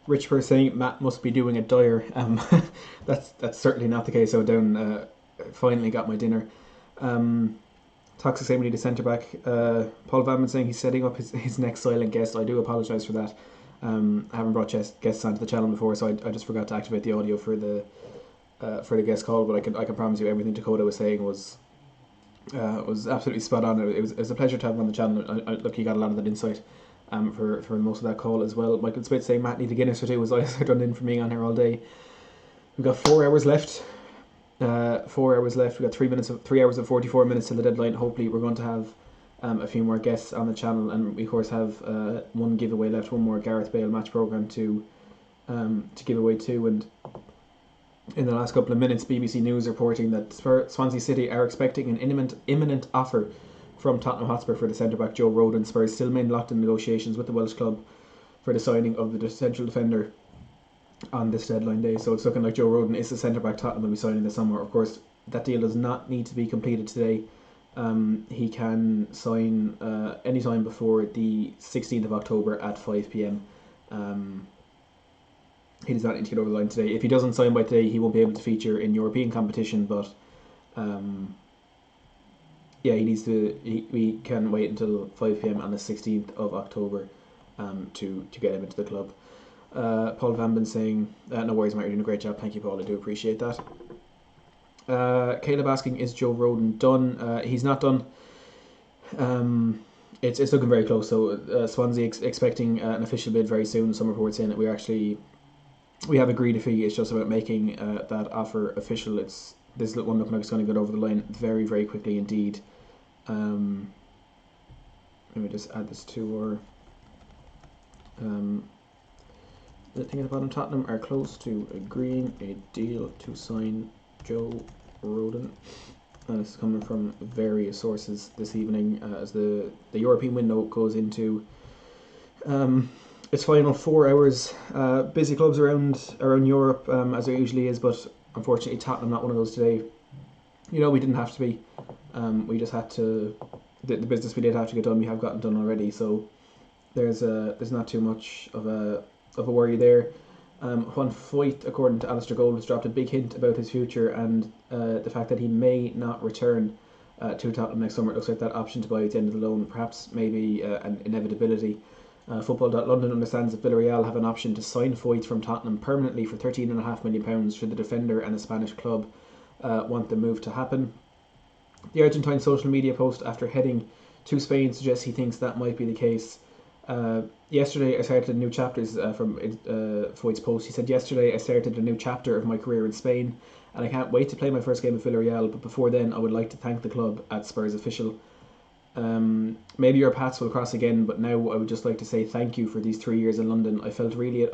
[SPEAKER 1] Rich for saying Matt must be doing a Dyer. That's certainly not the case. So down finally got my dinner. Toxic saying we need a centre back. Paul Vanman saying he's setting up his next silent guest. I do apologise for that. I haven't brought guests onto the channel before, so I just forgot to activate the audio for the guest call. But I can promise you everything Dakota was saying was absolutely spot on. It was a pleasure to have him on the channel. Look, he got a lot of that insight for most of that call as well. Michael Smith saying Matt need a Guinness or two was I done in for me on here all day. We've got 4 hours left. 4 hours left. We've got 3 hours and 44 minutes till the deadline. Hopefully we're going to have a few more guests on the channel, and we of course have one giveaway left, one more Gareth Bale match programme to give away too. And in the last couple of minutes, BBC News reporting that Swansea City are expecting an imminent offer from Tottenham Hotspur for the centre-back Joe Rodon. Spurs still remain locked in negotiations with the Welsh club for the signing of the central defender on this deadline day. So it's looking like Joe Rodon is the centre-back Tottenham will be signing this summer. Of course, that deal does not need to be completed today. He can sign anytime before the 16th of October at 5 p.m. He does not need to get over the line today. If he doesn't sign by today, he won't be able to feature in European competition, but yeah, he needs to. We can wait until 5 p.m. on the 16th of October to get him into the club. Paul Van Ben saying, no worries, Matt, you're doing a great job. Thank you, Paul. I do appreciate that. Caleb asking, is Joe Rodon done? He's not done. It's looking very close. So Swansea expecting an official bid very soon. Some reports saying that we have agreed a fee. It's just about making that offer official. This one looking like it's going to get over the line very, very quickly indeed. Let me just add this to our. The thing at the bottom, Tottenham are close to agreeing a deal to sign Joe Rodon. And this is coming from various sources this evening as the European window goes into its final 4 hours. Busy clubs around Europe as there usually is, but unfortunately Tottenham not one of those today. You know, we didn't have to be. We just had to. The business we did have to get done, we have gotten done already. So there's not too much of a worry there. Juan Foyt, according to Alistair Gold, has dropped a big hint about his future and the fact that he may not return to Tottenham next summer. It looks like that option to buy at the end of the loan, perhaps maybe an inevitability. Football.London understands that Villarreal have an option to sign Foyt from Tottenham permanently for £13.5 million should the defender and the Spanish club want the move to happen. The Argentine social media post after heading to Spain suggests he thinks that might be the case. Yesterday I started a new chapter from Foyt's post. He said, yesterday I started a new chapter of my career in Spain and I can't wait to play my first game at Villarreal, but before then I would like to thank the club at Spurs Official. Maybe your paths will cross again, but now I would just like to say thank you for these 3 years in London. I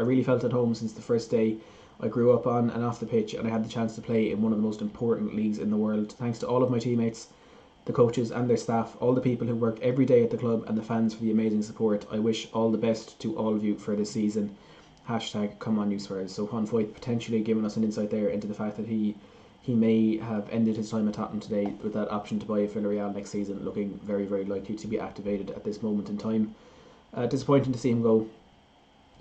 [SPEAKER 1] really felt at home since the first day I grew up on and off the pitch, and I had the chance to play in one of the most important leagues in the world. Thanks to all of my teammates, the coaches and their staff, all the people who work every day at the club, and the fans for the amazing support. I wish all the best to all of you for this season. #come on you Spurs. So Juan Foyt potentially giving us an insight there into the fact that he may have ended his time at Tottenham today with that option to buy a Villarreal next season looking very, very likely to be activated at this moment in time. Disappointing to see him go,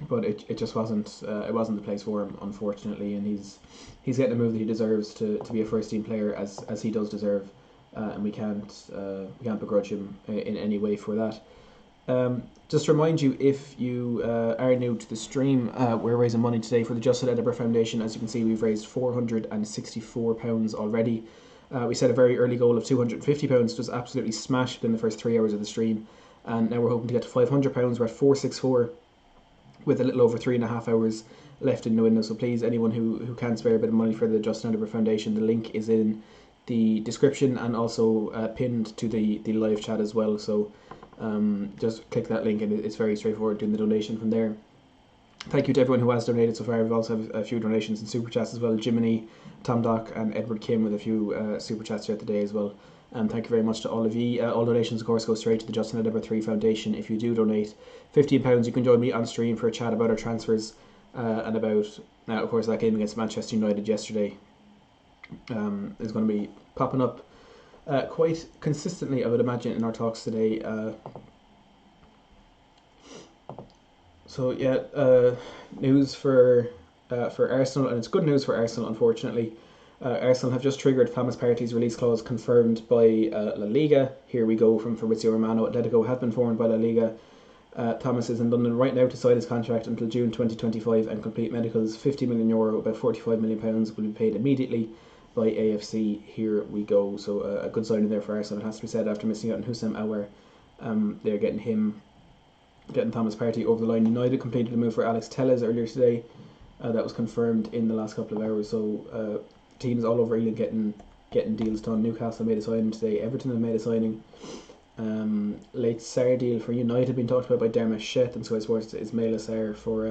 [SPEAKER 1] but it just wasn't the place for him, unfortunately, and he's getting a move that he deserves to be a first team player as he does deserve. And we can't begrudge him in any way for that. Just to remind you, if you are new to the stream, we're raising money today for the Justin Edinburgh Foundation. As you can see, we've raised £464 already. We set a very early goal of £250, which was absolutely smashed within the first 3 hours of the stream, and now we're hoping to get to £500. We're at 464 with a little over 3.5 hours left in the window. So please, anyone who can spare a bit of money for the Justin Edinburgh Foundation, the link is in the description and also pinned to the live chat as well. So just click that link and it's very straightforward doing the donation from there. Thank you to everyone who has donated so far. We've also have a few donations and super chats as well. Jiminy, Tom Dock and Edward Kim with a few super chats throughout the day as well. Thank you very much to all of you. All donations of course go straight to the Justin Edinburgh 3 Foundation. If you do donate £15, you can join me on stream for a chat about our transfers and about of course that game against Manchester United yesterday. Is going to be popping up quite consistently, I would imagine, in our talks today. So yeah, news for Arsenal, and it's good news for Arsenal. Unfortunately, Arsenal have just triggered Thomas Partey's release clause confirmed by La Liga. Here we go from Fabrizio Romano. Atletico have been informed by La Liga. Thomas is in London right now to sign his contract until June 2025 and complete medicals. €50 million, about £45 million, will be paid immediately by AFC. Here we go. So a good signing there for Arsenal. It has to be said, after missing out on Houssem Aouar, they're getting Thomas Partey over the line. United completed a move for Alex Telles earlier today. That was confirmed in the last couple of hours. So teams all over England getting deals done. Newcastle made a signing today. Everton have made a signing. Late Sarr deal for United being talked about by Dermot Sheth and Sky Sports. Ismaila Sarr for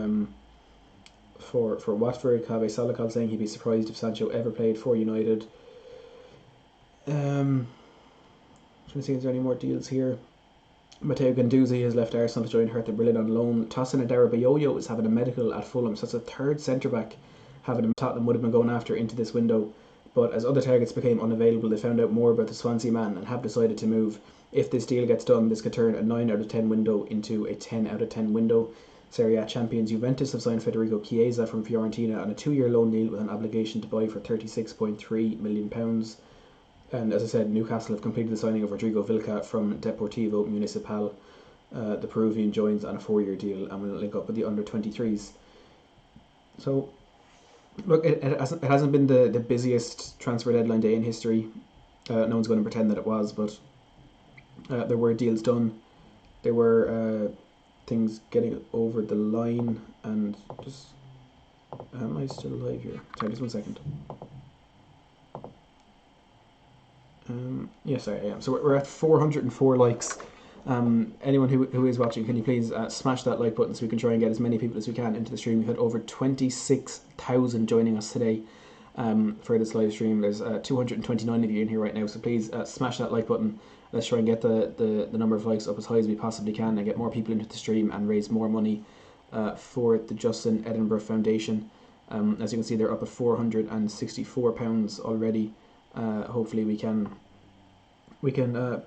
[SPEAKER 1] Watford. Kaveh Salakov saying he'd be surprised if Sancho ever played for United. Trying to see if there's any more deals here. Matteo Guendouzi has left Arsenal to join Hertha Berlin on loan. Tosin Adarabayoyo is having a medical at Fulham, so that's a third centre-back having him Tottenham would have been going after into this window. But as other targets became unavailable, they found out more about the Swansea man and have decided to move. If this deal gets done, this could turn a 9 out of 10 window into a 10 out of 10 window. Serie A champions Juventus have signed Federico Chiesa from Fiorentina on a 2-year loan deal with an obligation to buy for £36.3 million. And as I said, Newcastle have completed the signing of Rodrigo Vilca from Deportivo Municipal. The Peruvian joins on a 4-year deal and will link up with the under-23s. So, look, it hasn't been the busiest transfer deadline day in history. No one's going to pretend that it was, but there were deals done. There were things getting over the line, and just... Am I still live here? Sorry, just 1 second. Yes, I am. So we're at 404 likes. Anyone who is watching, can you please smash that like button so we can try and get as many people as we can into the stream. We've had over 26,000 joining us today for this live stream. There's 229 of you in here right now, so please smash that like button. Let's try and get the number of likes up as high as we possibly can and get more people into the stream and raise more money for the Justin Edinburgh Foundation. As you can see, they're up at £464 already. Hopefully we can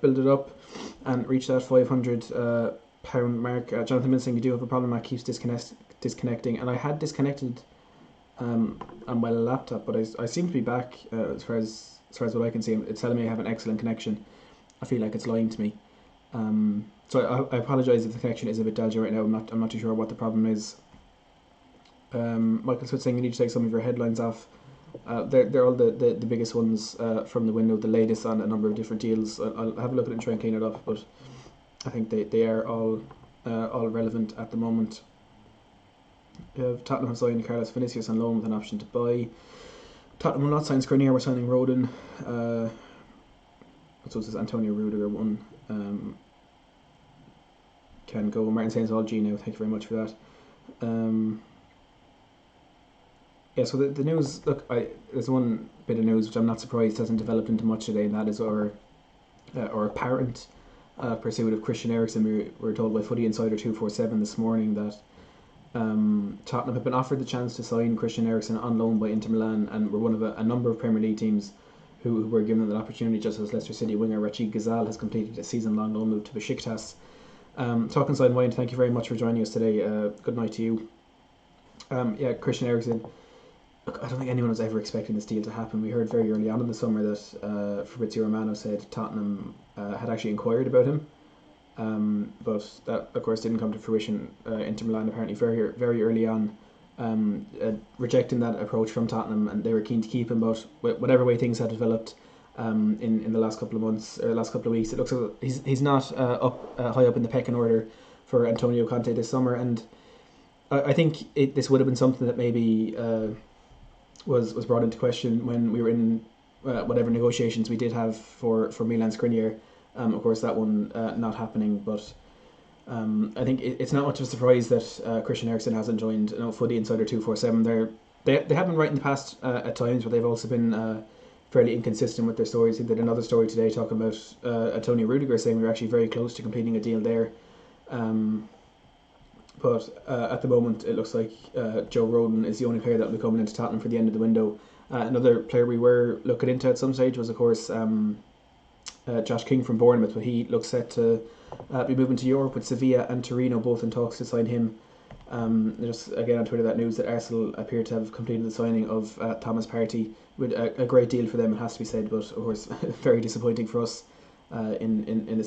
[SPEAKER 1] build it up and reach that £500 mark. Jonathan Mills saying you do have a problem. That keeps disconnecting, and I had disconnected on my laptop, but I seem to be back as far as what I can see. It's telling me I have an excellent connection. I feel like it's lying to me. So I apologise if the connection is a bit dodgy right now. I'm not too sure what the problem is. Michael Switz saying you need to take some of your headlines off. They're all the biggest ones from the window, the latest on a number of different deals. I'll have a look at it and try and clean it up, but I think they are all relevant at the moment. Tottenham have signed Carlos Vinicius on loan with an option to buy. Tottenham will not sign Skriniar, we're signing Rodon. So this is Antonio Rudiger one. Can go. Martin saying it's all G now, thank you very much for that. Yeah, so the news, look, there's one bit of news which I'm not surprised hasn't developed into much today, and that is our apparent pursuit of Christian Eriksen. We were told by Footy Insider 247 this morning that Tottenham have been offered the chance to sign Christian Eriksen on loan by Inter Milan, and we're one of a number of Premier League teams who were given that opportunity, just as Leicester City winger Rachid Ghazal has completed a season-long loan move to Besiktas. Talking side wine, thank you very much for joining us today. Good night to you. Yeah, Christian Eriksen. Look, I don't think anyone was ever expecting this deal to happen. We heard very early on in the summer that Fabrizio Romano said Tottenham had actually inquired about him, but that, of course, didn't come to fruition. Inter Milan apparently very, very early on rejecting that approach from Tottenham, and they were keen to keep him, but whatever way things had developed in the last couple of months, or last couple of weeks, it looks like he's not high up in the pecking order for Antonio Conte this summer, and I think this would have been something that maybe was brought into question when we were in whatever negotiations we did have for Milan Skriniar. Of course, that one not happening, but I think it's not much of a surprise that Christian Eriksen hasn't joined Footy Insider 247. They have been right in the past at times, but they've also been fairly inconsistent with their stories. They did another story today talking about Antonio Rudiger, saying we were actually very close to completing a deal there. But at the moment, it looks like Joe Rodon is the only player that will be coming into Tottenham for the end of the window. Another player we were looking into at some stage was, of course, Josh King from Bournemouth, but he looks set to be moving to Europe with Sevilla and Torino, both in talks to sign him Just again on Twitter, that news that Arsenal appear to have completed the signing of Thomas Partey, with a great deal for them, it has to be said, but of course very disappointing for us in the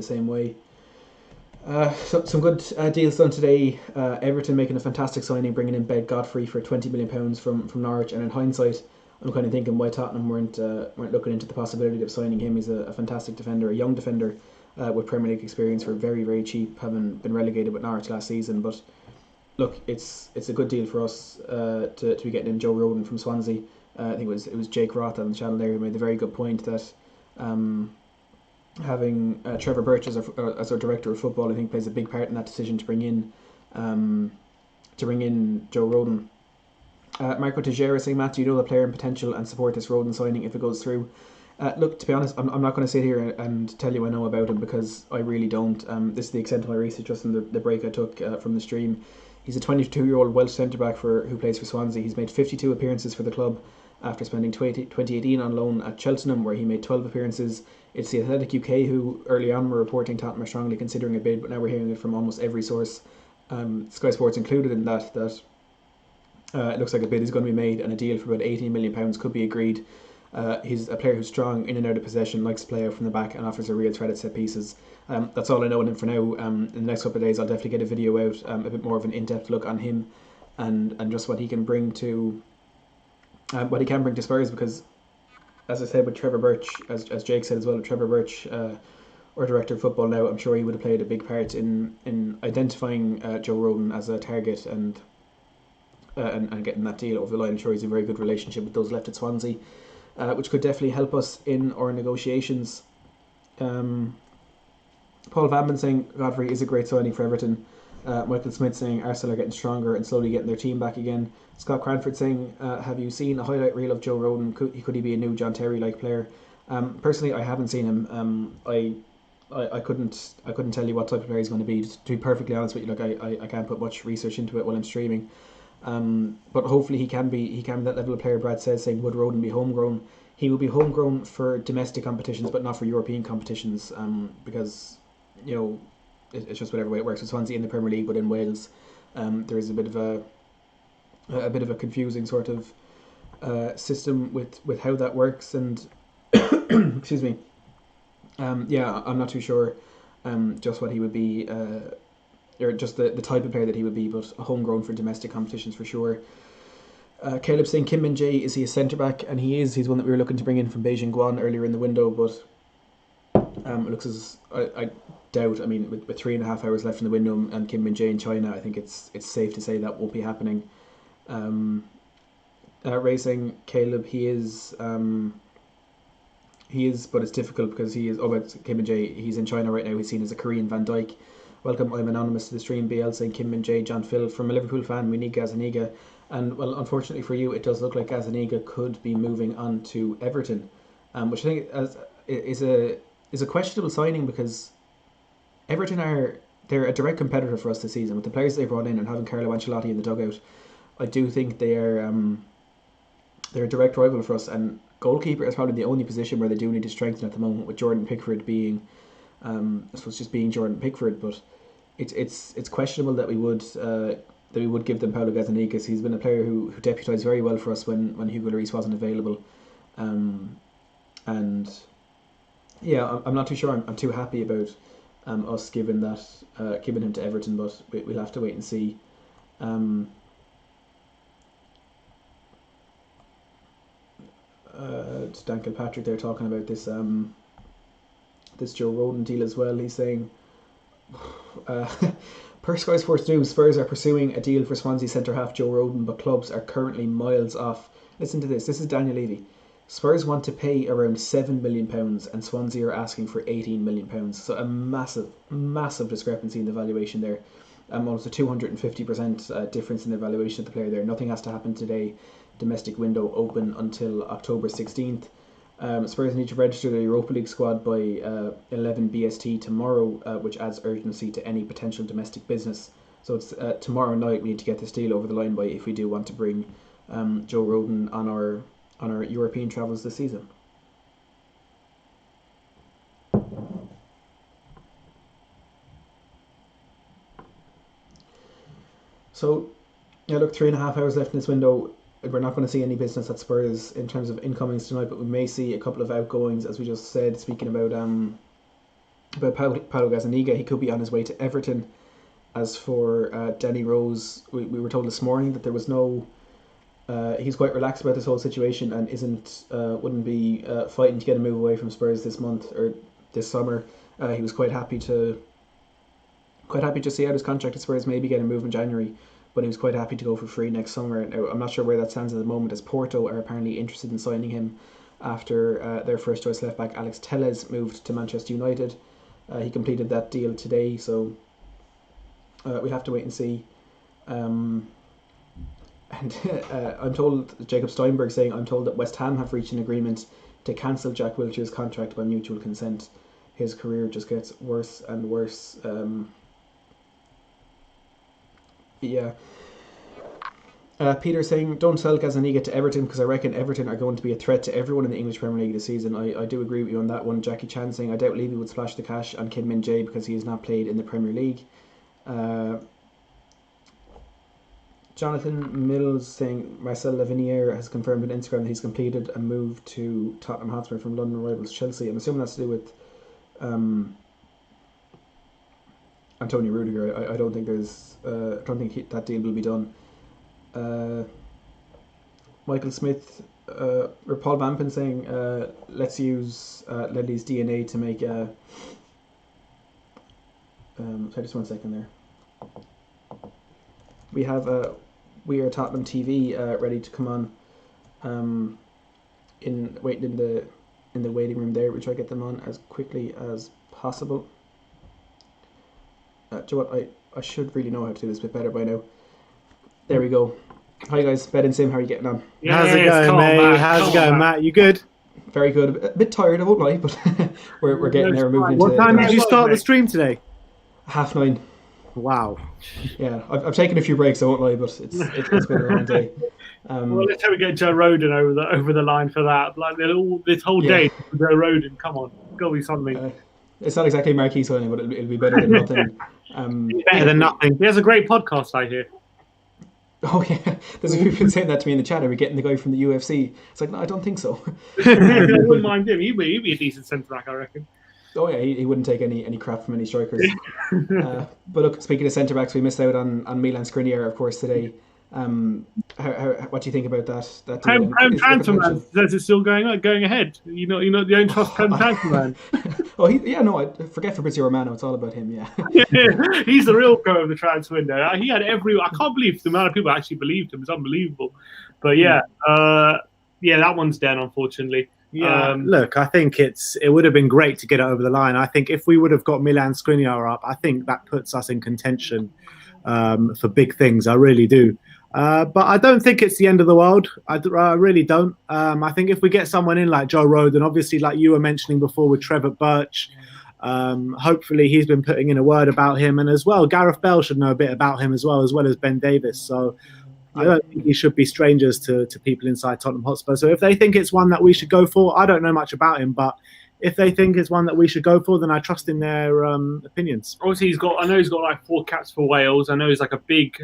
[SPEAKER 1] same way. Some good deals done today. Everton making a fantastic signing, bringing in Ben Godfrey for £20 million from Norwich, and in hindsight, I'm kind of thinking why Tottenham weren't looking into the possibility of signing him. He's a fantastic defender, a young defender with Premier League experience for very, very cheap, having been relegated with Norwich last season. But look, it's a good deal for us to be getting in Joe Rodon from Swansea. I think it was Jake Roth on the channel there who made the very good point that having Trevor Birch as our director of football, I think, plays a big part in that decision to bring in Joe Rodon. Marco Teixeira saying, Matt, do you know the player in potential and support this Rodon signing if it goes through? Look, to be honest, I'm not going to sit here and tell you I know about him because I really don't. This is the extent of my research just in the break I took from the stream. He's a 22-year-old Welsh centre-back who plays for Swansea. He's made 52 appearances for the club after spending 2018 on loan at Cheltenham, where he made 12 appearances. It's the Athletic UK who early on were reporting Tottenham are strongly considering a bid, but now we're hearing it from almost every source, Sky Sports included in that it looks like a bid is going to be made and a deal for about £18 million could be agreed. He's a player who's strong in and out of possession, likes to play out from the back and offers a real threat at set pieces. That's all I know on him for now. In the next couple of days I'll definitely get a video out, a bit more of an in-depth look on him and just what he can bring to Spurs, because as I said with Trevor Birch, as Jake said as well, with Trevor Birch, our director of football now, I'm sure he would have played a big part in identifying Joe Rodon as a target and getting that deal over the line. I'm sure he's a very good relationship with those left at Swansea, which could definitely help us in our negotiations. Paul Vanman saying Godfrey is a great signing for Everton. Michael Smith saying Arsenal are getting stronger and slowly getting their team back again. Scott Cranford saying, have you seen a highlight reel of Joe Rodon? Could he be a new John Terry-like player? Personally, I haven't seen him. I couldn't tell you what type of player he's going to be. To be perfectly honest with you, I can't put much research into it while I'm streaming. But hopefully he can be that level of player. Brad says, saying, would Rodon be homegrown? He will be homegrown for domestic competitions, but not for European competitions, because it's just whatever way it works with Swansea in the Premier League, but in Wales there is a bit of a confusing sort of system with how that works, and excuse me. I'm not too sure just what he would be, or just the type of player that he would be, but homegrown for domestic competitions for sure. Caleb saying Kim Min-jae, is he a centre back? And he is. He's one that we were looking to bring in from Beijing Guan earlier in the window, but it looks as I doubt. I mean, with 3.5 hours left in the window and Kim Min-jae in China, I think it's safe to say that won't be happening. Racing Caleb, he is, but it's difficult because he is. Oh, but Kim Min-jae, he's in China right now. He's seen as a Korean Van Dijk. Welcome, I'm anonymous to the stream. BL saying Kim Min-jae, John Phil from a Liverpool fan. We need Gazzaniga, and well, unfortunately for you, it does look like Gazzaniga could be moving on to Everton, which I think is a questionable signing because Everton they're a direct competitor for us this season with the players they brought in and having Carlo Ancelotti in the dugout. I do think they're a direct rival for us, and goalkeeper is probably the only position where they do need to strengthen at the moment, with Jordan Pickford being, I suppose, just being Jordan Pickford. But it's questionable that we would give them Paulo Gazzaniga, because he's been a player who deputised very well for us when Hugo Lloris wasn't available, and yeah, I'm not too sure. I'm too happy about us giving him to Everton, but we'll have to wait and see. Dan Kilpatrick there talking about this Joe Rodon deal as well. He's saying, per Sky Sports News, Spurs are pursuing a deal for Swansea centre-half Joe Rodon, but clubs are currently miles off. Listen to this. This is Daniel Levy. Spurs want to pay around £7 million and Swansea are asking for £18 million. So a massive discrepancy in the valuation there. Almost a 250% difference in the valuation of the player there. Nothing has to happen today. Domestic window open until October 16th. Spurs need to register their Europa League squad by 11 BST tomorrow, which adds urgency to any potential domestic business. So it's tomorrow night we need to get this deal over the line by if we do want to bring Joe Rodon on our European travels this season. So, yeah, look, 3.5 hours left in this window. We're not going to see any business at Spurs in terms of incomings tonight, but we may see a couple of outgoings, as we just said. Speaking about Paulo Gazzaniga, he could be on his way to Everton. As for Danny Rose, we were told this morning that there was no. He's quite relaxed about this whole situation and wouldn't be fighting to get a move away from Spurs this month or this summer. He was quite happy to see out his contract at Spurs, maybe get a move in January, but he was quite happy to go for free next summer. Now, I'm not sure where that stands at the moment, as Porto are apparently interested in signing him after their first choice left back Alex Telles moved to Manchester United. He completed that deal today, so we'll have to wait and see. And I'm told, Jacob Steinberg saying, I'm told that West Ham have reached an agreement to cancel Jack Wilshere's contract by mutual consent. His career just gets worse and worse. Yeah. Peter saying, don't sell Gazzaniga to Everton because I reckon Everton are going to be a threat to everyone in the English Premier League this season. I do agree with you on that one. Jackie Chan saying, I doubt Levy would splash the cash on Kim Min Jae because he has not played in the Premier League. Jonathan Mills saying, Marcel Laviniere has confirmed on Instagram that he's completed a move to Tottenham Hotspur from London rivals Chelsea. I'm assuming that's to do with Antonio Rudiger. I don't think that deal will be done. Michael Smith or Paul Vampin saying, let's use Ledley's DNA to make sorry, just 1 second there. We have We Are Tottenham TV ready to come on in the waiting room there. We'll try to get them on as quickly as possible. Do you know what? I should really know how to do this a bit better by now. There we go. Hi guys, Ben and Sim, how are you getting on?
[SPEAKER 7] How's it going, mate? How's it going, Matt? You good?
[SPEAKER 1] Very good. A bit tired, I won't lie, but we're getting there. We're moving
[SPEAKER 7] What
[SPEAKER 1] into
[SPEAKER 7] time did you start the stream today?
[SPEAKER 1] 9:30.
[SPEAKER 7] Wow.
[SPEAKER 1] Yeah, I've taken a few breaks, I won't lie, but it's been a long day.
[SPEAKER 8] Well, let's hope we get Joe Rodon over the line for that. Like this whole day, Joe Rodon, come on, go be something.
[SPEAKER 1] It's not exactly marquee signing, but it'll be better than nothing.
[SPEAKER 8] Better than nothing. He has a great podcast, I hear.
[SPEAKER 1] Oh yeah, there's a few people saying that to me in the chat. Are we getting the guy from the UFC? It's like, no, I don't think so.
[SPEAKER 8] I wouldn't mind him. He'd be a decent centre back, I reckon.
[SPEAKER 1] Oh yeah, he wouldn't take any crap from any strikers. But look, speaking of centre backs, we missed out on Milan Skriniar, of course, today. What do you think about that?
[SPEAKER 8] Home transfer man says it's still going ahead. You know, you don't trust home transfer man.
[SPEAKER 1] Oh, I forget Fabrizio Romano. It's all about him. Yeah,
[SPEAKER 8] he's the real pro of the transfer window. He had I can't believe the amount of people actually believed him. It's unbelievable. But that one's dead, unfortunately.
[SPEAKER 7] Yeah, look, I think it would have been great to get it over the line. I think if we would have got Milan Skriniar up, I think that puts us in contention for big things. I really do. But I don't think it's the end of the world. I really don't. I think if we get someone in like Joe Rodon, obviously like you were mentioning before with Trevor Birch, hopefully he's been putting in a word about him. And as well, Gareth Bale should know a bit about him as well as Ben Davis. So I don't think he should be strangers to people inside Tottenham Hotspur. So if they think it's one that we should go for, I don't know much about him, but if they think it's one that we should go for, then I trust in their opinions.
[SPEAKER 8] Obviously, I know he's got like 4 caps for Wales. I know he's like a big,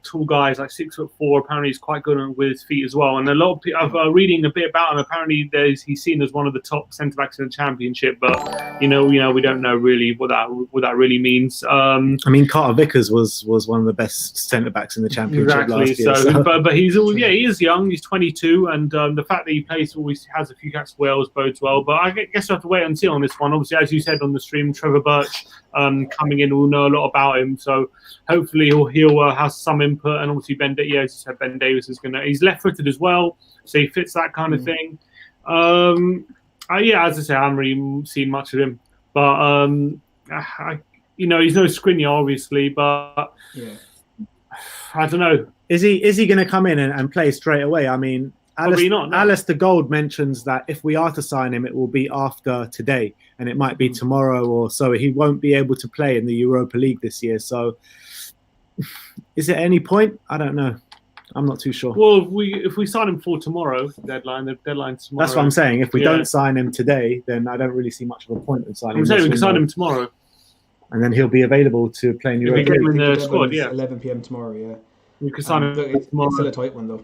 [SPEAKER 8] tall guy. He's like 6'4". Apparently, he's quite good with his feet as well. And a lot of people, I've reading a bit about him. Apparently, he's seen as one of the top centre backs in the Championship. But we don't know really what that really means. I
[SPEAKER 7] mean, Carter Vickers was one of the best centre backs in the Championship last year.
[SPEAKER 8] So. But he is young. He's 22, and the fact that he always has a few caps for Wales bodes well. But I guess I have to wait and see on this one. Obviously, as you said on the stream, Trevor Birch coming in will know a lot about him. So hopefully he'll have some input. And obviously as you said, Ben Davis he's left-footed as well, so he fits that kind of thing. As I say, I haven't really seen much of him, but he's no Skriniar obviously, but I don't know.
[SPEAKER 7] Is he going to come in and play straight away? I mean, Alistair Gold mentions that if we are to sign him, it will be after today, and it might be tomorrow or so. He won't be able to play in the Europa League this year. So, is it any point? I don't know. I'm not too sure.
[SPEAKER 8] Well, if we sign him for tomorrow, the deadline's tomorrow.
[SPEAKER 7] That's what I'm saying. If we don't sign him today, then I don't really see much of a point in signing him.
[SPEAKER 8] I'm saying we can sign him tomorrow.
[SPEAKER 7] And then he'll be available to play in Europa League.
[SPEAKER 8] In the squad,
[SPEAKER 1] 11 p.m. tomorrow,
[SPEAKER 8] We could sign him
[SPEAKER 1] It's
[SPEAKER 8] tomorrow.
[SPEAKER 1] still a tight one though.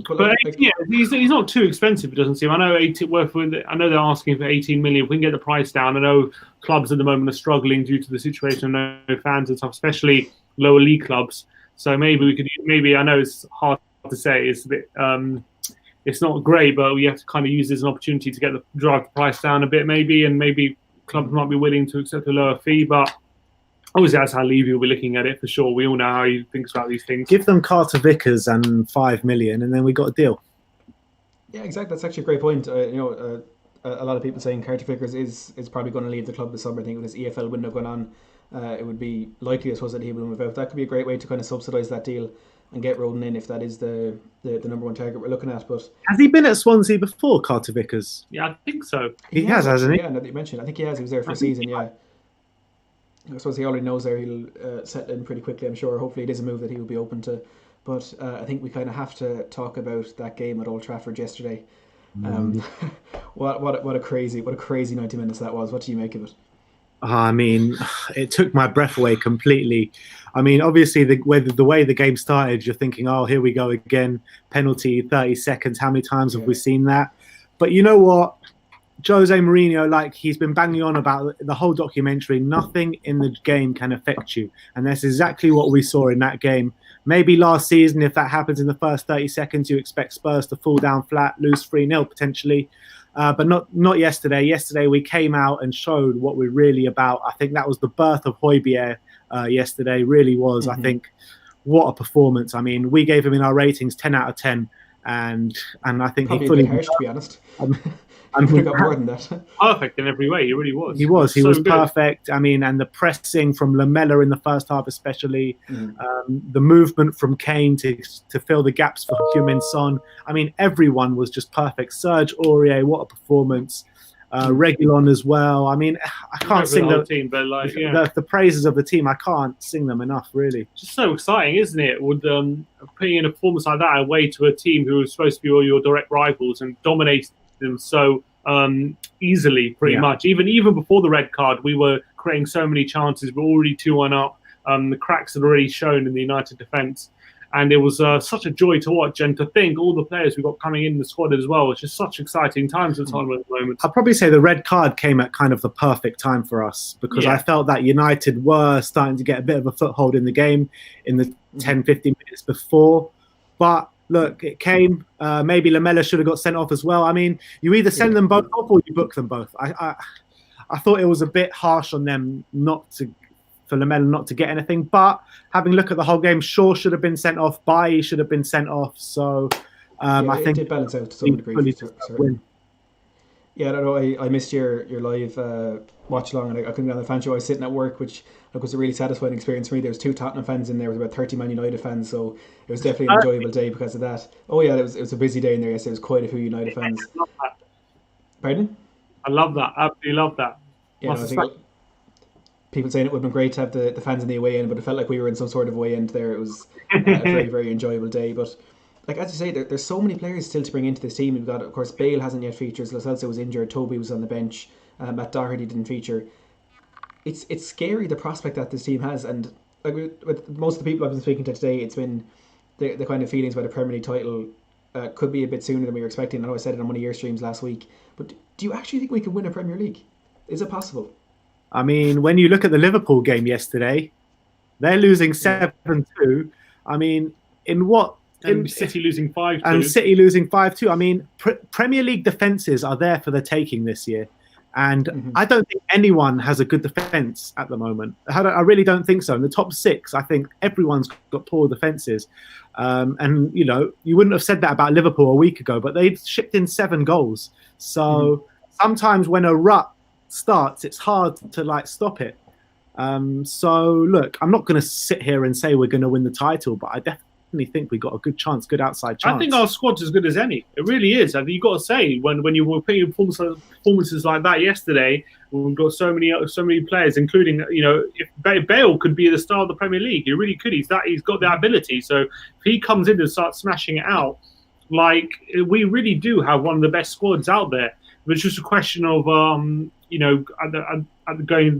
[SPEAKER 8] But yeah, he's not too expensive. It doesn't seem. I know I know they're asking for 18 million. If we can get the price down, I know clubs at the moment are struggling due to the situation of no fans and stuff, especially lower league clubs. So maybe we could. Maybe I know it's hard to say. It's a bit. It's not great, but we have to kind of use this as an opportunity to drive the price down a bit, maybe, and maybe clubs might be willing to accept a lower fee, but. Obviously, that's how Levy will be looking at it for sure. We all know how he thinks about these things.
[SPEAKER 7] Give them Carter Vickers and 5 million, and then we got a deal.
[SPEAKER 1] Yeah, exactly. That's actually a great point. A lot of people saying Carter Vickers is probably going to leave the club this summer. I think with his EFL window going on, it would be likely, I suppose, that he will move out. That could be a great way to kind of subsidise that deal and get Rodon in if that is the number one target we're looking at. But
[SPEAKER 7] has he been at Swansea before, Carter Vickers?
[SPEAKER 8] Yeah, I think so.
[SPEAKER 7] He has, hasn't he?
[SPEAKER 1] Yeah, now that you mentioned, I think he has. He was there for a season. Yeah. I suppose he already knows there he'll settle in pretty quickly, I'm sure. Hopefully it is a move that he will be open to. But I think we kind of have to talk about that game at Old Trafford yesterday. What a crazy 90 minutes that was. What do you make of it?
[SPEAKER 7] I mean, it took my breath away completely. I mean, obviously the way the game started, you're thinking, oh, here we go again. Penalty, 30 seconds. How many times have we seen that? But you know what? Jose Mourinho, like he's been banging on about the whole documentary, nothing in the game can affect you. And that's exactly what we saw in that game. Maybe last season, if that happens in the first 30 seconds, you expect Spurs to fall down flat, lose 3-0 potentially. But not yesterday. Yesterday, we came out and showed what we're really about. I think that was the birth of Højbjerg yesterday, really was. I think what a performance. I mean, we gave him in our ratings 10 out of 10. And I think
[SPEAKER 1] probably
[SPEAKER 7] he fully...
[SPEAKER 1] a bit harsh, to be honest. I could have got more than that.
[SPEAKER 8] Perfect in every way. He really was.
[SPEAKER 7] He was
[SPEAKER 8] so
[SPEAKER 7] perfect. I mean, and the pressing from Lamela in the first half, especially the movement from Kane to fill the gaps for Heung-min Son. I mean, everyone was just perfect. Serge Aurier, what a performance! Reguilon as well. I mean, I can't sing the
[SPEAKER 8] team, but like
[SPEAKER 7] the praises of the team. I can't sing them enough, really.
[SPEAKER 8] Just so exciting, isn't it? With putting in a performance like that away to a team who was supposed to be all your direct rivals and dominating them so easily, pretty much. Even before the red card, we were creating so many chances. We're already 2-1 up. The cracks had already shown in the United defence, and it was such a joy to watch. And to think all the players we got coming in the squad as well. It's just such exciting times at the moment.
[SPEAKER 7] I'd probably say the red card came at kind of the perfect time for us because I felt that United were starting to get a bit of a foothold in the game in the 10-15 minutes before, but look, it came. Maybe Lamela should have got sent off as well. I mean, you either send them both off or you book them both. I thought it was a bit harsh on them for Lamela not to get anything. But having a look at the whole game, Shaw should have been sent off. Bailly should have been sent off. So I think
[SPEAKER 1] it did balance out to some degree. Yeah, I don't know. I missed your live watch along, and I couldn't be on the fan show. I was sitting at work, which was a really satisfying experience for me. There was 2 Tottenham fans in there, with about 30 Man United fans, so it was definitely an enjoyable day because of that. Oh yeah, it was a busy day in there. Yes, there was quite a few United fans. Pardon?
[SPEAKER 8] I love that. Absolutely love that.
[SPEAKER 1] Yeah, I think people saying it would have been great to have the fans in the away end, but it felt like we were in some sort of away end there. It was a very, very enjoyable day, but. Like as you say, there's so many players still to bring into this team. We've got, of course, Bale hasn't yet featured. Lo Celso was injured. Toby was on the bench. Matt Doherty didn't feature. It's scary, the prospect that this team has. And like with most of the people I've been speaking to today, it's been the kind of feelings about a Premier League title could be a bit sooner than we were expecting. I know I said it on one of your streams last week, but do you actually think we can win a Premier League? Is it possible?
[SPEAKER 7] I mean, when you look at the Liverpool game yesterday, they're losing 7-2. I mean, in what?
[SPEAKER 8] And City losing 5-2.
[SPEAKER 7] And City losing 5-2. I mean, Premier League defences are there for the taking this year. And I don't think anyone has a good defence at the moment. I really don't think so. In the top 6, I think everyone's got poor defences. And, you know, you wouldn't have said that about Liverpool a week ago, but they shipped in 7 goals. So sometimes when a rut starts, it's hard to, stop it. So, look, I'm not going to sit here and say we're going to win the title, but I definitely think we got a good chance, good outside chance.
[SPEAKER 8] I think our squad's as good as any. It really is. I think you've got to say when you were putting performances like that yesterday, we've got so many players, including if Bale could be the star of the Premier League. He really could. He's got the ability. So if he comes in and starts smashing it out, we really do have one of the best squads out there. It's just a question of going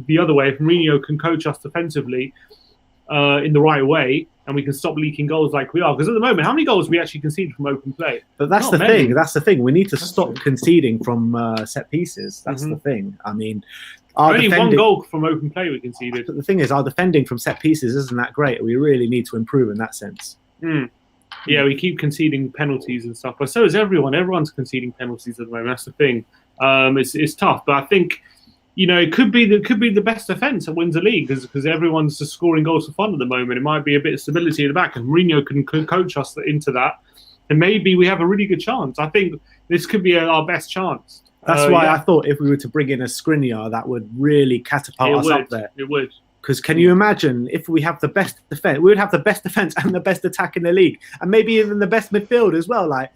[SPEAKER 8] the other way. If Mourinho can coach us defensively, in the right way, and we can stop leaking goals like we are. Because at the moment, how many goals we actually conceded from open play?
[SPEAKER 7] But that's
[SPEAKER 8] Not
[SPEAKER 7] the
[SPEAKER 8] many.
[SPEAKER 7] thing. That's the thing. We need to
[SPEAKER 8] That's
[SPEAKER 7] stop
[SPEAKER 8] true.
[SPEAKER 7] conceding from set pieces. That's the thing. I mean, our
[SPEAKER 8] Only one
[SPEAKER 7] defending-
[SPEAKER 8] goal from open play we conceded.
[SPEAKER 7] But the thing is, our defending from set pieces isn't that great. We really need to improve in that sense.
[SPEAKER 8] Yeah, we keep conceding penalties and stuff, but so is everyone. Everyone's conceding penalties at the moment. That's the thing. It's tough, but I think it could be the best defense that wins the league because everyone's just scoring goals for fun at the moment. It might be a bit of stability at the back, and Mourinho can coach us into that, and maybe we have a really good chance. I think this could be our best chance.
[SPEAKER 7] That's why I thought if we were to bring in a Skriniar, that would really catapult us up there.
[SPEAKER 8] It would.
[SPEAKER 7] Because can you imagine if we have the best defense? We would have the best defense and the best attack in the league, and maybe even the best midfield as well. Like,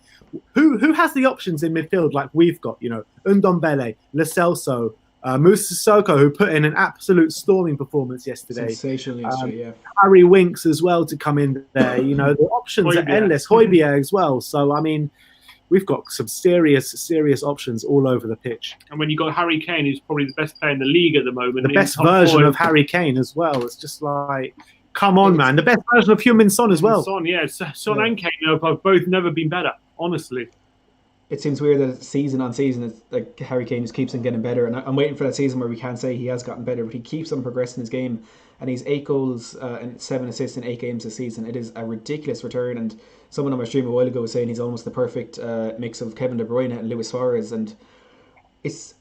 [SPEAKER 7] who has the options in midfield like we've got? Ndombele, Lo Celso, Moussa Sissoko, who put in an absolute storming performance yesterday.
[SPEAKER 1] Sensational yesterday, yeah.
[SPEAKER 7] Harry Winks as well to come in there. The options are endless. Højbjerg as well. So I mean, we've got some serious options all over the pitch.
[SPEAKER 8] And when you got Harry Kane, who's probably the best player in the league at the moment,
[SPEAKER 7] the best version of Harry Kane as well. It's just like, come on, man. The best version of Heung-min Son as well.
[SPEAKER 8] Son and Kane have both never been better, honestly.
[SPEAKER 1] It seems weird that season on season, it's like Harry Kane just keeps on getting better. And I'm waiting for that season where we can't say he has gotten better, but he keeps on progressing his game. And he's 8 goals and 7 assists in 8 games this season. It is a ridiculous return. And someone on my stream a while ago was saying he's almost the perfect mix of Kevin De Bruyne and Luis Suarez. And it's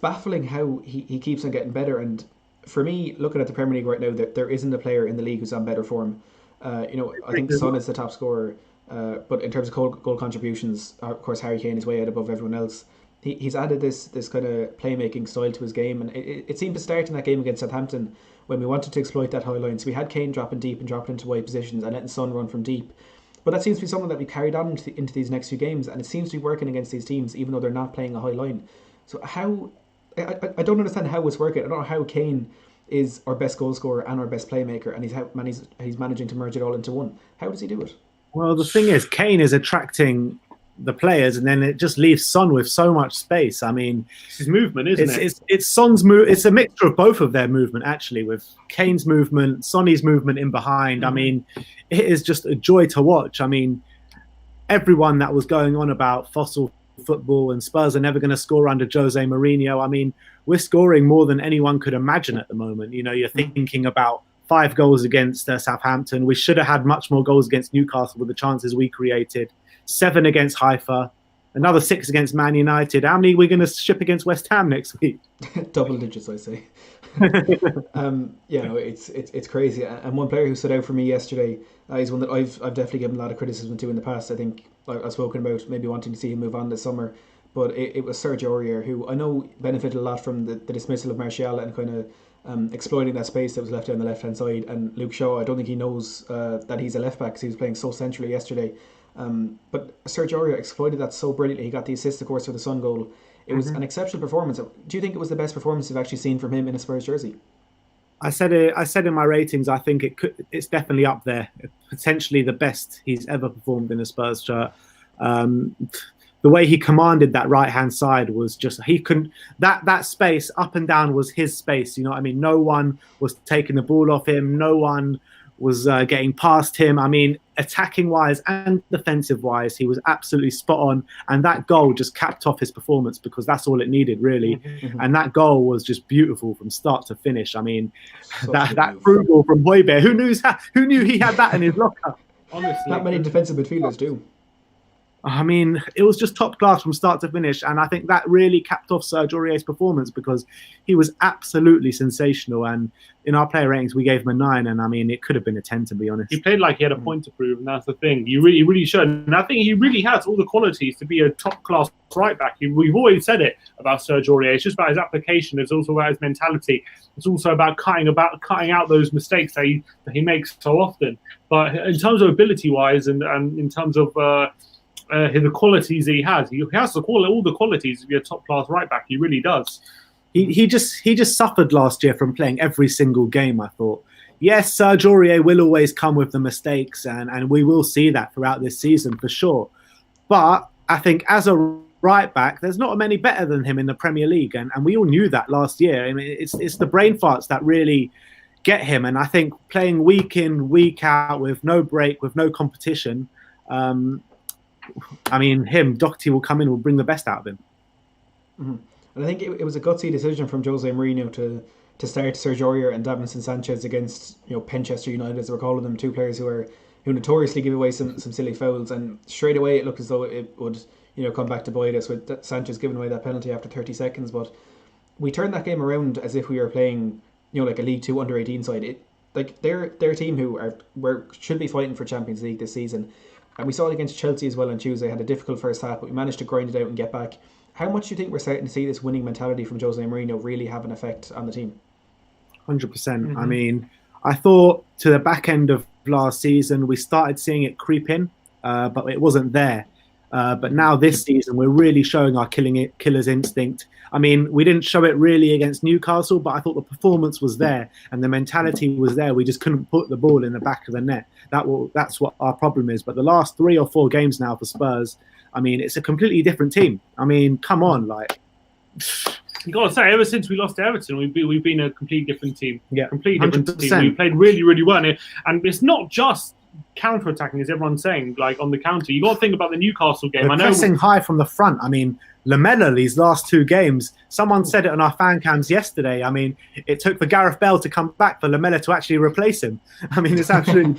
[SPEAKER 1] baffling how he keeps on getting better. And for me, looking at the Premier League right now, there isn't a player in the league who's on better form. I think Son is the top scorer. But in terms of goal contributions, of course, Harry Kane is way out above everyone else. He's added this kind of playmaking style to his game, and it seemed to start in that game against Southampton when we wanted to exploit that high line. So we had Kane dropping deep and dropping into wide positions and letting Son run from deep. But that seems to be something that we carried on into these next few games, and it seems to be working against these teams, even though they're not playing a high line. So I don't understand how it's working. I don't know how Kane is our best goal scorer and our best playmaker, and he's managing to merge it all into one. How does he do it?
[SPEAKER 7] Well, the thing is, Kane is attracting the players, and then it just leaves Son with so much space. I mean,
[SPEAKER 8] it's his movement, isn't it?
[SPEAKER 7] It's Son's move. It's a mixture of both of their movement, actually, with Kane's movement, Sonny's movement in behind. I mean, it is just a joy to watch. I mean, everyone that was going on about fossil football and Spurs are never going to score under Jose Mourinho. I mean, we're scoring more than anyone could imagine at the moment. You're thinking about 5 goals against Southampton. We should have had much more goals against Newcastle with the chances we created. 7 against Haifa. Another 6 against Man United. How many are we going to ship against West Ham next week?
[SPEAKER 1] Double digits, I say. It's crazy. And one player who stood out for me yesterday is one that I've definitely given a lot of criticism to in the past. I think I've spoken about maybe wanting to see him move on this summer. But it was Sergio Aurier, who I know benefited a lot from the dismissal of Martial and kind of exploiting that space that was left down the left-hand side. And Luke Shaw, I don't think he knows that he's a left-back because he was playing so centrally yesterday. But Sergio Aurier exploited that so brilliantly. He got the assist, of course, for the Sun goal. It was an exceptional performance. Do you think it was the best performance you've actually seen from him in a Spurs jersey?
[SPEAKER 7] I said in my ratings, I think it's definitely up there. Potentially the best he's ever performed in a Spurs shirt. The way he commanded that right-hand side was just, he couldn't, that space up and down was his space. You know what I mean? No one was taking the ball off him. No one was getting past him. I mean, attacking-wise and defensive-wise, he was absolutely spot on. And that goal just capped off his performance because that's all it needed, really. Mm-hmm. And that goal was just beautiful from start to finish. I mean, that through ball from Højbjerg, who knew he had that in his locker?
[SPEAKER 1] Honestly, not many defensive midfielders do.
[SPEAKER 7] I mean, it was just top class from start to finish. And I think that really capped off Sergio Aurier's performance because he was absolutely sensational. And in our player ratings, we gave him a 9. And I mean, it could have been a 10, to be honest.
[SPEAKER 8] He played like he had a point to prove. And that's the thing. He really should. And I think he really has all the qualities to be a top class right back. We've always said it about Sergio Aurier. It's just about his application. It's also about his mentality. It's also about cutting out those mistakes that he makes so often. But in terms of ability wise and in terms of the qualities he has all the qualities to be a top class right back. He really does.
[SPEAKER 7] He just suffered last year from playing every single game. I thought, yes, Sergio Aurier will always come with the mistakes, and we will see that throughout this season for sure. But I think as a right back, there's not many better than him in the Premier League, and we all knew that last year. I mean, it's the brain farts that really get him. And I think playing week in, week out with no break, with no competition, I mean, Doherty will come in, will bring the best out of him.
[SPEAKER 1] Mm-hmm. And I think it was a gutsy decision from Jose Mourinho to start Serge Aurier and Davinson Sanchez against Penchester United, as we're calling them, two players who notoriously give away some silly fouls, and straight away it looked as though it would come back to bite us with Sanchez giving away that penalty after 30 seconds. But we turned that game around as if we were playing like a League Two under-18 side. They're a team who should be fighting for Champions League this season, and we saw it against Chelsea as well on Tuesday. Had a difficult first half, but we managed to grind it out and get back. How much do you think we're starting to see this winning mentality from Jose Mourinho really have an effect on the team?
[SPEAKER 7] 100%. Mm-hmm. I mean, I thought to the back end of last season we started seeing it creep in, but it wasn't there. But now this season we're really showing our killer's instinct. I mean, we didn't show it really against Newcastle, but I thought the performance was there and the mentality was there. We just couldn't put the ball in the back of the net. That's what our problem is. But the last 3 or 4 games now for Spurs, I mean, it's a completely different team. I mean, come on, like.
[SPEAKER 8] You got to say, ever since we lost to Everton, we've been a completely different team.
[SPEAKER 7] Yeah,
[SPEAKER 8] completely different team. We played really, really well, and it's not just counter-attacking, as everyone's saying. Like on the counter, you got to think about the Newcastle game.
[SPEAKER 7] They're pressing high from the front. I mean, Lamella, these last 2 games, someone said it on our fan cams yesterday. I mean, it took for Gareth Bale to come back for Lamella to actually replace him. I mean, it's absolutely.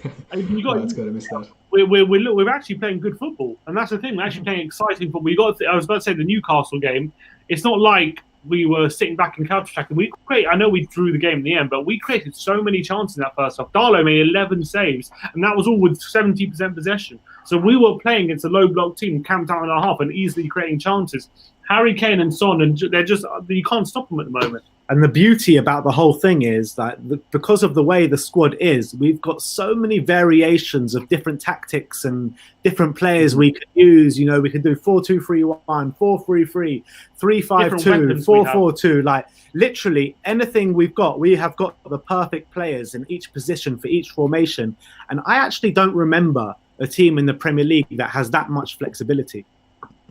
[SPEAKER 1] That's good. I missed that.
[SPEAKER 8] We're actually playing good football, and that's the thing. We're actually playing exciting football. I was about to say the Newcastle game. It's not like we were sitting back and counter-attacking. I know we drew the game in the end, but we created so many chances in that first half. Darlow made 11 saves, and that was all with 70% possession. So we were playing against a low-block team, camped out in our half, and easily creating chances. Harry Kane and Son, and you can't stop them at the moment.
[SPEAKER 7] And the beauty about the whole thing is that because of the way the squad is, we've got so many variations of different tactics and different players we could use. We could do 4-2-3-1, 4-3-3, 3-5-2, 4-4-2. Like literally anything we've got, we have got the perfect players in each position for each formation. And I actually don't remember a team in the Premier League that has that much flexibility.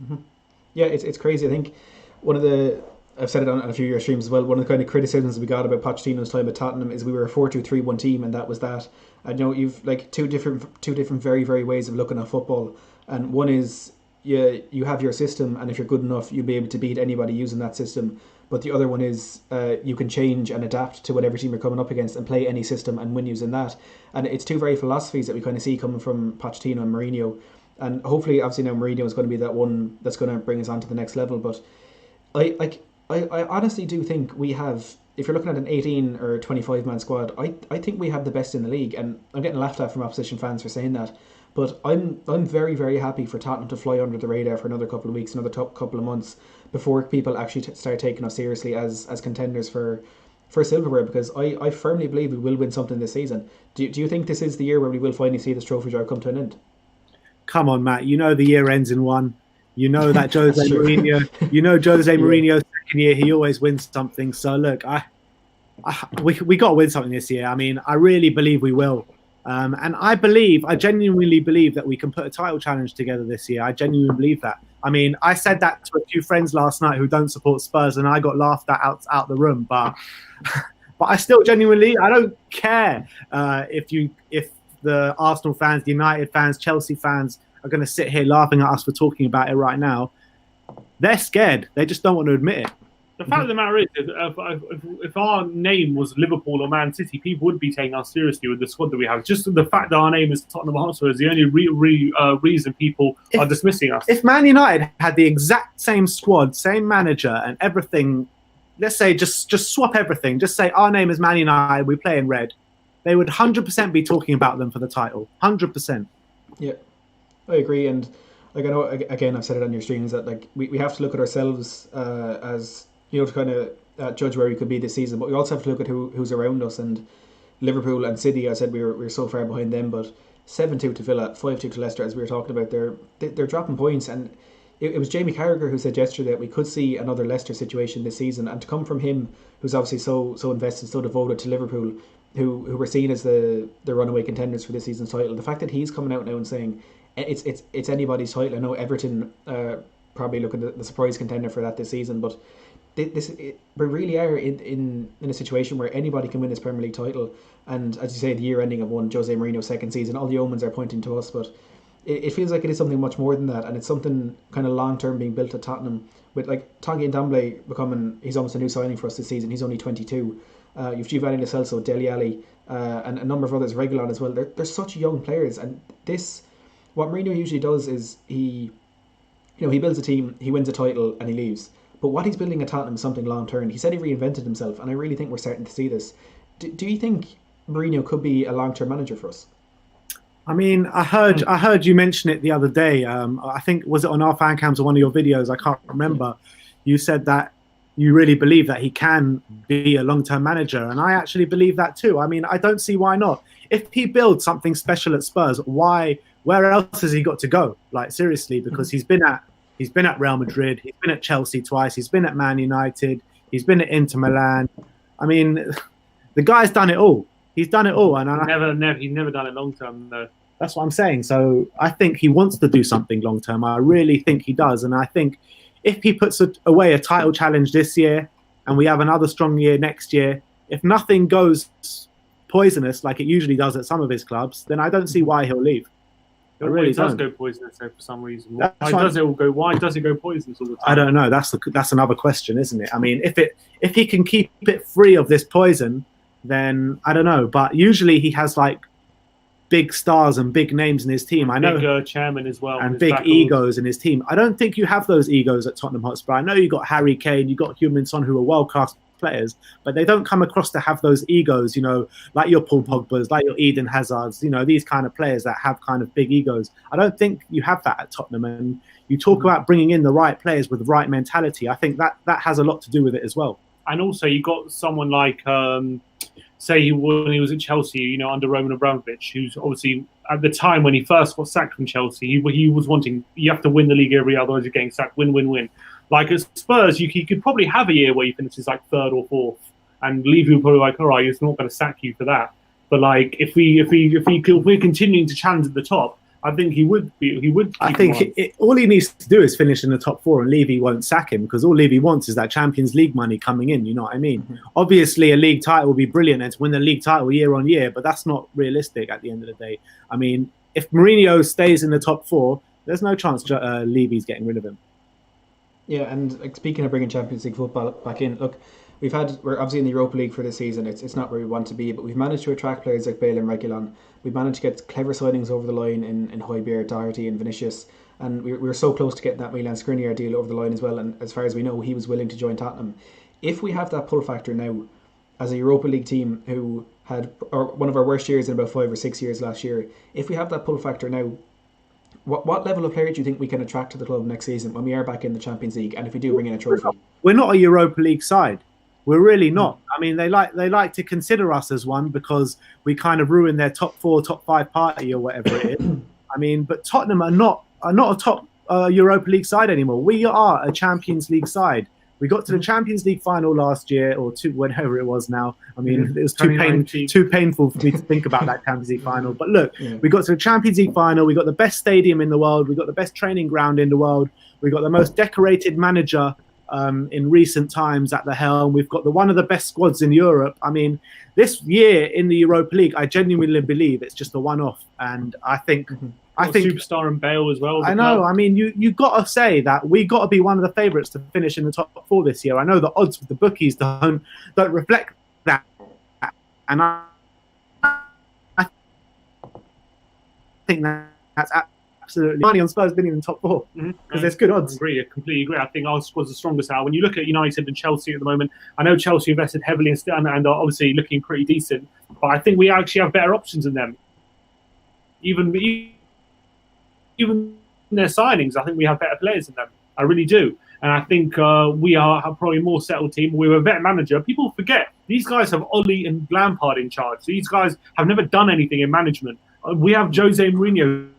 [SPEAKER 1] Mm-hmm. Yeah, it's crazy. I think I've said it on a few of your streams as well. One of the kind of criticisms we got about Pochettino's time at Tottenham is we were a 4-2-3-1 team, and that was that. And you've like two different very, very ways of looking at football. And one is you have your system, and if you're good enough, you'll be able to beat anybody using that system. But the other one is you can change and adapt to whatever team you're coming up against and play any system and win using that. And it's two very philosophies that we kind of see coming from Pochettino and Mourinho. And hopefully, obviously, now Mourinho is going to be that one that's going to bring us on to the next level. But I honestly do think we have, if you're looking at an 18 or 25 man squad, I think we have the best in the league. And I'm getting laughed at from opposition fans for saying that. But I'm very, very happy for Tottenham to fly under the radar for another couple of weeks, another couple of months before people actually start taking us seriously as contenders for silverware, because I firmly believe we will win something this season. Do you think this is the year where we will finally see this trophy drive come to an end?
[SPEAKER 7] Come on, Matt. The year ends in one. That Jose Mourinho. Mourinho's second year, he always wins something. So look, we got to win something this year. I mean, I really believe we will. And I genuinely believe that we can put a title challenge together this year. I genuinely believe that. I mean, I said that to a few friends last night who don't support Spurs, and I got laughed at out the room. But I still genuinely, I don't care if the Arsenal fans, the United fans, Chelsea fans are going to sit here laughing at us for talking about it right now. They're scared. They just don't want to admit it.
[SPEAKER 8] The fact of the matter is, if our name was Liverpool or Man City, people would be taking us seriously with the squad that we have. Just the fact that our name is Tottenham Hotspur is the only reason people are dismissing us.
[SPEAKER 7] If Man United had the exact same squad, same manager and everything, let's say just swap everything, just say our name is Man United, we play in red, they would 100% be talking about them for the title. 100%.
[SPEAKER 1] Yeah, I agree. And like I know, again, I've said it on your streams that like we have to look at ourselves as to kind of judge where we could be this season, but we also have to look at who's around us. And Liverpool and City, I said we were so far behind them, but 7-2 to Villa, 5-2 to Leicester, as we were talking about, they're dropping points. And it was Jamie Carragher who said yesterday that we could see another Leicester situation this season, and to come from him, who's obviously so invested, so devoted to Liverpool, who were seen as the runaway contenders for this season's title. The fact that he's coming out now and saying it's anybody's title. I know Everton probably looking at the surprise contender for that this season, but we really are in a situation where anybody can win this Premier League title. And as you say, the year ending of one Jose Mourinho's second season, all the omens are pointing to us. But it feels like it is something much more than that, and it's something kind of long term being built at Tottenham. With like Tanguy Ndombele he's almost a new signing for us this season. He's only 22. You've Giovanni Lo Celso, Dele Alli, and a number of others, Reguilon as well. They're such young players, and what Mourinho usually does is he builds a team, he wins a title, and he leaves. But what he's building at Tottenham is something long term. He said he reinvented himself, and I really think we're starting to see this. Do you think Mourinho could be a long term manager for us?
[SPEAKER 7] I mean, I heard you mention it the other day. I think, was it on our fan cams or one of your videos? I can't remember. You said that you really believe that he can be a long-term manager, and I actually believe that too. I mean, I don't see why not. If he builds something special at Spurs, where else has he got to go? Like, seriously, because he's been at Real Madrid, he's been at Chelsea twice, he's been at Man United, he's been at Inter Milan. I mean, the guy's done it all. He's done it all, and
[SPEAKER 8] he's never done it long term though.
[SPEAKER 7] That's what I'm saying. So I think he wants to do something long term. I really think he does, and I think if he puts away a title challenge this year, and we have another strong year next year, if nothing goes poisonous like it usually does at some of his clubs, then I don't see why he'll leave.
[SPEAKER 8] It really does go poisonous though, for some reason. Why does it go poisonous all the time?
[SPEAKER 7] I don't know. That's another question, isn't it? I mean, if he can keep it free of this poison, then I don't know. But usually he has like big stars and big names in his team. I know,
[SPEAKER 8] big chairman as well,
[SPEAKER 7] and big egos in his team. I don't think you have those egos at Tottenham Hotspur. I know you got Harry Kane, you got Heung-min Son, who are world class players, but they don't come across to have those egos. Like your Paul Pogba's, like your Eden Hazards. These kind of players that have kind of big egos. I don't think you have that at Tottenham. And you talk about bringing in the right players with the right mentality. I think that has a lot to do with it as well.
[SPEAKER 8] And also, you got someone like, say, when he was at Chelsea, under Roman Abramovich, who's obviously, at the time when he first got sacked from Chelsea, he was wanting, you have to win the league every year, otherwise you're getting sacked, win. Like at Spurs, you could probably have a year where you finishes like third or fourth, and Levy will probably like, all right, it's not going to sack you for that. But like, if we're continuing to challenge at the top, I think he would. I
[SPEAKER 7] think all he needs to do is finish in the top four, and Levy won't sack him, because all Levy wants is that Champions League money coming in. You know what I mean? Mm-hmm. Obviously, a league title would be brilliant, and to win the league title year on year, but that's not realistic at the end of the day. I mean, if Mourinho stays in the top four, there's no chance Levy's getting rid of him.
[SPEAKER 1] Yeah, and like, speaking of bringing Champions League football back in, look, we're obviously in the Europa League for this season. It's not where we want to be, but we've managed to attract players like Bale and Reguilon. We've managed to get clever signings over the line in Højbjerg, Doherty and Vinicius, and we were so close to getting that Milan Skriniar deal over the line as well, and as far as we know, he was willing to join Tottenham. If we have that pull factor now, as a Europa League team who had one of our worst years in about 5 or 6 years last year, if we have that pull factor now, what level of player do you think we can attract to the club next season when we are back in the Champions League, and if we do bring in a trophy?
[SPEAKER 7] We're not a Europa League side. We're really not. I mean, they like to consider us as one because we kind of ruin their top 4, top 5 party or whatever it is. I mean, but Tottenham are not a top Europa League side anymore. We are a Champions League side. We got to the Champions League final last year, or whatever it was now. I mean, it was too painful for me to think about that Champions League final. But look, we got to the Champions League final. We got the best stadium in the world. We got the best training ground in the world. We got the most decorated manager in recent times at the helm. We've got one of the best squads in Europe. I mean, this year in the Europa League, I genuinely believe it's just a one-off, and I think
[SPEAKER 8] superstar and Bale as well.
[SPEAKER 7] I know. I mean, you got to say that we got to be one of the favourites to finish in the top 4 this year. I know the odds with the bookies don't reflect that, and I think that's absolutely money on Spurs being in the top 4 because there's good odds.
[SPEAKER 8] I completely agree. I think our squad's the strongest out. When you look at United and Chelsea at the moment, I know Chelsea invested heavily and are obviously looking pretty decent, but I think we actually have better options than them. Even their signings, I think we have better players than them. I really do. And I think we are probably a more settled team. We're a better manager. People forget, these guys have Oli and Lampard in charge. These guys have never done anything in management. We have Jose Mourinho,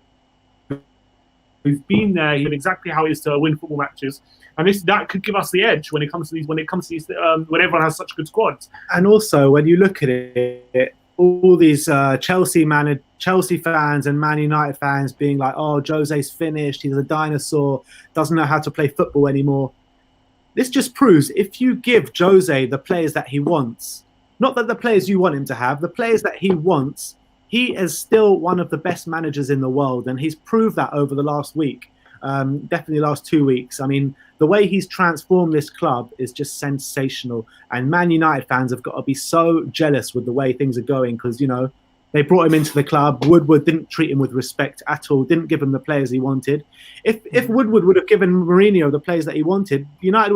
[SPEAKER 8] who's been there. He knows exactly how it is to win football matches. And that could give us the edge when it comes to these. When everyone has such good squads.
[SPEAKER 7] And also, when you look at it, all these Chelsea fans and Man United fans being like, "Oh, Jose's finished. He's a dinosaur. Doesn't know how to play football anymore." this just proves if you give Jose the players that he wants, not that the players you want him to have, the players that he wants, he is still one of the best managers in the world, and he's proved that over the last week, definitely last 2 weeks. I mean, the way he's transformed this club is just sensational, and Man United fans have got to be so jealous with the way things are going because, you know, they brought him into the club. Woodward didn't treat him with respect at all, didn't give him the players he wanted. If Woodward would have given Mourinho the players that he wanted, United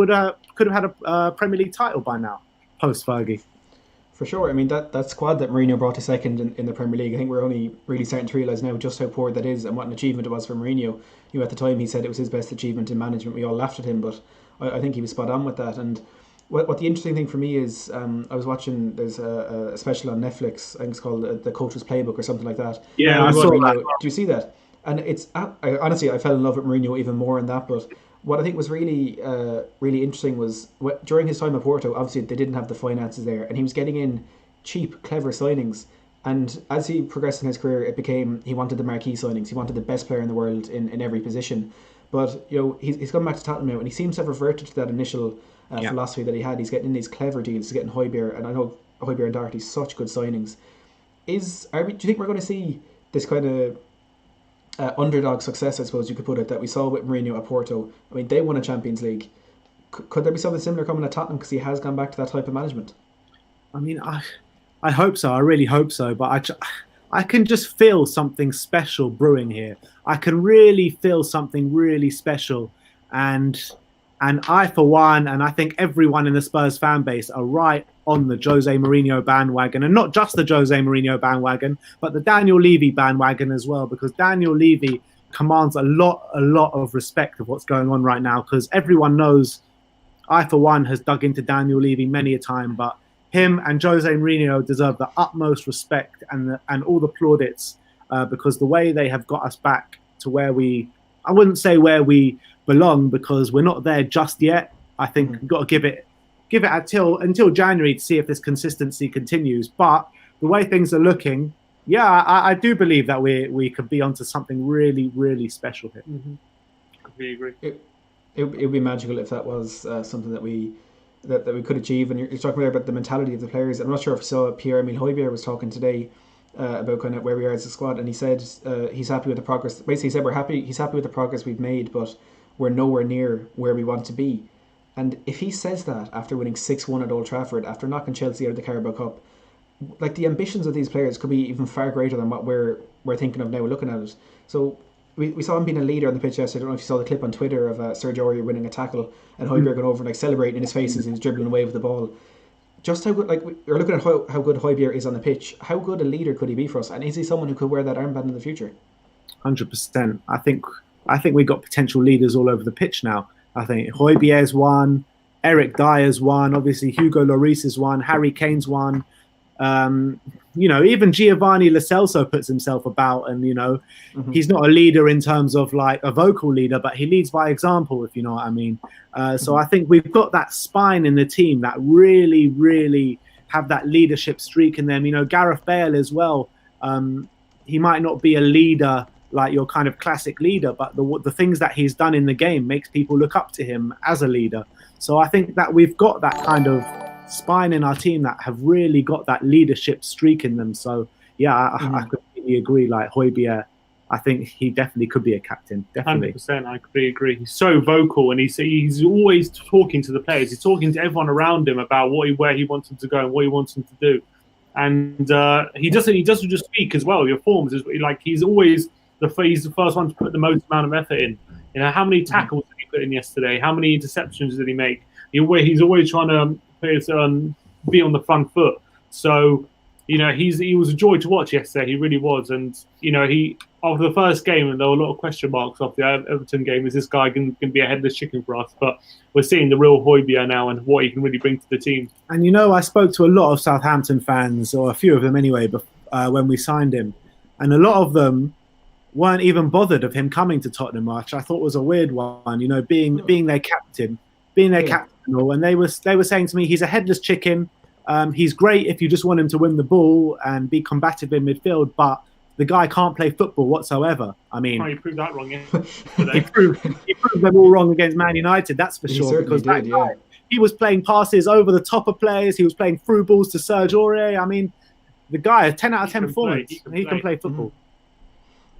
[SPEAKER 7] could have had a Premier League title by now, post-Fergie.
[SPEAKER 1] For sure. I mean, that squad that Mourinho brought to second in the Premier League, I think we're only really starting to realise now just how poor that is and what an achievement it was for Mourinho. You know, at the time he said it was his best achievement in management. We all laughed at him, but I think he was spot on with that. And what the interesting thing for me is, I was watching, there's a special on Netflix, I think it's called The Coach's Playbook or something like that.
[SPEAKER 8] Yeah, I saw that.
[SPEAKER 1] Do you see that? And it's honestly, I fell in love with Mourinho even more in that, but what I think was really interesting was during his time at Porto, obviously they didn't have the finances there, and he was getting in cheap, clever signings. And as he progressed in his career, it became he wanted the marquee signings. He wanted the best player in the world in every position. But you know, he's gone back to Tottenham now, and he seems to have reverted to that initial philosophy that he had. He's getting in these clever deals. He's getting Hojbjerg, and I know Hojbjerg and Doherty such good signings. Do you think we're going to see this kind of underdog success, I suppose you could put it, that we saw with Mourinho at Porto? I mean, they won a Champions League. Could there be something similar coming at Tottenham because he has gone back to that type of management?
[SPEAKER 7] I mean, I hope so. I really hope so. But I can just feel something special brewing here. I can really feel something really special. And I, for one, and I think everyone in the Spurs fan base are right on the Jose Mourinho bandwagon. And not just the Jose Mourinho bandwagon, but the Daniel Levy bandwagon as well. Because Daniel Levy commands a lot of respect of what's going on right now. Because everyone knows, I, for one, has dug into Daniel Levy many a time. But him and Jose Mourinho deserve the utmost respect and all the plaudits because the way they have got us back to where I wouldn't say where we belong because we're not there just yet. I think we've got to give it until January to see if this consistency continues. But the way things are looking, I do believe that we could be onto something really, really special here.
[SPEAKER 8] Mm-hmm. I agree.
[SPEAKER 1] It would be magical if that was something that we could achieve. And you're talking about the mentality of the players. I'm not sure if you saw Pierre-Emile Hojbjerg was talking today about kind of where we are as a squad, and he said he's happy with the progress. Basically, he said he's happy with the progress we've made, but we're nowhere near where we want to be. And if he says that after winning 6-1 at Old Trafford, after knocking Chelsea out of the Carabao Cup, like the ambitions of these players could be even far greater than what we're thinking of now looking at it. So we saw him being a leader on the pitch yesterday. I don't know if you saw the clip on Twitter of Sergio Aurier winning a tackle and Hojbjerg going over and like celebrating in his face as he was dribbling away with the ball. Just how good, like we're looking at how good Hojbjerg is on the pitch. How good a leader could he be for us? And is he someone who could wear that armband in the future?
[SPEAKER 7] 100%. I think we got potential leaders all over the pitch now. I think Hojbjerg's one, Eric Dyer's one, obviously Hugo Lloris is one, Harry Kane's one. Even Giovanni Lo Celso puts himself about, and he's not a leader in terms of like a vocal leader, but he leads by example, if you know what I mean. So I think we've got that spine in the team that really, really have that leadership streak in them. Gareth Bale as well. He might not be a leader like your kind of classic leader, but the things that he's done in the game makes people look up to him as a leader. So I think that we've got that kind of spine in our team that have really got that leadership streak in them. So I completely agree. Like Hojbjerg, I think he definitely could be a captain. Definitely,
[SPEAKER 8] 100%. I completely agree. He's so vocal, and he's always talking to the players. He's talking to everyone around him about where he wants them to go and what he wants them to do. And he doesn't just speak as well. Your forms is like he's always he's the first one to put the most amount of effort in. How many tackles did he put in yesterday? How many interceptions did he make? He's always trying to be on the front foot. So, he was a joy to watch yesterday. He really was. And, after the first game, and there were a lot of question marks after the Everton game, is this guy going to be a headless chicken for us? But we're seeing the real Hojbjerg now and what he can really bring to the team.
[SPEAKER 7] And, I spoke to a lot of Southampton fans, or a few of them anyway, when we signed him. And a lot of them weren't even bothered of him coming to Tottenham, which I thought was a weird one, being their captain. And they were saying to me, he's a headless chicken. He's great if you just want him to win the ball and be combative in midfield, but the guy can't play football whatsoever. I mean,
[SPEAKER 8] You proved that wrong, yeah.
[SPEAKER 7] he proved them all wrong against Man United, that's for
[SPEAKER 1] He
[SPEAKER 7] sure.
[SPEAKER 1] certainly
[SPEAKER 7] Because
[SPEAKER 1] did,
[SPEAKER 7] that guy, he was playing passes over the top of players. He was playing through balls to Serge Aurier. I mean, the guy, a 10 out of 10 performance. He can play football.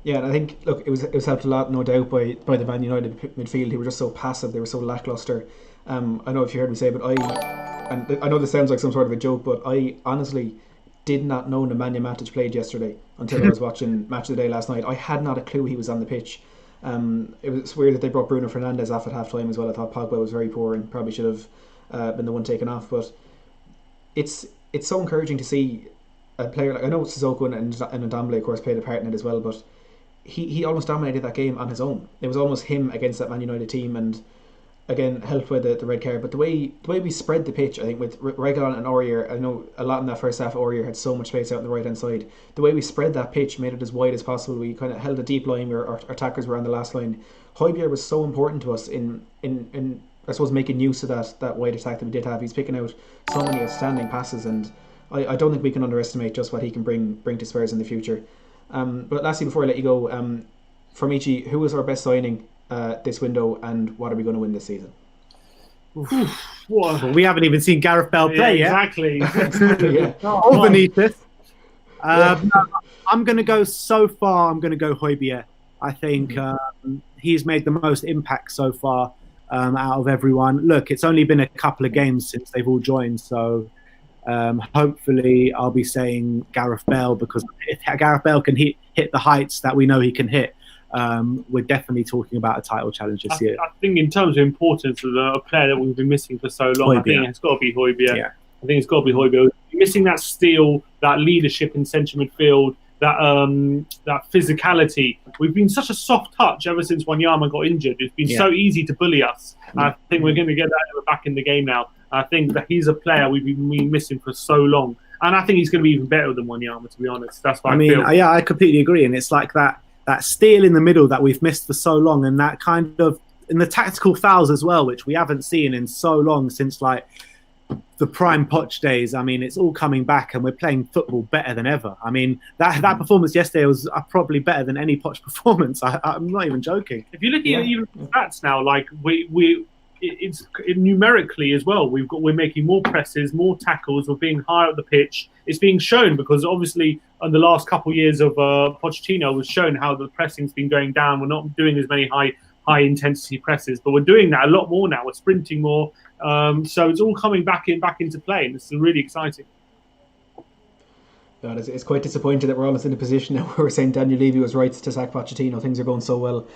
[SPEAKER 1] Yeah, and I think, look, it was helped a lot, no doubt, by the Man United midfield. They were just so passive. They were so lackluster. I know if you heard me say, but I know this sounds like some sort of a joke, but I honestly did not know Nemanja Matic played yesterday until I was watching Match of the Day last night. I had not a clue he was on the pitch. It was weird that they brought Bruno Fernandes off at half time as well. I thought Pogba was very poor and probably should have been the one taken off. But it's so encouraging to see a player like, I know Sissoko and Ndombele of course played a part in it as well, but he almost dominated that game on his own. It was almost him against that Man United team, and again helped by the red card. But the way we spread the pitch, I think with Rodon and Aurier, I know a lot in that first half. Aurier had so much space out on the right hand side. The way we spread that pitch made it as wide as possible. We kind of held a deep line where our attackers were on the last line. Hotspur was so important to us in I suppose making use of that wide attack that we did have. He's picking out so many outstanding passes, and I don't think we can underestimate just what he can bring to Spurs in the future. But lastly, before I let you go, for Michi, who was our best signing this window, and what are we going to win this season?
[SPEAKER 7] Well, we haven't even seen Gareth Bale play yet.
[SPEAKER 8] Exactly.
[SPEAKER 1] Yeah.
[SPEAKER 7] Or Benitez. I'm going to go so far. I'm going to go Hotspur. I think he's made the most impact so far out of everyone. Look, it's only been a couple of games since they've all joined, so hopefully I'll be saying Gareth Bale, because if Gareth Bale can hit the heights that we know he can hit, we're definitely talking about a title challenge this year.
[SPEAKER 8] I think in terms of importance of a player that we've been missing for so long, I think it's got to be Hotspur. Yeah. I think it's got to be Hotspur. Missing that steel, that leadership in central midfield, that physicality. We've been such a soft touch ever since Wanyama got injured. It's been so easy to bully us. I think we're going to get that back in the game now. I think that he's a player we've been missing for so long, and I think he's going to be even better than Wanyama, to be honest. That's what I feel.
[SPEAKER 7] Yeah, I completely agree, and it's like that steel in the middle that we've missed for so long, and that kind of in the tactical fouls as well, which we haven't seen in so long since like the prime Poch days. I mean, it's all coming back, and we're playing football better than ever. I mean, that performance yesterday was probably better than any Poch performance. I'm not even joking.
[SPEAKER 8] If you look at even stats now, like it's numerically as well. We're making more presses, more tackles. We're being higher up the pitch. It's being shown because obviously in the last couple of years of Pochettino was shown how the pressing's been going down. We're not doing as many high intensity presses, but we're doing that a lot more now. We're sprinting more. So it's all coming back into play, and it's really exciting.
[SPEAKER 1] God, it's quite disappointing that we're almost in a position now where we're saying Daniel Levy was right to sack Pochettino. Things are going so well.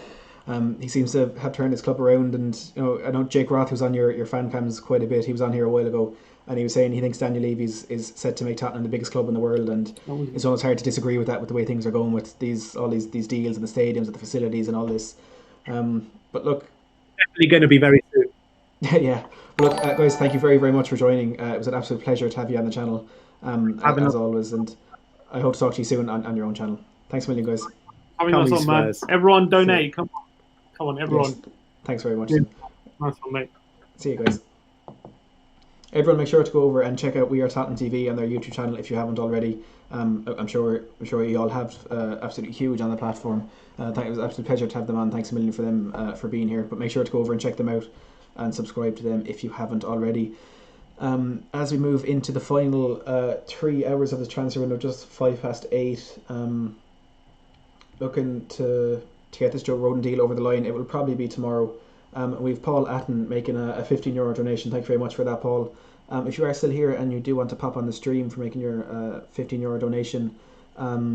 [SPEAKER 1] He seems to have turned his club around, and I know Jake Roth, who's on your fan cams quite a bit. He was on here a while ago, and he was saying he thinks Daniel Levy is set to make Tottenham the biggest club in the world, and it's almost hard to disagree with that, with the way things are going with all these deals and the stadiums and the facilities and all this. But look,
[SPEAKER 7] definitely going to be very soon.
[SPEAKER 1] Yeah. Look, guys, thank you very, very much for joining. It was an absolute pleasure to have you on the channel, as always, and I hope to talk to you soon on your own channel. Thanks a million, guys.
[SPEAKER 8] Having us on, man. Everyone donate. Come on, everyone.
[SPEAKER 1] Yes. Thanks very much.
[SPEAKER 8] Yeah. Nice one, mate.
[SPEAKER 1] See you guys. Everyone, make sure to go over and check out We Are Tottenham TV on their YouTube channel if you haven't already. I'm sure you all have absolutely huge on the platform. It was an absolute pleasure to have them on. Thanks a million for them for being here. But make sure to go over and check them out and subscribe to them if you haven't already. As we move into the final 3 hours of the transfer window, just 8:05, looking to get this Joe Rodon deal over the line. It will probably be tomorrow. We've Paul Atten making a €15 donation. Thank you very much for that, Paul. If you are still here and you do want to pop on the stream for making your €15 donation,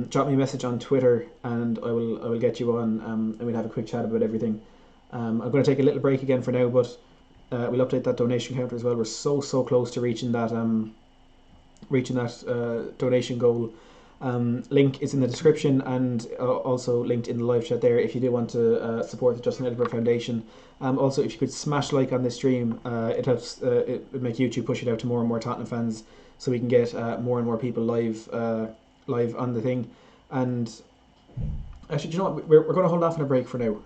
[SPEAKER 1] drop me a message on Twitter and I will get you on, and we'll have a quick chat about everything. I'm going to take a little break again for now, but we'll update that donation counter as well. We're so close to reaching that donation goal. Link is in the description and also linked in the live chat there if you do want to support the Justin Edinburgh Foundation. Also, if you could smash like on this stream, it helps it would make YouTube push it out to more and more Tottenham fans, so we can get more and more people live on the thing. And actually, do you know what? We're going to hold off on a break for now.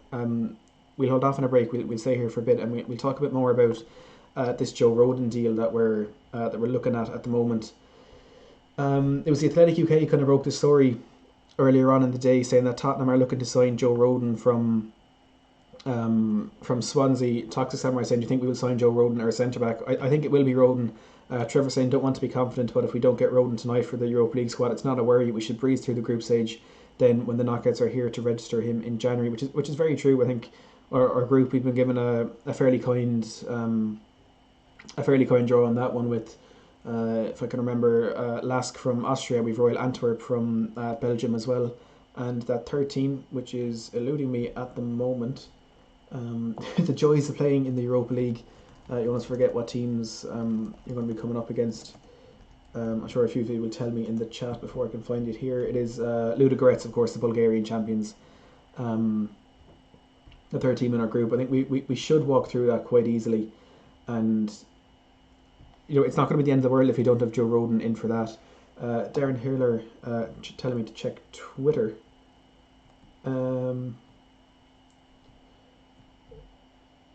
[SPEAKER 1] We'll hold off on a break. We'll stay here for a bit, and we'll talk a bit more about this Joe Rodon deal that we're looking at the moment. It was the Athletic UK kind of broke the story earlier on in the day saying that Tottenham are looking to sign Joe Rodon from Swansea. Toxic Samurai saying, do you think we will sign Joe Rodon or a centre back? I think it will be Rodon. Trevor saying, don't want to be confident, but if we don't get Rodon tonight for the Europa League squad, it's not a worry. We should breeze through the group stage. Then when the knockouts are here to register him in January, which is very true. I think our group, we've been given a fairly kind draw on that one with, if I can remember, Lask from Austria. We've Royal Antwerp from Belgium as well, and that third team, which is eluding me at the moment. The joys of playing in the Europa League. You almost forget what teams you're going to be coming up against. I'm sure a few of you will tell me in the chat before I can find it here. It is Ludogorets, of course, the Bulgarian champions. The third team in our group. I think we should walk through that quite easily. And, it's not going to be the end of the world if we don't have Joe Rodon in for that. Darren Hurler telling me to check Twitter.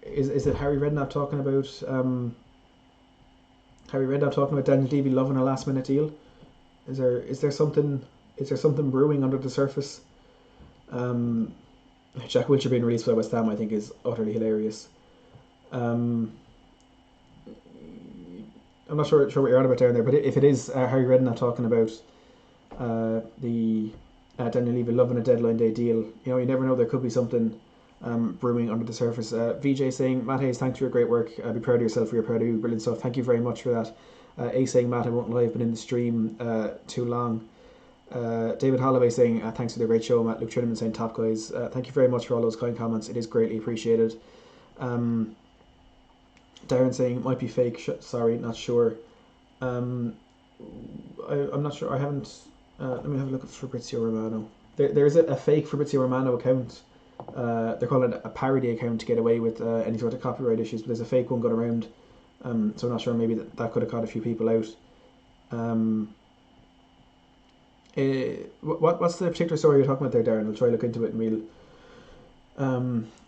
[SPEAKER 1] Is it Harry Redknapp talking about Daniel Levy loving a last minute deal? Is there something brewing under the surface? Jack Wilshere being released by West Ham, I think, is utterly hilarious. I'm not sure what you're on about down there, but if it is Harry Redknapp talking about the Daniel Levy loving a deadline day deal, you never know, there could be something brewing under the surface. VJ saying, Matt Hayes, thanks for your great work. Be proud of yourself. You're proud of you. Brilliant stuff. Thank you very much for that. A saying, Matt, I won't lie, I've been in the stream too long. David Holloway saying, thanks for the great show, Matt. Luke Trinneman saying, top guys. Thank you very much for all those kind comments. It is greatly appreciated. Darren saying, might be fake. Sorry, not sure. I'm not sure. I haven't. Let me have a look at Fabrizio Romano. There's a fake Fabrizio Romano account. They're calling it a parody account to get away with any sort of copyright issues, but there's a fake one going around. So I'm not sure, maybe that could have caught a few people out. What's the particular story you're talking about there, Darren? I'll try to look into it and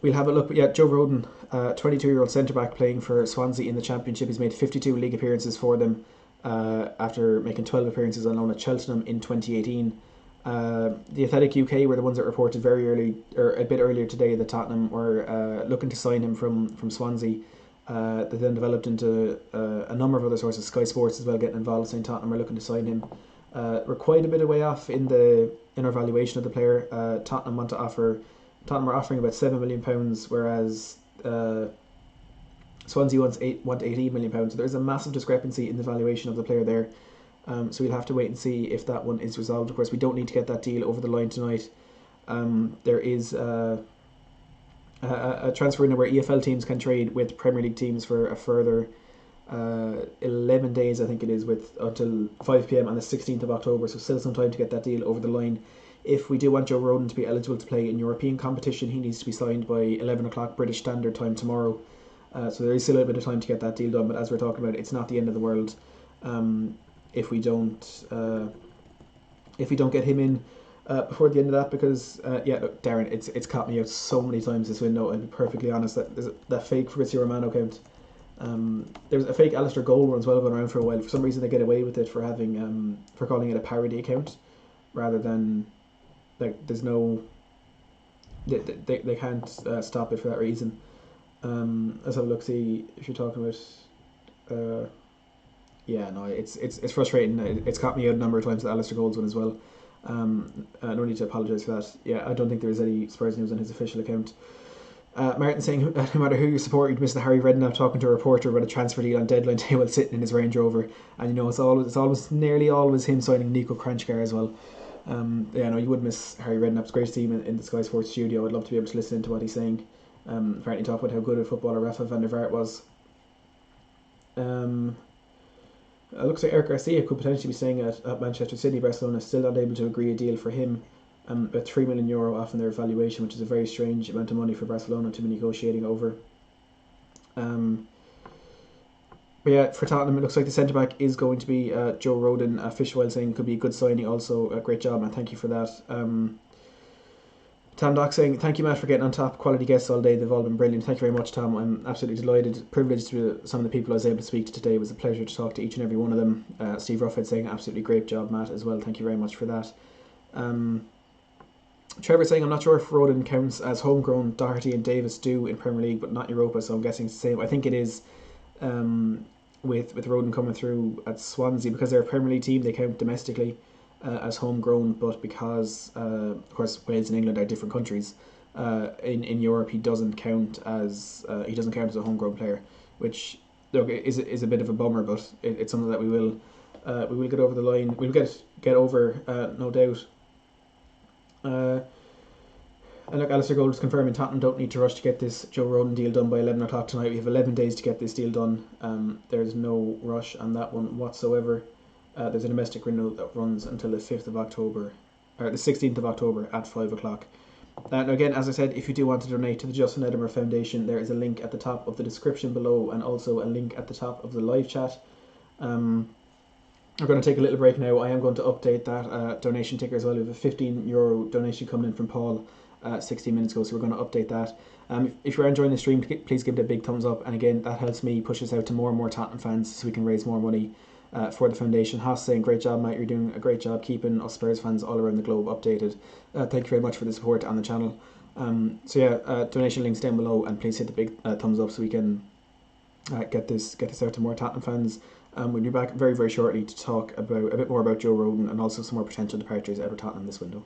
[SPEAKER 1] we'll have a look. But yeah, Joe Rodon, 22-year-old centre-back playing for Swansea in the Championship. He's made 52 league appearances for them after making 12 appearances on loan at Cheltenham in 2018. The Athletic UK were the ones that reported very early, or a bit earlier today, that Tottenham were looking to sign him from Swansea. That then developed into a number of other sources, Sky Sports as well getting involved, saying Tottenham are looking to sign him. We're quite a bit of way off in our valuation of the player. Tottenham are offering about £7 million, whereas Swansea want £18 million. So there's a massive discrepancy in the valuation of the player there. So we'll have to wait and see if that one is resolved. Of course, we don't need to get that deal over the line tonight. There is a transfer window where EFL teams can trade with Premier League teams for a further 11 days, I think it is, until 5 p.m. on the 16th of October. So still some time to get that deal over the line. If we do want Joe Rodon to be eligible to play in European competition, he needs to be signed by 11 o'clock British Standard Time tomorrow. So there is still a little bit of time to get that deal done. But as we're talking about, it's not the end of the world. If we don't get him in before the end of that, because look, Darren, it's caught me out so many times this window. I'll be perfectly honest, that fake Fabrizio Romano account. There was a fake Alistair Gold one as well going around for a while. For some reason, they get away with it for having for calling it a parody account rather than there's no. They can't stop it for that reason. Let's have a look. See if you're talking about. It's frustrating. It's caught me out a number of times, the Alistair Gold's one as well. I don't need to apologise for that. Yeah, I don't think there is any Spurs news on his official account. Martin saying, no matter who you support, you'd miss the Harry Redknapp talking to a reporter about a transfer deal on deadline day while sitting in his Range Rover. And it's nearly always him signing Nico Kranjčar as well. You would miss Harry Redknapp's great team in the Sky Sports studio. I'd love to be able to listen to what he's saying. Apparently talk about how good a footballer Rafa van der Vaart was. It looks like Eric Garcia could potentially be staying at Manchester City. Barcelona still not able to agree a deal for him. About €3 million off in their valuation, which is a very strange amount of money for Barcelona to be negotiating over. But yeah, for Tottenham, it looks like the centre back is going to be Joe Rodon. Fishwell saying could be a good signing. Also, a great job, man. Thank you for that. Tom Dock saying, thank you, Matt, for getting on top. Quality guests all day. They've all been brilliant. Thank you very much, Tom. I'm absolutely delighted, privileged to be some of the people I was able to speak to today. It was a pleasure to talk to each and every one of them. Steve Ruffhead saying, absolutely great job, Matt, as well. Thank you very much for that. Trevor saying, I'm not sure if Rodon counts as homegrown. Doherty and Davis do in Premier League, but not Europa, so I'm guessing it's the same. I think it is with Rodon coming through at Swansea, because they're a Premier League team, they count domestically as homegrown, but because, of course, Wales and England are different countries, in Europe he doesn't count as a homegrown player, which look is a bit of a bummer, but it's something that we will get over the line. We'll get over, no doubt. And look, Alistair Gold is confirming Tottenham don't need to rush to get this Joe Rodon deal done by 11 o'clock tonight. We have 11 days to get this deal done. There's no rush on that one whatsoever. There's a domestic window that runs until the 5th of October, or the 16th of October at 5 o'clock. And again, as I said, if you do want to donate to the Justin Edinburgh Foundation, there is a link at the top of the description below, and also a link at the top of the live chat. We're going to take a little break now. I am going to update that donation ticker as well. We have a €15 donation coming in from Paul 16 minutes ago, so we're going to update that. If you're enjoying the stream, please give it a big thumbs up, and again, that helps me push us out to more and more Tottenham fans so we can raise more money for the foundation. Haas saying, great job, Matt, you're doing a great job keeping us Spurs fans all around the globe updated. Thank you very much for the support on the channel. Donation links down below, and please hit the big thumbs up so we can get this out to more Tottenham fans. We'll be back very, very shortly to talk about a bit more about Joe Rodon and also some more potential departures out of Tottenham this window.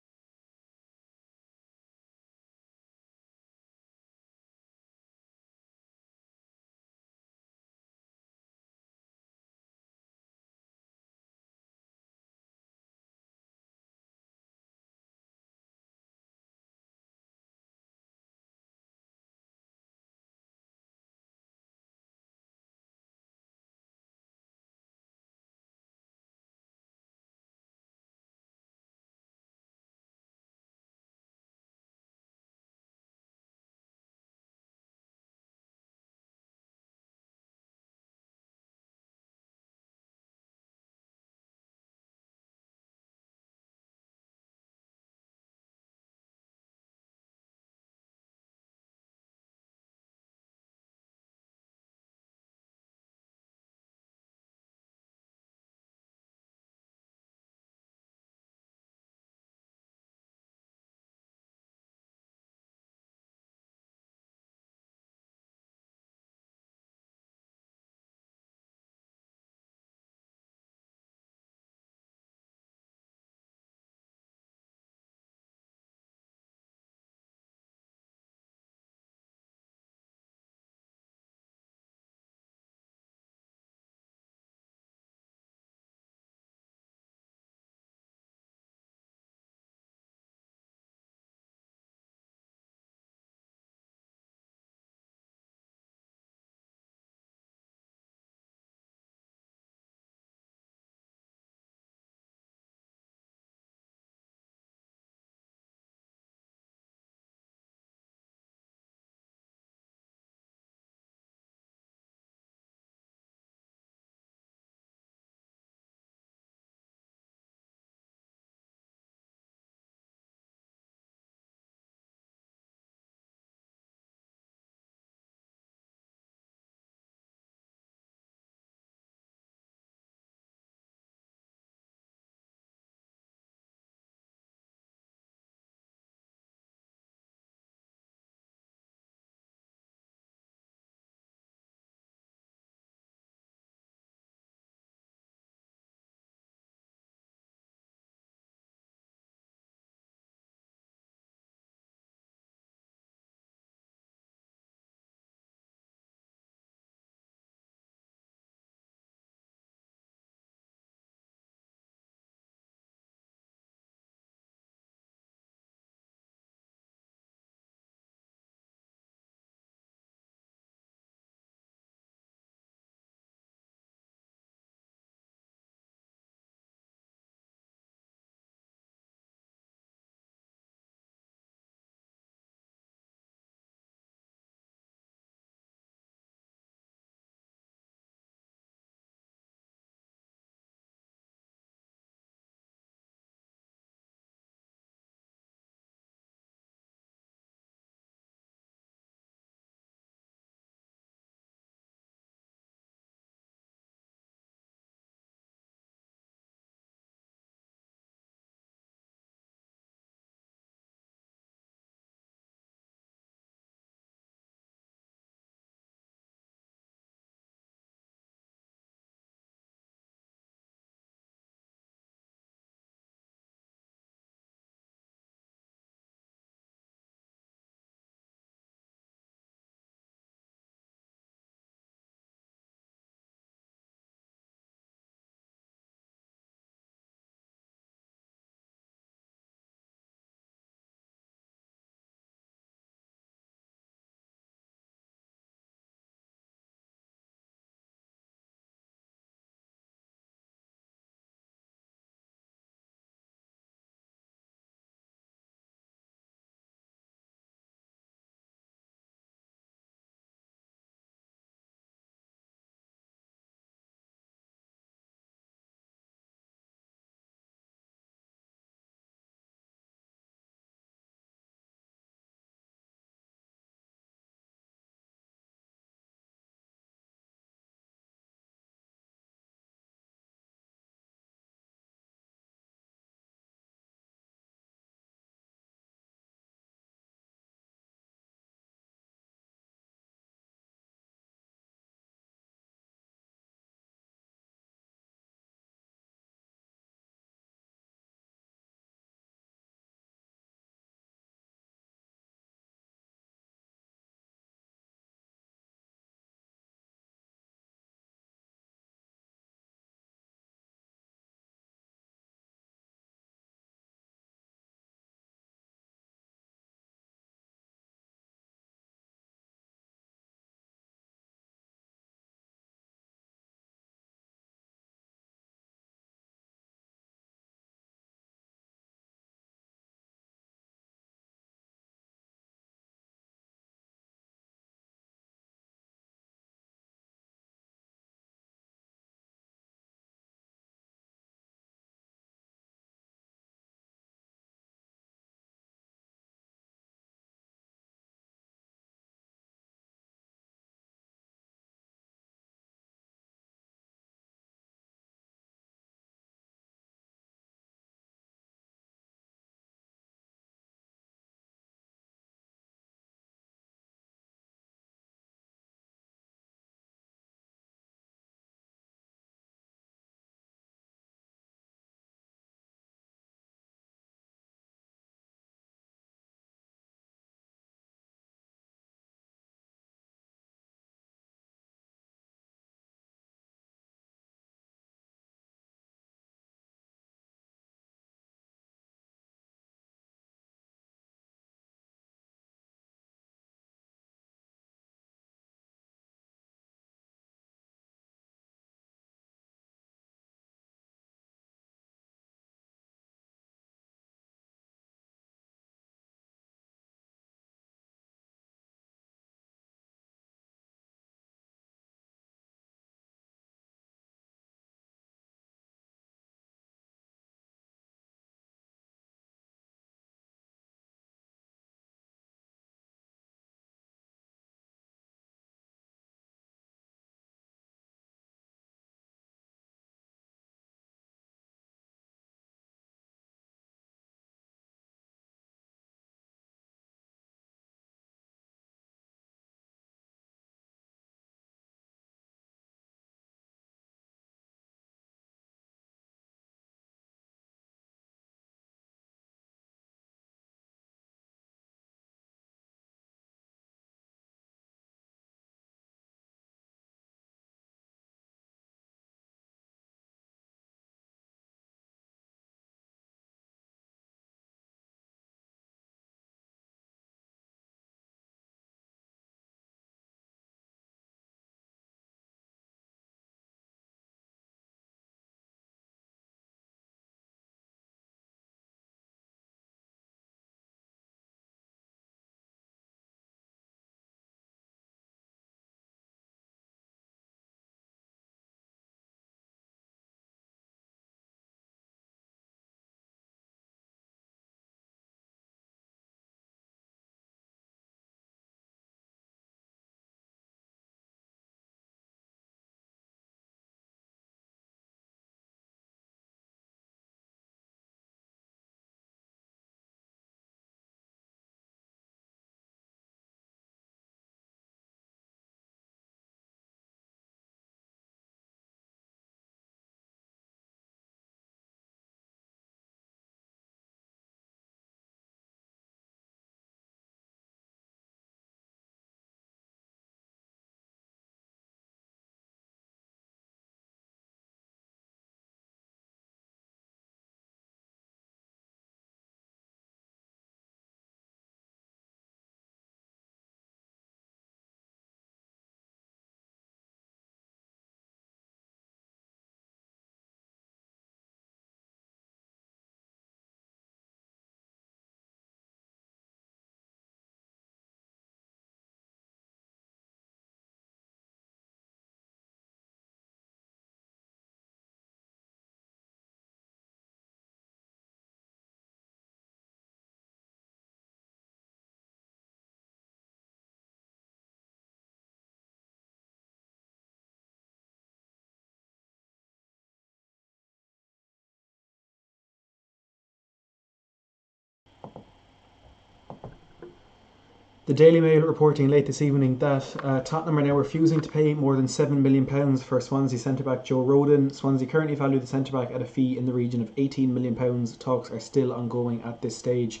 [SPEAKER 1] The Daily Mail reporting late this evening that Tottenham are now refusing to pay more than £7 million for Swansea centre-back Joe Rodon. Swansea currently value the centre-back at a fee in the region of £18 million. Talks are still ongoing at this stage.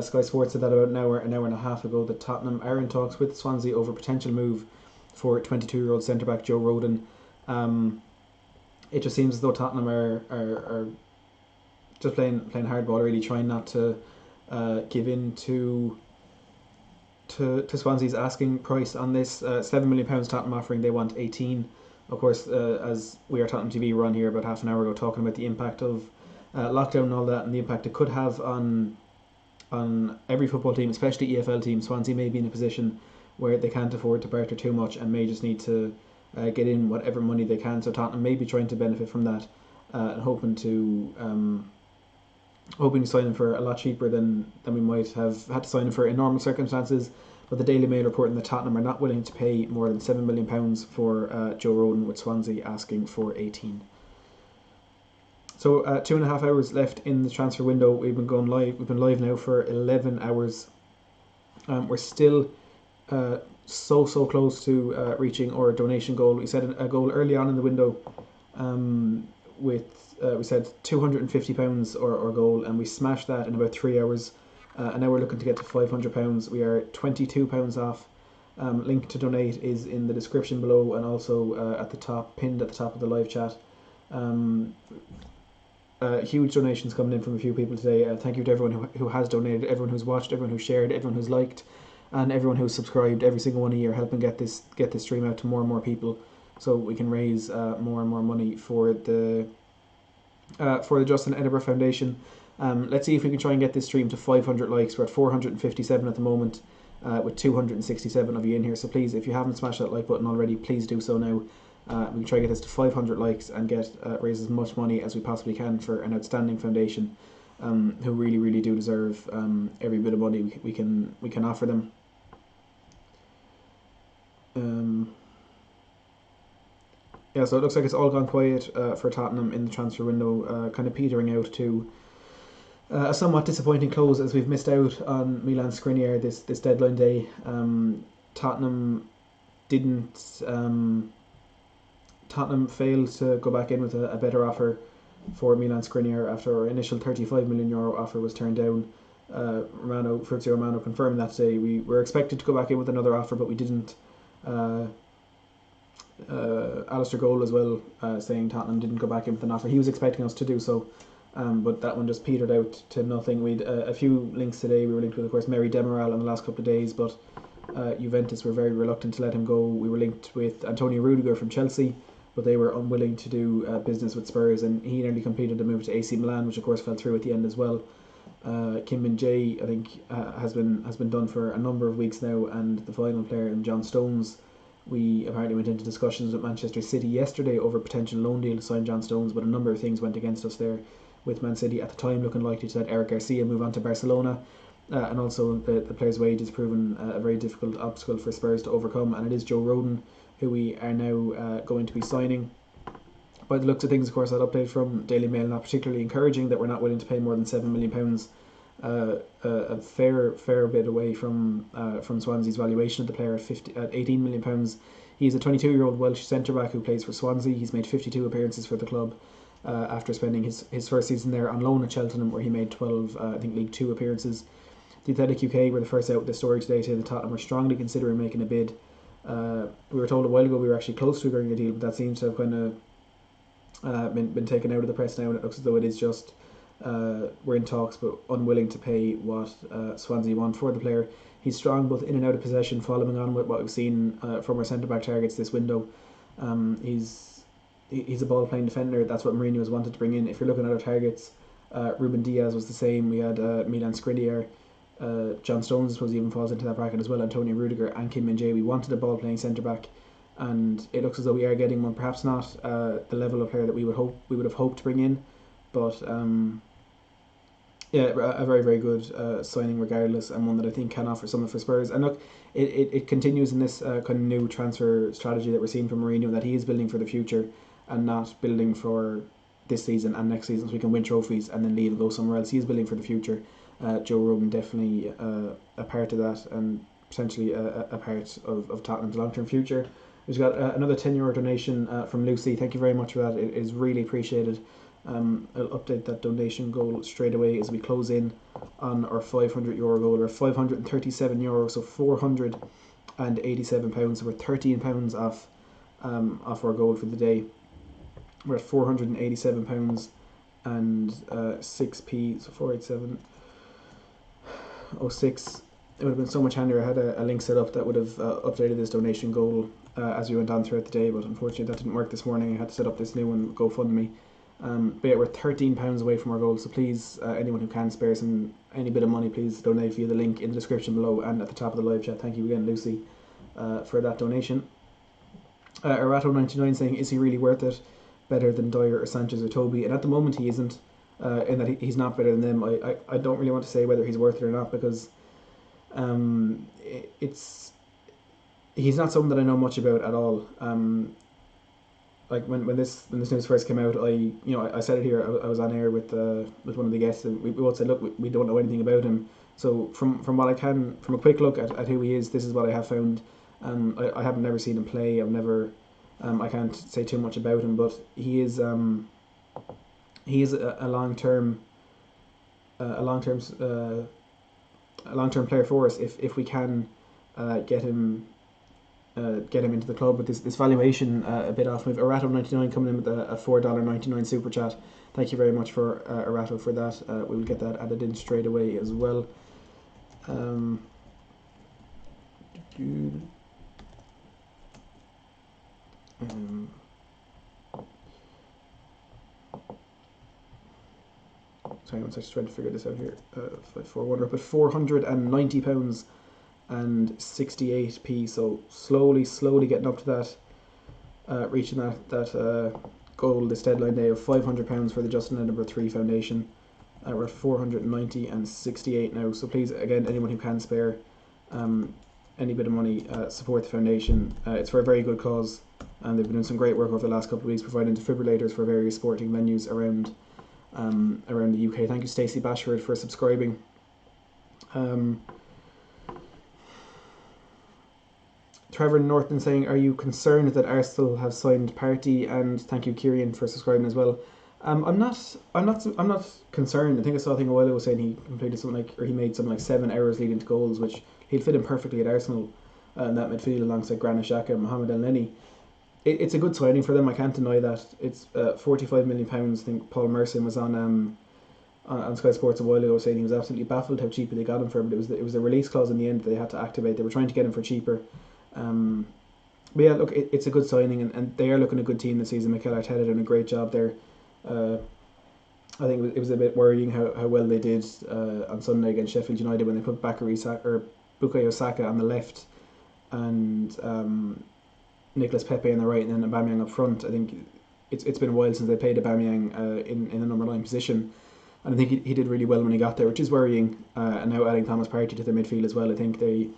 [SPEAKER 1] Sky Sports said that about an hour and a half ago that Tottenham are in talks with Swansea over a potential move for 22-year-old centre-back Joe Rodon. It just seems as though Tottenham are just playing hardball, really trying not to give in to Swansea's asking price on this. £7 million Tottenham offering, they want 18. Of course, as we are Tottenham TV, were on here about half an hour ago talking about the impact of lockdown and all that, and the impact it could have on every football team, especially EFL teams. Swansea may be in a position where they can't afford to barter too much and may just need to get in whatever money they can. So Tottenham may be trying to benefit from that and hoping to sign him for a lot cheaper than we might have had to sign him for in normal circumstances. But the Daily Mail reporting that Tottenham are not willing to pay more than £7 million for Joe Rodon, with Swansea asking for 18. So 2.5 hours left in the transfer window. We've been going live. We've been live now for 11 hours. We're still so close to reaching our donation goal. We set a goal early on in the window we said £250 our goal, and we smashed that in about 3 hours. And now we're looking to get to £500. We are £22 off. Link to donate is in the description below, and also at the top, pinned at the top of the live chat. Huge donations coming in from a few people today. Thank you to everyone who has donated, everyone who's watched, everyone who's shared, everyone who's liked, and everyone who's subscribed. Every single one of you are helping get this stream out to more and more people, so we can raise more and more money for the Justin Edinburgh Foundation. Let's see if we can try and get this stream to 500 likes. We're at 457 at the moment, with 267 of you in here. So please, if you haven't smashed that like button already, please do so now. We can try to get this to 500 likes and raise as much money as we possibly can for an outstanding foundation, who really do deserve every bit of money we can offer them. Yeah, so it looks like it's all gone quiet for Tottenham in the transfer window, kind of petering out to a somewhat disappointing close, as we've missed out on Milan Skriniar this deadline day. Tottenham failed to go back in with a better offer for Milan Skriniar after our initial €35 million offer was turned down. Fabrizio Romano confirmed that today. We were expected to go back in with another offer, but we didn't. Alistair Gold as well, saying Tottenham didn't go back in with an offer. He was expecting us to do so, but that one just petered out to nothing. We'd a few links today. We were linked with, of course, Mary Demiral in the last couple of days, but Juventus were very reluctant to let him go. We were linked with Antonio Rudiger from Chelsea, but they were unwilling to do business with Spurs, and he nearly completed a move to AC Milan, which of course fell through at the end as well. Kim Min-jae, I think, has been done for a number of weeks now, and the final player, John Stones, we apparently went into discussions with Manchester City yesterday over a potential loan deal to sign John Stones, but a number of things went against us there, with Man City at the time looking likely to let Eric Garcia move on to Barcelona, and also the player's wage has proven a very difficult obstacle for Spurs to overcome, and it is Joe Rodon who we are now going to be signing. By the looks of things, of course, that update from Daily Mail not particularly encouraging, that we're not willing to pay more than £7 million, a fair bit away from Swansea's valuation of the player at £18 million. He's a 22-year-old Welsh centre-back who plays for Swansea. He's made 52 appearances for the club after spending his first season there on loan at Cheltenham, where he made 12, League 2 appearances. The Athletic UK were the first out with the story today, saying that Tottenham were strongly considering making a bid. We were told a while ago we were actually close to agreeing a deal, but that seems to have kind of been taken out of the press now, and it looks as though it is just we're in talks but unwilling to pay what Swansea want for the player. He's strong both in and out of possession, following on with what we've seen from our centre-back targets this window. He's a ball-playing defender. That's what Mourinho has wanted to bring in. If you're looking at our targets, Ruben Diaz was the same. We had Milan Skriniar, John Stones, I suppose, even falls into that bracket as well, Antonio Rudiger and Kim Min-jae. We wanted a ball-playing centre-back, and it looks as though we are getting one. Perhaps not the level of player that we would have hoped to bring in, but yeah, a very good signing regardless, and one that I think can offer something for Spurs. And look, it continues in this kind of new transfer strategy that we're seeing from Mourinho, that he is building for the future and not building for this season and next season so we can win trophies and then leave and go somewhere else. He is building for the future. Joe Rodon definitely a part of that, and potentially a part of Tottenham's long-term future. We've got another €10 donation from Lucy. Thank you very much for that. It is really appreciated. I'll update that donation goal straight away as we close in on our €500 goal. We're €537, so £487. So we're £13 off our goal for the day. We're at £487 and 6p, so 487.06. It would have been so much handier. I had a link set up that would have updated this donation goal as we went on throughout the day, but unfortunately that didn't work this morning. I had to set up this new one, GoFundMe. But yeah, we're £13 away from our goal, so please, anyone who can spare any bit of money, please donate via the link in the description below and at the top of the live chat. Thank you again, Lucy, for that donation. Arato99 saying, is he really worth it? Better than Dyer or Sanchez or Toby? And at the moment he isn't, in that he's not better than them. I don't really want to say whether he's worth it or not, because he's not someone that I know much about at all. Like when this news first came out, I said it here. I was on air with one of the guests, and we both said, look, we don't know anything about him. So from what I can, from a quick look at who he is, this is what I have found. I haven't never seen him play. I can't say too much about him, but he is a long-term player for us if we can get him into the club. With this valuation a bit off. We have Arato99 coming in with a $4.99 super chat. Thank you very much for Arato for that. We will get that added in straight away as well. Sorry, I'm just trying to figure this out here. 541, but £490 and 68p. So slowly getting up to that, reaching that goal this deadline day of £500 for the Justin Edinburgh 3 Foundation. We're at 490 and 68 now. So please, again, anyone who can spare any bit of money, support the foundation. It's for a very good cause, and they've been doing some great work over the last couple of weeks, providing defibrillators for various sporting venues around the UK. Thank you, Stacey Bashford, for subscribing. Trevor Norton saying, are you concerned that Arsenal have signed Partey? And thank you, Kieran, for subscribing as well. I'm not concerned. I think I saw a thing a while ago saying he completed he made something like 7 errors leading to goals, which he'd fit in perfectly at Arsenal in that midfield alongside Granit Xhaka and Mohamed Elneny. It's a good signing for them. I can't deny that. It's £45 million. I think Paul Merson was on Sky Sports a while ago saying he was absolutely baffled how cheaply they got him for, but it was a release clause in the end that they had to activate. They were trying to get him for cheaper. But yeah, look, it's a good signing, and they are looking a good team this season. Mikel Arteta done a great job there. I think it was a bit worrying how well they did on Sunday against Sheffield United when they put Bukayo Saka on the left and Nicolas Pepe on the right, and then Aubameyang up front. I think it's been a while since they played Aubameyang in a number 9 position, and I think he did really well when he got there, which is worrying. And now adding Thomas Partey to their midfield as well, I think they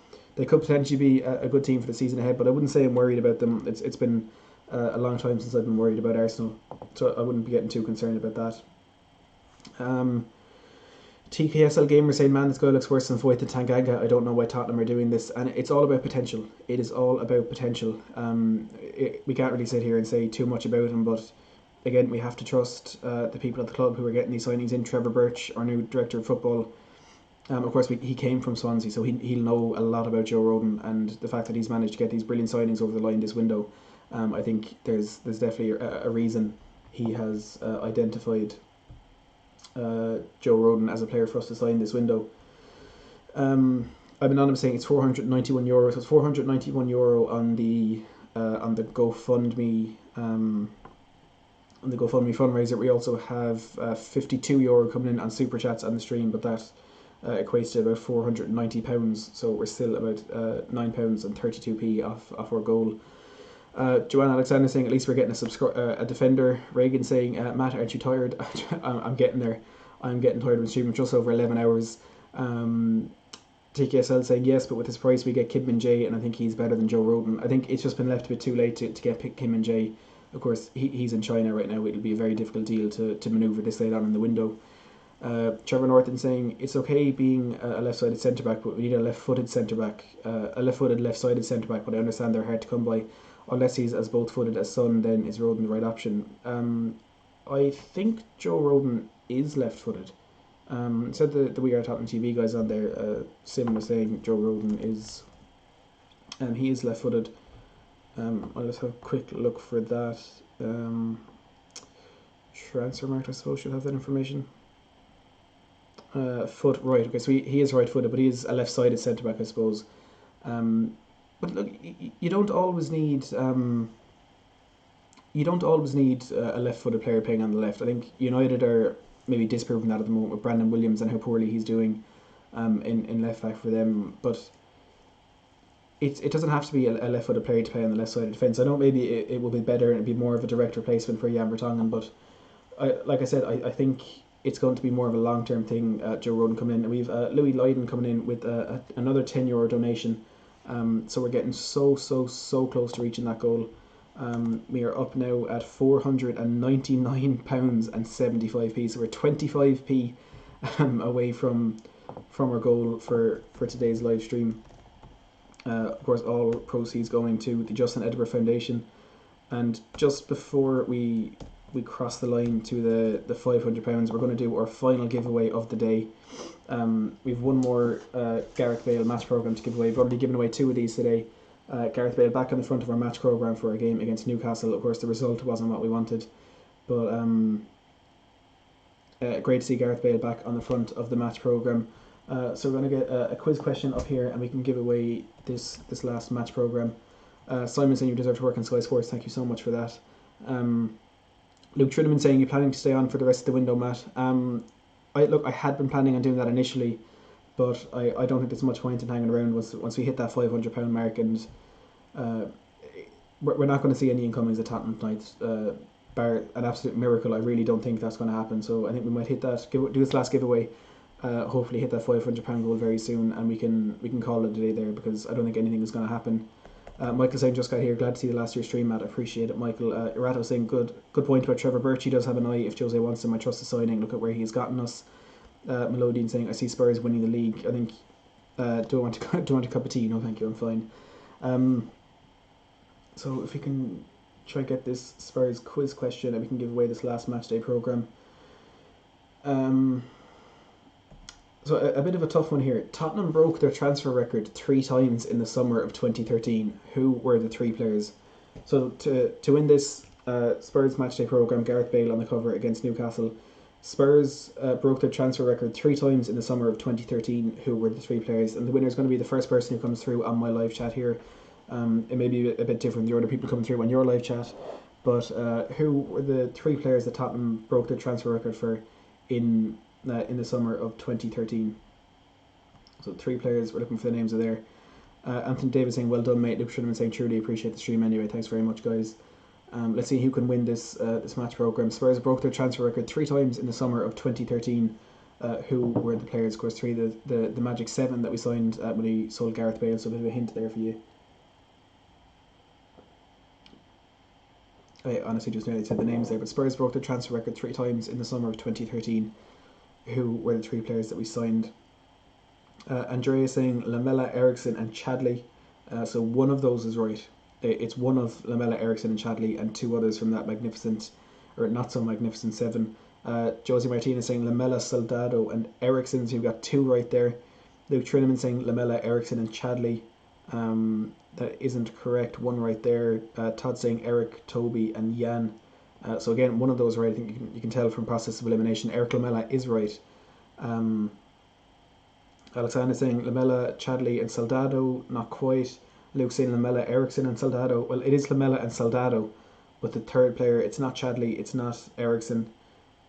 [SPEAKER 1] could potentially be a good team for the season ahead. But I wouldn't say I'm worried about them. It's been a long time since I've been worried about Arsenal, so I wouldn't be getting too concerned about that. TKSL Gamer saying, man, this guy looks worse than Foyth and Tanganga. I don't know why Tottenham are doing this. And it's all about potential. It is all about potential. We can't really sit here and say too much about him, but again, we have to trust the people at the club who are getting these signings in. Trevor Birch, our new director of football, of course, he came from Swansea, so he'll know a lot about Joe Rodon, and the fact that he's managed to get these brilliant signings over the line this window, I think there's definitely a reason he has identified Joe Rodon as a player for us to sign this window. I've been on him saying it's €491, so it's €491 on the GoFundMe on the GoFundMe fundraiser. We also have €52 coming in on super chats on the stream, but that equates to about £490, so we're still about £9 and 32p off our goal. Joanne Alexander saying, at least we're getting a defender. Reagan saying, Matt, aren't you tired? I'm getting there. I'm getting tired of streaming just over 11 hours. TKSL saying, yes, but with this price we get Kim Min-jae, and I think he's better than Joe Rodon. I think it's just been left a bit too late to get Kim Min-jae. Of course, he's in China right now. It'll be a very difficult deal to manoeuvre this late on in the window. Trevor Norton saying it's okay being a left-sided centre back, but we need a left-footed centre back, a left-footed left-sided centre back. But I understand they're hard to come by. Unless he's as both-footed as Son, then is Rodon the right option? I think Joe Rodon is left-footed. Said the We Are Tottenham TV guys on there. Sim was saying Joe Rodon is, he is left-footed. I'll just have a quick look for that. Transfermarkt, I suppose, should have that information. Foot right. Okay, so he is right-footed, but he is a left-sided centre back, I suppose. But look, you don't always need a left-footed player playing on the left. I think United are maybe disproving that at the moment with Brandon Williams and how poorly he's doing in left back for them. But it doesn't have to be a left-footed player to play on the left side of defence. I know maybe it will be better and it'd be more of a direct replacement for Jan Vertonghen, but like I said, I think it's going to be more of a long-term thing. Joe Rodon coming in, and we've Louis Lydon coming in with another €10 donation. So we're getting so close to reaching that goal. We are up now at £499.75. So we're 25p away from our goal for today's live stream. Of course, all proceeds going to the Justin Edinburgh Foundation. And just before we cross the line to the £500, we're going to do our final giveaway of the day. We've one more Gareth Bale match programme to give away. We've already given away 2 of these today. Gareth Bale back on the front of our match programme for a game against Newcastle. Of course, the result wasn't what we wanted, but great to see Gareth Bale back on the front of the match programme. So we're going to get a quiz question up here, and we can give away this last match programme. Simon saying you deserve to work on Sky Sports. Thank you so much for that. Luke Trineman saying you're planning to stay on for the rest of the window, Matt. I had been planning on doing that initially, but I don't think there's much point in hanging around once we hit that £500 mark, and we're not going to see any incomings at Tottenham tonight. Bar an absolute miracle, I really don't think that's going to happen. So I think we might hit that, do this last giveaway, hopefully hit that £500 goal very soon, and we can call it a day there, because I don't think anything is going to happen. Michael saying just got here, glad to see the last year's stream, Matt, appreciate it. Michael Irato saying good point about Trevor Birch, he does have an eye if Jose wants him. I trust the signing, look at where he's gotten us. Melodian saying I see Spurs winning the league. I think do I want a cup of tea? No thank you, I'm fine. So if we can try to get this Spurs quiz question, and we can give away this last match day programme. So a bit of a tough one here. Tottenham broke their transfer record 3 times in the summer of 2013. Who were the 3 players? So to win this Spurs matchday programme, Gareth Bale on the cover against Newcastle. Spurs broke their transfer record 3 times in the summer of 2013. Who were the 3 players? And the winner is going to be the first person who comes through on my live chat here. It may be a bit different than the other people coming through on your live chat. But who were the 3 players that Tottenham broke their transfer record for in the summer of 2013. So 3 players, we're looking for the names of there. Anthony Davis saying well done mate. Luke Sherman saying truly appreciate the stream anyway, thanks very much guys. Let's see who can win this match programme. Spurs broke their transfer record 3 times in the summer of 2013. Who were the players? Of course 3 the magic 7 that we signed when we sold Gareth Bale, so a bit of a hint there for you. I honestly just nearly said the names there, but Spurs broke their transfer record 3 times in the summer of 2013. Who were the 3 players that we signed? Andrea saying Lamela, Eriksson and Chadley. So one of those is right. It's one of Lamela, Eriksson and Chadley, and 2 others from that magnificent, or not so magnificent 7. Josie Martinez saying Lamela, Soldado and Eriksson, so you've got 2 right there. Luke Trineman saying Lamela, Eriksson and Chadley. That isn't correct, 1 right there. Todd saying Eric, Toby and Jan. So again, one of those right. I think you can tell from process of elimination. Eric Lamela is right. Alexander saying Lamela, Chadley and Soldado, not quite. Luke saying Lamela, Eriksson and Soldado. Well, it is Lamela and Soldado, but the 3rd player, it's not Chadley, it's not Eriksson.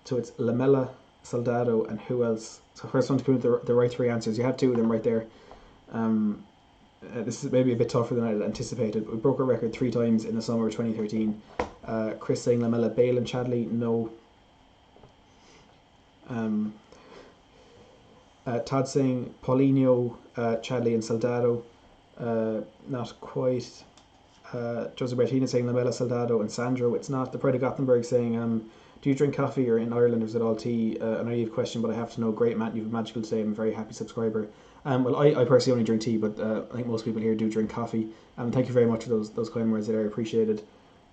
[SPEAKER 1] So it's Lamela, Soldado and who else? So first one to come with the right 3 answers. You have 2 of them right there. This is maybe a bit tougher than I had anticipated. We broke our record 3 times in the summer of 2013. Chris saying Lamela, Bale and Chadley, no. Todd saying Paulinho, Chadley and Soldado, not quite. Jose Martinez saying Lamela, Soldado and Sandro, it's not. The Pride of Gothenburg saying Do you drink coffee, or in Ireland, or is it all tea? A naive question, but I have to know. Great, Matt, you have a magical day. I'm a very happy subscriber. Well, I personally only drink tea, but I think most people here do drink coffee. Thank you very much for those kind words there. I appreciate it.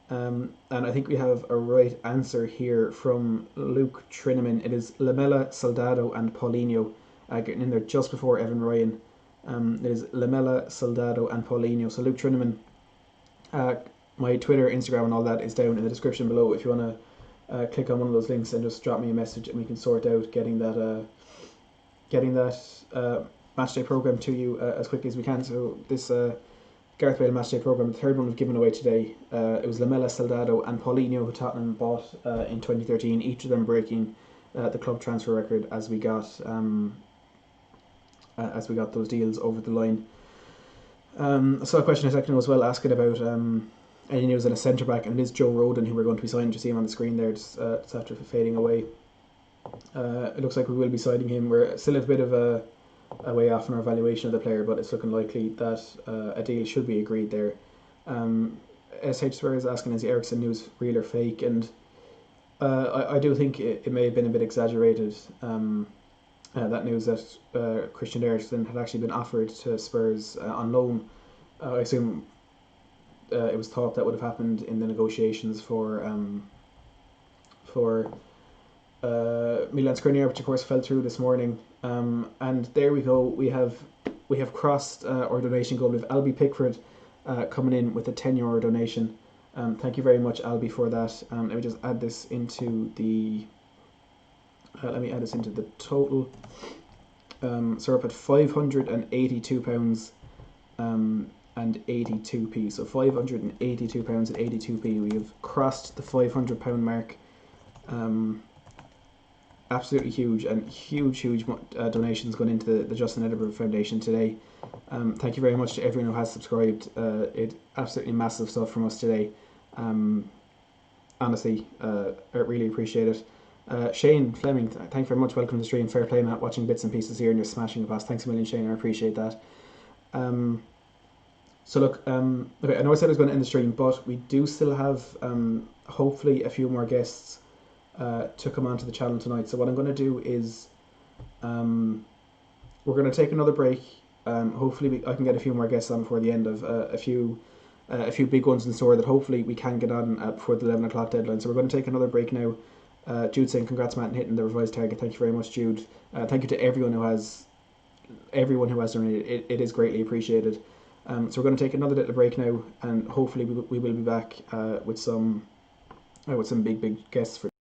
[SPEAKER 1] And I think we have a right answer here from Luke Trineman. It is Lamela, Soldado, and Paulinho, getting in there just before Evan Ryan. It is Lamela, Soldado, and Paulinho. So Luke Trineman, my Twitter, Instagram, and all that is down in the description below. If you want to click on one of those links and just drop me a message, and we can sort out getting that matchday program to you as quickly as we can. So this Gareth Bale matchday program, the third one we've given away today. It was Lamela, Soldado, and Paulinho, who Tottenham bought in 2013. Each of them breaking the club transfer record as we got those deals over the line. I saw a question a second ago as well, asking about any news on a centre back, and it is Joe Rodon, who we're going to be signing. To see him on the screen there just after fading away. It looks like we will be signing him. We're still a bit of a way off in our evaluation of the player, but it's looking likely that a deal should be agreed there. SH Spurs is asking, is the Ericsson news real or fake? And I do think it may have been a bit exaggerated. That news that Christian Eriksen had actually been offered to Spurs on loan. I assume it was thought that would have happened in the negotiations for Milan Skriniar, which of course fell through this morning. And there we go. We have crossed our donation goal with Albie Pickford coming in with a €10 donation. Thank you very much, Albie, for that. Let me just add this into the. Let me add this into the total. So we're up at £582 and 82p. So £582 and 82p. We have crossed the £500 mark. Absolutely huge, and huge donations going into the Justin Edinburgh Foundation today. Thank you very much to everyone who has subscribed. It absolutely massive stuff from us today. Honestly, I really appreciate it. Shane Fleming, thank you very much. Welcome to the stream. Fair play, Matt. Watching bits and pieces here, and you're smashing the past. Thanks a million, Shane. I appreciate that. So look, okay, I know I said I was going to end the stream, but we do still have hopefully a few more guests to come onto the channel tonight. So what I'm going to do is we're going to take another break. Hopefully I can get a few more guests on before the end of a few big ones in store that hopefully we can get on before the 11 o'clock deadline. So we're going to take another break now. Jude saying congrats, Matt, on hitting the revised target. Thank you very much, Jude. Thank you to everyone who has donated. It is greatly appreciated. So we're going to take another little break now, and hopefully we will be back with some big guests for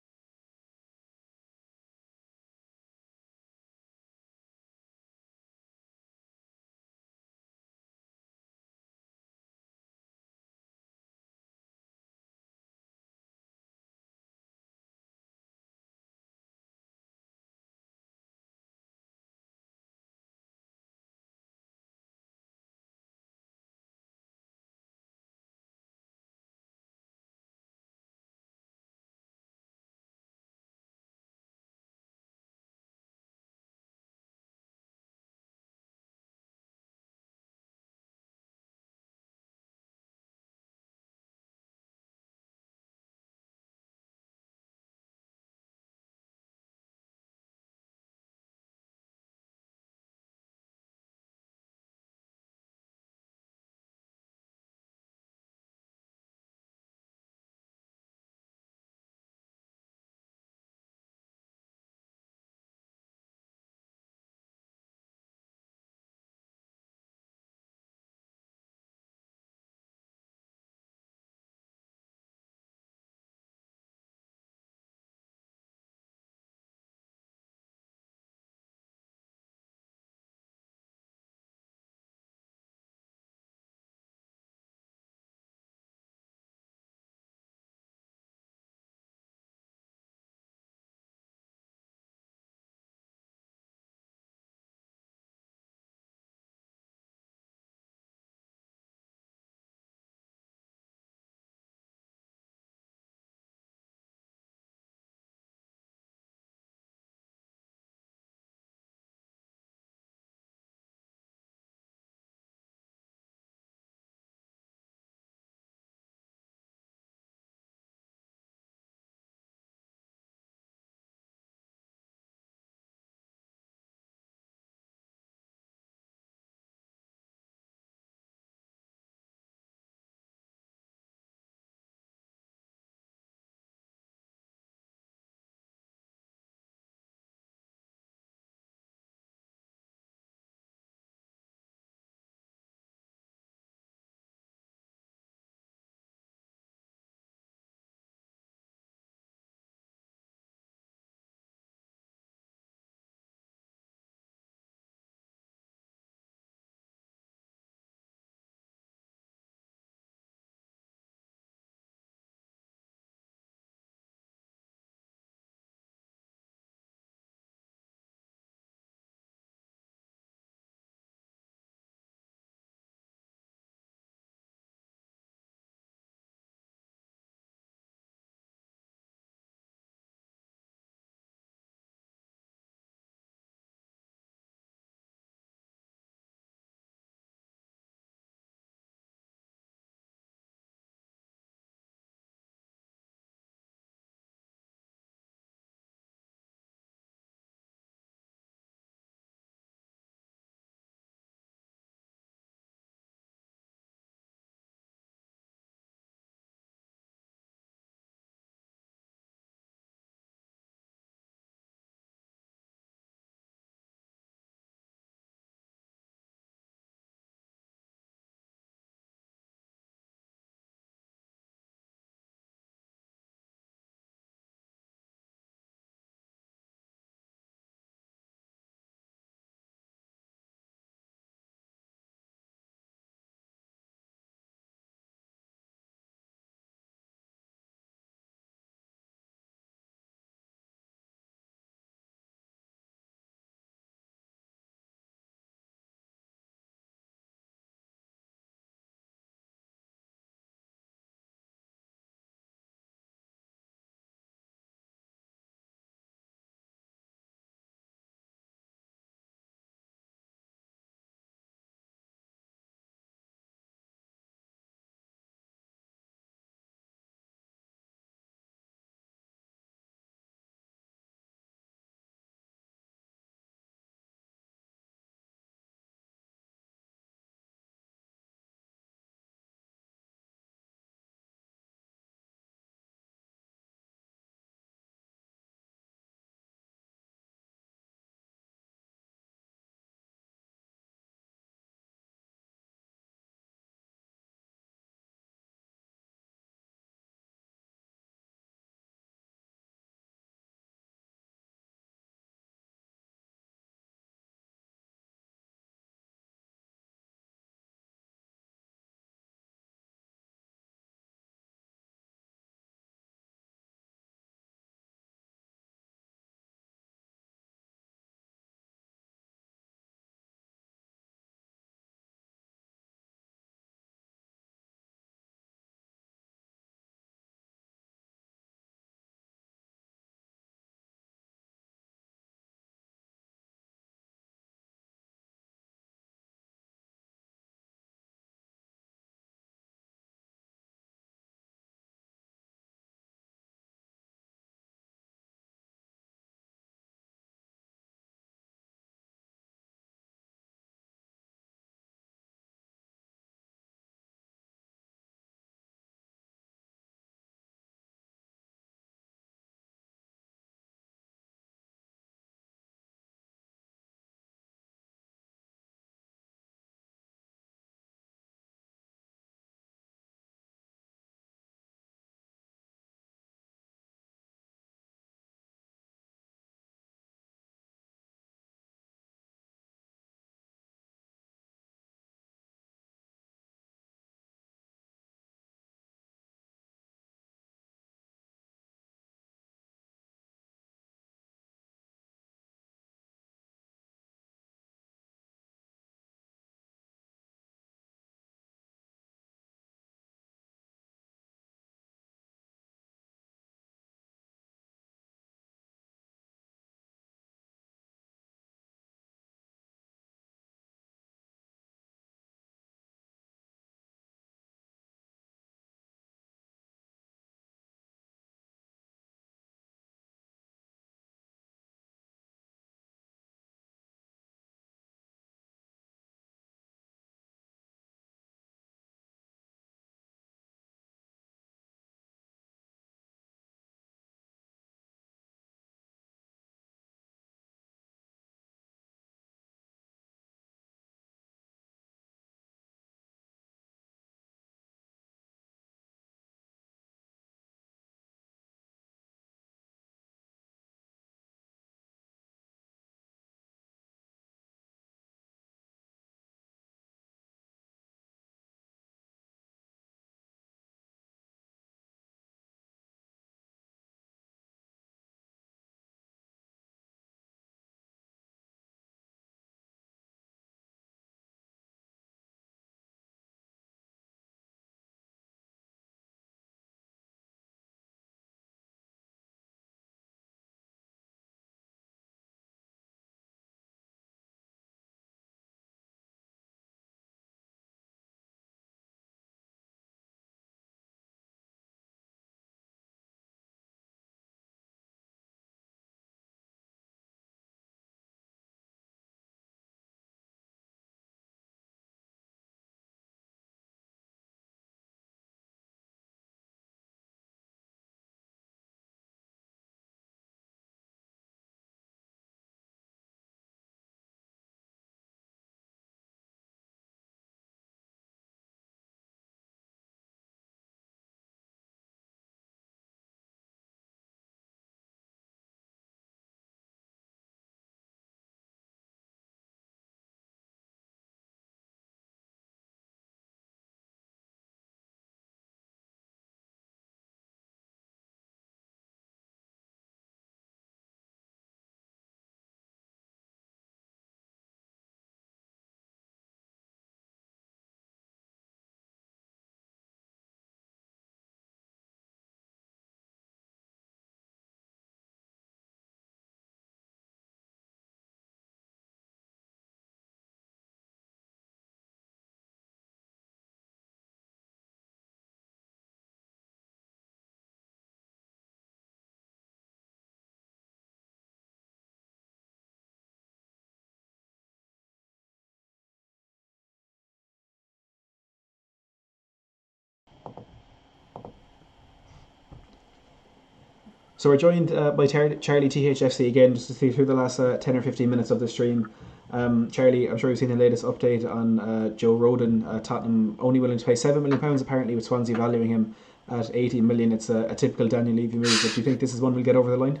[SPEAKER 1] So we're joined by Charlie THFC again, just to see through the last 10 or 15 minutes of the stream. Charlie, I'm sure you've seen the latest update on Joe Rodon. Tottenham only willing to pay £7 million apparently, with Swansea valuing him at 18 million. It's a typical Daniel Levy move, but do you think this is one we'll get over the line?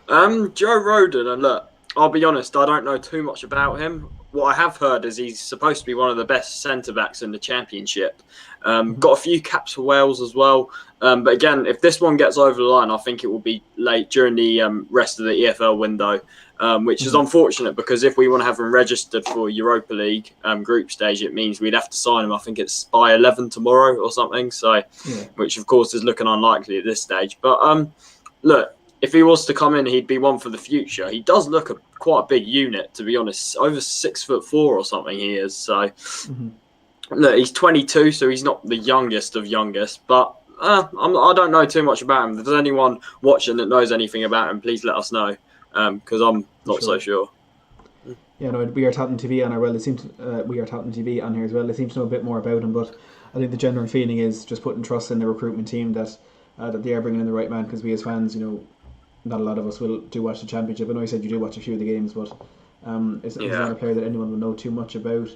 [SPEAKER 4] Joe Rodon, and look, I'll be honest, I don't know too much about him. What I have heard is he's supposed to be one of the best centre-backs in the Championship. Got a few caps for Wales as well. But again, if this one gets over the line, I think it will be late during the rest of the EFL window, which is unfortunate because if we want to have him registered for Europa League group stage, it means we'd have to sign him. I think it's by 11 tomorrow or something. So, which of course is looking unlikely at this stage. But look, if he was to come in, he'd be one for the future. He does look quite a big unit, to be honest. Over 6'4" or something he is. So, look, he's 22, so he's not the youngest of youngest. But I don't know too much about him. If there's anyone watching that knows anything about him, please let us know, because I'm not so sure.
[SPEAKER 1] Yeah, no, we are Tottenham TV on our well. It seems we are Tottenham TV on here as well. They seem to know a bit more about him, but I think the general feeling is just putting trust in the recruitment team that they are bringing in the right man. Because we as fans, not a lot of us will do watch the Championship. I know you said you do watch a few of the games, but it's not a player that anyone will know too much about.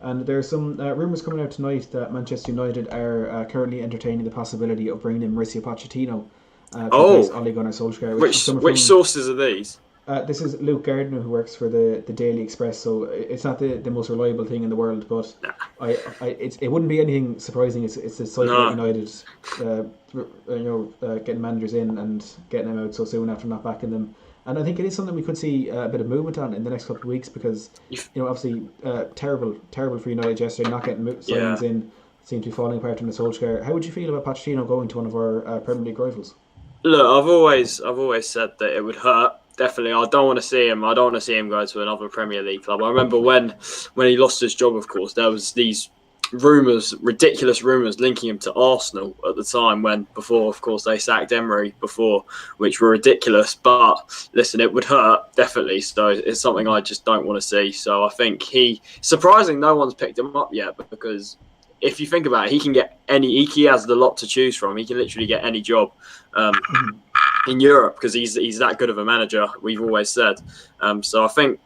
[SPEAKER 1] And there's some rumours coming out tonight that Manchester United are currently entertaining the possibility of bringing in Mauricio Pochettino to replace Ole Gunnar Solskjaer.
[SPEAKER 4] Which sources are these?
[SPEAKER 1] This is Luke Gardner, who works for the Daily Express, so it's not the most reliable thing in the world, but it wouldn't be anything surprising. It's a site that United, getting managers in and getting them out so soon after not backing them. And I think it is something we could see a bit of movement on in the next couple of weeks because, obviously, terrible for United yesterday, not getting signings in, seem to be falling apart under Solskjaer. How would you feel about Pochettino going to one of our Premier League rivals?
[SPEAKER 4] Look, I've always said that it would hurt. Definitely, I don't want to see him. I don't want to see him go to another Premier League club. I remember when he lost his job, of course, there was these ridiculous rumours linking him to Arsenal at the time before, of course, they sacked Emery before, which were ridiculous. But listen, it would hurt, definitely. So it's something I just don't want to see. So I think surprising no one's picked him up yet, because if you think about it, he has the lot to choose from. He can literally get any job in Europe because he's that good of a manager, we've always said. So I think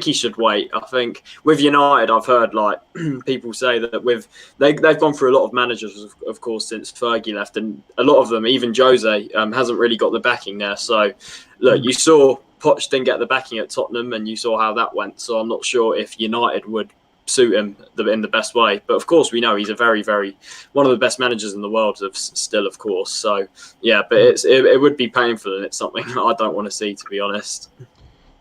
[SPEAKER 4] he should wait. I think with United, I've heard people say that they've gone through a lot of managers, of course, since Fergie left, and a lot of them, even Jose, hasn't really got the backing there. So look, you saw Poch didn't get the backing at Tottenham, and you saw how that went. So I'm not sure if United would suit him in the best way. But of course, we know he's a very, very one of the best managers in the world still, of course. So yeah, but it would be painful, and it's something I don't want to see, to be honest.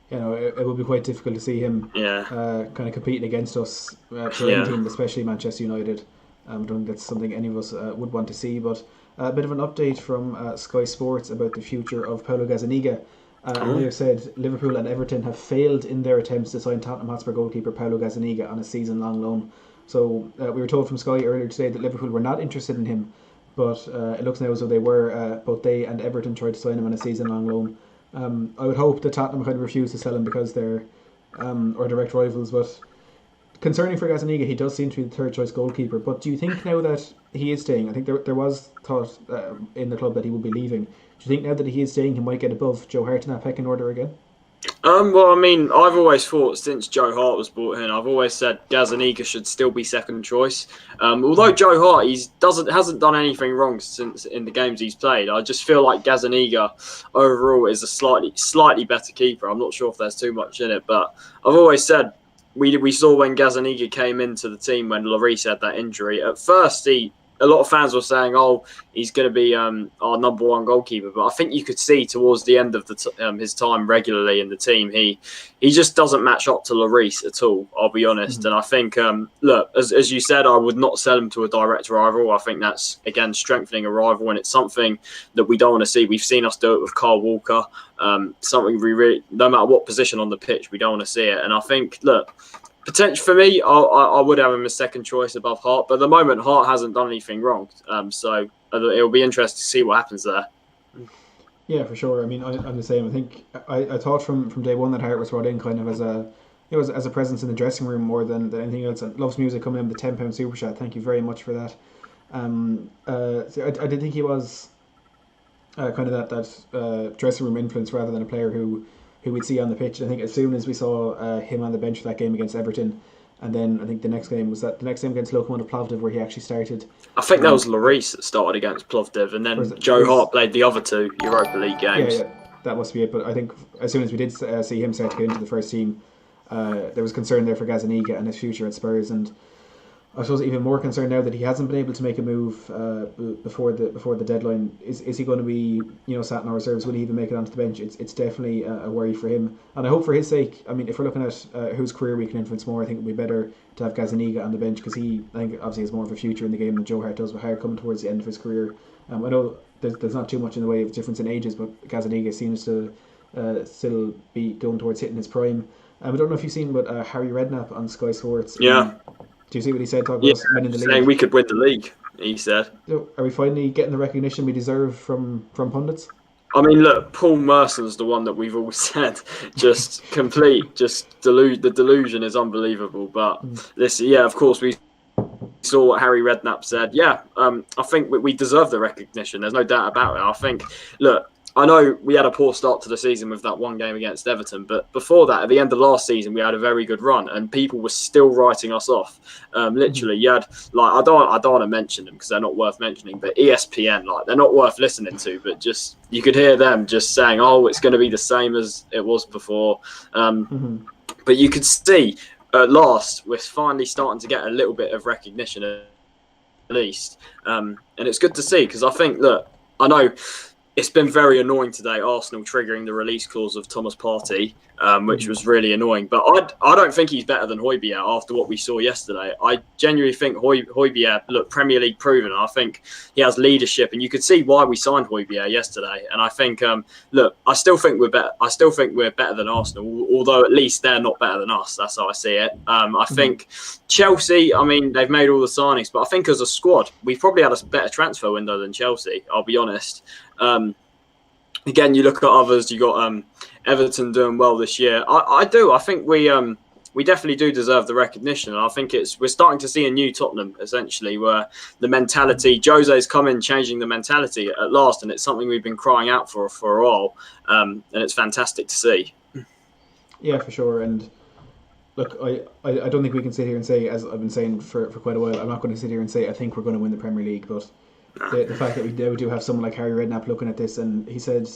[SPEAKER 1] It would be quite difficult to see him kind of competing against us for any team, especially Manchester United. I don't think that's something any of us would want to see. But a bit of an update from Sky Sports about the future of Paulo Gazzaniga. They have said Liverpool and Everton have failed in their attempts to sign Tottenham Hotspur goalkeeper Paulo Gazzaniga on a season-long loan. So we were told from Sky earlier today that Liverpool were not interested in him, but it looks now as though they were. Both they and Everton tried to sign him on a season-long loan. I would hope that Tottenham kind of refuse to sell him because they're our direct rivals. But concerning for Gazzaniga, he does seem to be the third choice goalkeeper. But do you think now that he is staying, I think there was thought in the club that he would be leaving. Do you think now that he is staying, he might get above Joe Hart in that pecking order again?
[SPEAKER 4] Well, I mean, I've always thought since Joe Hart was brought in, I've always said Gazzaniga should still be second choice. Although Joe Hart hasn't done anything wrong since in the games he's played, I just feel like Gazzaniga overall is a slightly better keeper. I'm not sure if there's too much in it, but I've always said we saw when Gazzaniga came into the team when Lloris had that injury. At first, a lot of fans were saying, he's going to be our number one goalkeeper. But I think you could see towards the end of his time regularly in the team, he just doesn't match up to Lloris at all, I'll be honest. And I think, look, as you said, I would not sell him to a direct rival. I think that's, again, strengthening a rival, and it's something that we don't want to see. We've seen us do it with Kyle Walker. Something we really, no matter what position on the pitch, we don't want to see it. And I think, look, potential for me, I would have him as second choice above Hart, but at the moment Hart hasn't done anything wrong, so it'll be interesting to see what happens there.
[SPEAKER 1] Yeah, for sure. I mean, I'm the same. I think I thought from day one that Hart was brought in kind of as a presence in the dressing room more than anything else. And loves music coming in with the £10 super chat. Thank you very much for that. So I did think he was kind of that dressing room influence rather than a player who we'd see on the pitch. I think as soon as we saw him on the bench for that game against Everton, and then I think the next game against Lokomotiv Plovdiv where he actually started.
[SPEAKER 4] I think that was Lloris that started against Plovdiv, and then Joe Hart played the other 2 Europa League games.
[SPEAKER 1] Yeah, that must be it. But I think as soon as we did see him start to get into the first team, there was concern there for Gazzaniga and his future at Spurs, and I suppose even more concerned now that he hasn't been able to make a move before the deadline. Is he going to be sat in our reserves? Will he even make it onto the bench? It's definitely a worry for him, and I hope for his sake. I mean, if we're looking at whose career we can influence more, I think it would be better to have Gazzaniga on the bench because I think obviously has more of a future in the game than Joe Hart does. With Hart coming towards the end of his career, I know there's not too much in the way of difference in ages, but Gazzaniga seems to still be going towards hitting his prime. I don't know if you've seen what Harry Redknapp on Sky Sports.
[SPEAKER 4] Yeah.
[SPEAKER 1] Do you see what he said? Talking about us winning the league.
[SPEAKER 4] Saying we could win the league, he said.
[SPEAKER 1] So are we finally getting the recognition we deserve from pundits?
[SPEAKER 4] I mean, look, Paul Merson's the one that we've all said. Just the delusion is unbelievable. But of course, we saw what Harry Redknapp said. Yeah, I think we deserve the recognition. There's no doubt about it. I think, look, I know we had a poor start to the season with that one game against Everton, but before that, at the end of last season, we had a very good run, and people were still writing us off. Literally, you had I don't want to mention them because they're not worth mentioning, but ESPN, they're not worth listening to, but just you could hear them just saying, "Oh, it's going to be the same as it was before." But you could see at last we're finally starting to get a little bit of recognition, at least, and it's good to see because I think I know. It's been very annoying today, Arsenal triggering the release clause of Thomas Partey, which was really annoying. But I don't think he's better than Højbjerg after what we saw yesterday. I genuinely think Højbjerg looked Premier League proven. I think he has leadership, and you could see why we signed Højbjerg yesterday. And I think, I still think we're better. I still think we're better than Arsenal, although at least they're not better than us. That's how I see it. I think Chelsea, I mean, they've made all the signings, but I think as a squad, we've probably had a better transfer window than Chelsea, I'll be honest. Again, you look at others. You got Everton doing well this year. I think we definitely do deserve the recognition. And I think we're starting to see a new Tottenham essentially, where the mentality Jose's come in changing the mentality at last, and it's something we've been crying out for a while. And it's fantastic to see. Yeah,
[SPEAKER 1] for sure. And look, I don't think we can sit here and say, as I've been saying for quite a while, I'm not going to sit here and say I think we're going to win the Premier League, but the fact that we do have someone like Harry Redknapp looking at this, and he said,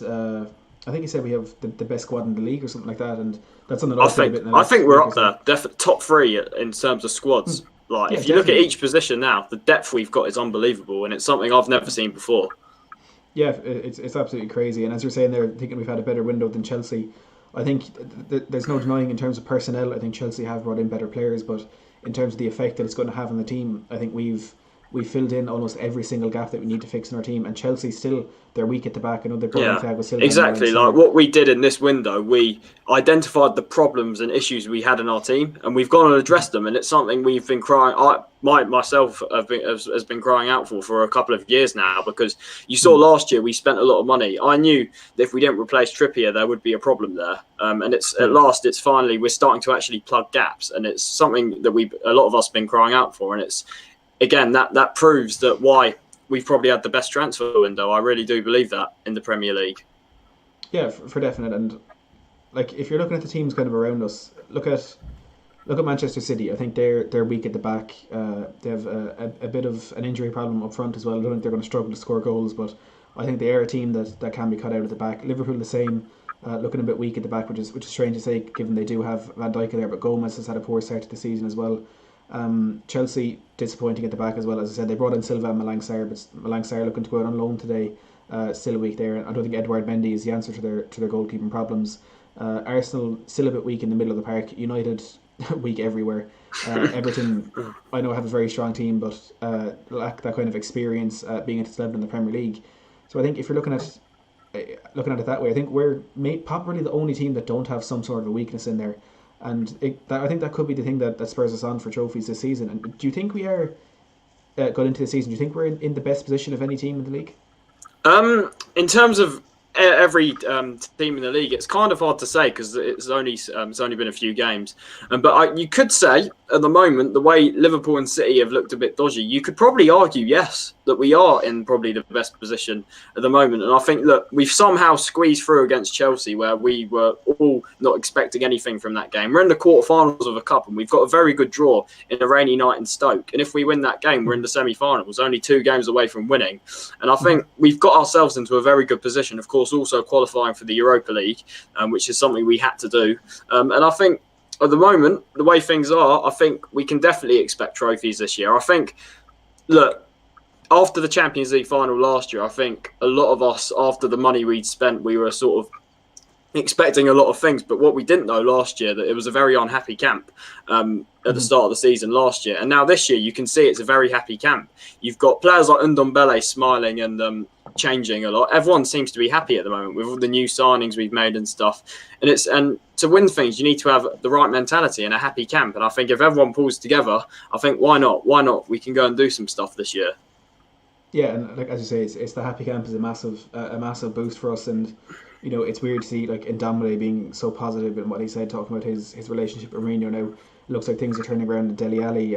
[SPEAKER 1] I think he said we have the best squad in the league or something like that, and that's something I
[SPEAKER 4] think we're up there, definitely top 3 in terms of squads. If you look at each position now, the depth we've got is unbelievable, and it's something I've never seen before.
[SPEAKER 1] Yeah, it's absolutely crazy. And as you're saying there, thinking we've had a better window than Chelsea, I think there's no denying in terms of personnel, I think Chelsea have brought in better players, but in terms of the effect that it's going to have on the team, I think we've filled in almost every single gap that we need to fix in our team, and Chelsea still, they're weak at the back. I know they're Thiago Silva.
[SPEAKER 4] Exactly, what we did in this window, we identified the problems and issues we had in our team, and we've gone and addressed them, and it's something we've been crying. Myself has been crying out for a couple of years now, because you saw last year we spent a lot of money. I knew that if we didn't replace Trippier, there would be a problem there, and it's at last, it's finally we're starting to actually plug gaps, and it's something that a lot of us have been crying out for, and it's. Again, that proves that why we've probably had the best transfer window. I really do believe that in the Premier League.
[SPEAKER 1] Yeah, for definite. And if you're looking at the teams kind of around us, look at Manchester City. I think they're weak at the back. They have a bit of an injury problem up front as well. I don't think they're going to struggle to score goals, but I think they are a team that can be cut out at the back. Liverpool the same. Looking a bit weak at the back, which is strange to say given they do have Van Dijk there, but Gomez has had a poor start to the season as well. Chelsea disappointing at the back as well. As I said, they brought in Silva and Malang Sarr, but Malang Sarr looking to go out on loan today, still weak there. I don't think Edouard Mendy is the answer to their goalkeeping problems. Arsenal still a bit weak in the middle of the park. United weak everywhere. Everton, I know, have a very strong team, but lack that kind of experience being at this level in the Premier League. So I think if you're looking at it that way, I think we're probably the only team that don't have some sort of a weakness in there. And I think that could be the thing that spurs us on for trophies this season. And do you think we are, going into the season, do you think we're in the best position of any team in the league?
[SPEAKER 4] In terms of every team in the league. It's kind of hard to say because it's only been a few games. But you could say at the moment, the way Liverpool and City have looked a bit dodgy, you could probably argue, yes, that we are in probably the best position at the moment. And I think, look, we've somehow squeezed through against Chelsea, where we were all not expecting anything from that game. We're in the quarterfinals of a cup, and we've got a very good draw in a rainy night in Stoke. And if we win that game, we're in the semi-finals, only 2 games away from winning. And I think we've got ourselves into a very good position, of course, also qualifying for the Europa League, which is something we had to do. And I think at the moment, the way things are, I think we can definitely expect trophies this year. I think, look, after the Champions League final last year, I think a lot of us, after the money we'd spent, we were sort of expecting a lot of things. But what we didn't know last year, that it was a very unhappy camp at the start of the season last year. And now this year, you can see it's a very happy camp. You've got players like Ndombele smiling and changing a lot. Everyone seems to be happy at the moment with all the new signings we've made and stuff. And to win things, you need to have the right mentality and a happy camp. And I think if everyone pulls together, I think why not? Why not? We can go and do some stuff this year.
[SPEAKER 1] Yeah, and like as you say, it's the happy camp is a massive boost for us. And you know, it's weird to see like Ndombele being so positive in what he said, talking about his relationship with Mourinho now. It looks like things are turning around at Dele Alli.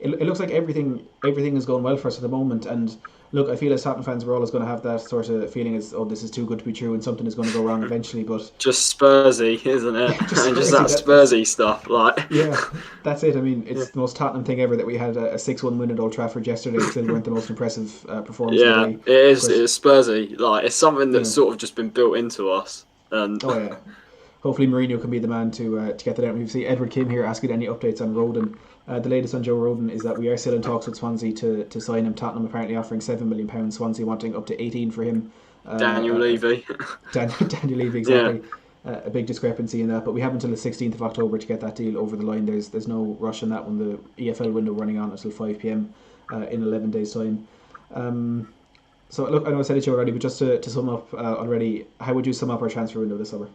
[SPEAKER 1] It looks like everything is going well for us at the moment. And look, I feel as Tottenham fans, we're always going to have that sort of feeling as, oh, this is too good to be true and something is going to go wrong eventually. But
[SPEAKER 4] just Spursy, isn't it? just that Spursy stuff. Like,
[SPEAKER 1] yeah, that's it. I mean, it's the most Tottenham thing ever that we had a 6-1 win at Old Trafford yesterday. Still weren't the most impressive performance.
[SPEAKER 4] Yeah, it is Spursy. Like, it's something that's sort of just been built into us. And
[SPEAKER 1] oh yeah. Hopefully Mourinho can be the man to get that out. We see Edward Kim here asking any updates on Rodon. The latest on Joe Rodon is that we are still in talks with Swansea to sign him. Tottenham apparently offering £7 million. Swansea wanting up to 18 for him.
[SPEAKER 4] Daniel Levy.
[SPEAKER 1] Daniel Levy, exactly. Yeah. A big discrepancy in that, but we have until the 16th of October to get that deal over the line. There's no rush on that one. The EFL window running on until 5 p.m. In 11 days' time. So look, I know I said it to you already, but just to sum up already, how would you sum up our transfer window this summer?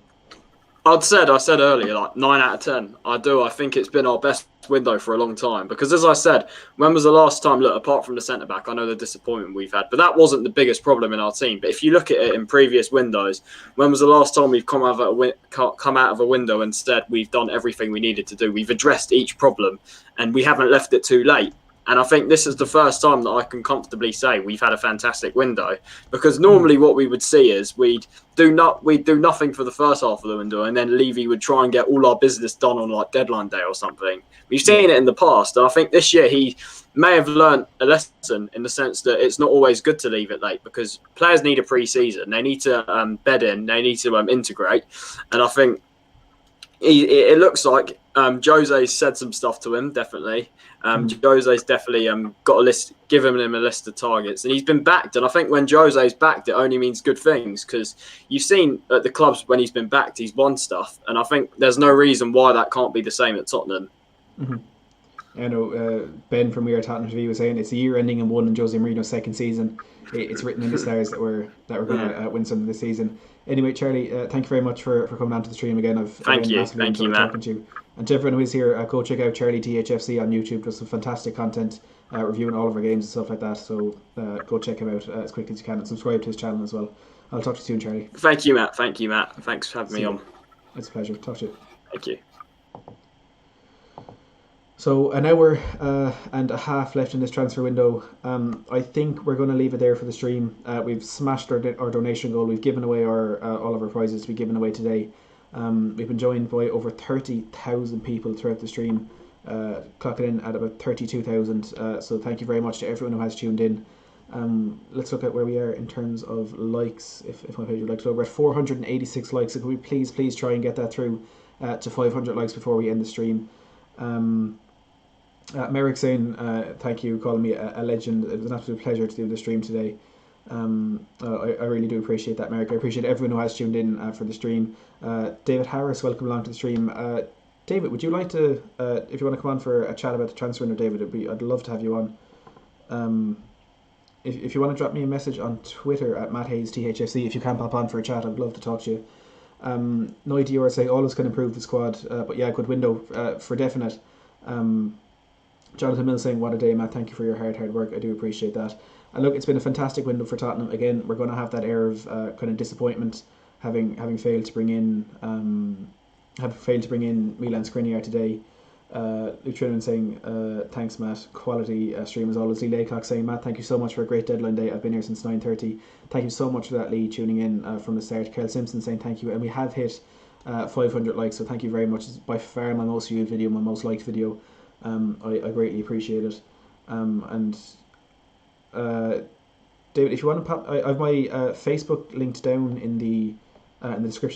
[SPEAKER 4] I said earlier, like 9 out of 10. I do. I think it's been our best window for a long time because, as I said, when was the last time? Look, apart from the centre back, I know the disappointment we've had, but that wasn't the biggest problem in our team. But if you look at it in previous windows, when was the last time we've come out of a window and said we've done everything we needed to do? We've addressed each problem, and we haven't left it too late. And I think this is the first time that I can comfortably say we've had a fantastic window, because normally what we would see is we'd do nothing for the first half of the window, and then Levy would try and get all our business done on like deadline day or something. We've seen it in the past, and I think this year he may have learned a lesson in the sense that it's not always good to leave it late, because players need a pre-season. They need to bed in. They need to integrate. And I think it looks like Jose's said some stuff to him, definitely. Jose's definitely got a list, given him a list of targets, and he's been backed. And I think when Jose's backed, it only means good things, because you've seen at the clubs when he's been backed, he's won stuff. And I think there's no reason why that can't be the same at Tottenham.
[SPEAKER 1] Mm-hmm. I know Ben from We Are Tottenham TV was saying it's a year ending in one in Jose Mourinho's second season. It's written in the stars that we're going to win something this season. Anyway, Charlie, thank you very much for coming on to the stream again.
[SPEAKER 4] Thank you, Matt.
[SPEAKER 1] Talking to you. And to everyone who is here, go check out Charlie THFC on YouTube. There's some fantastic content reviewing all of our games and stuff like that. So go check him out as quickly as you can and subscribe to his channel as well. I'll talk to you soon, Charlie.
[SPEAKER 4] Thank you, Matt. Thanks for having me on.
[SPEAKER 1] It's a pleasure. Talk to you.
[SPEAKER 4] Thank you.
[SPEAKER 1] So an hour and a half left in this transfer window. I think we're going to leave it there for the stream. We've smashed our donation goal. We've given away all of our prizes to be given away today. We've been joined by over 30,000 people throughout the stream, clocking in at about 32,000. So thank you very much to everyone who has tuned in. Let's look at where we are in terms of likes. If my page would like to know, we're at 486 likes. So can we please try and get that through to 500 likes before we end the stream. Merrick saying thank you, calling me a legend. It was an absolute pleasure to do the stream today. I really do appreciate that, Merrick. I appreciate everyone who has tuned in for the stream. David Harris, welcome along to the stream. David, would you like to, if you want to come on for a chat about the transfer window, David, I'd love to have you on. If you want to drop me a message on Twitter at MattHayesTHFC, if you can pop on for a chat, I'd love to talk to you. Noi Dior saying always can improve the squad, but yeah, good window for definite. Jonathan Mills saying what a day, Matt, thank you for your hard work, I do appreciate that. And look, it's been a fantastic window for Tottenham. Again, we're going to have that air of kind of disappointment, having failed to bring in Milan Skriniar today. Luke Trinnan saying, thanks Matt, quality stream as always. Lee Laycock saying, Matt, thank you so much for a great deadline day. I've been here since 9:30. Thank you so much for that, Lee, tuning in from the start. Carl Simpson saying thank you, and we have hit 500 likes, so thank you very much. It's by far my most viewed video, my most liked video. I greatly appreciate it. And David, if you want to pop, I have my Facebook linked down in the description